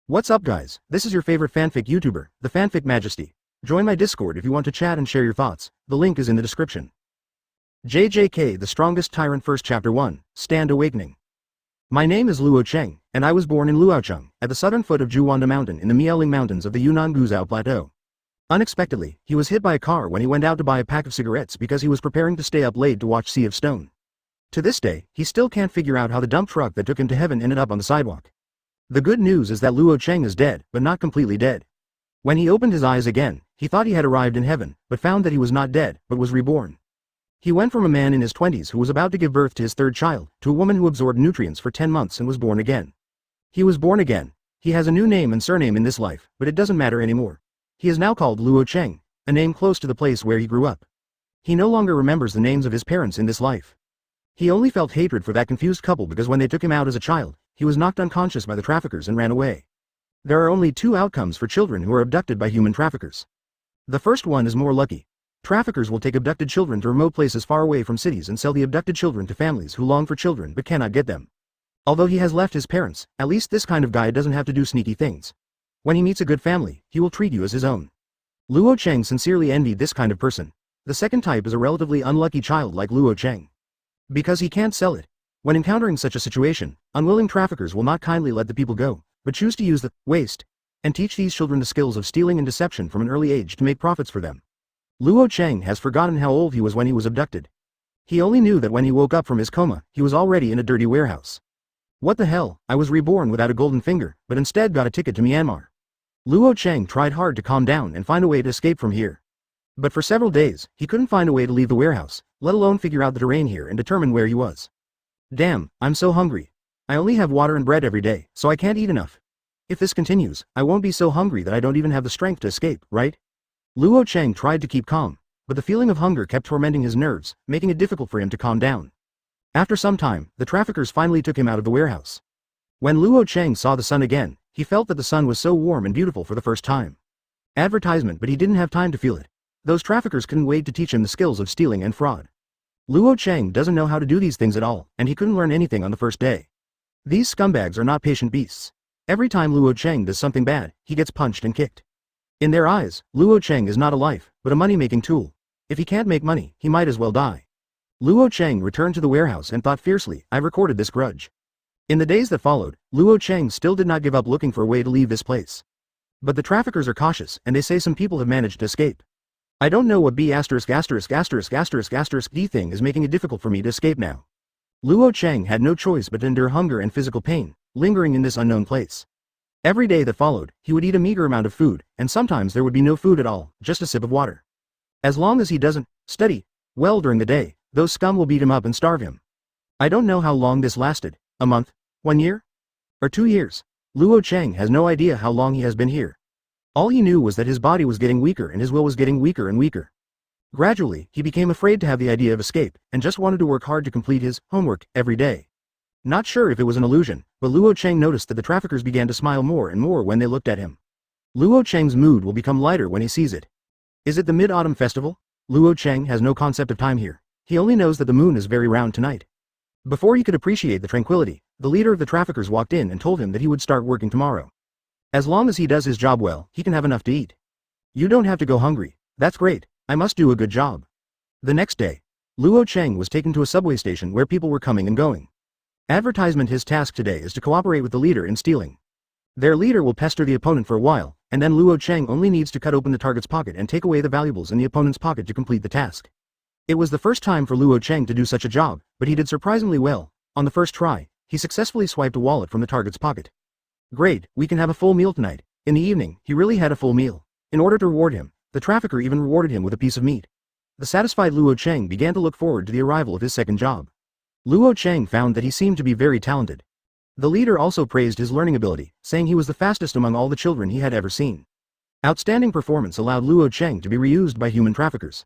What's up guys, this is your favorite fanfic YouTuber, the Fanfic Majesty. Join my Discord if you want to chat and share your thoughts, the link is in the description. JJK The Strongest Tyrant First Chapter 1, Stand Awakening. My name is Luo Chang, and I was born in Luo Chang, at the southern foot of Juwanda Mountain in the Miaoling Mountains of the Yunnan Guzhou Plateau. Unexpectedly, he was hit by a car when he went out to buy a pack of cigarettes because he was preparing to stay up late to watch Sea of Stone. To this day, he still can't figure out how the dump truck that took him to heaven ended up on the sidewalk. The good news is that Luo Chang is dead, but not completely dead. When he opened his eyes again, he thought he had arrived in heaven, but found that he was not dead, but was reborn. He went from a man in his 20s who was about to give birth to his third child, to a woman who absorbed nutrients for 10 months and was born again. He was born again. He has a new name and surname in this life, but it doesn't matter anymore. He is now called Luo Chang, a name close to the place where he grew up. He no longer remembers the names of his parents in this life. He only felt hatred for that confused couple because when they took him out as a child, he was knocked unconscious by the traffickers and ran away. There are only two outcomes for children who are abducted by human traffickers. The first one is more lucky. Traffickers will take abducted children to remote places far away from cities and sell the abducted children to families who long for children but cannot get them. Although he has left his parents, at least this kind of guy doesn't have to do sneaky things. When he meets a good family, he will treat you as his own. Luo Chang sincerely envied this kind of person. The second type is a relatively unlucky child like Luo Chang. Because he can't sell it. When encountering such a situation, unwilling traffickers will not kindly let the people go, but choose to use the waste and teach these children the skills of stealing and deception from an early age to make profits for them. Luo Chang has forgotten how old he was when he was abducted. He only knew that when he woke up from his coma, he was already in a dirty warehouse. What the hell, I was reborn without a golden finger, but instead got a ticket to Myanmar. Luo Chang tried hard to calm down and find a way to escape from here. But for several days, he couldn't find a way to leave the warehouse, let alone figure out the terrain here and determine where he was. Damn, I'm so hungry. I only have water and bread every day, so I can't eat enough. If this continues, I won't be so hungry that I don't even have the strength to escape, right? Luo Chang tried to keep calm, but the feeling of hunger kept tormenting his nerves, making it difficult for him to calm down. After some time, the traffickers finally took him out of the warehouse. When Luo Chang saw the sun again, he felt that the sun was so warm and beautiful for the first time. Advertisement, but he didn't have time to feel it. Those traffickers couldn't wait to teach him the skills of stealing and fraud. Luo Chang doesn't know how to do these things at all, and he couldn't learn anything on the first day. These scumbags are not patient beasts. Every time Luo Chang does something bad, he gets punched and kicked. In their eyes, Luo Chang is not a life, but a money-making tool. If he can't make money, he might as well die. Luo Chang returned to the warehouse and thought fiercely, I've recorded this grudge. In the days that followed, Luo Chang still did not give up looking for a way to leave this place. But the traffickers are cautious, and they say some people have managed to escape. I don't know what B************ D thing is making it difficult for me to escape now. Luo Chang had no choice but to endure hunger and physical pain, lingering in this unknown place. Every day that followed, he would eat a meager amount of food, and sometimes there would be no food at all, just a sip of water. As long as he doesn't study well during the day, those scum will beat him up and starve him. I don't know how long this lasted, a month, 1 year? Or 2 years? Luo Chang has no idea how long he has been here. All he knew was that his body was getting weaker and his will was getting weaker and weaker. Gradually, he became afraid to have the idea of escape, and just wanted to work hard to complete his homework every day. Not sure if it was an illusion, but Luo Chang noticed that the traffickers began to smile more and more when they looked at him. Luo Chang's mood will become lighter when he sees it. Is it the Mid-Autumn Festival? Luo Chang has no concept of time here. He only knows that the moon is very round tonight. Before he could appreciate the tranquility, the leader of the traffickers walked in and told him that he would start working tomorrow. As long as he does his job well, he can have enough to eat. You don't have to go hungry. That's great. I must do a good job. The next day, Luo Chang was taken to a subway station where people were coming and going. Advertisement: his task today is to cooperate with the leader in stealing. Their leader will pester the opponent for a while, and then Luo Chang only needs to cut open the target's pocket and take away the valuables in the opponent's pocket to complete the task. It was the first time for Luo Chang to do such a job, but he did surprisingly well. On the first try, he successfully swiped a wallet from the target's pocket. Great, we can have a full meal tonight. In the evening, he really had a full meal. In order to reward him, the trafficker even rewarded him with a piece of meat. The satisfied Luo Chang began to look forward to the arrival of his second job. Luo Chang found that he seemed to be very talented. The leader also praised his learning ability, saying he was the fastest among all the children he had ever seen. Outstanding performance allowed Luo Chang to be reused by human traffickers.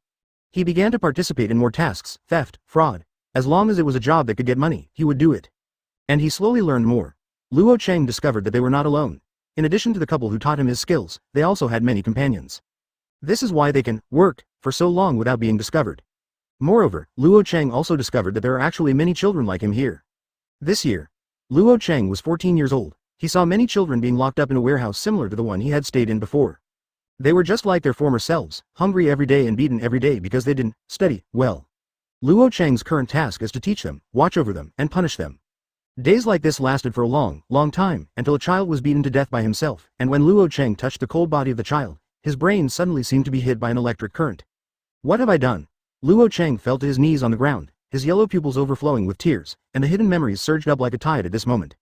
He began to participate in more tasks, theft, fraud. As long as it was a job that could get money, he would do it. And he slowly learned more. Luo Chang discovered that they were not alone. In addition to the couple who taught him his skills, they also had many companions. This is why they can work for so long without being discovered. Moreover, Luo Chang also discovered that there are actually many children like him here. This year, Luo Chang was 14 years old. He saw many children being locked up in a warehouse similar to the one he had stayed in before. They were just like their former selves, hungry every day and beaten every day because they didn't study well. Luo Chang's current task is to teach them, watch over them, and punish them. Days like this lasted for a long time, until a child was beaten to death by himself, and when Luo Chang touched the cold body of the child, his brain suddenly seemed to be hit by an electric current. What have I done? Luo Chang fell to his knees on the ground, his yellow pupils overflowing with tears, and the hidden memories surged up like a tide at this moment.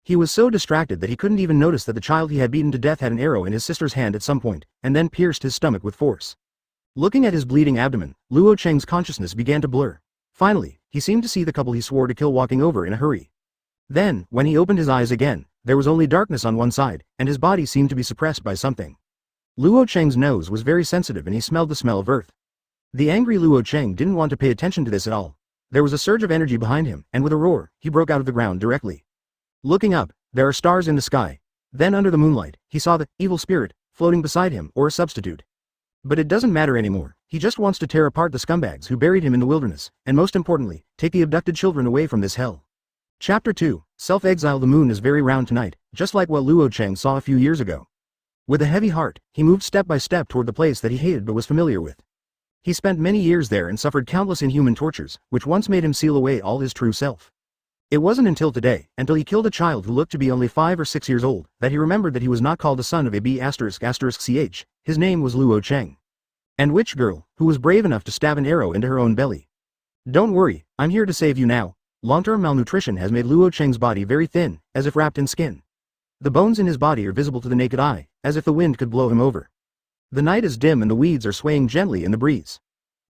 He was so distracted that he couldn't even notice that the child he had beaten to death had an arrow in his sister's hand at some point, and then pierced his stomach with force. Looking at his bleeding abdomen, Luo Chang's consciousness began to blur. Finally, he seemed to see the couple he swore to kill walking over in a hurry. Then, when he opened his eyes again, there was only darkness on one side, and his body seemed to be suppressed by something. Luo Chang's nose was very sensitive and he smelled the smell of earth. The angry Luo Chang didn't want to pay attention to this at all. There was a surge of energy behind him, and with a roar, he broke out of the ground directly. Looking up, there are stars in the sky. Then under the moonlight, he saw the evil spirit floating beside him, or a substitute. But it doesn't matter anymore. He just wants to tear apart the scumbags who buried him in the wilderness, and most importantly, take the abducted children away from this hell. Chapter 2, Self-Exile. The moon is very round tonight, just like what Luo Chang saw a few years ago. With a heavy heart, he moved step by step toward the place that he hated but was familiar with. He spent many years there and suffered countless inhuman tortures, which once made him seal away all his true self. It wasn't until today, until he killed a child who looked to be only 5 or 6 years old, that he remembered that he was not called the son of a B****ch, his name was Luo Chang. And which girl, who was brave enough to stab an arrow into her own belly. Don't worry, I'm here to save you now. Long-term malnutrition has made Luo Chang's body very thin, as if wrapped in skin. The bones in his body are visible to the naked eye, as if the wind could blow him over. The night is dim and the weeds are swaying gently in the breeze.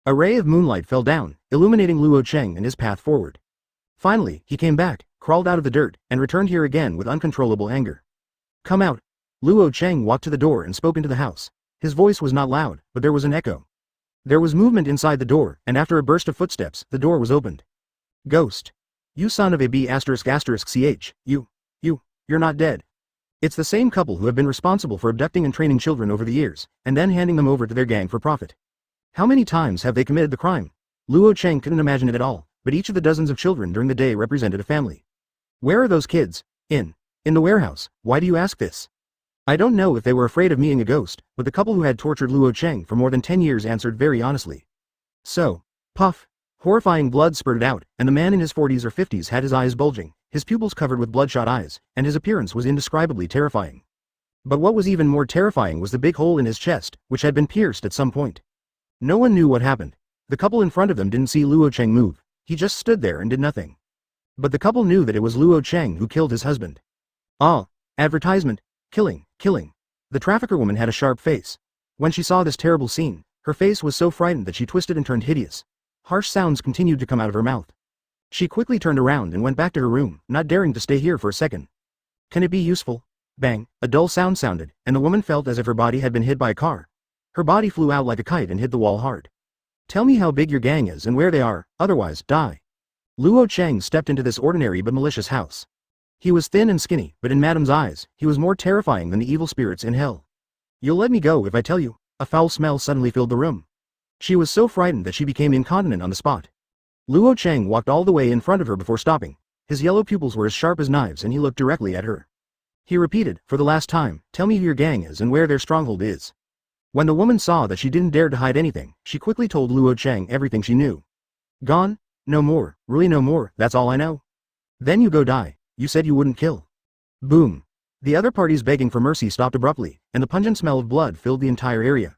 A ray of moonlight fell down, illuminating Luo Chang and his path forward. Finally, he came back, crawled out of the dirt, and returned here again with uncontrollable anger. Come out. Luo Chang walked to the door and spoke into the house. His voice was not loud, but there was an echo. There was movement inside the door, and after a burst of footsteps, the door was opened. Ghost. You son of a B****ch, you're not dead. It's the same couple who have been responsible for abducting and training children over the years, and then handing them over to their gang for profit. How many times have they committed the crime? Luo Chang couldn't imagine it at all, but each of the dozens of children during the day represented a family. Where are those kids? In the warehouse. Why do you ask this? I don't know if they were afraid of meeting a ghost, but the couple who had tortured Luo Chang for more than 10 years answered very honestly. So, puff. Horrifying blood spurted out, and the man in his 40s or 50s had his eyes bulging, his pupils covered with bloodshot eyes, and his appearance was indescribably terrifying. But what was even more terrifying was the big hole in his chest, which had been pierced at some point. No one knew what happened. The couple in front of them didn't see Luo Chang move. He just stood there and did nothing. But the couple knew that it was Luo Chang who killed his husband. Ah, advertisement, killing. The trafficker woman had a sharp face. When she saw this terrible scene, her face was so frightened that she twisted and turned hideous. Harsh sounds continued to come out of her mouth. She quickly turned around and went back to her room, not daring to stay here for a second. Can it be useful? Bang, a dull sound sounded, and the woman felt as if her body had been hit by a car. Her body flew out like a kite and hit the wall hard. Tell me how big your gang is and where they are, otherwise, die. Luo Chang stepped into this ordinary but malicious house. He was thin and skinny, but in Madam's eyes, he was more terrifying than the evil spirits in hell. You'll let me go if I tell you. A foul smell suddenly filled the room. She was so frightened that she became incontinent on the spot. Luo Chang walked all the way in front of her before stopping. His yellow pupils were as sharp as knives and he looked directly at her. He repeated, for the last time, tell me who your gang is and where their stronghold is. When the woman saw that she didn't dare to hide anything, she quickly told Luo Chang everything she knew. Gone? No more, really no more, that's all I know. Then you go die. You said you wouldn't kill. Boom. The other parties begging for mercy stopped abruptly, and the pungent smell of blood filled the entire area.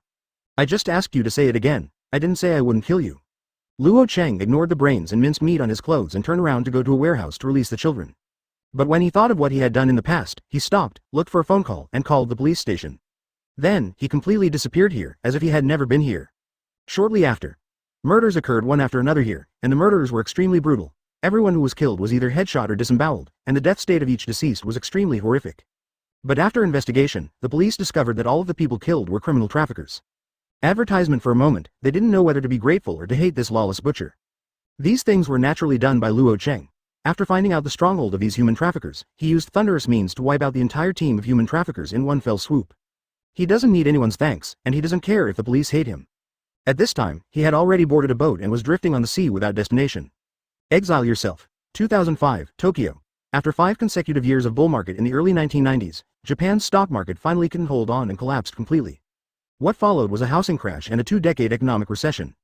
I just asked you to say it again. I didn't say I wouldn't kill you. Luo Chang ignored the brains and minced meat on his clothes and turned around to go to a warehouse to release the children. But when he thought of what he had done in the past, he stopped, looked for a phone call, and called the police station. Then, he completely disappeared here, as if he had never been here. Shortly after, murders occurred one after another here, and the murderers were extremely brutal. Everyone who was killed was either headshot or disemboweled, and the death state of each deceased was extremely horrific. But after investigation, the police discovered that all of the people killed were criminal traffickers. Advertisement for a moment, they didn't know whether to be grateful or to hate this lawless butcher. These things were naturally done by Luo Chang. After finding out the stronghold of these human traffickers, he used thunderous means to wipe out the entire team of human traffickers in one fell swoop. He doesn't need anyone's thanks, and he doesn't care if the police hate him. At this time, he had already boarded a boat and was drifting on the sea without destination. Exile yourself. 2005, Tokyo. After 5 consecutive years of bull market in the early 1990s, Japan's stock market finally couldn't hold on and collapsed completely. What followed was a housing crash and a 2-decade economic recession.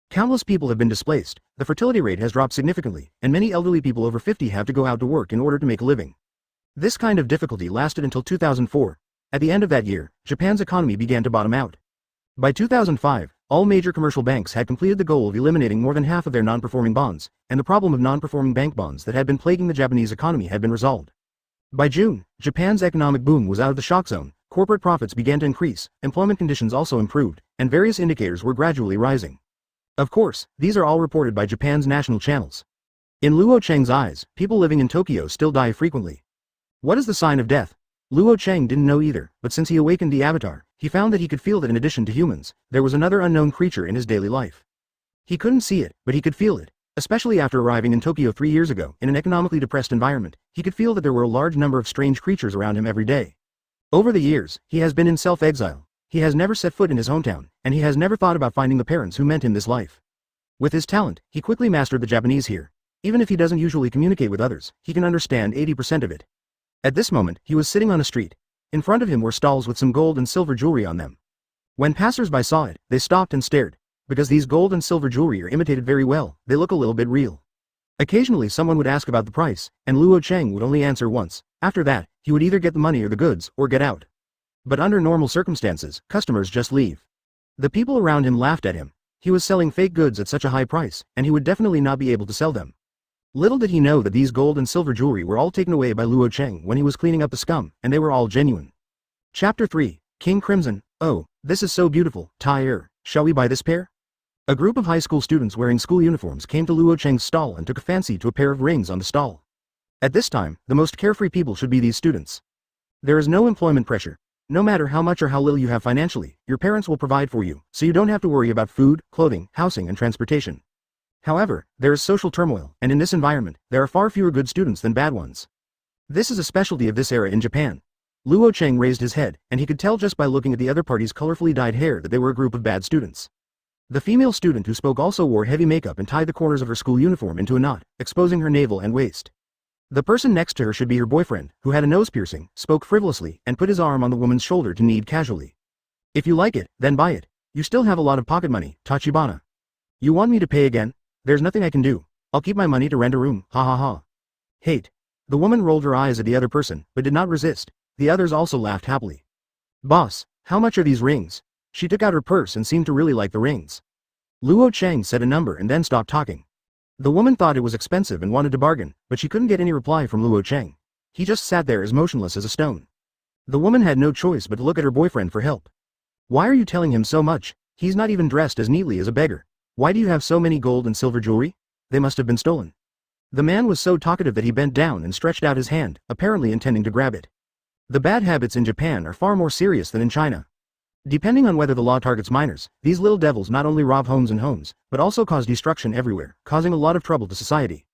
Countless people have been displaced, the fertility rate has dropped significantly, and many elderly people over 50 have to go out to work in order to make a living. This kind of difficulty lasted until 2004. At the end of that year, Japan's economy began to bottom out. By 2005, all major commercial banks had completed the goal of eliminating more than half of their non-performing bonds, and the problem of non-performing bank bonds that had been plaguing the Japanese economy had been resolved. By June, Japan's economic boom was out of the shock zone, corporate profits began to increase, employment conditions also improved, and various indicators were gradually rising. Of course, these are all reported by Japan's national channels. In Luo Chang's eyes, people living in Tokyo still die frequently. What is the sign of death? Luo Chang didn't know either, but since he awakened the avatar, he found that he could feel that in addition to humans, there was another unknown creature in his daily life. He couldn't see it, but he could feel it. Especially after arriving in Tokyo 3 years ago, in an economically depressed environment, he could feel that there were a large number of strange creatures around him every day. Over the years, he has been in self-exile. He has never set foot in his hometown, and he has never thought about finding the parents who meant him this life. With his talent, he quickly mastered the Japanese here. Even if he doesn't usually communicate with others, he can understand 80% of it. At this moment, he was sitting on a street. In front of him were stalls with some gold and silver jewelry on them. When passers-by saw it, they stopped and stared. Because these gold and silver jewelry are imitated very well, they look a little bit real. Occasionally someone would ask about the price, and Luo Chang would only answer once. After that, he would either get the money or the goods, or get out. But under normal circumstances, customers just leave. The people around him laughed at him. He was selling fake goods at such a high price, and he would definitely not be able to sell them. Little did he know that these gold and silver jewelry were all taken away by Luo Chang when he was cleaning up the scum, and they were all genuine. Chapter 3, King Crimson. Oh, this is so beautiful, Tyrant. Shall we buy this pair? A group of high school students wearing school uniforms came to Luo Chang's stall and took a fancy to a pair of rings on the stall. At this time, the most carefree people should be these students. There is no employment pressure. No matter how much or how little you have financially, your parents will provide for you, so you don't have to worry about food, clothing, housing, and transportation. However, there is social turmoil, and in this environment, there are far fewer good students than bad ones. This is a specialty of this era in Japan. Luo Chang raised his head, and he could tell just by looking at the other party's colorfully dyed hair that they were a group of bad students. The female student who spoke also wore heavy makeup and tied the corners of her school uniform into a knot, exposing her navel and waist. The person next to her should be her boyfriend, who had a nose piercing, spoke frivolously, and put his arm on the woman's shoulder to knead casually. If you like it, then buy it. You still have a lot of pocket money, Tachibana. You want me to pay again? There's nothing I can do. I'll keep my money to rent a room, ha ha ha. Hate. The woman rolled her eyes at the other person, but did not resist. The others also laughed happily. Boss, how much are these rings? She took out her purse and seemed to really like the rings. Luo Chang said a number and then stopped talking. The woman thought it was expensive and wanted to bargain, but she couldn't get any reply from Luo Chang. He just sat there as motionless as a stone. The woman had no choice but to look at her boyfriend for help. Why are you telling him so much? He's not even dressed as neatly as a beggar. Why do you have so many gold and silver jewelry? They must have been stolen. The man was so talkative that he bent down and stretched out his hand, apparently intending to grab it. The bad habits in Japan are far more serious than in China. Depending on whether the law targets minors, these little devils not only rob homes and homes, but also cause destruction everywhere, causing a lot of trouble to society.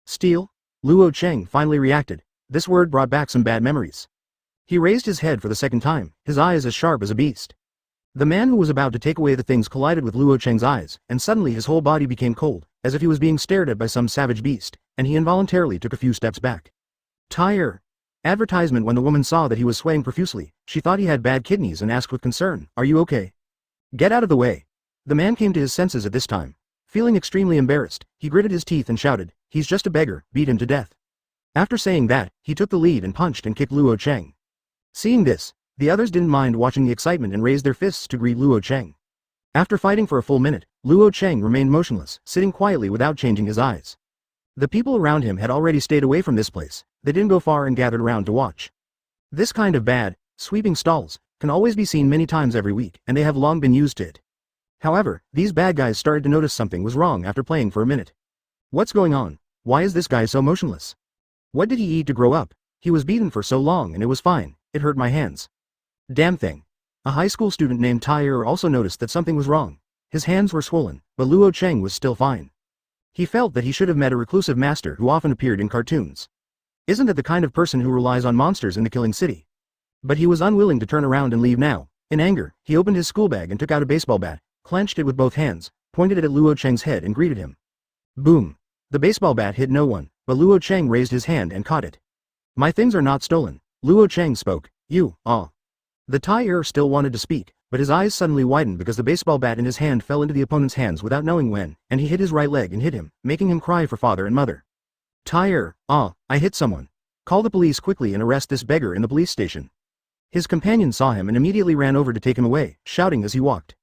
Steal? Luo Chang finally reacted. This word brought back some bad memories. He raised his head for the second time, his eyes as sharp as a beast. The man who was about to take away the things collided with Luo Chang's eyes, and suddenly his whole body became cold, as if he was being stared at by some savage beast, and he involuntarily took a few steps back. Tire. Advertisement. When the woman saw that he was swaying profusely, she thought he had bad kidneys and asked with concern, "Are you okay? Get out of the way." The man came to his senses at this time. Feeling extremely embarrassed, he gritted his teeth and shouted, "He's just a beggar, beat him to death." After saying that, he took the lead and punched and kicked Luo Chang. Seeing this, the others didn't mind watching the excitement and raised their fists to greet Luo Chang. After fighting for a full minute, Luo Chang remained motionless, sitting quietly without changing his eyes. The people around him had already stayed away from this place. They didn't go far and gathered around to watch. This kind of bad, sweeping stalls can always be seen many times every week, and they have long been used to it. However, these bad guys started to notice something was wrong after playing for a minute. What's going on? Why is this guy so motionless? What did he eat to grow up? He was beaten for so long and it was fine. It hurt my hands. Damn thing. A high school student named Tyer also noticed that something was wrong. His hands were swollen, but Luo Chang was still fine. He felt that he should have met a reclusive master who often appeared in cartoons. Isn't that the kind of person who relies on monsters in the killing city? But he was unwilling to turn around and leave now. In anger, he opened his school bag and took out a baseball bat, clenched it with both hands, pointed it at Luo Chang's head and greeted him. Boom. The baseball bat hit no one, but Luo Chang raised his hand and caught it. "My things are not stolen." Luo Chang spoke. "You, ah." The Tyrant still wanted to speak, but his eyes suddenly widened because the baseball bat in his hand fell into the opponent's hands without knowing when, and he hit his right leg and hit him, making him cry for father and mother. "Tyrant, ah, I hit someone. Call the police quickly and arrest this beggar in the police station." His companion saw him and immediately ran over to take him away, shouting as he walked.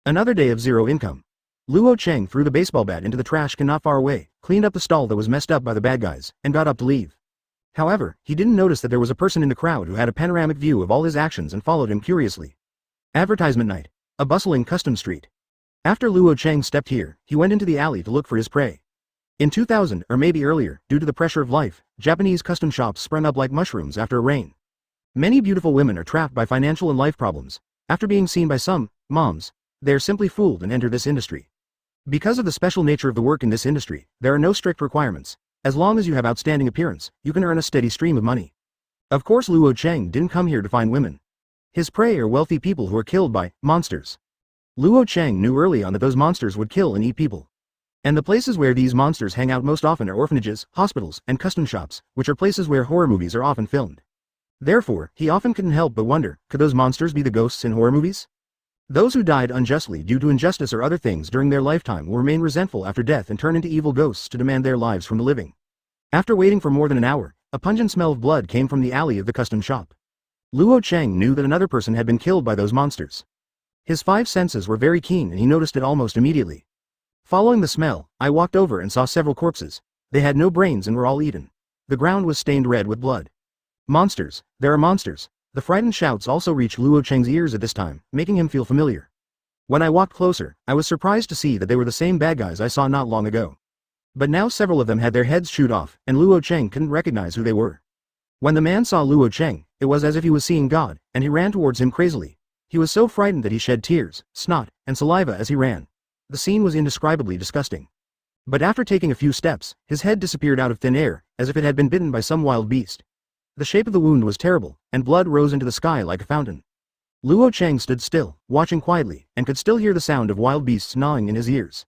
Another day of zero income. Luo Chang threw the baseball bat into the trash can not far away, cleaned up the stall that was messed up by the bad guys, and got up to leave. However, he didn't notice that there was a person in the crowd who had a panoramic view of all his actions and followed him curiously. Advertisement night. A bustling custom street. After Luo Chang stepped here, he went into the alley to look for his prey. In 2000, or maybe earlier, due to the pressure of life, Japanese custom shops sprung up like mushrooms after a rain. Many beautiful women are trapped by financial and life problems. After being seen by some moms, they are simply fooled and enter this industry. Because of the special nature of the work in this industry, there are no strict requirements. As long as you have outstanding appearance, you can earn a steady stream of money. Of course, Luo Chang didn't come here to find women. His prey are wealthy people who are killed by monsters. Luo Chang knew early on that those monsters would kill and eat people. And the places where these monsters hang out most often are orphanages, hospitals, and custom shops, which are places where horror movies are often filmed. Therefore, he often couldn't help but wonder, could those monsters be the ghosts in horror movies? Those who died unjustly due to injustice or other things during their lifetime will remain resentful after death and turn into evil ghosts to demand their lives from the living. After waiting for more than an hour, a pungent smell of blood came from the alley of the custom shop. Luo Chang knew that another person had been killed by those monsters. His five senses were very keen and he noticed it almost immediately. Following the smell, I walked over and saw several corpses. They had no brains and were all eaten. The ground was stained red with blood. Monsters, there are monsters. The frightened shouts also reached Luo Chang's ears at this time, making him feel familiar. When I walked closer, I was surprised to see that they were the same bad guys I saw not long ago. But now several of them had their heads chewed off, and Luo Chang couldn't recognize who they were. When the man saw Luo Chang, it was as if he was seeing God, and he ran towards him crazily. He was so frightened that he shed tears, snot, and saliva as he ran. The scene was indescribably disgusting. But after taking a few steps, his head disappeared out of thin air, as if it had been bitten by some wild beast. The shape of the wound was terrible, and blood rose into the sky like a fountain. Luo Chang stood still, watching quietly, and could still hear the sound of wild beasts gnawing in his ears.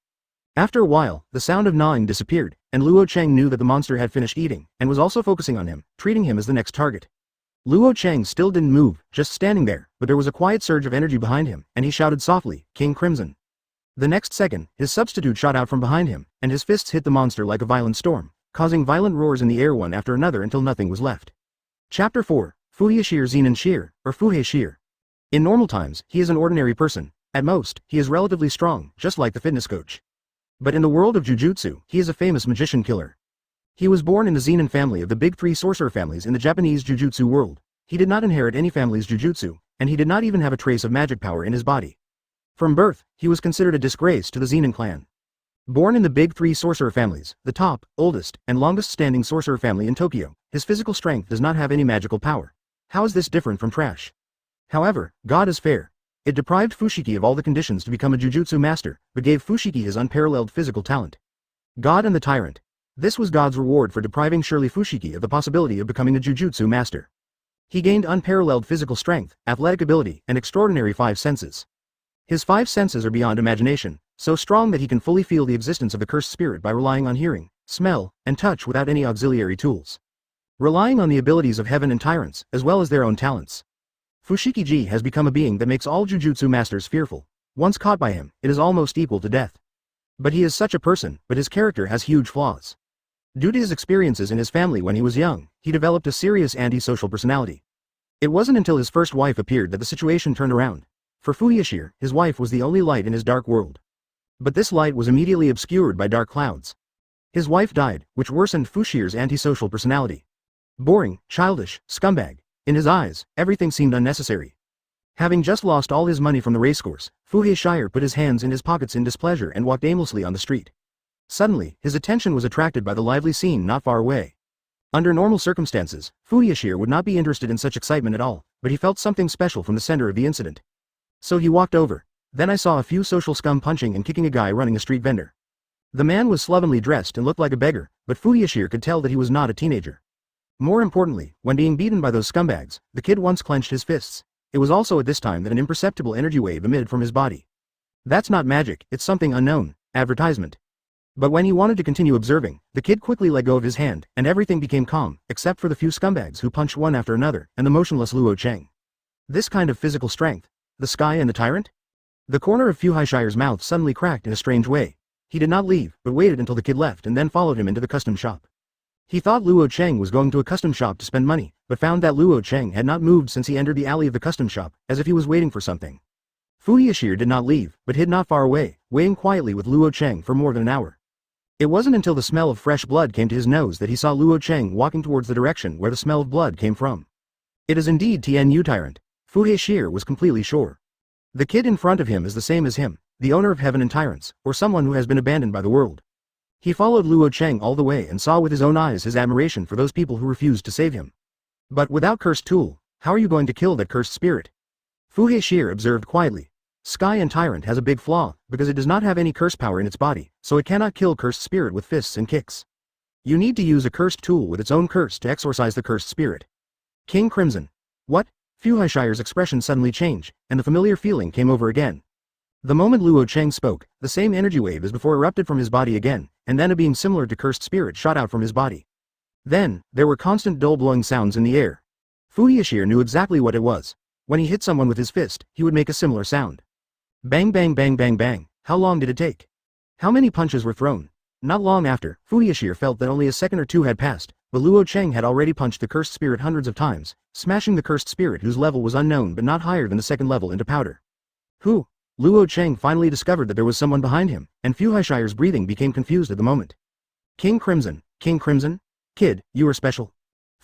After a while, the sound of gnawing disappeared, and Luo Chang knew that the monster had finished eating, and was also focusing on him, treating him as the next target. Luo Chang still didn't move, just standing there, but there was a quiet surge of energy behind him, and he shouted softly, "King Crimson." The next second, his substitute shot out from behind him, and his fists hit the monster like a violent storm, causing violent roars in the air one after another until nothing was left. Chapter 4, Fushiguro Zenin Shear, or Fuhei Shear. In normal times, he is an ordinary person. At most, he is relatively strong, just like the fitness coach. But in the world of Jujutsu, he is a famous magician killer. He was born in the Zenin family of the big three sorcerer families in the Japanese Jujutsu world. He did not inherit any family's Jujutsu, and he did not even have a trace of magic power in his body. From birth, he was considered a disgrace to the Zenin clan. Born in the big three sorcerer families, the top, oldest, and longest-standing sorcerer family in Tokyo, his physical strength does not have any magical power. How is this different from trash? However, God is fair. It deprived Fushigi of all the conditions to become a Jujutsu master, but gave Fushigi his unparalleled physical talent. God and the Tyrant. This was God's reward for depriving Shirley Fushigi of the possibility of becoming a Jujutsu master. He gained unparalleled physical strength, athletic ability, and extraordinary five senses. His five senses are beyond imagination, so strong that he can fully feel the existence of the cursed spirit by relying on hearing, smell, and touch without any auxiliary tools. Relying on the abilities of heaven and tyrants, as well as their own talents. Fushigi has become a being that makes all Jujutsu masters fearful. Once caught by him, it is almost equal to death. But he is such a person, but his character has huge flaws. Due to his experiences in his family when he was young, he developed a serious antisocial personality. It wasn't until his first wife appeared that the situation turned around. For Fushigi, his wife was the only light in his dark world. But this light was immediately obscured by dark clouds. His wife died, which worsened Fushigi's antisocial personality. Boring, childish, scumbag. In his eyes, everything seemed unnecessary. Having just lost all his money from the racecourse, Fushigi put his hands in his pockets in displeasure and walked aimlessly on the street. Suddenly, his attention was attracted by the lively scene not far away. Under normal circumstances, Fushigi would not be interested in such excitement at all, but he felt something special from the center of the incident. So he walked over. Then I saw a few social scum punching and kicking a guy running a street vendor. The man was slovenly dressed and looked like a beggar, but Fushigi could tell that he was not a teenager. More importantly, when being beaten by those scumbags, the kid once clenched his fists. It was also at this time that an imperceptible energy wave emitted from his body. That's not magic, it's something unknown. Advertisement. But when he wanted to continue observing, the kid quickly let go of his hand, and everything became calm, except for the few scumbags who punched one after another, and the motionless Luo Chang. This kind of physical strength. The sky and the tyrant? The corner of Fuhishire's mouth suddenly cracked in a strange way. He did not leave, but waited until the kid left and then followed him into the custom shop. He thought Luo Chang was going to a custom shop to spend money, but found that Luo Chang had not moved since he entered the alley of the custom shop, as if he was waiting for something. Fuhishier did not leave, but hid not far away, waiting quietly with Luo Chang for more than an hour. It wasn't until the smell of fresh blood came to his nose that he saw Luo Chang walking towards the direction where the smell of blood came from. It is indeed Tianyu Tyrant. Fuhishier was completely sure. The kid in front of him is the same as him, the owner of heaven and tyrants, or someone who has been abandoned by the world. He followed Luo Chang all the way and saw with his own eyes his admiration for those people who refused to save him. But without cursed tool, how are you going to kill that cursed spirit? Fuhishier observed quietly. Sky and Tyrant has a big flaw, because it does not have any curse power in its body, so it cannot kill cursed spirit with fists and kicks. You need to use a cursed tool with its own curse to exorcise the cursed spirit. King Crimson. What? Fuhishir's expression suddenly changed, and the familiar feeling came over again. The moment Luo Chang spoke, the same energy wave as before erupted from his body again, and then a beam similar to cursed spirit shot out from his body. Then, there were constant dull blowing sounds in the air. Fuhishir knew exactly what it was. When he hit someone with his fist, he would make a similar sound. Bang bang bang bang bang. How long did it take? How many punches were thrown? Not long after, Fuhishier felt that only a second or two had passed, but Luo Chang had already punched the cursed spirit hundreds of times, smashing the cursed spirit whose level was unknown but not higher than the second level into powder. Who? Luo Chang finally discovered that there was someone behind him, and Fuhishir's breathing became confused at the moment. King Crimson. King Crimson? Kid, you are special.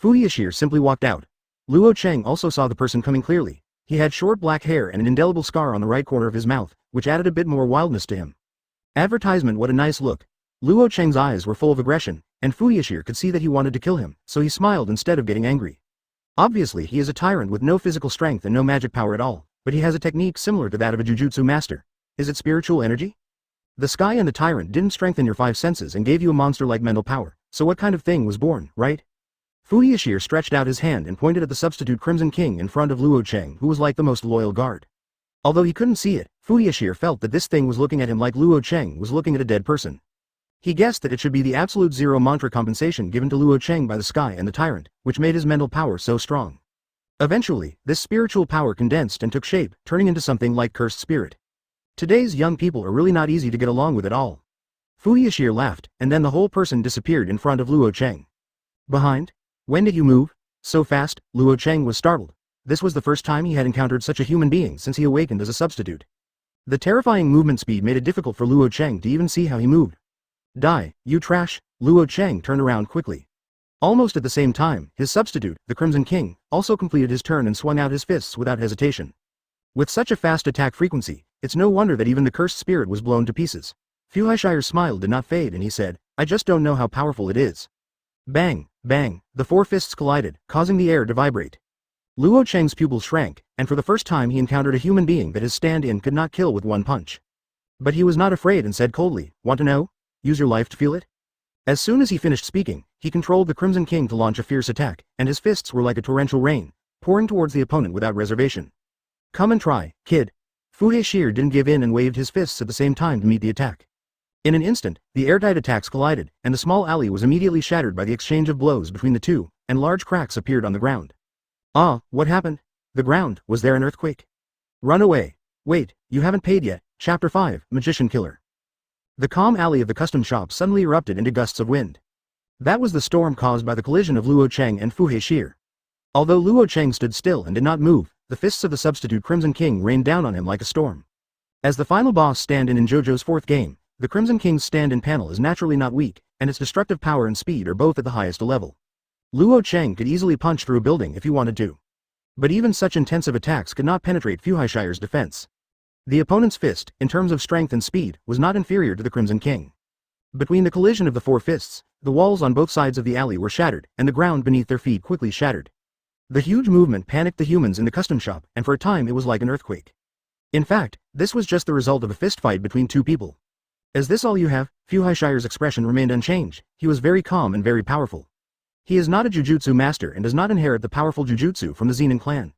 Fuhishir simply walked out. Luo Chang also saw the person coming clearly. He had short black hair and an indelible scar on the right corner of his mouth, which added a bit more wildness to him. Advertisement. What a nice look. Luo Chang's eyes were full of aggression, and Fuhishir could see that he wanted to kill him, so he smiled instead of getting angry. Obviously he is a tyrant with no physical strength and no magic power at all, but he has a technique similar to that of a Jujutsu master. Is it spiritual energy? The sky and the tyrant didn't strengthen your five senses and gave you a monster-like mental power, so what kind of thing was born, right? Fuhishir stretched out his hand and pointed at the substitute Crimson King in front of Luo Chang, who was like the most loyal guard. Although he couldn't see it, Fuhishir felt that this thing was looking at him like Luo Chang was looking at a dead person. He guessed that it should be the absolute zero mantra compensation given to Luo Chang by the sky and the tyrant, which made his mental power so strong. Eventually, this spiritual power condensed and took shape, turning into something like cursed spirit. Today's young people are really not easy to get along with at all. Fuhishir laughed, and then the whole person disappeared in front of Luo Chang. Behind? When did you move? So fast? Luo Chang was startled. This was the first time he had encountered such a human being since he awakened as a substitute. The terrifying movement speed made it difficult for Luo Chang to even see how he moved. Die, you trash! Luo Chang turned around quickly. Almost at the same time, his substitute, the Crimson King, also completed his turn and swung out his fists without hesitation. With such a fast attack frequency, it's no wonder that even the cursed spirit was blown to pieces. Fuhishire's smile did not fade and he said, I just don't know how powerful it is. Bang, bang, the four fists collided, causing the air to vibrate. Luo Chang's pupils shrank, and for the first time he encountered a human being that his stand-in could not kill with one punch. But he was not afraid and said coldly, want to know? Use your life to feel it? As soon as he finished speaking, he controlled the Crimson King to launch a fierce attack, and his fists were like a torrential rain, pouring towards the opponent without reservation. Come and try, kid. Fuhishir didn't give in and waved his fists at the same time to meet the attack. In an instant, the airtight attacks collided, and the small alley was immediately shattered by the exchange of blows between the two, and large cracks appeared on the ground. Ah, what happened? The ground, was there an earthquake? Run away. Wait, you haven't paid yet. Chapter 5, Magician Killer. The calm alley of the custom shop suddenly erupted into gusts of wind. That was the storm caused by the collision of Luo Chang and Fuhishir. Although Luo Chang stood still and did not move, the fists of the substitute Crimson King rained down on him like a storm. As the final boss stand-in in JoJo's fourth game, the Crimson King's stand-in panel is naturally not weak, and its destructive power and speed are both at the highest level. Luo Chang could easily punch through a building if he wanted to. But even such intensive attacks could not penetrate Fuhishir's defense. The opponent's fist, in terms of strength and speed, was not inferior to the Crimson King. Between the collision of the four fists, the walls on both sides of the alley were shattered, and the ground beneath their feet quickly shattered. The huge movement panicked the humans in the custom shop, and for a time it was like an earthquake. In fact, this was just the result of a fist fight between two people. Is this all you have? Fuhishir's expression remained unchanged. He was very calm and very powerful. He is not a Jujutsu master and does not inherit the powerful Jujutsu from the Zenin clan.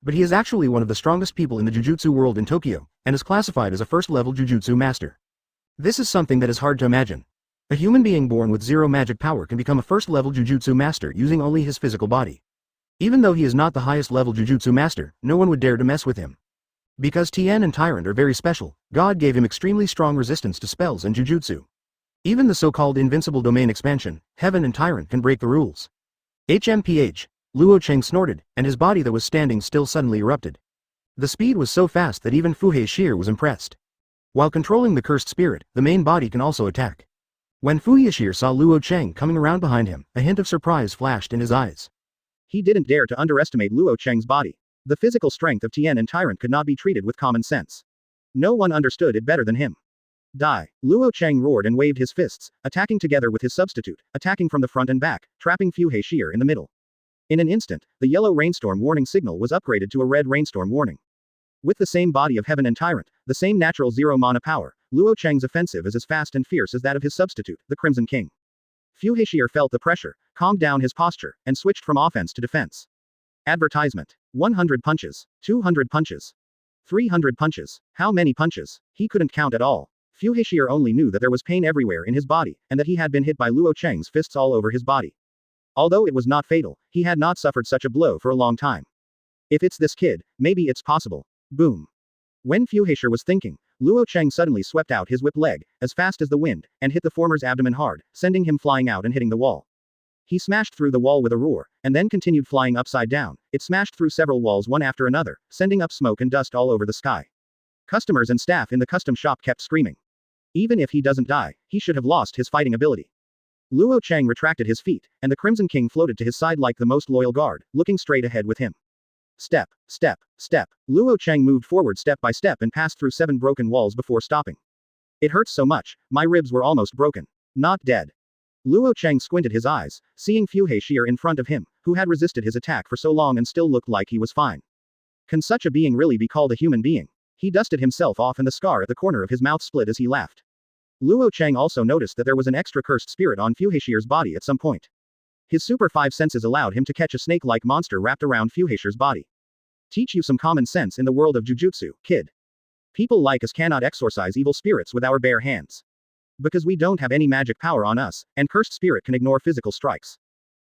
But he is actually one of the strongest people in the Jujutsu world in Tokyo, and is classified as a first-level Jujutsu master. This is something that is hard to imagine. A human being born with zero magic power can become a first-level Jujutsu master using only his physical body. Even though he is not the highest-level Jujutsu master, no one would dare to mess with him. Because Tien and Tyrant are very special, God gave him extremely strong resistance to spells and Jujutsu. Even the so-called invincible domain expansion, Heaven and Tyrant can break the rules. HMPH, Luo Chang snorted, and his body that was standing still suddenly erupted. The speed was so fast that even Fu Hei was impressed. While controlling the cursed spirit, the main body can also attack. When Fu Hei saw Luo Chang coming around behind him, a hint of surprise flashed in his eyes. He didn't dare to underestimate Luo Chang's body. The physical strength of Tien and Tyrant could not be treated with common sense. No one understood it better than him. Die! Luo Chang roared and waved his fists, attacking together with his substitute, attacking from the front and back, trapping Fu Hei in the middle. In an instant, the yellow rainstorm warning signal was upgraded to a red rainstorm warning. With the same body of Heaven and Tyrant, the same natural zero mana power, Luo Chang's offensive is as fast and fierce as that of his substitute, the Crimson King. Fu Hei felt the pressure, calmed down his posture, and switched from offense to defense. Advertisement. 100 punches. 200 punches. 300 punches. How many punches? He couldn't count at all. Fu Hei only knew that there was pain everywhere in his body, and that he had been hit by Luo Chang's fists all over his body. Although it was not fatal, he had not suffered such a blow for a long time. If it's this kid, maybe it's possible. Boom. When Fu Hei was thinking, Luo Chang suddenly swept out his whip leg, as fast as the wind, and hit the former's abdomen hard, sending him flying out and hitting the wall. He smashed through the wall with a roar, and then continued flying upside down. It smashed through several walls one after another, sending up smoke and dust all over the sky. Customers and staff in the custom shop kept screaming. Even if he doesn't die, he should have lost his fighting ability. Luo Chang retracted his feet, and the Crimson King floated to his side like the most loyal guard, looking straight ahead with him. Step, step, step. Luo Chang moved forward step by step and passed through 7 broken walls before stopping. It hurts so much, my ribs were almost broken. Not dead. Luo Chang squinted his eyes, seeing Fu Hei in front of him, who had resisted his attack for so long and still looked like he was fine. Can such a being really be called a human being? He dusted himself off and the scar at the corner of his mouth split as he laughed. Luo Chang also noticed that there was an extra cursed spirit on Fu Hei's body at some point. His super 5 senses allowed him to catch a snake-like monster wrapped around Fu Hei's body. Teach you some common sense in the world of Jujutsu, kid. People like us cannot exorcise evil spirits with our bare hands. Because we don't have any magic power on us, and cursed spirit can ignore physical strikes.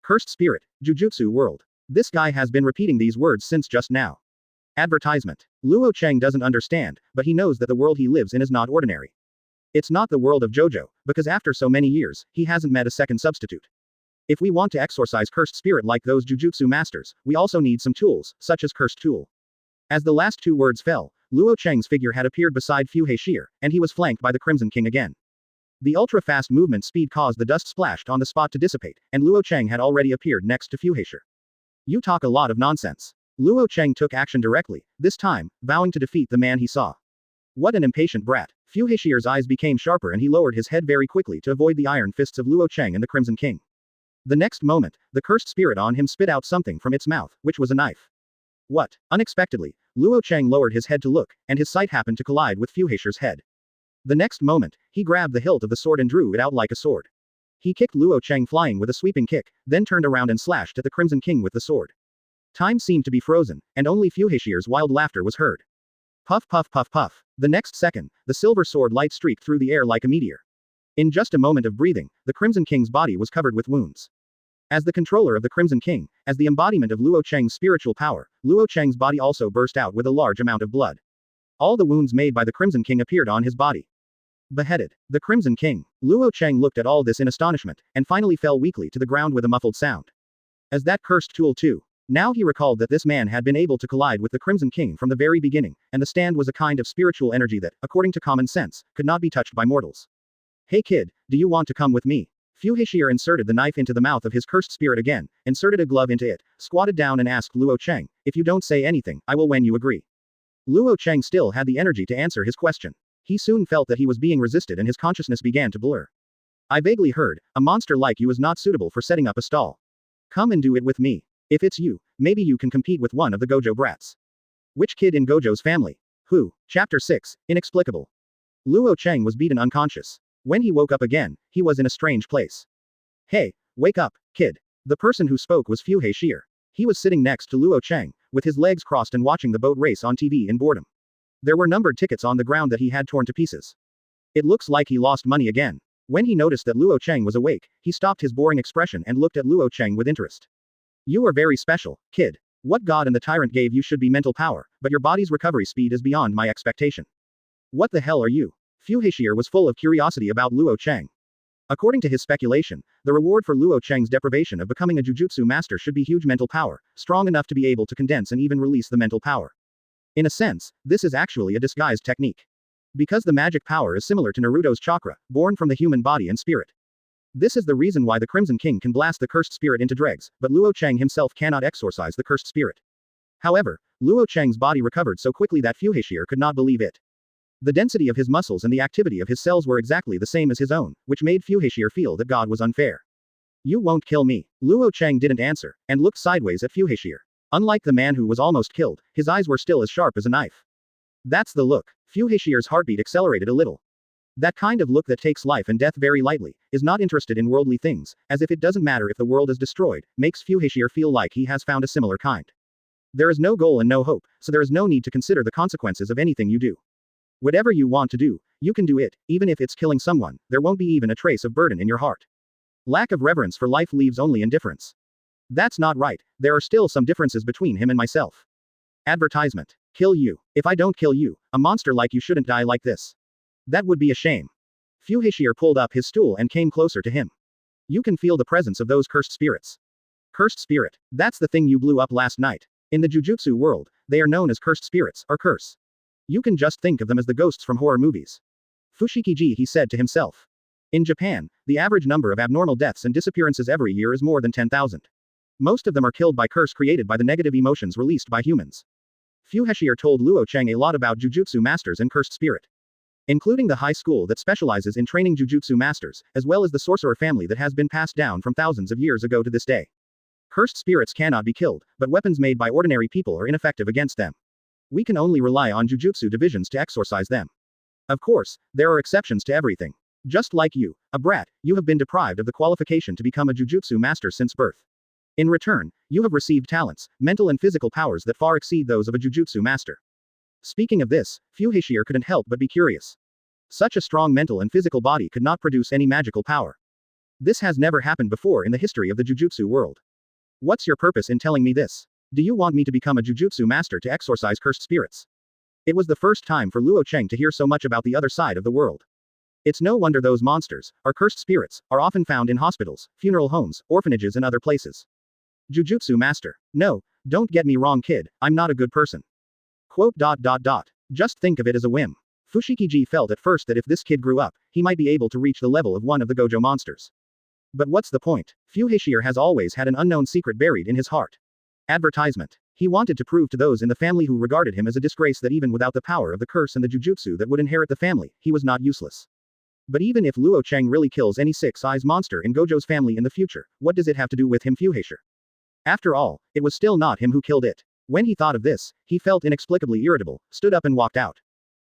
Cursed spirit, Jujutsu world. This guy has been repeating these words since just now. Advertisement. Luo Chang doesn't understand, but he knows that the world he lives in is not ordinary. It's not the world of Gojo, because after so many years, he hasn't met a second substitute. If we want to exorcise cursed spirit like those Jujutsu masters, we also need some tools, such as cursed tool. As the last 2 words fell, Luo Chang's figure had appeared beside Fu Hei, and he was flanked by the Crimson King again. The ultra-fast movement speed caused the dust splashed on the spot to dissipate, and Luo Chang had already appeared next to Fu Hei. You talk a lot of nonsense. Luo Chang took action directly, this time, vowing to defeat the man he saw. What an impatient brat. Fu Hei's eyes became sharper and he lowered his head very quickly to avoid the iron fists of Luo Chang and the Crimson King. The next moment, the cursed spirit on him spit out something from its mouth, which was a knife. What? Unexpectedly, Luo Chang lowered his head to look, and his sight happened to collide with Fu Hei's head. The next moment, he grabbed the hilt of the sword and drew it out like a sword. He kicked Luo Chang flying with a sweeping kick, then turned around and slashed at the Crimson King with the sword. Time seemed to be frozen, and only Fu Hei's wild laughter was heard. Puff puff puff puff. The next second, the silver sword light streaked through the air like a meteor. In just a moment of breathing, the Crimson King's body was covered with wounds. As the controller of the Crimson King, as the embodiment of Luo Chang's spiritual power, Luo Chang's body also burst out with a large amount of blood. All the wounds made by the Crimson King appeared on his body. Beheaded. The Crimson King. Luo Chang looked at all this in astonishment, and finally fell weakly to the ground with a muffled sound. As that cursed tool too. Now he recalled that this man had been able to collide with the Crimson King from the very beginning, and the stand was a kind of spiritual energy that, according to common sense, could not be touched by mortals. Hey kid, do you want to come with me? Fu Hei inserted the knife into the mouth of his cursed spirit again, inserted a glove into it, squatted down and asked Luo Chang, if you don't say anything, I will when you agree. Luo Chang still had the energy to answer his question. He soon felt that he was being resisted and his consciousness began to blur. I vaguely heard, a monster like you is not suitable for setting up a stall. Come and do it with me. If it's you, maybe you can compete with one of the Gojo brats. Which kid in Gojo's family? Who? Chapter 6, Inexplicable. Luo Chang was beaten unconscious. When he woke up again, he was in a strange place. Hey, wake up, kid. The person who spoke was Fu Hei. He was sitting next to Luo Chang, with his legs crossed and watching the boat race on TV in boredom. There were numbered tickets on the ground that he had torn to pieces. It looks like he lost money again. When he noticed that Luo Chang was awake, he stopped his boring expression and looked at Luo Chang with interest. You are very special, kid. What God and the Tyrant gave you should be mental power, but your body's recovery speed is beyond my expectation. What the hell are you? Fushiguro was full of curiosity about Luo Chang. According to his speculation, the reward for Luo Chang's deprivation of becoming a Jujutsu master should be huge mental power, strong enough to be able to condense and even release the mental power. In a sense, this is actually a disguised technique. Because the magic power is similar to Naruto's chakra, born from the human body and spirit. This is the reason why the Crimson King can blast the cursed spirit into dregs, but Luo Chang himself cannot exorcise the cursed spirit. However, Luo Chang's body recovered so quickly that Fushiguro could not believe it. The density of his muscles and the activity of his cells were exactly the same as his own, which made Fushiguro feel that God was unfair. You won't kill me. Luo Chang didn't answer, and looked sideways at Fushiguro. Unlike the man who was almost killed, his eyes were still as sharp as a knife. That's the look. Fushiguro's heartbeat accelerated a little. That kind of look that takes life and death very lightly, is not interested in worldly things, as if it doesn't matter if the world is destroyed, makes Fushiguro feel like he has found a similar kind. There is no goal and no hope, so there is no need to consider the consequences of anything you do. Whatever you want to do, you can do it, even if it's killing someone, there won't be even a trace of burden in your heart. Lack of reverence for life leaves only indifference. That's not right, there are still some differences between him and myself. Advertisement. Kill you. If I don't kill you, a monster like you shouldn't die like this. That would be a shame. Fushiguro pulled up his stool and came closer to him. You can feel the presence of those cursed spirits. Cursed spirit. That's the thing you blew up last night. In the Jujutsu world, they are known as cursed spirits, or curse. You can just think of them as the ghosts from horror movies. Fushiguro, he said to himself. In Japan, the average number of abnormal deaths and disappearances every year is more than 10,000. Most of them are killed by curse created by the negative emotions released by humans. Fushiguro told Luo Chang a lot about Jujutsu masters and cursed spirit. Including the high school that specializes in training Jujutsu masters, as well as the sorcerer family that has been passed down from thousands of years ago to this day. Cursed spirits cannot be killed, but weapons made by ordinary people are ineffective against them. We can only rely on Jujutsu divisions to exorcise them. Of course, there are exceptions to everything. Just like you, a brat, you have been deprived of the qualification to become a Jujutsu master since birth. In return, you have received talents, mental and physical powers that far exceed those of a Jujutsu master. Speaking of this, Fushiguro couldn't help but be curious. Such a strong mental and physical body could not produce any magical power. This has never happened before in the history of the Jujutsu world. What's your purpose in telling me this? Do you want me to become a Jujutsu master to exorcise cursed spirits? It was the first time for Luo Chang to hear so much about the other side of the world. It's no wonder those monsters, or cursed spirits, are often found in hospitals, funeral homes, orphanages and other places. Jujutsu master. No, don't get me wrong kid, I'm not a good person. Quote. Just think of it as a whim. Fushiguro felt at first that if this kid grew up, he might be able to reach the level of one of the Gojo monsters. But what's the point? Fushiguro has always had an unknown secret buried in his heart. Advertisement. He wanted to prove to those in the family who regarded him as a disgrace that even without the power of the curse and the Jujutsu that would inherit the family, he was not useless. But even if Luo Chang really kills any six-eyes monster in Gojo's family in the future, what does it have to do with him Fushiguro? After all, it was still not him who killed it. When he thought of this, he felt inexplicably irritable, stood up and walked out.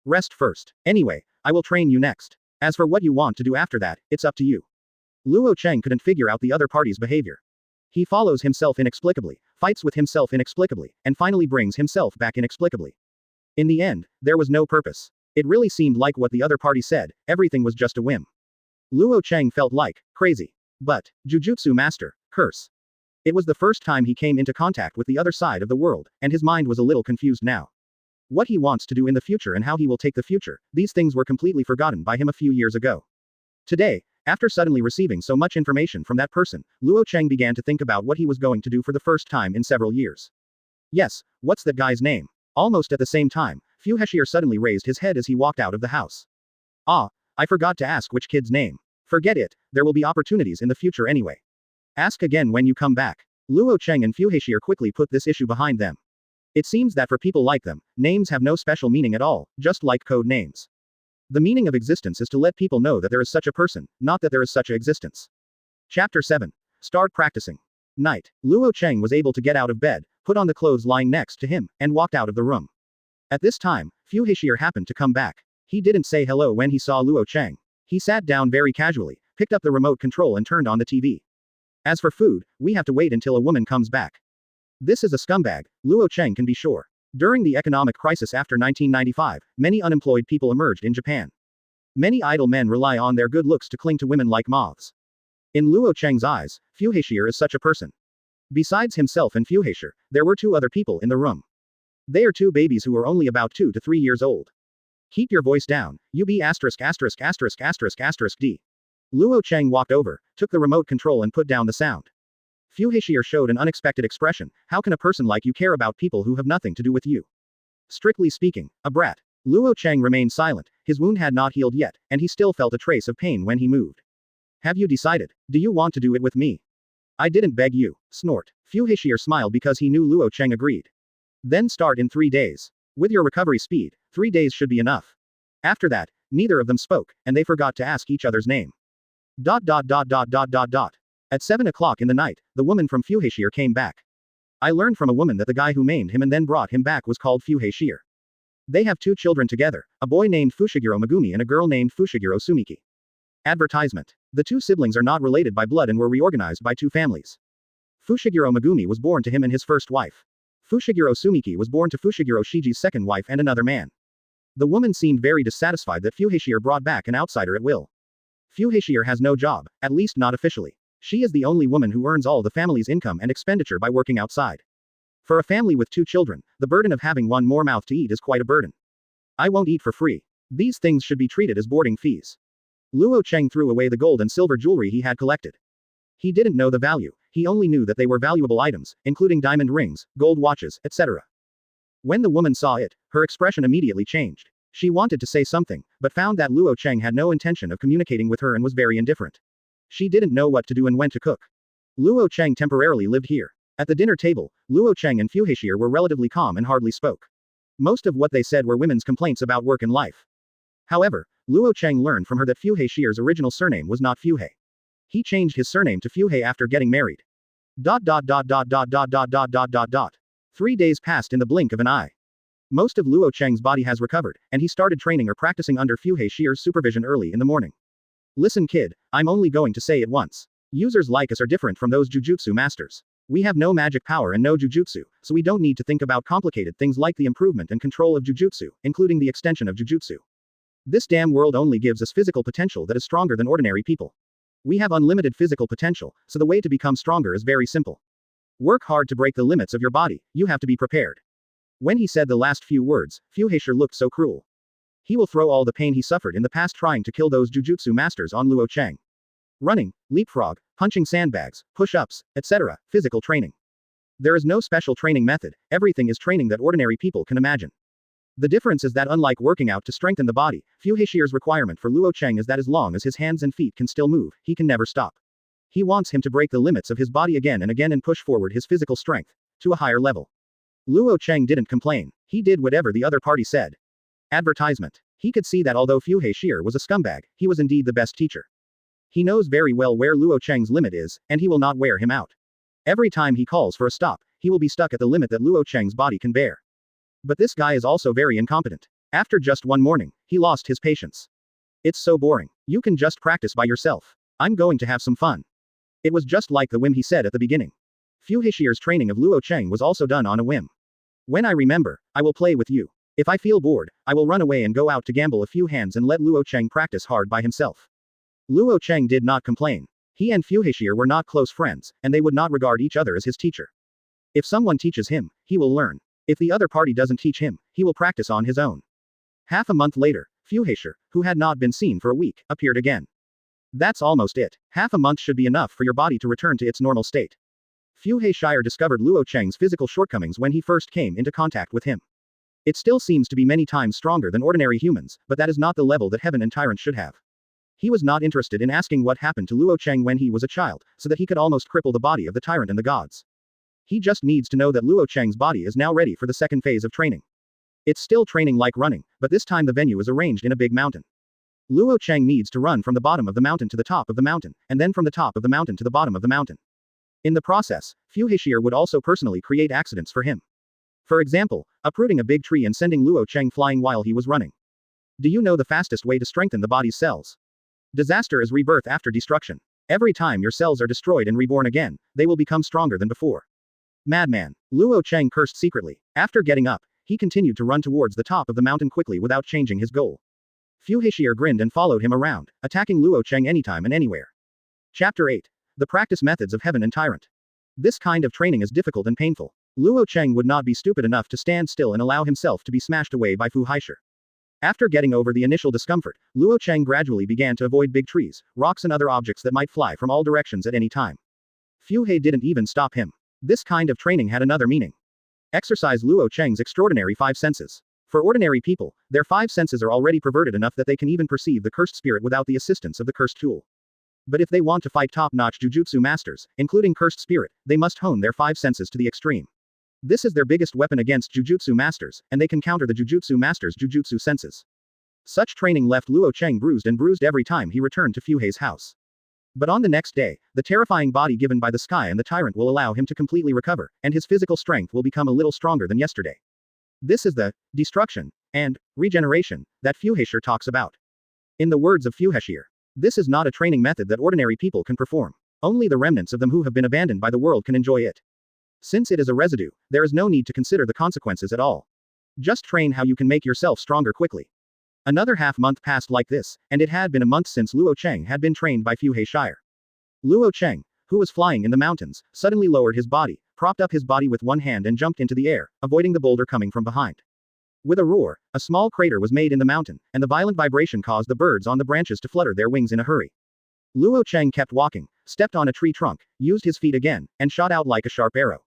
Rest first. Anyway, I will train you next. As for what you want to do after that, it's up to you. Luo Chang couldn't figure out the other party's behavior. He follows himself inexplicably, fights with himself inexplicably, and finally brings himself back inexplicably. In the end, there was no purpose. It really seemed like what the other party said, everything was just a whim. Luo Chang felt like crazy. But, Jujutsu master, curse. It was the first time he came into contact with the other side of the world, and his mind was a little confused now. What he wants to do in the future and how he will take the future, these things were completely forgotten by him a few years ago. Today, after suddenly receiving so much information from that person, Luo Chang began to think about what he was going to do for the first time in several years. Yes, what's that guy's name? Almost at the same time, Fushiguro suddenly raised his head as he walked out of the house. Ah, I forgot to ask which kid's name. Forget it, there will be opportunities in the future anyway. Ask again when you come back. Luo Chang and Fushiguro quickly put this issue behind them. It seems that for people like them, names have no special meaning at all, just like code names. The meaning of existence is to let people know that there is such a person, not that there is such an existence. Chapter 7. Start practicing. Night. Luo Chang was able to get out of bed, put on the clothes lying next to him, and walked out of the room. At this time, Fushiguro happened to come back. He didn't say hello when he saw Luo Chang. He sat down very casually, picked up the remote control and turned on the TV. As for food, we have to wait until a woman comes back. This is a scumbag, Luo Chang can be sure. During the economic crisis after 1995, many unemployed people emerged in Japan. Many idle men rely on their good looks to cling to women like moths. In Luo Chang's eyes, Fushiguro is such a person. Besides himself and Fushiguro, there were 2 other people in the room. They are 2 babies who are only about 2 to 3 years old. Keep your voice down, you be asterisk asterisk asterisk asterisk asterisk D. Luo Chang walked over, took the remote control and put down the sound. Fushiguro showed an unexpected expression. How can a person like you care about people who have nothing to do with you? Strictly speaking, a brat. Luo Chang remained silent, his wound had not healed yet, and he still felt a trace of pain when he moved. Have you decided? Do you want to do it with me? I didn't beg you. Snort. Fushiguro smiled because he knew Luo Chang agreed. Then start in 3 days. With your recovery speed, 3 days should be enough. After that, neither of them spoke, and they forgot to ask each other's name. At 7 o'clock in the night, the woman from Fushiguro came back. I learned from a woman that the guy who maimed him and then brought him back was called Fushiguro. They have 2 children together, a boy named Fushiguro Megumi and a girl named Fushiguro Sumiki. Advertisement. The 2 siblings are not related by blood and were reorganized by 2 families. Fushiguro Megumi was born to him and his first wife. Fushiguro Sumiki was born to Fushiguro Shiji's second wife and another man. The woman seemed very dissatisfied that Fushiguro brought back an outsider at will. Fushiguro has no job, at least not officially. She is the only woman who earns all the family's income and expenditure by working outside. For a family with 2 children, the burden of having one more mouth to eat is quite a burden. I won't eat for free. These things should be treated as boarding fees. Luo Chang threw away the gold and silver jewelry he had collected. He didn't know the value, he only knew that they were valuable items, including diamond rings, gold watches, etc. When the woman saw it, her expression immediately changed. She wanted to say something, but found that Luo Chang had no intention of communicating with her and was very indifferent. She didn't know what to do and when to cook. Luo Chang temporarily lived here. At the dinner table, Luo Chang and Fushiguro were relatively calm and hardly spoke. Most of what they said were women's complaints about work and life. However, Luo Chang learned from her that Fushiguro's original surname was not Fuhei. He changed his surname to Fuhei after getting married. 3 days passed in the blink of an eye. Most of Luo Chang's body has recovered, and he started training or practicing under Fushiguro's supervision early in the morning. Listen kid, I'm only going to say it once. Users like us are different from those Jujutsu masters. We have no magic power and no Jujutsu, so we don't need to think about complicated things like the improvement and control of Jujutsu, including the extension of Jujutsu. This damn world only gives us physical potential that is stronger than ordinary people. We have unlimited physical potential, so the way to become stronger is very simple. Work hard to break the limits of your body, you have to be prepared. When he said the last few words, Fushiguro looked so cruel. He will throw all the pain he suffered in the past trying to kill those Jujutsu masters on Luo Chang. Running, leapfrog, punching sandbags, push-ups, etc., physical training. There is no special training method, everything is training that ordinary people can imagine. The difference is that unlike working out to strengthen the body, Fushiguro's requirement for Luo Chang is that as long as his hands and feet can still move, he can never stop. He wants him to break the limits of his body again and push forward his physical strength to a higher level. Luo Chang didn't complain. He did whatever the other party said. Advertisement. He could see that although Fushiguro was a scumbag, he was indeed the best teacher. He knows very well where Luo Chang's limit is, and he will not wear him out. Every time he calls for a stop, he will be stuck at the limit that Luo Chang's body can bear. But this guy is also very incompetent. After just one morning, he lost his patience. It's so boring. You can just practice by yourself. I'm going to have some fun. It was just like the whim he said at the beginning. Fushiguro's training of Luo Chang was also done on a whim. When I remember, I will play with you. If I feel bored, I will run away and go out to gamble a few hands and let Luo Chang practice hard by himself. Luo Chang did not complain. He and Fushiguro were not close friends, and they would not regard each other as his teacher. If someone teaches him, he will learn. If the other party doesn't teach him, he will practice on his own. Half a month later, Fushiguro, who had not been seen for a week, appeared again. That's almost it. Half a month should be enough for your body to return to its normal state. Fushiguro discovered Luo Chang's physical shortcomings when he first came into contact with him. It still seems to be many times stronger than ordinary humans, but that is not the level that Heaven and Tyrant should have. He was not interested in asking what happened to Luo Chang when he was a child, so that he could almost cripple the body of the Tyrant and the gods. He just needs to know that Luo Chang's body is now ready for the second phase of training. It's still training like running, but this time the venue is arranged in a big mountain. Luo Chang needs to run from the bottom of the mountain to the top of the mountain, and then from the top of the mountain to the bottom of the mountain. In the process, Fushiguro would also personally create accidents for him. For example, uprooting a big tree and sending Luo Chang flying while he was running. Do you know the fastest way to strengthen the body's cells? Disaster is rebirth after destruction. Every time your cells are destroyed and reborn again, they will become stronger than before. Madman. Luo Chang cursed secretly. After getting up, he continued to run towards the top of the mountain quickly without changing his goal. Fushiguro grinned and followed him around, attacking Luo Chang anytime and anywhere. Chapter 8. The Practice Methods of Heaven and Tyrant. This kind of training is difficult and painful. Luo Chang would not be stupid enough to stand still and allow himself to be smashed away by Fushiguro. After getting over the initial discomfort, Luo Chang gradually began to avoid big trees, rocks and other objects that might fly from all directions at any time. Fushiguro didn't even stop him. This kind of training had another meaning. Exercise Luo Chang's extraordinary 5 senses. For ordinary people, their 5 senses are already perverted enough that they can even perceive the cursed spirit without the assistance of the cursed tool. But if they want to fight top-notch Jujutsu masters, including cursed spirit, they must hone their 5 senses to the extreme. This is their biggest weapon against Jujutsu masters, and they can counter the Jujutsu masters' Jujutsu senses. Such training left Luo Chang bruised every time he returned to Fushiguro's house. But on the next day, the terrifying body given by the sky and the tyrant will allow him to completely recover, and his physical strength will become a little stronger than yesterday. This is the destruction and regeneration that Fushiguro talks about. In the words of Fushiguro, this is not a training method that ordinary people can perform. Only the remnants of them who have been abandoned by the world can enjoy it. Since it is a residue, there is no need to consider the consequences at all. Just train how you can make yourself stronger quickly. Another half-month passed like this, and it had been a month since Luo Chang had been trained by Fushiguro. Luo Chang, who was flying in the mountains, suddenly lowered his body, propped up his body with one hand and jumped into the air, avoiding the boulder coming from behind. With a roar, a small crater was made in the mountain, and the violent vibration caused the birds on the branches to flutter their wings in a hurry. Luo Chang kept walking, stepped on a tree trunk, used his feet again, and shot out like a sharp arrow.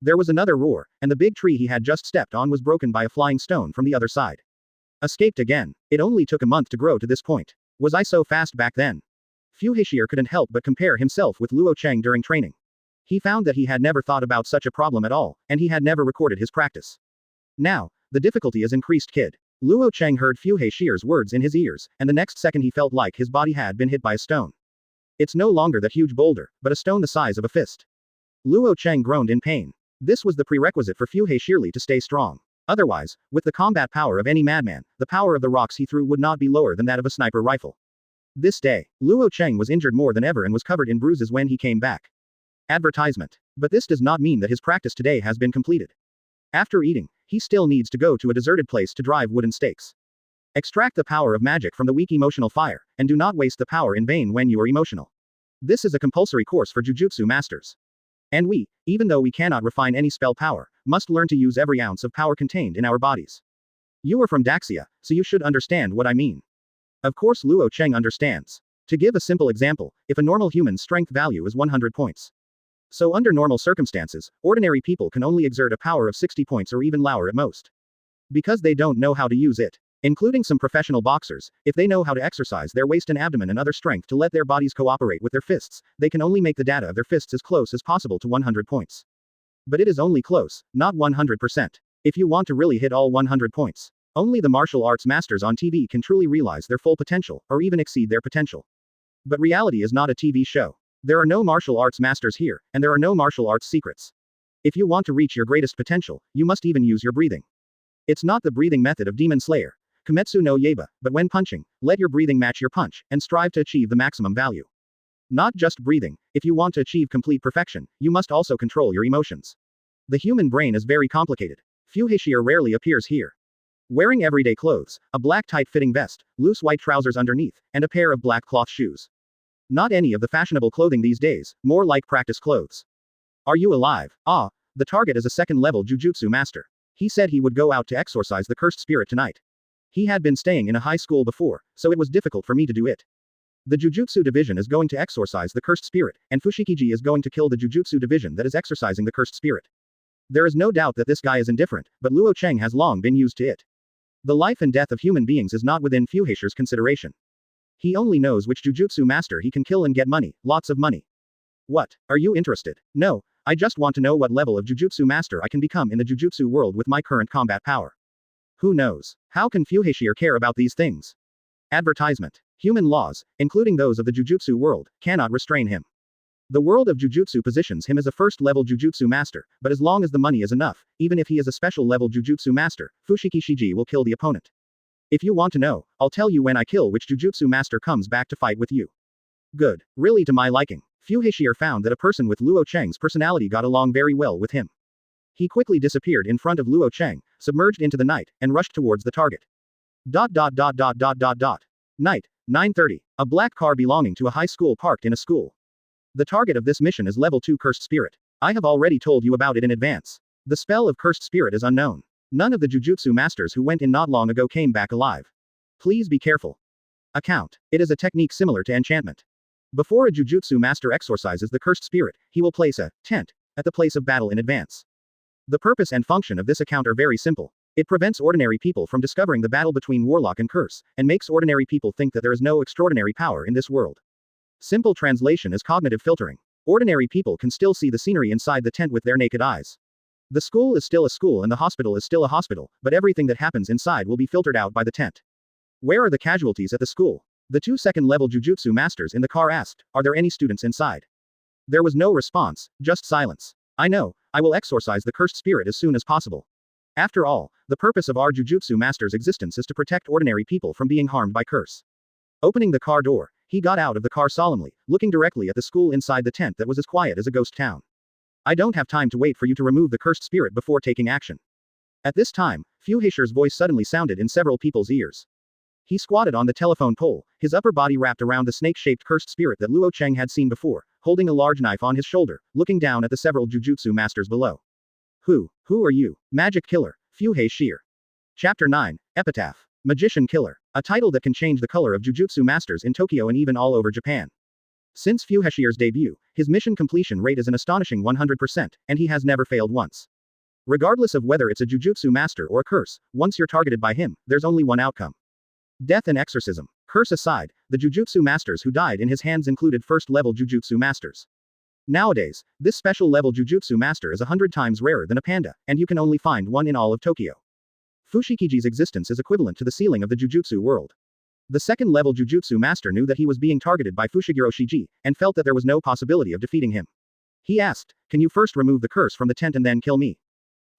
There was another roar, and the big tree he had just stepped on was broken by a flying stone from the other side. Escaped again. It only took a month to grow to this point. Was I so fast back then? Fushiguro couldn't help but compare himself with Luo Chang during training. He found that he had never thought about such a problem at all, and he had never recorded his practice. Now, the difficulty is increased. Luo Chang heard Fushigiro's words in his ears, and the next second he felt like his body had been hit by a stone. It's no longer that huge boulder, but a stone the size of a fist. Luo Chang groaned in pain. This was the prerequisite for Fushiguro to stay strong. Otherwise, with the combat power of any madman, the power of the rocks he threw would not be lower than that of a sniper rifle. This day, Luo Chang was injured more than ever and was covered in bruises when he came back. Advertisement. But this does not mean that his practice today has been completed. After eating, he still needs to go to a deserted place to drive wooden stakes. Extract the power of magic from the weak emotional fire, and do not waste the power in vain when you are emotional. This is a compulsory course for Jujutsu masters. And we, even though we cannot refine any spell power, must learn to use every ounce of power contained in our bodies. You are from Daxia, so you should understand what I mean. Of course Luo Chang understands. To give a simple example, if a normal human's strength value is 100 points. So under normal circumstances, ordinary people can only exert a power of 60 points or even lower at most. Because they don't know how to use it. Including some professional boxers, if they know how to exercise their waist and abdomen and other strength to let their bodies cooperate with their fists, they can only make the data of their fists as close as possible to 100 points. But it is only close, not 100%. If you want to really hit all 100 points, only the martial arts masters on TV can truly realize their full potential, or even exceed their potential. But reality is not a TV show. There are no martial arts masters here, and there are no martial arts secrets. If you want to reach your greatest potential, you must even use your breathing. It's not the breathing method of Demon Slayer, Kimetsu no Yaiba, but when punching, let your breathing match your punch, and strive to achieve the maximum value. Not just breathing, if you want to achieve complete perfection, you must also control your emotions. The human brain is very complicated. Fushiguro rarely appears here. Wearing everyday clothes, a black tight-fitting vest, loose white trousers underneath, and a pair of black cloth shoes. Not any of the fashionable clothing these days, more like practice clothes. Are you alive? Ah, the target is a second-level Jujutsu master. He said he would go out to exorcise the cursed spirit tonight. He had been staying in a high school before, so it was difficult for me to do it. The Jujutsu division is going to exorcise the cursed spirit, and Fushiguro is going to kill the Jujutsu division that is exorcising the cursed spirit. There is no doubt that this guy is indifferent, but Luo Chang has long been used to it. The life and death of human beings is not within Fushigiro's consideration. He only knows which Jujutsu master he can kill and get money, lots of money. What? Are you interested? No, I just want to know what level of Jujutsu master I can become in the Jujutsu world with my current combat power. Who knows? How can Fushiguro care about these things? Advertisement. Human laws, including those of the Jujutsu world, cannot restrain him. The world of Jujutsu positions him as a first-level Jujutsu master, but as long as the money is enough, even if he is a special-level Jujutsu master, Fushiguro will kill the opponent. If you want to know, I'll tell you when I kill which Jujutsu master comes back to fight with you. Good. Really to my liking. Fushiguro found that a person with Luo Chang's personality got along very well with him. He quickly disappeared in front of Luo Chang, submerged into the night, and rushed towards the target. Dot dot dot dot dot dot dot. Night, 9:30. A black car belonging to a high school parked in a school. The target of this mission is level 2 cursed spirit. I have already told you about it in advance. The spell of cursed spirit is unknown. None of the Jujutsu masters who went in not long ago came back alive. Please be careful. Account. It is a technique similar to enchantment. Before a Jujutsu master exorcises the cursed spirit, he will place a tent at the place of battle in advance. The purpose and function of this account are very simple. It prevents ordinary people from discovering the battle between warlock and curse, and makes ordinary people think that there is no extraordinary power in this world. Simple translation is cognitive filtering. Ordinary people can still see the scenery inside the tent with their naked eyes. The school is still a school and the hospital is still a hospital, but everything that happens inside will be filtered out by the tent. Where are the casualties at the school? The 2 second-level Jujutsu masters in the car asked, are there any students inside? There was no response, just silence. I know, I will exorcise the cursed spirit as soon as possible. After all, the purpose of our Jujutsu master's existence is to protect ordinary people from being harmed by curse. Opening the car door, he got out of the car solemnly, looking directly at the school inside the tent that was as quiet as a ghost town. I don't have time to wait for you to remove the cursed spirit before taking action. At this time, Fushigoro's voice suddenly sounded in several people's ears. He squatted on the telephone pole, his upper body wrapped around the snake-shaped cursed spirit that Luo Chang had seen before, holding a large knife on his shoulder, looking down at the several Jujutsu masters below. Who are you? Magic Killer, Fushiguro. Chapter 9, Epitaph. Magician Killer. A title that can change the color of Jujutsu masters in Tokyo and even all over Japan. Since Fushigoro's debut, his mission completion rate is an astonishing 100%, and he has never failed once. Regardless of whether it's a Jujutsu master or a curse, once you're targeted by him, there's only one outcome. Death and exorcism. Curse aside, the Jujutsu masters who died in his hands included first-level Jujutsu masters. Nowadays, this special-level Jujutsu master is 100 times rarer than a panda, and you can only find one in all of Tokyo. Fushikiji's existence is equivalent to the ceiling of the Jujutsu world. The second-level Jujutsu master knew that he was being targeted by Fushiguro Shiji, and felt that there was no possibility of defeating him. He asked, can you first remove the curse from the tent and then kill me?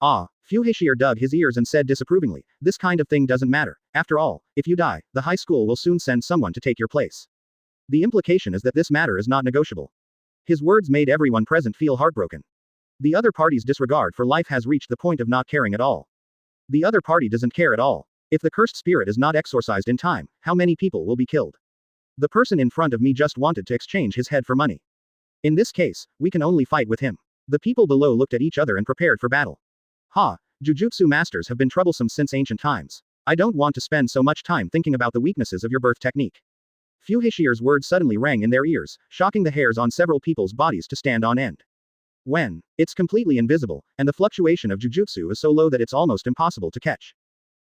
Fushiguro dug his ears and said disapprovingly, this kind of thing doesn't matter. After all, if you die, the high school will soon send someone to take your place. The implication is that this matter is not negotiable. His words made everyone present feel heartbroken. The other party's disregard for life has reached the point of not caring at all. The other party doesn't care at all. If the cursed spirit is not exorcised in time, how many people will be killed? The person in front of me just wanted to exchange his head for money. In this case, we can only fight with him. The people below looked at each other and prepared for battle. Jujutsu masters have been troublesome since ancient times. I don't want to spend so much time thinking about the weaknesses of your birth technique. Fushigoro's words suddenly rang in their ears, shocking the hairs on several people's bodies to stand on end. It's completely invisible, and the fluctuation of Jujutsu is so low that it's almost impossible to catch.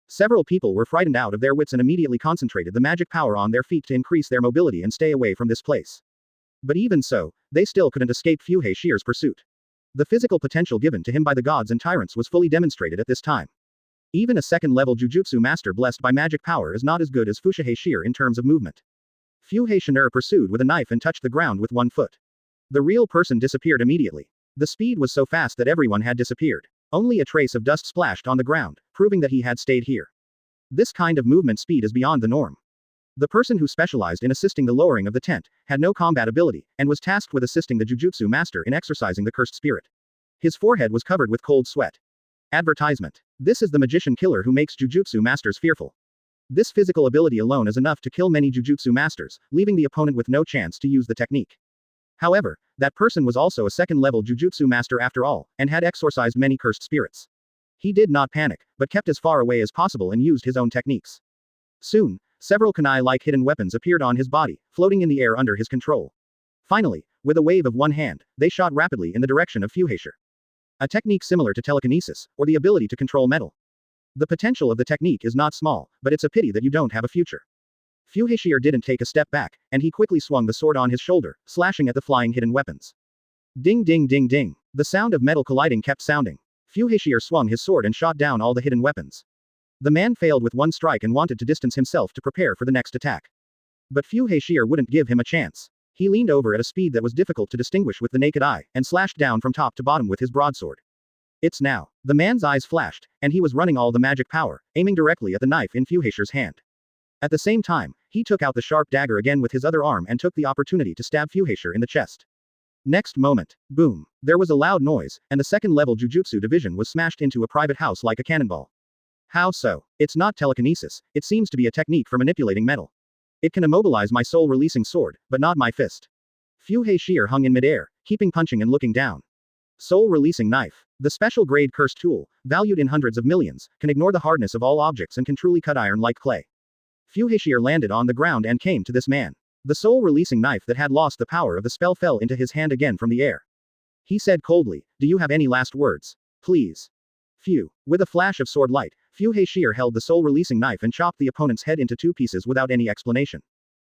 Several people were frightened out of their wits and immediately concentrated the magic power on their feet to increase their mobility and stay away from this place. But even so, they still couldn't escape Fushigoro's pursuit. The physical potential given to him by the gods and tyrants was fully demonstrated at this time. Even a second-level Jujutsu master blessed by magic power is not as good as Fushiguro in terms of movement. Fushiguro pursued with a knife and touched the ground with one foot. The real person disappeared immediately. The speed was so fast that everyone had disappeared. Only a trace of dust splashed on the ground, proving that he had stayed here. This kind of movement speed is beyond the norm. The person who specialized in assisting the lowering of the tent had no combat ability, and was tasked with assisting the Jujutsu master in exorcising the cursed spirit. His forehead was covered with cold sweat. Advertisement. This is the magician killer who makes Jujutsu masters fearful. This physical ability alone is enough to kill many Jujutsu masters, leaving the opponent with no chance to use the technique. However, that person was also a second-level Jujutsu master after all, and had exorcised many cursed spirits. He did not panic, but kept as far away as possible and used his own techniques. Soon, several kunai-like hidden weapons appeared on his body, floating in the air under his control. Finally, with a wave of one hand, they shot rapidly in the direction of Fushiguro. A technique similar to telekinesis, or the ability to control metal. The potential of the technique is not small, but it's a pity that you don't have a future. Fushiguro didn't take a step back, and he quickly swung the sword on his shoulder, slashing at the flying hidden weapons. Ding ding ding ding. The sound of metal colliding kept sounding. Fushiguro swung his sword and shot down all the hidden weapons. The man failed with one strike and wanted to distance himself to prepare for the next attack. But Fushiguro wouldn't give him a chance. He leaned over at a speed that was difficult to distinguish with the naked eye, and slashed down from top to bottom with his broadsword. It's now. The man's eyes flashed, and he was running all the magic power, aiming directly at the knife in Fushigoro's hand. At the same time, he took out the sharp dagger again with his other arm and took the opportunity to stab Fushiguro in the chest. Next moment, boom, there was a loud noise, and the second-level Jujutsu division was smashed into a private house like a cannonball. How so? It's not telekinesis, it seems to be a technique for manipulating metal. It can immobilize my soul-releasing sword, but not my fist. Fuhei Sheer hung in midair, keeping punching and looking down. Soul-releasing knife. The special grade cursed tool, valued in hundreds of millions, can ignore the hardness of all objects and can truly cut iron like clay. Fuhei Sheer landed on the ground and came to this man. The soul-releasing knife that had lost the power of the spell fell into his hand again from the air. He said coldly, "Do you have any last words? Please." Phew. With a flash of sword light, Fuhei Sheer held the soul-releasing knife and chopped the opponent's head into two pieces without any explanation.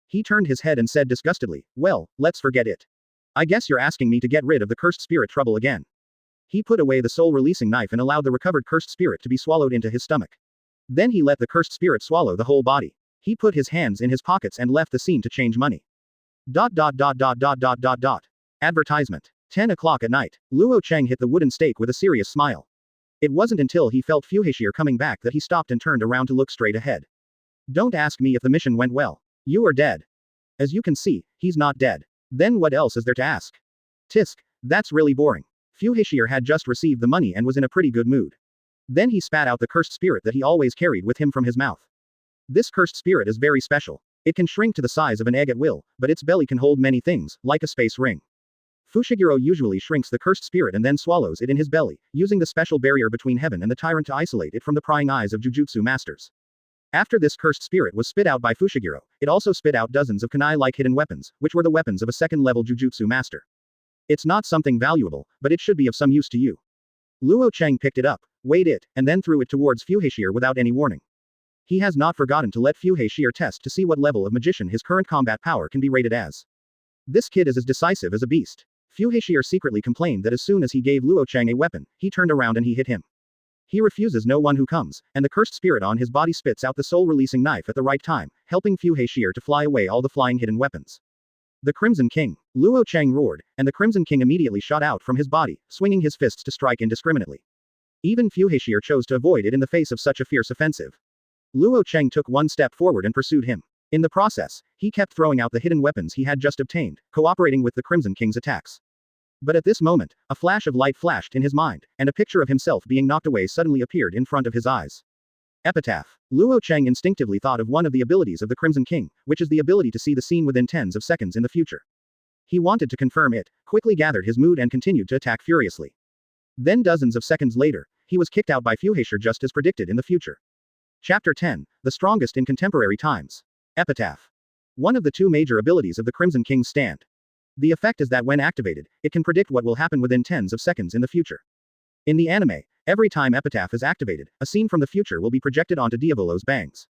He turned his head and said disgustedly, "Well, let's forget it. I guess you're asking me to get rid of the cursed spirit trouble again." He put away the soul-releasing knife and allowed the recovered cursed spirit to be swallowed into his stomach. Then he let the cursed spirit swallow the whole body. He put his hands in his pockets and left the scene to change money. ... Advertisement. 10 o'clock at night. Luo Chang hit the wooden stake with a serious smile. It wasn't until he felt Fuhei Sheer coming back that he stopped and turned around to look straight ahead. "Don't ask me if the mission went well. You are dead." As you can see, he's not dead. Then what else is there to ask? Tisk, that's really boring. Fuhei Sheer had just received the money and was in a pretty good mood. Then he spat out the cursed spirit that he always carried with him from his mouth. This cursed spirit is very special. It can shrink to the size of an egg at will, but its belly can hold many things, like a space ring. Fushiguro usually shrinks the cursed spirit and then swallows it in his belly, using the special barrier between heaven and the tyrant to isolate it from the prying eyes of Jujutsu masters. After this cursed spirit was spit out by Fushiguro, it also spit out dozens of kunai-like hidden weapons, which were the weapons of a second-level Jujutsu master. It's not something valuable, but it should be of some use to you. Luo Chang picked it up, weighed it, and then threw it towards Fuhei Sheer without any warning. He has not forgotten to let Fuhei Sheer test to see what level of magician his current combat power can be rated as. This kid is as decisive as a beast. Fuhei Sheer secretly complained that as soon as he gave Luo Chang a weapon, he turned around and he hit him. He refuses no one who comes, and the cursed spirit on his body spits out the soul-releasing knife at the right time, helping Fuhei Sheer to fly away all the flying hidden weapons. The Crimson King. Luo Chang roared, and the Crimson King immediately shot out from his body, swinging his fists to strike indiscriminately. Even Fuhei Sheer chose to avoid it in the face of such a fierce offensive. Luo Chang took one step forward and pursued him. In the process, he kept throwing out the hidden weapons he had just obtained, cooperating with the Crimson King's attacks. But at this moment, a flash of light flashed in his mind, and a picture of himself being knocked away suddenly appeared in front of his eyes. Epitaph. Luo Chang instinctively thought of one of the abilities of the Crimson King, which is the ability to see the scene within tens of seconds in the future. He wanted to confirm it, quickly gathered his mood and continued to attack furiously. Then dozens of seconds later, he was kicked out by Fuhei Sheer just as predicted in the future. Chapter 10, the strongest in contemporary times. Epitaph. One of the two major abilities of the Crimson King's stand. The effect is that when activated, it can predict what will happen within tens of seconds in the future. In the anime, every time Epitaph is activated, a scene from the future will be projected onto Diavolo's bangs.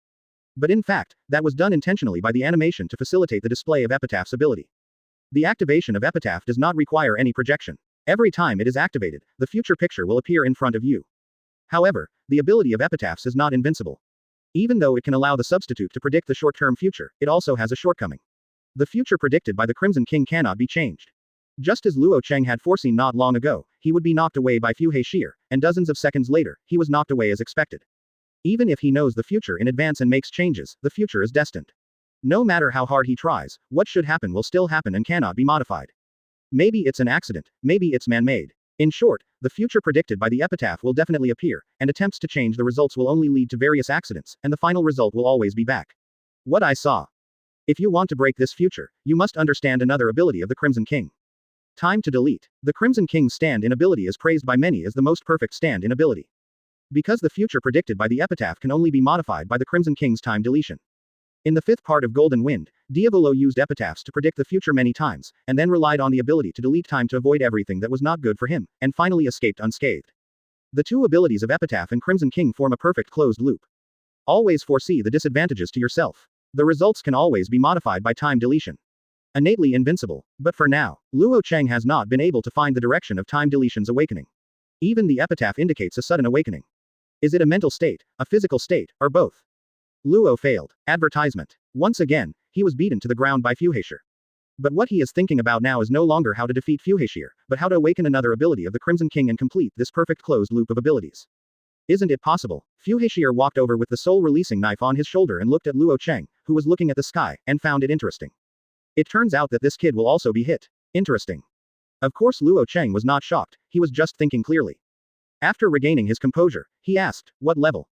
But in fact, that was done intentionally by the animation to facilitate the display of Epitaph's ability. The activation of Epitaph does not require any projection. Every time it is activated, the future picture will appear in front of you. However, the ability of Epitaphs is not invincible. Even though it can allow the substitute to predict the short-term future, it also has a shortcoming. The future predicted by the Crimson King cannot be changed. Just as Luo Chang had foreseen not long ago, he would be knocked away by Fuhei Sheer, and dozens of seconds later, he was knocked away as expected. Even if he knows the future in advance and makes changes, the future is destined. No matter how hard he tries, what should happen will still happen and cannot be modified. Maybe it's an accident, maybe it's man-made. In short, the future predicted by the Epitaph will definitely appear, and attempts to change the results will only lead to various accidents, and the final result will always be back. What I saw. If you want to break this future, you must understand another ability of the Crimson King. Time to delete. The Crimson King's stand-in ability is praised by many as the most perfect stand-in ability. Because the future predicted by the Epitaph can only be modified by the Crimson King's time deletion. In the fifth part of Golden Wind, Diavolo used epitaphs to predict the future many times, and then relied on the ability to delete time to avoid everything that was not good for him, and finally escaped unscathed. The two abilities of Epitaph and Crimson King form a perfect closed loop. Always foresee the disadvantages to yourself. The results can always be modified by time deletion. Innately invincible, but for now, Luo Chang has not been able to find the direction of time deletion's awakening. Even the epitaph indicates a sudden awakening. Is it a mental state, a physical state, or both? Luo failed. Advertisement. Once again, he was beaten to the ground by Fuhei Sheer. But what he is thinking about now is no longer how to defeat Fuhei Sheer, but how to awaken another ability of the Crimson King and complete this perfect closed loop of abilities. Isn't it possible? Fuhei Sheer walked over with the soul-releasing knife on his shoulder and looked at Luo Chang, who was looking at the sky, and found it interesting. It turns out that this kid will also be hit. Interesting. Of course Luo Chang was not shocked, he was just thinking clearly. After regaining his composure, he asked, what level?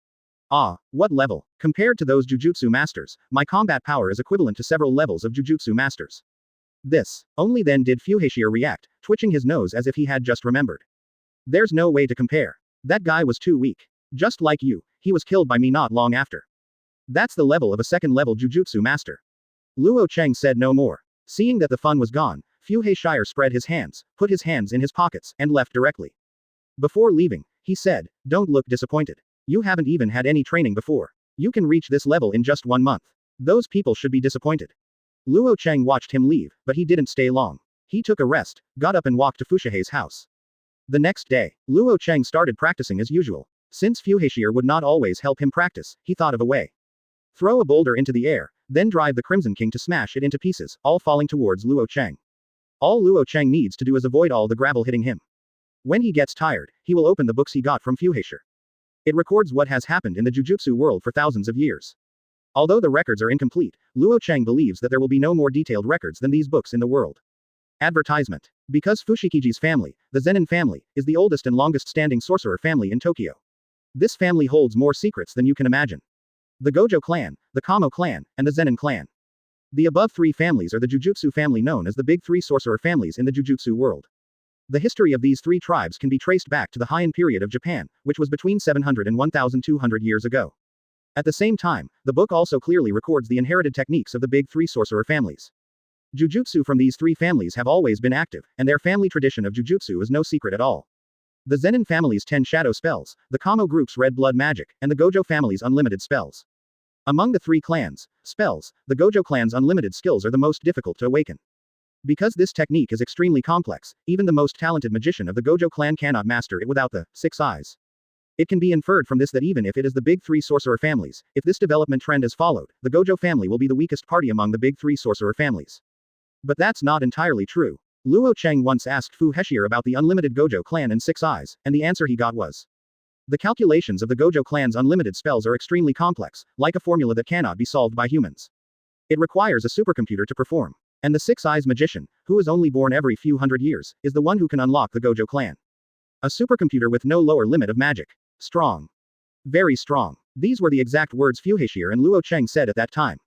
Ah, what level? Compared to those Jujutsu masters, my combat power is equivalent to several levels of Jujutsu masters. This. Only then did Fushiguro react, twitching his nose as if he had just remembered. There's no way to compare. That guy was too weak. Just like you, he was killed by me not long after. That's the level of a second-level Jujutsu master. Luo Chang said no more. Seeing that the fun was gone, Fushiguro spread his hands, put his hands in his pockets, and left directly. Before leaving, he said, "Don't look disappointed. You haven't even had any training before. You can reach this level in just 1 month. Those people should be disappointed." Luo Chang watched him leave, but he didn't stay long. He took a rest, got up and walked to Fushige's house. The next day, Luo Chang started practicing as usual. Since Fushiguro would not always help him practice, he thought of a way. Throw a boulder into the air, then drive the Crimson King to smash it into pieces, all falling towards Luo Chang. All Luo Chang needs to do is avoid all the gravel hitting him. When he gets tired, he will open the books he got from Fushiguro. It records what has happened in the Jujutsu world for thousands of years. Although the records are incomplete, Luo Chang believes that there will be no more detailed records than these books in the world. Advertisement. Because Fushikiji's family, the Zenin family, is the oldest and longest-standing sorcerer family in Tokyo. This family holds more secrets than you can imagine. The Gojo clan, the Kamo clan, and the Zenin clan. The above 3 families are the Jujutsu family known as the Big 3 sorcerer families in the Jujutsu world. The history of these 3 tribes can be traced back to the Heian period of Japan, which was between 700 and 1200 years ago. At the same time, the book also clearly records the inherited techniques of the Big 3 sorcerer families. Jujutsu from these 3 families have always been active, and their family tradition of Jujutsu is no secret at all. The Zenin family's 10 shadow spells, the Kamo group's red blood magic, and the Gojo family's unlimited spells. Among the 3 clans' spells, the Gojo clan's unlimited skills are the most difficult to awaken. Because this technique is extremely complex, even the most talented magician of the Gojo clan cannot master it without the 6 eyes. It can be inferred from this that even if it is the Big 3 sorcerer families, if this development trend is followed, the Gojo family will be the weakest party among the Big 3 sorcerer families. But that's not entirely true. Luo Chang once asked Fushiguro about the unlimited Gojo clan and 6 eyes, and the answer he got was: the calculations of the Gojo clan's unlimited spells are extremely complex, like a formula that cannot be solved by humans. It requires a supercomputer to perform. And the 6 eyes magician, who is only born every few hundred years, is the one who can unlock the Gojo clan. A supercomputer with no lower limit of magic. Strong. Very strong. These were the exact words Fushiguro and Luo Chang said at that time.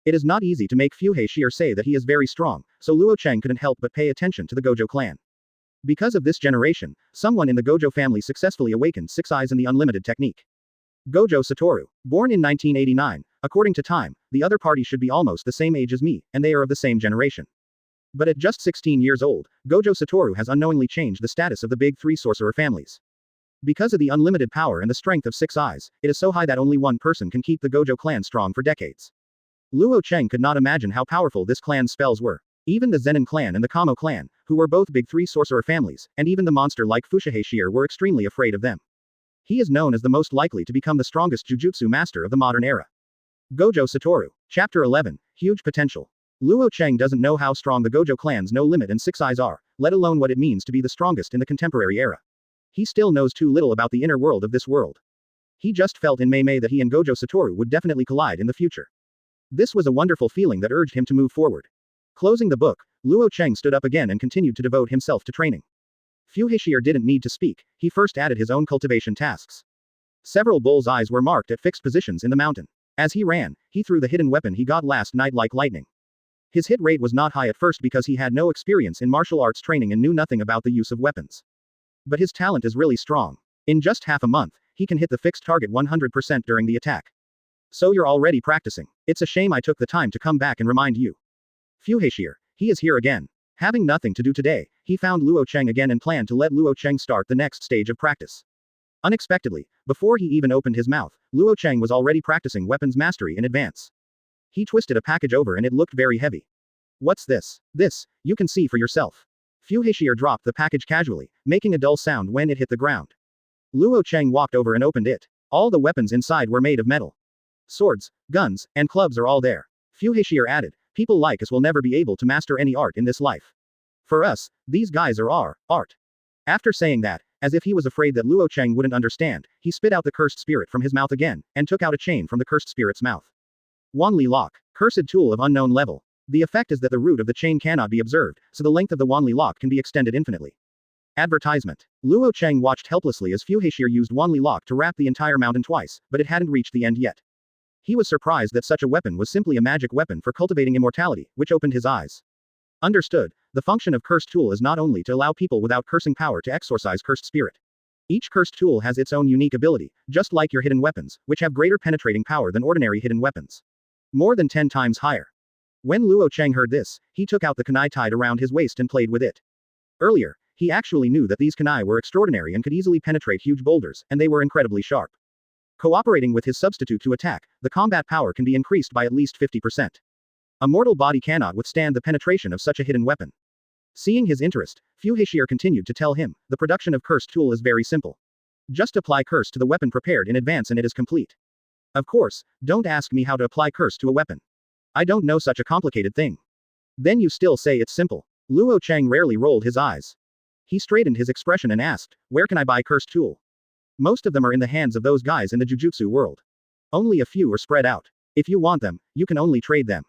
It is not easy to make Fushiguro say that he is very strong, so Luo Chang couldn't help but pay attention to the Gojo clan. Because of this generation, someone in the Gojo family successfully awakened 6 eyes in the unlimited technique. Gojo Satoru. Born in 1989, according to time, the other party should be almost the same age as me, and they are of the same generation. But at just 16 years old, Gojo Satoru has unknowingly changed the status of the Big 3 sorcerer families. Because of the unlimited power and the strength of 6 eyes, it is so high that only one person can keep the Gojo clan strong for decades. Luo Chang could not imagine how powerful this clan's spells were. Even the Zenin clan and the Kamo clan, who were both Big 3 sorcerer families, and even the monster like Fushiguro were extremely afraid of them. He is known as the most likely to become the strongest Jujutsu master of the modern era. Gojo Satoru. Chapter 11. Huge Potential. Luo Chang doesn't know how strong the Gojo clan's no limit and 6 eyes are, let alone what it means to be the strongest in the contemporary era. He still knows too little about the inner world of this world. He just felt in Mei that he and Gojo Satoru would definitely collide in the future. This was a wonderful feeling that urged him to move forward. Closing the book, Luo Chang stood up again and continued to devote himself to training. Fushiguro didn't need to speak, he first added his own cultivation tasks. Several bull's eyes were marked at fixed positions in the mountain. As he ran, he threw the hidden weapon he got last night like lightning. His hit rate was not high at first because he had no experience in martial arts training and knew nothing about the use of weapons. But his talent is really strong. In just half a month, he can hit the fixed target 100% during the attack. So you're already practicing. It's a shame I took the time to come back and remind you. Fushiguro. He is here again. Having nothing to do today, he found Luo Chang again and planned to let Luo Chang start the next stage of practice. Unexpectedly, before he even opened his mouth, Luo Chang was already practicing weapons mastery in advance. He twisted a package over and it looked very heavy. What's this? This, you can see for yourself. Fushiguro dropped the package casually, making a dull sound when it hit the ground. Luo Chang walked over and opened it. All the weapons inside were made of metal. Swords, guns, and clubs are all there. Fushiguro added, people like us will never be able to master any art in this life. For us, these guys are our art. After saying that, as if he was afraid that Luo Chang wouldn't understand, he spit out the cursed spirit from his mouth again, and took out a chain from the cursed spirit's mouth. Wanli lock. Cursed tool of unknown level. The effect is that the root of the chain cannot be observed, so the length of the Wanli lock can be extended infinitely. Advertisement. Luo Chang watched helplessly as Fuhashir used Wanli Lock to wrap the entire mountain twice, but it hadn't reached the end yet. He was surprised that such a weapon was simply a magic weapon for cultivating immortality, which opened his eyes. Understood, the function of cursed tool is not only to allow people without cursing power to exorcise cursed spirit. Each cursed tool has its own unique ability, just like your hidden weapons, which have greater penetrating power than ordinary hidden weapons. More than 10 times higher. When Luo Chang heard this, he took out the kunai tied around his waist and played with it. Earlier, he actually knew that these kunai were extraordinary and could easily penetrate huge boulders, and they were incredibly sharp. Cooperating with his substitute to attack, the combat power can be increased by at least 50%. A mortal body cannot withstand the penetration of such a hidden weapon. Seeing his interest, Fuhashir continued to tell him, the production of cursed tool is very simple. Just apply curse to the weapon prepared in advance and it is complete. Of course, don't ask me how to apply curse to a weapon. I don't know such a complicated thing. Then you still say it's simple. Luo Chang rarely rolled his eyes. He straightened his expression and asked, where can I buy cursed tool? Most of them are in the hands of those guys in the Jujutsu world. Only a few are spread out. If you want them, you can only trade them.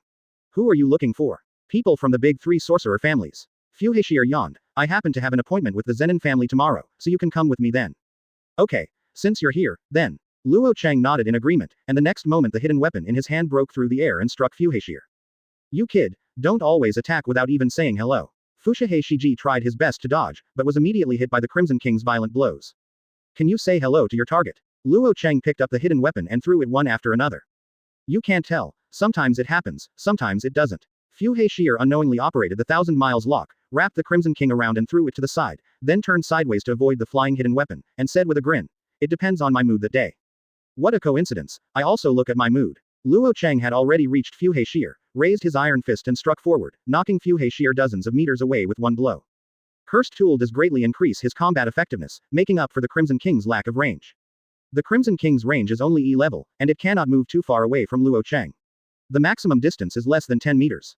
Who are you looking for? People from the big 3 sorcerer families. Fuhashir yawned. I happen to have an appointment with the Zenin family tomorrow, so you can come with me then. Okay, since you're here, then. Luo Chang nodded in agreement, and the next moment the hidden weapon in his hand broke through the air and struck Fuhashir. You kid, don't always attack without even saying hello. Fushiguro tried his best to dodge, but was immediately hit by the Crimson King's violent blows. Can you say hello to your target? Luo Chang picked up the hidden weapon and threw it one after another. You can't tell. Sometimes it happens, sometimes it doesn't. Fuhashir unknowingly operated the 1,000 miles lock, wrapped the Crimson King around and threw it to the side, then turned sideways to avoid the flying hidden weapon, and said with a grin, it depends on my mood that day. What a coincidence, I also look at my mood. Luo Chang had already reached Fuhashir, raised his iron fist and struck forward, knocking Fuhashir dozens of meters away with one blow. Cursed tool does greatly increase his combat effectiveness, making up for the Crimson King's lack of range. The Crimson King's range is only E level, and it cannot move too far away from Luo Chang. The maximum distance is less than 10 meters.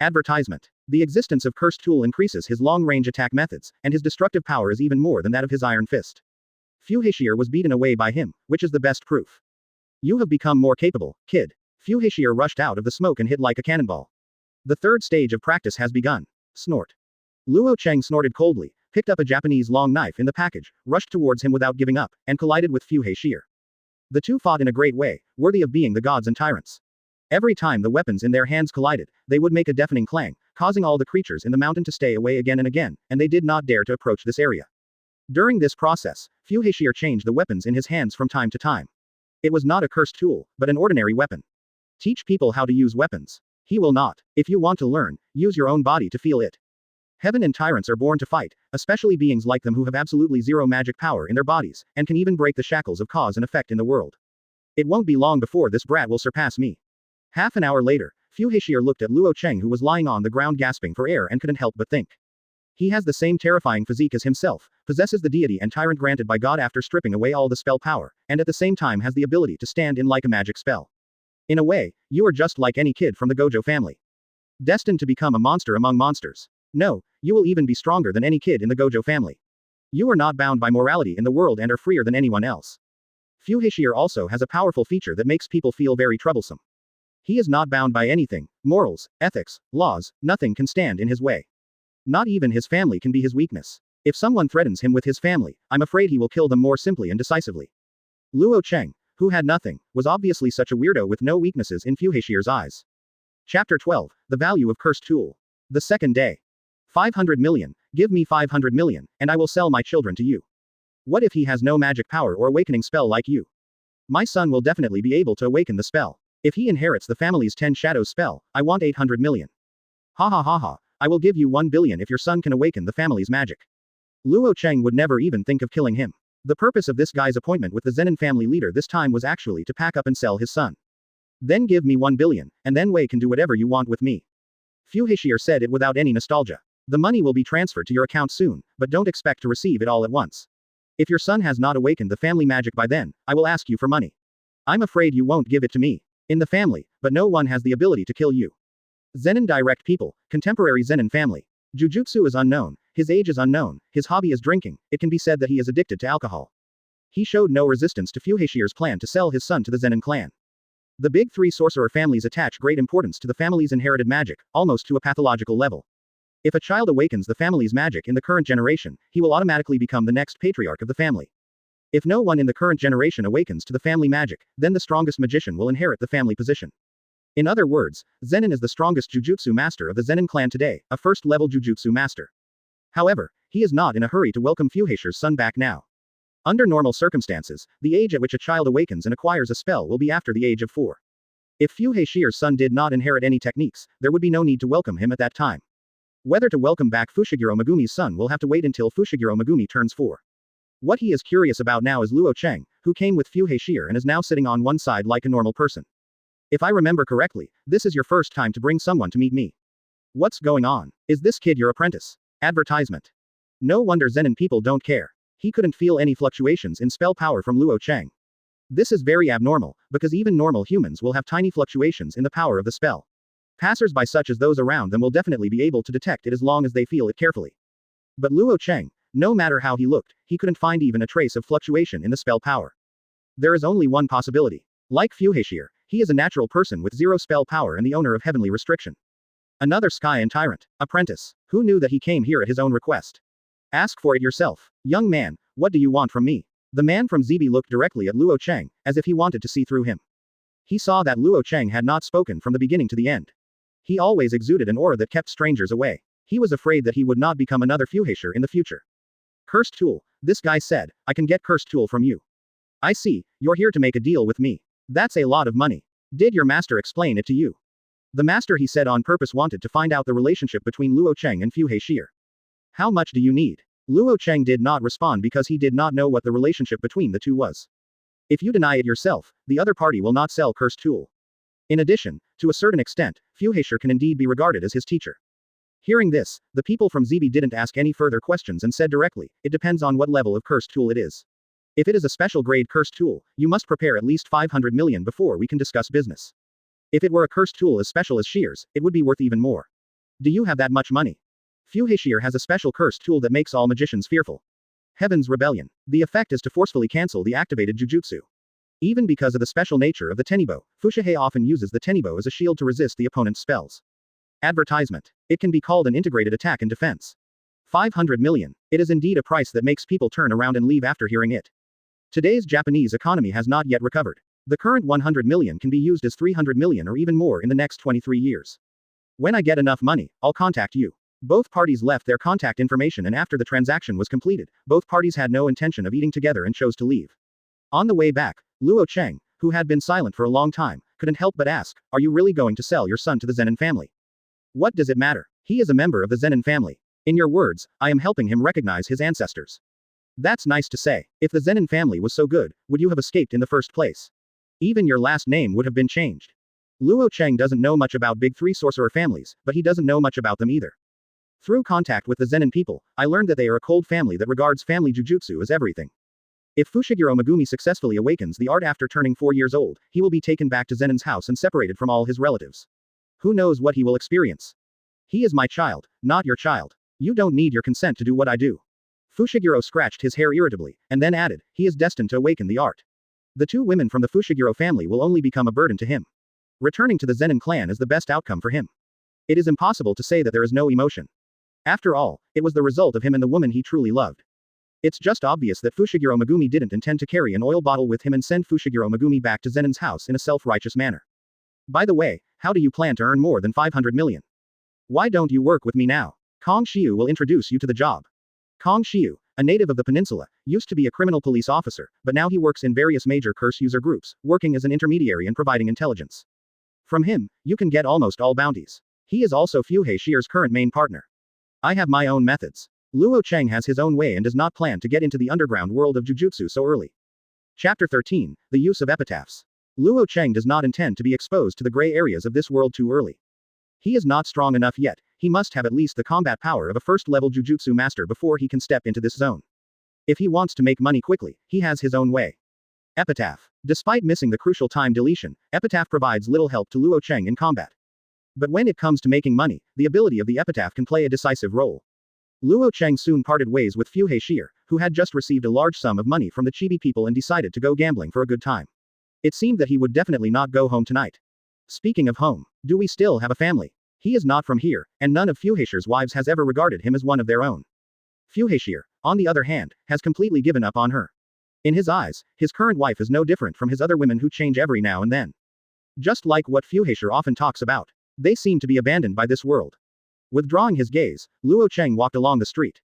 Advertisement. The existence of Cursed Tool increases his long-range attack methods, and his destructive power is even more than that of his Iron Fist. Fuhashir was beaten away by him, which is the best proof. You have become more capable, kid. Fuhashir rushed out of the smoke and hit like a cannonball. The third stage of practice has begun. Snort. Luo Chang snorted coldly, picked up a Japanese long knife in the package, rushed towards him without giving up, and collided with Fuhashir. The two fought in a great way, worthy of being the gods and tyrants. Every time the weapons in their hands collided, they would make a deafening clang, causing all the creatures in the mountain to stay away again and again, and they did not dare to approach this area. During this process, Fuhashir changed the weapons in his hands from time to time. It was not a cursed tool, but an ordinary weapon. Teach people how to use weapons. He will not. If you want to learn, use your own body to feel it. Heaven and tyrants are born to fight, especially beings like them who have absolutely zero magic power in their bodies, and can even break the shackles of cause and effect in the world. It won't be long before this brat will surpass me. Half an hour later, Fuhashir looked at Luo Chang who was lying on the ground gasping for air and couldn't help but think. He has the same terrifying physique as himself, possesses the deity and tyrant granted by God after stripping away all the spell power, and at the same time has the ability to stand in like a magic spell. In a way, you are just like any kid from the Gojo family. Destined to become a monster among monsters. No, you will even be stronger than any kid in the Gojo family. You are not bound by morality in the world and are freer than anyone else. Fuhashir also has a powerful feature that makes people feel very troublesome. He is not bound by anything, morals, ethics, laws, nothing can stand in his way. Not even his family can be his weakness. If someone threatens him with his family, I'm afraid he will kill them more simply and decisively. Luo Chang, who had nothing, was obviously such a weirdo with no weaknesses in Fuhashir's eyes. Chapter 12, The Value of Cursed Tool. The second day. 500 million, give me 500 million, and I will sell my children to you. What if he has no magic power or awakening spell like you? My son will definitely be able to awaken the spell. If he inherits the family's 10 shadows spell, I want 800 million. Ha ha ha ha, I will give you 1 billion if your son can awaken the family's magic. Luo Chang would never even think of killing him. The purpose of this guy's appointment with the Zenin family leader this time was actually to pack up and sell his son. Then give me 1 billion, and then Wei can do whatever you want with me. Fuhashir said it without any nostalgia. The money will be transferred to your account soon, but don't expect to receive it all at once. If your son has not awakened the family magic by then, I will ask you for money. I'm afraid you won't give it to me. In the family, but no one has the ability to kill you. Zenin direct people, contemporary Zenin family. Jujutsu is unknown, his age is unknown, his hobby is drinking, it can be said that he is addicted to alcohol. He showed no resistance to Fuhashir's plan to sell his son to the Zenin clan. The big 3 sorcerer families attach great importance to the family's inherited magic, almost to a pathological level. If a child awakens the family's magic in the current generation, he will automatically become the next patriarch of the family. If no one in the current generation awakens to the family magic, then the strongest magician will inherit the family position. In other words, Zenin is the strongest Jujutsu master of the Zenin clan today, a first-level Jujutsu master. However, he is not in a hurry to welcome Fuhashire's son back now. Under normal circumstances, the age at which a child awakens and acquires a spell will be after the age of 4. If Fuhashire's son did not inherit any techniques, there would be no need to welcome him at that time. Whether to welcome back Fushiguro Megumi's son will have to wait until Fushiguro Megumi turns 4. What he is curious about now is Luo Chang, who came with Fuhashire and is now sitting on one side like a normal person. If I remember correctly, this is your first time to bring someone to meet me. What's going on? Is this kid your apprentice? Advertisement. No wonder Zenin people don't care. He couldn't feel any fluctuations in spell power from Luo Chang. This is very abnormal, because even normal humans will have tiny fluctuations in the power of the spell. Passers-by such as those around them will definitely be able to detect it as long as they feel it carefully. But Luo Chang, no matter how he looked, he couldn't find even a trace of fluctuation in the spell power. There is only one possibility. Like Fuhashire, he is a natural person with 0 spell power and the owner of heavenly restriction. Another Sky and Tyrant, apprentice, who knew that he came here at his own request. Ask for it yourself. Young man, what do you want from me? The man from ZB looked directly at Luo Chang, as if he wanted to see through him. He saw that Luo Chang had not spoken from the beginning to the end. He always exuded an aura that kept strangers away. He was afraid that he would not become another Fuhashire in the future. Cursed tool, this guy said, I can get cursed tool from you. I see, you're here to make a deal with me. That's a lot of money. Did your master explain it to you? The master, he said, on purpose wanted to find out the relationship between Luo Chang and Fuhashire. How much do you need? Luo Chang did not respond because he did not know what the relationship between the two was. If you deny it yourself, the other party will not sell cursed tool. In addition, to a certain extent, Fuhashire can indeed be regarded as his teacher. Hearing this, the people from ZB didn't ask any further questions and said directly, it depends on what level of cursed tool it is. If it is a special grade cursed tool, you must prepare at least 500 million before we can discuss business. If it were a cursed tool as special as Shears, it would be worth even more. Do you have that much money? Fuhashire has a special cursed tool that makes all magicians fearful. Heaven's Rebellion. The effect is to forcefully cancel the activated Jujutsu. Even because of the special nature of the Tenibo, Fushiguro often uses the Tenibo as a shield to resist the opponent's spells. Advertisement. It can be called an integrated attack and defense. 500 million. It is indeed a price that makes people turn around and leave after hearing it. Today's Japanese economy has not yet recovered. The current 100 million can be used as 300 million or even more in the next 23 years. When I get enough money, I'll contact you. Both parties left their contact information, and after the transaction was completed, both parties had no intention of eating together and chose to leave. On the way back, Luo Chang, who had been silent for a long time, couldn't help but ask, are you really going to sell your son to the Zenin family? What does it matter? He is a member of the Zenin family. In your words, I am helping him recognize his ancestors. That's nice to say. If the Zenin family was so good, would you have escaped in the first place? Even your last name would have been changed. Luo Chang doesn't know much about big 3 sorcerer families, but he doesn't know much about them either. Through contact with the Zenin people, I learned that they are a cold family that regards family jujutsu as everything. If Fushiguro Megumi successfully awakens the art after turning 4 years old, he will be taken back to Zenin's house and separated from all his relatives. Who knows what he will experience? He is my child, not your child. You don't need your consent to do what I do. Fushiguro scratched his hair irritably, and then added, he is destined to awaken the art. The 2 women from the Fushiguro family will only become a burden to him. Returning to the Zenin clan is the best outcome for him. It is impossible to say that there is no emotion. After all, it was the result of him and the woman he truly loved. It's just obvious that Fushiguro Megumi didn't intend to carry an oil bottle with him and send Fushiguro Megumi back to Zenin's house in a self-righteous manner. By the way, how do you plan to earn more than 500 million? Why don't you work with me now? Kong Shiu will introduce you to the job. Kong Shiu, a native of the peninsula, used to be a criminal police officer, but now he works in various major curse user groups, working as an intermediary and providing intelligence. From him, you can get almost all bounties. He is also Fuhashire's current main partner. I have my own methods. Luo Chang has his own way and does not plan to get into the underground world of Jujutsu so early. Chapter 13, The Use of Epitaphs. Luo Chang does not intend to be exposed to the gray areas of this world too early. He is not strong enough yet. He must have at least the combat power of a first-level Jujutsu master before he can step into this zone. If he wants to make money quickly, he has his own way. Epitaph. Despite missing the crucial time deletion, Epitaph provides little help to Luo Chang in combat. But when it comes to making money, the ability of the Epitaph can play a decisive role. Luo Chang soon parted ways with Fuhashire, who had just received a large sum of money from the Chibi people and decided to go gambling for a good time. It seemed that he would definitely not go home tonight. Speaking of home, do we still have a family? He is not from here, and none of Fuhashir's wives has ever regarded him as one of their own. Fuhashir, on the other hand, has completely given up on her. In his eyes, his current wife is no different from his other women who change every now and then. Just like what Fuhashir often talks about. They seem to be abandoned by this world. Withdrawing his gaze, Luo Chang walked along the street.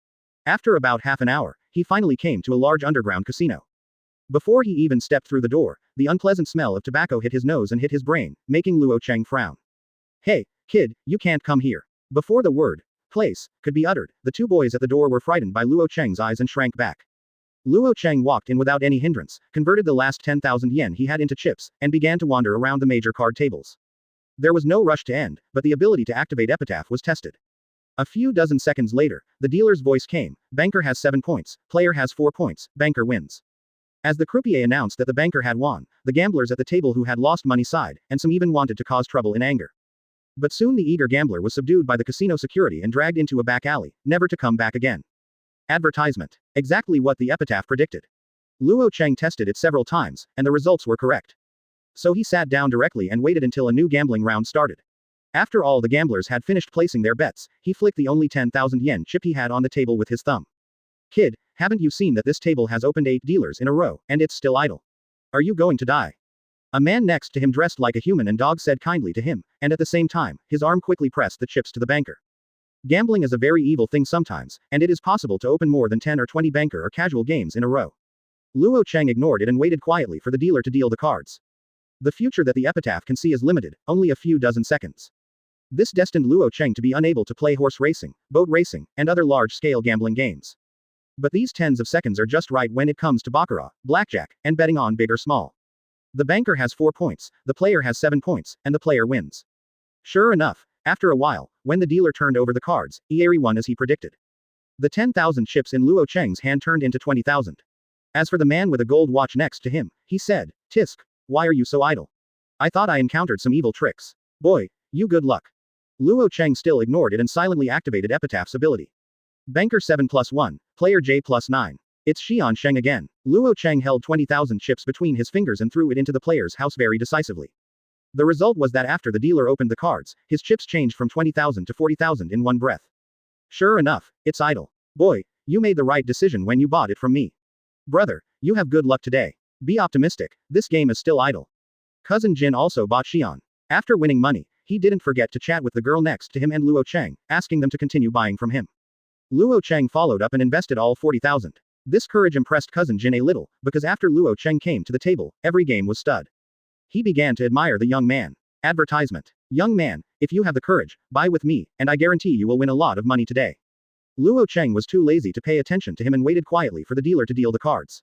After about half an hour, he finally came to a large underground casino. Before he even stepped through the door, the unpleasant smell of tobacco hit his nose and hit his brain, making Luo Chang frown. Hey, kid, you can't come here. Before the word, place, could be uttered, the two boys at the door were frightened by Luo Chang's eyes and shrank back. Luo Chang walked in without any hindrance, converted the last 10,000 yen he had into chips, and began to wander around the major card tables. There was no rush to end, but the ability to activate Epitaph was tested. A few dozen seconds later, the dealer's voice came, banker has 7 points, player has 4 points, banker wins. As the croupier announced that the banker had won, the gamblers at the table who had lost money sighed, and some even wanted to cause trouble in anger. But soon the eager gambler was subdued by the casino security and dragged into a back alley, never to come back again. Advertisement. Exactly what the Epitaph predicted. Luo Chang tested it several times, and the results were correct. So he sat down directly and waited until a new gambling round started. After all the gamblers had finished placing their bets, he flicked the only 10,000 yen chip he had on the table with his thumb. Kid, haven't you seen that this table has opened 8 dealers in a row, and it's still idle? Are you going to die? A man next to him dressed like a human and dog said kindly to him, and at the same time, his arm quickly pressed the chips to the banker. Gambling is a very evil thing sometimes, and it is possible to open more than 10 or 20 banker or casual games in a row. Luo Chang ignored it and waited quietly for the dealer to deal the cards. The future that the Epitaph can see is limited, only a few dozen seconds. This destined Luo Chang to be unable to play horse racing, boat racing, and other large-scale gambling games. But these tens of seconds are just right when it comes to baccarat, blackjack, and betting on big or small. The banker has 4 points, the player has 7 points, and the player wins. Sure enough, after a while, when the dealer turned over the cards, Ieri won as he predicted. The 10,000 chips in Luo Chang's hand turned into 20,000. As for the man with a gold watch next to him, he said, Tisk, why are you so idle? I thought I encountered some evil tricks. Boy, you good luck. Luo Chang still ignored it and silently activated Epitaph's ability. Banker 7+1, player J+9. It's Xian Sheng again. Luo Chang held 20,000 chips between his fingers and threw it into the player's house very decisively. The result was that after the dealer opened the cards, his chips changed from 20,000 to 40,000 in one breath. Sure enough, it's idle. Boy, you made the right decision when you bought it from me. Brother, you have good luck today. Be optimistic, this game is still idle. Cousin Jin also bought Xian. After winning money, he didn't forget to chat with the girl next to him and Luo Chang, asking them to continue buying from him. Luo Chang followed up and invested all 40,000. This courage impressed Cousin Jin a little, because after Luo Chang came to the table, every game was stud. He began to admire the young man. Advertisement. Young man, if you have the courage, buy with me, and I guarantee you will win a lot of money today. Luo Chang was too lazy to pay attention to him and waited quietly for the dealer to deal the cards.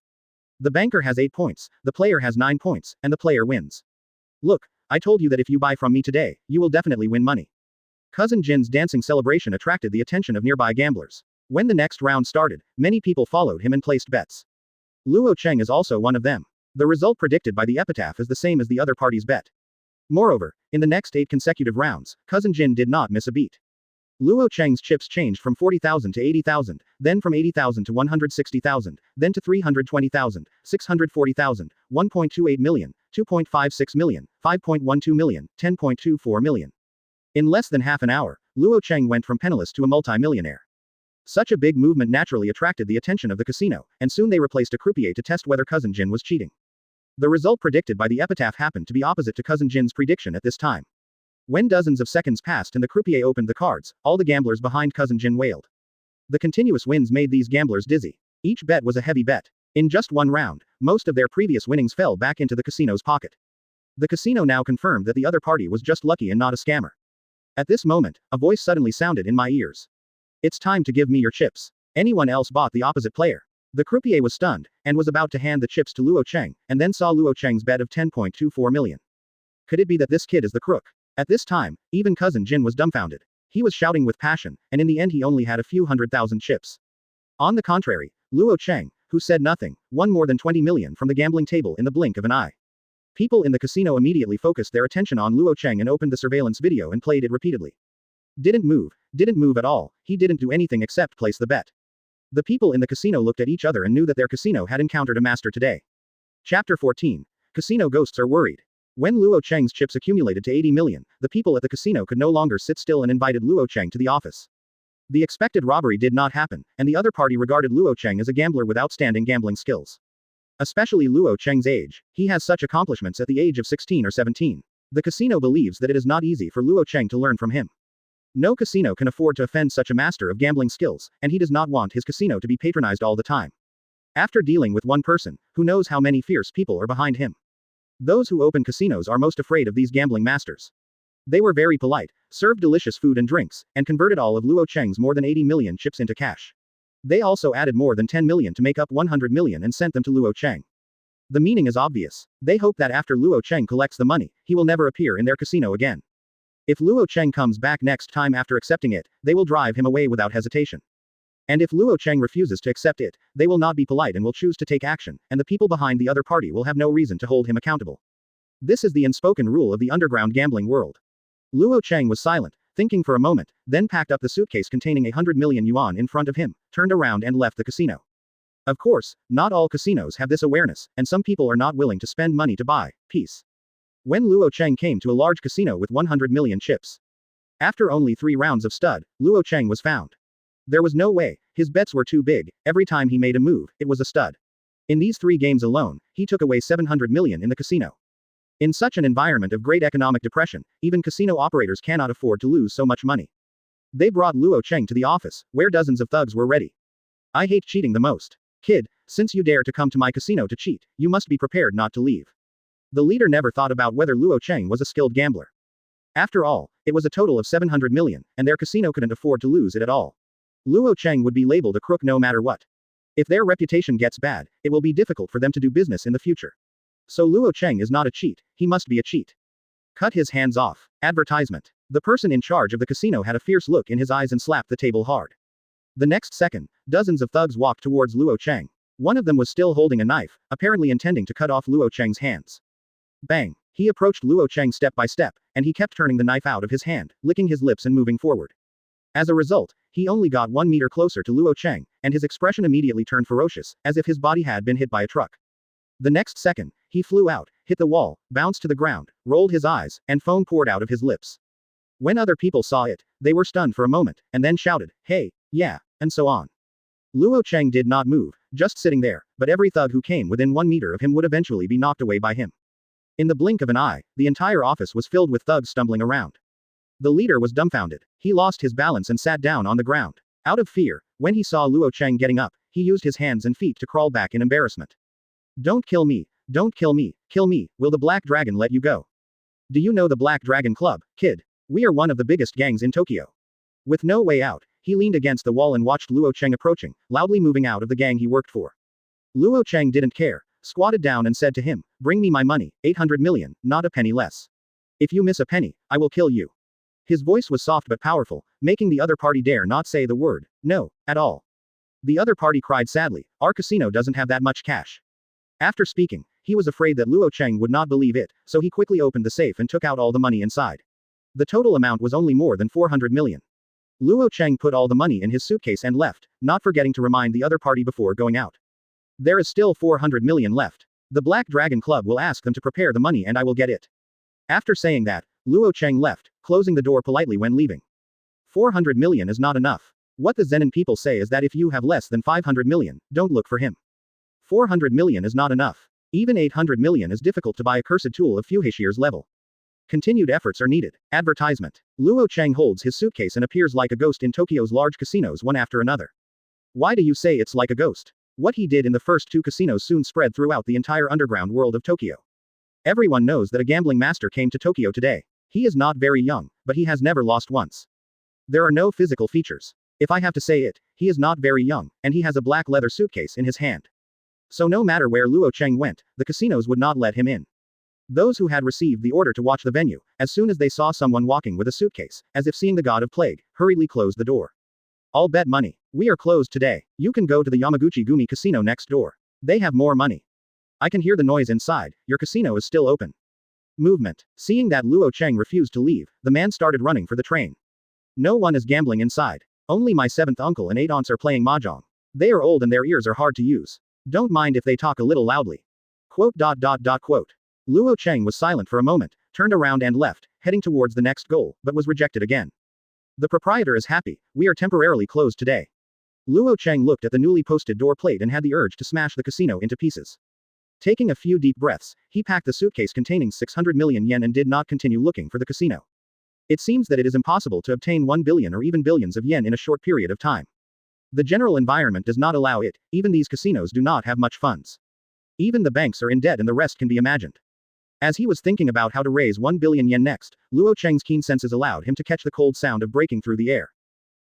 The banker has 8 points, the player has 9 points, and the player wins. Look, I told you that if you buy from me today, you will definitely win money. Cousin Jin's dancing celebration attracted the attention of nearby gamblers. When the next round started, many people followed him and placed bets. Luo Chang is also one of them. The result predicted by the Epitaph is the same as the other party's bet. Moreover, in the next 8 consecutive rounds, Cousin Jin did not miss a beat. Luo Chang's chips changed from 40,000 to 80,000, then from 80,000 to 160,000, then to 320,000, 640,000, 1.28 million, 2.56 million, 5.12 million, 10.24 million. In less than half an hour, Luo Chang went from penniless to a multi-millionaire. Such a big movement naturally attracted the attention of the casino, and soon they replaced a croupier to test whether Cousin Jin was cheating. The result predicted by the Epitaph happened to be opposite to Cousin Jin's prediction at this time. When dozens of seconds passed and the croupier opened the cards, all the gamblers behind Cousin Jin wailed. The continuous wins made these gamblers dizzy. Each bet was a heavy bet. In just one round, most of their previous winnings fell back into the casino's pocket. The casino now confirmed that the other party was just lucky and not a scammer. At this moment, a voice suddenly sounded in my ears. It's time to give me your chips. Anyone else bought the opposite player. The croupier was stunned, and was about to hand the chips to Luo Chang, and then saw Luo Chang's bet of 10.24 million. Could it be that this kid is the crook? At this time, even Cousin Jin was dumbfounded. He was shouting with passion, and in the end he only had a few 100,000 chips. On the contrary, Luo Chang, who said nothing, won more than 20 million from the gambling table in the blink of an eye. People in the casino immediately focused their attention on Luo Chang and opened the surveillance video and played it repeatedly. Didn't move at all, he didn't do anything except place the bet. The people in the casino looked at each other and knew that their casino had encountered a master today. Chapter 14. Casino ghosts are worried. When Luo Chang's chips accumulated to 80 million, the people at the casino could no longer sit still and invited Luo Chang to the office. The expected robbery did not happen, and the other party regarded Luo Chang as a gambler with outstanding gambling skills. Especially Luo Chang's age. He has such accomplishments at the age of 16 or 17. The casino believes that it is not easy for Luo Chang to learn from him. No casino can afford to offend such a master of gambling skills, and he does not want his casino to be patronized all the time. After dealing with one person, who knows how many fierce people are behind him? Those who open casinos are most afraid of these gambling masters. They were very polite, served delicious food and drinks, and converted all of Luo Chang's more than 80 million chips into cash. They also added more than 10 million to make up 100 million and sent them to Luo Chang. The meaning is obvious. They hope that after Luo Chang collects the money, he will never appear in their casino again. If Luo Chang comes back next time after accepting it, they will drive him away without hesitation. And if Luo Chang refuses to accept it, they will not be polite and will choose to take action, and the people behind the other party will have no reason to hold him accountable. This is the unspoken rule of the underground gambling world. Luo Chang was silent, thinking for a moment, then packed up the suitcase containing 100 million yuan in front of him, turned around and left the casino. Of course, not all casinos have this awareness, and some people are not willing to spend money to buy peace. When Luo Chang came to a large casino with 100 million chips. After only 3 rounds of stud, Luo Chang was found. There was no way, his bets were too big, every time he made a move, it was a stud. In these 3 games alone, he took away 700 million in the casino. In such an environment of great economic depression, even casino operators cannot afford to lose so much money. They brought Luo Chang to the office, where dozens of thugs were ready. I hate cheating the most. Kid, since you dare to come to my casino to cheat, you must be prepared not to leave. The leader never thought about whether Luo Chang was a skilled gambler. After all, it was a total of 700 million, and their casino couldn't afford to lose it at all. Luo Chang would be labeled a crook no matter what. If their reputation gets bad, it will be difficult for them to do business in the future. So Luo Chang is not a cheat, he must be a cheat. Cut his hands off. Advertisement. The person in charge of the casino had a fierce look in his eyes and slapped the table hard. The next second, dozens of thugs walked towards Luo Chang. One of them was still holding a knife, apparently intending to cut off Luo Chang's hands. Bang! He approached Luo Chang step by step, and he kept turning the knife out of his hand, licking his lips and moving forward. As a result, he only got 1 meter closer to Luo Chang, and his expression immediately turned ferocious, as if his body had been hit by a truck. The next second, he flew out, hit the wall, bounced to the ground, rolled his eyes, and foam poured out of his lips. When other people saw it, they were stunned for a moment, and then shouted, "Hey, yeah," and so on. Luo Chang did not move, just sitting there, but every thug who came within 1 meter of him would eventually be knocked away by him. In the blink of an eye, the entire office was filled with thugs stumbling around. The leader was dumbfounded. He lost his balance and sat down on the ground. Out of fear, when he saw Luo Chang getting up, he used his hands and feet to crawl back in embarrassment. "Don't kill me, don't kill me, kill me, will the Black Dragon let you go? Do you know the Black Dragon Club, kid? We are one of the biggest gangs in Tokyo." With no way out, he leaned against the wall and watched Luo Chang approaching, loudly moving out of the gang he worked for. Luo Chang didn't care, squatted down and said to him, "Bring me my money, 800 million, not a penny less. If you miss a penny, I will kill you." His voice was soft but powerful, making the other party dare not say the word, no, at all. The other party cried sadly, "Our casino doesn't have that much cash." After speaking, he was afraid that Luo Chang would not believe it, so he quickly opened the safe and took out all the money inside. The total amount was only more than 400 million. Luo Chang put all the money in his suitcase and left, not forgetting to remind the other party before going out. "There is still 400 million left. The Black Dragon Club will ask them to prepare the money and I will get it." After saying that, Luo Chang left, closing the door politely when leaving. 400 million is not enough. What the Zenin people say is that if you have less than 500 million, don't look for him. 400 million is not enough. Even 800 million is difficult to buy a cursed tool of Fushigoro's level. Continued efforts are needed. Advertisement. Luo Chang holds his suitcase and appears like a ghost in Tokyo's large casinos one after another. Why do you say it's like a ghost? What he did in the first 2 casinos soon spread throughout the entire underground world of Tokyo. Everyone knows that a gambling master came to Tokyo today. He is not very young, but he has never lost once. There are no physical features. If I have to say it, he is not very young, and he has a black leather suitcase in his hand. So no matter where Luo Chang went, the casinos would not let him in. Those who had received the order to watch the venue, as soon as they saw someone walking with a suitcase, as if seeing the god of plague, hurriedly closed the door. "I'll bet money. We are closed today. You can go to the Yamaguchi Gumi casino next door. They have more money. I can hear the noise inside, your casino is still open." Movement. Seeing that Luo Chang refused to leave, the man started running for the train. "No one is gambling inside. Only my 7th uncle and 8 aunts are playing mahjong. They are old and their ears are hard to use. Don't mind if they talk a little loudly." Quote. Luo Chang was silent for a moment, turned around and left, heading towards the next goal, but was rejected again. The proprietor is happy, we are temporarily closed today. Luo Chang looked at the newly posted door plate and had the urge to smash the casino into pieces. Taking a few deep breaths, he packed the suitcase containing 600 million yen and did not continue looking for the casino. It seems that it is impossible to obtain 1 billion or even billions of yen in a short period of time. The general environment does not allow it, even these casinos do not have much funds. Even the banks are in debt and the rest can be imagined. As he was thinking about how to raise 1 billion yen next, Luo Chang's keen senses allowed him to catch the cold sound of breaking through the air.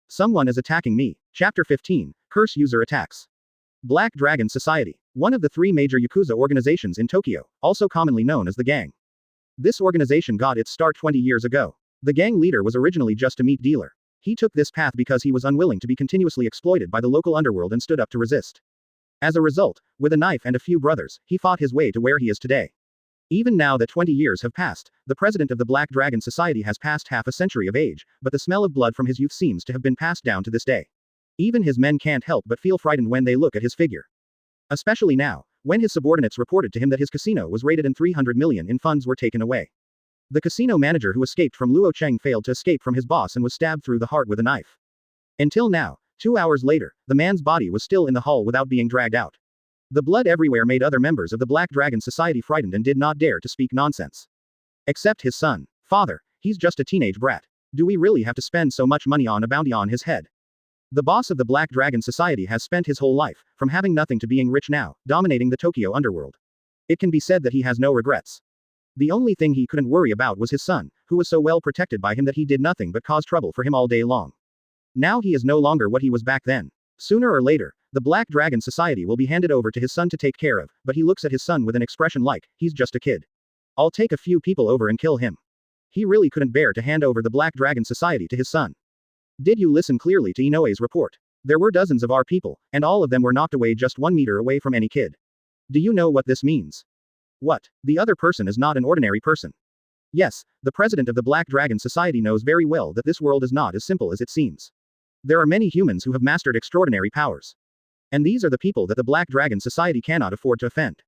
Someone is attacking me. Chapter 15, Curse User Attacks. Black Dragon Society. One of the 3 major Yakuza organizations in Tokyo, also commonly known as the Gang. This organization got its start 20 years ago. The gang leader was originally just a meat dealer. He took this path because he was unwilling to be continuously exploited by the local underworld and stood up to resist. As a result, with a knife and a few brothers, he fought his way to where he is today. Even now that 20 years have passed, the president of the Black Dragon Society has passed half a century of age, but the smell of blood from his youth seems to have been passed down to this day. Even his men can't help but feel frightened when they look at his figure. Especially now, when his subordinates reported to him that his casino was raided and 300 million in funds were taken away. The casino manager who escaped from Luo Chang failed to escape from his boss and was stabbed through the heart with a knife. Until now, 2 hours later, the man's body was still in the hall without being dragged out. The blood everywhere made other members of the Black Dragon Society frightened and did not dare to speak nonsense. Except his son. Father, he's just a teenage brat. Do we really have to spend so much money on a bounty on his head? The boss of the Black Dragon Society has spent his whole life, from having nothing to being rich now, dominating the Tokyo underworld. It can be said that he has no regrets. The only thing he couldn't worry about was his son, who was so well protected by him that he did nothing but cause trouble for him all day long. Now he is no longer what he was back then. Sooner or later, the Black Dragon Society will be handed over to his son to take care of, but he looks at his son with an expression like, he's just a kid. I'll take a few people over and kill him. He really couldn't bear to hand over the Black Dragon Society to his son. Did you listen clearly to Inoue's report? There were dozens of our people, and all of them were knocked away just 1 meter away from any kid. Do you know what this means? What? The other person is not an ordinary person. Yes, the president of the Black Dragon Society knows very well that this world is not as simple as it seems. There are many humans who have mastered extraordinary powers. And these are the people that the Black Dragon Society cannot afford to offend.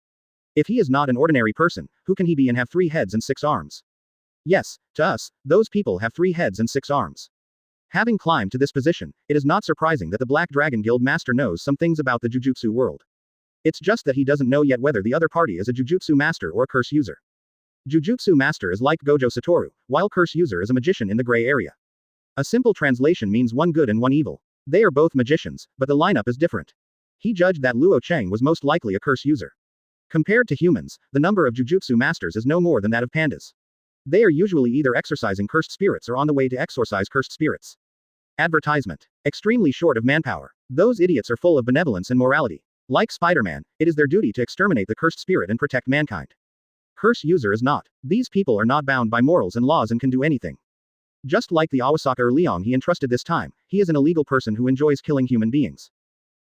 If he is not an ordinary person, who can he be and have 3 heads and 6 arms? Yes, to us, those people have 3 heads and 6 arms. Having climbed to this position, it is not surprising that the Black Dragon Guild Master knows some things about the Jujutsu world. It's just that he doesn't know yet whether the other party is a Jujutsu Master or a Curse User. Jujutsu Master is like Gojo Satoru, while Curse User is a magician in the gray area. A simple translation means 1 good and 1 evil. They are both magicians, but the lineup is different. He judged that Luo Chang was most likely a Curse User. Compared to humans, the number of Jujutsu Masters is no more than that of pandas. They are usually either exorcising cursed spirits or on the way to exorcise cursed spirits. Advertisement. Extremely short of manpower. Those idiots are full of benevolence and morality. Like Spider-Man, it is their duty to exterminate the cursed spirit and protect mankind. Curse User is not. These people are not bound by morals and laws and can do anything. Just like the Awasaka Leong he entrusted this time, he is an illegal person who enjoys killing human beings.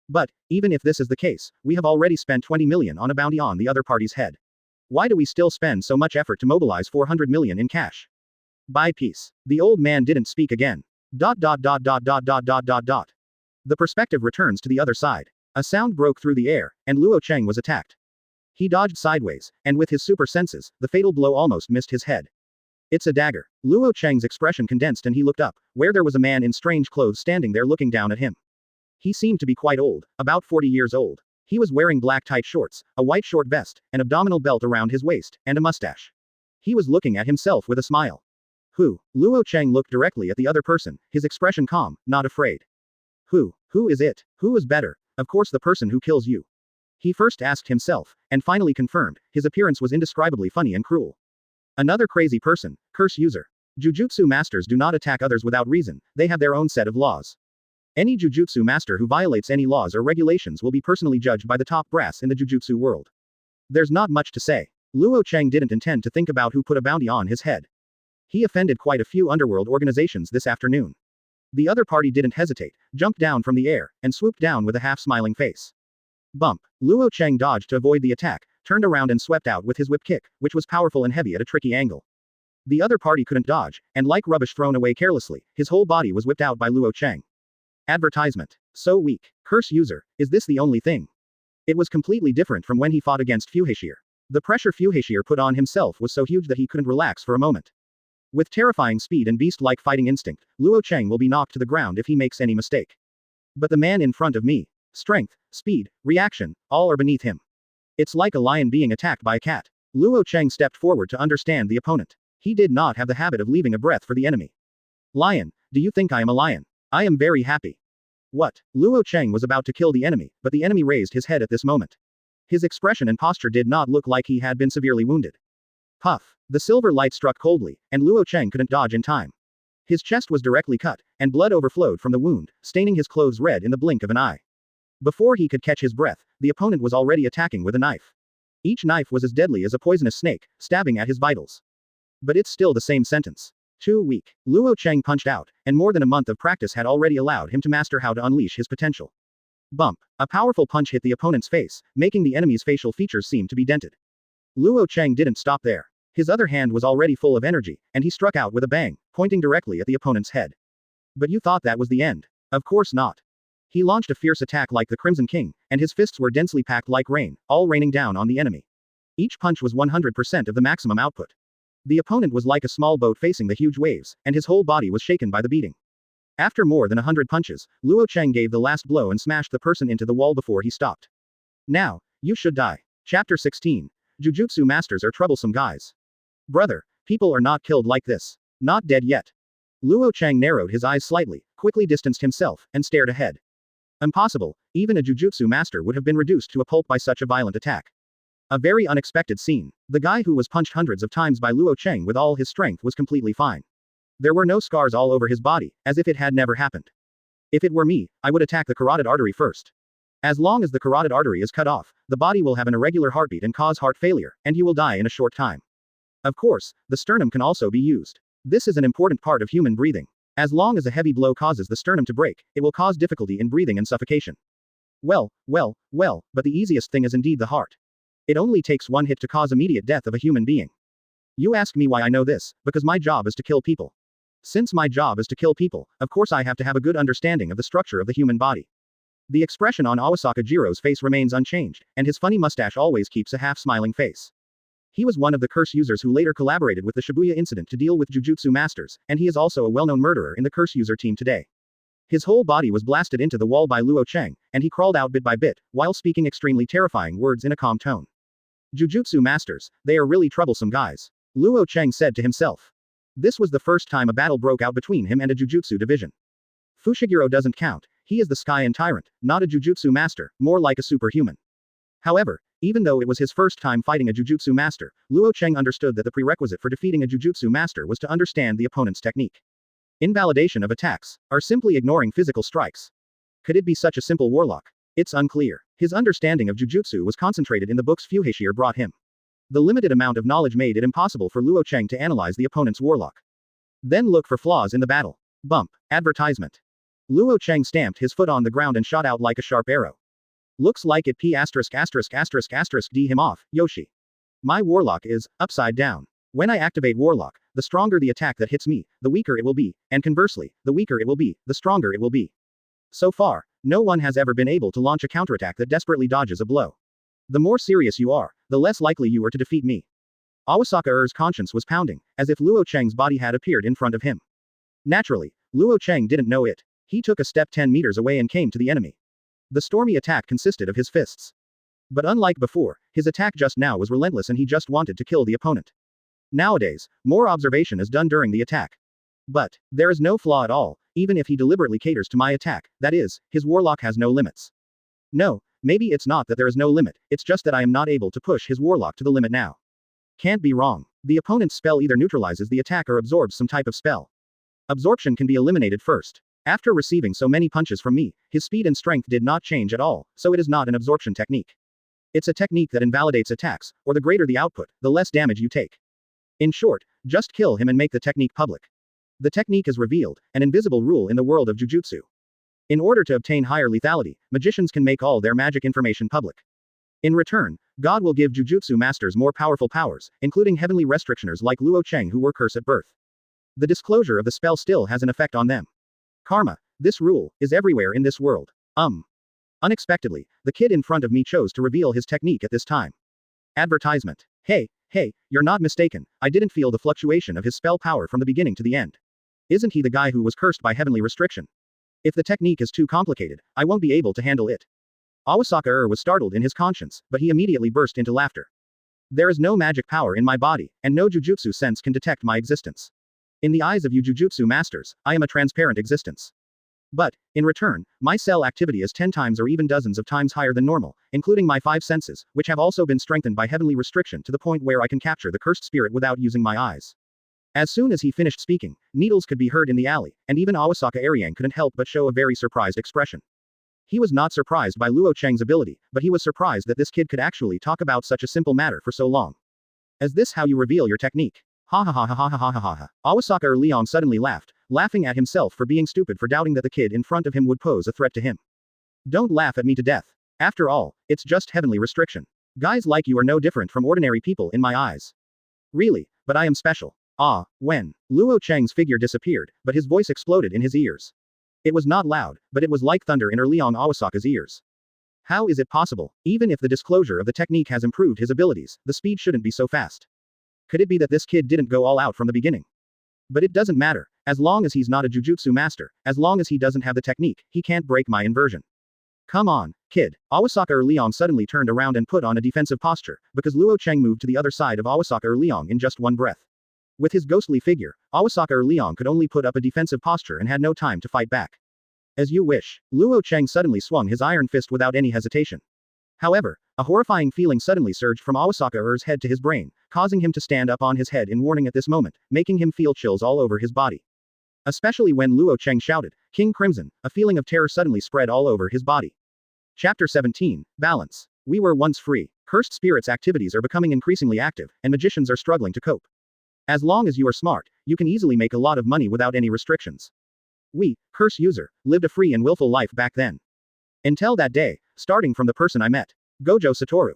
But, even if this is the case, we have already spent 20 million on a bounty on the other party's head. Why do we still spend so much effort to mobilize 400 million in cash? Buy peace. The old man didn't speak again. The perspective returns to the other side. A sound broke through the air, and Luo Chang was attacked. He dodged sideways, and with his super senses, the fatal blow almost missed his head. It's a dagger. Luo Chang's expression condensed and he looked up, where there was a man in strange clothes standing there looking down at him. He seemed to be quite old, about 40 years old. He was wearing black tight shorts, a white short vest, an abdominal belt around his waist, and a mustache. He was looking at himself with a smile. Who? Luo Chang looked directly at the other person, his expression calm, not afraid. Who is it? Who is better? Of course the person who kills you. He first asked himself, and finally confirmed, his appearance was indescribably funny and cruel. Another crazy person, Curse User. Jujutsu masters do not attack others without reason, they have their own set of laws. Any Jujutsu master who violates any laws or regulations will be personally judged by the top brass in the Jujutsu world. There's not much to say. Luo Chang didn't intend to think about who put a bounty on his head. He offended quite a few underworld organizations this afternoon. The other party didn't hesitate, jumped down from the air, and swooped down with a half-smiling face. Bump. Luo Chang dodged to avoid the attack, turned around and swept out with his whip kick, which was powerful and heavy at a tricky angle. The other party couldn't dodge, and like rubbish thrown away carelessly, his whole body was whipped out by Luo Chang. Advertisement. So weak. Curse User. Is this the only thing? It was completely different from when he fought against Fushiguro. The pressure Fushiguro put on himself was so huge that he couldn't relax for a moment. With terrifying speed and beast-like fighting instinct, Luo Chang will be knocked to the ground if he makes any mistake. But the man in front of me. Strength, speed, reaction, all are beneath him. It's like a lion being attacked by a cat. Luo Chang stepped forward to understand the opponent. He did not have the habit of leaving a breath for the enemy. Lion, do you think I am a lion? I am very happy. What? Luo Chang was about to kill the enemy, but the enemy raised his head at this moment. His expression and posture did not look like he had been severely wounded. Puff. The silver light struck coldly, and Luo Chang couldn't dodge in time. His chest was directly cut, and blood overflowed from the wound, staining his clothes red in the blink of an eye. Before he could catch his breath, the opponent was already attacking with a knife. Each knife was as deadly as a poisonous snake, stabbing at his vitals. But it's still the same sentence. Too weak. Luo Chang punched out, and more than a month of practice had already allowed him to master how to unleash his potential. Bump. A powerful punch hit the opponent's face, making the enemy's facial features seem to be dented. Luo Chang didn't stop there. His other hand was already full of energy, and he struck out with a bang, pointing directly at the opponent's head. But you thought that was the end. Of course not. He launched a fierce attack like the Crimson King, and his fists were densely packed like rain, all raining down on the enemy. Each punch was 100% of the maximum output. The opponent was like a small boat facing the huge waves, and his whole body was shaken by the beating. After more than 100 punches, Luo Chang gave the last blow and smashed the person into the wall before he stopped. Now, you should die. Chapter 16. Jujutsu masters are troublesome guys. Brother, people are not killed like this. Not dead yet. Luo Chang narrowed his eyes slightly, quickly distanced himself, and stared ahead. Impossible, even a Jujutsu master would have been reduced to a pulp by such a violent attack. A very unexpected scene. The guy who was punched hundreds of times by Luo Chang with all his strength was completely fine. There were no scars all over his body, as if it had never happened. If it were me, I would attack the carotid artery first. As long as the carotid artery is cut off, the body will have an irregular heartbeat and cause heart failure, and you will die in a short time. Of course, the sternum can also be used. This is an important part of human breathing. As long as a heavy blow causes the sternum to break, it will cause difficulty in breathing and suffocation. Well, but the easiest thing is indeed the heart. It only takes one hit to cause immediate death of a human being. You ask me why I know this, because my job is to kill people. Since my job is to kill people, of course I have to have a good understanding of the structure of the human body. The expression on Awasaka Jiro's face remains unchanged, and his funny mustache always keeps a half-smiling face. He was one of the curse users who later collaborated with the Shibuya incident to deal with Jujutsu masters, and he is also a well-known murderer in the curse user team today. His whole body was blasted into the wall by Luo Chang, and he crawled out bit by bit, while speaking extremely terrifying words in a calm tone. Jujutsu masters, they are really troublesome guys. Luo Chang said to himself. This was the first time a battle broke out between him and a Jujutsu division. Fushiguro doesn't count, he is the Sky and Tyrant, not a Jujutsu master, more like a superhuman. However, even though it was his first time fighting a Jujutsu master, Luo Chang understood that the prerequisite for defeating a Jujutsu master was to understand the opponent's technique. Invalidation of attacks, or simply ignoring physical strikes. Could it be such a simple warlock? It's unclear. His understanding of Jujutsu was concentrated in the books Fushiguro brought him. The limited amount of knowledge made it impossible for Luo Chang to analyze the opponent's warlock. Then look for flaws in the battle. Bump. Advertisement. Luo Chang stamped his foot on the ground and shot out like a sharp arrow. Looks like it P********* D him off, Yoshi. My warlock is upside down. When I activate warlock, the stronger the attack that hits me, the weaker it will be, and conversely, the weaker it will be, the stronger it will be. So far, no one has ever been able to launch a counterattack that desperately dodges a blow. The more serious you are, the less likely you are to defeat me. Awasaka-er's conscience was pounding, as if Luo Chang's body had appeared in front of him. Naturally, Luo Chang didn't know it. He took a step 10 meters away and came to the enemy. The stormy attack consisted of his fists. But unlike before, his attack just now was relentless and he just wanted to kill the opponent. Nowadays, more observation is done during the attack. But there is no flaw at all, even if he deliberately caters to my attack, that is, his warlock has no limits. No, maybe it's not that there is no limit, it's just that I am not able to push his warlock to the limit now. Can't be wrong. The opponent's spell either neutralizes the attack or absorbs some type of spell. Absorption can be eliminated first. After receiving so many punches from me, his speed and strength did not change at all, so it is not an absorption technique. It's a technique that invalidates attacks, or the greater the output, the less damage you take. In short, just kill him and make the technique public. The technique is revealed, an invisible rule in the world of Jujutsu. In order to obtain higher lethality, magicians can make all their magic information public. In return, God will give Jujutsu masters more powerful powers, including heavenly restrictioners like Luo Chang who were cursed at birth. The disclosure of the spell still has an effect on them. Karma. This rule is everywhere in this world. Unexpectedly, the kid in front of me chose to reveal his technique at this time. Advertisement. Hey, you're not mistaken, I didn't feel the fluctuation of his spell power from the beginning to the end. Isn't he the guy who was cursed by heavenly restriction? If the technique is too complicated, I won't be able to handle it. Awasaka was startled in his conscience, but he immediately burst into laughter. There is no magic power in my body, and no jujutsu sense can detect my existence. In the eyes of you jujutsu masters, I am a transparent existence. But, in return, my cell activity is 10 times or even dozens of times higher than normal, including my 5 senses, which have also been strengthened by heavenly restriction to the point where I can capture the cursed spirit without using my eyes. As soon as he finished speaking, needles could be heard in the alley, and even Awasaka Aryang couldn't help but show a very surprised expression. He was not surprised by Luo Chang's ability, but he was surprised that this kid could actually talk about such a simple matter for so long. Is this how you reveal your technique? Ha ha ha ha ha ha ha ha ha. Awasaka Leong suddenly laughed, laughing at himself for being stupid for doubting that the kid in front of him would pose a threat to him. Don't laugh at me to death. After all, it's just heavenly restriction. Guys like you are no different from ordinary people in my eyes. Really, but I am special. When Luo Chang's figure disappeared, but his voice exploded in his ears. It was not loud, but it was like thunder in Leong Awasaka's ears. How is it possible? Even if the disclosure of the technique has improved his abilities, the speed shouldn't be so fast. Could it be that this kid didn't go all out from the beginning? But it doesn't matter. As long as he's not a jujutsu master, as long as he doesn't have the technique, he can't break my inversion. Come on, kid. Awasaka Leong suddenly turned around and put on a defensive posture, because Luo Chang moved to the other side of Awasaka Leong in just one breath. With his ghostly figure, Awasaka Leong could only put up a defensive posture and had no time to fight back. As you wish. Luo Chang suddenly swung his iron fist without any hesitation. However, a horrifying feeling suddenly surged from Awasaka-er's head to his brain, causing him to stand up on his head in warning at this moment, making him feel chills all over his body. Especially when Luo Chang shouted, "King Crimson," a feeling of terror suddenly spread all over his body. Chapter 17, Balance. We were once free. Cursed spirits' activities are becoming increasingly active, and magicians are struggling to cope. As long as you are smart, you can easily make a lot of money without any restrictions. We, curse user, lived a free and willful life back then. Until that day, starting from the person I met. Gojo Satoru.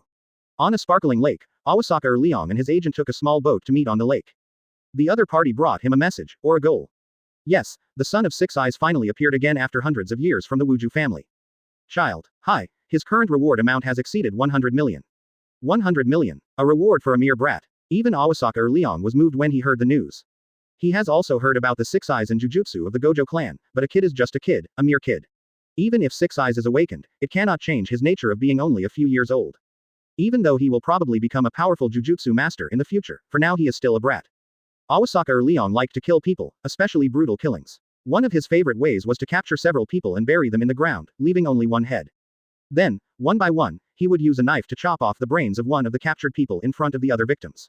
On a sparkling lake, Awasaka Leong and his agent took a small boat to meet on the lake. The other party brought him a message, or a goal. Yes, the son of Six Eyes finally appeared again after hundreds of years from the Wuju family. Child, hi, his current reward amount has exceeded 100 million. 100 million, a reward for a mere brat. Even Awasaka Leong was moved when he heard the news. He has also heard about the Six Eyes and Jujutsu of the Gojo clan, but a kid is just a kid, a mere kid. Even if Six Eyes is awakened, it cannot change his nature of being only a few years old. Even though he will probably become a powerful Jujutsu master in the future, for now he is still a brat. Awasaka Leong liked to kill people, especially brutal killings. One of his favorite ways was to capture several people and bury them in the ground, leaving only one head. Then, one by one, he would use a knife to chop off the brains of one of the captured people in front of the other victims.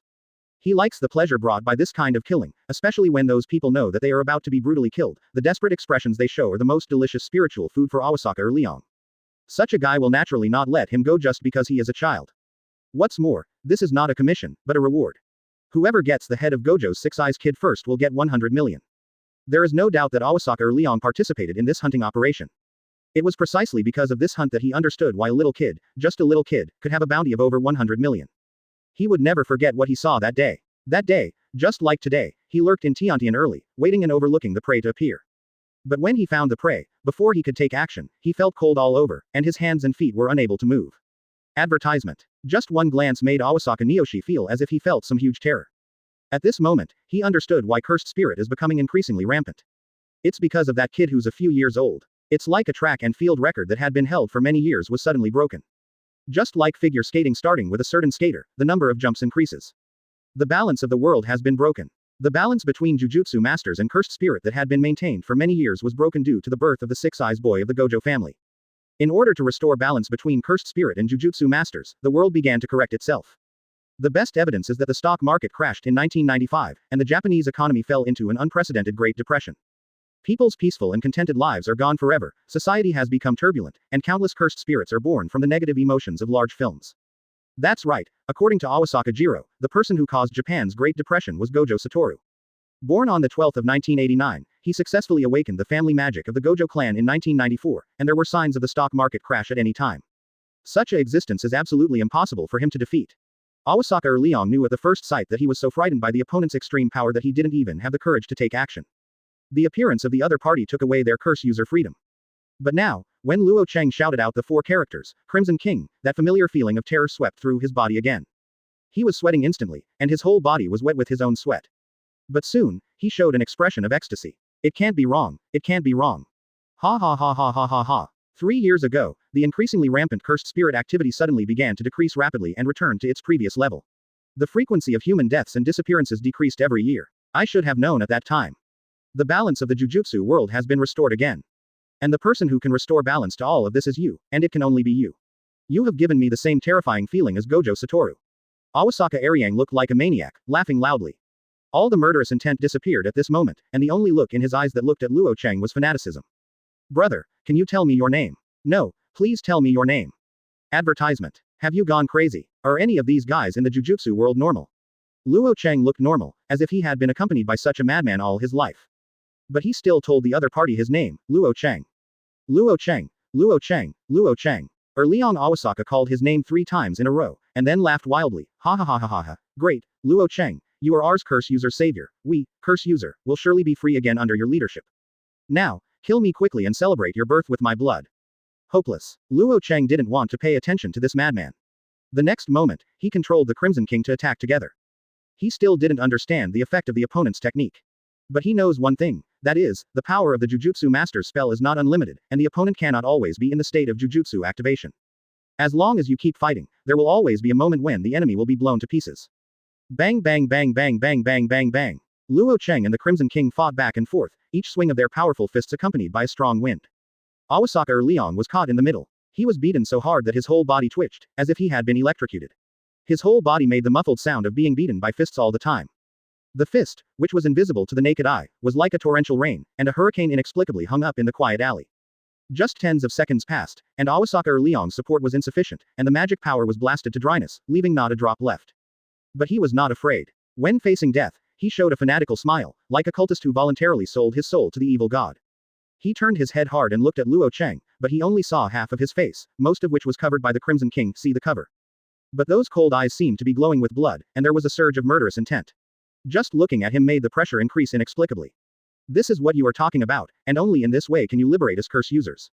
He likes the pleasure brought by this kind of killing, especially when those people know that they are about to be brutally killed. The desperate expressions they show are the most delicious spiritual food for Awasaka Leong. Such a guy will naturally not let him go just because he is a child. What's more, this is not a commission, but a reward. Whoever gets the head of Gojo's Six Eyes kid first will get 100 million. There is no doubt that Awasaka Leong participated in this hunting operation. It was precisely because of this hunt that he understood why a little kid, just a little kid, could have a bounty of over 100 million. He would never forget what he saw that day. That day, just like today, he lurked in Tiantian early, waiting and overlooking the prey to appear. But when he found the prey, before he could take action, he felt cold all over, and his hands and feet were unable to move. Advertisement. Just one glance made Awasaka Neoshi feel as if he felt some huge terror. At this moment, he understood why cursed spirit is becoming increasingly rampant. It's because of that kid who's a few years old. It's like a track and field record that had been held for many years was suddenly broken. Just like figure skating, starting with a certain skater, the number of jumps increases. The balance of the world has been broken. The balance between Jujutsu masters and cursed spirit that had been maintained for many years was broken due to the birth of the Six Eyes boy of the Gojo family. In order to restore balance between cursed spirit and Jujutsu masters, the world began to correct itself. The best evidence is that the stock market crashed in 1995, and the Japanese economy fell into an unprecedented Great Depression. People's peaceful and contented lives are gone forever, society has become turbulent, and countless cursed spirits are born from the negative emotions of large films. That's right, according to Awasaka Jiro, the person who caused Japan's Great Depression was Gojo Satoru. Born on the 12th of 1989, he successfully awakened the family magic of the Gojo clan in 1994, and there were signs of the stock market crash at any time. Such a existence is absolutely impossible for him to defeat. Awasaka Leong knew at the first sight that he was so frightened by the opponent's extreme power that he didn't even have the courage to take action. The appearance of the other party took away their curse user freedom. But now, when Luo Chang shouted out the 4 characters, Crimson King, that familiar feeling of terror swept through his body again. He was sweating instantly, and his whole body was wet with his own sweat. But soon, he showed an expression of ecstasy. It can't be wrong, it can't be wrong. Ha ha ha ha ha ha ha. 3 years ago, the increasingly rampant cursed spirit activity suddenly began to decrease rapidly and return to its previous level. The frequency of human deaths and disappearances decreased every year. I should have known at that time. The balance of the Jujutsu world has been restored again. And the person who can restore balance to all of this is you, and it can only be you. You have given me the same terrifying feeling as Gojo Satoru. Awasaka Aryang looked like a maniac, laughing loudly. All the murderous intent disappeared at this moment, and the only look in his eyes that looked at Luo Chang was fanaticism. Brother, can you tell me your name? No, please tell me your name. Advertisement. Have you gone crazy? Are any of these guys in the Jujutsu world normal? Luo Chang looked normal, as if he had been accompanied by such a madman all his life. But he still told the other party his name, Luo Chang. Luo Chang, Luo Chang, Luo Chang. Liang Awasaka called his name 3 times in a row, and then laughed wildly. Ha ha ha ha ha ha. Great, Luo Chang, you are ours curse user savior. We, curse user, will surely be free again under your leadership. Now, kill me quickly and celebrate your birth with my blood. Hopeless. Luo Chang didn't want to pay attention to this madman. The next moment, he controlled the Crimson King to attack together. He still didn't understand the effect of the opponent's technique. But he knows one thing, that is, the power of the Jujutsu Master's spell is not unlimited, and the opponent cannot always be in the state of Jujutsu activation. As long as you keep fighting, there will always be a moment when the enemy will be blown to pieces. Bang bang bang bang bang bang bang bang. Luo Chang and the Crimson King fought back and forth, each swing of their powerful fists accompanied by a strong wind. Awasaka Liang was caught in the middle. He was beaten so hard that his whole body twitched, as if he had been electrocuted. His whole body made the muffled sound of being beaten by fists all the time. The fist, which was invisible to the naked eye, was like a torrential rain, and a hurricane inexplicably hung up in the quiet alley. Just tens of seconds passed, and Awasaka Liang's support was insufficient, and the magic power was blasted to dryness, leaving not a drop left. But he was not afraid. When facing death, he showed a fanatical smile, like a cultist who voluntarily sold his soul to the evil god. He turned his head hard and looked at Luo Chang, but he only saw half of his face, most of which was covered by the Crimson King. See the cover. But those cold eyes seemed to be glowing with blood, and there was a surge of murderous intent. Just looking at him made the pressure increase inexplicably. This is what you are talking about, and only in this way can you liberate us curse users.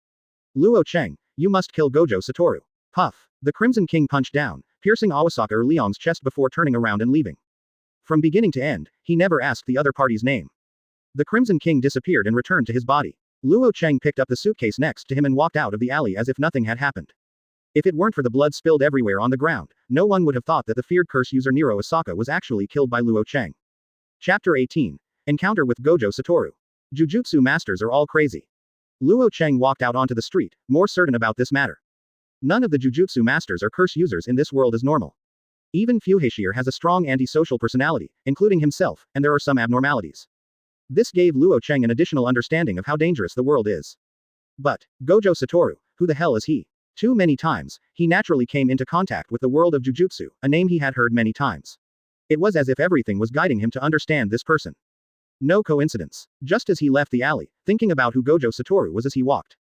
Luo Chang, you must kill Gojo Satoru. Puff. The Crimson King punched down, piercing Awasaka Liang's chest before turning around and leaving. From beginning to end, he never asked the other party's name. The Crimson King disappeared and returned to his body. Luo Chang picked up the suitcase next to him and walked out of the alley as if nothing had happened. If it weren't for the blood spilled everywhere on the ground, no one would have thought that the feared curse user Nero Asaka was actually killed by Luo Chang. Chapter 18. Encounter with Gojo Satoru. Jujutsu masters are all crazy. Luo Chang walked out onto the street, more certain about this matter. None of the Jujutsu masters or curse users in this world is normal. Even Fushiguro has a strong antisocial personality, including himself, and there are some abnormalities. This gave Luo Chang an additional understanding of how dangerous the world is. But, Gojo Satoru, who the hell is he? Too many times, he naturally came into contact with the world of Jujutsu, a name he had heard many times. It was as if everything was guiding him to understand this person. No coincidence. Just as he left the alley, thinking about who Gojo Satoru was as he walked.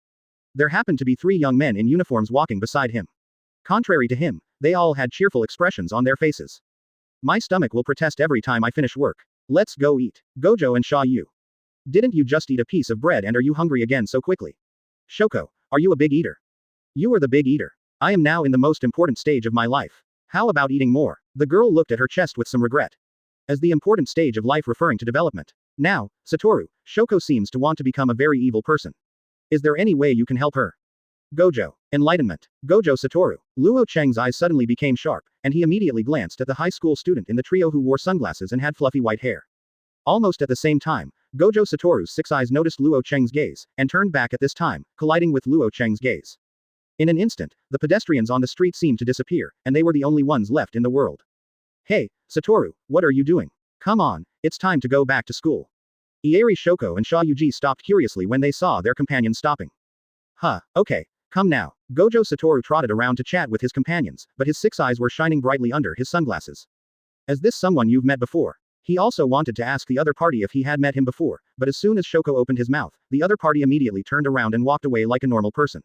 There happened to be 3 young men in uniforms walking beside him. Contrary to him, they all had cheerful expressions on their faces. My stomach will protest every time I finish work. Let's go eat. Gojo and Sha Yu. Didn't you just eat a piece of bread and are you hungry again so quickly? Shoko, are you a big eater? You are the big eater. I am now in the most important stage of my life. How about eating more? The girl looked at her chest with some regret. As the important stage of life referring to development. Now, Satoru, Shoko seems to want to become a very evil person. Is there any way you can help her? Gojo. Enlightenment. Gojo Satoru. Luo Chang's eyes suddenly became sharp, and he immediately glanced at the high school student in the trio who wore sunglasses and had fluffy white hair. Almost at the same time, Gojo Satoru's 6 eyes noticed Luo Chang's gaze, and turned back at this time, colliding with Luo Chang's gaze. In an instant, the pedestrians on the street seemed to disappear, and they were the only ones left in the world. Hey, Satoru, what are you doing? Come on, it's time to go back to school. Ieri Shoko and Sha Yuji stopped curiously when they saw their companions stopping. Huh, okay, come now. Gojo Satoru trotted around to chat with his companions, but his 6 eyes were shining brightly under his sunglasses. Is this someone you've met before? He also wanted to ask the other party if he had met him before, but as soon as Shoko opened his mouth, the other party immediately turned around and walked away like a normal person.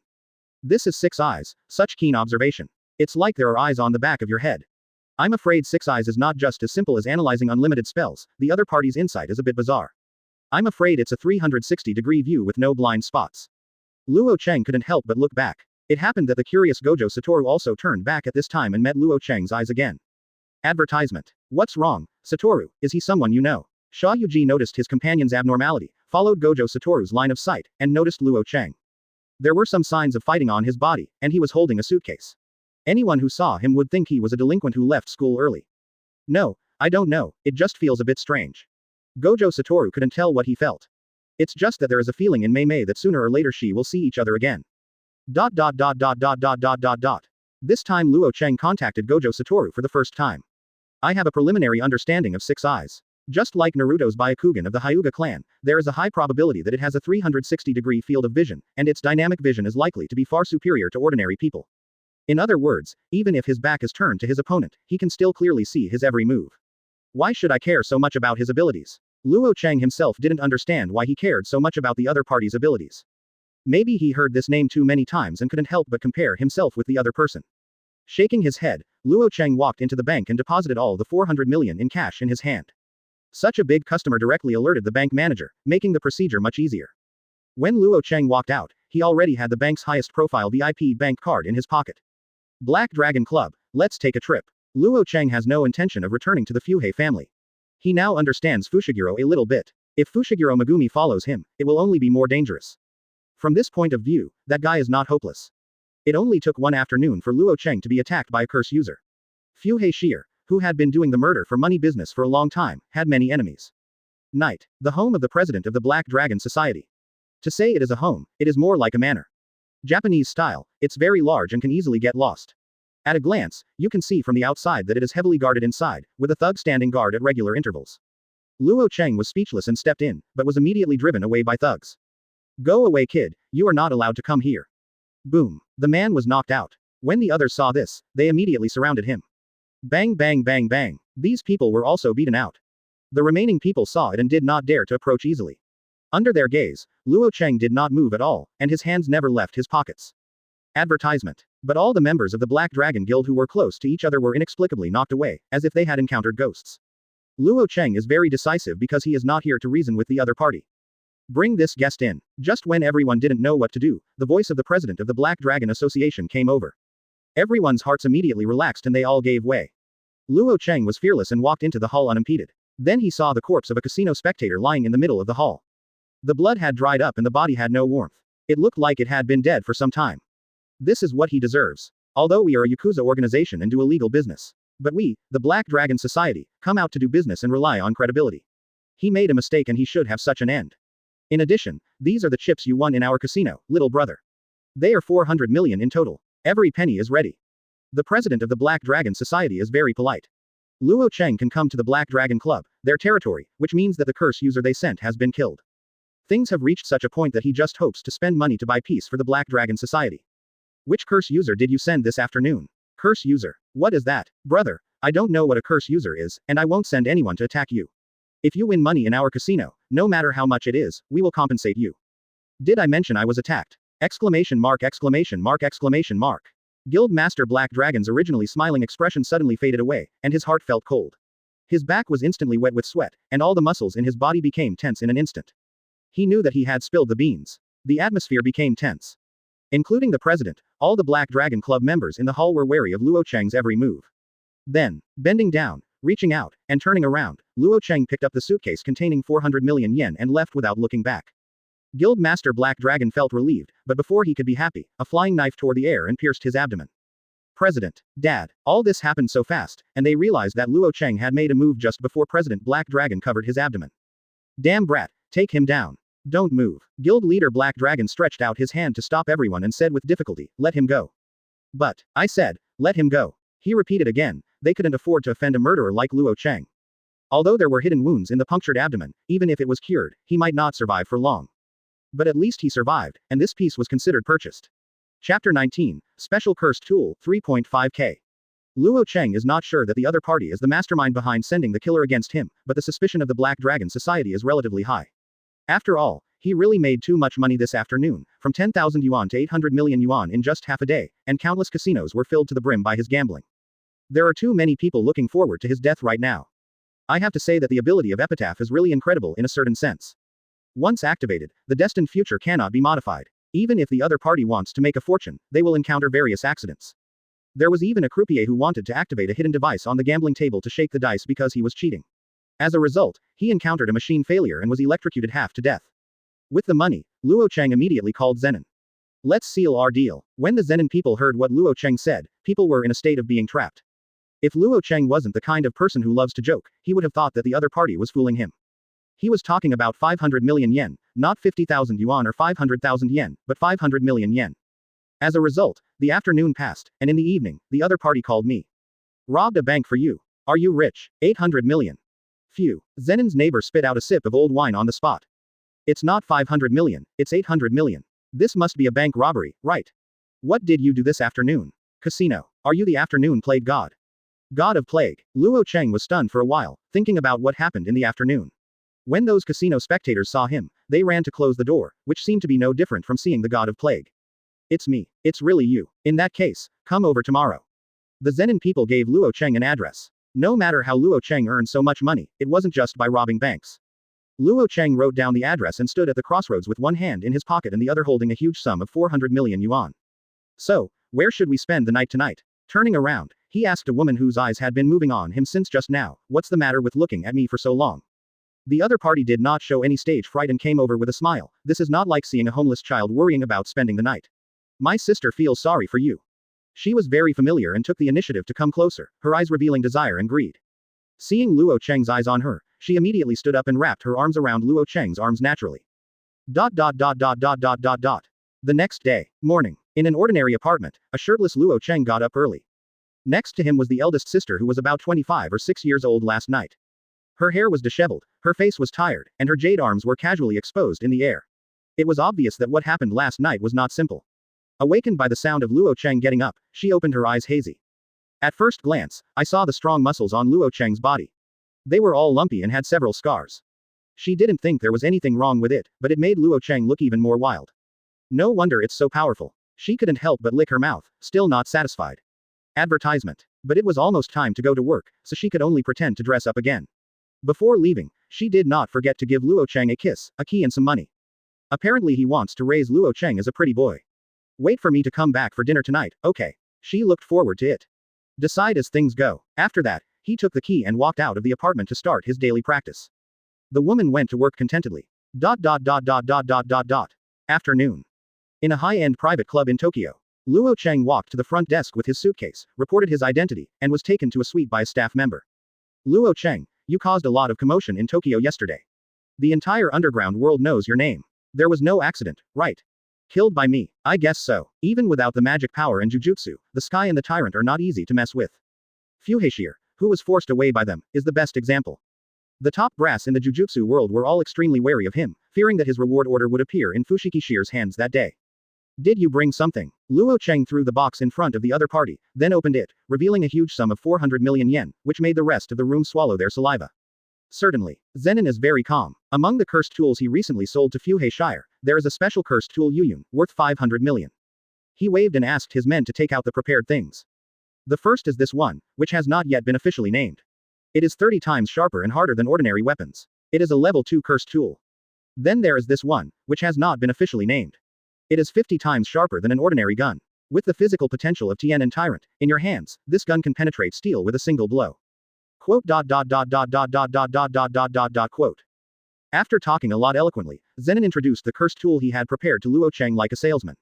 This is 6 eyes, such keen observation. It's like there are eyes on the back of your head. I'm afraid 6 eyes is not just as simple as analyzing unlimited spells, the other party's insight is a bit bizarre. I'm afraid it's a 360-degree view with no blind spots. Luo Chang couldn't help but look back. It happened that the curious Gojo Satoru also turned back at this time and met Luo Chang's eyes again. Advertisement. What's wrong, Satoru? Is he someone you know? Sha Yuji noticed his companion's abnormality, followed Gojo Satoru's line of sight, and noticed Luo Chang. There were some signs of fighting on his body, and he was holding a suitcase. Anyone who saw him would think he was a delinquent who left school early. No, I don't know, it just feels a bit strange. Gojo Satoru couldn't tell what he felt. It's just that there is a feeling in Mei that sooner or later she will see each other again. ... This time Luo Chang contacted Gojo Satoru for the first time. I have a preliminary understanding of six eyes. Just like Naruto's Byakugan of the Hyuga clan, there is a high probability that it has a 360-degree field of vision, and its dynamic vision is likely to be far superior to ordinary people. In other words, even if his back is turned to his opponent, he can still clearly see his every move. Why should I care so much about his abilities? Luo Chang himself didn't understand why he cared so much about the other party's abilities. Maybe he heard this name too many times and couldn't help but compare himself with the other person. Shaking his head, Luo Chang walked into the bank and deposited all the 400 million in cash in his hand. Such a big customer directly alerted the bank manager, making the procedure much easier. When Luo Chang walked out, he already had the bank's highest profile VIP bank card in his pocket. Black Dragon Club, let's take a trip. Luo Chang has no intention of returning to the Fuhei family. He now understands Fushiguro a little bit. If Fushiguro Megumi follows him, it will only be more dangerous. From this point of view, that guy is not hopeless. It only took one afternoon for Luo Chang to be attacked by a curse user. Fuhei Shir, who had been doing the murder for money business for a long time, had many enemies. Night, the home of the president of the Black Dragon Society. To say it is a home, it is more like a manor. Japanese style, it's very large and can easily get lost. At a glance, you can see from the outside that it is heavily guarded inside, with a thug standing guard at regular intervals. Luo Chang was speechless and stepped in, but was immediately driven away by thugs. Go away, kid, you are not allowed to come here. Boom. The man was knocked out. When the others saw this, they immediately surrounded him. Bang bang bang bang. These people were also beaten out. The remaining people saw it and did not dare to approach easily. Under their gaze, Luo Chang did not move at all, and his hands never left his pockets. Advertisement. But all the members of the Black Dragon Guild who were close to each other were inexplicably knocked away, as if they had encountered ghosts. Luo Chang is very decisive because he is not here to reason with the other party. Bring this guest in. Just when everyone didn't know what to do, the voice of the president of the Black Dragon Association came over. Everyone's hearts immediately relaxed and they all gave way. Luo Chang was fearless and walked into the hall unimpeded. Then he saw the corpse of a casino spectator lying in the middle of the hall. The blood had dried up and the body had no warmth. It looked like it had been dead for some time. This is what he deserves. Although we are a Yakuza organization and do illegal business. But we, the Black Dragon Society, come out to do business and rely on credibility. He made a mistake and he should have such an end. In addition, these are the chips you won in our casino, little brother. They are 400 million in total. Every penny is ready. The president of the Black Dragon Society is very polite. Luo Chang can come to the Black Dragon Club, their territory, which means that the curse user they sent has been killed. Things have reached such a point that he just hopes to spend money to buy peace for the Black Dragon Society. Which curse user did you send this afternoon? Curse user. What is that? Brother, I don't know what a curse user is, and I won't send anyone to attack you. If you win money in our casino, no matter how much it is, we will compensate you. Did I mention I was attacked? Exclamation mark exclamation mark exclamation mark. Guild Master Black Dragon's originally smiling expression suddenly faded away, and his heart felt cold. His back was instantly wet with sweat, and all the muscles in his body became tense in an instant. He knew that he had spilled the beans. The atmosphere became tense. Including the president, all the Black Dragon Club members in the hall were wary of Luo Chang's every move. Then, bending down, reaching out, and turning around, Luo Chang picked up the suitcase containing 400 million yen and left without looking back. Guild Master Black Dragon felt relieved, but before he could be happy, a flying knife tore the air and pierced his abdomen. President, Dad, all this happened so fast, and they realized that Luo Chang had made a move just before President Black Dragon covered his abdomen. Damn brat, take him down. Don't move. Guild leader Black Dragon stretched out his hand to stop everyone and said with difficulty, let him go. But, I said, let him go. He repeated again, they couldn't afford to offend a murderer like Luo Chang. Although there were hidden wounds in the punctured abdomen, even if it was cured, he might not survive for long. But at least he survived, and this piece was considered purchased. Chapter 19, Special Cursed Tool, 3.5k. Luo Chang is not sure that the other party is the mastermind behind sending the killer against him, but the suspicion of the Black Dragon Society is relatively high. After all, he really made too much money this afternoon, from 10,000 yuan to 800 million yuan in just half a day, and countless casinos were filled to the brim by his gambling. There are too many people looking forward to his death right now. I have to say that the ability of Epitaph is really incredible in a certain sense. Once activated, the destined future cannot be modified. Even if the other party wants to make a fortune, they will encounter various accidents. There was even a croupier who wanted to activate a hidden device on the gambling table to shake the dice because he was cheating. As a result, he encountered a machine failure and was electrocuted half to death. With the money, Luo Chang immediately called Zenin. Let's seal our deal. When the Zenin people heard what Luo Chang said, people were in a state of being trapped. If Luo Chang wasn't the kind of person who loves to joke, he would have thought that the other party was fooling him. He was talking about 500 million yen, not 50,000 yuan or 500,000 yen, but 500 million yen. As a result, the afternoon passed, and in the evening, the other party called me. Robbed a bank for you. Are you rich? 800 million. Phew. Zenin's neighbor spit out a sip of old wine on the spot. It's not 500 million, it's 800 million. This must be a bank robbery, right? What did you do this afternoon? Casino. Are you the afternoon plague god? God of plague. Luo Chang was stunned for a while, thinking about what happened in the afternoon. When those casino spectators saw him, they ran to close the door, which seemed to be no different from seeing the god of plague. It's me. It's really you. In that case, come over tomorrow. The Zenin people gave Luo Chang an address. No matter how Luo Chang earned so much money, it wasn't just by robbing banks. Luo Chang wrote down the address and stood at the crossroads with one hand in his pocket and the other holding a huge sum of 400 million yuan. So, where should we spend the night tonight? Turning around, he asked a woman whose eyes had been moving on him since just now, what's the matter with looking at me for so long? The other party did not show any stage fright and came over with a smile. This is not like seeing a homeless child worrying about spending the night. My sister feels sorry for you. She was very familiar and took the initiative to come closer, her eyes revealing desire and greed. Seeing Luo Chang's eyes on her, she immediately stood up and wrapped her arms around Luo Chang's arms naturally. The next day, morning. In an ordinary apartment, a shirtless Luo Chang got up early. Next to him was the eldest sister who was about 25 or 6 years old last night. Her hair was disheveled, her face was tired, and her jade arms were casually exposed in the air. It was obvious that what happened last night was not simple. Awakened by the sound of Luo Chang getting up, she opened her eyes hazy. At first glance, I saw the strong muscles on Luo Chang's body. They were all lumpy and had several scars. She didn't think there was anything wrong with it, but it made Luo Chang look even more wild. No wonder it's so powerful. She couldn't help but lick her mouth, still not satisfied. Advertisement. But it was almost time to go to work, so she could only pretend to dress up again. Before leaving, she did not forget to give Luo Chang a kiss, a key and some money. Apparently he wants to raise Luo Chang as a pretty boy. Wait for me to come back for dinner tonight, okay. She looked forward to it. Decide as things go. After that, he took the key and walked out of the apartment to start his daily practice. The woman went to work contentedly. Afternoon. In a high-end private club in Tokyo, Luo Chang walked to the front desk with his suitcase, reported his identity, and was taken to a suite by a staff member. Luo Chang, you caused a lot of commotion in Tokyo yesterday. The entire underground world knows your name. There was no accident, right? Killed by me. I guess so. Even without the magic power and Jujutsu, the Sky and the Tyrant are not easy to mess with. Fushiguro, who was forced away by them, is the best example. The top brass in the Jujutsu world were all extremely wary of him, fearing that his reward order would appear in Fushigiro's hands that day. Did you bring something? Luo Chang threw the box in front of the other party, then opened it, revealing a huge sum of 400 million yen, which made the rest of the room swallow their saliva. Certainly. Zenin is very calm. Among the cursed tools he recently sold to Fushiguro, there is a special cursed tool Yuyun, worth 500 million. He waved and asked his men to take out the prepared things. The first is this one, which has not yet been officially named. It is 30 times sharper and harder than ordinary weapons. It is a level 2 cursed tool. Then there is this one, which has not been officially named. It is 50 times sharper than an ordinary gun. With the physical potential of Tien and Tyrant, in your hands, this gun can penetrate steel with a single blow. Quote. After talking a lot eloquently, Zenin introduced the cursed tool he had prepared to Luo Chang like a salesman.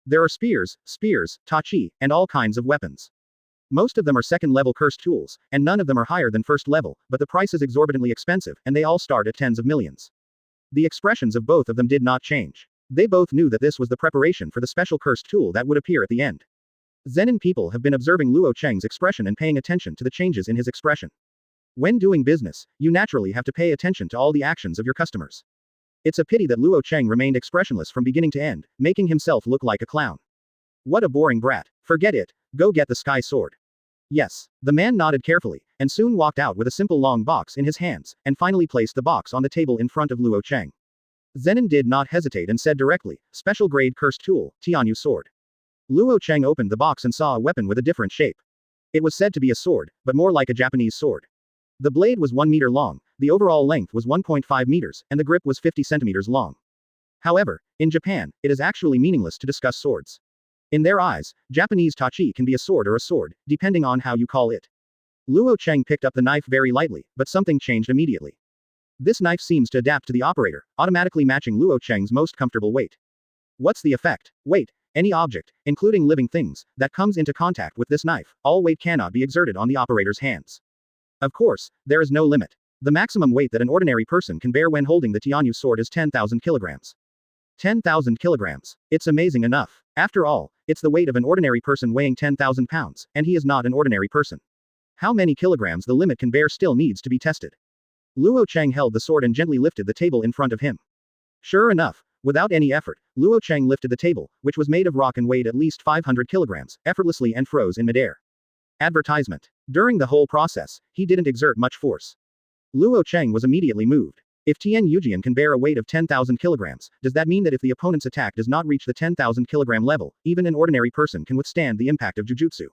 There are spears, tachi, and all kinds of weapons. Most of them are second-level cursed tools, and none of them are higher than first level, but the price is exorbitantly expensive, and they all start at tens of millions. The expressions of both of them did not change. They both knew that this was the preparation for the special cursed tool that would appear at the end. Zenin people have been observing Luo Chang's expression and paying attention to the changes in his expression. When doing business, you naturally have to pay attention to all the actions of your customers. It's a pity that Luo Chang remained expressionless from beginning to end, making himself look like a clown. What a boring brat. Forget it, go get the sky sword. Yes. The man nodded carefully, and soon walked out with a simple long box in his hands, and finally placed the box on the table in front of Luo Chang. Zenin did not hesitate and said directly, special grade cursed tool, Tianyu sword. Luo Chang opened the box and saw a weapon with a different shape. It was said to be a sword, but more like a Japanese sword. The blade was 1 meter long, the overall length was 1.5 meters, and the grip was 50 centimeters long. However, in Japan, it is actually meaningless to discuss swords. In their eyes, Japanese tachi can be a sword or a sword, depending on how you call it. Luo Chang picked up the knife very lightly, but something changed immediately. This knife seems to adapt to the operator, automatically matching Luo Chang's most comfortable weight. What's the effect? Weight. Any object, including living things, that comes into contact with this knife, all weight cannot be exerted on the operator's hands. Of course, there is no limit. The maximum weight that an ordinary person can bear when holding the Tianyu sword is 10,000 kilograms. 10,000 kilograms. It's amazing enough. After all, it's the weight of an ordinary person weighing 10,000 pounds, and he is not an ordinary person. How many kilograms the limit can bear still needs to be tested. Luo Chang held the sword and gently lifted the table in front of him. Sure enough, without any effort, Luo Chang lifted the table, which was made of rock and weighed at least 500 kilograms, effortlessly and froze in midair. Advertisement. During the whole process, he didn't exert much force. Luo Chang was immediately moved. If Tian Yujian can bear a weight of 10,000 kilograms, does that mean that if the opponent's attack does not reach the 10,000 kilogram level, even an ordinary person can withstand the impact of Jujutsu?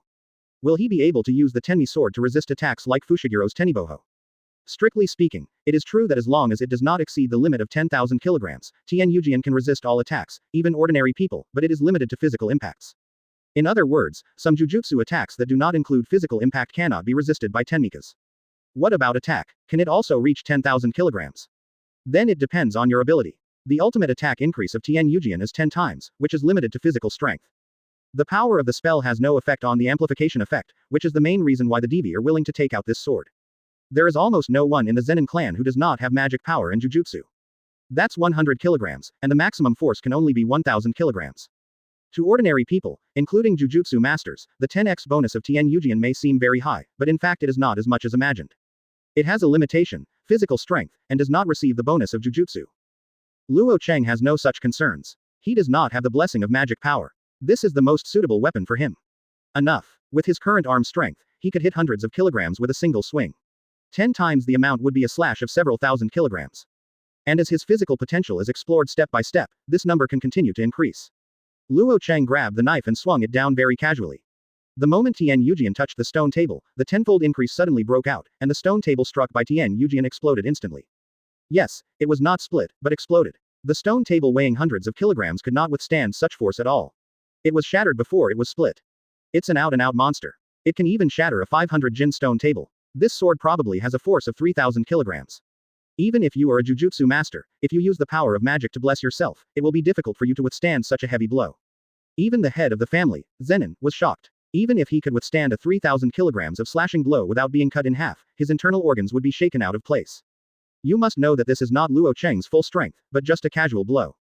Will he be able to use the Tenmi sword to resist attacks like Fushigiro's Teniboho? Strictly speaking, it is true that as long as it does not exceed the limit of 10,000 kilograms, Tian Yujian can resist all attacks, even ordinary people, but it is limited to physical impacts. In other words, some Jujutsu attacks that do not include physical impact cannot be resisted by Tenmikas. What about attack? Can it also reach 10,000 kilograms? Then it depends on your ability. The ultimate attack increase of Tian Yujian is 10 times, which is limited to physical strength. The power of the spell has no effect on the amplification effect, which is the main reason why the Devi are willing to take out this sword. There is almost no one in the Zenin clan who does not have magic power and Jujutsu. That's 100 kilograms, and the maximum force can only be 1,000 kilograms. To ordinary people, including Jujutsu masters, the 10x bonus of Tian Yujian may seem very high, but in fact it is not as much as imagined. It has a limitation, physical strength, and does not receive the bonus of Jujutsu. Luo Chang has no such concerns. He does not have the blessing of magic power. This is the most suitable weapon for him. Enough. With his current arm strength, he could hit hundreds of kilograms with a single swing. 10 times the amount would be a slash of several thousand kilograms. And as his physical potential is explored step by step, this number can continue to increase. Luo Chang grabbed the knife and swung it down very casually. The moment Tian Yujian touched the stone table, the tenfold increase suddenly broke out, and the stone table struck by Tian Yujian exploded instantly. Yes, it was not split, but exploded. The stone table weighing hundreds of kilograms could not withstand such force at all. It was shattered before it was split. It's an out-and-out monster. It can even shatter a 500 jin stone table. This sword probably has a force of 3,000 kilograms. Even if you are a Jujutsu master, if you use the power of magic to bless yourself, it will be difficult for you to withstand such a heavy blow. Even the head of the family, Zenin, was shocked. Even if he could withstand a 3,000 kilograms of slashing blow without being cut in half, his internal organs would be shaken out of place. You must know that this is not Luo Chang's full strength, but just a casual blow.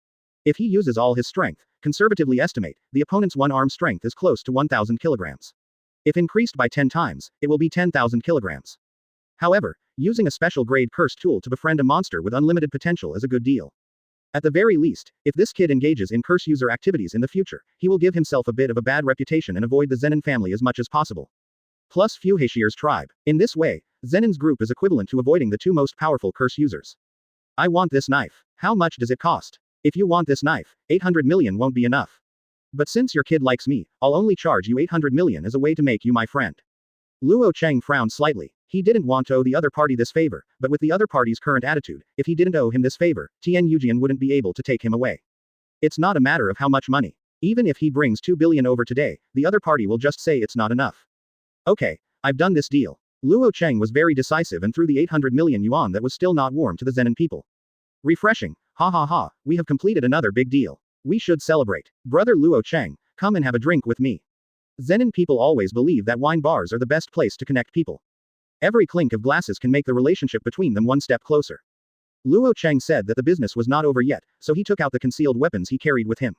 If he uses all his strength, conservatively estimate, the opponent's one-arm strength is close to 1,000 kilograms. If increased by 10 times, it will be 10,000 kilograms. However, using a special grade curse tool to befriend a monster with unlimited potential is a good deal. At the very least, if this kid engages in curse user activities in the future, he will give himself a bit of a bad reputation and avoid the Zenin family as much as possible. Plus Fushigoro's tribe. In this way, Zenin's group is equivalent to avoiding the two most powerful curse users. I want this knife. How much does it cost? If you want this knife, 800 million won't be enough. But since your kid likes me, I'll only charge you 800 million as a way to make you my friend. Luo Chang frowned slightly. He didn't want to owe the other party this favor, but with the other party's current attitude, if he didn't owe him this favor, Tian Yujian wouldn't be able to take him away. It's not a matter of how much money. Even if he brings 2 billion over today, the other party will just say it's not enough. Okay, I've done this deal. Luo Chang was very decisive and threw the 800 million yuan that was still not warm to the Zenin people. Refreshing. Ha ha ha, we have completed another big deal. We should celebrate. Brother Luo Chang, come and have a drink with me. Zenin people always believe that wine bars are the best place to connect people. Every clink of glasses can make the relationship between them one step closer. Luo Chang said that the business was not over yet, so he took out the concealed weapons he carried with him.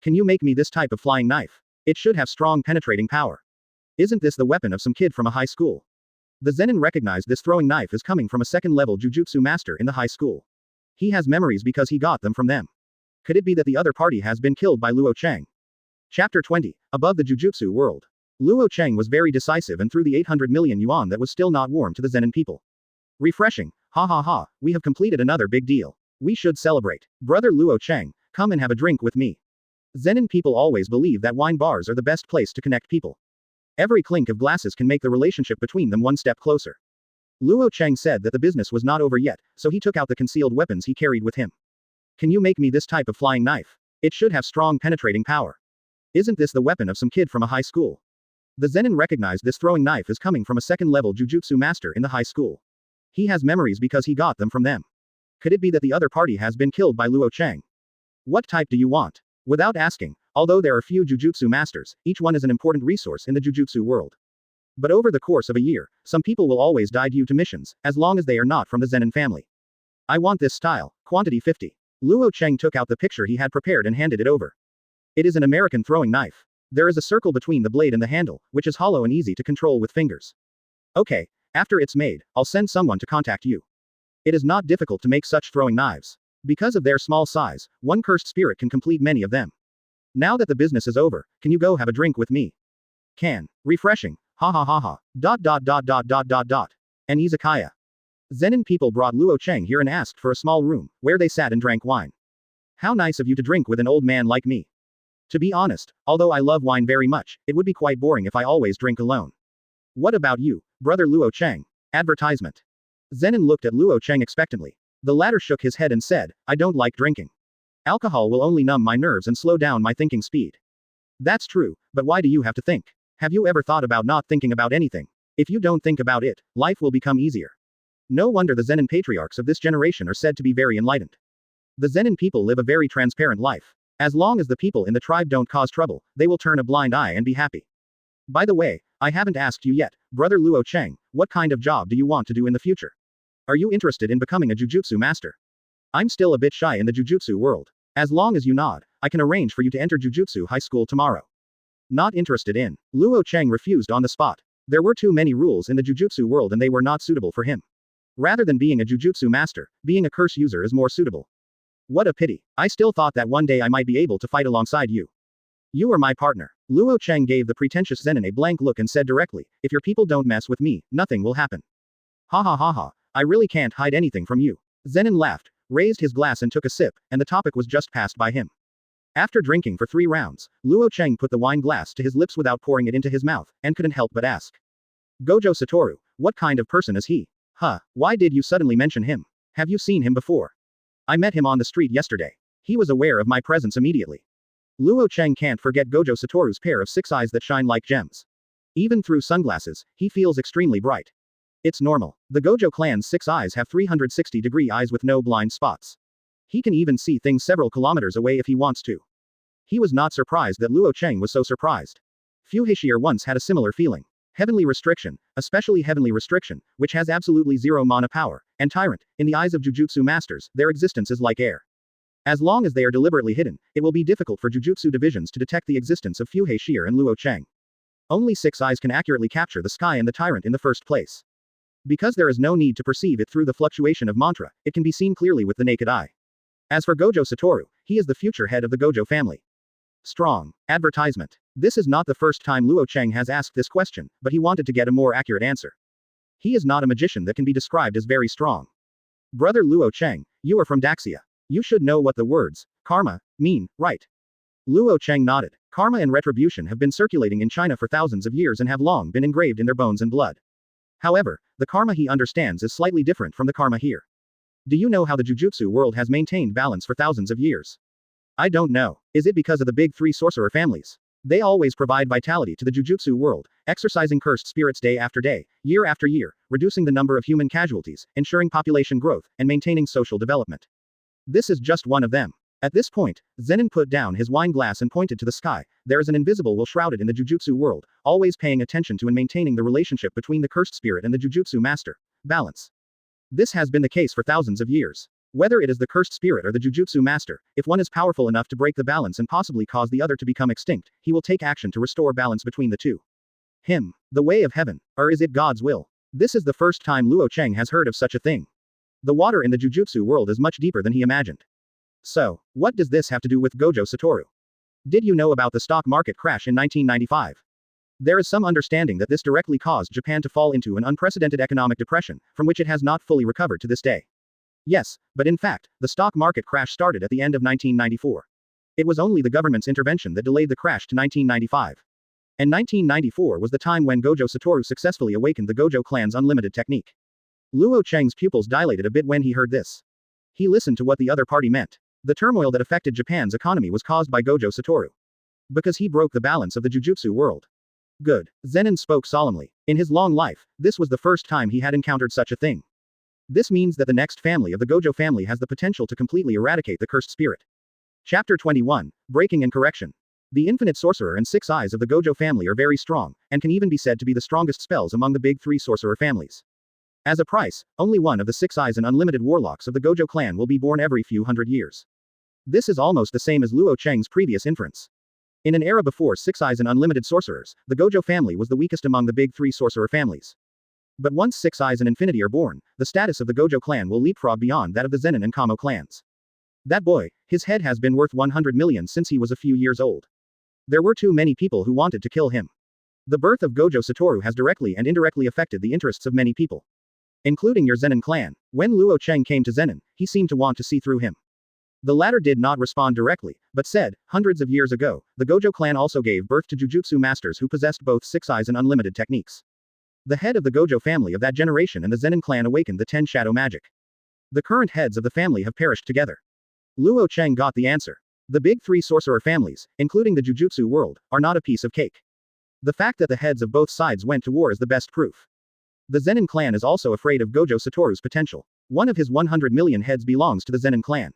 Can you make me this type of flying knife? It should have strong penetrating power. Isn't this the weapon of some kid from a high school? The Zenin recognized this throwing knife as coming from a second-level Jujutsu master in the high school. He has memories because he got them from them. Could it be that the other party has been killed by Luo Chang? Chapter 20. Above the Jujutsu world. Luo Chang was very decisive and threw the 800 million yuan that was still not warm to the Zenin people. Refreshing. Ha ha ha, we have completed another big deal. We should celebrate. Brother Luo Chang, come and have a drink with me. Zenin people always believe that wine bars are the best place to connect people. Every clink of glasses can make the relationship between them one step closer. Luo Chang said that the business was not over yet, so he took out the concealed weapons he carried with him. Can you make me this type of flying knife? It should have strong penetrating power. Isn't this the weapon of some kid from a high school? The Zenin recognized this throwing knife as coming from a second-level Jujutsu master in the high school. He has memories because he got them from them. Could it be that the other party has been killed by Luo Chang? What type do you want? Without asking, although there are few Jujutsu masters, each one is an important resource in the Jujutsu world. But over the course of a year, some people will always die due to missions, as long as they are not from the Zenin family. I want this style, quantity 50. Luo Chang took out the picture he had prepared and handed it over. It is an American throwing knife. There is a circle between the blade and the handle, which is hollow and easy to control with fingers. Okay, after it's made, I'll send someone to contact you. It is not difficult to make such throwing knives. Because of their small size, one cursed spirit can complete many of them. Now that the business is over, can you go have a drink with me? Can. Refreshing. Ha ha ha ha. An izakaya. Zenin people brought Luo Chang here and asked for a small room, where they sat and drank wine. How nice of you to drink with an old man like me. To be honest, although I love wine very much, it would be quite boring if I always drink alone. What about you, brother Luo Chang? Advertisement. Zenin looked at Luo Chang expectantly. The latter shook his head and said, I don't like drinking. Alcohol will only numb my nerves and slow down my thinking speed. That's true, but why do you have to think? Have you ever thought about not thinking about anything? If you don't think about it, life will become easier. No wonder the Zenin patriarchs of this generation are said to be very enlightened. The Zenin people live a very transparent life. As long as the people in the tribe don't cause trouble, they will turn a blind eye and be happy. By the way, I haven't asked you yet, brother Luo Chang, what kind of job do you want to do in the future? Are you interested in becoming a Jujutsu master? I'm still a bit shy in the Jujutsu world. As long as you nod, I can arrange for you to enter Jujutsu high school tomorrow. Not interested in. Luo Chang refused on the spot. There were too many rules in the Jujutsu world and they were not suitable for him. Rather than being a Jujutsu master, being a curse user is more suitable. What a pity. I still thought that one day I might be able to fight alongside you. You are my partner. Luo Chang gave the pretentious Zenin a blank look and said directly, if your people don't mess with me, nothing will happen. Ha ha ha ha. I really can't hide anything from you. Zenin laughed, raised his glass and took a sip, and the topic was just passed by him. After drinking for 3 rounds, Luo Chang put the wine glass to his lips without pouring it into his mouth, and couldn't help but ask. Gojo Satoru, what kind of person is he? Huh, why did you suddenly mention him? Have you seen him before? I met him on the street yesterday. He was aware of my presence immediately. Luo Chang can't forget Gojo Satoru's pair of 6 eyes that shine like gems. Even through sunglasses, he feels extremely bright. It's normal. The Gojo clan's 6 eyes have 360-degree eyes with no blind spots. He can even see things several kilometers away if he wants to. He was not surprised that Luo Chang was so surprised. Fushiguro once had a similar feeling. Heavenly Restriction, especially Heavenly Restriction, which has absolutely zero mana power, and Tyrant, in the eyes of Jujutsu masters, their existence is like air. As long as they are deliberately hidden, it will be difficult for Jujutsu divisions to detect the existence of Fushiguro and Luo Chang. Only 6 eyes can accurately capture the sky and the Tyrant in the first place. Because there is no need to perceive it through the fluctuation of mantra, it can be seen clearly with the naked eye. As for Gojo Satoru, he is the future head of the Gojo family. Strong. Advertisement. This is not the first time Luo Chang has asked this question, but he wanted to get a more accurate answer. He is not a magician that can be described as very strong. Brother Luo Chang, you are from Daxia. You should know what the words, karma, mean, right? Luo Chang nodded. Karma and retribution have been circulating in China for thousands of years and have long been engraved in their bones and blood. However, the karma he understands is slightly different from the karma here. Do you know how the Jujutsu world has maintained balance for thousands of years? I don't know. Is it because of the big 3 sorcerer families? They always provide vitality to the Jujutsu world, exorcising cursed spirits day after day, year after year, reducing the number of human casualties, ensuring population growth, and maintaining social development. This is just one of them. At this point, Zenin put down his wine glass and pointed to the sky. There is an invisible will shrouded in the Jujutsu world, always paying attention to and maintaining the relationship between the cursed spirit and the Jujutsu master. Balance. This has been the case for thousands of years. Whether it is the cursed spirit or the Jujutsu master, if one is powerful enough to break the balance and possibly cause the other to become extinct, he will take action to restore balance between the two. The way of heaven, or is it God's will? This is the first time Luo Chang has heard of such a thing. The water in the Jujutsu world is much deeper than he imagined. So, what does this have to do with Gojo Satoru? Did you know about the stock market crash in 1995? There is some understanding that this directly caused Japan to fall into an unprecedented economic depression, from which it has not fully recovered to this day. Yes, but in fact, the stock market crash started at the end of 1994. It was only the government's intervention that delayed the crash to 1995. And 1994 was the time when Gojo Satoru successfully awakened the Gojo clan's unlimited technique. Luo Chang's pupils dilated a bit when he heard this. He listened to what the other party meant. The turmoil that affected Japan's economy was caused by Gojo Satoru. Because he broke the balance of the Jujutsu world. Good. Zenin spoke solemnly. In his long life, this was the first time he had encountered such a thing. This means that the next family of the Gojo family has the potential to completely eradicate the cursed spirit. Chapter 21, Breaking and Correction. The infinite sorcerer and 6 eyes of the Gojo family are very strong, and can even be said to be the strongest spells among the big 3 sorcerer families. As a price, only one of the 6 eyes and unlimited warlocks of the Gojo clan will be born every few hundred years. This is almost the same as Luo Chang's previous inference. In an era before 6 eyes and unlimited sorcerers, the Gojo family was the weakest among the big 3 sorcerer families. But once 6 eyes and infinity are born, the status of the Gojo clan will leapfrog beyond that of the Zenin and Kamo clans. That boy, his head has been worth 100 million since he was a few years old. There were too many people who wanted to kill him. The birth of Gojo Satoru has directly and indirectly affected the interests of many people. Including your Zenin clan. When Luo Chang came to Zenin, he seemed to want to see through him. The latter did not respond directly, but said, hundreds of years ago, the Gojo clan also gave birth to Jujutsu masters who possessed both 6 eyes and unlimited techniques. The head of the Gojo family of that generation and the Zenin clan awakened the 10 shadow magic. The current heads of the family have perished together. Luo Chang got the answer. The big 3 sorcerer families, including the Jujutsu world, are not a piece of cake. The fact that the heads of both sides went to war is the best proof. The Zenin clan is also afraid of Gojo Satoru's potential. One of his 100 million heads belongs to the Zenin clan.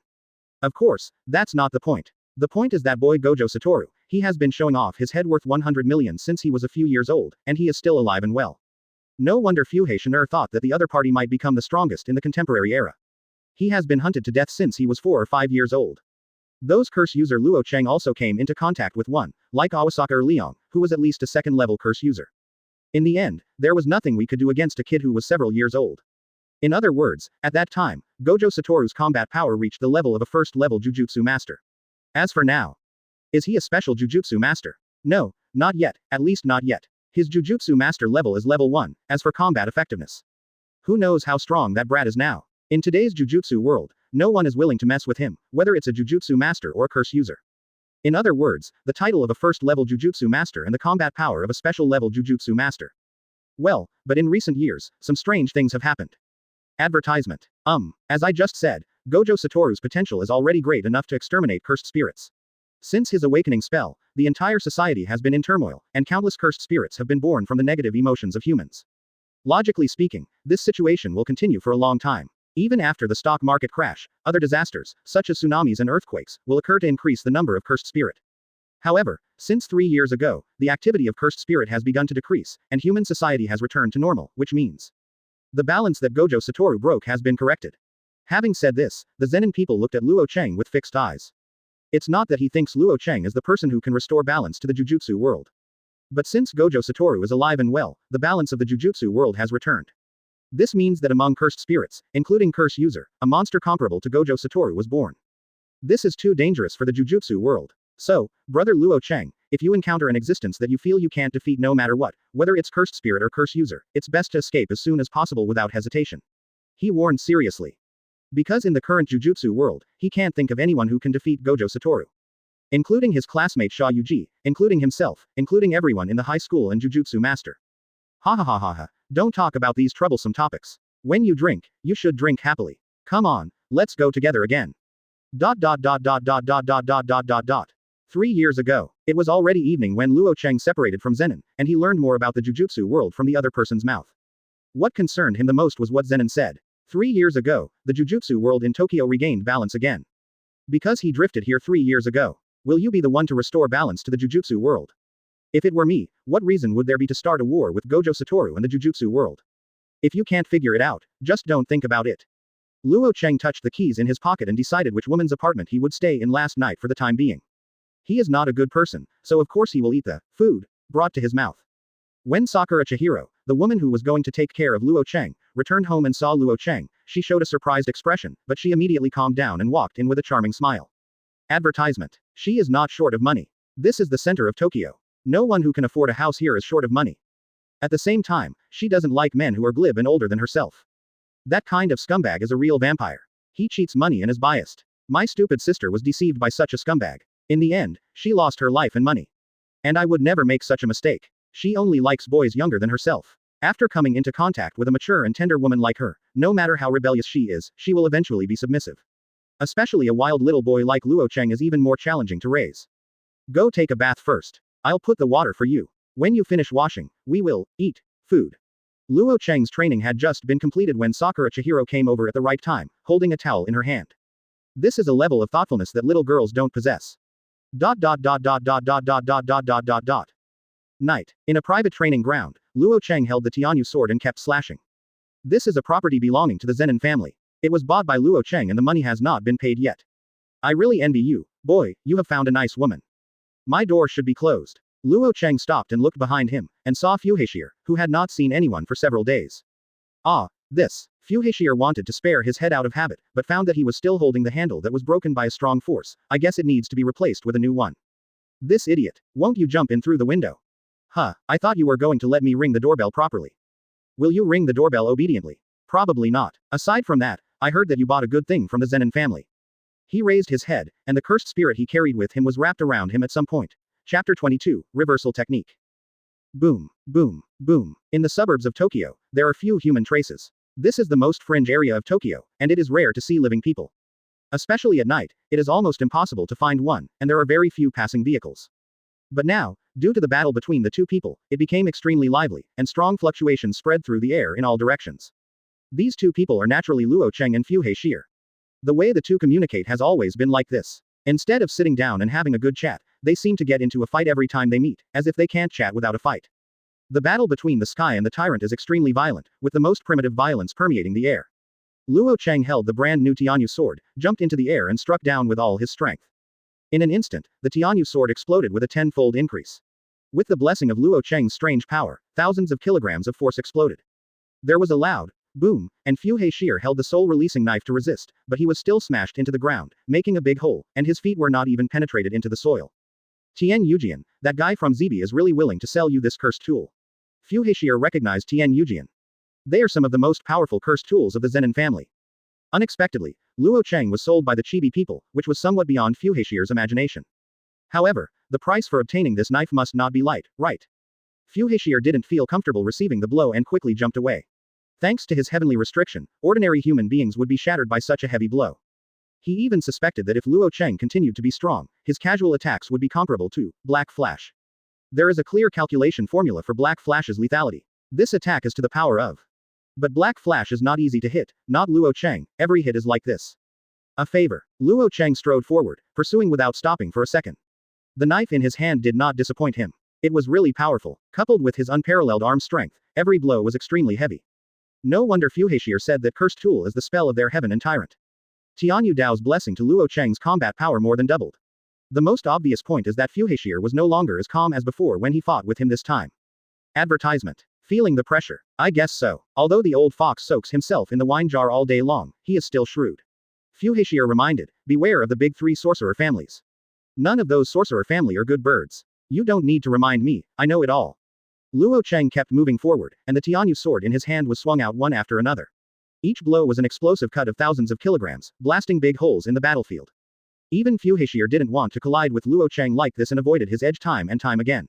Of course, that's not the point. The point is that boy Gojo Satoru, he has been showing off his head worth 100 million since he was a few years old, and he is still alive and well. No wonder Fushiguro thought that the other party might become the strongest in the contemporary era. He has been hunted to death since he was 4 or 5 years old. Those curse user Luo Chang also came into contact with one, like Awasaka or Liang, who was at least a second-level curse user. In the end, there was nothing we could do against a kid who was several years old. In other words, at that time, Gojo Satoru's combat power reached the level of a first-level Jujutsu master. As for now, is he a special Jujutsu master? No, not yet, at least not yet. His Jujutsu master level is level 1, as for combat effectiveness. Who knows how strong that brat is now? In today's Jujutsu world, no one is willing to mess with him, whether it's a Jujutsu master or a curse user. In other words, the title of a first-level Jujutsu master and the combat power of a special-level Jujutsu master. Well, but in recent years, some strange things have happened. Advertisement. As I just said, Gojo Satoru's potential is already great enough to exterminate cursed spirits. Since his awakening spell, the entire society has been in turmoil, and countless cursed spirits have been born from the negative emotions of humans. Logically speaking, this situation will continue for a long time. Even after the stock market crash, other disasters, such as tsunamis and earthquakes, will occur to increase the number of cursed spirit. However, since 3 years ago, the activity of cursed spirit has begun to decrease, and human society has returned to normal, which means the balance that Gojo Satoru broke has been corrected. Having said this, the Zenin people looked at Luo Chang with fixed eyes. It's not that he thinks Luo Chang is the person who can restore balance to the Jujutsu world. But since Gojo Satoru is alive and well, the balance of the Jujutsu world has returned. This means that among cursed spirits, including curse user, a monster comparable to Gojo Satoru was born. This is too dangerous for the Jujutsu world. So, brother Luo Chang, if you encounter an existence that you feel you can't defeat no matter what, whether it's cursed spirit or curse user, it's best to escape as soon as possible without hesitation. He warned seriously. Because in the current Jujutsu world, he can't think of anyone who can defeat Gojo Satoru. Including his classmate Sha Yuji, including himself, including everyone in the high school and Jujutsu master. Ha ha ha ha ha. Don't talk about these troublesome topics. When you drink, you should drink happily. Come on, let's go together again. 3 years ago, it was already evening when Luo Chang separated from Zenin, and he learned more about the Jujutsu world from the other person's mouth. What concerned him the most was what Zenin said. 3 years ago, the Jujutsu world in Tokyo regained balance again. Because he drifted here 3 years ago. Will you be the one to restore balance to the Jujutsu world? If it were me, what reason would there be to start a war with Gojo Satoru and the Jujutsu world? If you can't figure it out, just don't think about it. Luo Chang touched the keys in his pocket and decided which woman's apartment he would stay in last night for the time being. He is not a good person, so of course he will eat the food brought to his mouth. When Sakura Chihiro, the woman who was going to take care of Luo Chang, returned home and saw Luo Chang, she showed a surprised expression, but she immediately calmed down and walked in with a charming smile. Advertisement. She is not short of money. This is the center of Tokyo. No one who can afford a house here is short of money. At the same time, she doesn't like men who are glib and older than herself. That kind of scumbag is a real vampire. He cheats money and is biased. My stupid sister was deceived by such a scumbag. In the end, she lost her life and money. And I would never make such a mistake. She only likes boys younger than herself. After coming into contact with a mature and tender woman like her, no matter how rebellious she will eventually be submissive. Especially a wild little boy like Luo Chang is even more challenging to raise. Go take a bath first. I'll put the water for you. When you finish washing, we will eat food. Luo Chang's training had just been completed when Sakura Chihiro came over at the right time, holding a towel in her hand. This is a level of thoughtfulness that little girls don't possess. Night. In a private training ground, Luo Chang held the Tianyu sword and kept slashing. This is a property belonging to the Zenin family. It was bought by Luo Chang and the money has not been paid yet. I really envy you, boy, you have found a nice woman. My door should be closed. Luo Chang stopped and looked behind him, and saw Fushiguro, who had not seen anyone for several days. This. Fushiguro wanted to spare his head out of habit, but found that he was still holding the handle that was broken by a strong force. I guess it needs to be replaced with a new one. This idiot. Won't you jump in through the window? I thought you were going to let me ring the doorbell properly. Will you ring the doorbell obediently? Probably not. Aside from that, I heard that you bought a good thing from the Zenin family. He raised his head, and the cursed spirit he carried with him was wrapped around him at some point. Chapter 22, Reversal Technique. Boom, boom, boom. In the suburbs of Tokyo, there are few human traces. This is the most fringe area of Tokyo, and it is rare to see living people. Especially at night, it is almost impossible to find one, and there are very few passing vehicles. But now, due to the battle between the two people, it became extremely lively, and strong fluctuations spread through the air in all directions. These two people are naturally Luo Chang and Fushiguro. The way the two communicate has always been like this. Instead of sitting down and having a good chat, they seem to get into a fight every time they meet, as if they can't chat without a fight. The battle between the sky and the Tyrant is extremely violent, with the most primitive violence permeating the air. Luo Chang held the brand new Tianyu sword, jumped into the air and struck down with all his strength. In an instant, the Tianyu sword exploded with a tenfold increase. With the blessing of Luo Chang's strange power, thousands of kilograms of force exploded. There was a loud boom, and Fushiguro held the soul-releasing knife to resist, but he was still smashed into the ground, making a big hole, and his feet were not even penetrated into the soil. Tien Yujian, that guy from Zebi is really willing to sell you this cursed tool. Fushiguro recognized Tien Yujian. They are some of the most powerful cursed tools of the Zenin family. Unexpectedly, Luo Chang was sold by the Chibi people, which was somewhat beyond Fushiguro's imagination. However, the price for obtaining this knife must not be light, right? Fushiguro didn't feel comfortable receiving the blow and quickly jumped away. Thanks to his heavenly restriction, ordinary human beings would be shattered by such a heavy blow. He even suspected that if Luo Chang continued to be strong, his casual attacks would be comparable to Black Flash. There is a clear calculation formula for Black Flash's lethality. This attack is to the power of. But Black Flash is not easy to hit, not Luo Chang, every hit is like this. A favor. Luo Chang strode forward, pursuing without stopping for a second. The knife in his hand did not disappoint him. It was really powerful, coupled with his unparalleled arm strength, every blow was extremely heavy. No wonder Fushiguro said that cursed tool is the spell of their heaven and Tyrant. Tianyu Dao's blessing to Luo Chang's combat power more than doubled. The most obvious point is that Fushiguro was no longer as calm as before when he fought with him this time. Advertisement. Feeling the pressure. I guess so. Although the old fox soaks himself in the wine jar all day long, he is still shrewd. Fushiguro reminded, beware of the big three sorcerer families. None of those sorcerer family are good birds. You don't need to remind me, I know it all. Luo Chang kept moving forward, and the Tianyu sword in his hand was swung out one after another. Each blow was an explosive cut of thousands of kilograms, blasting big holes in the battlefield. Even Fushiguro didn't want to collide with Luo Chang like this and avoided his edge time and time again.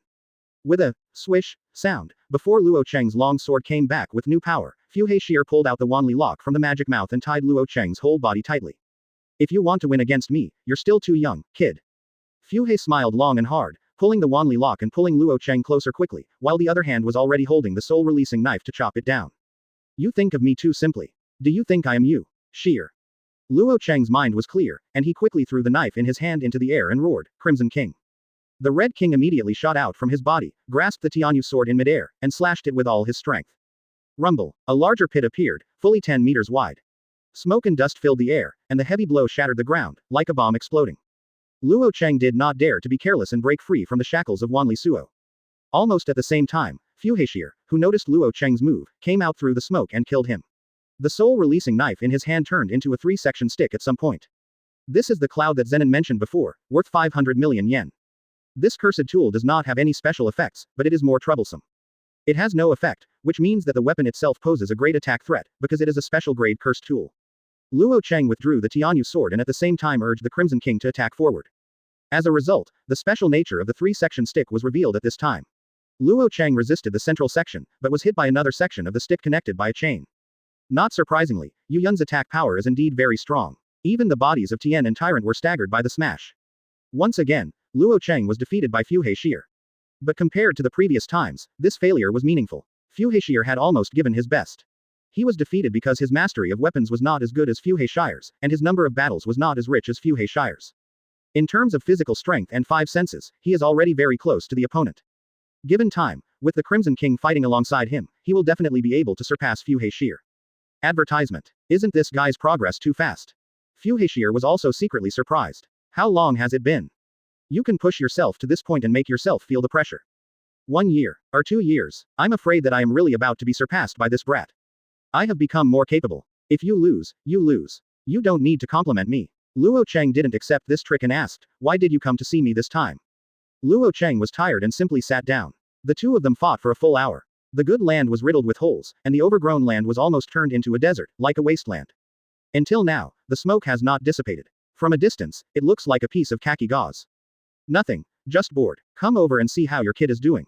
With a swish sound, before Luo Chang's long sword came back with new power, Fushiguro pulled out the Wanli lock from the magic mouth and tied Luo Chang's whole body tightly. If you want to win against me, you're still too young, kid. Fushiguro smiled long and hard, pulling the Wanli lock and pulling Luo Chang closer quickly, while the other hand was already holding the soul-releasing knife to chop it down. You think of me too simply. Do you think I am you? Sheer. Luo Chang's mind was clear, and he quickly threw the knife in his hand into the air and roared, Crimson King. The Red King immediately shot out from his body, grasped the Tianyu sword in midair, and slashed it with all his strength. Rumble. A larger pit appeared, fully 10 meters wide. Smoke and dust filled the air, and the heavy blow shattered the ground, like a bomb exploding. Luo Chang did not dare to be careless and break free from the shackles of Wanli Suo. Almost at the same time, Fushiguro, who noticed Luo Chang's move, came out through the smoke and killed him. The soul-releasing knife in his hand turned into a 3-section stick at some point. This is the cloud that Zenin mentioned before, worth 500 million yen. This cursed tool does not have any special effects, but it is more troublesome. It has no effect, which means that the weapon itself poses a great attack threat, because it is a special grade cursed tool. Luo Chang withdrew the Tianyu sword and at the same time urged the Crimson King to attack forward. As a result, the special nature of the 3-section stick was revealed at this time. Luo Chang resisted the central section, but was hit by another section of the stick connected by a chain. Not surprisingly, Yu Yun's attack power is indeed very strong. Even the bodies of Tien and Tyrant were staggered by the smash. Once again, Luo Chang was defeated by Fu Haixir. But compared to the previous times, this failure was meaningful. Fu Haixir had almost given his best. He was defeated because his mastery of weapons was not as good as Fu Haixir's, and his number of battles was not as rich as Fu Haixir's. In terms of physical strength and five senses, he is already very close to the opponent. Given time, with the Crimson King fighting alongside him, he will definitely be able to surpass Fu Haixir. Advertisement. Isn't this guy's progress too fast? Fu Haixir was also secretly surprised. How long has it been? You can push yourself to this point and make yourself feel the pressure. 1 year, or 2 years, I'm afraid that I am really about to be surpassed by this brat. I have become more capable. If you lose, you lose. You don't need to compliment me. Luo Chang didn't accept this trick and asked, why did you come to see me this time? Luo Chang was tired and simply sat down. The two of them fought for a full hour. The good land was riddled with holes, and the overgrown land was almost turned into a desert, like a wasteland. Until now, the smoke has not dissipated. From a distance, it looks like a piece of khaki gauze. Nothing, just bored. Come over and see how your kid is doing.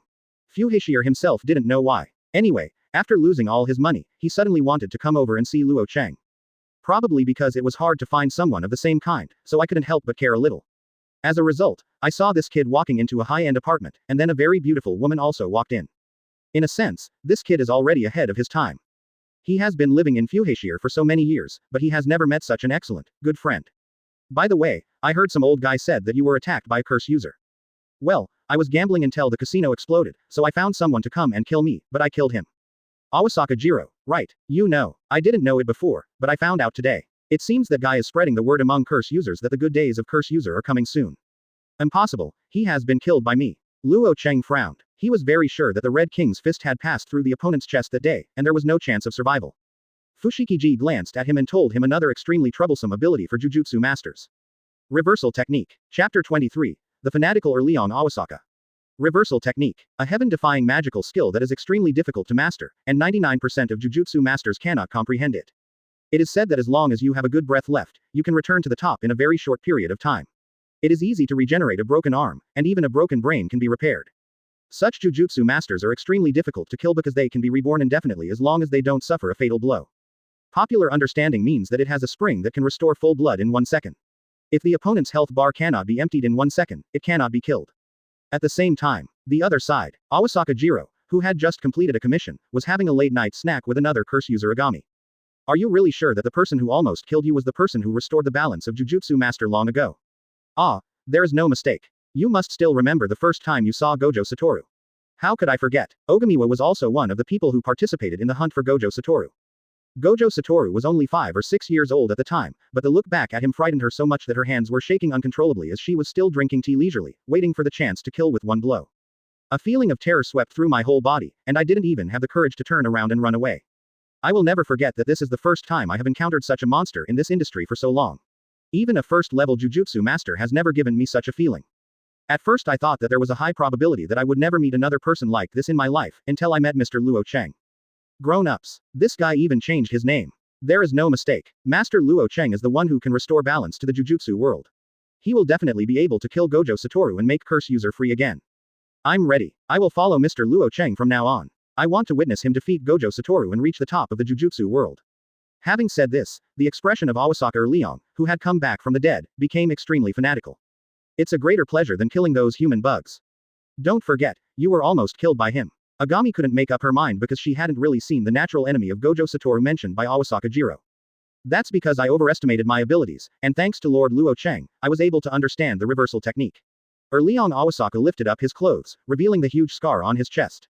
Fu Haixir himself didn't know why. Anyway, after losing all his money, he suddenly wanted to come over and see Luo Chang. Probably because it was hard to find someone of the same kind, so I couldn't help but care a little. As a result, I saw this kid walking into a high-end apartment, and then a very beautiful woman also walked in. In a sense, this kid is already ahead of his time. He has been living in Fu Haixir for so many years, but he has never met such an excellent, good friend. By the way, I heard some old guy said that you were attacked by a curse user. Well, I was gambling until the casino exploded, so I found someone to come and kill me, but I killed him. Awasaka Jiro, right, you know, I didn't know it before, but I found out today. It seems that guy is spreading the word among curse users that the good days of curse user are coming soon. Impossible, he has been killed by me. Luo Chang frowned. He was very sure that the Red King's fist had passed through the opponent's chest that day, and there was no chance of survival. Fushiguro glanced at him and told him another extremely troublesome ability for Jujutsu masters. Reversal Technique. Chapter 23. The Fanatical Leon Awasaka. Reversal Technique. A heaven-defying magical skill that is extremely difficult to master, and 99% of Jujutsu masters cannot comprehend it. It is said that as long as you have a good breath left, you can return to the top in a very short period of time. It is easy to regenerate a broken arm, and even a broken brain can be repaired. Such Jujutsu masters are extremely difficult to kill because they can be reborn indefinitely as long as they don't suffer a fatal blow. Popular understanding means that it has a spring that can restore full blood in 1 second. If the opponent's health bar cannot be emptied in 1 second, it cannot be killed. At the same time, the other side, Awasaka Jiro, who had just completed a commission, was having a late-night snack with another curse user Agami. Are you really sure that the person who almost killed you was the person who restored the balance of Jujutsu Master long ago? Ah, there is no mistake. You must still remember the first time you saw Gojo Satoru. How could I forget? Ogamiwa was also one of the people who participated in the hunt for Gojo Satoru. Gojo Satoru was only 5 or 6 years old at the time, but the look back at him frightened her so much that her hands were shaking uncontrollably as she was still drinking tea leisurely, waiting for the chance to kill with one blow. A feeling of terror swept through my whole body, and I didn't even have the courage to turn around and run away. I will never forget that this is the first time I have encountered such a monster in this industry for so long. Even a first-level Jujutsu master has never given me such a feeling. At first I thought that there was a high probability that I would never meet another person like this in my life, until I met Mr. Luo Chang. Grown-ups. This guy even changed his name. There is no mistake. Master Luo Chang is the one who can restore balance to the Jujutsu world. He will definitely be able to kill Gojo Satoru and make curse user free again. I'm ready. I will follow Mr. Luo Chang from now on. I want to witness him defeat Gojo Satoru and reach the top of the Jujutsu world. Having said this, the expression of Awasaka Leon, who had come back from the dead, became extremely fanatical. It's a greater pleasure than killing those human bugs. Don't forget, you were almost killed by him. Agami couldn't make up her mind because she hadn't really seen the natural enemy of Gojo Satoru mentioned by Awasaka Jiro. That's because I overestimated my abilities, and thanks to Lord Luo Chang, I was able to understand the reversal technique. Leon Awasaka lifted up his clothes, revealing the huge scar on his chest.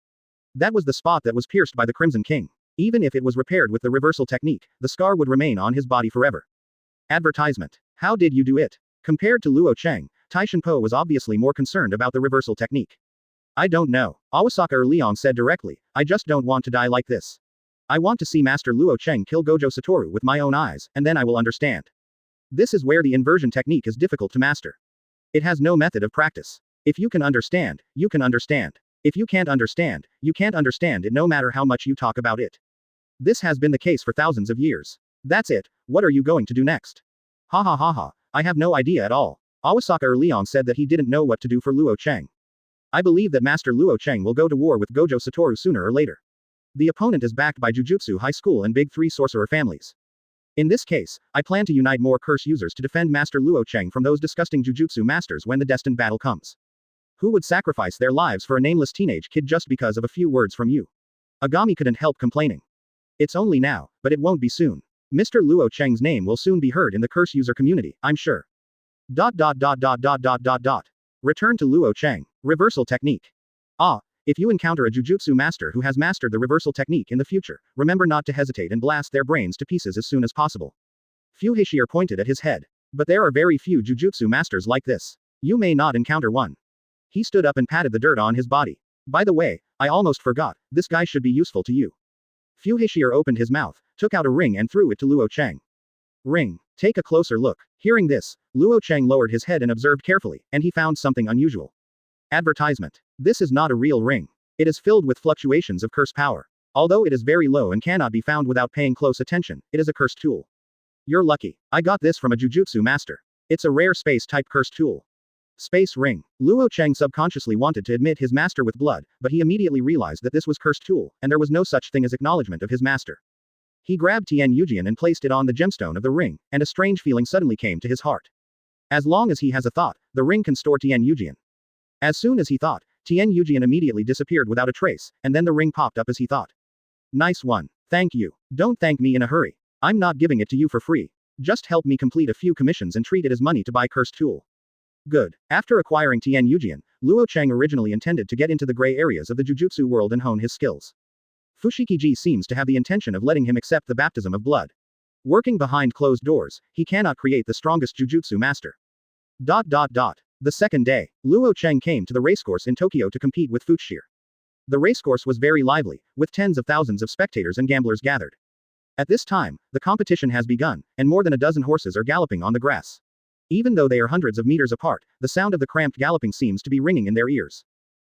That was the spot that was pierced by the Crimson King. Even if it was repaired with the reversal technique, the scar would remain on his body forever. Advertisement. How did you do it? Compared to Luo Chang, Taishinpo was obviously more concerned about the reversal technique. I don't know, Awasaka Leon said directly, I just don't want to die like this. I want to see Master Luo Chang kill Gojo Satoru with my own eyes, and then I will understand. This is where the inversion technique is difficult to master. It has no method of practice. If you can understand, you can understand. If you can't understand, you can't understand it no matter how much you talk about it. This has been the case for thousands of years. That's it, what are you going to do next? Ha ha ha ha, I have no idea at all. Awasaka Leon said that he didn't know what to do for Luo Chang. I believe that Master Luo Chang will go to war with Gojo Satoru sooner or later. The opponent is backed by Jujutsu High School and Big 3 sorcerer families. In this case, I plan to unite more curse users to defend Master Luo Chang from those disgusting Jujutsu masters when the destined battle comes. Who would sacrifice their lives for a nameless teenage kid just because of a few words from you? Agami couldn't help complaining. It's only now, but it won't be soon. Mr. Luo Chang's name will soon be heard in the curse user community, I'm sure. ... Return to Luo Chang. Reversal technique. If you encounter a Jujutsu master who has mastered the reversal technique in the future, remember not to hesitate and blast their brains to pieces as soon as possible. Fushiguro pointed at his head. But there are very few Jujutsu masters like this. You may not encounter one. He stood up and patted the dirt on his body. By the way, I almost forgot, this guy should be useful to you. Fushiguro opened his mouth, took out a ring and threw it to Luo Chang. Ring. Take a closer look. Hearing this, Luo Chang lowered his head and observed carefully, and he found something unusual. Advertisement. This is not a real ring. It is filled with fluctuations of curse power. Although it is very low and cannot be found without paying close attention, it is a cursed tool. You're lucky. I got this from a Jujutsu master. It's a rare space-type cursed tool. Space ring. Luo Chang subconsciously wanted to admit his master with blood, but he immediately realized that this was cursed tool, and there was no such thing as acknowledgement of his master. He grabbed Tian Yujian and placed it on the gemstone of the ring, and a strange feeling suddenly came to his heart. As long as he has a thought, the ring can store Tian Yujian. As soon as he thought, Tian Yujian immediately disappeared without a trace, and then the ring popped up as he thought. Nice one. Thank you. Don't thank me in a hurry. I'm not giving it to you for free. Just help me complete a few commissions and treat it as money to buy cursed tool. Good. After acquiring Tian Yujian, Luo Chang originally intended to get into the gray areas of the Jujutsu world and hone his skills. Fushiguro seems to have the intention of letting him accept the baptism of blood. Working behind closed doors, he cannot create the strongest Jujutsu master. The second day, Luo Chang came to the racecourse in Tokyo to compete with Fushiguro. The racecourse was very lively, with tens of thousands of spectators and gamblers gathered. At this time, the competition has begun, and more than a dozen horses are galloping on the grass. Even though they are hundreds of meters apart, the sound of the cramped galloping seems to be ringing in their ears.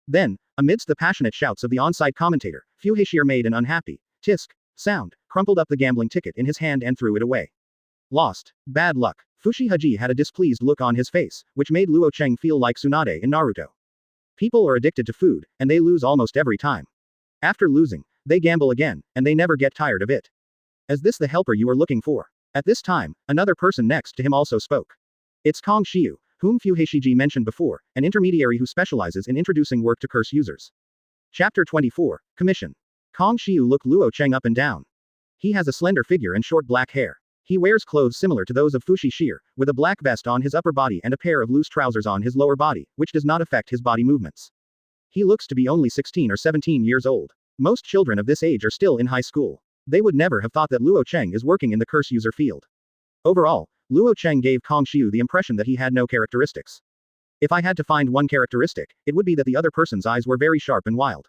Then, amidst the passionate shouts of the on-site commentator, Fushiguro made an unhappy, tisk, sound, crumpled up the gambling ticket in his hand and threw it away. Lost. Bad luck. Fushiguro had a displeased look on his face, which made Luo Chang feel like Tsunade in Naruto. People are addicted to food, and they lose almost every time. After losing, they gamble again, and they never get tired of it. Is this the helper you are looking for? At this time, another person next to him also spoke. It's Kong Xiu, whom Fushiguro mentioned before, an intermediary who specializes in introducing work to curse users. Chapter 24, Commission. Kong Xiu looked Luo Chang up and down. He has a slender figure and short black hair. He wears clothes similar to those of Fushiguro, with a black vest on his upper body and a pair of loose trousers on his lower body, which does not affect his body movements. He looks to be only 16 or 17 years old. Most children of this age are still in high school. They would never have thought that Luo Chang is working in the curse user field. Overall, Luo Chang gave Kong Xiu the impression that he had no characteristics. If I had to find one characteristic, it would be that the other person's eyes were very sharp and wild.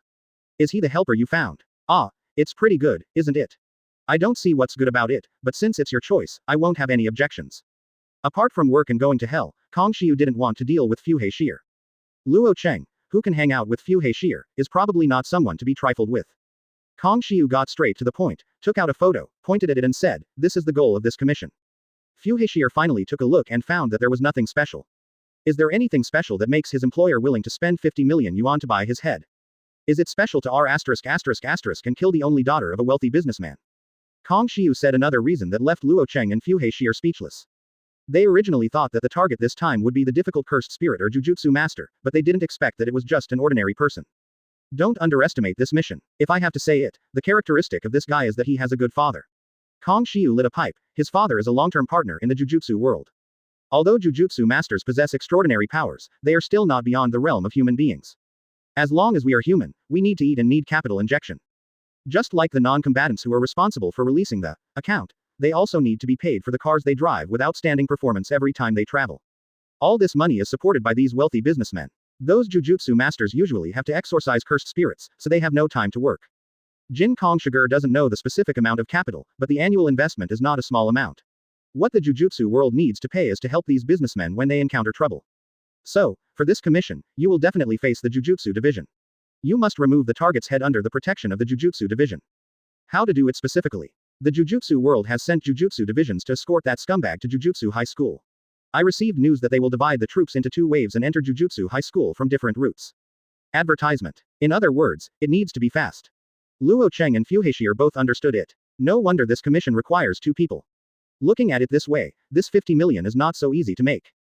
Is he the helper you found? It's pretty good, isn't it? I don't see what's good about it, but since it's your choice, I won't have any objections. Apart from work and going to hell, Kong Xiu didn't want to deal with Fushiguro. Luo Chang, who can hang out with Fushiguro, is probably not someone to be trifled with. Kong Xiu got straight to the point, took out a photo, pointed at it and said, this is the goal of this commission. Fushiguro finally took a look and found that there was nothing special. Is there anything special that makes his employer willing to spend 50 million yuan to buy his head? Is it special to and kill the only daughter of a wealthy businessman? Kong Xiu said another reason that left Luo Chang and Fushiguro speechless. They originally thought that the target this time would be the difficult cursed spirit or Jujutsu master, but they didn't expect that it was just an ordinary person. Don't underestimate this mission. If I have to say it, the characteristic of this guy is that he has a good father. Kong Xiu lit a pipe. His father is a long-term partner in the Jujutsu world. Although Jujutsu masters possess extraordinary powers, they are still not beyond the realm of human beings. As long as we are human, we need to eat and need capital injection. Just like the non-combatants who are responsible for releasing the account, they also need to be paid for the cars they drive with outstanding performance every time they travel. All this money is supported by these wealthy businessmen. Those Jujutsu masters usually have to exorcise cursed spirits, so they have no time to work. Jin Kong Shiger doesn't know the specific amount of capital, but the annual investment is not a small amount. What the Jujutsu world needs to pay is to help these businessmen when they encounter trouble. So, for this commission, you will definitely face the Jujutsu division. You must remove the target's head under the protection of the Jujutsu division. How to do it specifically? The Jujutsu world has sent Jujutsu divisions to escort that scumbag to Jujutsu High School. I received news that they will divide the troops into 2 waves and enter Jujutsu High School from different routes. Advertisement. In other words, it needs to be fast. Luo Chang and Fushiguro both understood it. No wonder this commission requires 2 people. Looking at it this way, this 50 million is not so easy to make.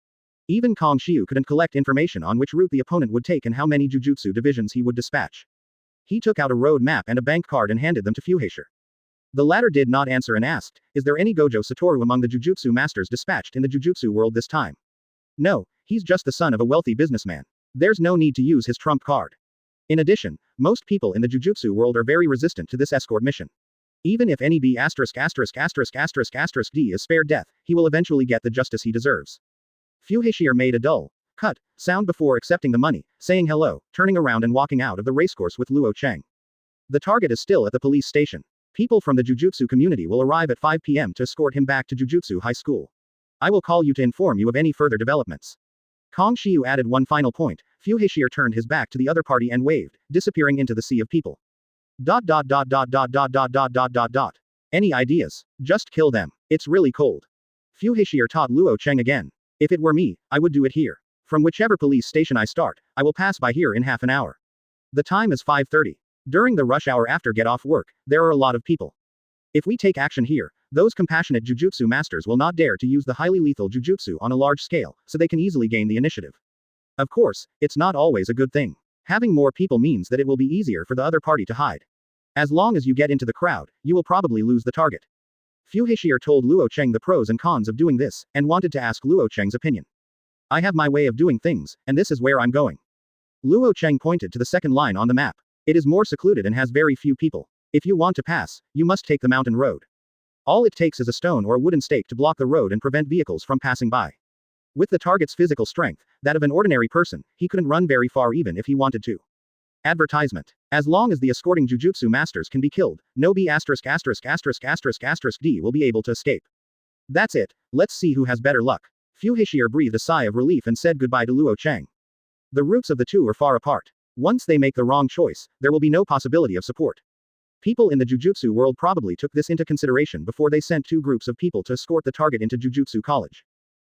Even Kong Xiu couldn't collect information on which route the opponent would take and how many Jujutsu divisions he would dispatch. He took out a road map and a bank card and handed them to Fushiguro. The latter did not answer and asked, "Is there any Gojo Satoru among the Jujutsu masters dispatched in the Jujutsu world this time?" "No, he's just the son of a wealthy businessman. There's no need to use his trump card." In addition, most people in the Jujutsu world are very resistant to this escort mission. Even if any B************ D is spared death, he will eventually get the justice he deserves. Fushiguro made a dull cut sound before accepting the money, saying hello, turning around and walking out of the racecourse with Luo Chang. The target is still at the police station. People from the Jujutsu community will arrive at 5 p.m. to escort him back to Jujutsu High School. I will call you to inform you of any further developments. Kong Xiu added one final point. Fushiguro turned his back to the other party and waved, disappearing into the sea of people. Any ideas? Just kill them. It's really cold. Fushiguro taught Luo Chang again. If it were me, I would do it here. From whichever police station I start, I will pass by here in half an hour. The time is 5:30. During the rush hour after get off work, there are a lot of people. If we take action here, those compassionate Jujutsu masters will not dare to use the highly lethal Jujutsu on a large scale, so they can easily gain the initiative. Of course, it's not always a good thing. Having more people means that it will be easier for the other party to hide. As long as you get into the crowd, you will probably lose the target. Fushiguro told Luo Chang the pros and cons of doing this, and wanted to ask Luo Chang's opinion. I have my way of doing things, and this is where I'm going. Luo Chang pointed to the second line on the map. It is more secluded and has very few people. If you want to pass, you must take the mountain road. All it takes is a stone or a wooden stake to block the road and prevent vehicles from passing by. With the target's physical strength, that of an ordinary person, he couldn't run very far even if he wanted to. Advertisement. As long as the escorting Jujutsu masters can be killed, no B********** D will be able to escape. That's it, let's see who has better luck. Fushiguro breathed a sigh of relief and said goodbye to Luo Chang. The routes of the two are far apart. Once they make the wrong choice, there will be no possibility of support. People in the Jujutsu world probably took this into consideration before they sent two groups of people to escort the target into Jujutsu College.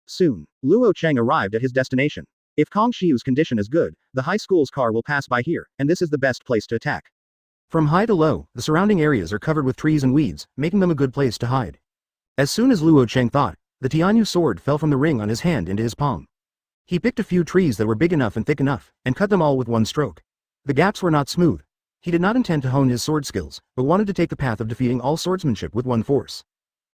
Soon, Luo Chang arrived at his destination. If Kong Xiu's condition is good, the high school's car will pass by here, and this is the best place to attack. From high to low, the surrounding areas are covered with trees and weeds, making them a good place to hide. As soon as Luo Chang thought, the Tianyu sword fell from the ring on his hand into his palm. He picked a few trees that were big enough and thick enough, and cut them all with one stroke. The gaps were not smooth. He did not intend to hone his sword skills, but wanted to take the path of defeating all swordsmanship with one force.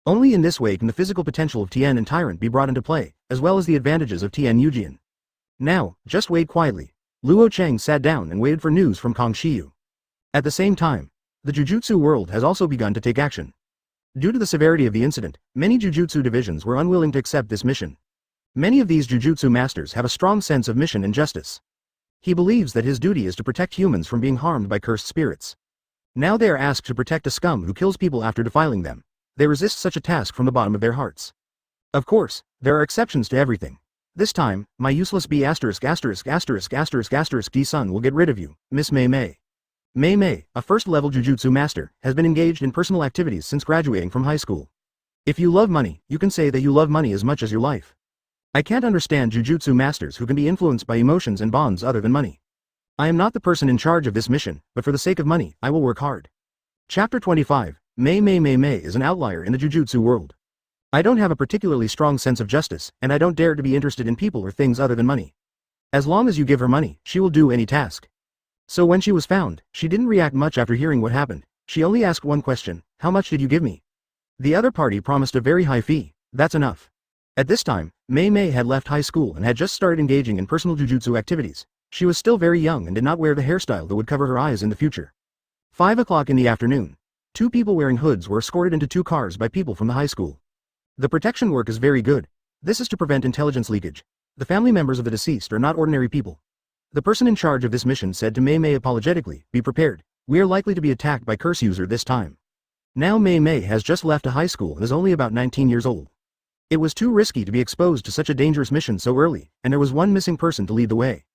Only in this way can the physical potential of Tien and Tyrant be brought into play, as well as the advantages of Tien Yujian. Now, just wait quietly. Luo Chang sat down and waited for news from Kong Xiu. At the same time, the Jujutsu world has also begun to take action. Due to the severity of the incident, many Jujutsu divisions were unwilling to accept this mission. Many of these Jujutsu masters have a strong sense of mission and justice. He believes that his duty is to protect humans from being harmed by cursed spirits. Now they are asked to protect a scum who kills people after defiling them. They resist such a task from the bottom of their hearts. Of course, there are exceptions to everything. This time, my useless B****************** D son will get rid of you, Miss Mei Mei. Mei Mei, a first-level Jujutsu master, has been engaged in personal activities since graduating from high school. If you love money, you can say that you love money as much as your life. I can't understand Jujutsu masters who can be influenced by emotions and bonds other than money. I am not the person in charge of this mission, but for the sake of money, I will work hard. Chapter 25, Mei is an outlier in the Jujutsu world. I don't have a particularly strong sense of justice, and I don't dare to be interested in people or things other than money. As long as you give her money, she will do any task. So when she was found, she didn't react much after hearing what happened. She only asked one question, how much did you give me? The other party promised a very high fee. That's enough. At this time, Mei had left high school and had just started engaging in personal Jujutsu activities. She was still very young and did not wear the hairstyle that would cover her eyes in the future. 5 o'clock in the afternoon. Two people wearing hoods were escorted into two cars by people from the high school. The protection work is very good. This is to prevent intelligence leakage. The family members of the deceased are not ordinary people. The person in charge of this mission said to Mei apologetically, be prepared. We are likely to be attacked by curse user this time. Now Mei has just left a high school and is only about 19 years old. It was too risky to be exposed to such a dangerous mission so early, and there was one missing person to lead the way.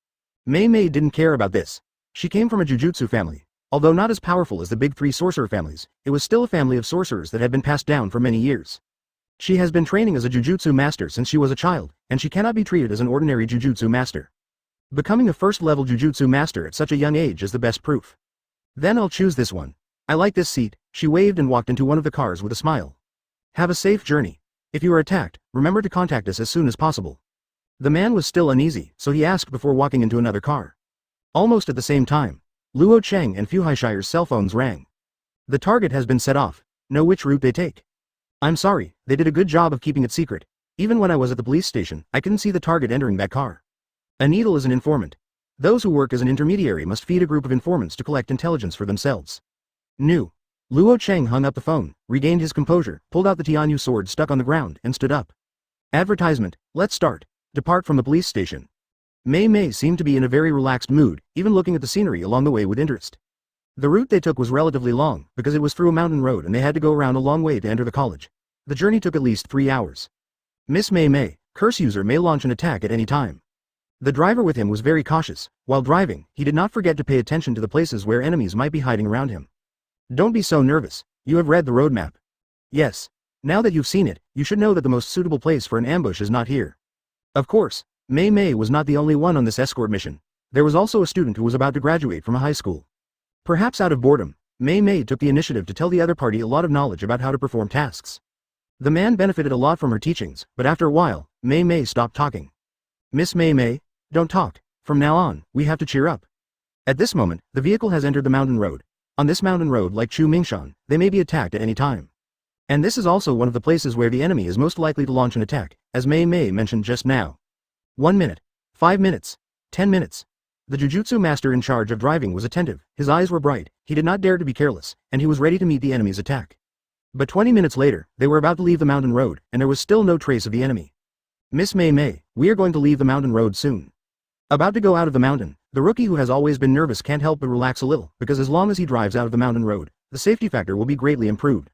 Mei didn't care about this. She came from a Jujutsu family. Although not as powerful as the big three sorcerer families, it was still a family of sorcerers that had been passed down for many years. She has been training as a Jujutsu master since she was a child, and she cannot be treated as an ordinary Jujutsu master. Becoming a first-level Jujutsu master at such a young age is the best proof. Then I'll choose this one. I like this seat. She waved and walked into one of the cars with a smile. Have a safe journey. If you are attacked, remember to contact us as soon as possible. The man was still uneasy, so he asked before walking into another car. Almost at the same time, Luo Chang and Fuhishire's cell phones rang. The target has been set off. Know which route they take. I'm sorry, they did a good job of keeping it secret. Even when I was at the police station, I couldn't see the target entering that car. A needle is an informant. Those who work as an intermediary must feed a group of informants to collect intelligence for themselves. New. Luo Chang hung up the phone, regained his composure, pulled out the Tianyu sword stuck on the ground, and stood up. Advertisement, let's start. Depart from the police station. Mei Mei seemed to be in a very relaxed mood, even looking at the scenery along the way with interest. The route they took was relatively long, because it was through a mountain road and they had to go around a long way to enter the college. The journey took at least 3 hours. Miss Mei Mei, curse user may launch an attack at any time. The driver with him was very cautious. While driving, he did not forget to pay attention to the places where enemies might be hiding around him. Don't be so nervous. You have read the roadmap. Yes. Now that you've seen it, you should know that the most suitable place for an ambush is not here. Of course, Mei Mei was not the only one on this escort mission. There was also a student who was about to graduate from a high school. Perhaps out of boredom, Mei Mei took the initiative to tell the other party a lot of knowledge about how to perform tasks. The man benefited a lot from her teachings, but after a while, Mei Mei stopped talking. Miss Mei Mei, don't talk. From now on, we have to cheer up. At this moment, the vehicle has entered the mountain road. On this mountain road, like Chu Mingshan, they may be attacked at any time. And this is also one of the places where the enemy is most likely to launch an attack, as Mei Mei mentioned just now. 1 minute. 5 minutes. 10 minutes. The Jujutsu master in charge of driving was attentive, his eyes were bright, he did not dare to be careless, and he was ready to meet the enemy's attack. But 20 minutes later, they were about to leave the mountain road, and there was still no trace of the enemy. Miss Mei Mei, we are going to leave the mountain road soon. About to go out of the mountain, the rookie who has always been nervous can't help but relax a little, because as long as he drives out of the mountain road, the safety factor will be greatly improved.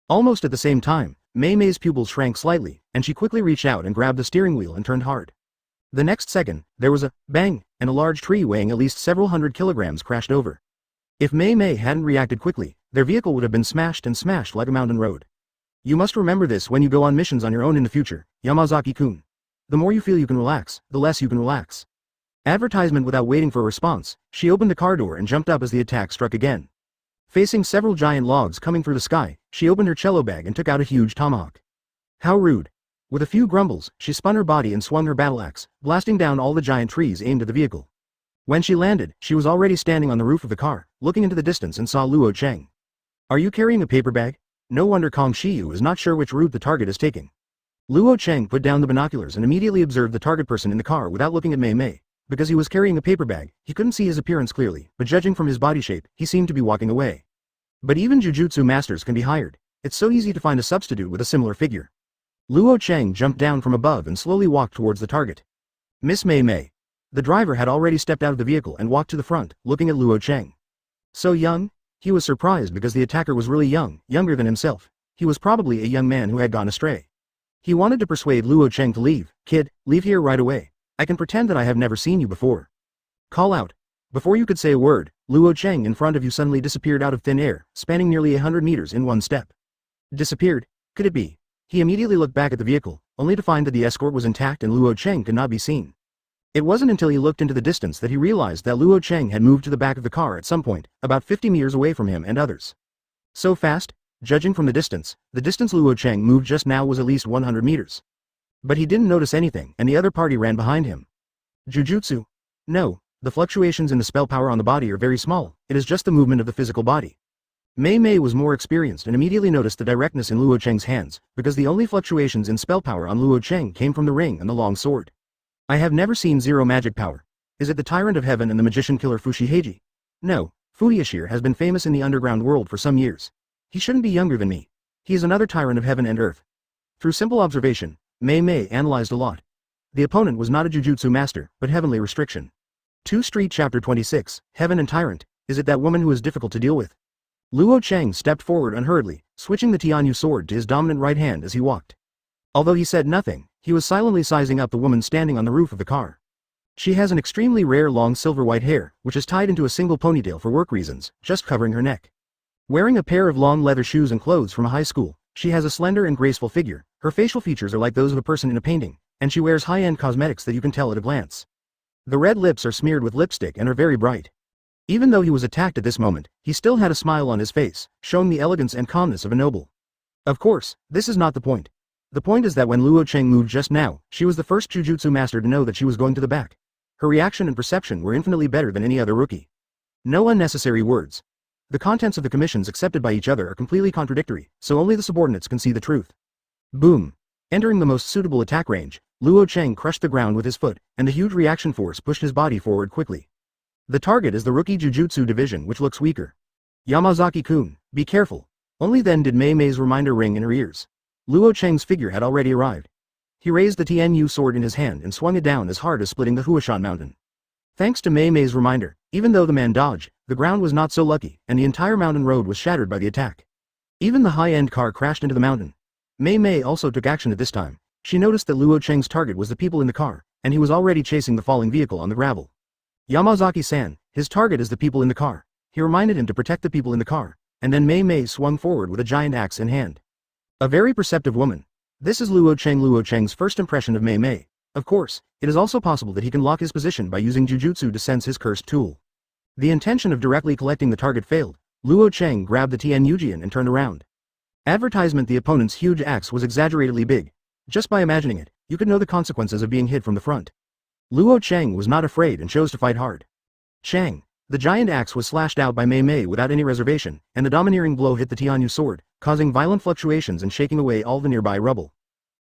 Almost at the same time, Mei Mei's pupils shrank slightly, and she quickly reached out and grabbed the steering wheel and turned hard. The next second, there was a bang, and a large tree weighing at least several hundred kilograms crashed over. If Mei Mei hadn't reacted quickly, their vehicle would have been smashed like a mountain road. You must remember this when you go on missions on your own in the future, Yamazaki-kun. The more you feel you can relax, the less you can relax. Advertisement. Without waiting for a response, she opened the car door and jumped up as the attack struck again. Facing several giant logs coming through the sky, she opened her cello bag and took out a huge tomahawk. How rude. With a few grumbles, she spun her body and swung her battle axe, blasting down all the giant trees aimed at the vehicle. When she landed, she was already standing on the roof of the car, looking into the distance and saw Luo Chang. Are you carrying a paper bag? No wonder Kong Shiyu is not sure which route the target is taking. Luo Chang put down the binoculars and immediately observed the target person in the car without looking at Mei Mei. Because he was carrying a paper bag, he couldn't see his appearance clearly, but judging from his body shape, he seemed to be walking away. But even Jujutsu masters can be hired. It's so easy to find a substitute with a similar figure. Luo Chang jumped down from above and slowly walked towards the target. Miss Mei Mei. The driver had already stepped out of the vehicle and walked to the front, looking at Luo Chang. So young? He was surprised because the attacker was really young, younger than himself. He was probably a young man who had gone astray. He wanted to persuade Luo Chang to leave. Kid, leave here right away. I can pretend that I have never seen you before. Call out. Before you could say a word, Luo Chang in front of you suddenly disappeared out of thin air, spanning nearly 100 meters in one step. Disappeared? Could it be? He immediately looked back at the vehicle, only to find that the escort was intact and Luo Chang could not be seen. It wasn't until he looked into the distance that he realized that Luo Chang had moved to the back of the car at some point, about 50 meters away from him and others. So fast? Judging from the distance Luo Chang moved just now was at least 100 meters. But he didn't notice anything, and the other party ran behind him. Jujutsu? No, the fluctuations in the spell power on the body are very small, it is just the movement of the physical body. Mei Mei was more experienced and immediately noticed the directness in Luo Chang's hands, because the only fluctuations in spell power on Luo Chang came from the ring and the long sword. I have never seen zero magic power. Is it the Tyrant of Heaven and the magician killer Fushiguro? No, Fushiguro has been famous in the underground world for some years. He shouldn't be younger than me. He is another tyrant of heaven and earth. Through simple observation, Mei Mei analyzed a lot. The opponent was not a Jujutsu master, but heavenly restriction. 2 Street Chapter 26, Heaven and Tyrant, is it that woman who is difficult to deal with? Luo Chang stepped forward unhurriedly, switching the Tianyu sword to his dominant right hand as he walked. Although he said nothing, he was silently sizing up the woman standing on the roof of the car. She has an extremely rare long silver white hair, which is tied into a single ponytail for work reasons, just covering her neck. Wearing a pair of long leather shoes and clothes from a high school, she has a slender and graceful figure, her facial features are like those of a person in a painting, and she wears high-end cosmetics that you can tell at a glance. The red lips are smeared with lipstick and are very bright. Even though he was attacked at this moment, he still had a smile on his face, showing the elegance and calmness of a noble. Of course, this is not the point. The point is that when Luo Chang moved just now, she was the first Jujutsu master to know that she was going to the back. Her reaction and perception were infinitely better than any other rookie. No unnecessary words. The contents of the commissions accepted by each other are completely contradictory, so only the subordinates can see the truth. Boom. Entering the most suitable attack range, Luo Chang crushed the ground with his foot, and the huge reaction force pushed his body forward quickly. The target is the rookie Jujutsu division, which looks weaker. Yamazaki-kun, be careful. Only then did Mei Mei's reminder ring in her ears. Luo Chang's figure had already arrived. He raised the Tianyu sword in his hand and swung it down as hard as splitting the Huashan mountain. Thanks to Mei Mei's reminder, even though the man dodged, the ground was not so lucky, and the entire mountain road was shattered by the attack. Even the high-end car crashed into the mountain. Mei Mei also took action at this time. She noticed that Luo Chang's target was the people in the car, and he was already chasing the falling vehicle on the gravel. Yamazaki-san, his target is the people in the car. He reminded him to protect the people in the car, and then Mei Mei swung forward with a giant axe in hand. A very perceptive woman. This is Luo Chang's first impression of Mei Mei. Of course, it is also possible that he can lock his position by using Jujutsu to sense his cursed tool. The intention of directly collecting the target failed. Luo Chang grabbed the Tianyujian and turned around. Advertisement: the opponent's huge axe was exaggeratedly big. Just by imagining it, you could know the consequences of being hit from the front. Luo Chang was not afraid and chose to fight hard. Chang. The giant axe was slashed out by Mei Mei without any reservation, and the domineering blow hit the Tianyu sword, causing violent fluctuations and shaking away all the nearby rubble.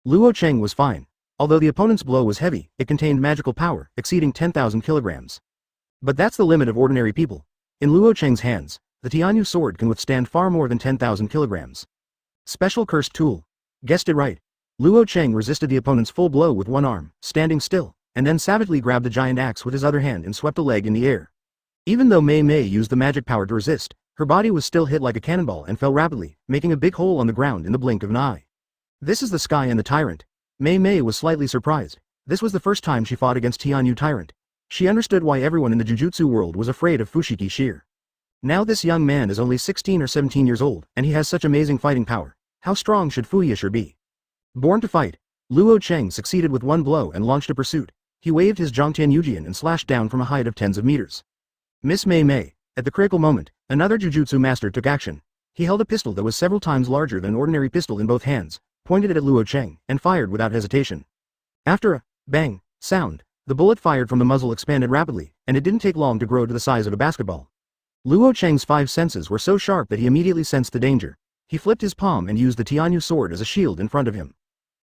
Luo Chang was fine. Although the opponent's blow was heavy, it contained magical power, exceeding 10,000 kilograms. But that's the limit of ordinary people. In Luo Chang's hands, the Tianyu sword can withstand far more than 10,000 kilograms. Special cursed tool. Guessed it right. Luo Chang resisted the opponent's full blow with one arm, standing still, and then savagely grabbed the giant axe with his other hand and swept a leg in the air. Even though Mei Mei used the magic power to resist, her body was still hit like a cannonball and fell rapidly, making a big hole on the ground in the blink of an eye. This is the Sky and the Tyrant. Mei Mei was slightly surprised. This was the first time she fought against Tianyu Tyrant. She understood why everyone in the Jujutsu world was afraid of Fushigi Shear. Now this young man is only 16 or 17 years old, and he has such amazing fighting power. How strong should Fushiguro be? Born to fight, Luo Chang succeeded with one blow and launched a pursuit. He waved his Zhongtian Yujian and slashed down from a height of tens of meters. Miss Mei Mei. At the critical moment, another Jujutsu master took action. He held a pistol that was several times larger than an ordinary pistol in both hands, pointed it at Luo Chang, and fired without hesitation. After a bang sound, the bullet fired from the muzzle expanded rapidly, and it didn't take long to grow to the size of a basketball. Luo Chang's 5 senses were so sharp that he immediately sensed the danger. He flipped his palm and used the Tianyu sword as a shield in front of him.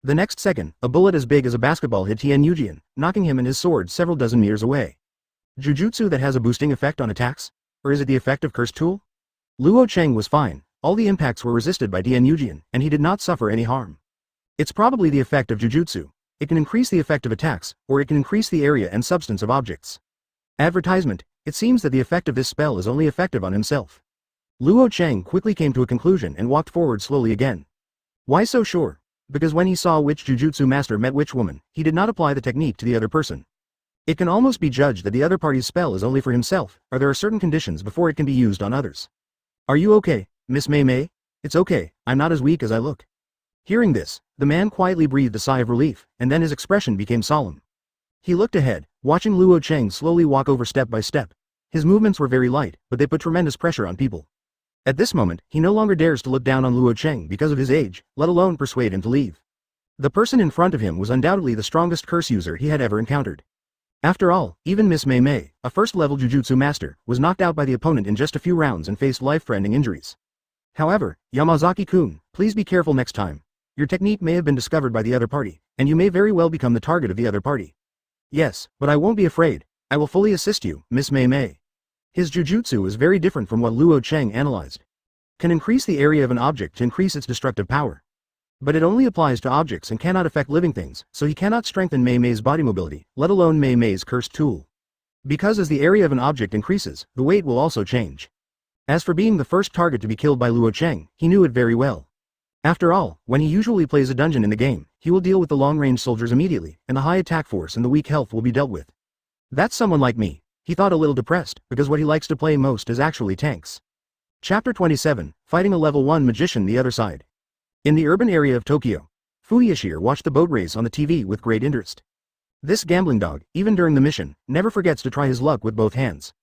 The next second, a bullet as big as a basketball hit Tianyujian, knocking him and his sword several dozen meters away. Jujutsu that has a boosting effect on attacks? Or is it the effect of cursed tool? Luo Chang was fine. All the impacts were resisted by Tianyujian, and he did not suffer any harm. It's probably the effect of Jujutsu. It can increase the effect of attacks, or it can increase the area and substance of objects. Advertisement: it seems that the effect of this spell is only effective on himself. Luo Chang quickly came to a conclusion and walked forward slowly again. Why so sure? Because when he saw which Jujutsu master met which woman, he did not apply the technique to the other person. It can almost be judged that the other party's spell is only for himself, or there are certain conditions before it can be used on others. Are you okay, Miss Mei Mei? It's okay, I'm not as weak as I look. Hearing this, the man quietly breathed a sigh of relief, and then his expression became solemn. He looked ahead, watching Luo Chang slowly walk over step by step. His movements were very light, but they put tremendous pressure on people. At this moment, he no longer dares to look down on Luo Chang because of his age, let alone persuade him to leave. The person in front of him was undoubtedly the strongest curse user he had ever encountered. After all, even Miss Mei Mei, a first-level Jujutsu master, was knocked out by the opponent in just a few rounds and faced life-threatening injuries. However, Yamazaki-kun, please be careful next time. Your technique may have been discovered by the other party, and you may very well become the target of the other party. Yes, but I won't be afraid. I will fully assist you, Miss Mei Mei. His Jujutsu is very different from what Luo Chang analyzed. Can increase the area of an object to increase its destructive power. But it only applies to objects and cannot affect living things, so he cannot strengthen Mei Mei's body mobility, let alone Mei Mei's cursed tool. Because as the area of an object increases, the weight will also change. As for being the first target to be killed by Luo Chang, he knew it very well. After all, when he usually plays a dungeon in the game, he will deal with the long-range soldiers immediately, and the high attack force and the weak health will be dealt with. That's someone like me. He thought a little depressed, because what he likes to play most is actually tanks. Chapter 27, Fighting a Level 1 Magician the Other Side. In the urban area of Tokyo, Fushiguro watched the boat race on the TV with great interest. This gambling dog, even during the mission, never forgets to try his luck with both hands.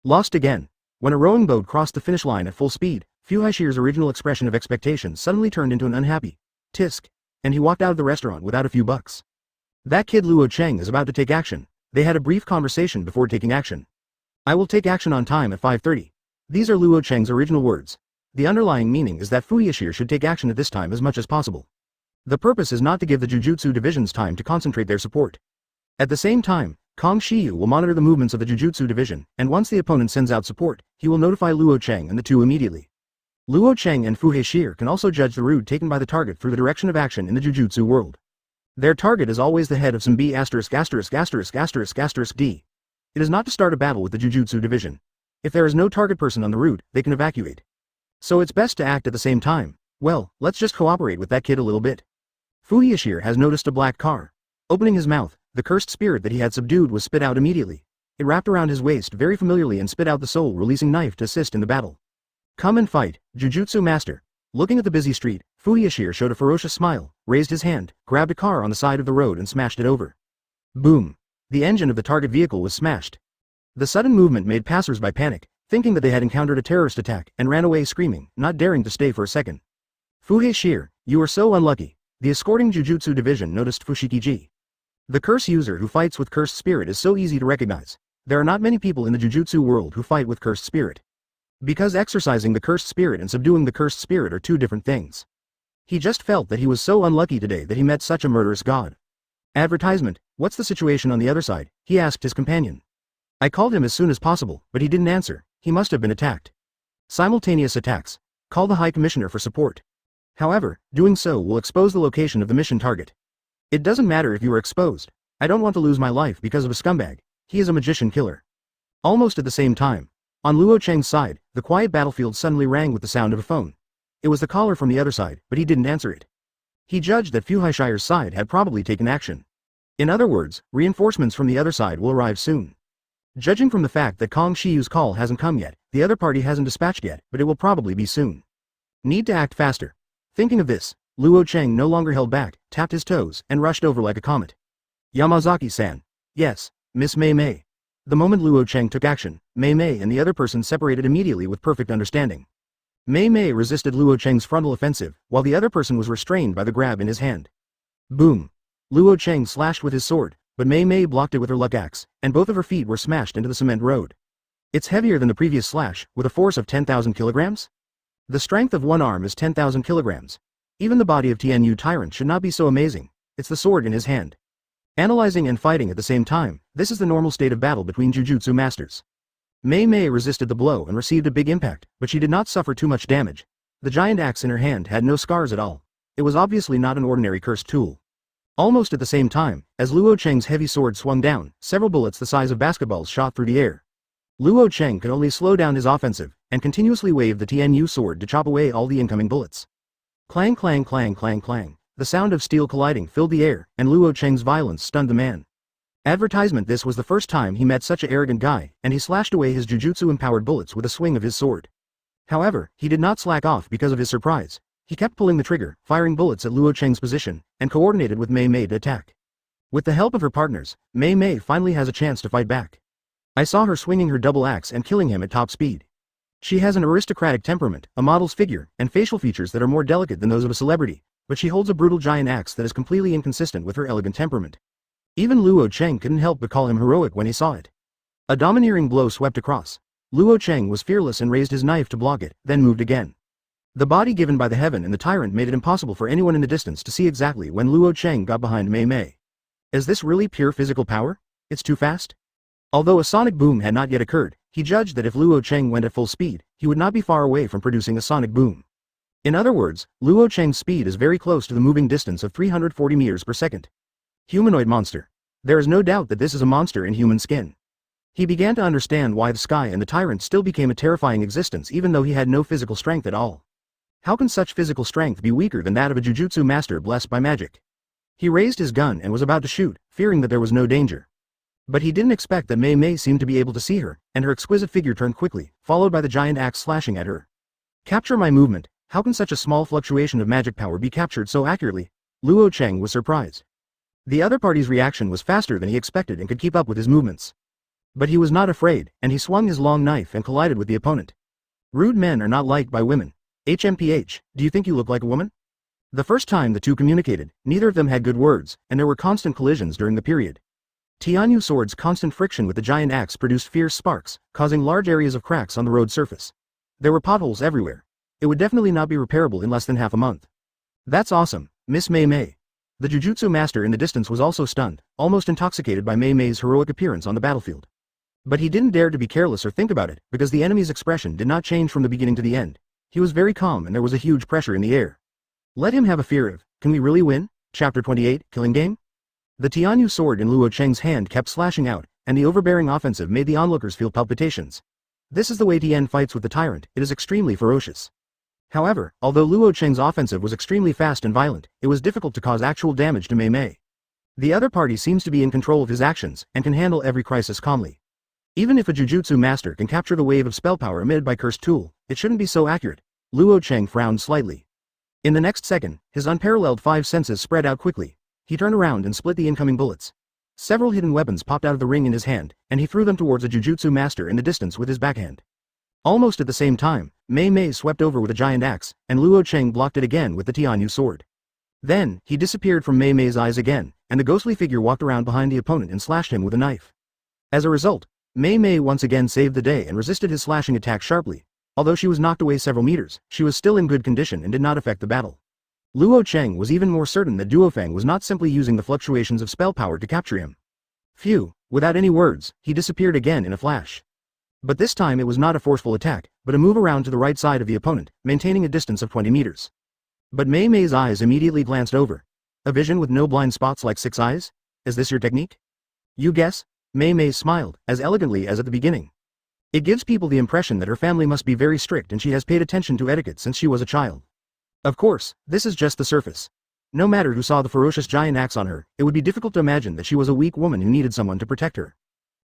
Lost again. When a rowing boat crossed the finish line at full speed, Fushiguro's original expression of expectation suddenly turned into an unhappy tisk. and he walked out of the restaurant without a few bucks. That kid Luo Chang is about to take action. They had a brief conversation before taking action. I will take action on time at 5:30. These are Luo Chang's original words. The underlying meaning is that Fushiguro should take action at this time as much as possible. The purpose is not to give the Jujutsu divisions time to concentrate their support. At the same time, Kang Shiyu will monitor the movements of the Jujutsu division, and once the opponent sends out support, he will notify Luo Chang and the two immediately. Luo Chang and Fushiguro can also judge the route taken by the target through the direction of action in the Jujutsu world. Their target is always the head of some B*****************. It is not to start a battle with the Jujutsu division. If there is no target person on the route, they can evacuate. So it's best to act at the same time. Well, let's just cooperate with that kid a little bit. Fushiguro has noticed a black car. Opening his mouth, the cursed spirit that he had subdued was spit out immediately. It wrapped around his waist very familiarly and spit out the soul releasing knife to assist in the battle. Come and fight, Jujutsu Master. Looking at the busy street, Fushiguro showed a ferocious smile, raised his hand, grabbed a car on the side of the road and smashed it over. Boom. The engine of the target vehicle was smashed. The sudden movement made passers-by panic, thinking that they had encountered a terrorist attack, and ran away screaming, not daring to stay for a second. Fushiguro, you are so unlucky. The escorting Jujutsu division noticed Fushiguro. The curse user who fights with cursed spirit is so easy to recognize. There are not many people in the Jujutsu world who fight with cursed spirit. Because exorcising the cursed spirit and subduing the cursed spirit are two different things. He just felt that he was so unlucky today that he met such a murderous god. Advertisement, what's the situation on the other side? He asked his companion. I called him as soon as possible, but he didn't answer. He must have been attacked. Simultaneous attacks. Call the High Commissioner for support. However, doing so will expose the location of the mission target. It doesn't matter if you are exposed. I don't want to lose my life because of a scumbag. He is a magician killer. Almost at the same time, on Luo Chang's side, the quiet battlefield suddenly rang with the sound of a phone. It was the caller from the other side, but he didn't answer it. He judged that Fushiguro's side had probably taken action. In other words, reinforcements from the other side will arrive soon. Judging from the fact that Kang Shiyu's call hasn't come yet, the other party hasn't dispatched yet, but it will probably be soon. Need to act faster. Thinking of this, Luo Chang no longer held back, tapped his toes, and rushed over like a comet. Yamazaki-san. Yes, Miss Mei Mei. The moment Luo Chang took action, Mei Mei and the other person separated immediately with perfect understanding. Mei Mei resisted Luo Chang's frontal offensive, while the other person was restrained by the grab in his hand. Boom. Luo Chang slashed with his sword, but Mei Mei blocked it with her luck axe, and both of her feet were smashed into the cement road. It's heavier than the previous slash, with a force of 10,000 kilograms? The strength of one arm is 10,000 kilograms. Even the body of TNU Tyrant should not be so amazing. It's the sword in his hand. Analyzing and fighting at the same time, this is the normal state of battle between Jujutsu masters. Mei Mei resisted the blow and received a big impact, but she did not suffer too much damage. The giant axe in her hand had no scars at all. It was obviously not an ordinary cursed tool. Almost at the same time, as Luo Chang's heavy sword swung down, several bullets the size of basketballs shot through the air. Luo Chang could only slow down his offensive, and continuously waved the TNU sword to chop away all the incoming bullets. Clang clang clang clang clang. The sound of steel colliding filled the air, and Luo Chang's violence stunned the man. Advertisement: this was the first time he met such an arrogant guy, and he slashed away his Jujutsu-empowered bullets with a swing of his sword. However, he did not slack off because of his surprise. He kept pulling the trigger, firing bullets at Luo Chang's position, and coordinated with Mei Mei to attack. With the help of her partners, Mei Mei finally has a chance to fight back. I saw her swinging her double axe and killing him at top speed. She has an aristocratic temperament, a model's figure, and facial features that are more delicate than those of a celebrity, but she holds a brutal giant axe that is completely inconsistent with her elegant temperament. Even Luo Chang couldn't help but call him heroic when he saw it. A domineering blow swept across. Luo Chang was fearless and raised his knife to block it, then moved again. The body given by the heaven and the tyrant made it impossible for anyone in the distance to see exactly when Luo Chang got behind Mei Mei. Is this really pure physical power? It's too fast? Although a sonic boom had not yet occurred, he judged that if Luo Chang went at full speed, he would not be far away from producing a sonic boom. In other words, Luo Chang's speed is very close to the moving distance of 340 meters per second. Humanoid monster. There is no doubt that this is a monster in human skin. He began to understand why the sky and the tyrant still became a terrifying existence even though he had no physical strength at all. How can such physical strength be weaker than that of a Jujutsu master blessed by magic? He raised his gun and was about to shoot, fearing that there was no danger. But he didn't expect that Mei Mei seemed to be able to see her, and her exquisite figure turned quickly, followed by the giant axe slashing at her. Capture my movement. How can such a small fluctuation of magic power be captured so accurately? Luo Chang was surprised. The other party's reaction was faster than he expected and could keep up with his movements. But he was not afraid, and he swung his long knife and collided with the opponent. Rude men are not liked by women. HMPH, do you think you look like a woman? The first time the two communicated, neither of them had good words, and there were constant collisions during the period. Tianyu Sword's constant friction with the giant axe produced fierce sparks, causing large areas of cracks on the road surface. There were potholes everywhere. It would definitely not be repairable in less than half a month. That's awesome, Miss Mei Mei. The Jujutsu master in the distance was also stunned, almost intoxicated by Mei Mei's heroic appearance on the battlefield. But he didn't dare to be careless or think about it, because the enemy's expression did not change from the beginning to the end. He was very calm and there was a huge pressure in the air. Let him have a fear of, can we really win? Chapter 28, Killing Game? The Tianyu sword in Luo Chang's hand kept slashing out, and the overbearing offensive made the onlookers feel palpitations. This is the way Tien fights with the Tyrant, it is extremely ferocious. However, although Luo Chang's offensive was extremely fast and violent, it was difficult to cause actual damage to Mei Mei. The other party seems to be in control of his actions, and can handle every crisis calmly. Even if a Jujutsu master can capture the wave of spell power emitted by Cursed Tool, it shouldn't be so accurate. Luo Chang frowned slightly. In the next second, his unparalleled five senses spread out quickly. He turned around and split the incoming bullets. Several hidden weapons popped out of the ring in his hand, and he threw them towards a Jujutsu master in the distance with his backhand. Almost at the same time, Mei Mei swept over with a giant axe, and Luo Chang blocked it again with the Tianyu sword. Then, he disappeared from Mei Mei's eyes again, and the ghostly figure walked around behind the opponent and slashed him with a knife. As a result, Mei Mei once again saved the day and resisted his slashing attack sharply. Although she was knocked away several meters, she was still in good condition and did not affect the battle. Luo Chang was even more certain that Duofeng was not simply using the fluctuations of spell power to capture him. Phew, without any words, he disappeared again in a flash. But this time it was not a forceful attack, but a move around to the right side of the opponent, maintaining a distance of 20 meters. But Mei Mei's eyes immediately glanced over. A vision with no blind spots like 6 eyes? Is this your technique? You guess? Mei Mei smiled, as elegantly as at the beginning. It gives people the impression that her family must be very strict and she has paid attention to etiquette since she was a child. Of course, this is just the surface. No matter who saw the ferocious giant axe on her, it would be difficult to imagine that she was a weak woman who needed someone to protect her.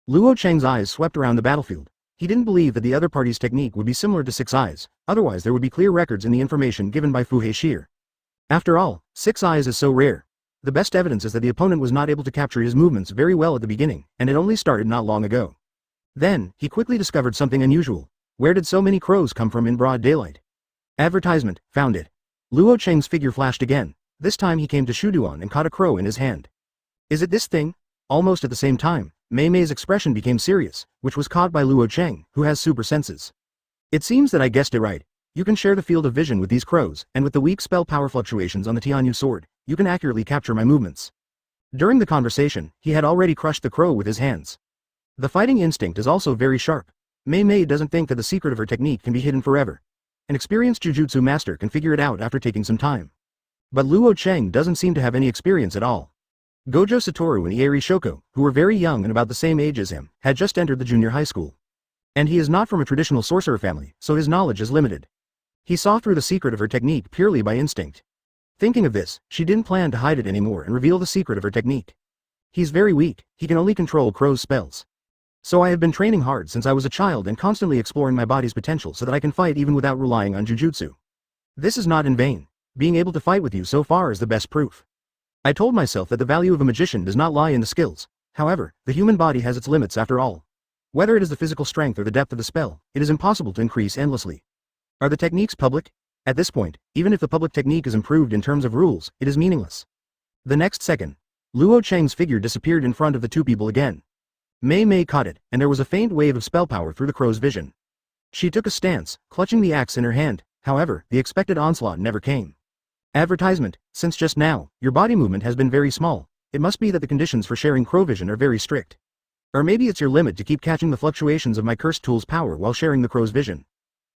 Luo Chang's eyes swept around the battlefield. He didn't believe that the other party's technique would be similar to 6 eyes, otherwise there would be clear records in the information given by Fu Heishir. After all, 6 eyes is so rare. The best evidence is that the opponent was not able to capture his movements very well at the beginning, and it only started not long ago. Then, he quickly discovered something unusual. Where did so many crows come from in broad daylight? Advertisement, found it. Luo Chang's figure flashed again. This time he came to Shuduan and caught a crow in his hand. Is it this thing? Almost at the same time, Mei Mei's expression became serious, which was caught by Luo Chang, who has super senses. It seems that I guessed it right. You can share the field of vision with these crows, and with the weak spell power fluctuations on the Tianyu sword, you can accurately capture my movements. During the conversation, he had already crushed the crow with his hands. The fighting instinct is also very sharp. Mei Mei doesn't think that the secret of her technique can be hidden forever. An experienced Jujutsu master can figure it out after taking some time. But Luo Chang doesn't seem to have any experience at all. Gojo Satoru and Ieri Shoko, who were very young and about the same age as him, had just entered the junior high school. And he is not from a traditional sorcerer family, so his knowledge is limited. He saw through the secret of her technique purely by instinct. Thinking of this, she didn't plan to hide it anymore and reveal the secret of her technique. He's very weak, he can only control crow's spells. So I have been training hard since I was a child and constantly exploring my body's potential so that I can fight even without relying on Jujutsu. This is not in vain. Being able to fight with you so far is the best proof. I told myself that the value of a magician does not lie in the skills. However, the human body has its limits after all. Whether it is the physical strength or the depth of the spell, it is impossible to increase endlessly. Are the techniques public? At this point, even if the public technique is improved in terms of rules, it is meaningless. The next second, Luo Chang's figure disappeared in front of the two people again. Mei Mei caught it, and there was a faint wave of spell power through the crow's vision. She took a stance, clutching the axe in her hand. However, the expected onslaught never came. Advertisement, since just now, your body movement has been very small, it must be that the conditions for sharing crow vision are very strict. Or maybe it's your limit to keep catching the fluctuations of my cursed tool's power while sharing the crow's vision.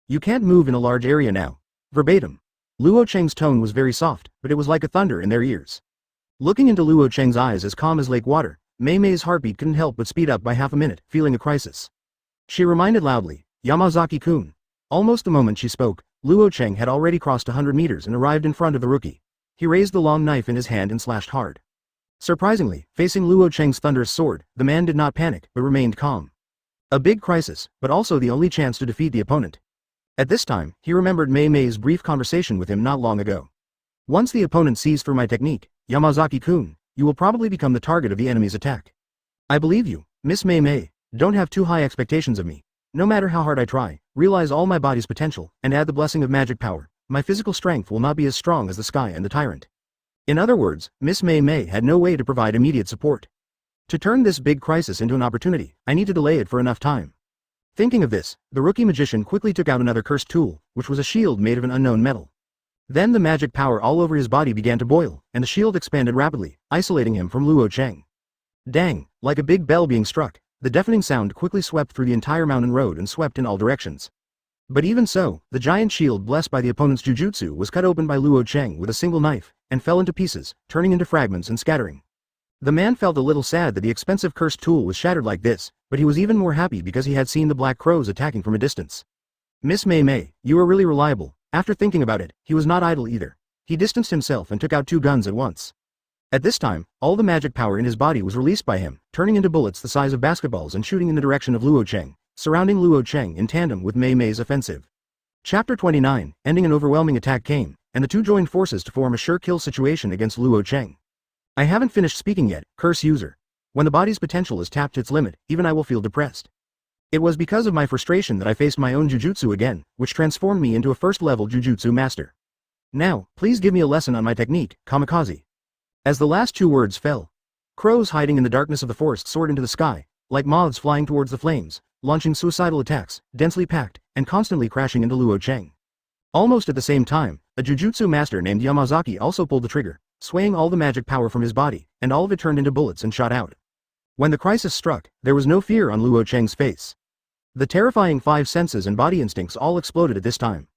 You can't move in a large area now. Verbatim. Luo Chang's tone was very soft, but it was like a thunder in their ears. Looking into Luo Chang's eyes as calm as lake water, Mei Mei's heartbeat couldn't help but speed up by half a minute, feeling a crisis. She reminded loudly, Yamazaki-kun. Almost the moment she spoke, Luo Chang had already crossed 100 meters and arrived in front of the rookie. He raised the long knife in his hand and slashed hard. Surprisingly, facing Luo Chang's thunderous sword, the man did not panic, but remained calm. A big crisis, but also the only chance to defeat the opponent. At this time, he remembered Mei Mei's brief conversation with him not long ago. Once the opponent sees through my technique, Yamazaki-kun, you will probably become the target of the enemy's attack. I believe you, Miss Mei Mei. Don't have too high expectations of me. No matter how hard I try, realize all my body's potential, and add the blessing of magic power. my physical strength will not be as strong as the sky and the Tyrant. In other words, Miss Mei Mei had no way to provide immediate support. To turn this big crisis into an opportunity, I need to delay it for enough time. Thinking of this, the rookie magician quickly took out another cursed tool, which was a shield made of an unknown metal. Then the magic power all over his body began to boil, and the shield expanded rapidly, isolating him from Luo Chang. Dang, like a big bell being struck, the deafening sound quickly swept through the entire mountain road and swept in all directions. But even so, the giant shield blessed by the opponent's jujutsu was cut open by Luo Chang with a single knife, and fell into pieces, turning into fragments and scattering. The man felt a little sad that the expensive cursed tool was shattered like this, but he was even more happy because he had seen the black crows attacking from a distance. Miss Mei Mei, you are really reliable. After thinking about it, he was not idle either. He distanced himself and took out 2 guns at once. At this time, all the magic power in his body was released by him, turning into bullets the size of basketballs and shooting in the direction of Luo Chang, surrounding Luo Chang in tandem with Mei Mei's offensive. Chapter 29, ending an overwhelming attack came, and the two joined forces to form a sure-kill situation against Luo Chang. I haven't finished speaking yet, curse user. When the body's potential is tapped to its limit, even I will feel depressed. It was because of my frustration that I faced my own jujutsu again, which transformed me into a first-level jujutsu master. Now, please give me a lesson on my technique, kamikaze. As the last 2 words fell, crows hiding in the darkness of the forest soared into the sky, like moths flying towards the flames, launching suicidal attacks, densely packed, and constantly crashing into Luo Chang. Almost at the same time, a jujutsu master named Yamazaki also pulled the trigger, swaying all the magic power from his body, and all of it turned into bullets and shot out. When the crisis struck, there was no fear on Luo Chang's face. The terrifying 5 senses and body instincts all exploded at this time.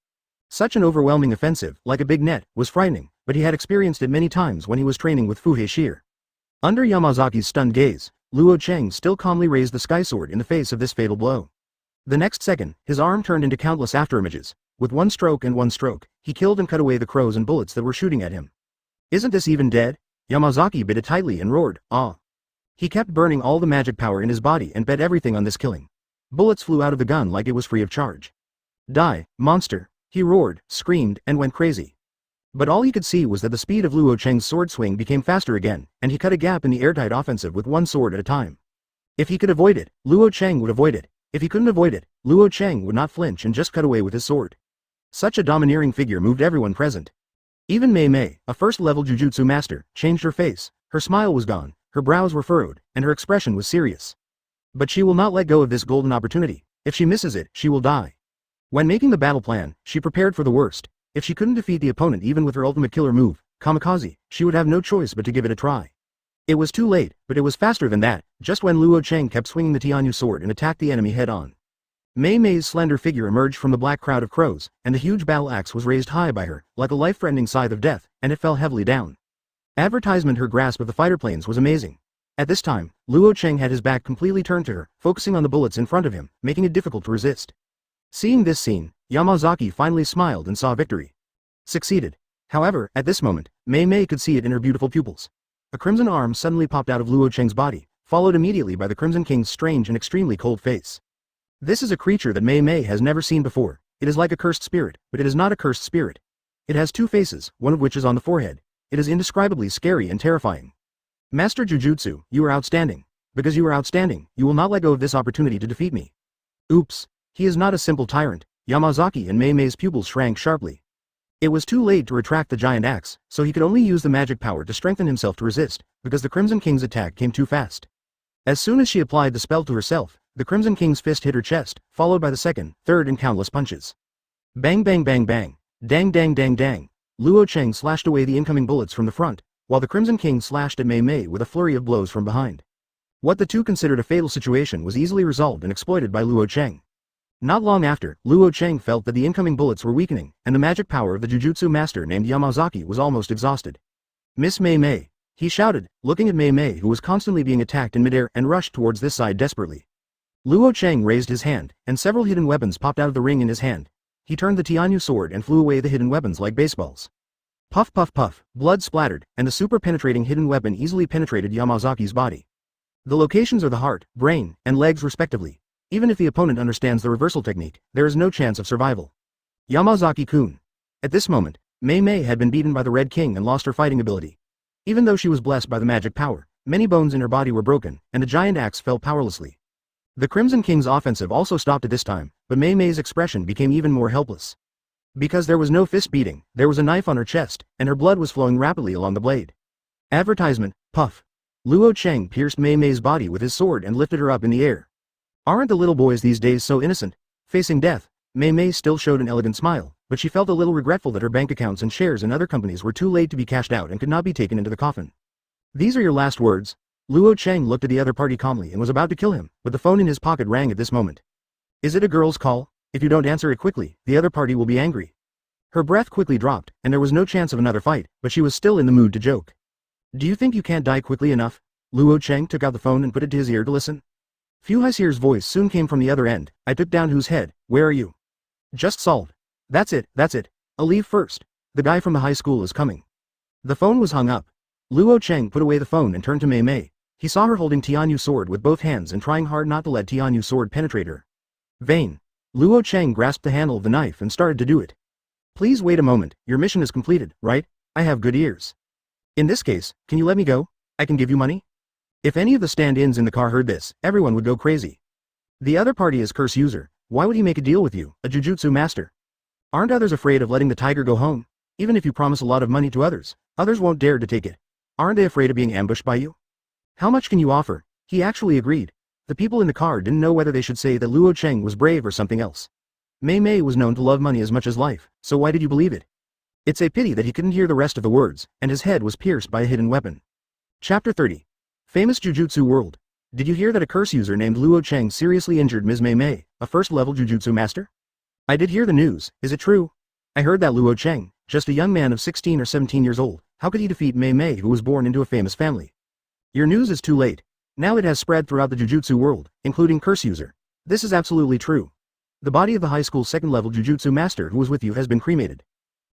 Such an overwhelming offensive, like a big net, was frightening, but he had experienced it many times when he was training with Fushiguro. Under Yamazaki's stunned gaze, Luo Chang still calmly raised the sky sword in the face of this fatal blow. The next second, his arm turned into countless afterimages. With one stroke, he killed and cut away the crows and bullets that were shooting at him. Isn't this even dead? Yamazaki bit it tightly and roared, ah. He kept burning all the magic power in his body and bet everything on this killing. Bullets flew out of the gun like it was free of charge. Die, monster, he roared, screamed, and went crazy. But all he could see was that the speed of Luo Chang's sword swing became faster again, and he cut a gap in the airtight offensive with one sword at a time. If he could avoid it, Luo Chang would avoid it. If he couldn't avoid it, Luo Chang would not flinch and just cut away with his sword. Such a domineering figure moved everyone present. Even Mei Mei, a first-level jujutsu master, changed her face. Her smile was gone, her brows were furrowed, and her expression was serious. But she will not let go of this golden opportunity. If she misses it, she will die. When making the battle plan, she prepared for the worst. If she couldn't defeat the opponent even with her ultimate killer move, kamikaze, she would have no choice but to give it a try. It was too late, but it was faster than that, just when Luo Chang kept swinging the Tianyu sword and attacked the enemy head-on. Mei Mei's slender figure emerged from the black crowd of crows, and the huge battle axe was raised high by her, like a life-threatening scythe of death, and it fell heavily down. Advertisement. Her grasp of the fighter planes was amazing. At this time, Luo Chang had his back completely turned to her, focusing on the bullets in front of him, making it difficult to resist. Seeing this scene, Yamazaki finally smiled and saw victory. Succeeded. However, at this moment, Mei Mei could see it in her beautiful pupils. A crimson arm suddenly popped out of Luo Chang's body, followed immediately by the Crimson King's strange and extremely cold face. This is a creature that Mei Mei has never seen before. It is like a cursed spirit, but it is not a cursed spirit. It has 2 faces, one of which is on the forehead. It is indescribably scary and terrifying. Master Jujutsu, you are outstanding. Because you are outstanding, you will not let go of this opportunity to defeat me. Oops. He is not a simple tyrant. Yamazaki and Mei Mei's pupils shrank sharply. It was too late to retract the giant axe, so he could only use the magic power to strengthen himself to resist, because the Crimson King's attack came too fast. As soon as she applied the spell to herself, the Crimson King's fist hit her chest, followed by the second, third and countless punches. Bang bang bang bang. Dang dang dang dang. Luo Chang slashed away the incoming bullets from the front, while the Crimson King slashed at Mei Mei with a flurry of blows from behind. What the two considered a fatal situation was easily resolved and exploited by Luo Chang. Not long after, Luo Chang felt that the incoming bullets were weakening, and the magic power of the Jujutsu master named Yamazaki was almost exhausted. Miss Mei Mei, he shouted, looking at Mei Mei who was constantly being attacked in midair and rushed towards this side desperately. Luo Chang raised his hand, and several hidden weapons popped out of the ring in his hand. He turned the Tianyu sword and flew away the hidden weapons like baseballs. Puff puff puff, blood splattered, and the super-penetrating hidden weapon easily penetrated Yamazaki's body. The locations are the heart, brain, and legs respectively. Even if the opponent understands the reversal technique, there is no chance of survival. Yamazaki-kun. At this moment, Mei Mei had been beaten by the Red King and lost her fighting ability. Even though she was blessed by the magic power, many bones in her body were broken, and the giant axe fell powerlessly. The Crimson King's offensive also stopped at this time, but Mei Mei's expression became even more helpless. Because there was no fist beating, there was a knife on her chest, and her blood was flowing rapidly along the blade. Advertisement, puff. Luo Chang pierced Mei Mei's body with his sword and lifted her up in the air. Aren't the little boys these days so innocent? Facing death, Mei Mei still showed an elegant smile, but she felt a little regretful that her bank accounts and shares in other companies were too late to be cashed out and could not be taken into the coffin. These are your last words? Luo Chang looked at the other party calmly and was about to kill him, but the phone in his pocket rang at this moment. Is it a girl's call? If you don't answer it quickly, the other party will be angry. Her breath quickly dropped, and there was no chance of another fight, but she was still in the mood to joke. Do you think you can't die quickly enough? Luo Chang took out the phone and put it to his ear to listen. Fushigoro's voice soon came from the other end. I took down whose head, where are you? Just solved. That's it. I'll leave first. The guy from the high school is coming. The phone was hung up. Luo Chang put away the phone and turned to Mei Mei. He saw her holding Tianyu's sword with both hands and trying hard not to let Tianyu's sword penetrate her. Vain. Luo Chang grasped the handle of the knife and started to do it. Please wait a moment, your mission is completed, right? I have good ears. In this case, can you let me go? I can give you money? If any of the stand-ins in the car heard this, everyone would go crazy. The other party is Curse User. Why would he make a deal with you, a Jujutsu master? Aren't others afraid of letting the tiger go home? Even if you promise a lot of money to others, others won't dare to take it. Aren't they afraid of being ambushed by you? How much can you offer? He actually agreed. The people in the car didn't know whether they should say that Luo Chang was brave or something else. Mei Mei was known to love money as much as life, so why did you believe it? It's a pity that he couldn't hear the rest of the words, and his head was pierced by a hidden weapon. Chapter 30. Famous Jujutsu World. Did you hear that a curse user named Luo Chang seriously injured Ms. Mei Mei, a first-level Jujutsu master? I did hear the news, is it true? I heard that Luo Chang, just a young man of 16 or 17 years old, how could he defeat Mei Mei who was born into a famous family? Your news is too late. Now it has spread throughout the Jujutsu world, including Curse User. This is absolutely true. The body of the high school second-level Jujutsu master who was with you has been cremated.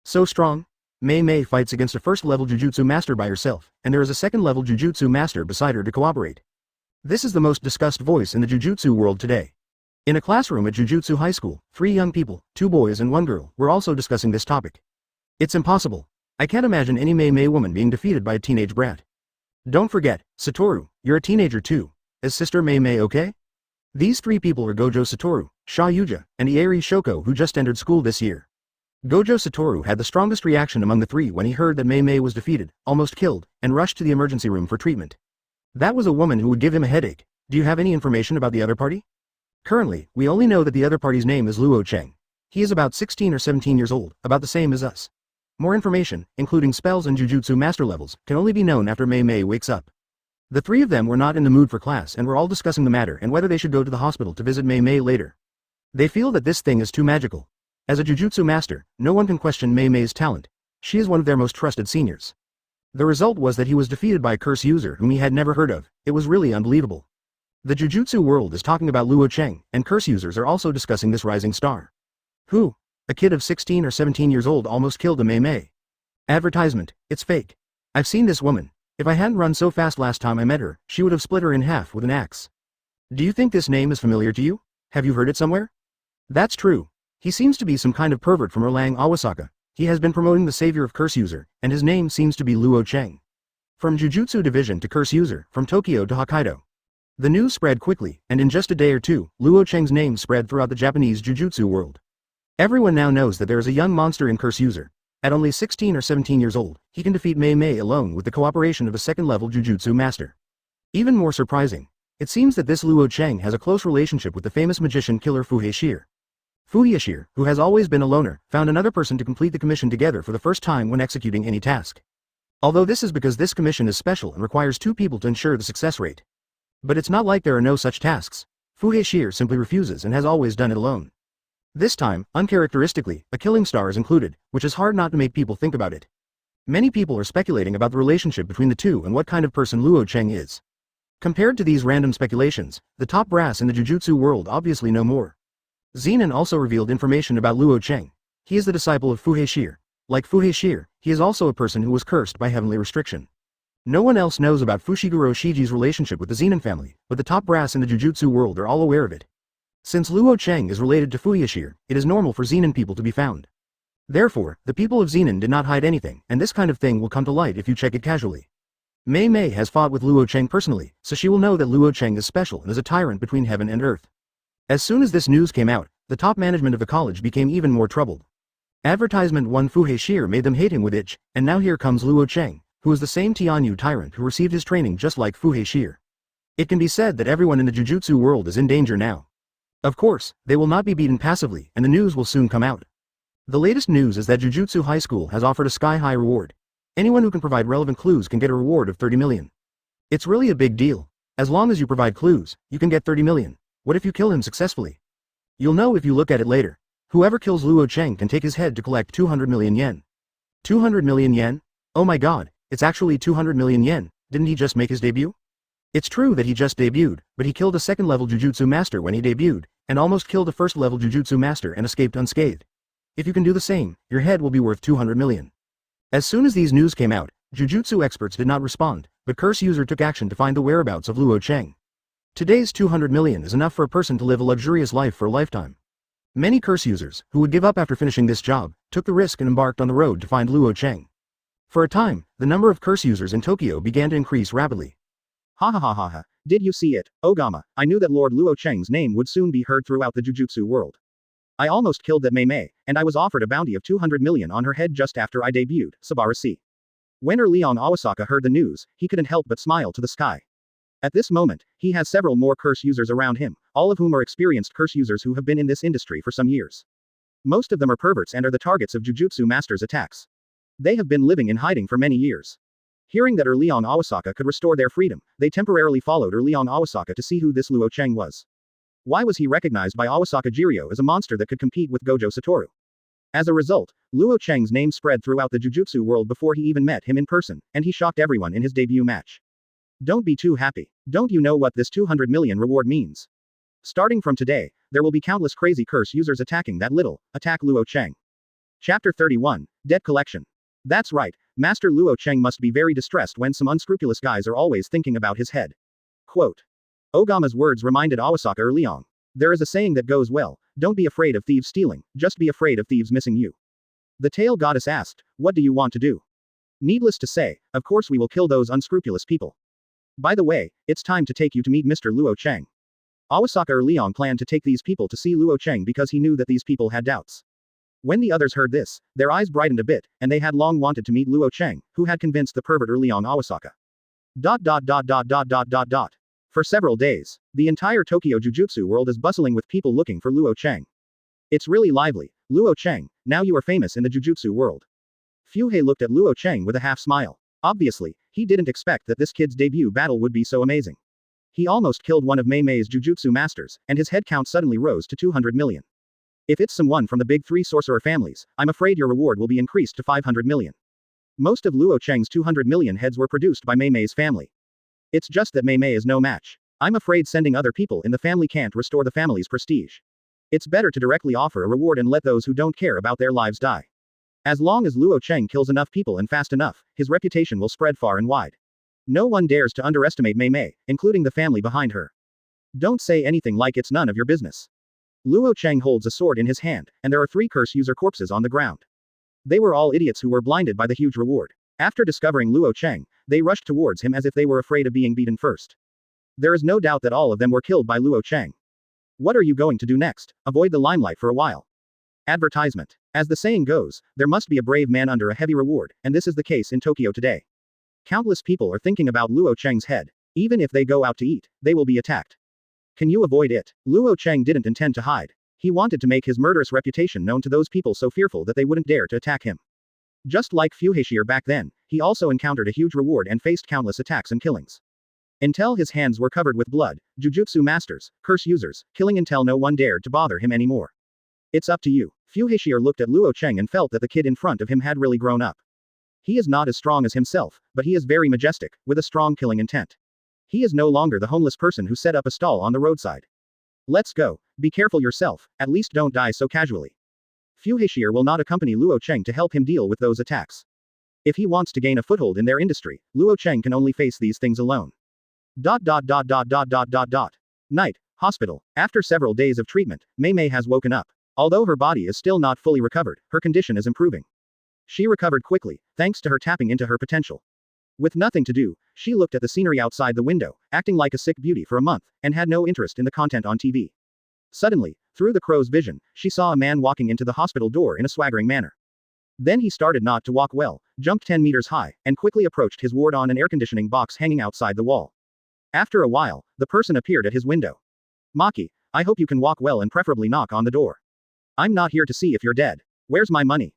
So strong? Mei Mei fights against a first-level Jujutsu master by herself, and there is a second-level Jujutsu master beside her to cooperate. This is the most discussed voice in the Jujutsu world today. In a classroom at Jujutsu High School, 3 young people, 2 boys and 1 girl, were also discussing this topic. It's impossible. I can't imagine any Mei Mei woman being defeated by a teenage brat. Don't forget, Satoru, you're a teenager too. Is Sister Mei Mei okay? These 3 people are Gojo Satoru, Sha Yuja, and Ieri Shoko who just entered school this year. Gojo Satoru had the strongest reaction among the 3 when he heard that Mei Mei was defeated, almost killed, and rushed to the emergency room for treatment. That was a woman who would give him a headache. Do you have any information about the other party? Currently, we only know that the other party's name is Luo Chang. He is about 16 or 17 years old, about the same as us. More information, including spells and Jujutsu master levels, can only be known after Mei Mei wakes up. The 3 of them were not in the mood for class and were all discussing the matter and whether they should go to the hospital to visit Mei Mei later. They feel that this thing is too magical. As a Jujutsu master, no one can question Mei Mei's talent. She is one of their most trusted seniors. The result was that he was defeated by a curse user whom he had never heard of. It was really unbelievable. The Jujutsu world is talking about Luo Chang, and curse users are also discussing this rising star. Who? A kid of 16 or 17 years old almost killed a Mei Mei. Advertisement, it's fake. I've seen this woman. If I hadn't run so fast last time I met her, she would have split her in half with an axe. Do you think this name is familiar to you? Have you heard it somewhere? That's true. He seems to be some kind of pervert from Erlang Awasaka. He has been promoting the savior of curse user, and his name seems to be Luo Chang. From Jujutsu division to curse user, from Tokyo to Hokkaido. The news spread quickly, and in just a day or two, Luo Chang's name spread throughout the Japanese Jujutsu world. Everyone now knows that there is a young monster in curse user. At only 16 or 17 years old, he can defeat Mei Mei alone with the cooperation of a second-level Jujutsu master. Even more surprising, it seems that this Luo Chang has a close relationship with the famous magician killer Fushiguro. Fushiguro, who has always been a loner, found another person to complete the commission together for the first time when executing any task. Although this is because this commission is special and requires 2 people to ensure the success rate. But it's not like there are no such tasks. Fushiguro simply refuses and has always done it alone. This time, uncharacteristically, a killing star is included, which is hard not to make people think about it. Many people are speculating about the relationship between the 2 and what kind of person Luo Chang is. Compared to these random speculations, the top brass in the Jujutsu world obviously know more. Zenin also revealed information about Luo Chang. He is the disciple of Fushiguro. Like Fushiguro, he is also a person who was cursed by heavenly restriction. No one else knows about Fushiguro Shiji's relationship with the Zenin family, but the top brass in the Jujutsu world are all aware of it. Since Luo Chang is related to Fushiguro, it is normal for Zenin people to be found. Therefore, the people of Zenin did not hide anything, and this kind of thing will come to light if you check it casually. Mei Mei has fought with Luo Chang personally, so she will know that Luo Chang is special and is a tyrant between heaven and earth. As soon as this news came out, the top management of the college became even more troubled. Advertisement 1 Fuhei Shir made them hate him with itch, and now here comes Luo Chang, who is the same Tianyu tyrant who received his training just like Fuhei Shir. It can be said that everyone in the Jujutsu world is in danger now. Of course, they will not be beaten passively, and the news will soon come out. The latest news is that Jujutsu High School has offered a sky-high reward. Anyone who can provide relevant clues can get a reward of 30 million. It's really a big deal. As long as you provide clues, you can get 30 million. What if you kill him successfully? You'll know if you look at it later. Whoever kills Luo Chang can take his head to collect 200 million yen. 200 million yen? Oh my god, it's actually 200 million yen, didn't he just make his debut? It's true that he just debuted, but he killed a second-level Jujutsu master when he debuted, and almost killed a first-level Jujutsu master and escaped unscathed. If you can do the same, your head will be worth 200 million. As soon as these news came out, Jujutsu experts did not respond, but Curse User took action to find the whereabouts of Luo Chang. Today's 200 million is enough for a person to live a luxurious life for a lifetime. Many Curse Users, who would give up after finishing this job, took the risk and embarked on the road to find Luo Chang. For a time, the number of Curse Users in Tokyo began to increase rapidly. Ha ha ha ha ha, did you see it, Ogama? I knew that Lord Luo Chang's name would soon be heard throughout the Jujutsu world. I almost killed that Mei, and I was offered a bounty of 200 million on her head just after I debuted, Sabara C. When Leon Awasaka heard the news, he couldn't help but smile to the sky. At this moment, he has several more Curse Users around him, all of whom are experienced Curse Users who have been in this industry for some years. Most of them are perverts and are the targets of Jujutsu Masters' attacks. They have been living in hiding for many years. Hearing that Leon Awasaka could restore their freedom, they temporarily followed Leon Awasaka to see who this Luo Chang was. Why was he recognized by Awasaka Jiryo as a monster that could compete with Gojo Satoru? As a result, Luo Chang's name spread throughout the Jujutsu world before he even met him in person, and he shocked everyone in his debut match. Don't be too happy. Don't you know what this 200 million reward means? Starting from today, there will be countless crazy Curse Users attacking that little, attack Luo Chang. Chapter 31, Debt Collection. That's right, Master Luo Chang must be very distressed when some unscrupulous guys are always thinking about his head. Quote. Ogama's words reminded Awasaka Leon. There is a saying that goes well, don't be afraid of thieves stealing, just be afraid of thieves missing you. The tail goddess asked, what do you want to do? Needless to say, of course we will kill those unscrupulous people. By the way, it's time to take you to meet Mr. Luo Chang. Awasaka Leon planned to take these people to see Luo Chang because he knew that these people had doubts. When the others heard this, their eyes brightened a bit, and they had long wanted to meet Luo Chang, who had convinced the pervert Leon Awasaka. For several days, the entire Tokyo Jujutsu world is bustling with people looking for Luo Chang. It's really lively. Luo Chang, now you are famous in the Jujutsu world. Fuhei looked at Luo Chang with a half smile. Obviously, he didn't expect that this kid's debut battle would be so amazing. He almost killed one of Mei's Jujutsu masters, and his head count suddenly rose to 200 million. If it's someone from the big three sorcerer families, I'm afraid your reward will be increased to 500 million. Most of Luo Chang's 200 million heads were produced by Mei's family. It's just that Mei is no match. I'm afraid sending other people in the family can't restore the family's prestige. It's better to directly offer a reward and let those who don't care about their lives die. As long as Luo Chang kills enough people and fast enough, his reputation will spread far and wide. No one dares to underestimate Mei, including the family behind her. Don't say anything like it's none of your business. Luo Chang holds a sword in his hand, and there are 3 Curse User corpses on the ground. They were all idiots who were blinded by the huge reward. After discovering Luo Chang, they rushed towards him as if they were afraid of being beaten first. There is no doubt that all of them were killed by Luo Chang. What are you going to do next? Avoid the limelight for a while. Advertisement. As the saying goes, there must be a brave man under a heavy reward, and this is the case in Tokyo today. Countless people are thinking about Luo Chang's head. Even if they go out to eat, they will be attacked. Can you avoid it? Luo Chang didn't intend to hide. He wanted to make his murderous reputation known to those people so fearful that they wouldn't dare to attack him. Just like Fuhei back then, he also encountered a huge reward and faced countless attacks and killings. Until his hands were covered with blood, Jujutsu masters, Curse Users, killing until no one dared to bother him anymore. It's up to you. Fuhei looked at Luo Chang and felt that the kid in front of him had really grown up. He is not as strong as himself, but he is very majestic, with a strong killing intent. He is no longer the homeless person who set up a stall on the roadside. Let's go. Be careful yourself, at least don't die so casually. Fuhei will not accompany Luo Chang to help him deal with those attacks. If he wants to gain a foothold in their industry, Luo Chang can only face these things alone. Night. Hospital. After several days of treatment, Mei has woken up. Although her body is still not fully recovered, her condition is improving. She recovered quickly, thanks to her tapping into her potential. With nothing to do, she looked at the scenery outside the window, acting like a sick beauty for a month, and had no interest in the content on TV. Suddenly, Through the crow's vision, she saw a man walking into the hospital door in a swaggering manner. Then he started not to walk well, jumped 10 meters high, and quickly approached his ward on an air conditioning box hanging outside the wall. After a while, the person appeared at his window. Maki, I hope you can walk well and preferably knock on the door. I'm not here to see if you're dead. Where's my money?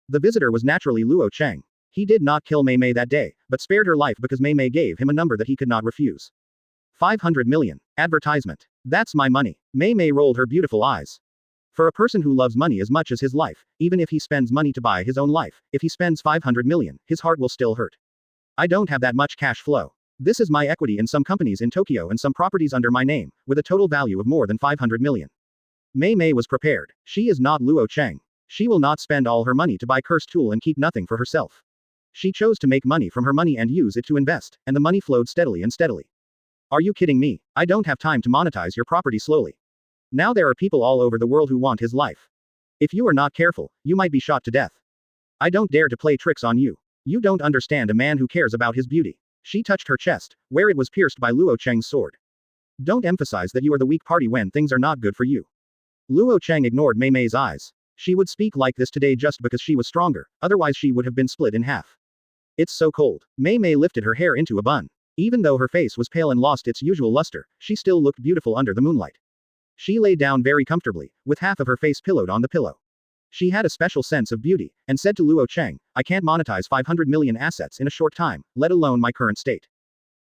The visitor was naturally Luo Chang. He did not kill Mei Mei that day, but spared her life because Mei Mei gave him a number that he could not refuse. 500 million. Advertisement. That's my money. Mei Mei rolled her beautiful eyes. For a person who loves money as much as his life, even if he spends money to buy his own life, if he spends 500 million, his heart will still hurt. I don't have that much cash flow. This is my equity in some companies in Tokyo and some properties under my name, with a total value of more than 500 million. Mei Mei was prepared. She is not Luo Chang. She will not spend all her money to buy cursed tool and keep nothing for herself. She chose to make money from her money and use it to invest, and the money flowed steadily and steadily. Are you kidding me? I don't have time to monetize your property slowly. Now there are people all over the world who want his life. If you are not careful, you might be shot to death. I don't dare to play tricks on you. You don't understand a man who cares about his beauty. She touched her chest, where it was pierced by Luo Chang's sword. Don't emphasize that you are the weak party when things are not good for you. Luo Chang ignored Mei Mei's eyes. She would speak like this today just because she was stronger, otherwise she would have been split in half. It's so cold. Mei Mei lifted her hair into a bun. Even though her face was pale and lost its usual luster, she still looked beautiful under the moonlight. She lay down very comfortably, with half of her face pillowed on the pillow. She had a special sense of beauty, and said to Luo Chang, I can't monetize 500 million assets in a short time, let alone my current state.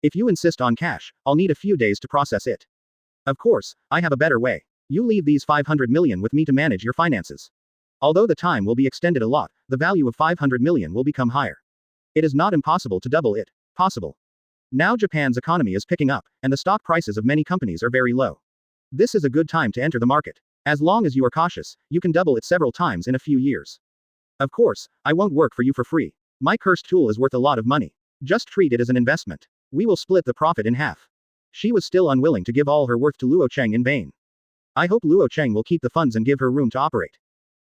If you insist on cash, I'll need a few days to process it. Of course, I have a better way. You leave these 500 million with me to manage your finances. Although the time will be extended a lot, the value of 500 million will become higher. It is not impossible to double it. Possible. Now Japan's economy is picking up, and the stock prices of many companies are very low. This is a good time to enter the market. As long as you are cautious, you can double it several times in a few years. Of course, I won't work for you for free. My cursed tool is worth a lot of money. Just treat it as an investment. We will split the profit in half. She was still unwilling to give all her worth to Luo Chang in vain. I hope Luo Chang will keep the funds and give her room to operate.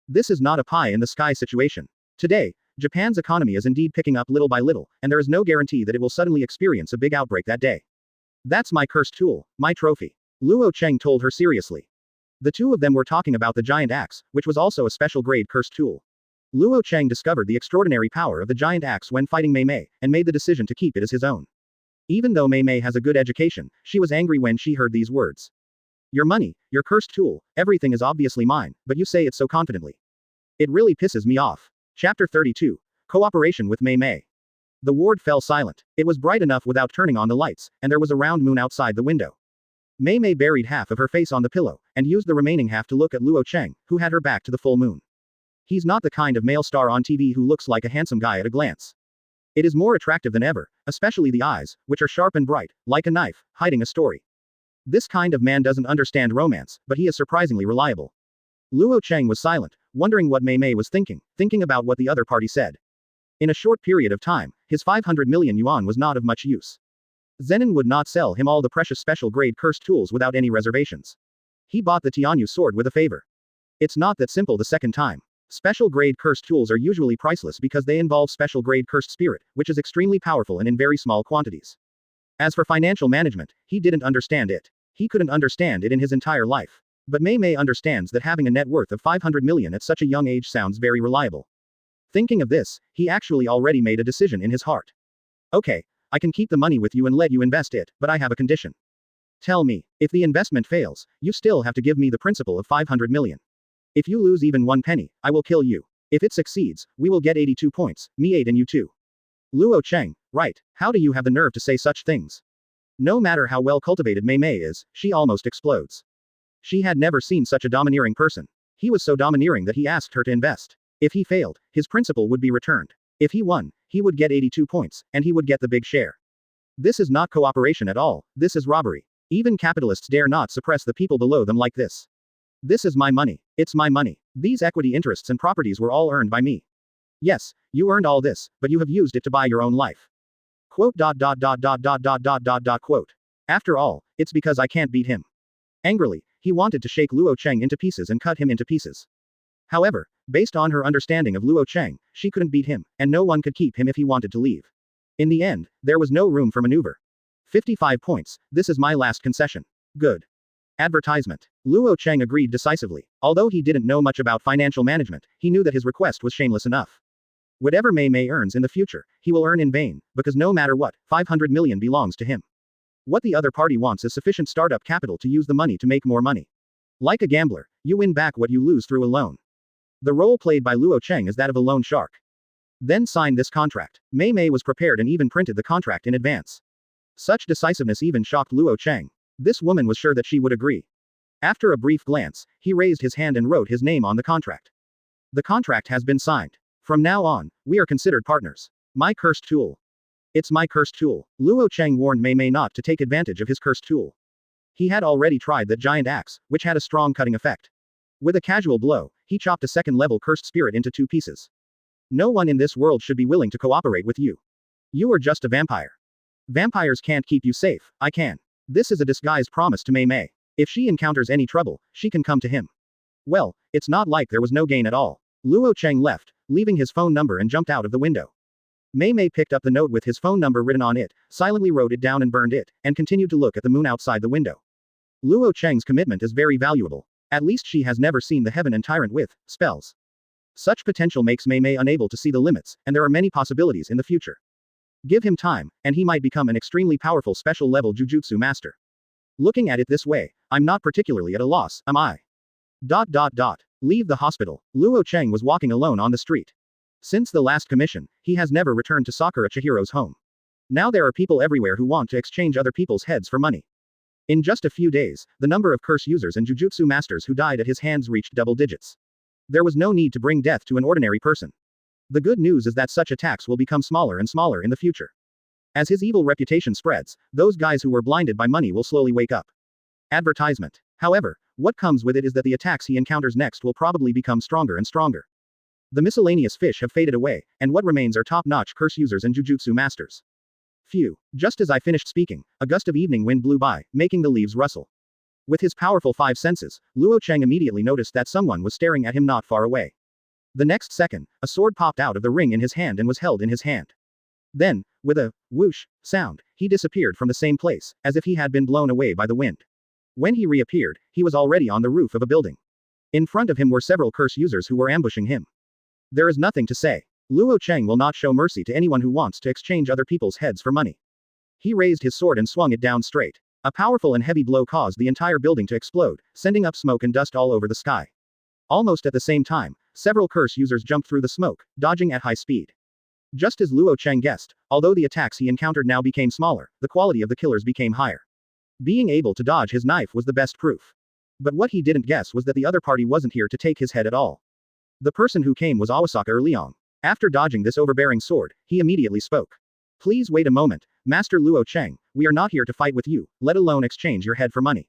This is not a pie-in-the-sky situation. Today, Japan's economy is indeed picking up little by little, and there is no guarantee that it will suddenly experience a big outbreak that day. That's my cursed tool, my trophy. Luo Chang told her seriously. The two of them were talking about the giant axe, which was also a special grade cursed tool. Luo Chang discovered the extraordinary power of the giant axe when fighting Mei Mei, and made the decision to keep it as his own. Even though Mei Mei has a good education, she was angry when she heard these words. Your money, your cursed tool, everything is obviously mine, but you say it so confidently. It really pisses me off. Chapter 32. Cooperation with Mei Mei. The ward fell silent. It was bright enough without turning on the lights, and there was a round moon outside the window. Mei Mei buried half of her face on the pillow, and used the remaining half to look at Luo Chang, who had her back to the full moon. He's not the kind of male star on TV who looks like a handsome guy at a glance. It is more attractive than ever, especially the eyes, which are sharp and bright, like a knife, hiding a story. This kind of man doesn't understand romance, but he is surprisingly reliable. Luo Chang was silent, wondering what Mei Mei was thinking about what the other party said. In a short period of time, his 500 million yuan was not of much use. Zenin would not sell him all the precious special grade cursed tools without any reservations. He bought the Tianyu sword with a favor. It's not that simple the second time. Special grade cursed tools are usually priceless because they involve special grade cursed spirit, which is extremely powerful and in very small quantities. As for financial management, he didn't understand it. He couldn't understand it in his entire life. But Mei Mei understands that having a net worth of 500 million at such a young age sounds very reliable. Thinking of this, he actually already made a decision in his heart. Okay, I can keep the money with you and let you invest it, but I have a condition. Tell me, if the investment fails, you still have to give me the principal of 500 million. If you lose even 1 penny, I will kill you. If it succeeds, we will get 82 points, me 8 and you 2. Luo Chang, right, how do you have the nerve to say such things? No matter how well cultivated Mei Mei is, she almost explodes. She had never seen such a domineering person. He was so domineering that he asked her to invest. If he failed, his principal would be returned. If he won, he would get 82 points, and he would get the big share. This is not cooperation at all, this is robbery. Even capitalists dare not suppress the people below them like this. This is my money. It's my money. These equity interests and properties were all earned by me. Yes, you earned all this, but you have used it to buy your own life. Quote. After all, it's because I can't beat him. Angrily, he wanted to shake Luo Chang into pieces and cut him into pieces. However, based on her understanding of Luo Chang, she couldn't beat him, and no one could keep him if he wanted to leave. In the end, there was no room for maneuver. 55 points, this is my last concession. Good. Advertisement. Luo Chang agreed decisively. Although he didn't know much about financial management, he knew that his request was shameless enough. Whatever Mei Mei earns in the future, he will earn in vain, because no matter what, 500 million belongs to him. What the other party wants is sufficient startup capital to use the money to make more money. Like a gambler, you win back what you lose through a loan. The role played by Luo Chang is that of a loan shark. Then sign this contract. Mei Mei was prepared and even printed the contract in advance. Such decisiveness even shocked Luo Chang. This woman was sure that she would agree. After a brief glance, he raised his hand and wrote his name on the contract. The contract has been signed. From now on, we are considered partners. My cursed tool. It's my cursed tool. Luo Chang warned Mei Mei not to take advantage of his cursed tool. He had already tried that giant axe, which had a strong cutting effect. With a casual blow, he chopped a second-level cursed spirit into 2 pieces. No one in this world should be willing to cooperate with you. You are just a vampire. Vampires can't keep you safe, I can. This is a disguised promise to Mei Mei. If she encounters any trouble, she can come to him. Well, it's not like there was no gain at all. Luo Chang left, leaving his phone number and jumped out of the window. Mei Mei picked up the note with his phone number written on it, silently wrote it down and burned it, and continued to look at the moon outside the window. Luo Chang's commitment is very valuable. At least she has never seen the heaven and Tyrant with spells. Such potential makes Mei Mei unable to see the limits, and there are many possibilities in the future. Give him time, and he might become an extremely powerful special-level Jujutsu master. Looking at it this way, I'm not particularly at a loss, am I? Leave the hospital. Luo Chang was walking alone on the street. Since the last commission, he has never returned to Sakura Chihiro's home. Now there are people everywhere who want to exchange other people's heads for money. In just a few days, the number of curse users and Jujutsu masters who died at his hands reached double digits. There was no need to bring death to an ordinary person. The good news is that such attacks will become smaller and smaller in the future. As his evil reputation spreads, those guys who were blinded by money will slowly wake up. Advertisement. However, what comes with it is that the attacks he encounters next will probably become stronger and stronger. The miscellaneous fish have faded away, and what remains are top-notch curse users and Jujutsu masters. Phew. Just as I finished speaking, a gust of evening wind blew by, making the leaves rustle. With his powerful 5 senses, Luo Chang immediately noticed that someone was staring at him not far away. The next second, a sword popped out of the ring in his hand and was held in his hand. Then, with a whoosh sound, he disappeared from the same place, as if he had been blown away by the wind. When he reappeared, he was already on the roof of a building. In front of him were several curse users who were ambushing him. There is nothing to say. Luo Chang will not show mercy to anyone who wants to exchange other people's heads for money. He raised his sword and swung it down straight. A powerful and heavy blow caused the entire building to explode, sending up smoke and dust all over the sky. Almost at the same time, several curse users jumped through the smoke, dodging at high speed. Just as Luo Chang guessed, although the attacks he encountered now became smaller, the quality of the killers became higher. Being able to dodge his knife was the best proof. But what he didn't guess was that the other party wasn't here to take his head at all. The person who came was Awasaka Liang. After dodging this overbearing sword, he immediately spoke. Please wait a moment, Master Luo Chang, we are not here to fight with you, let alone exchange your head for money.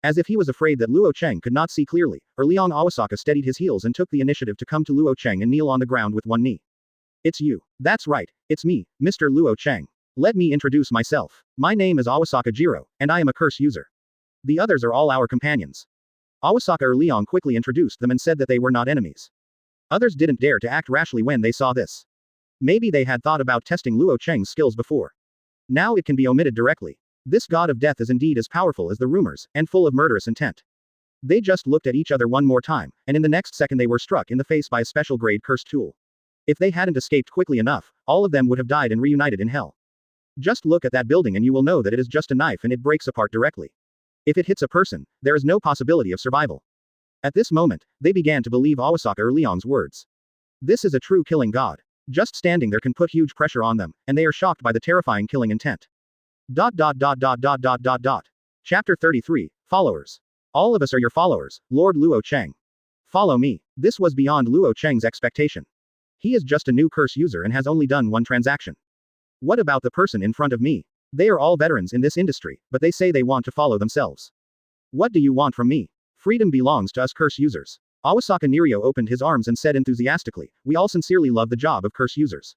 As if he was afraid that Luo Chang could not see clearly, Liang Awasaka steadied his heels and took the initiative to come to Luo Chang and kneel on the ground with one knee. It's you. That's right, it's me, Mr. Luo Chang. Let me introduce myself. My name is Awasaka Jiro, and I am a curse user. The others are all our companions. Awasaka Liang quickly introduced them and said that they were not enemies. Others didn't dare to act rashly when they saw this. Maybe they had thought about testing Luo Chang's skills before. Now it can be omitted directly. This god of death is indeed as powerful as the rumors, and full of murderous intent. They just looked at each other one more time, and in the next second they were struck in the face by a special grade cursed tool. If they hadn't escaped quickly enough, all of them would have died and reunited in hell. Just look at that building and you will know that it is just a knife and it breaks apart directly. If it hits a person, there is no possibility of survival. At this moment, they began to believe Awasaka Liang's words. This is a true killing god. Just standing there can put huge pressure on them, and they are shocked by the terrifying killing intent. Chapter 33, Followers. All of us are your followers, Lord Luo Chang. Follow me. This was beyond Luo Chang's expectation. He is just a new curse user and has only done one transaction. What about the person in front of me? They are all veterans in this industry, but they say they want to follow themselves. What do you want from me? Freedom belongs to us curse users. Awasaka Nirio opened his arms and said enthusiastically, we all sincerely love the job of curse users.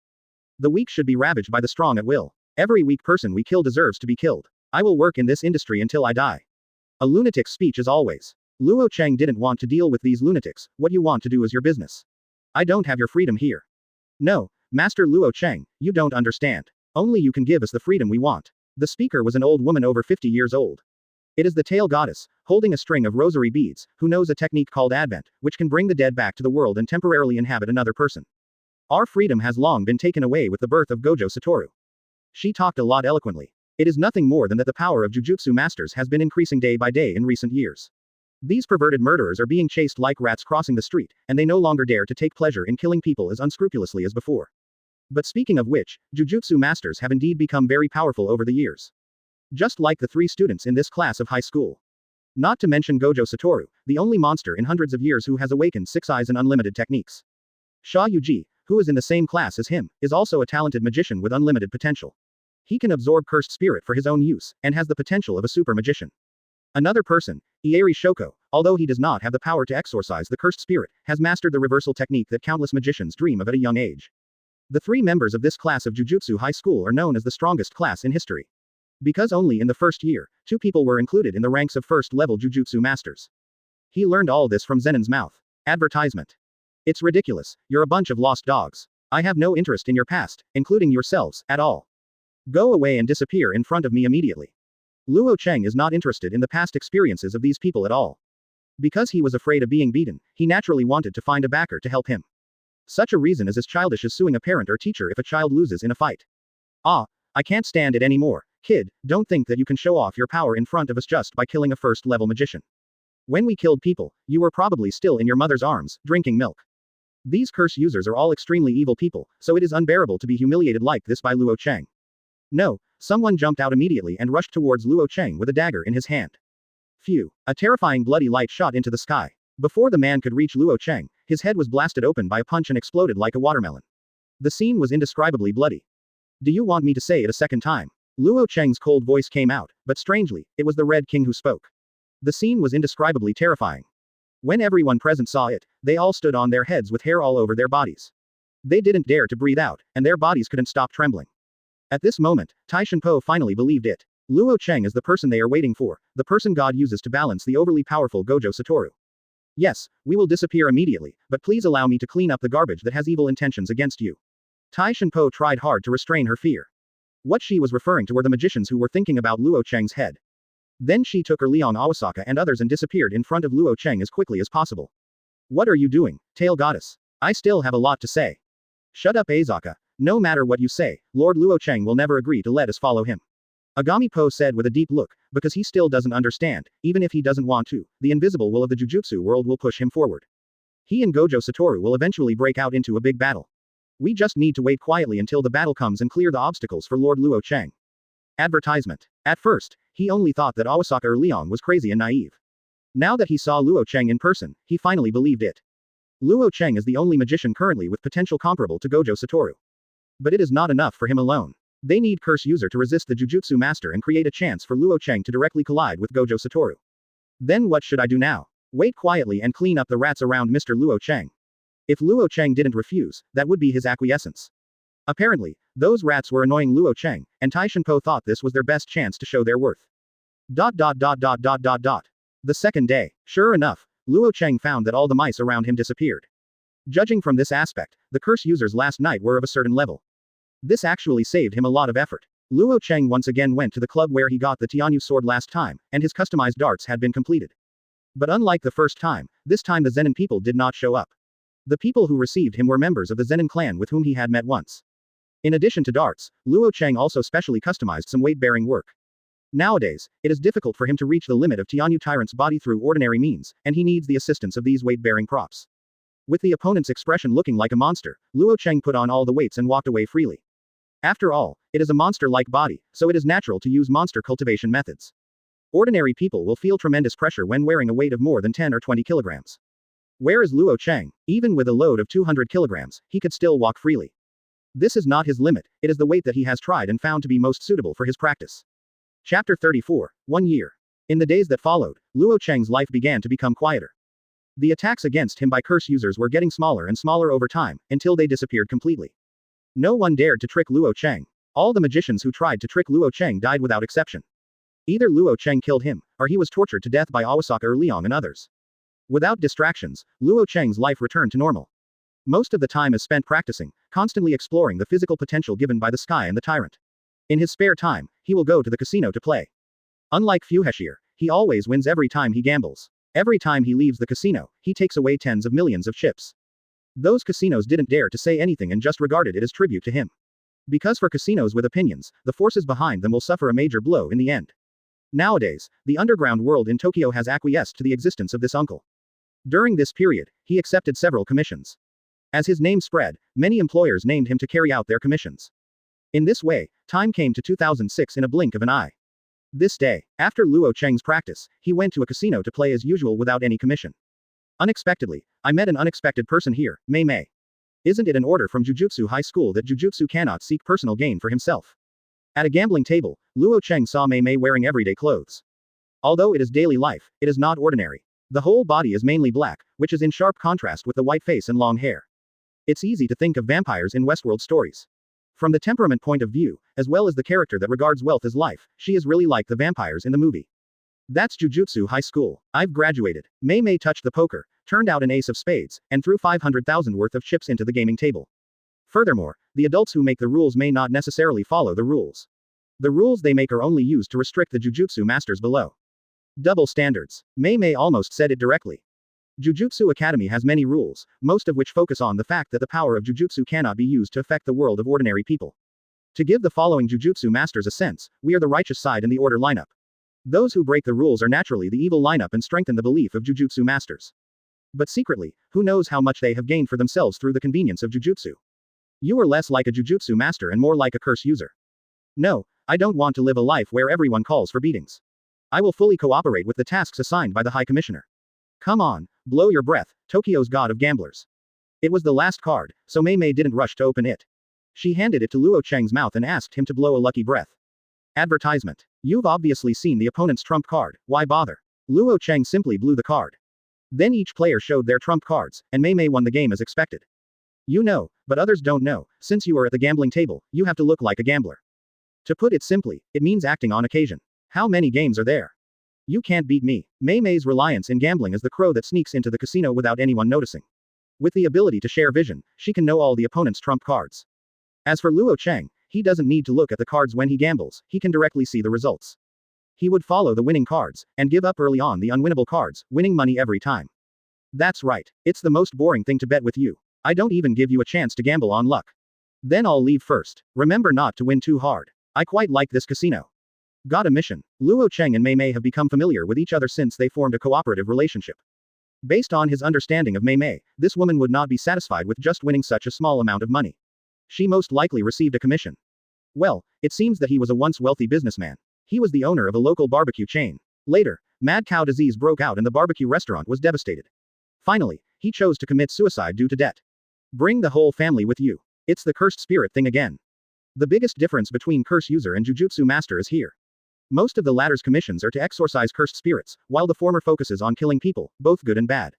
The weak should be ravaged by the strong at will. Every weak person we kill deserves to be killed. I will work in this industry until I die. A lunatic's speech as always. Luo Chang didn't want to deal with these lunatics, what you want to do is your business. I don't have your freedom here. No, Master Luo Chang, you don't understand. Only you can give us the freedom we want. The speaker was an old woman over 50 years old. It is the tail goddess, holding a string of rosary beads, who knows a technique called Advent, which can bring the dead back to the world and temporarily inhabit another person. Our freedom has long been taken away with the birth of Gojo Satoru. She talked a lot eloquently. It is nothing more than that the power of Jujutsu masters has been increasing day by day in recent years. These perverted murderers are being chased like rats crossing the street, and they no longer dare to take pleasure in killing people as unscrupulously as before. But speaking of which, Jujutsu masters have indeed become very powerful over the years. Just like the 3 students in this class of high school. Not to mention Gojo Satoru, the only monster in hundreds of years who has awakened 6 eyes and unlimited techniques. Sha Yuji, who is in the same class as him, is also a talented magician with unlimited potential. He can absorb cursed spirit for his own use, and has the potential of a super magician. Another person, Ieri Shoko, although he does not have the power to exorcise the cursed spirit, has mastered the reversal technique that countless magicians dream of at a young age. The 3 members of this class of Jujutsu High School are known as the strongest class in history. Because only in the first year, 2 people were included in the ranks of first-level Jujutsu masters. He learned all this from Zenin's mouth. Advertisement. It's ridiculous, you're a bunch of lost dogs. I have no interest in your past, including yourselves, at all. Go away and disappear in front of me immediately. Luo Chang is not interested in the past experiences of these people at all. Because he was afraid of being beaten, he naturally wanted to find a backer to help him. Such a reason is as childish as suing a parent or teacher if a child loses in a fight. Ah, I can't stand it anymore. Kid, don't think that you can show off your power in front of us just by killing a first-level magician. When we killed people, you were probably still in your mother's arms, drinking milk. These curse users are all extremely evil people, so it is unbearable to be humiliated like this by Luo Chang. No, someone jumped out immediately and rushed towards Luo Chang with a dagger in his hand. Phew, a terrifying bloody light shot into the sky. Before the man could reach Luo Chang, his head was blasted open by a punch and exploded like a watermelon. The scene was indescribably bloody. Do you want me to say it a second time? Luo Chang's cold voice came out, but strangely, it was the Red King who spoke. The scene was indescribably terrifying. When everyone present saw it, they all stood on their heads with hair all over their bodies. They didn't dare to breathe out, and their bodies couldn't stop trembling. At this moment, Tai Shenpo finally believed it. Luo Chang is the person they are waiting for, the person God uses to balance the overly powerful Gojo Satoru. Yes, we will disappear immediately, but please allow me to clean up the garbage that has evil intentions against you. Tai Shenpo tried hard to restrain her fear. What she was referring to were the magicians who were thinking about Luo Chang's head. Then she took her Liang Awasaka and others and disappeared in front of Luo Chang as quickly as possible. What are you doing, tail goddess? I still have a lot to say. Shut up Azaka, no matter what you say, Lord Luo Chang will never agree to let us follow him. Agami Po said with a deep look, because he still doesn't understand, even if he doesn't want to, the invisible will of the Jujutsu world will push him forward. He and Gojo Satoru will eventually break out into a big battle. We just need to wait quietly until the battle comes and clear the obstacles for Lord Luo Chang. Advertisement. At first, he only thought that Awasaka or Liang was crazy and naive. Now that he saw Luo Chang in person, he finally believed it. Luo Chang is the only magician currently with potential comparable to Gojo Satoru. But it is not enough for him alone. They need Curse User to resist the Jujutsu Master and create a chance for Luo Chang to directly collide with Gojo Satoru. Then what should I do now? Wait quietly and clean up the rats around Mr. Luo Chang. If Luo Chang didn't refuse, that would be his acquiescence. Apparently, those rats were annoying Luo Chang, and Tai Shenpo thought this was their best chance to show their worth. The second day. Sure enough, Luo Chang found that all the mice around him disappeared. Judging from this aspect, the curse users last night were of a certain level. This actually saved him a lot of effort. Luo Chang once again went to the club where he got the Tianyu sword last time, and his customized darts had been completed. But unlike the first time, this time the Zenin people did not show up. The people who received him were members of the Zenin clan with whom he had met once. In addition to darts, Luo Chang also specially customized some weight-bearing work. Nowadays, it is difficult for him to reach the limit of Tianyu Tyrant's body through ordinary means, and he needs the assistance of these weight-bearing props. With the opponent's expression looking like a monster, Luo Chang put on all the weights and walked away freely. After all, it is a monster-like body, so it is natural to use monster cultivation methods. Ordinary people will feel tremendous pressure when wearing a weight of more than 10 or 20 kilograms. Where is Luo Chang? Even with a load of 200 kilograms, he could still walk freely. This is not his limit, it is the weight that he has tried and found to be most suitable for his practice. Chapter 34. 1 year. In the days that followed, Luo Chang's life began to become quieter. The attacks against him by curse users were getting smaller and smaller over time, until they disappeared completely. No one dared to trick Luo Chang. All the magicians who tried to trick Luo Chang died without exception. Either Luo Chang killed him, or he was tortured to death by Awasaka or Liang and others. Without distractions, Luo Chang's life returned to normal. Most of the time is spent practicing, constantly exploring the physical potential given by the sky and the Tyrant. In his spare time, he will go to the casino to play. Unlike Fushiguro, He always wins every time he gambles. Every time he leaves the casino, he takes away tens of millions of chips. Those casinos didn't dare to say anything and just regarded it as tribute to him. Because for casinos with opinions, the forces behind them will suffer a major blow in the end. Nowadays, the underground world in Tokyo has acquiesced to the existence of this uncle. During this period, he accepted several commissions. As his name spread, many employers named him to carry out their commissions. In this way, time came to 2006 in a blink of an eye. This day, after Luo Chang's practice, he went to a casino to play as usual without any commission. Unexpectedly, I met an unexpected person here, Mei Mei. Isn't it an order from Jujutsu High School that Jujutsu cannot seek personal gain for himself? At a gambling table, Luo Chang saw Mei Mei wearing everyday clothes. Although it is daily life, it is not ordinary. The whole body is mainly black, which is in sharp contrast with the white face and long hair. It's easy to think of vampires in Westworld stories. From the temperament point of view, as well as the character that regards wealth as life, she is really like the vampires in the movie. That's Jujutsu High School. I've graduated. Mei Mei touched the poker, turned out an ace of spades, and threw 500,000 worth of chips into the gaming table. Furthermore, the adults who make the rules may not necessarily follow the rules. The rules they make are only used to restrict the Jujutsu masters below. Double standards. Mei Mei almost said it directly. Jujutsu Academy has many rules, most of which focus on the fact that the power of Jujutsu cannot be used to affect the world of ordinary people. To give the following Jujutsu masters a sense, we are the righteous side in the order lineup. Those who break the rules are naturally the evil lineup and strengthen the belief of Jujutsu masters. But secretly, who knows how much they have gained for themselves through the convenience of Jujutsu. You are less like a Jujutsu master and more like a curse user. No, I don't want to live a life where everyone calls for beatings. I will fully cooperate with the tasks assigned by the High Commissioner. Come on, blow your breath, Tokyo's god of gamblers. It was the last card, so Mei Mei didn't rush to open it. She handed it to Luo Chang's mouth and asked him to blow a lucky breath. Advertisement. You've obviously seen the opponent's trump card, why bother? Luo Chang simply blew the card. Then each player showed their trump cards, and Mei Mei won the game as expected. You know, but others don't know, since you are at the gambling table, you have to look like a gambler. To put it simply, it means acting on occasion. How many games are there? You can't beat me. Mei Mei's reliance in gambling is the crow that sneaks into the casino without anyone noticing. With the ability to share vision, she can know all the opponent's trump cards. As for Luo Chang, he doesn't need to look at the cards when he gambles, he can directly see the results. He would follow the winning cards, and give up early on the unwinnable cards, winning money every time. That's right, it's the most boring thing to bet with you. I don't even give you a chance to gamble on luck. Then I'll leave first. Remember not to win too hard. I quite like this casino. Got a mission. Luo Chang and Mei Mei have become familiar with each other since they formed a cooperative relationship. Based on his understanding of Mei Mei, this woman would not be satisfied with just winning such a small amount of money. She most likely received a commission. Well, it seems that he was a once wealthy businessman. He was the owner of a local barbecue chain. Later, mad cow disease broke out and the barbecue restaurant was devastated. Finally, he chose to commit suicide due to debt. Bring the whole family with you. It's the cursed spirit thing again. The biggest difference between curse user and Jujutsu master is here. Most of the latter's commissions are to exorcise cursed spirits, while the former focuses on killing people, both good and bad.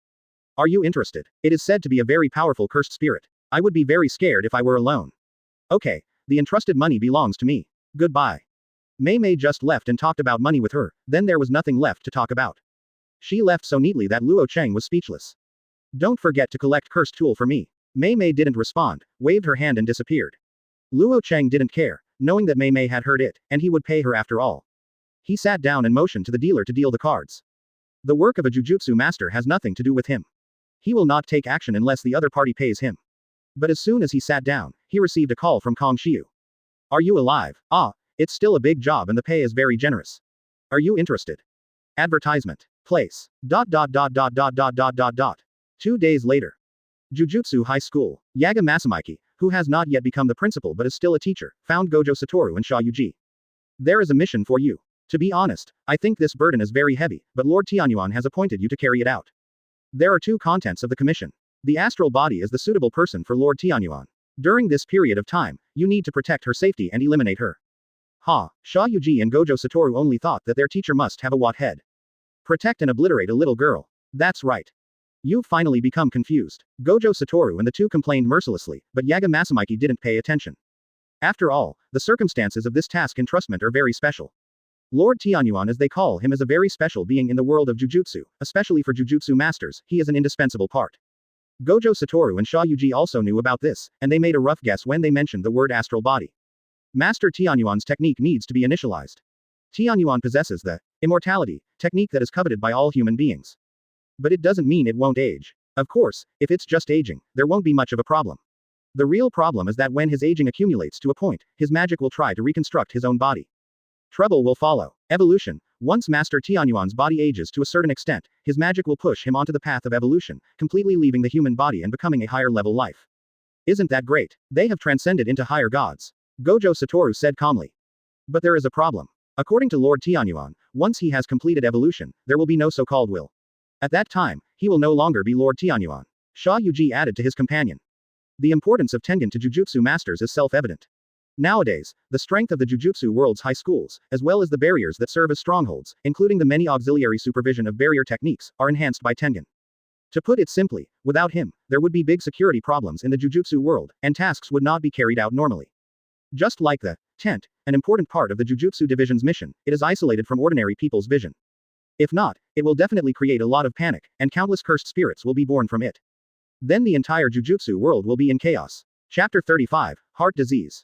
Are you interested? It is said to be a very powerful cursed spirit. I would be very scared if I were alone. Okay, the entrusted money belongs to me. Goodbye. Mei Mei just left and talked about money with her, then there was nothing left to talk about. She left so neatly that Luo Chang was speechless. Don't forget to collect cursed tool for me. Mei Mei didn't respond, waved her hand and disappeared. Luo Chang didn't care, knowing that Mei Mei had heard it, and he would pay her after all. He sat down and motioned to the dealer to deal the cards. The work of a Jujutsu master has nothing to do with him. He will not take action unless the other party pays him. But as soon as he sat down, he received a call from Kong Xiu. Are you alive? Ah, it's still a big job and the pay is very generous. Are you interested? Advertisement. Place. ... 2 days later. Jujutsu High School. Yaga Masamiki, who has not yet become the principal but is still a teacher, found Gojo Satoru and Sha Yuji. There is a mission for you. To be honest, I think this burden is very heavy, but Lord Tianyuan has appointed you to carry it out. There are two contents of the commission. The astral body is the suitable person for Lord Tianyuan. During this period of time, you need to protect her safety and eliminate her. Sha Yuji and Gojo Satoru only thought that their teacher must have a what head. Protect and obliterate a little girl. That's right. You've finally become confused. Gojo Satoru and the two complained mercilessly, but Yaga Masamiki didn't pay attention. After all, the circumstances of this task entrustment are very special. Lord Tianyuan, as they call him, is a very special being in the world of Jujutsu, especially for Jujutsu masters, he is an indispensable part. Gojo Satoru and Sha Yuji also knew about this, and they made a rough guess when they mentioned the word astral body. Master Tianyuan's technique needs to be initialized. Tianyuan possesses the immortality technique that is coveted by all human beings. But it doesn't mean it won't age. Of course, if it's just aging, there won't be much of a problem. The real problem is that when his aging accumulates to a point, his magic will try to reconstruct his own body. Trouble will follow. Evolution. Once Master Tianyuan's body ages to a certain extent, his magic will push him onto the path of evolution, completely leaving the human body and becoming a higher-level life. Isn't that great? They have transcended into higher gods. Gojo Satoru said calmly. But there is a problem. According to Lord Tianyuan, once he has completed evolution, there will be no so-called will. At that time, he will no longer be Lord Tianyuan. Sha Yuji added to his companion. The importance of Tengen to Jujutsu masters is self-evident. Nowadays, the strength of the Jujutsu world's high schools, as well as the barriers that serve as strongholds, including the many auxiliary supervision of barrier techniques, are enhanced by Tengen. To put it simply, without him, there would be big security problems in the Jujutsu world, and tasks would not be carried out normally. Just like the tent, an important part of the Jujutsu division's mission, it is isolated from ordinary people's vision. If not, it will definitely create a lot of panic, and countless cursed spirits will be born from it. Then the entire Jujutsu world will be in chaos. Chapter 35, Heart Disease.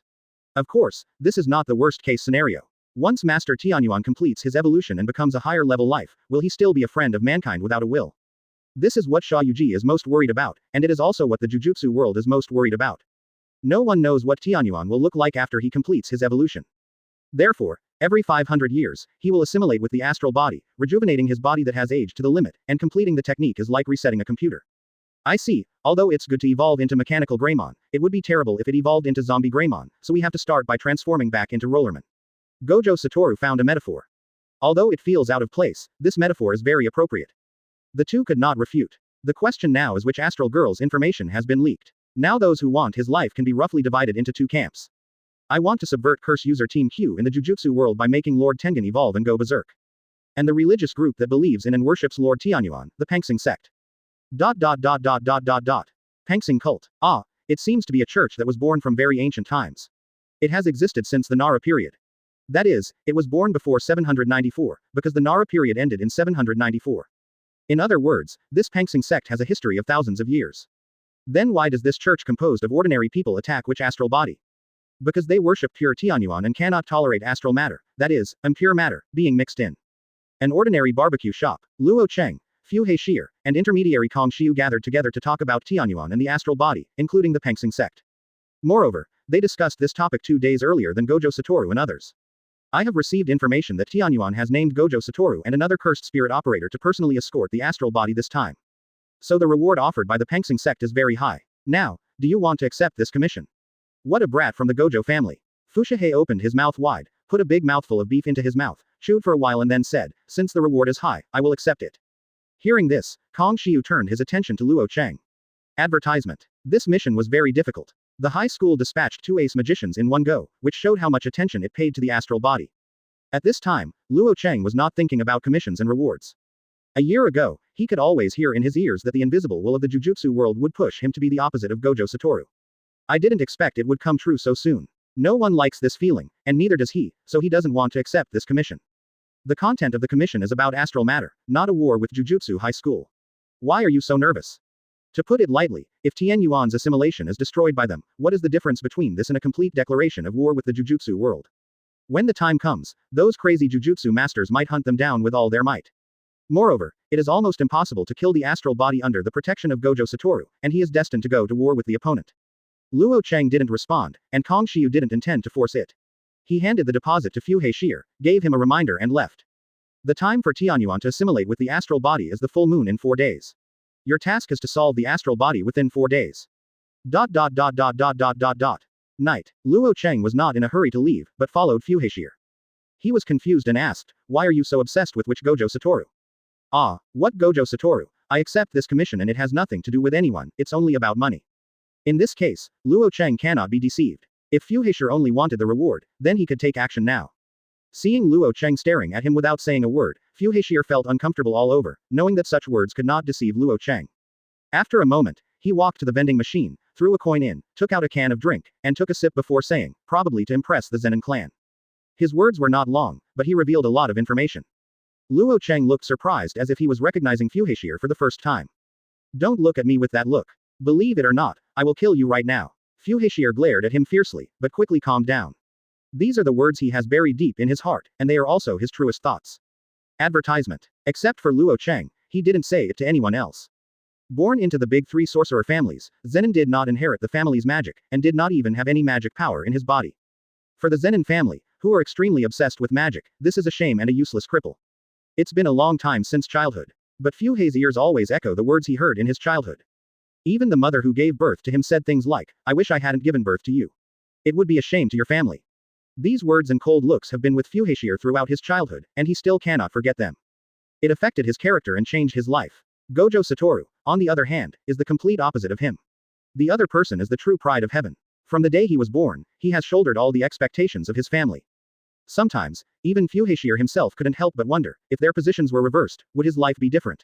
Of course, this is not the worst-case scenario. Once Master Tianyuan completes his evolution and becomes a higher-level life, will he still be a friend of mankind without a will? This is what Sha Yuji is most worried about, and it is also what the Jujutsu world is most worried about. No one knows what Tianyuan will look like after he completes his evolution. Therefore, every 500 years, he will assimilate with the astral body, rejuvenating his body that has aged to the limit, and completing the technique is like resetting a computer. I see, although it's good to evolve into mechanical Greymon, it would be terrible if it evolved into zombie Greymon, so we have to start by transforming back into Rollerman. Gojo Satoru found a metaphor. Although it feels out of place, this metaphor is very appropriate. The two could not refute. The question now is which astral girl's information has been leaked. Now those who want his life can be roughly divided into two camps. I want to subvert Curse User Team Q in the Jujutsu world by making Lord Tengen evolve and go berserk. And the religious group that believes in and worships Lord Tianyuan, the Pangsing sect. Pangsing cult. Ah, it seems to be a church that was born from very ancient times. It has existed since the Nara period. That is, it was born before 794, because the Nara period ended in 794. In other words, this Pangsing sect has a history of thousands of years. Then why does this church composed of ordinary people attack which astral body? Because they worship pure Tianyuan and cannot tolerate astral matter, that is, impure matter, being mixed in. An ordinary barbecue shop, Luo Chang, Fu Heishir, and intermediary Kong Xiu gathered together to talk about Tianyuan and the astral body, including the Pangsing sect. Moreover, they discussed this topic 2 days earlier than Gojo Satoru and others. I have received information that Tianyuan has named Gojo Satoru and another cursed spirit operator to personally escort the astral body this time. So the reward offered by the Pangsing sect is very high. Now, do you want to accept this commission? What a brat from the Gojo family. Fushiguro opened his mouth wide, put a big mouthful of beef into his mouth, chewed for a while and then said, since the reward is high, I will accept it. Hearing this, Kong Xiu turned his attention to Luo Chang. Advertisement. This mission was very difficult. The high school dispatched 2 ace magicians in one go, which showed how much attention it paid to the astral body. At this time, Luo Chang was not thinking about commissions and rewards. A year ago, he could always hear in his ears that the invisible will of the Jujutsu world would push him to be the opposite of Gojo Satoru. I didn't expect it would come true so soon. No one likes this feeling, and neither does he, so he doesn't want to accept this commission. The content of the commission is about astral matter, not a war with Jujutsu High School. Why are you so nervous? To put it lightly, if Tianyuan's assimilation is destroyed by them, what is the difference between this and a complete declaration of war with the Jujutsu world? When the time comes, those crazy Jujutsu masters might hunt them down with all their might. Moreover, it is almost impossible to kill the astral body under the protection of Gojo Satoru, and he is destined to go to war with the opponent. Luo Chang didn't respond, and Kong Xiu didn't intend to force it. He handed the deposit to Fu Heishir, gave him a reminder and left. The time for Tianyuan to assimilate with the astral body is the full moon in 4 days. Your task is to solve the astral body within 4 days. Night. Luo Chang was not in a hurry to leave, but followed Fu Heishir. He was confused and asked, why are you so obsessed with which Gojo Satoru? Ah, what Gojo Satoru? I accept this commission and it has nothing to do with anyone, it's only about money. In this case, Luo Chang cannot be deceived. If Fu Heishir only wanted the reward, then he could take action now. Seeing Luo Chang staring at him without saying a word, Fu Heishir felt uncomfortable all over, knowing that such words could not deceive Luo Chang. After a moment, he walked to the vending machine, threw a coin in, took out a can of drink, and took a sip before saying, probably to impress the Zenin clan. His words were not long, but he revealed a lot of information. Luo Chang looked surprised as if he was recognizing Fu Heishir for the first time. Don't look at me with that look. Believe it or not, I will kill you right now. Fu Heishir glared at him fiercely, but quickly calmed down. These are the words he has buried deep in his heart, and they are also his truest thoughts. Advertisement. Except for Luo Chang, he didn't say it to anyone else. Born into the big three sorcerer families, Zenin did not inherit the family's magic, and did not even have any magic power in his body. For the Zenin family, who are extremely obsessed with magic, this is a shame and a useless cripple. It's been a long time since childhood. But Fuhei's ears always echo the words he heard in his childhood. Even the mother who gave birth to him said things like, "I wish I hadn't given birth to you. It would be a shame to your family." These words and cold looks have been with Fuhei throughout his childhood, and he still cannot forget them. It affected his character and changed his life. Gojo Satoru, on the other hand, is the complete opposite of him. The other person is the true pride of heaven. From the day he was born, he has shouldered all the expectations of his family. Sometimes, even Fuhei himself couldn't help but wonder, if their positions were reversed, would his life be different?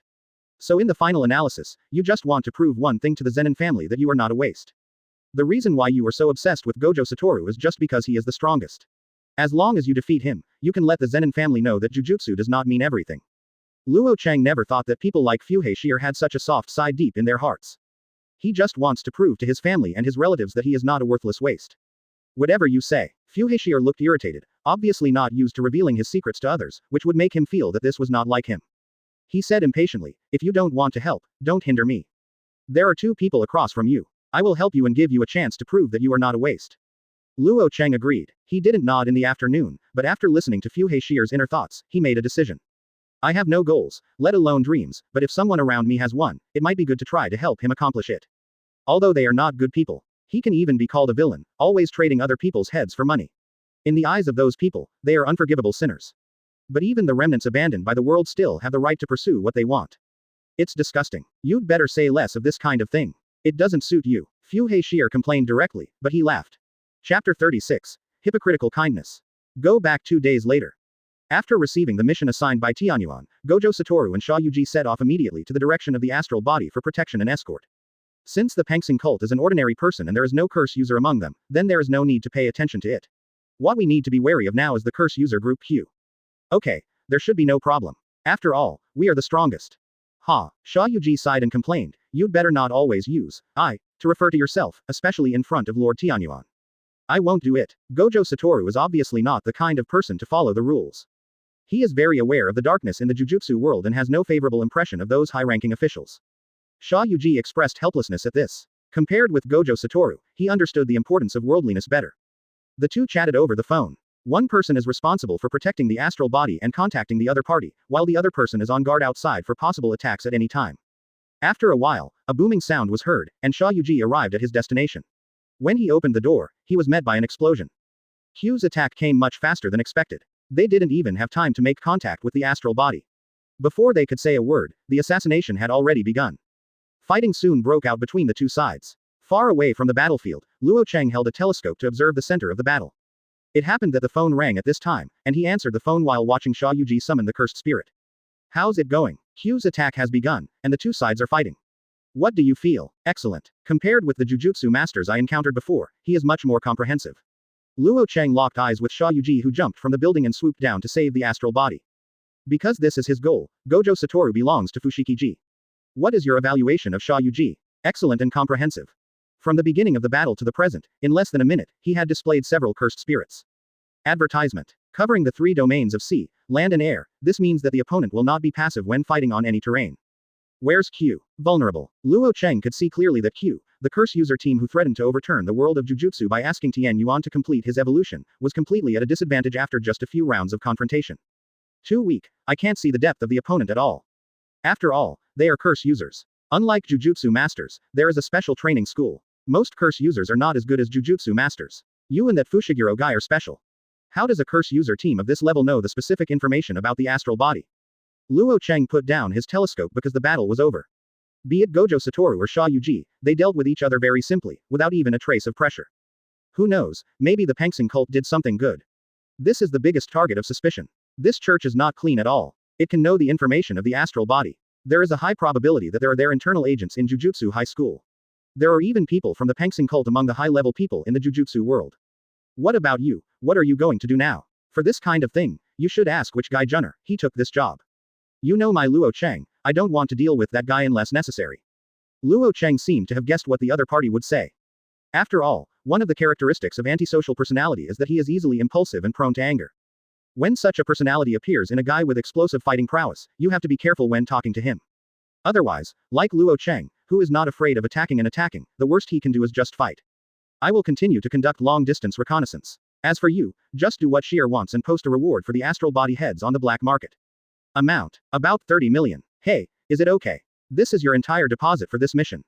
So in the final analysis, you just want to prove one thing to the Zenin family, that you are not a waste. The reason why you are so obsessed with Gojo Satoru is just because he is the strongest. As long as you defeat him, you can let the Zenin family know that Jujutsu does not mean everything. Luo Chang never thought that people like Fuhei had such a soft side deep in their hearts. He just wants to prove to his family and his relatives that he is not a worthless waste. Whatever you say. Fuhei looked irritated, obviously not used to revealing his secrets to others, which would make him feel that this was not like him. He said impatiently, "If you don't want to help, don't hinder me. There are two people across from you. I will help you and give you a chance to prove that you are not a waste." Luo Chang agreed. He didn't nod in the afternoon, but after listening to Fuhei's inner thoughts, he made a decision. "I have no goals, let alone dreams, but if someone around me has one, it might be good to try to help him accomplish it. Although they are not good people. He can even be called a villain, always trading other people's heads for money. In the eyes of those people, they are unforgivable sinners. But even the remnants abandoned by the world still have the right to pursue what they want. It's disgusting. You'd better say less of this kind of thing. It doesn't suit you." Fuhei complained directly, but he laughed. Chapter 36. Hypocritical Kindness. Go back 2 days later. After receiving the mission assigned by Tianyuan, Gojo Satoru and Sha Yuji set off immediately to the direction of the astral body for protection and escort. Since the Pangsing cult is an ordinary person and there is no curse user among them, then there is no need to pay attention to it. What we need to be wary of now is the curse user group Q. Okay, there should be no problem. After all, we are the strongest. Ha, Sha Yuji sighed and complained, "You'd better not always use I to refer to yourself, especially in front of Lord Tianyuan. I won't do it." Gojo Satoru is obviously not the kind of person to follow the rules. He is very aware of the darkness in the Jujutsu world and has no favorable impression of those high-ranking officials. Sha Yuji expressed helplessness at this. Compared with Gojo Satoru, he understood the importance of worldliness better. The two chatted over the phone. One person is responsible for protecting the astral body and contacting the other party, while the other person is on guard outside for possible attacks at any time. After a while, a booming sound was heard, and Sha Yuji arrived at his destination. When he opened the door, he was met by an explosion. Q's attack came much faster than expected. They didn't even have time to make contact with the astral body. Before they could say a word, the assassination had already begun. Fighting soon broke out between the two sides. Far away from the battlefield, Luo Chang held a telescope to observe the center of the battle. It happened that the phone rang at this time, and he answered the phone while watching Sha Yuji summon the cursed spirit. "How's it going? Q's attack has begun, and the two sides are fighting. What do you feel?" "Excellent. Compared with the Jujutsu masters I encountered before, he is much more comprehensive." Luo Chang locked eyes with Sha Yuji, who jumped from the building and swooped down to save the astral body. Because this is his goal, Gojo Satoru belongs to Fushiguro. "What is your evaluation of Sha Yuji?" "Excellent and comprehensive. From the beginning of the battle to the present, in less than a minute, he had displayed several cursed spirits." Advertisement. Covering the 3 domains of sea, land and air, this means that the opponent will not be passive when fighting on any terrain. Where's Q? Vulnerable. Luo Chang could see clearly that Q, the curse user team who threatened to overturn the world of Jujutsu by asking Tian Yuan to complete his evolution, was completely at a disadvantage after just a few rounds of confrontation. Too weak. I can't see the depth of the opponent at all. After all, they are curse users. Unlike Jujutsu masters, there is a special training school. Most curse users are not as good as Jujutsu masters. You and that Fushiguro guy are special. How does a curse user team of this level know the specific information about the astral body? Luo Chang put down his telescope because the battle was over. Be it Gojo Satoru or Sha Yuji, they dealt with each other very simply, without even a trace of pressure. Who knows, maybe the Pangsing cult did something good. This is the biggest target of suspicion. This church is not clean at all. It can know the information of the astral body. There is a high probability that there are their internal agents in Jujutsu High School. There are even people from the Pangsing cult among the high-level people in the Jujutsu world. What about you? What are you going to do now? For this kind of thing, you should ask which guy Junner, he took this job. You know my Luo Chang, I don't want to deal with that guy unless necessary. Luo Chang seemed to have guessed what the other party would say. After all, one of the characteristics of antisocial personality is that he is easily impulsive and prone to anger. When such a personality appears in a guy with explosive fighting prowess, you have to be careful when talking to him. Otherwise, like Luo Chang, who is not afraid of attacking and attacking, the worst he can do is just fight. I will continue to conduct long-distance reconnaissance. As for you, just do what Sheer wants and post a reward for the astral body heads on the black market. Amount: about 30 million. Hey, is it okay? This is your entire deposit for this mission.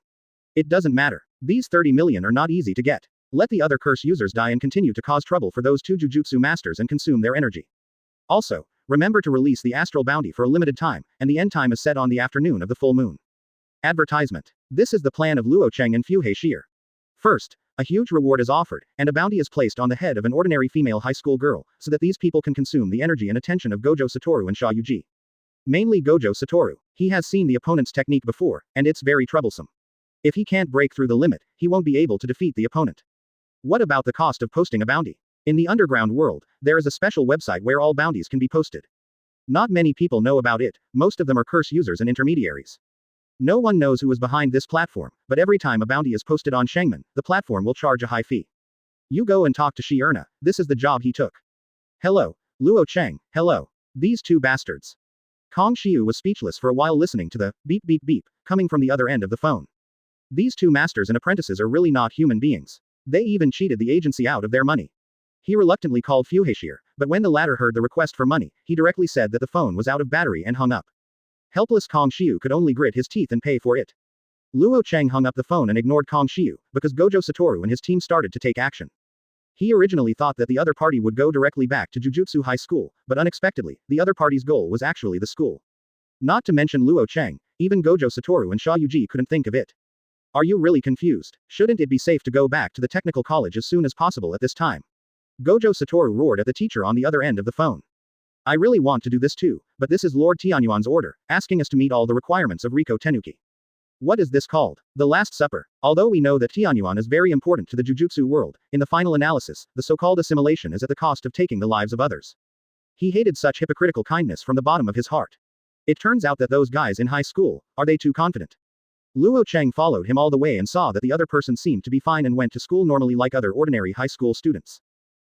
It doesn't matter. These 30 million are not easy to get. Let the other curse users die and continue to cause trouble for those two Jujutsu masters and consume their energy. Also, remember to release the astral bounty for a limited time, and the end time is set on the afternoon of the full moon. Advertisement. This is the plan of Luo Chang and Fuhei Sheer. First, a huge reward is offered, and a bounty is placed on the head of an ordinary female high school girl, so that these people can consume the energy and attention of Gojo Satoru and Sha Yuji. Mainly Gojo Satoru. He has seen the opponent's technique before, and it's very troublesome. If he can't break through the limit, he won't be able to defeat the opponent. What about the cost of posting a bounty? In the underground world, there is a special website where all bounties can be posted. Not many people know about it, most of them are curse users and intermediaries. No one knows who is behind this platform, but every time a bounty is posted on Shangman, the platform will charge a high fee. You go and talk to Shi Erna, this is the job he took. Hello, Luo Chang, hello. These two bastards. Kong Xiu was speechless for a while listening to the beep beep beep coming from the other end of the phone. These two masters and apprentices are really not human beings. They even cheated the agency out of their money. He reluctantly called Fuhei, but when the latter heard the request for money, he directly said that the phone was out of battery and hung up. Helpless Kong Xiu could only grit his teeth and pay for it. Luo Chang hung up the phone and ignored Kong Xiu, because Gojo Satoru and his team started to take action. He originally thought that the other party would go directly back to Jujutsu High School, but unexpectedly, the other party's goal was actually the school. Not to mention Luo Chang, even Gojo Satoru and Sha Yuji couldn't think of it. Are you really confused? Shouldn't it be safe to go back to the technical college as soon as possible at this time? Gojo Satoru roared at the teacher on the other end of the phone. I really want to do this too, but this is Lord Tianyuan's order, asking us to meet all the requirements of Riko Tenuki. What is this called? The Last Supper. Although we know that Tianyuan is very important to the Jujutsu world, in the final analysis, the so-called assimilation is at the cost of taking the lives of others. He hated such hypocritical kindness from the bottom of his heart. It turns out that those guys in high school, are they too confident? Luo Chang followed him all the way and saw that the other person seemed to be fine and went to school normally like other ordinary high school students.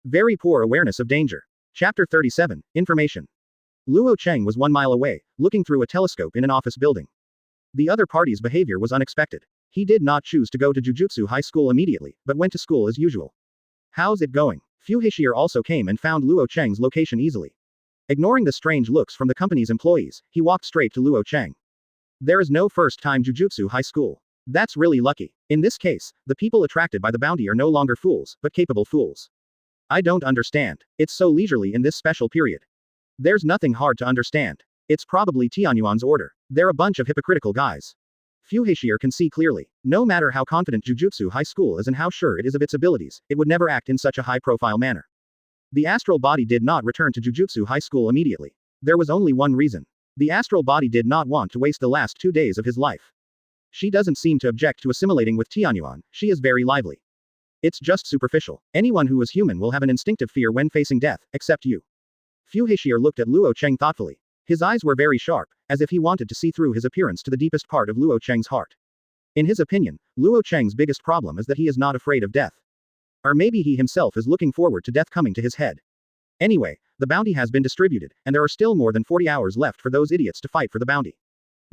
Very poor awareness of danger. Chapter 37, Information. Luo Chang was 1 mile away, looking through a telescope in an office building. The other party's behavior was unexpected. He did not choose to go to Jujutsu High School immediately, but went to school as usual. How's it going? Fuhei also came and found Luo Chang's location easily. Ignoring the strange looks from the company's employees, he walked straight to Luo Chang. There is no first-time Jujutsu High School. That's really lucky. In this case, the people attracted by the bounty are no longer fools, but capable fools. I don't understand. It's so leisurely in this special period. There's nothing hard to understand. It's probably Tianyuan's order. They're a bunch of hypocritical guys. Fuhei can see clearly. No matter how confident Jujutsu High School is and how sure it is of its abilities, it would never act in such a high-profile manner. The astral body did not return to Jujutsu High School immediately. There was only one reason. The astral body did not want to waste the last 2 days of his life. She doesn't seem to object to assimilating with Tianyuan, she is very lively. It's just superficial. Anyone who is human will have an instinctive fear when facing death, except you. Fuhei looked at Luo Chang thoughtfully. His eyes were very sharp, as if he wanted to see through his appearance to the deepest part of Luo Chang's heart. In his opinion, Luo Chang's biggest problem is that he is not afraid of death. Or maybe he himself is looking forward to death coming to his head. Anyway, the bounty has been distributed, and there are still more than 40 hours left for those idiots to fight for the bounty.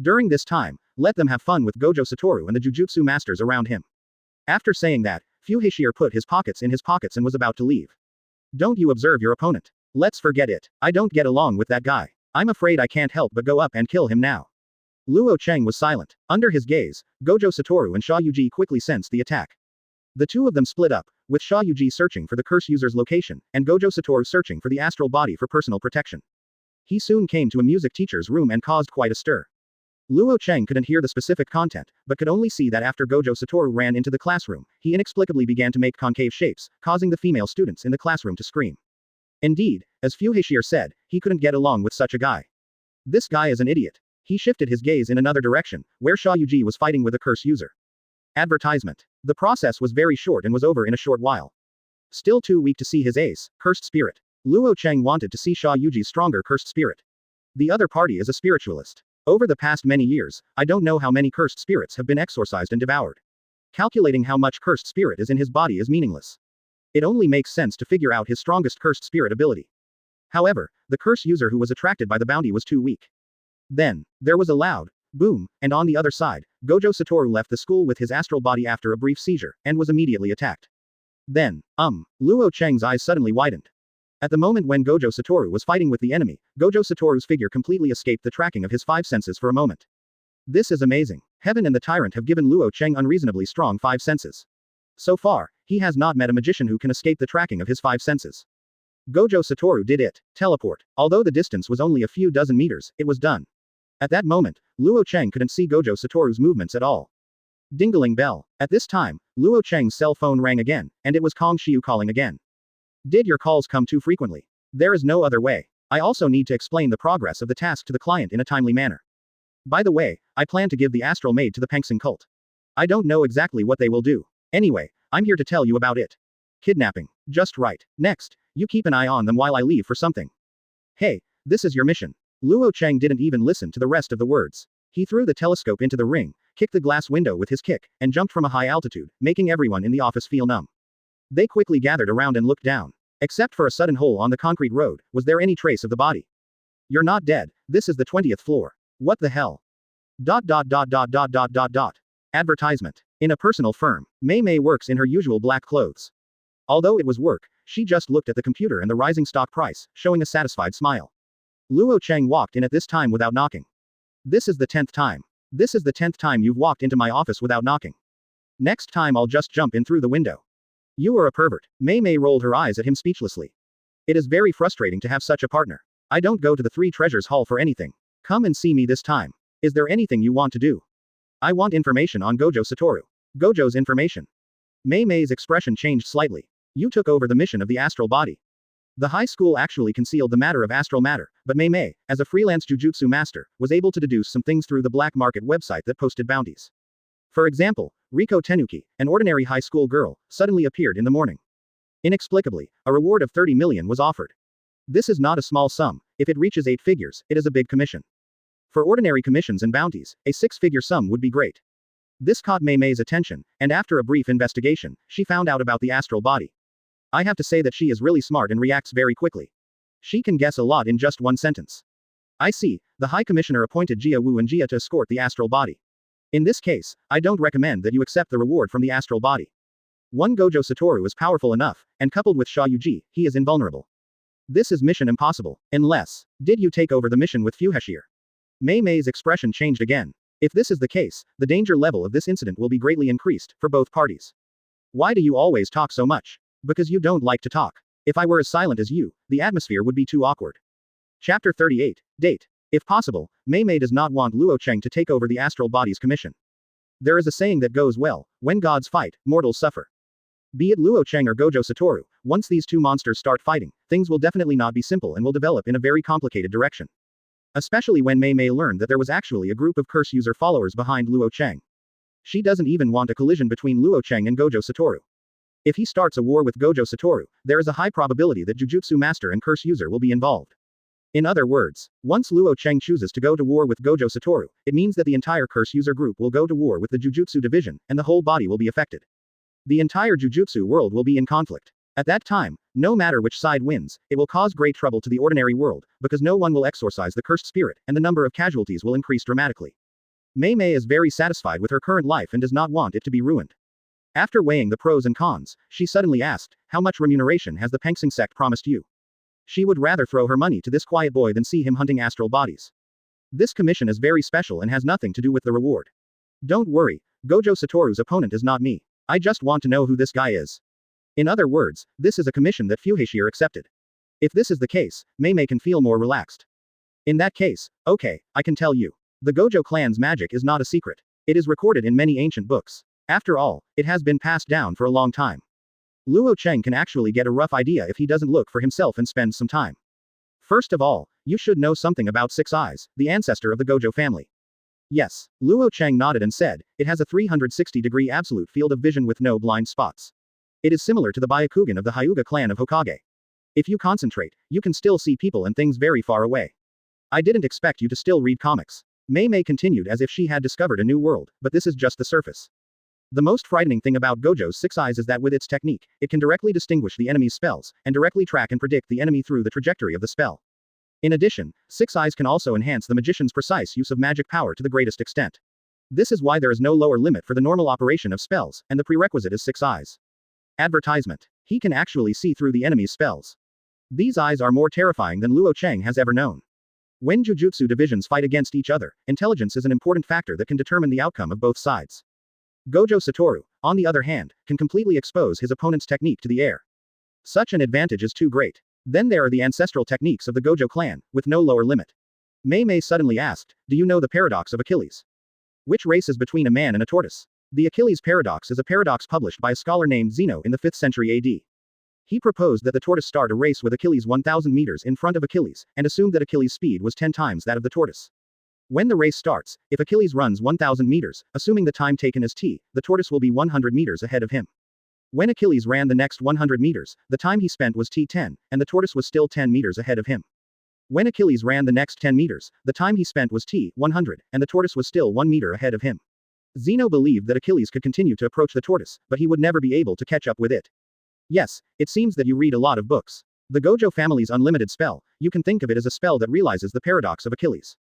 During this time, let them have fun with Gojo Satoru and the Jujutsu masters around him. After saying that, Fuhei put his pockets in his pockets and was about to leave. Don't you observe your opponent? Let's forget it. I don't get along with that guy. I'm afraid I can't help but go up and kill him now. Luo Chang was silent. Under his gaze, Gojo Satoru and Sha Yuji quickly sensed the attack. The two of them split up, with Sha Yuji searching for the curse user's location, and Gojo Satoru searching for the astral body for personal protection. He soon came to a music teacher's room and caused quite a stir. Luo Chang couldn't hear the specific content, but could only see that after Gojo Satoru ran into the classroom, he inexplicably began to make concave shapes, causing the female students in the classroom to scream. Indeed, as Fuhei said, he couldn't get along with such a guy. This guy is an idiot. He shifted his gaze in another direction, where Sha Yuji was fighting with a curse user. Advertisement. The process was very short and was over in a short while. Still too weak to see his ace, cursed spirit. Luo Chang wanted to see Sha Yuji's stronger cursed spirit. The other party is a spiritualist. Over the past many years, I don't know how many cursed spirits have been exorcised and devoured. Calculating how much cursed spirit is in his body is meaningless. It only makes sense to figure out his strongest cursed spirit ability. However, the curse user who was attracted by the bounty was too weak. Then, there was a loud boom, and on the other side, Gojo Satoru left the school with his astral body after a brief seizure, and was immediately attacked. Then, Luo Chang's eyes suddenly widened. At the moment when Gojo Satoru was fighting with the enemy, Gojo Satoru's figure completely escaped the tracking of his five senses for a moment. This is amazing. Heaven and the Tyrant have given Luo Chang unreasonably strong five senses. So far, he has not met a magician who can escape the tracking of his five senses. Gojo Satoru did it. Teleport. Although the distance was only a few dozen meters, it was done. At that moment, Luo Chang couldn't see Gojo Satoru's movements at all. Dingling bell. At this time, Luo Chang's cell phone rang again, and it was Kong Xiu calling again. Did your calls come too frequently? There is no other way. I also need to explain the progress of the task to the client in a timely manner. By the way, I plan to give the astral maid to the Pangsing cult. I don't know exactly what they will do. Anyway, I'm here to tell you about it. Kidnapping. Just right. Next, you keep an eye on them while I leave for something. Hey, this is your mission. Luo Chang didn't even listen to the rest of the words. He threw the telescope into the ring, kicked the glass window with his kick, and jumped from a high altitude, making everyone in the office feel numb. They quickly gathered around and looked down. Except for a sudden hole on the concrete road, was there any trace of the body? You're not dead. This is the 20th floor. What the hell? ... Advertisement. In a personal firm, Mei Mei works in her usual black clothes. Although it was work, she just looked at the computer and the rising stock price, showing a satisfied smile. Luo Chang walked in at this time without knocking. This is the 10th time. This is the 10th time you've walked into my office without knocking. Next time I'll just jump in through the window. You are a pervert. Mei Mei rolled her eyes at him speechlessly. It is very frustrating to have such a partner. I don't go to the Three Treasures Hall for anything. Come and see me this time. Is there anything you want to do? I want information on Gojo Satoru. Gojo's information. Mei Mei's expression changed slightly. You took over the mission of the astral body. The high school actually concealed the matter of astral matter, but Mei Mei, as a freelance jujutsu master, was able to deduce some things through the black market website that posted bounties. For example, Riko Tenuki, an ordinary high school girl, suddenly appeared in the morning. Inexplicably, a reward of 30 million was offered. This is not a small sum. If it reaches 8 figures, it is a big commission. For ordinary commissions and bounties, a 6-figure sum would be great. This caught Mei Mei's attention, and after a brief investigation, she found out about the astral body. I have to say that she is really smart and reacts very quickly. She can guess a lot in just one sentence. I see, the High Commissioner appointed Jia Wu and Jia to escort the astral body. In this case, I don't recommend that you accept the reward from the astral body. One Gojo Satoru is powerful enough, and coupled with Sha Yuji, he is invulnerable. This is mission impossible, unless, did you take over the mission with Fushiguro? Mei Mei's expression changed again. If this is the case, the danger level of this incident will be greatly increased, for both parties. Why do you always talk so much? Because you don't like to talk. If I were as silent as you, the atmosphere would be too awkward. Chapter 38. Date. If possible, Mei Mei does not want Luo Chang to take over the astral body's commission. There is a saying that goes well, when gods fight, mortals suffer. Be it Luo Chang or Gojo Satoru, once these two monsters start fighting, things will definitely not be simple and will develop in a very complicated direction. Especially when Mei Mei learned that there was actually a group of curse user followers behind Luo Chang. She doesn't even want a collision between Luo Chang and Gojo Satoru. If he starts a war with Gojo Satoru, there is a high probability that Jujutsu Master and curse user will be involved. In other words, once Luo Chang chooses to go to war with Gojo Satoru, it means that the entire curse user group will go to war with the Jujutsu division, and the whole body will be affected. The entire Jujutsu world will be in conflict. At that time, no matter which side wins, it will cause great trouble to the ordinary world, because no one will exorcise the cursed spirit, and the number of casualties will increase dramatically. Mei Mei is very satisfied with her current life and does not want it to be ruined. After weighing the pros and cons, she suddenly asked, how much remuneration has the Pangsing sect promised you? She would rather throw her money to this quiet boy than see him hunting astral bodies. This commission is very special and has nothing to do with the reward. Don't worry, Gojo Satoru's opponent is not me. I just want to know who this guy is. In other words, this is a commission that Fushiguro accepted. If this is the case, Mei Mei can feel more relaxed. In that case, okay, I can tell you. The Gojo clan's magic is not a secret. It is recorded in many ancient books. After all, it has been passed down for a long time. Luo Chang can actually get a rough idea if he doesn't look for himself and spend some time. First of all, you should know something about Six Eyes, the ancestor of the Gojo family. Yes, Luo Chang nodded and said, it has a 360-degree absolute field of vision with no blind spots. It is similar to the Byakugan of the Hyuga clan of Hokage. If you concentrate, you can still see people and things very far away. I didn't expect you to still read comics. Mei Mei continued as if she had discovered a new world, but this is just the surface. The most frightening thing about Gojo's six eyes is that with its technique, it can directly distinguish the enemy's spells, and directly track and predict the enemy through the trajectory of the spell. In addition, six eyes can also enhance the magician's precise use of magic power to the greatest extent. This is why there is no lower limit for the normal operation of spells, and the prerequisite is six eyes. Advertisement. He can actually see through the enemy's spells. These eyes are more terrifying than Luo Chang has ever known. When Jujutsu divisions fight against each other, intelligence is an important factor that can determine the outcome of both sides. Gojo Satoru, on the other hand, can completely expose his opponent's technique to the air. Such an advantage is too great. Then there are the ancestral techniques of the Gojo clan, with no lower limit. Mei suddenly asked, "Do you know the paradox of Achilles? Which race is between a man and a tortoise?" The Achilles paradox is a paradox published by a scholar named Zeno in the 5th century AD. He proposed that the tortoise start a race with Achilles 1,000 meters in front of Achilles, and assumed that Achilles' speed was 10 times that of the tortoise. When the race starts, if Achilles runs 1,000 meters, assuming the time taken is t, the tortoise will be 100 meters ahead of him. When Achilles ran the next 100 meters, the time he spent was t10, and the tortoise was still 10 meters ahead of him. When Achilles ran the next 10 meters, the time he spent was t100, and the tortoise was still 1 meter ahead of him. Zeno believed that Achilles could continue to approach the tortoise, but he would never be able to catch up with it. Yes, it seems that you read a lot of books. The Gojo family's unlimited spell, you can think of it as a spell that realizes the paradox of Achilles.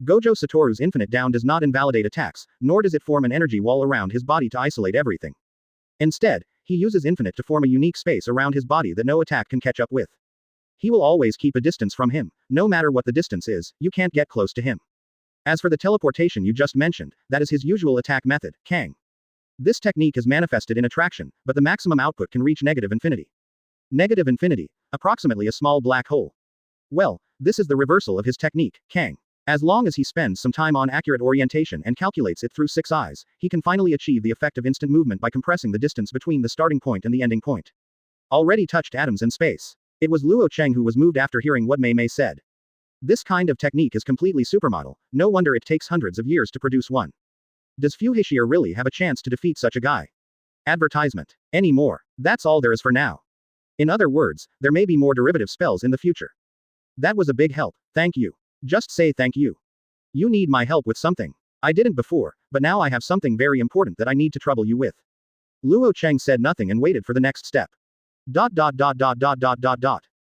Gojo Satoru's infinite down does not invalidate attacks, nor does it form an energy wall around his body to isolate everything. Instead, he uses infinite to form a unique space around his body that no attack can catch up with. He will always keep a distance from him, no matter what the distance is, you can't get close to him. As for the teleportation you just mentioned, that is his usual attack method, Kang. This technique is manifested in attraction, but the maximum output can reach negative infinity. Negative infinity, approximately a small black hole. Well, this is the reversal of his technique, Kang. As long as he spends some time on accurate orientation and calculates it through six eyes, he can finally achieve the effect of instant movement by compressing the distance between the starting point and the ending point. Already touched atoms in space. It was Luo Chang who was moved after hearing what Mei said. This kind of technique is completely supermodel, no wonder it takes hundreds of years to produce one. Does Fushiguro really have a chance to defeat such a guy? Advertisement. Any more? That's all there is for now. In other words, there may be more derivative spells in the future. That was a big help, thank you. Just say thank you. You need my help with something. I didn't before, but now I have something very important that I need to trouble you with. Luo Chang said nothing and waited for the next step.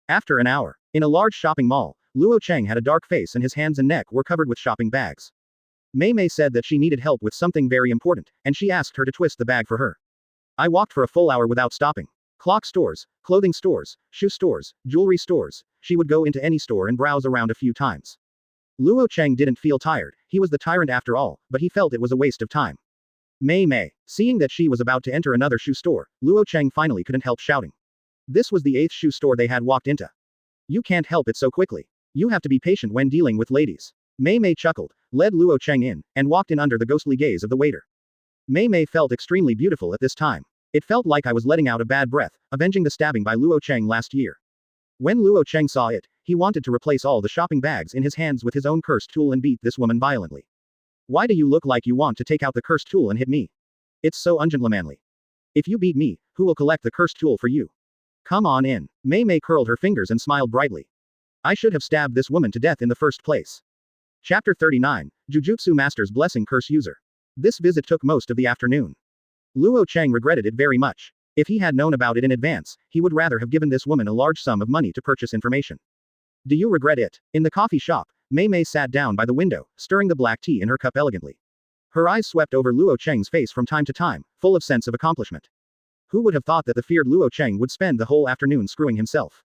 After an hour. In a large shopping mall, Luo Chang had a dark face and his hands and neck were covered with shopping bags. Mei said that she needed help with something very important, and she asked her to twist the bag for her. I walked for a full hour without stopping. Clock stores, clothing stores, shoe stores, jewelry stores. She would go into any store and browse around a few times. Luo Chang didn't feel tired, he was the tyrant after all, but he felt it was a waste of time. Mei. Seeing that she was about to enter another shoe store, Luo Chang finally couldn't help shouting. This was the 8th shoe store they had walked into. You can't help it so quickly. You have to be patient when dealing with ladies. Mei chuckled, led Luo Chang in, and walked in under the ghostly gaze of the waiter. Mei felt extremely beautiful at this time. It felt like I was letting out a bad breath, avenging the stabbing by Luo Chang last year. When Luo Chang saw it, he wanted to replace all the shopping bags in his hands with his own cursed tool and beat this woman violently. Why do you look like you want to take out the cursed tool and hit me? It's so ungentlemanly. If you beat me, who will collect the cursed tool for you? Come on in. Mei curled her fingers and smiled brightly. I should have stabbed this woman to death in the first place. Chapter 39, Jujutsu Master's Blessing Curse User. This visit took most of the afternoon. Luo Chang regretted it very much. If he had known about it in advance, he would rather have given this woman a large sum of money to purchase information. Do you regret it? In the coffee shop, Mei sat down by the window, stirring the black tea in her cup elegantly. Her eyes swept over Luo Chang's face from time to time, full of sense of accomplishment. Who would have thought that the feared Luo Chang would spend the whole afternoon screwing himself?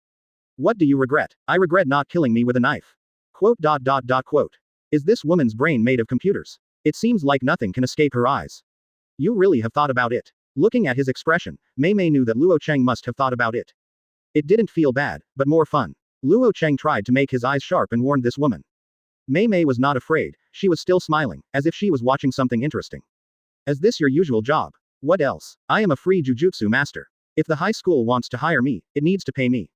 What do you regret? I regret not killing me with a knife. Quote. Is this woman's brain made of computers? It seems like nothing can escape her eyes. You really have thought about it. Looking at his expression, Mei knew that Luo Chang must have thought about it. It didn't feel bad, but more fun. Luo Chang tried to make his eyes sharp and warned this woman. Mei was not afraid, she was still smiling, as if she was watching something interesting. Is this your usual job? What else? I am a free jujutsu master. If the high school wants to hire me, it needs to pay me.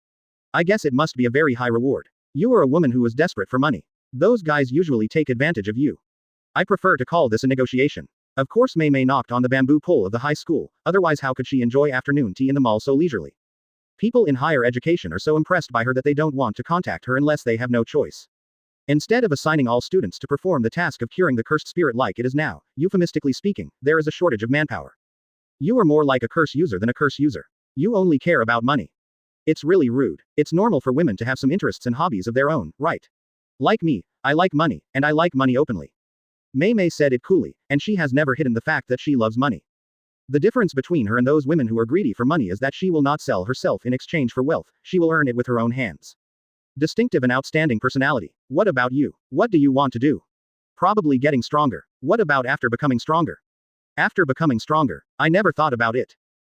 I guess it must be a very high reward. You are a woman who is desperate for money. Those guys usually take advantage of you. I prefer to call this a negotiation. Of course Mei knocked on the bamboo pole of the high school, otherwise how could she enjoy afternoon tea in the mall so leisurely? People in higher education are so impressed by her that they don't want to contact her unless they have no choice. Instead of assigning all students to perform the task of curing the cursed spirit like it is now, euphemistically speaking, there is a shortage of manpower. You are more like a curse user than a curse user. You only care about money. It's really rude. It's normal for women to have some interests and hobbies of their own, right? Like me, I like money, and I like money openly. Mei Mei said it coolly, and she has never hidden the fact that she loves money. The difference between her and those women who are greedy for money is that she will not sell herself in exchange for wealth, she will earn it with her own hands. Distinctive and outstanding personality. What about you? What do you want to do? Probably getting stronger. What about after becoming stronger? After becoming stronger, I never thought about it.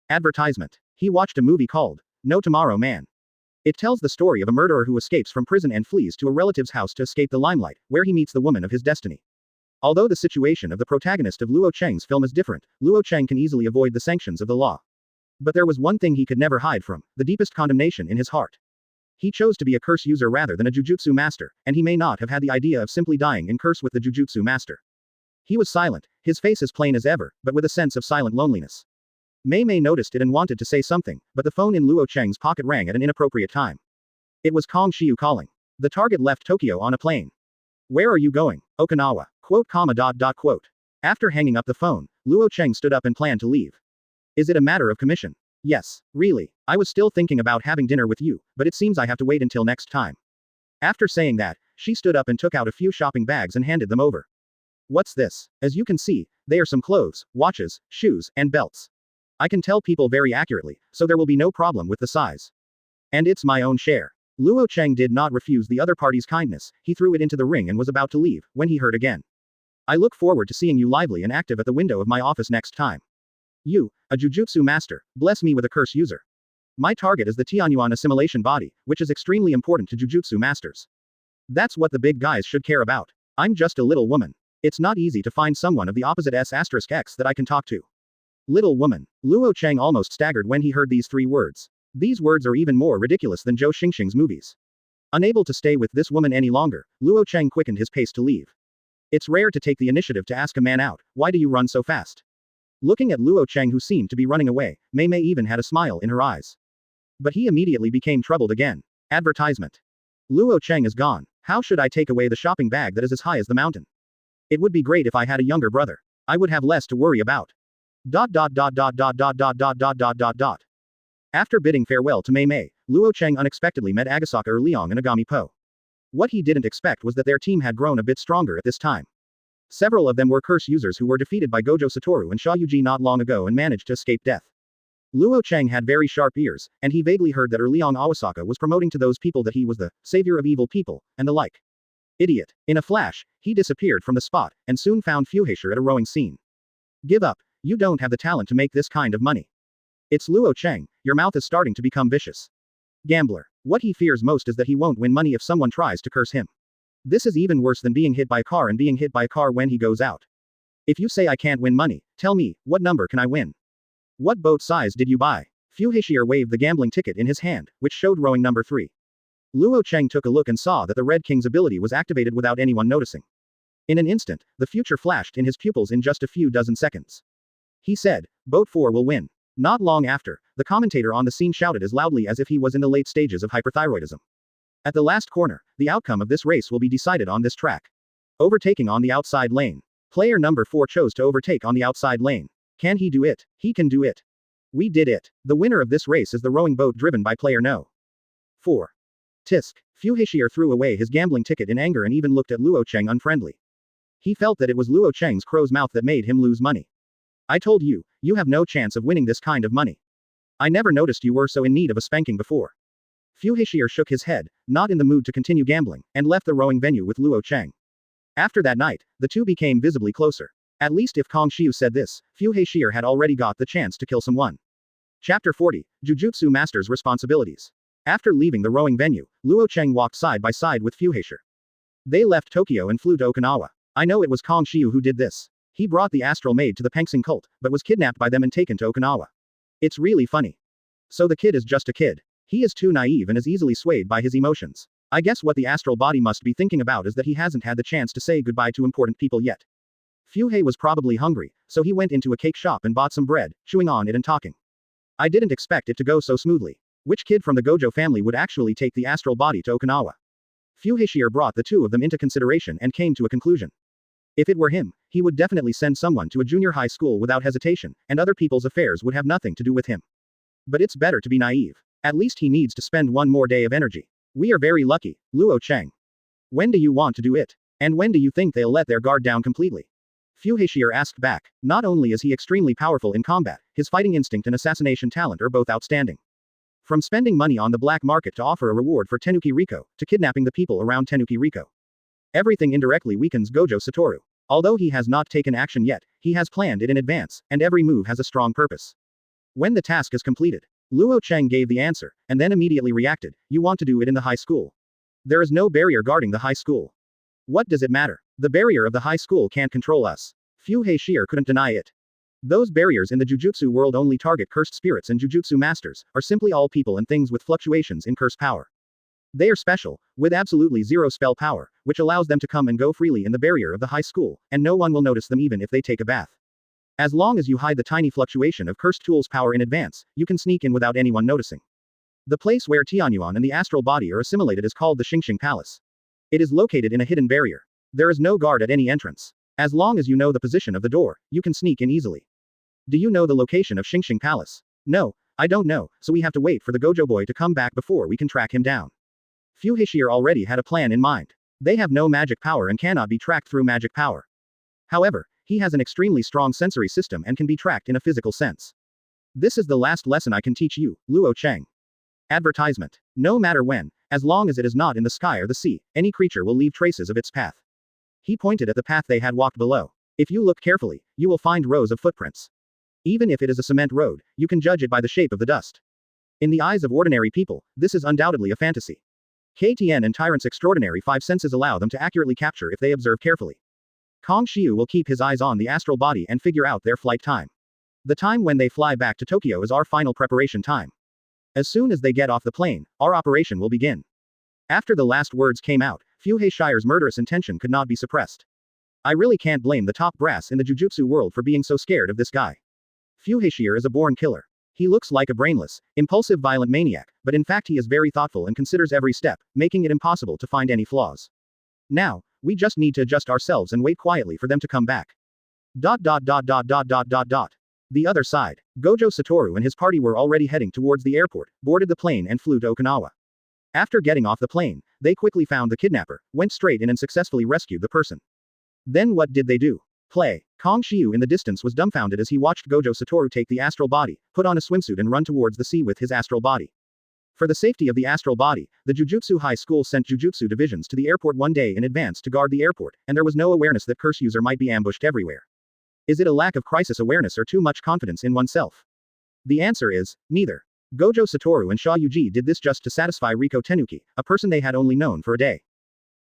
Advertisement. He watched a movie called No Tomorrow Man. It tells the story of a murderer who escapes from prison and flees to a relative's house to escape the limelight, where he meets the woman of his destiny. Although the situation of the protagonist of Luo Chang's film is different, Luo Chang can easily avoid the sanctions of the law. But there was one thing he could never hide from, the deepest condemnation in his heart. He chose to be a curse user rather than a jujutsu master, and he may not have had the idea of simply dying in curse with the jujutsu master. He was silent, his face as plain as ever, but with a sense of silent loneliness. Mei Mei noticed it and wanted to say something, but the phone in Luo Chang's pocket rang at an inappropriate time. It was Kong Xiu calling. The target left Tokyo on a plane. Where are you going? Okinawa. Quote. After hanging up the phone, Luo Chang stood up and planned to leave. Is it a matter of commission? Yes, really. I was still thinking about having dinner with you, but it seems I have to wait until next time. After saying that, she stood up and took out a few shopping bags and handed them over. What's this? As you can see, they are some clothes, watches, shoes, and belts. I can tell people very accurately, so there will be no problem with the size. And it's my own share. Luo Chang did not refuse the other party's kindness, he threw it into the ring and was about to leave, when he heard again. I look forward to seeing you lively and active at the window of my office next time. You, a jujutsu master, bless me with a curse user. My target is the Tianyuan assimilation body, which is extremely important to jujutsu masters. That's what the big guys should care about. I'm just a little woman. It's not easy to find someone of the opposite S*X that I can talk to. Little woman. Luo Chang almost staggered when he heard these 3 words. These words are even more ridiculous than Zhou Xingxing's movies. Unable to stay with this woman any longer, Luo Chang quickened his pace to leave. It's rare to take the initiative to ask a man out, why do you run so fast? Looking at Luo Chang who seemed to be running away, Mei Mei even had a smile in her eyes. But he immediately became troubled again. Advertisement. Luo Chang is gone. How should I take away the shopping bag that is as high as the mountain? It would be great if I had a younger brother. I would have less to worry about. After bidding farewell to Mei Mei, Luo Chang unexpectedly met Agasaka Liang and Agami Po. What he didn't expect was that their team had grown a bit stronger at this time. Several of them were curse users who were defeated by Gojo Satoru and Sha Yuji not long ago and managed to escape death. Luo Chang had very sharp ears, and he vaguely heard that Liang Awasaka was promoting to those people that he was the savior of evil people, and the like. Idiot. In a flash, he disappeared from the spot, and soon found Fushiguro at a rowing scene. Give up. You don't have the talent to make this kind of money. It's Luo Chang, your mouth is starting to become vicious. Gambler. What he fears most is that he won't win money if someone tries to curse him. This is even worse than being hit by a car and being hit by a car when he goes out. If you say I can't win money, tell me, what number can I win? What boat size did you buy? Fushiguro waved the gambling ticket in his hand, which showed rowing number 3. Luo Chang took a look and saw that the Red King's ability was activated without anyone noticing. In an instant, the future flashed in his pupils in just a few dozen seconds. He said, Boat 4 will win. Not long after, the commentator on the scene shouted as loudly as if he was in the late stages of hyperthyroidism. At the last corner, the outcome of this race will be decided on this track. Overtaking on the outside lane. Player number 4 chose to overtake on the outside lane. Can he do it? He can do it. We did it. The winner of this race is the rowing boat driven by player no. 4. Tisk. Fushiguro threw away his gambling ticket in anger and even looked at Luo Chang unfriendly. He felt that it was Luo Chang's crow's mouth that made him lose money. I told you, you have no chance of winning this kind of money. I never noticed you were so in need of a spanking before. Fushiguro shook his head, not in the mood to continue gambling, and left the rowing venue with Luo Chang. After that night, the two became visibly closer. At least if Kong Xiu said this, Fushiguro had already got the chance to kill someone. Chapter 40, Jujutsu Master's Responsibilities. After leaving the rowing venue, Luo Chang walked side by side with Fushiguro. They left Tokyo and flew to Okinawa. I know it was Kong Xiu who did this. He brought the astral maid to the Pangsing cult, but was kidnapped by them and taken to Okinawa. It's really funny. So the kid is just a kid. He is too naive and is easily swayed by his emotions. I guess what the astral body must be thinking about is that he hasn't had the chance to say goodbye to important people yet. Fuhei was probably hungry, so he went into a cake shop and bought some bread, chewing on it and talking. I didn't expect it to go so smoothly. Which kid from the Gojo family would actually take the astral body to Okinawa? Fushiguro brought the two of them into consideration and came to a conclusion. If it were him, he would definitely send someone to a junior high school without hesitation, and other people's affairs would have nothing to do with him. But it's better to be naive. At least he needs to spend one more day of energy. We are very lucky, Luo Chang. When do you want to do it? And when do you think they'll let their guard down completely? Fushiguro asked back. Not only is he extremely powerful in combat, his fighting instinct and assassination talent are both outstanding. From spending money on the black market to offer a reward for Tenuki Riko, to kidnapping the people around Tenuki Riko. Everything indirectly weakens Gojo Satoru. Although he has not taken action yet, he has planned it in advance, and every move has a strong purpose. When the task is completed, Luo Chang gave the answer, and then immediately reacted, you want to do it in the high school. There is no barrier guarding the high school. What does it matter? The barrier of the high school can't control us. Fushiguro couldn't deny it. Those barriers in the Jujutsu world only target cursed spirits and Jujutsu masters, are simply all people and things with fluctuations in curse power. They are special, with absolutely zero spell power, which allows them to come and go freely in the barrier of the high school, and no one will notice them even if they take a bath. As long as you hide the tiny fluctuation of cursed tool's power in advance, you can sneak in without anyone noticing. The place where Tianyuan and the astral body are assimilated is called the Xingxing Palace. It is located in a hidden barrier. There is no guard at any entrance. As long as you know the position of the door, you can sneak in easily. Do you know the location of Xingxing Palace? No, I don't know, so we have to wait for the Gojo boy to come back before we can track him down. Fushiguro already had a plan in mind. They have no magic power and cannot be tracked through magic power. However, he has an extremely strong sensory system and can be tracked in a physical sense. This is the last lesson I can teach you, Luo Chang. Advertisement. No matter when, as long as it is not in the sky or the sea, any creature will leave traces of its path. He pointed at the path they had walked below. If you look carefully, you will find rows of footprints. Even if it is a cement road, you can judge it by the shape of the dust. In the eyes of ordinary people, this is undoubtedly a fantasy. KTN and Tyrant's extraordinary five senses allow them to accurately capture if they observe carefully. Kong Xiu will keep his eyes on the astral body and figure out their flight time. The time when they fly back to Tokyo is our final preparation time. As soon as they get off the plane, our operation will begin. After the last words came out, Fushigiro's murderous intention could not be suppressed. I really can't blame the top brass in the Jujutsu world for being so scared of this guy. Fushiguro is a born killer. He looks like a brainless, impulsive violent maniac, but in fact he is very thoughtful and considers every step, making it impossible to find any flaws. Now, we just need to adjust ourselves and wait quietly for them to come back. The other side. Gojo Satoru and his party were already heading towards the airport, boarded the plane and flew to Okinawa. After getting off the plane, they quickly found the kidnapper, went straight in and successfully rescued the person. Then what did they do? Play. Kong Xiu in the distance was dumbfounded as he watched Gojo Satoru take the astral body, put on a swimsuit and run towards the sea with his astral body. For the safety of the astral body, the Jujutsu High School sent Jujutsu divisions to the airport one day in advance to guard the airport, and there was no awareness that curse user might be ambushed everywhere. Is it a lack of crisis awareness or too much confidence in oneself? The answer is, neither. Gojo Satoru and Sha Yuji did this just to satisfy Riko Tenuki, a person they had only known for a day.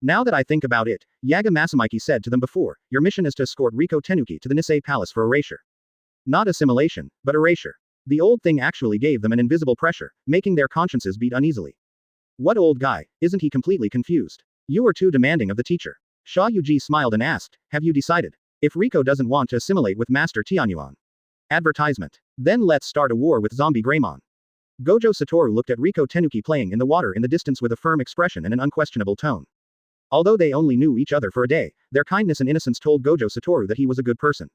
Now that I think about it, Yaga Masamiki said to them before, your mission is to escort Riko Tenuki to the Nisei Palace for erasure. Not assimilation, but erasure. The old thing actually gave them an invisible pressure, making their consciences beat uneasily. What old guy, isn't he completely confused? You are too demanding of the teacher. Sha Yuji smiled and asked, have you decided? If Riko doesn't want to assimilate with Master Tianyuan. Advertisement. Then let's start a war with Zombie Greymon. Gojo Satoru looked at Riko Tenuki playing in the water in the distance with a firm expression and an unquestionable tone. Although they only knew each other for a day, their kindness and innocence told Gojo Satoru that he was a good person.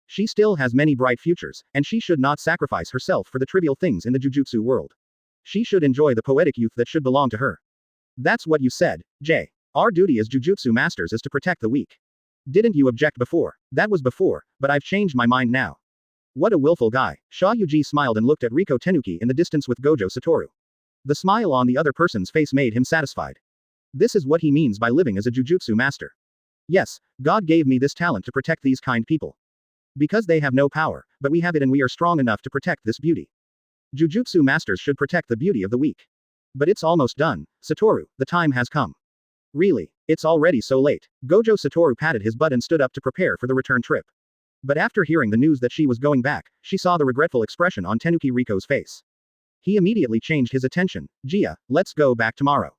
She still has many bright futures, and she should not sacrifice herself for the trivial things in the Jujutsu world. She should enjoy the poetic youth that should belong to her. That's what you said, Jay. Our duty as Jujutsu masters is to protect the weak. Didn't you object before? That was before, but I've changed my mind now. What a willful guy. Sha Yuji smiled and looked at Riko Tenuki in the distance with Gojo Satoru. The smile on the other person's face made him satisfied. This is what he means by living as a Jujutsu master. Yes, God gave me this talent to protect these kind people. Because they have no power, but we have it and we are strong enough to protect this beauty. Jujutsu masters should protect the beauty of the weak. But it's almost done, Satoru, the time has come. Really, it's already so late. Gojo Satoru patted his butt and stood up to prepare for the return trip. But after hearing the news that she was going back, she saw the regretful expression on Tenuki Riko's face. He immediately changed his attention. Gia, let's go back tomorrow.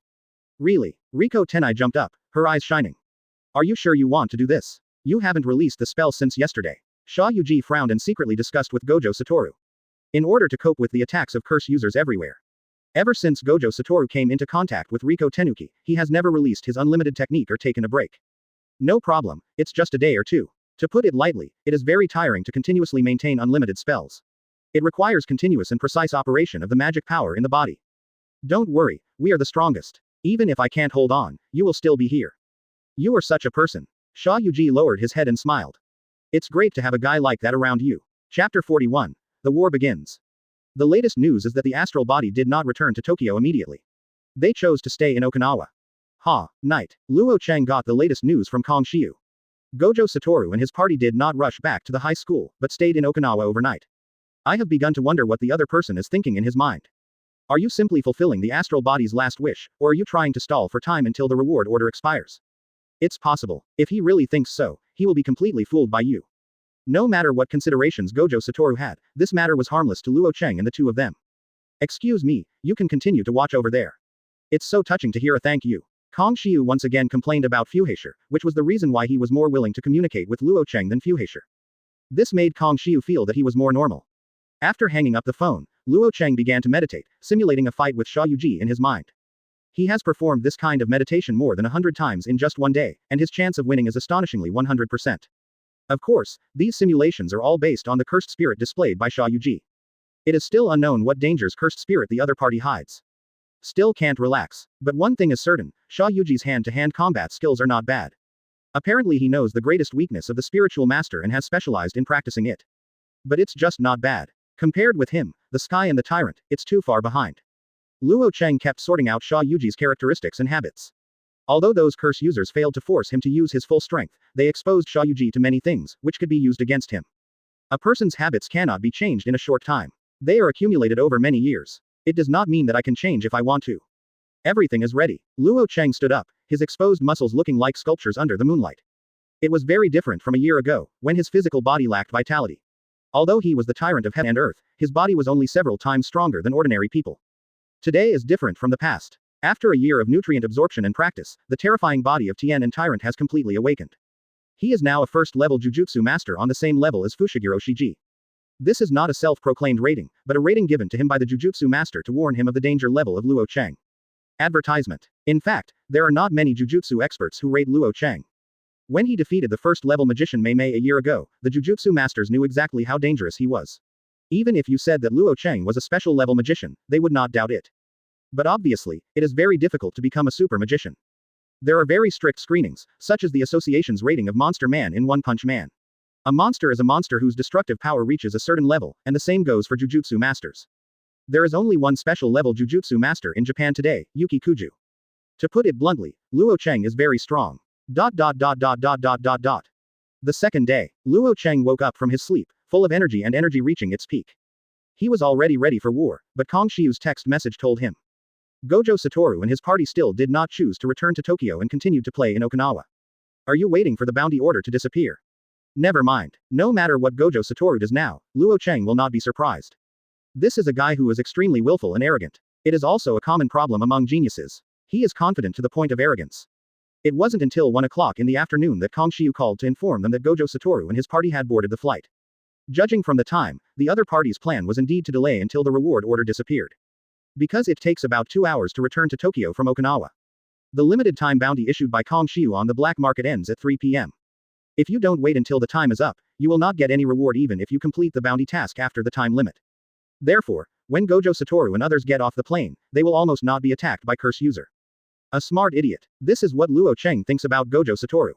Really? Riko Tenai jumped up, her eyes shining. Are you sure you want to do this? You haven't released the spell since yesterday. Sha Yuji frowned and secretly discussed with Gojo Satoru. In order to cope with the attacks of curse users everywhere. Ever since Gojo Satoru came into contact with Riko Tenuki, he has never released his unlimited technique or taken a break. No problem, it's just a day or two. To put it lightly, it is very tiring to continuously maintain unlimited spells. It requires continuous and precise operation of the magic power in the body. Don't worry, we are the strongest. Even if I can't hold on, you will still be here. You are such a person. Sha Yuji lowered his head and smiled. It's great to have a guy like that around you. Chapter 41. The war begins. The latest news is that the astral body did not return to Tokyo immediately. They chose to stay in Okinawa. Night. Luo Chang got the latest news from Kong Shiu. Gojo Satoru and his party did not rush back to the high school, but stayed in Okinawa overnight. I have begun to wonder what the other person is thinking in his mind. Are you simply fulfilling the astral body's last wish, or are you trying to stall for time until the reward order expires? It's possible. If he really thinks so, he will be completely fooled by you. No matter what considerations Gojo Satoru had, this matter was harmless to Luo Chang and the two of them. Excuse me, you can continue to watch over there. It's so touching to hear a thank you. Kong Shiu once again complained about Fushiguro, which was the reason why he was more willing to communicate with Luo Chang than Fushiguro. This made Kong Shiu feel that he was more normal. After hanging up the phone, Luo Chang began to meditate, simulating a fight with Sha Yuji in his mind. He has performed this kind of meditation more than 100 times in just one day, and his chance of winning is astonishingly 100%. Of course, these simulations are all based on the cursed spirit displayed by Sha Yuji. It is still unknown what dangers cursed spirit the other party hides. Still can't relax. But one thing is certain, Sha Yuji's hand-to-hand combat skills are not bad. Apparently he knows the greatest weakness of the spiritual master and has specialized in practicing it. But it's just not bad. Compared with him, the Sky and the Tyrant, it's too far behind. Luo Chang kept sorting out Sha Yuji's characteristics and habits. Although those curse users failed to force him to use his full strength, they exposed Sha Yuji to many things, which could be used against him. A person's habits cannot be changed in a short time. They are accumulated over many years. It does not mean that I can change if I want to. Everything is ready. Luo Chang stood up, his exposed muscles looking like sculptures under the moonlight. It was very different from a year ago, when his physical body lacked vitality. Although he was the tyrant of heaven and earth, his body was only several times stronger than ordinary people. Today is different from the past. After a year of nutrient absorption and practice, the terrifying body of Tien and Tyrant has completely awakened. He is now a first-level Jujutsu master on the same level as Fushiguro Shiji. This is not a self-proclaimed rating, but a rating given to him by the Jujutsu master to warn him of the danger level of Luo Chang. Advertisement. In fact, there are not many Jujutsu experts who rate Luo Chang. When he defeated the first-level magician Mei Mei a year ago, the Jujutsu masters knew exactly how dangerous he was. Even if you said that Luo Chang was a special-level magician, they would not doubt it. But obviously, it is very difficult to become a super magician. There are very strict screenings, such as the association's rating of Monster Man in One Punch Man. A monster is a monster whose destructive power reaches a certain level, and the same goes for Jujutsu masters. There is only one special-level Jujutsu master in Japan today, Yuki Kuju. To put it bluntly, Luo Chang is very strong. The second day, Luo Chang woke up from his sleep, full of energy and energy reaching its peak. He was already ready for war, but Kong Shiu's text message told him. Gojo Satoru and his party still did not choose to return to Tokyo and continued to play in Okinawa. Are you waiting for the bounty order to disappear? Never mind. No matter what Gojo Satoru does now, Luo Chang will not be surprised. This is a guy who is extremely willful and arrogant. It is also a common problem among geniuses. He is confident to the point of arrogance. It wasn't until 1 o'clock in the afternoon that Kong Shiu called to inform them that Gojo Satoru and his party had boarded the flight. Judging from the time, the other party's plan was indeed to delay until the reward order disappeared. Because it takes about 2 hours to return to Tokyo from Okinawa. The limited time bounty issued by Kong Shiu on the black market ends at 3 p.m. If you don't wait until the time is up, you will not get any reward even if you complete the bounty task after the time limit. Therefore, when Gojo Satoru and others get off the plane, they will almost not be attacked by curse user. A smart idiot. This is what Luo Chang thinks about Gojo Satoru.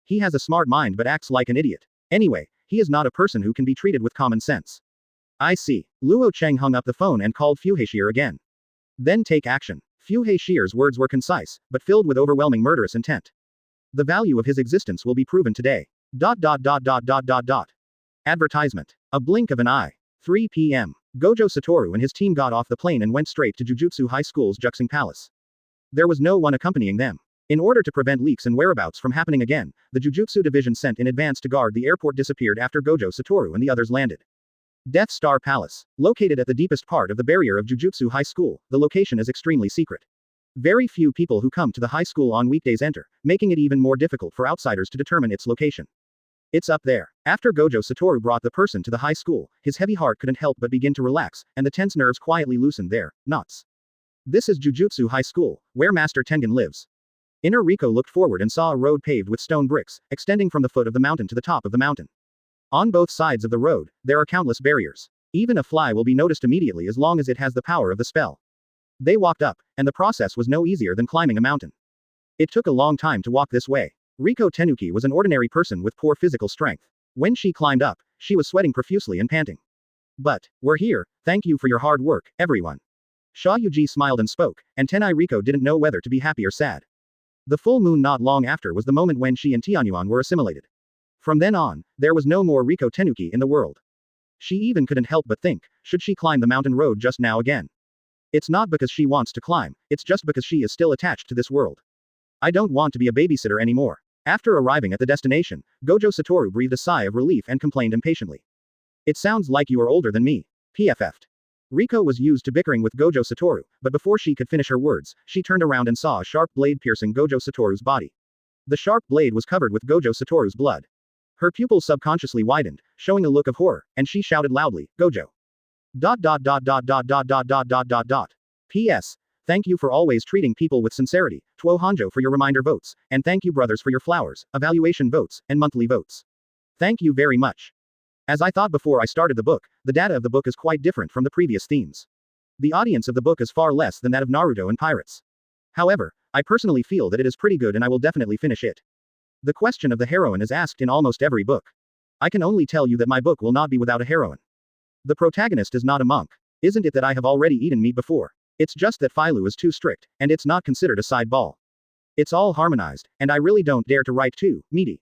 He has a smart mind but acts like an idiot. Anyway, he is not a person who can be treated with common sense. I see. Luo Chang hung up the phone and called Fushiguro again. Then take action. Fushigiro's words were concise, but filled with overwhelming murderous intent. The value of his existence will be proven today. Advertisement. A blink of an eye. 3 p.m. Gojo Satoru and his team got off the plane and went straight to Jujutsu High School's Juxing Palace. There was no one accompanying them. In order to prevent leaks and whereabouts from happening again, the Jujutsu division sent in advance to guard the airport disappeared after Gojo Satoru and the others landed. Death Star Palace. Located at the deepest part of the barrier of Jujutsu High School, the location is extremely secret. Very few people who come to the high school on weekdays enter, making it even more difficult for outsiders to determine its location. It's up there. After Gojo Satoru brought the person to the high school, his heavy heart couldn't help but begin to relax, and the tense nerves quietly loosened their knots. This is Jujutsu High School, where Master Tengen lives. Inner Riko looked forward and saw a road paved with stone bricks, extending from the foot of the mountain to the top of the mountain. On both sides of the road, there are countless barriers. Even a fly will be noticed immediately as long as it has the power of the spell. They walked up, and the process was no easier than climbing a mountain. It took a long time to walk this way. Riko Tenuki was an ordinary person with poor physical strength. When she climbed up, she was sweating profusely and panting. But, we're here, thank you for your hard work, everyone. Sha Yuji smiled and spoke, and Tenai Riko didn't know whether to be happy or sad. The full moon not long after was the moment when she and Tianyuan were assimilated. From then on, there was no more Riko Tenuki in the world. She even couldn't help but think, should she climb the mountain road just now again? It's not because she wants to climb, it's just because she is still attached to this world. I don't want to be a babysitter anymore. After arriving at the destination, Gojo Satoru breathed a sigh of relief and complained impatiently. It sounds like you are older than me. PFF'd. Riko was used to bickering with Gojo Satoru, but before she could finish her words, she turned around and saw a sharp blade piercing Gojo Satoru's body. The sharp blade was covered with Gojo Satoru's blood. Her pupils subconsciously widened, showing a look of horror, and she shouted loudly, Gojo. P.S. Thank you for always treating people with sincerity, Tuo Hanjo for your reminder votes, and thank you brothers for your flowers, evaluation votes, and monthly votes. Thank you very much. As I thought before I started the book, the data of the book is quite different from the previous themes. The audience of the book is far less than that of Naruto and Pirates. However, I personally feel that it is pretty good and I will definitely finish it. The question of the heroine is asked in almost every book. I can only tell you that my book will not be without a heroine. The protagonist is not a monk. Isn't it that I have already eaten meat before? It's just that Phyllu is too strict, and it's not considered a side ball. It's all harmonized, and I really don't dare to write too meaty.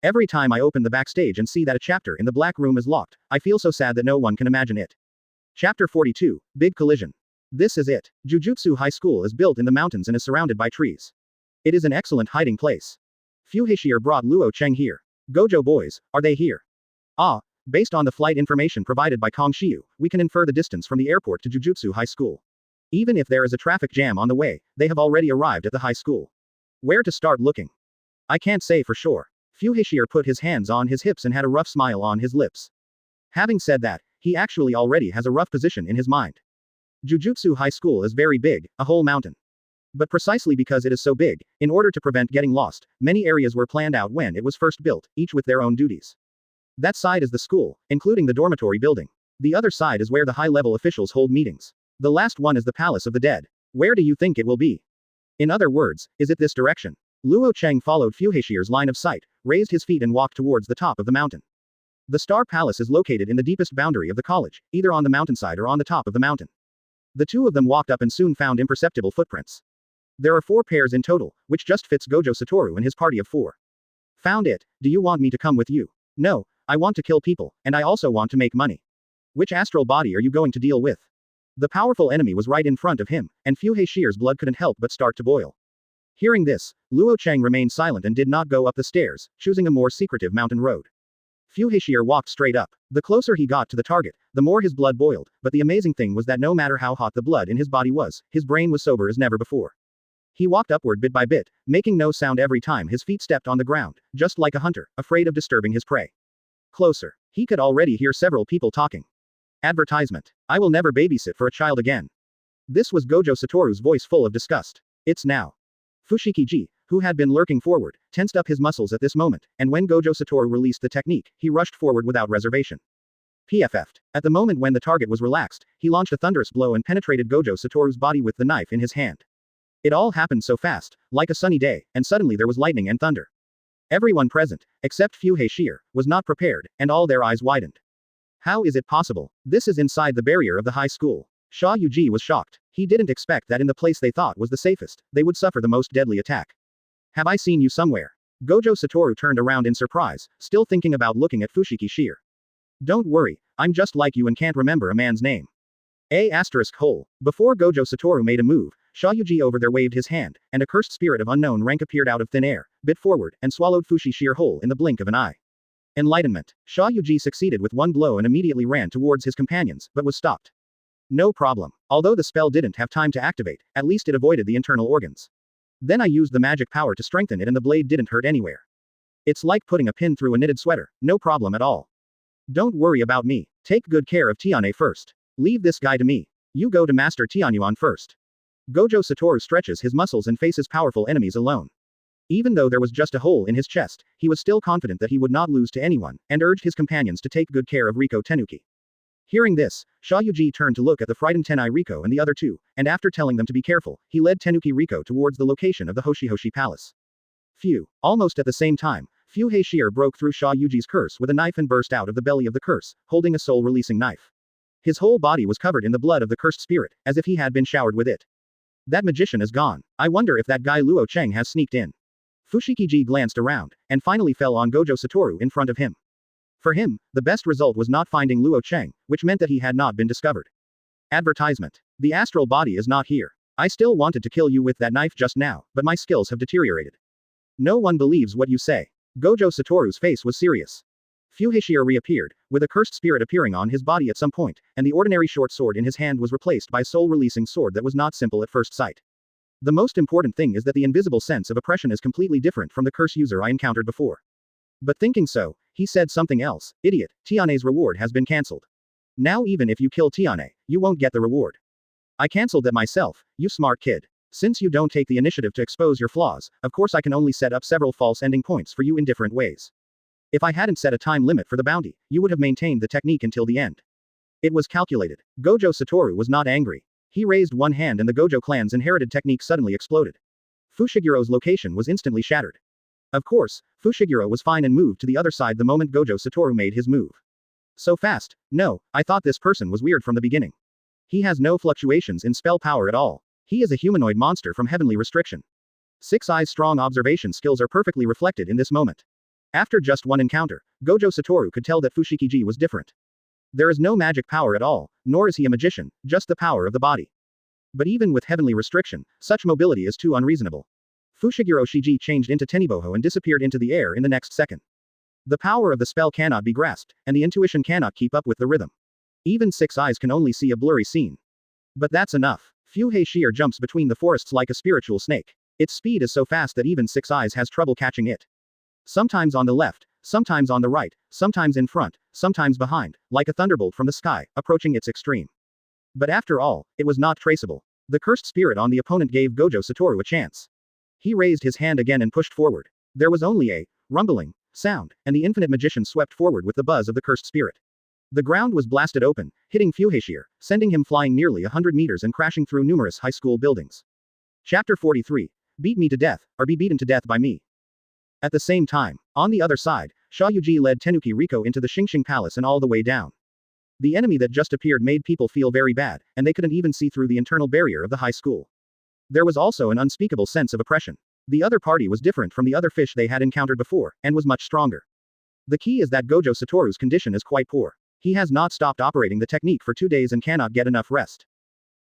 Every time I open the backstage and see that a chapter in the black room is locked, I feel so sad that no one can imagine it. Chapter 42, Big Collision. This is it. Jujutsu High School is built in the mountains and is surrounded by trees. It is an excellent hiding place. Fushiguro brought Luo Chang here. Gojo boys, are they here? Ah, based on the flight information provided by Kong Shiu, we can infer the distance from the airport to Jujutsu High School. Even if there is a traffic jam on the way, they have already arrived at the high school. Where to start looking? I can't say for sure. Fushiguro put his hands on his hips and had a rough smile on his lips. Having said that, he actually already has a rough position in his mind. Jujutsu High School is very big, a whole mountain. But precisely because it is so big, in order to prevent getting lost, many areas were planned out when it was first built, each with their own duties. That side is the school, including the dormitory building. The other side is where the high-level officials hold meetings. The last one is the Palace of the Dead. Where do you think it will be? In other words, is it this direction? Luo Chang followed Fushiguro's line of sight, raised his feet and walked towards the top of the mountain. The Star Palace is located in the deepest boundary of the college, either on the mountainside or on the top of the mountain. The two of them walked up and soon found imperceptible footprints. There are 4 pairs in total, which just fits Gojo Satoru and his party of 4. Found it. Do you want me to come with you? No, I want to kill people, and I also want to make money. Which astral body are you going to deal with? The powerful enemy was right in front of him, and Fushiguro's blood couldn't help but start to boil. Hearing this, Luo Chang remained silent and did not go up the stairs, choosing a more secretive mountain road. Fushiguro walked straight up. The closer he got to the target, the more his blood boiled, but the amazing thing was that no matter how hot the blood in his body was, his brain was sober as never before. He walked upward bit by bit, making no sound every time his feet stepped on the ground, just like a hunter, afraid of disturbing his prey. Closer. He could already hear several people talking. Advertisement. I will never babysit for a child again. This was Gojo Satoru's voice full of disgust. It's now. Fushiguro, who had been lurking forward, tensed up his muscles at this moment, and when Gojo Satoru released the technique, he rushed forward without reservation. PFF'd. At the moment when the target was relaxed, he launched a thunderous blow and penetrated Gojo Satoru's body with the knife in his hand. It all happened so fast, like a sunny day, and suddenly there was lightning and thunder. Everyone present, except Fushiguro, was not prepared, and all their eyes widened. How is it possible? This is inside the barrier of the high school. Sha Yuji was shocked. He didn't expect that in the place they thought was the safest, they would suffer the most deadly attack. Have I seen you somewhere? Gojo Satoru turned around in surprise, still thinking about looking at Fushiguro. Don't worry, I'm just like you and can't remember a man's name. Before Gojo Satoru made a move, Sha Yuji over there waved his hand, and a cursed spirit of unknown rank appeared out of thin air, bit forward, and swallowed Fushiguro whole in the blink of an eye. Enlightenment. Sha Yuji succeeded with one blow and immediately ran towards his companions, but was stopped. No problem. Although the spell didn't have time to activate, at least it avoided the internal organs. Then I used the magic power to strengthen it and the blade didn't hurt anywhere. It's like putting a pin through a knitted sweater, no problem at all. Don't worry about me. Take good care of Tiane first. Leave this guy to me. You go to Master Tianyuan first. Gojo Satoru stretches his muscles and faces powerful enemies alone. Even though there was just a hole in his chest, he was still confident that he would not lose to anyone, and urged his companions to take good care of Riko Tenuki. Hearing this, Shayuji turned to look at the frightened Tenai Riko and the other two, and after telling them to be careful, he led Tenuki Riko towards the location of the Hoshihoshi Palace. Phew. Almost at the same time, Fuhei Shear broke through Shayuji's curse with a knife and burst out of the belly of the curse, holding a soul-releasing knife. His whole body was covered in the blood of the cursed spirit, as if he had been showered with it. That magician is gone. I wonder if that guy Luo Chang has sneaked in. Fushiguro glanced around, and finally fell on Gojo Satoru in front of him. For him, the best result was not finding Luo Chang, which meant that he had not been discovered. Advertisement. The astral body is not here. I still wanted to kill you with that knife just now, but my skills have deteriorated. No one believes what you say. Gojo Satoru's face was serious. Fuhei reappeared, with a cursed spirit appearing on his body at some point, and the ordinary short sword in his hand was replaced by a soul-releasing sword that was not simple at first sight. The most important thing is that the invisible sense of oppression is completely different from the curse user I encountered before. But thinking so, he said something else. Idiot, Tiane's reward has been cancelled. Now even if you kill Tiane, you won't get the reward. I cancelled that myself, you smart kid. Since you don't take the initiative to expose your flaws, of course I can only set up several false ending points for you in different ways. If I hadn't set a time limit for the bounty, you would have maintained the technique until the end. It was calculated. Gojo Satoru was not angry. He raised one hand and the Gojo clan's inherited technique suddenly exploded. Fushiguro's location was instantly shattered. Of course, Fushiguro was fine and moved to the other side the moment Gojo Satoru made his move. So fast? No, I thought this person was weird from the beginning. He has no fluctuations in spell power at all. He is a humanoid monster from heavenly restriction. Six Eyes' strong observation skills are perfectly reflected in this moment. After just one encounter, Gojo Satoru could tell that Fushiguro was different. There is no magic power at all, nor is he a magician, just the power of the body. But even with heavenly restriction, such mobility is too unreasonable. Fushiguro Shiji changed into Teniboho and disappeared into the air in the next second. The power of the spell cannot be grasped, and the intuition cannot keep up with the rhythm. Even Six Eyes can only see a blurry scene. But that's enough. Fuhei Shear jumps between the forests like a spiritual snake. Its speed is so fast that even Six Eyes has trouble catching it. Sometimes on the left, sometimes on the right, sometimes in front, sometimes behind, like a thunderbolt from the sky, approaching its extreme. But after all, it was not traceable. The cursed spirit on the opponent gave Gojo Satoru a chance. He raised his hand again and pushed forward. There was only a rumbling sound, and the infinite magician swept forward with the buzz of the cursed spirit. The ground was blasted open, hitting Fuhei Shear, sending him flying nearly 100 meters and crashing through numerous high school buildings. Chapter 43. Beat me to death, or be beaten to death by me. At the same time, on the other side, Shayuji led Tenuki Riko into the Xingxing Palace and all the way down. The enemy that just appeared made people feel very bad, and they couldn't even see through the internal barrier of the high school. There was also an unspeakable sense of oppression. The other party was different from the other fish they had encountered before, and was much stronger. The key is that Gojo Satoru's condition is quite poor. He has not stopped operating the technique for 2 days and cannot get enough rest.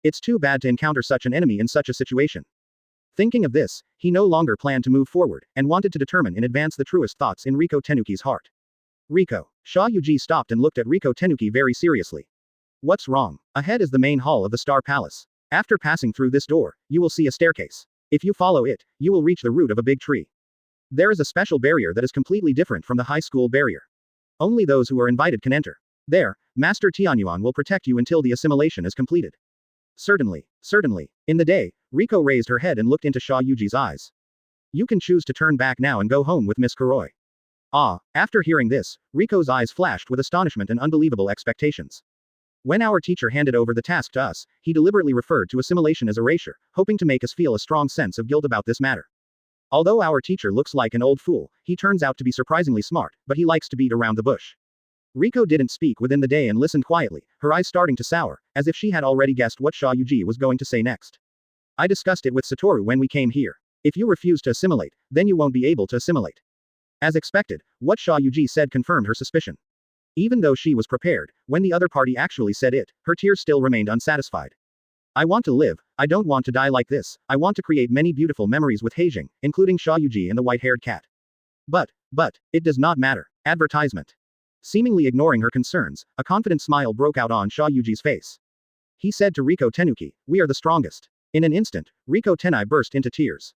It's too bad to encounter such an enemy in such a situation. Thinking of this, he no longer planned to move forward, and wanted to determine in advance the truest thoughts in Riko Tenuki's heart. Riko. Shayuji stopped and looked at Riko Tenuki very seriously. What's wrong? Ahead is the main hall of the Star Palace. After passing through this door, you will see a staircase. If you follow it, you will reach the root of a big tree. There is a special barrier that is completely different from the high school barrier. Only those who are invited can enter. There, Master Tianyuan will protect you until the assimilation is completed. Certainly, certainly. In the day, Riko raised her head and looked into Shayuji's eyes. You can choose to turn back now and go home with Miss Kuroi. Ah, after hearing this, Riko's eyes flashed with astonishment and unbelievable expectations. When our teacher handed over the task to us, he deliberately referred to assimilation as erasure, hoping to make us feel a strong sense of guilt about this matter. Although our teacher looks like an old fool, he turns out to be surprisingly smart, but he likes to beat around the bush. Riko didn't speak within the day and listened quietly, her eyes starting to sour, as if she had already guessed what Shayuji was going to say next. I discussed it with Satoru when we came here. If you refuse to assimilate, then you won't be able to assimilate. As expected, what Shayuji said confirmed her suspicion. Even though she was prepared, when the other party actually said it, her tears still remained unsatisfied. I want to live, I don't want to die like this, I want to create many beautiful memories with Heijing, including Shayuji and the white-haired cat. But, it does not matter. Advertisement. Seemingly ignoring her concerns, a confident smile broke out on Shayuji's face. He said to Riko Tenuki, we are the strongest. In an instant, Riko Tenai burst into tears.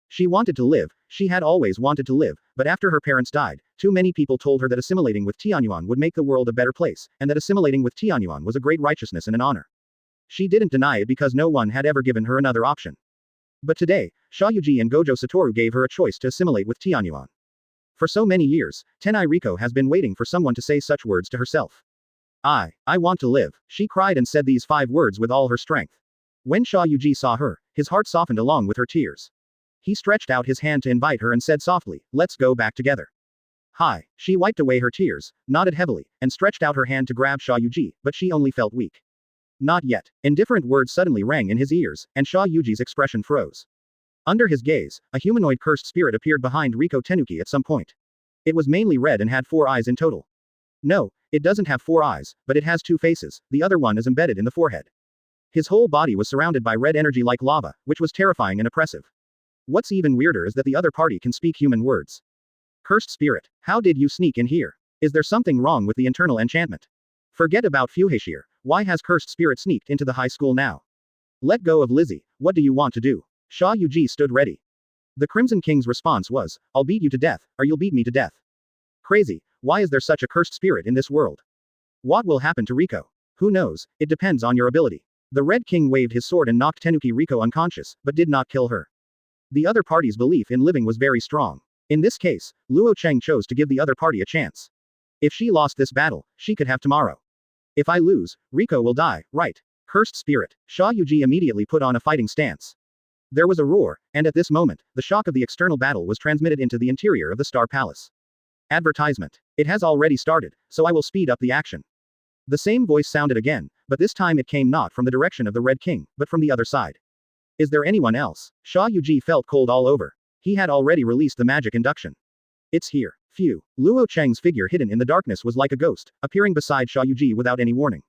She wanted to live, she had always wanted to live, but after her parents died, too many people told her that assimilating with Tianyuan would make the world a better place, and that assimilating with Tianyuan was a great righteousness and an honor. She didn't deny it because no one had ever given her another option. But today, Shayuji and Gojo Satoru gave her a choice to assimilate with Tianyuan. For so many years, Tenai Riko has been waiting for someone to say such words to herself. I want to live, she cried and said these 5 words with all her strength. When Shayuji saw her, his heart softened along with her tears. He stretched out his hand to invite her and said softly, let's go back together. Hi. She wiped away her tears, nodded heavily, and stretched out her hand to grab Shayuji, but she only felt weak. Not yet. Indifferent words suddenly rang in his ears, and Shayuji's expression froze. Under his gaze, a humanoid cursed spirit appeared behind Riko Tenuki at some point. It was mainly red and had 4 eyes in total. No, it doesn't have 4 eyes, but it has 2 faces, the other one is embedded in the forehead. His whole body was surrounded by red energy like lava, which was terrifying and oppressive. What's even weirder is that the other party can speak human words. Cursed spirit, how did you sneak in here? Is there something wrong with the internal enchantment? Forget about Fushiguro, why has cursed spirit sneaked into the high school now? Let go of Lizzie, what do you want to do? Shayuji stood ready. The Crimson King's response was, I'll beat you to death, or you'll beat me to death. Crazy, why is there such a cursed spirit in this world? What will happen to Riko? Who knows, it depends on your ability. The Red King waved his sword and knocked Tenuki Riko unconscious, but did not kill her. The other party's belief in living was very strong. In this case, Luo Chang chose to give the other party a chance. If she lost this battle, she could have tomorrow. If I lose, Riko will die, right? Cursed spirit. Shayuji immediately put on a fighting stance. There was a roar, and at this moment, the shock of the external battle was transmitted into the interior of the Star Palace. Advertisement. It has already started, so I will speed up the action. The same voice sounded again, but this time it came not from the direction of the Red King, but from the other side. Is there anyone else? Shayuji felt cold all over. He had already released the magic induction. It's here. Phew. Luo Chang's figure hidden in the darkness was like a ghost, appearing beside Shayuji without any warning.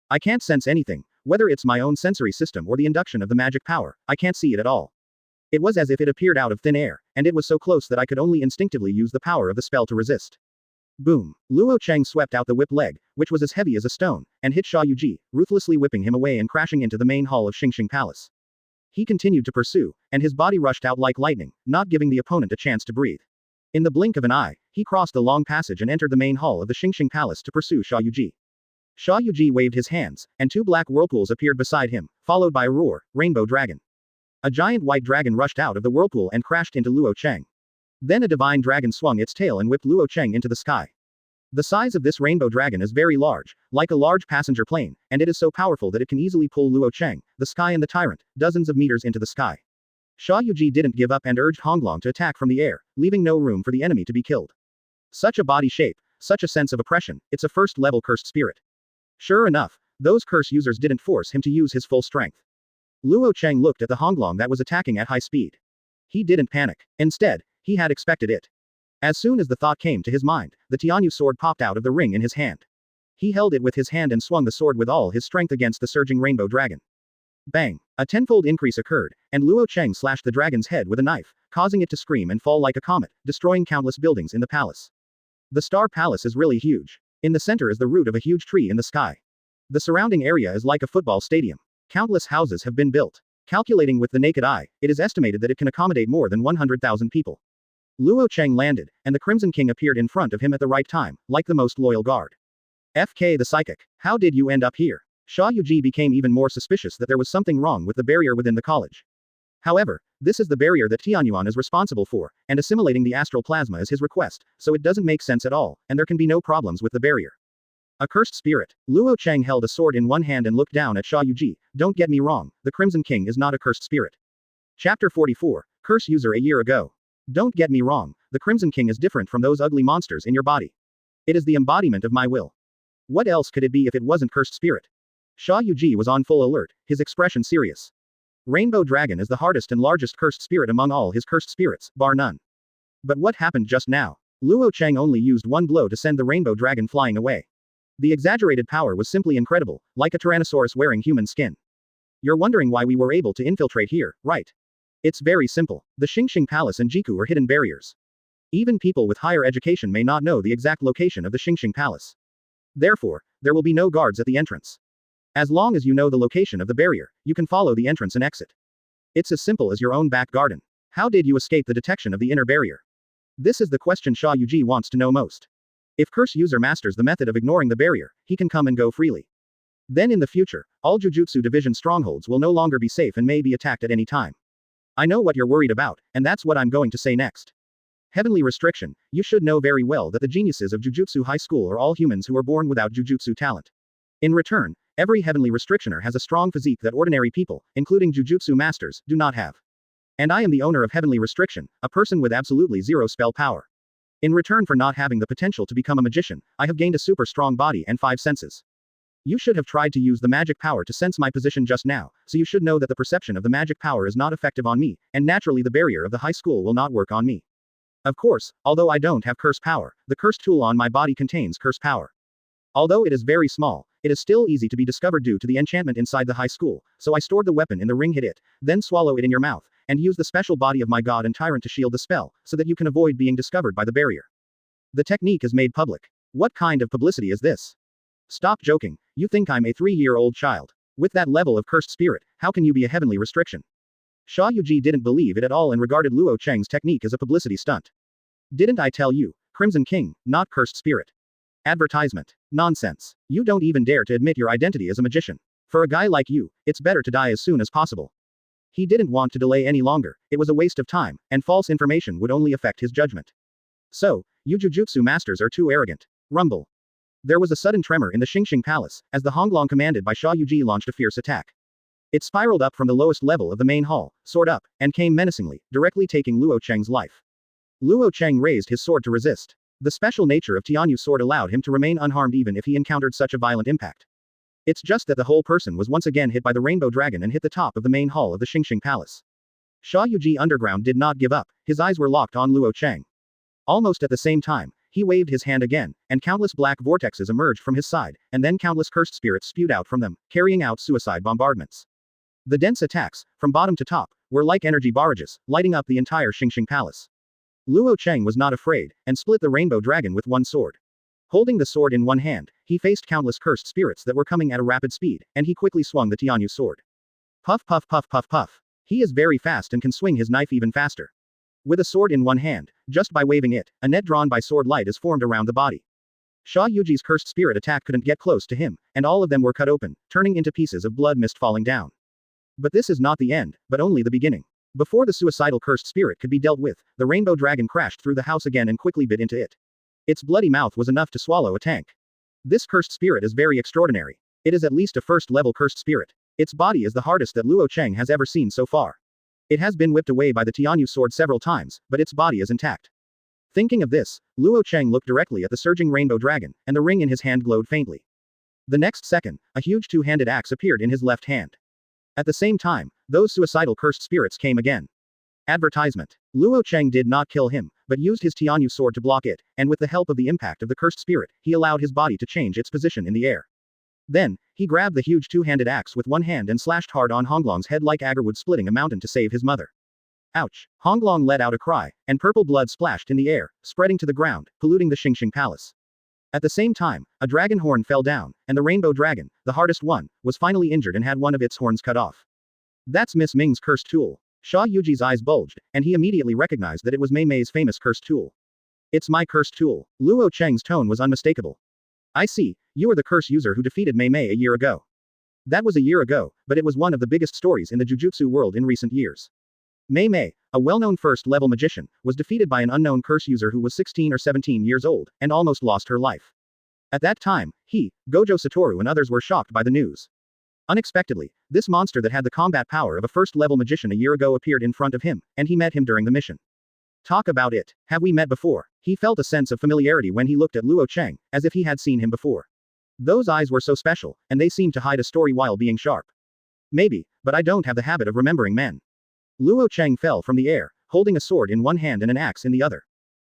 I can't sense anything, whether it's my own sensory system or the induction of the magic power, I can't see it at all. It was as if it appeared out of thin air, and it was so close that I could only instinctively use the power of the spell to resist. Boom. Luo Chang swept out the whip leg, which was as heavy as a stone, and hit Shayuji, ruthlessly whipping him away and crashing into the main hall of Xingxing Palace. He continued to pursue, and his body rushed out like lightning, not giving the opponent a chance to breathe. In the blink of an eye, he crossed the long passage and entered the main hall of the Xingxing Palace to pursue Shayuji. Shayuji waved his hands, and 2 black whirlpools appeared beside him, followed by a roar, rainbow dragon. A giant white dragon rushed out of the whirlpool and crashed into Luo Chang. Then a divine dragon swung its tail and whipped Luo Chang into the sky. The size of this rainbow dragon is very large, like a large passenger plane, and it is so powerful that it can easily pull Luo Chang, the sky and the Tyrant, dozens of meters into the sky. Shayuji didn't give up and urged Honglong to attack from the air, leaving no room for the enemy to be killed. Such a body shape, such a sense of oppression, it's a first-level cursed spirit. Sure enough, those curse users didn't force him to use his full strength. Luo Chang looked at the Honglong that was attacking at high speed. He didn't panic. Instead, he had expected it. As soon as the thought came to his mind, the Tianyu sword popped out of the ring in his hand. He held it with his hand and swung the sword with all his strength against the surging rainbow dragon. Bang! A tenfold increase occurred, and Luo Chang slashed the dragon's head with a knife, causing it to scream and fall like a comet, destroying countless buildings in the palace. The Star Palace is really huge. In the center is the root of a huge tree in the sky. The surrounding area is like a football stadium. Countless houses have been built. Calculating with the naked eye, it is estimated that it can accommodate more than 100,000 people. Luo Chang landed, and the Crimson King appeared in front of him at the right time, like the most loyal guard. FK the Psychic, how did you end up here? Shayuji became even more suspicious that there was something wrong with the barrier within the college. However, this is the barrier that Tianyuan is responsible for, and assimilating the astral plasma is his request, so it doesn't make sense at all, and there can be no problems with the barrier. A cursed spirit. Luo Chang held a sword in one hand and looked down at Shayuji. Don't get me wrong, the Crimson King is not a cursed spirit. Chapter 44, Curse User a year ago. Don't get me wrong, the Crimson King is different from those ugly monsters in your body. It is the embodiment of my will. What else could it be if it wasn't cursed spirit? Shayuji was on full alert, his expression serious. Rainbow Dragon is the hardest and largest cursed spirit among all his cursed spirits, bar none. But what happened just now? Luo Chang only used one blow to send the Rainbow Dragon flying away. The exaggerated power was simply incredible, like a Tyrannosaurus wearing human skin. You're wondering why we were able to infiltrate here, right? It's very simple. The Xingxing Palace and Jiku are hidden barriers. Even people with higher education may not know the exact location of the Xingxing Palace. Therefore, there will be no guards at the entrance. As long as you know the location of the barrier, you can follow the entrance and exit. It's as simple as your own back garden. How did you escape the detection of the inner barrier? This is the question Shayuji wants to know most. If Curse User masters the method of ignoring the barrier, he can come and go freely. Then in the future, all Jujutsu Division strongholds will no longer be safe and may be attacked at any time. I know what you're worried about, and that's what I'm going to say next. Heavenly restriction, you should know very well that the geniuses of Jujutsu High School are all humans who are born without Jujutsu talent. In return, every heavenly restrictioner has a strong physique that ordinary people, including Jujutsu masters, do not have. And I am the owner of heavenly restriction, a person with absolutely zero spell power. In return for not having the potential to become a magician, I have gained a super strong body and 5 senses. You should have tried to use the magic power to sense my position just now, so you should know that the perception of the magic power is not effective on me, and naturally the barrier of the high school will not work on me. Of course, although I don't have curse power, the curse tool on my body contains curse power. Although it is very small, it is still easy to be discovered due to the enchantment inside the high school, so I stored the weapon in the ring, hit it, then swallow it in your mouth, and use the special body of my god and tyrant to shield the spell, so that you can avoid being discovered by the barrier. The technique is made public. What kind of publicity is this? Stop joking, you think I'm a 3-year-old child. With that level of cursed spirit, how can you be a heavenly restriction? Sha Yuji didn't believe it at all and regarded Luo Chang's technique as a publicity stunt. Didn't I tell you, Crimson King, not cursed spirit? Advertisement. Nonsense. You don't even dare to admit your identity as a magician. For a guy like you, it's better to die as soon as possible. He didn't want to delay any longer, it was a waste of time, and false information would only affect his judgment. So, you Jujutsu masters are too arrogant. Rumble. There was a sudden tremor in the Xingxing Palace, as the Honglong commanded by Sha Yuji launched a fierce attack. It spiraled up from the lowest level of the main hall, sword up, and came menacingly, directly taking Luo Chang's life. Luo Chang raised his sword to resist. The special nature of Tianyu's sword allowed him to remain unharmed even if he encountered such a violent impact. It's just that the whole person was once again hit by the Rainbow Dragon and hit the top of the main hall of the Xingxing Palace. Sha Yuji Underground did not give up, his eyes were locked on Luo Chang. Almost at the same time, he waved his hand again, and countless black vortexes emerged from his side, and then countless cursed spirits spewed out from them, carrying out suicide bombardments. The dense attacks, from bottom to top, were like energy barrages, lighting up the entire Xingxing Palace. Luo Chang was not afraid, and split the Rainbow Dragon with one sword. Holding the sword in one hand, he faced countless cursed spirits that were coming at a rapid speed, and he quickly swung the Tianyu sword. Puff puff puff puff puff. He is very fast and can swing his knife even faster. With a sword in one hand, just by waving it, a net drawn by sword light is formed around the body. Sha Yuji's cursed spirit attack couldn't get close to him, and all of them were cut open, turning into pieces of blood mist falling down. But this is not the end, but only the beginning. Before the suicidal cursed spirit could be dealt with, the Rainbow Dragon crashed through the house again and quickly bit into it. Its bloody mouth was enough to swallow a tank. This cursed spirit is very extraordinary. It is at least a first-level cursed spirit. Its body is the hardest that Luo Chang has ever seen so far. It has been whipped away by the Tianyu sword several times, but its body is intact. Thinking of this, Luo Chang looked directly at the surging Rainbow Dragon, and the ring in his hand glowed faintly. The next second, a huge two-handed axe appeared in his left hand. At the same time, those suicidal cursed spirits came again. Advertisement. Luo Chang did not kill him, but used his Tianyu sword to block it, and with the help of the impact of the cursed spirit, he allowed his body to change its position in the air. Then, he grabbed the huge two-handed axe with one hand and slashed hard on Honglong's head like Agarwood splitting a mountain to save his mother. Ouch! Honglong let out a cry, and purple blood splashed in the air, spreading to the ground, polluting the Xingxing Palace. At the same time, a dragon horn fell down, and the Rainbow Dragon, the hardest one, was finally injured and had one of its horns cut off. That's Miss Ming's cursed tool. Sha Yuji's eyes bulged, and he immediately recognized that it was Mei Mei's famous cursed tool. It's my cursed tool. Luo Chang's tone was unmistakable. I see, you are the curse user who defeated Mei Mei a year ago. That was a year ago, but it was one of the biggest stories in the Jujutsu world in recent years. Mei Mei, a well-known first-level magician, was defeated by an unknown curse user who was 16 or 17 years old, and almost lost her life. At that time, he, Gojo Satoru and others were shocked by the news. Unexpectedly, this monster that had the combat power of a first-level magician a year ago appeared in front of him, and he met him during the mission. Talk about it. Have we met before? He felt a sense of familiarity when he looked at Luo Chang, as if he had seen him before. Those eyes were so special, and they seemed to hide a story while being sharp. Maybe, but I don't have the habit of remembering men. Luo Chang fell from the air, holding a sword in one hand and an axe in the other.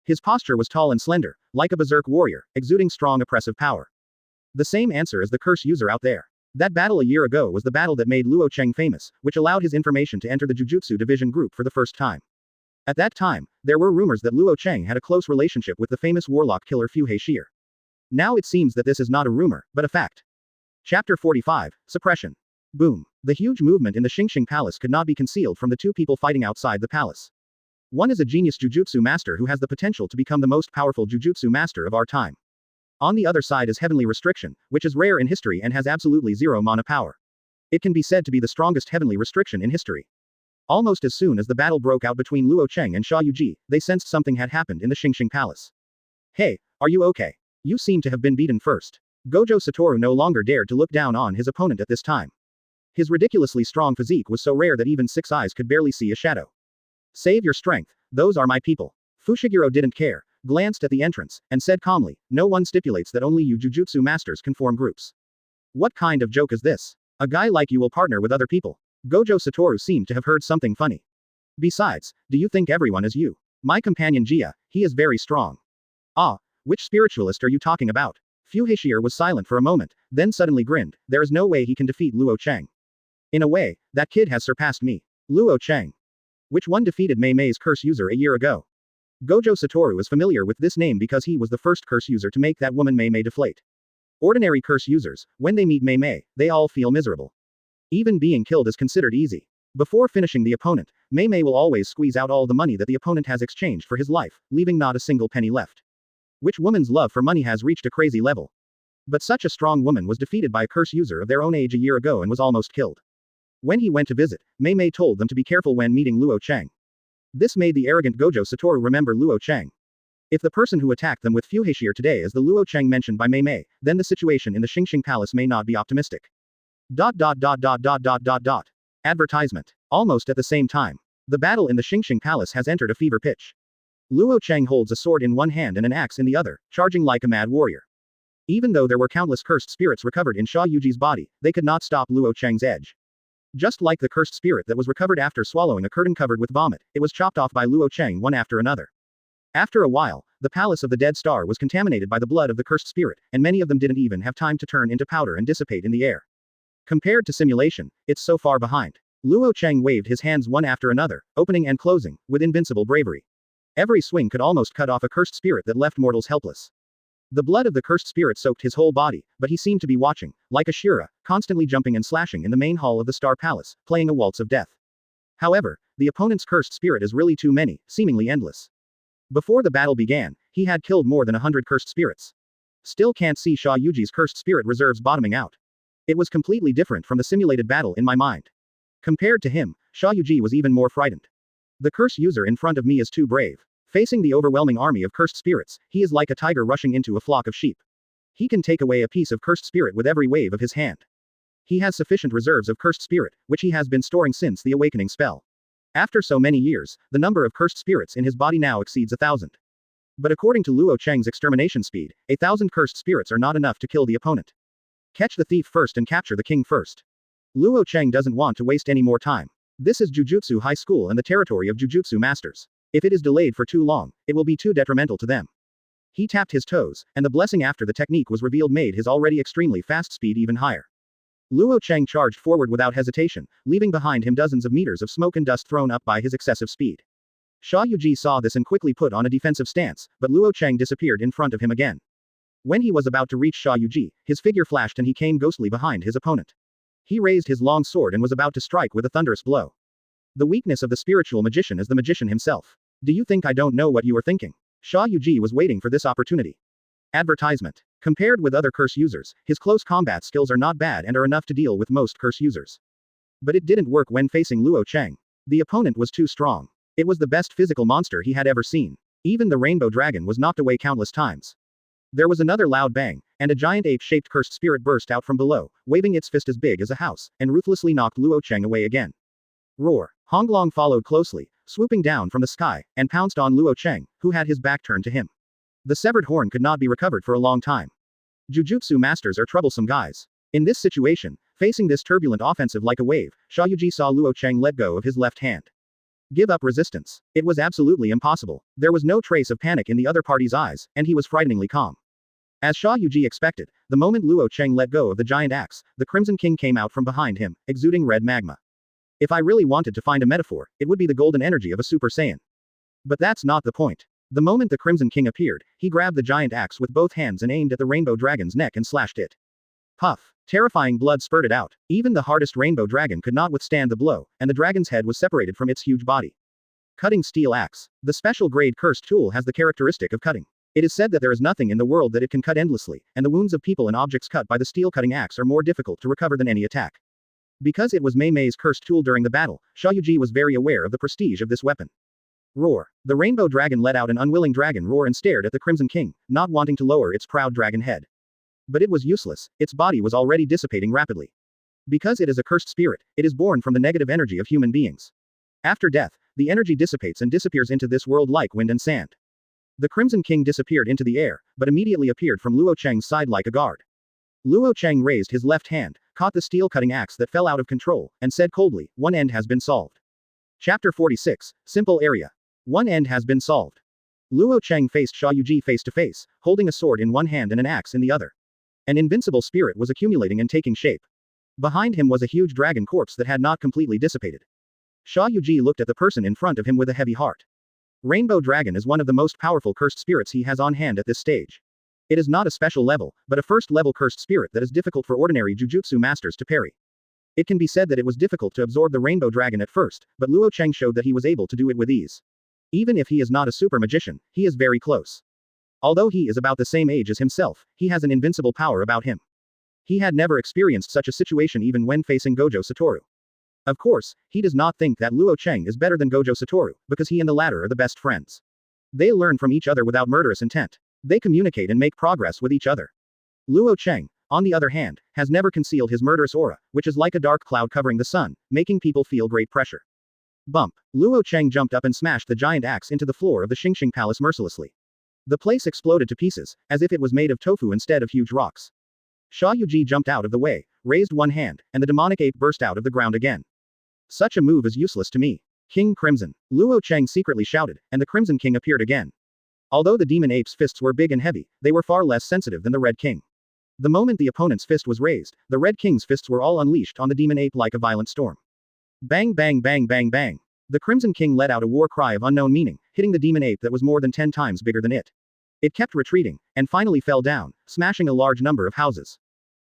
His posture was tall and slender, like a berserk warrior, exuding strong oppressive power. The same answer as the curse user out there. That battle a year ago was the battle that made Luo Chang famous, which allowed his information to enter the Jujutsu Division group for the first time. At that time, there were rumors that Luo Chang had a close relationship with the famous warlock killer Fushiguro. Now it seems that this is not a rumor, but a fact. Chapter 45, Suppression. Boom. The huge movement in the Xingxing Palace could not be concealed from the two people fighting outside the palace. One is a genius Jujutsu master who has the potential to become the most powerful Jujutsu master of our time. On the other side is Heavenly Restriction, which is rare in history and has absolutely zero mana power. It can be said to be the strongest Heavenly Restriction in history. Almost as soon as the battle broke out between Luo Chang and Sha Yuji, they sensed something had happened in the Xingxing Palace. Hey, are you okay? You seem to have been beaten first. Gojo Satoru no longer dared to look down on his opponent at this time. His ridiculously strong physique was so rare that even 6 eyes could barely see a shadow. Save your strength, those are my people. Fushiguro didn't care, glanced at the entrance, and said calmly, no one stipulates that only you Jujutsu masters can form groups. What kind of joke is this? A guy like you will partner with other people. Gojo Satoru seemed to have heard something funny. Besides, do you think everyone is you? My companion Jia, he is very strong. Ah, which spiritualist are you talking about? Fushiguro was silent for a moment, then suddenly grinned, there is no way he can defeat Luo Chang. In a way, that kid has surpassed me. Luo Chang. Which one defeated Mei Mei's curse user a year ago? Gojo Satoru is familiar with this name because he was the first curse user to make that woman Mei Mei deflate. Ordinary curse users, when they meet Mei Mei, they all feel miserable. Even being killed is considered easy. Before finishing the opponent, Mei Mei will always squeeze out all the money that the opponent has exchanged for his life, leaving not a single penny left. Which woman's love for money has reached a crazy level? But such a strong woman was defeated by a curse user of their own age a year ago and was almost killed. When he went to visit, Mei Mei told them to be careful when meeting Luo Chang. This made the arrogant Gojo Satoru remember Luo Chang. If the person who attacked them with Fushiguro today is the Luo Chang mentioned by Mei Mei, then the situation in the Xingxing Palace may not be optimistic. Advertisement. Almost at the same time. The battle in the Xingxing Palace has entered a fever pitch. Luo Chang holds a sword in one hand and an axe in the other, charging like a mad warrior. Even though there were countless cursed spirits recovered in Sha Yuji's body, they could not stop Luo Chang's edge. Just like the cursed spirit that was recovered after swallowing a curtain covered with vomit, it was chopped off by Luo Chang one after another. After a while, the palace of the dead star was contaminated by the blood of the cursed spirit, and many of them didn't even have time to turn into powder and dissipate in the air. Compared to simulation, it's so far behind. Luo Chang waved his hands one after another, opening and closing, with invincible bravery. Every swing could almost cut off a cursed spirit that left mortals helpless. The blood of the cursed spirit soaked his whole body, but he seemed to be watching, like a Shira, constantly jumping and slashing in the main hall of the Star Palace, playing a waltz of death. However, the opponent's cursed spirit is really too many, seemingly endless. Before the battle began, he had killed more than 100 cursed spirits. Still can't see Sha Yuji's cursed spirit reserves bottoming out. It was completely different from the simulated battle in my mind. Compared to him, Sha Yuji was even more frightened. The curse user in front of me is too brave. Facing the overwhelming army of cursed spirits, he is like a tiger rushing into a flock of sheep. He can take away a piece of cursed spirit with every wave of his hand. He has sufficient reserves of cursed spirit, which he has been storing since the awakening spell. After so many years, the number of cursed spirits in his body now exceeds 1,000. But according to Luo Chang's extermination speed, 1,000 cursed spirits are not enough to kill the opponent. Catch the thief first and capture the king first. Luo Chang doesn't want to waste any more time. This is Jujutsu High School and the territory of Jujutsu masters. If it is delayed for too long, it will be too detrimental to them. He tapped his toes, and the blessing after the technique was revealed made his already extremely fast speed even higher. Luo Chang charged forward without hesitation, leaving behind him dozens of meters of smoke and dust thrown up by his excessive speed. Sha Yuji saw this and quickly put on a defensive stance, but Luo Chang disappeared in front of him again. When he was about to reach Sha Yuji, his figure flashed and he came ghostly behind his opponent. He raised his long sword and was about to strike with a thunderous blow. The weakness of the spiritual magician is the magician himself. Do you think I don't know what you are thinking? Sha Yuji was waiting for this opportunity. Advertisement. Compared with other curse users, his close combat skills are not bad and are enough to deal with most curse users. But it didn't work when facing Luo Chang. The opponent was too strong. It was the best physical monster he had ever seen. Even the rainbow dragon was knocked away countless times. There was another loud bang, and a giant ape-shaped cursed spirit burst out from below, waving its fist as big as a house, and ruthlessly knocked Luo Chang away again. Roar. Honglong followed closely, swooping down from the sky, and pounced on Luo Chang, who had his back turned to him. The severed horn could not be recovered for a long time. Jujutsu masters are troublesome guys. In this situation, facing this turbulent offensive like a wave, Sha Yuji saw Luo Chang let go of his left hand. Give up resistance. It was absolutely impossible. There was no trace of panic in the other party's eyes, and he was frighteningly calm. As Sha Yuji expected, the moment Luo Chang let go of the giant axe, the Crimson King came out from behind him, exuding red magma. If I really wanted to find a metaphor, it would be the golden energy of a Super Saiyan. But that's not the point. The moment the Crimson King appeared, he grabbed the giant axe with both hands and aimed at the rainbow dragon's neck and slashed it. Puff. Terrifying blood spurted out. Even the hardest rainbow dragon could not withstand the blow, and the dragon's head was separated from its huge body. Cutting steel axe. The special grade cursed tool has the characteristic of cutting. It is said that there is nothing in the world that it can cut endlessly, and the wounds of people and objects cut by the steel cutting axe are more difficult to recover than any attack. Because it was Mei Mei's cursed tool during the battle, Sha Yuji was very aware of the prestige of this weapon. Roar. The rainbow dragon let out an unwilling dragon roar and stared at the Crimson King, not wanting to lower its proud dragon head. But it was useless, its body was already dissipating rapidly. Because it is a cursed spirit, it is born from the negative energy of human beings. After death, the energy dissipates and disappears into this world like wind and sand. The Crimson King disappeared into the air, but immediately appeared from Luo Chang's side like a guard. Luo Chang raised his left hand, caught the steel cutting axe that fell out of control, and said coldly, "One end has been solved." Chapter 46, Simple Area. One end has been solved. Luo Chang faced Sha Yuji face to face, holding a sword in one hand and an axe in the other. An invincible spirit was accumulating and taking shape. Behind him was a huge dragon corpse that had not completely dissipated. Sha Yuji looked at the person in front of him with a heavy heart. Rainbow Dragon is one of the most powerful cursed spirits he has on hand at this stage. It is not a special level, but a first-level cursed spirit that is difficult for ordinary Jujutsu masters to parry. It can be said that it was difficult to absorb the Rainbow Dragon at first, but Luo Chang showed that he was able to do it with ease. Even if he is not a super magician, he is very close. Although he is about the same age as himself, he has an invincible power about him. He had never experienced such a situation even when facing Gojo Satoru. Of course, he does not think that Luo Chang is better than Gojo Satoru, because he and the latter are the best friends. They learn from each other without murderous intent. They communicate and make progress with each other. Luo Chang, on the other hand, has never concealed his murderous aura, which is like a dark cloud covering the sun, making people feel great pressure. Bump. Luo Chang jumped up and smashed the giant axe into the floor of the Xingxing Palace mercilessly. The place exploded to pieces, as if it was made of tofu instead of huge rocks. Sha Yuji jumped out of the way, raised one hand, and the demonic ape burst out of the ground again. Such a move is useless to me. King Crimson. Luo Chang secretly shouted, and the Crimson King appeared again. Although the demon ape's fists were big and heavy, they were far less sensitive than the Red King. The moment the opponent's fist was raised, the Red King's fists were all unleashed on the demon ape like a violent storm. Bang bang bang bang bang. The Crimson King let out a war cry of unknown meaning, hitting the demon ape that was more than 10 times bigger than it. It kept retreating, and finally fell down, smashing a large number of houses.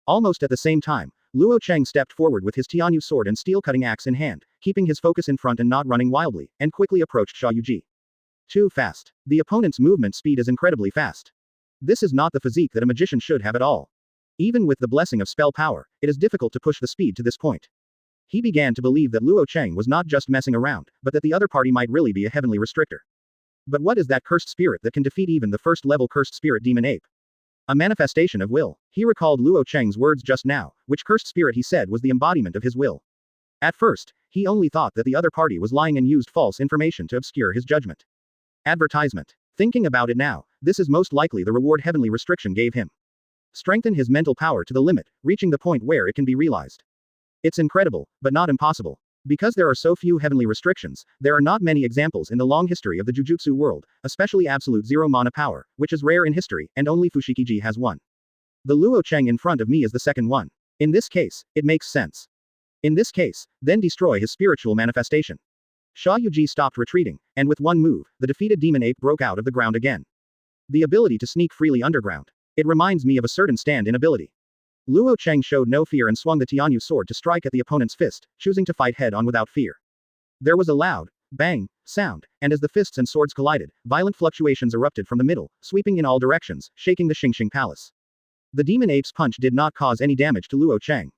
Almost at the same time, Luo Chang stepped forward with his Tianyu sword and steel cutting axe in hand, keeping his focus in front and not running wildly, and quickly approached Sha Yuji. Too fast. The opponent's movement speed is incredibly fast. This is not the physique that a magician should have at all. Even with the blessing of spell power, it is difficult to push the speed to this point. He began to believe that Luo Chang was not just messing around, but that the other party might really be a heavenly restrictor. But what is that cursed spirit that can defeat even the first-level cursed spirit demon ape? A manifestation of will. He recalled Luo Chang's words just now, which cursed spirit he said was the embodiment of his will. At first, he only thought that the other party was lying and used false information to obscure his judgment. Advertisement. Thinking about it now, this is most likely the reward heavenly restriction gave him. Strengthen his mental power to the limit, reaching the point where it can be realized. It's incredible, but not impossible. Because there are so few heavenly restrictions, there are not many examples in the long history of the Jujutsu world, especially absolute zero mana power, which is rare in history, and only Fushiguro has one. The Luo Chang in front of me is the second one. In this case, it makes sense. In this case, then destroy his spiritual manifestation. Sha Yuji stopped retreating, and with one move, the defeated demon ape broke out of the ground again. The ability to sneak freely underground. It reminds me of a certain stand-in ability. Luo Chang showed no fear and swung the Tianyu sword to strike at the opponent's fist, choosing to fight head-on without fear. There was a loud, bang, sound, and as the fists and swords collided, violent fluctuations erupted from the middle, sweeping in all directions, shaking the Xingxing Palace. The demon ape's punch did not cause any damage to Luo Chang.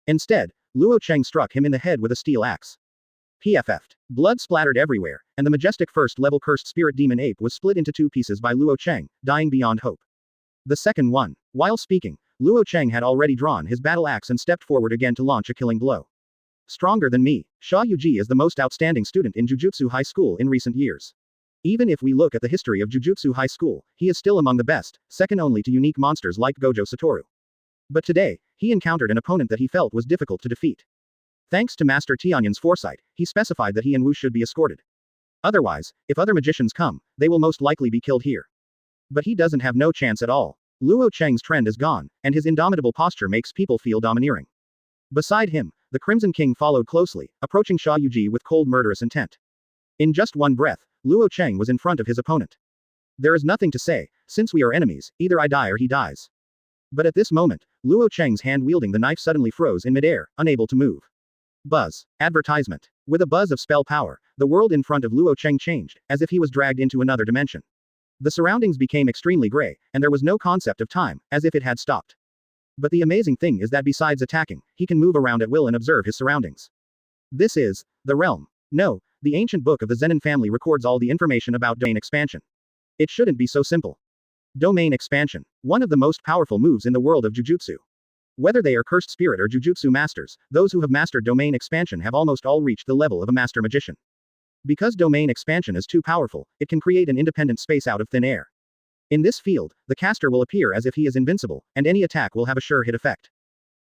Instead, Luo Chang struck him in the head with a steel axe. PFF'd. Blood splattered everywhere, and the majestic first-level cursed spirit demon ape was split into two pieces by Luo Chang, dying beyond hope. The second one. While speaking, Luo Chang had already drawn his battle axe and stepped forward again to launch a killing blow. Stronger than me. Sha Yuji is the most outstanding student in Jujutsu High School in recent years. Even if we look at the history of Jujutsu High School, he is still among the best, second only to unique monsters like Gojo Satoru. But today, he encountered an opponent that he felt was difficult to defeat. Thanks to Master Tianyin's foresight, he specified that he and Wu should be escorted. Otherwise, if other magicians come, they will most likely be killed here. But he doesn't have no chance at all. Luo Chang's trend is gone, and his indomitable posture makes people feel domineering. Beside him, the Crimson King followed closely, approaching Sha Yuji with cold murderous intent. In just one breath, Luo Chang was in front of his opponent. There is nothing to say, since we are enemies, either I die or he dies. But at this moment, Luo Chang's hand wielding the knife suddenly froze in midair, unable to move. Buzz. Advertisement. With a buzz of spell power, the world in front of Luo Chang changed, as if he was dragged into another dimension. The surroundings became extremely gray, and there was no concept of time, as if it had stopped. But the amazing thing is that besides attacking, he can move around at will and observe his surroundings. This is the realm. No, the ancient book of the Zenin family records all the information about domain expansion. It shouldn't be so simple. Domain expansion. One of the most powerful moves in the world of Jujutsu. Whether they are cursed spirit or Jujutsu masters, those who have mastered domain expansion have almost all reached the level of a master magician. Because domain expansion is too powerful, it can create an independent space out of thin air. In this field, the caster will appear as if he is invincible, and any attack will have a sure hit effect.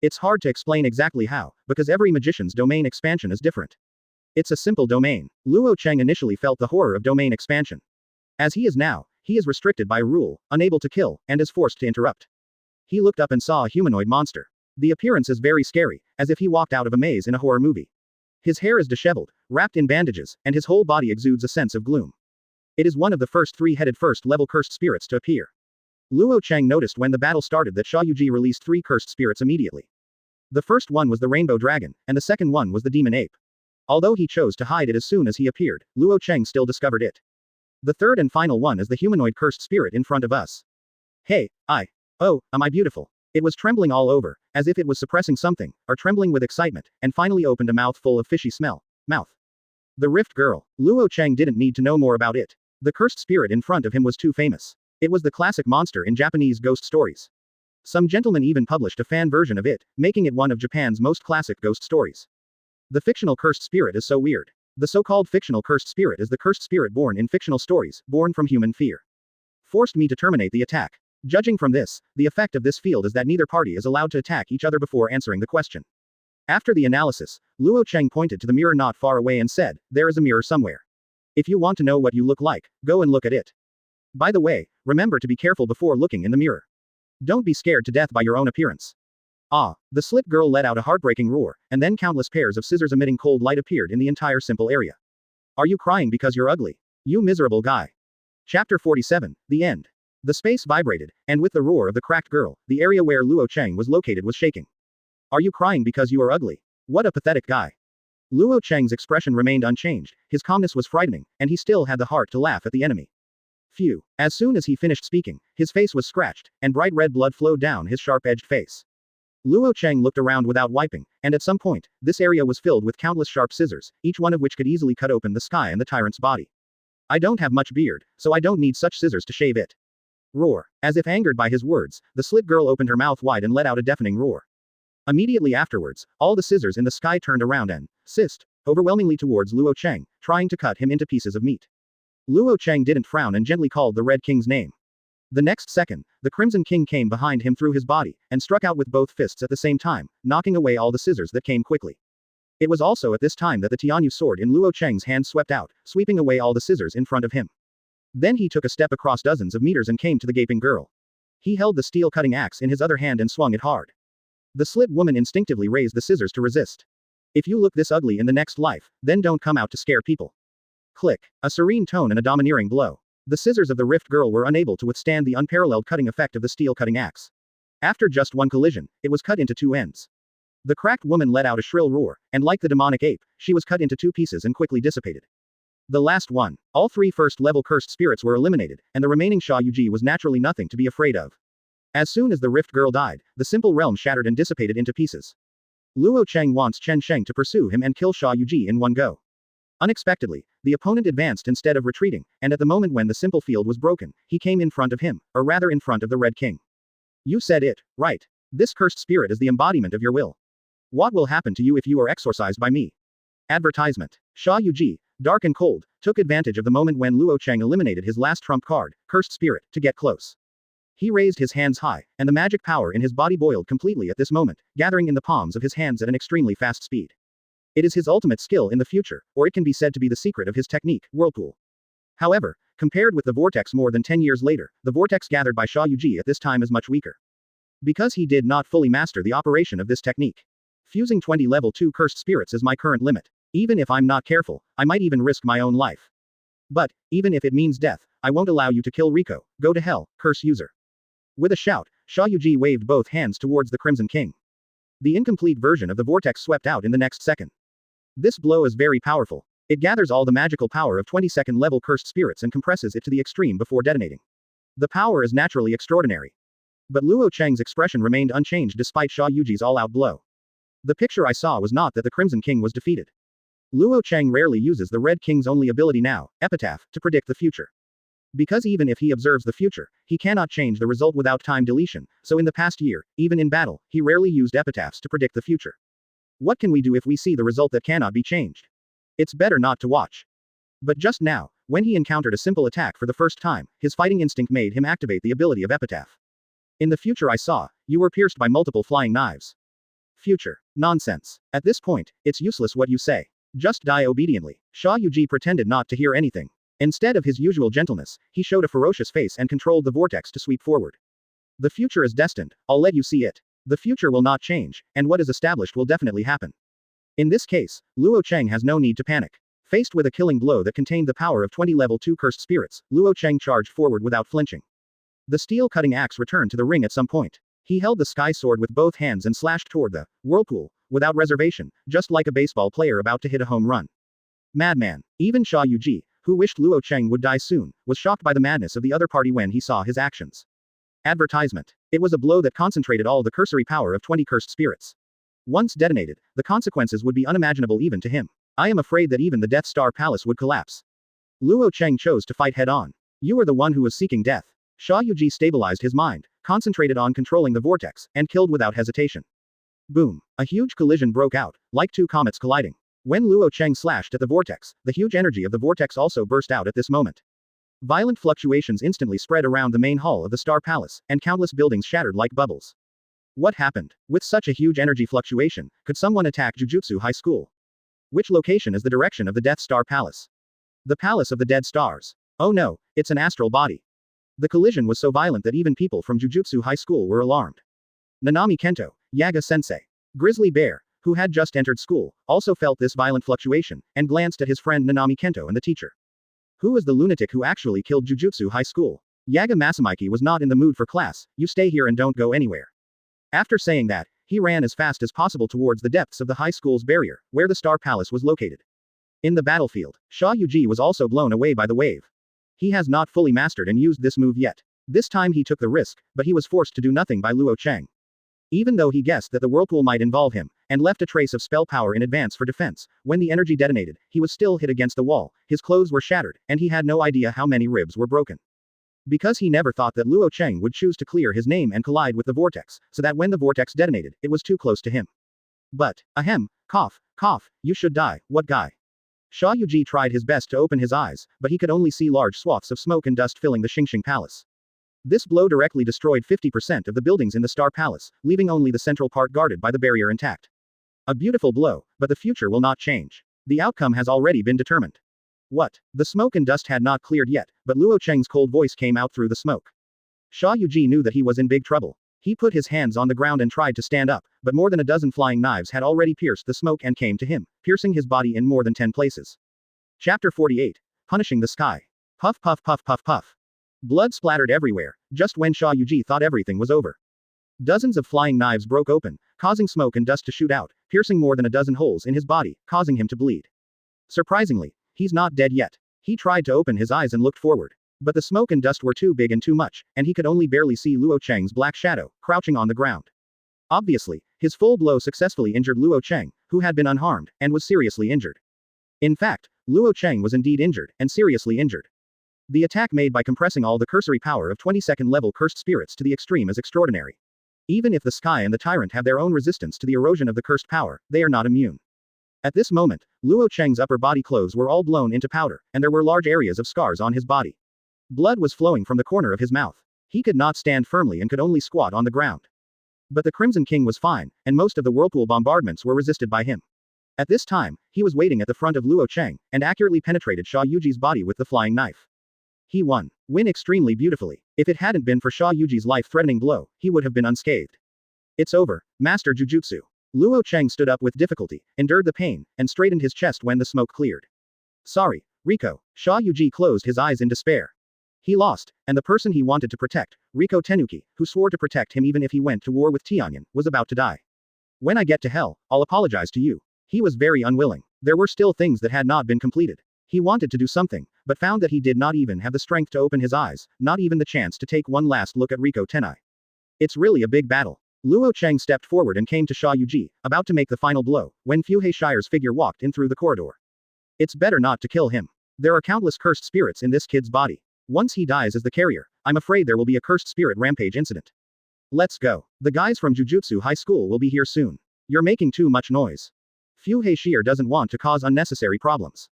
It's hard to explain exactly how, because every magician's domain expansion is different. It's a simple domain. Luo Chang initially felt the horror of domain expansion. As he is now, he is restricted by a rule, unable to kill, and is forced to interrupt. He looked up and saw a humanoid monster. The appearance is very scary, as if he walked out of a maze in a horror movie. His hair is disheveled, wrapped in bandages, and his whole body exudes a sense of gloom. It is one of the first three-headed first-level cursed spirits to appear. Luo Chang noticed when the battle started that Sha Yuji released 3 cursed spirits immediately. The first one was the rainbow dragon, and the second one was the demon ape. Although he chose to hide it as soon as he appeared, Luo Chang still discovered it. The third and final one is the humanoid cursed spirit in front of us. Hey, oh, am I beautiful? It was trembling all over, as if it was suppressing something, or trembling with excitement, and finally opened a mouth full of fishy smell. Mouth. The Rift Girl. Luo Chang didn't need to know more about it. The cursed spirit in front of him was too famous. It was the classic monster in Japanese ghost stories. Some gentlemen even published a fan version of it, making it one of Japan's most classic ghost stories. The fictional cursed spirit is so weird. The so-called fictional cursed spirit is the cursed spirit born in fictional stories, born from human fear. Forced me to terminate the attack. Judging from this, the effect of this field is that neither party is allowed to attack each other before answering the question. After the analysis, Luo Chang pointed to the mirror not far away and said, "There is a mirror somewhere. If you want to know what you look like, go and look at it. By the way, remember to be careful before looking in the mirror. Don't be scared to death by your own appearance." Ah, the slip girl let out a heartbreaking roar, and then countless pairs of scissors emitting cold light appeared in the entire simple area. Are you crying because you're ugly? You miserable guy. Chapter 47, The End. The space vibrated, and with the roar of the cracked girl, the area where Luo Chang was located was shaking. Are you crying because you are ugly? What a pathetic guy. Luo Chang's expression remained unchanged, his calmness was frightening, and he still had the heart to laugh at the enemy. Phew. As soon as he finished speaking, his face was scratched, and bright red blood flowed down his sharp-edged face. Luo Chang looked around without wiping, and at some point, this area was filled with countless sharp scissors, each one of which could easily cut open the sky and the tyrant's body. I don't have much beard, so I don't need such scissors to shave it. Roar. As if angered by his words, the slit girl opened her mouth wide and let out a deafening roar. Immediately afterwards, all the scissors in the sky turned around and hissed overwhelmingly towards Luo Chang, trying to cut him into pieces of meat. Luo Chang didn't frown and gently called the Red King's name. The next second, the Crimson King came behind him through his body, and struck out with both fists at the same time, knocking away all the scissors that came quickly. It was also at this time that the Tianyu sword in Luo Chang's hand swept out, sweeping away all the scissors in front of him. Then he took a step across dozens of meters and came to the gaping girl. He held the steel cutting axe in his other hand and swung it hard. The slit woman instinctively raised the scissors to resist. If you look this ugly in the next life, then don't come out to scare people. Click. A serene tone and a domineering blow. The scissors of the Rift Girl were unable to withstand the unparalleled cutting effect of the steel cutting axe. After just one collision, it was cut into 2 ends. The cracked woman let out a shrill roar, and like the demonic ape, she was cut into 2 pieces and quickly dissipated. The last one. All 3 first-level cursed spirits were eliminated, and the remaining Sha Yuji was naturally nothing to be afraid of. As soon as the Rift Girl died, the simple realm shattered and dissipated into pieces. Luo Chang wants Chen Sheng to pursue him and kill Sha Yuji in one go. Unexpectedly, the opponent advanced instead of retreating, and at the moment when the simple field was broken, he came in front of him, or rather in front of the Red King. You said it, right. This cursed spirit is the embodiment of your will. What will happen to you if you are exorcised by me? Advertisement. Sha Yuji, dark and cold, took advantage of the moment when Luo Chang eliminated his last trump card, Cursed Spirit, to get close. He raised his hands high, and the magic power in his body boiled completely at this moment, gathering in the palms of his hands at an extremely fast speed. It is his ultimate skill in the future, or it can be said to be the secret of his technique, Whirlpool. However, compared with the vortex more than 10 years later, the vortex gathered by Sha Yuji at this time is much weaker. Because he did not fully master the operation of this technique. Fusing 20 level 2 cursed spirits is my current limit. Even if I'm not careful, I might even risk my own life. But, even if it means death, I won't allow you to kill Rico. Go to hell, curse user. With a shout, Sha Yuji waved both hands towards the Crimson King. The incomplete version of the vortex swept out in the next second. This blow is very powerful. It gathers all the magical power of 22nd level cursed spirits and compresses it to the extreme before detonating. The power is naturally extraordinary. But Luo Chang's expression remained unchanged despite Sha Yuji's all-out blow. The picture I saw was not that the Crimson King was defeated. Luo Chang rarely uses the Red King's only ability now, Epitaph, to predict the future. Because even if he observes the future, he cannot change the result without time deletion, so in the past year, even in battle, he rarely used epitaphs to predict the future. What can we do if we see the result that cannot be changed? It's better not to watch. But just now, when he encountered a simple attack for the first time, his fighting instinct made him activate the ability of Epitaph. In the future I saw, you were pierced by multiple flying knives. Future. Nonsense. At this point, it's useless what you say. Just die obediently. Sha Yuji pretended not to hear anything. Instead of his usual gentleness, he showed a ferocious face and controlled the vortex to sweep forward. The future is destined, I'll let you see it. The future will not change, and what is established will definitely happen. In this case, Luo Chang has no need to panic. Faced with a killing blow that contained the power of 20 level 2 cursed spirits, Luo Chang charged forward without flinching. The steel-cutting axe returned to the ring at some point. He held the sky sword with both hands and slashed toward the whirlpool, without reservation, just like a baseball player about to hit a home run. Madman. Even Sha Yuji, who wished Luo Chang would die soon, was shocked by the madness of the other party when he saw his actions. Advertisement. It was a blow that concentrated all the cursory power of 20 cursed spirits. Once detonated, the consequences would be unimaginable even to him. I am afraid that even the Death Star Palace would collapse. Luo Chang chose to fight head-on. You are the one who was seeking death. Sha Yuji stabilized his mind, concentrated on controlling the vortex, and killed without hesitation. Boom. A huge collision broke out, like two comets colliding. When Luo Chang slashed at the vortex, the huge energy of the vortex also burst out at this moment. Violent fluctuations instantly spread around the main hall of the Star Palace, and countless buildings shattered like bubbles. What happened? With such a huge energy fluctuation, could someone attack Jujutsu High School? Which location is the direction of the Death Star Palace? The Palace of the Dead Stars. Oh no, it's an astral body. The collision was so violent that even people from Jujutsu High School were alarmed. Nanami Kento, Yaga-sensei. Grizzly Bear, who had just entered school, also felt this violent fluctuation, and glanced at his friend Nanami Kento and the teacher. Who was the lunatic who actually killed Jujutsu High School? Yaga Masamiki was not in the mood for class, you stay here and don't go anywhere. After saying that, he ran as fast as possible towards the depths of the high school's barrier, where the Star Palace was located. In the battlefield, Sha Yuji was also blown away by the wave. He has not fully mastered and used this move yet. This time he took the risk, but he was forced to do nothing by Luo Chang. Even though he guessed that the whirlpool might involve him, and left a trace of spell power in advance for defense, when the energy detonated, he was still hit against the wall, his clothes were shattered, and he had no idea how many ribs were broken. Because he never thought that Luo Chang would choose to clear his name and collide with the vortex, so that when the vortex detonated, it was too close to him. But, ahem, cough, cough, you should die, what guy? Sha Yuji tried his best to open his eyes, but he could only see large swaths of smoke and dust filling the Xingxing Palace. This blow directly destroyed 50% of the buildings in the Star Palace, leaving only the central part guarded by the barrier intact. A beautiful blow, but the future will not change. The outcome has already been determined. What? The smoke and dust had not cleared yet, but Luo Chang's cold voice came out through the smoke. Sha Yuji knew that he was in big trouble. He put his hands on the ground and tried to stand up, but more than a dozen flying knives had already pierced the smoke and came to him, piercing his body in more than 10 places. Chapter 48. Punishing the Sky. Puff puff puff puff puff. Blood splattered everywhere, just when Sha Yuji thought everything was over. Dozens of flying knives broke open, causing smoke and dust to shoot out, piercing more than a dozen holes in his body, causing him to bleed. Surprisingly, he's not dead yet. He tried to open his eyes and looked forward. But the smoke and dust were too big and too much, and he could only barely see Luo Chang's black shadow, crouching on the ground. Obviously, his full blow successfully injured Luo Chang, who had been unharmed, and was seriously injured. In fact, Luo Chang was indeed injured, and seriously injured. The attack made by compressing all the cursory power of 22nd level cursed spirits to the extreme is extraordinary. Even if the Sky and the Tyrant have their own resistance to the erosion of the cursed power, they are not immune. At this moment, Luo Chang's upper body clothes were all blown into powder, and there were large areas of scars on his body. Blood was flowing from the corner of his mouth. He could not stand firmly and could only squat on the ground. But the Crimson King was fine, and most of the whirlpool bombardments were resisted by him. At this time, he was waiting at the front of Luo Chang, and accurately penetrated Sha Yuji's body with the flying knife. He win extremely beautifully. If it hadn't been for Sha Yuji's life-threatening blow, he would have been unscathed. It's over, Master Jujutsu. Luo Chang stood up with difficulty, endured the pain, and straightened his chest when the smoke cleared. Sorry, Riko. Sha Yuji closed his eyes in despair. He lost, and the person he wanted to protect, Riko Tenuki, who swore to protect him even if he went to war with Tianyan, was about to die. When I get to hell, I'll apologize to you. He was very unwilling. There were still things that had not been completed. He wanted to do something, but found that he did not even have the strength to open his eyes, not even the chance to take one last look at Riko Tenai. It's really a big battle. Luo Chang stepped forward and came to Sha Yuji, about to make the final blow, when Fuhei Shire's figure walked in through the corridor. It's better not to kill him. There are countless cursed spirits in this kid's body. Once he dies as the carrier, I'm afraid there will be a cursed spirit rampage incident. Let's go. The guys from Jujutsu High School will be here soon. You're making too much noise. Fuhei Shire doesn't want to cause unnecessary problems.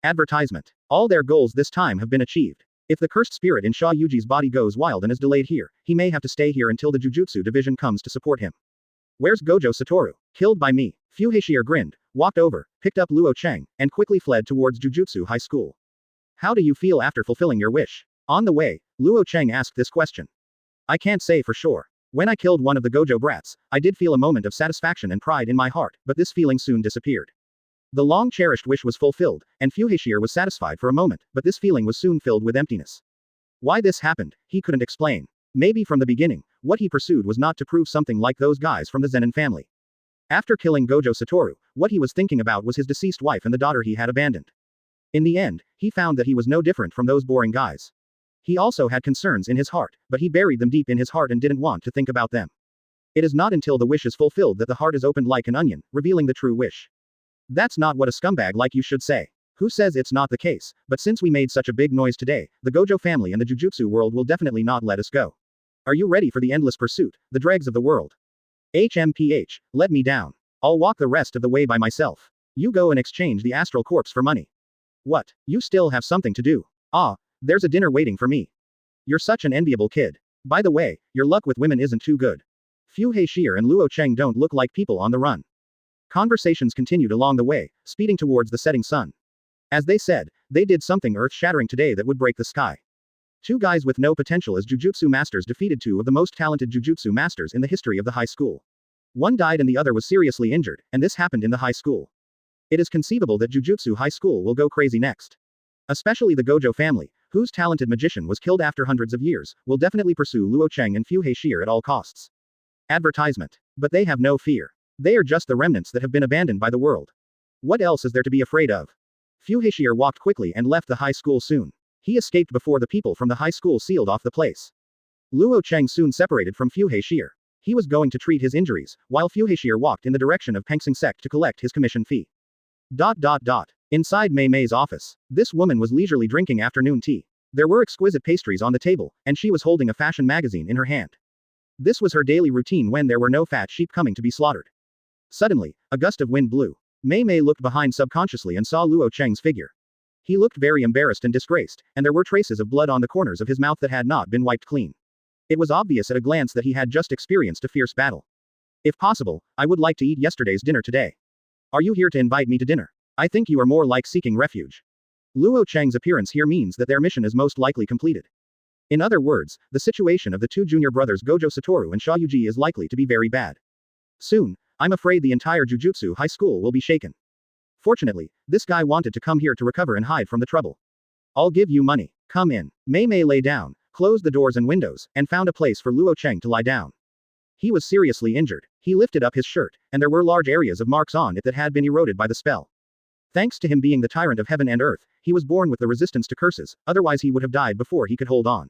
Advertisement. All their goals this time have been achieved. If the cursed spirit in Sha Yuji's body goes wild and is delayed here, he may have to stay here until the Jujutsu division comes to support him. Where's Gojo Satoru? Killed by me. Fuhei Shire grinned, walked over, picked up Luo Chang, and quickly fled towards Jujutsu High School. How do you feel after fulfilling your wish? On the way, Luo Chang asked this question. I can't say for sure. When I killed one of the Gojo brats, I did feel a moment of satisfaction and pride in my heart, but this feeling soon disappeared. The long-cherished wish was fulfilled, and Fuhei Shire was satisfied for a moment, but this feeling was soon filled with emptiness. Why this happened, he couldn't explain. Maybe from the beginning, what he pursued was not to prove something like those guys from the Zenin family. After killing Gojo Satoru, what he was thinking about was his deceased wife and the daughter he had abandoned. In the end, he found that he was no different from those boring guys. He also had concerns in his heart, but he buried them deep in his heart and didn't want to think about them. It is not until the wish is fulfilled that the heart is opened like an onion, revealing the true wish. That's not what a scumbag like you should say. Who says it's not the case, but since we made such a big noise today, the Gojo family and the Jujutsu world will definitely not let us go. Are you ready for the endless pursuit, the dregs of the world? HMPH, let me down. I'll walk the rest of the way by myself. You go and exchange the astral corpse for money. What? You still have something to do. Ah, there's a dinner waiting for me. You're such an enviable kid. By the way, your luck with women isn't too good. Fuhei Shire and Luo Chang don't look like people on the run. Conversations continued along the way, speeding towards the setting sun. As they said, they did something earth-shattering today that would break the sky. Two guys with no potential as Jujutsu masters defeated two of the most talented Jujutsu masters in the history of the high school. One died and the other was seriously injured, and this happened in the high school. It is conceivable that Jujutsu High School will go crazy next. Especially the Gojo family, whose talented magician was killed after hundreds of years, will definitely pursue Luo Chang and Fuhei Shire at all costs. Advertisement. But they have no fear. They are just the remnants that have been abandoned by the world. What else is there to be afraid of? Fuhei Shire walked quickly and left the high school soon. He escaped before the people from the high school sealed off the place. Luo Chang soon separated from Fuhei Shire. He was going to treat his injuries, while Fuhei Shire walked in the direction of Pengsing sect to collect his commission fee. Inside Mei Mei's office, this woman was leisurely drinking afternoon tea. There were exquisite pastries on the table, and she was holding a fashion magazine in her hand. This was her daily routine when there were no fat sheep coming to be slaughtered. Suddenly, a gust of wind blew. Mei Mei looked behind subconsciously and saw Luo Chang's figure. He looked very embarrassed and disgraced, and there were traces of blood on the corners of his mouth that had not been wiped clean. It was obvious at a glance that he had just experienced a fierce battle. If possible, I would like to eat yesterday's dinner today. Are you here to invite me to dinner? I think you are more like seeking refuge. Luo Chang's appearance here means that their mission is most likely completed. In other words, the situation of the two junior brothers Gojo Satoru and Sha Yuji is likely to be very bad. Soon, I'm afraid the entire Jujutsu High School will be shaken. Fortunately, this guy wanted to come here to recover and hide from the trouble. I'll give you money. Come in. Mei Mei lay down, closed the doors and windows, and found a place for Luo Chang to lie down. He was seriously injured. He lifted up his shirt, and there were large areas of marks on it that had been eroded by the spell. Thanks to him being the tyrant of heaven and earth, he was born with the resistance to curses, otherwise he would have died before he could hold on.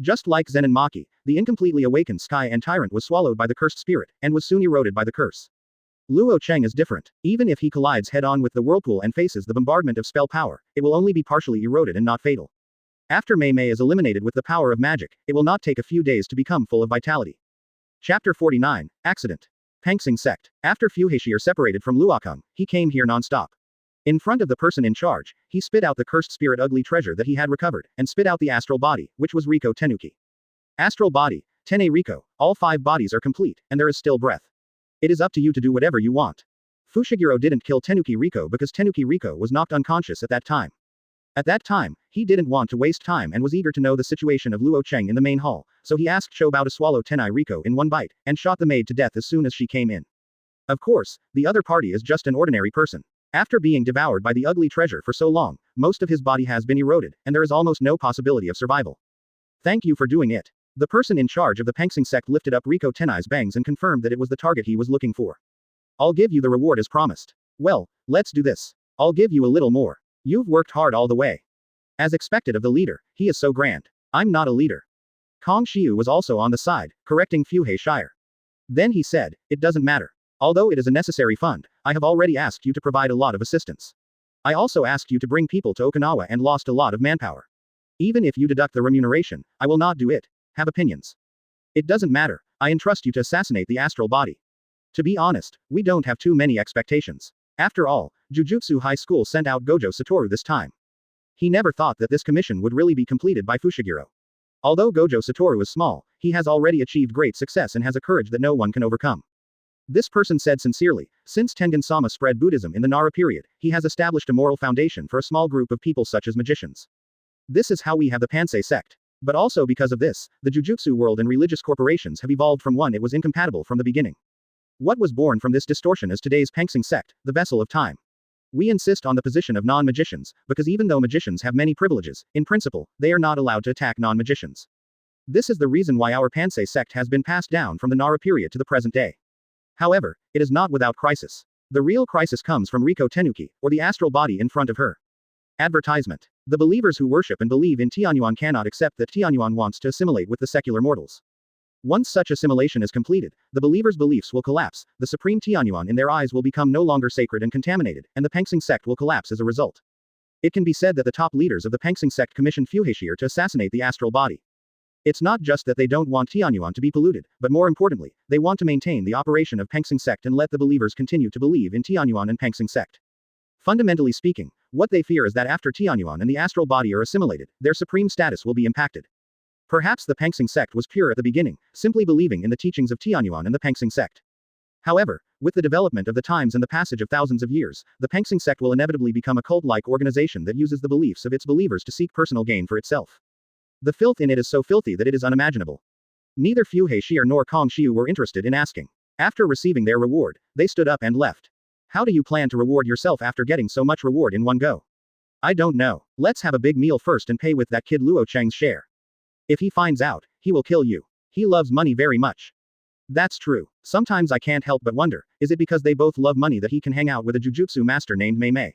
Just like Zenin Maki, the incompletely awakened sky and tyrant was swallowed by the cursed spirit, and was soon eroded by the curse. Luo Chang is different. Even if he collides head-on with the whirlpool and faces the bombardment of spell power, it will only be partially eroded and not fatal. After Mei Mei is eliminated with the power of magic, it will not take a few days to become full of vitality. Chapter 49, Accident. Pengsing Sect. After Fuhei Shire separated from Luo Chang, he came here non-stop. In front of the person in charge, he spit out the cursed spirit ugly treasure that he had recovered, and spit out the astral body, which was Riko Tenuki. Astral body, Tene Riko, all 5 bodies are complete, and there is still breath. It is up to you to do whatever you want. Fushiguro didn't kill Tenuki Riko because Tenuki Riko was knocked unconscious at that time. At that time, he didn't want to waste time and was eager to know the situation of Luo Chang in the main hall, so he asked Shobao to swallow Tenai Riko in one bite, and shot the maid to death as soon as she came in. Of course, the other party is just an ordinary person. After being devoured by the ugly treasure for so long, most of his body has been eroded, and there is almost no possibility of survival. Thank you for doing it. The person in charge of the Pengsing sect lifted up Riko Tenai's bangs and confirmed that it was the target he was looking for. I'll give you the reward as promised. Well, let's do this. I'll give you a little more. You've worked hard all the way. As expected of the leader, he is so grand. I'm not a leader. Kong Xiu was also on the side, correcting Fuhei Shire. Then he said, it doesn't matter. Although it is a necessary fund, I have already asked you to provide a lot of assistance. I also asked you to bring people to Okinawa and lost a lot of manpower. Even if you deduct the remuneration, I will not do it. Have opinions. It doesn't matter. I entrust you to assassinate the astral body. To be honest, we don't have too many expectations. After all, Jujutsu High School sent out Gojo Satoru this time. He never thought that this commission would really be completed by Fushiguro. Although Gojo Satoru is small, he has already achieved great success and has a courage that no one can overcome. This person said sincerely, since Tengen-sama spread Buddhism in the Nara period, he has established a moral foundation for a small group of people such as magicians. This is how we have the Pansei sect. But also because of this, the Jujutsu world and religious corporations have evolved from one it was incompatible from the beginning. What was born from this distortion is today's Pansei sect, the vessel of time. We insist on the position of non-magicians, because even though magicians have many privileges, in principle, they are not allowed to attack non-magicians. This is the reason why our Pansei sect has been passed down from the Nara period to the present day. However, it is not without crisis. The real crisis comes from Riko Tenuki, or the astral body in front of her. Advertisement. The believers who worship and believe in Tianyuan cannot accept that Tianyuan wants to assimilate with the secular mortals. Once such assimilation is completed, the believers' beliefs will collapse, the supreme Tianyuan in their eyes will become no longer sacred and contaminated, and the Pansei sect will collapse as a result. It can be said that the top leaders of the Pansei sect commissioned Fuhei to assassinate the astral body. It's not just that they don't want Tianyuan to be polluted, but more importantly, they want to maintain the operation of Pansei sect and let the believers continue to believe in Tianyuan and Pansei sect. Fundamentally speaking, what they fear is that after Tianyuan and the astral body are assimilated, their supreme status will be impacted. Perhaps the Pansei sect was pure at the beginning, simply believing in the teachings of Tianyuan and the Pansei sect. However, with the development of the times and the passage of thousands of years, the Pansei sect will inevitably become a cult-like organization that uses the beliefs of its believers to seek personal gain for itself. The filth in it is so filthy that it is unimaginable. Neither Fuhei Shire nor Kong Xiu were interested in asking. After receiving their reward, they stood up and left. How do you plan to reward yourself after getting so much reward in one go? I don't know. Let's have a big meal first and pay with that kid Luo Chang's share. If he finds out, he will kill you. He loves money very much. That's true. Sometimes I can't help but wonder, is it because they both love money that he can hang out with a jujutsu master named Mei?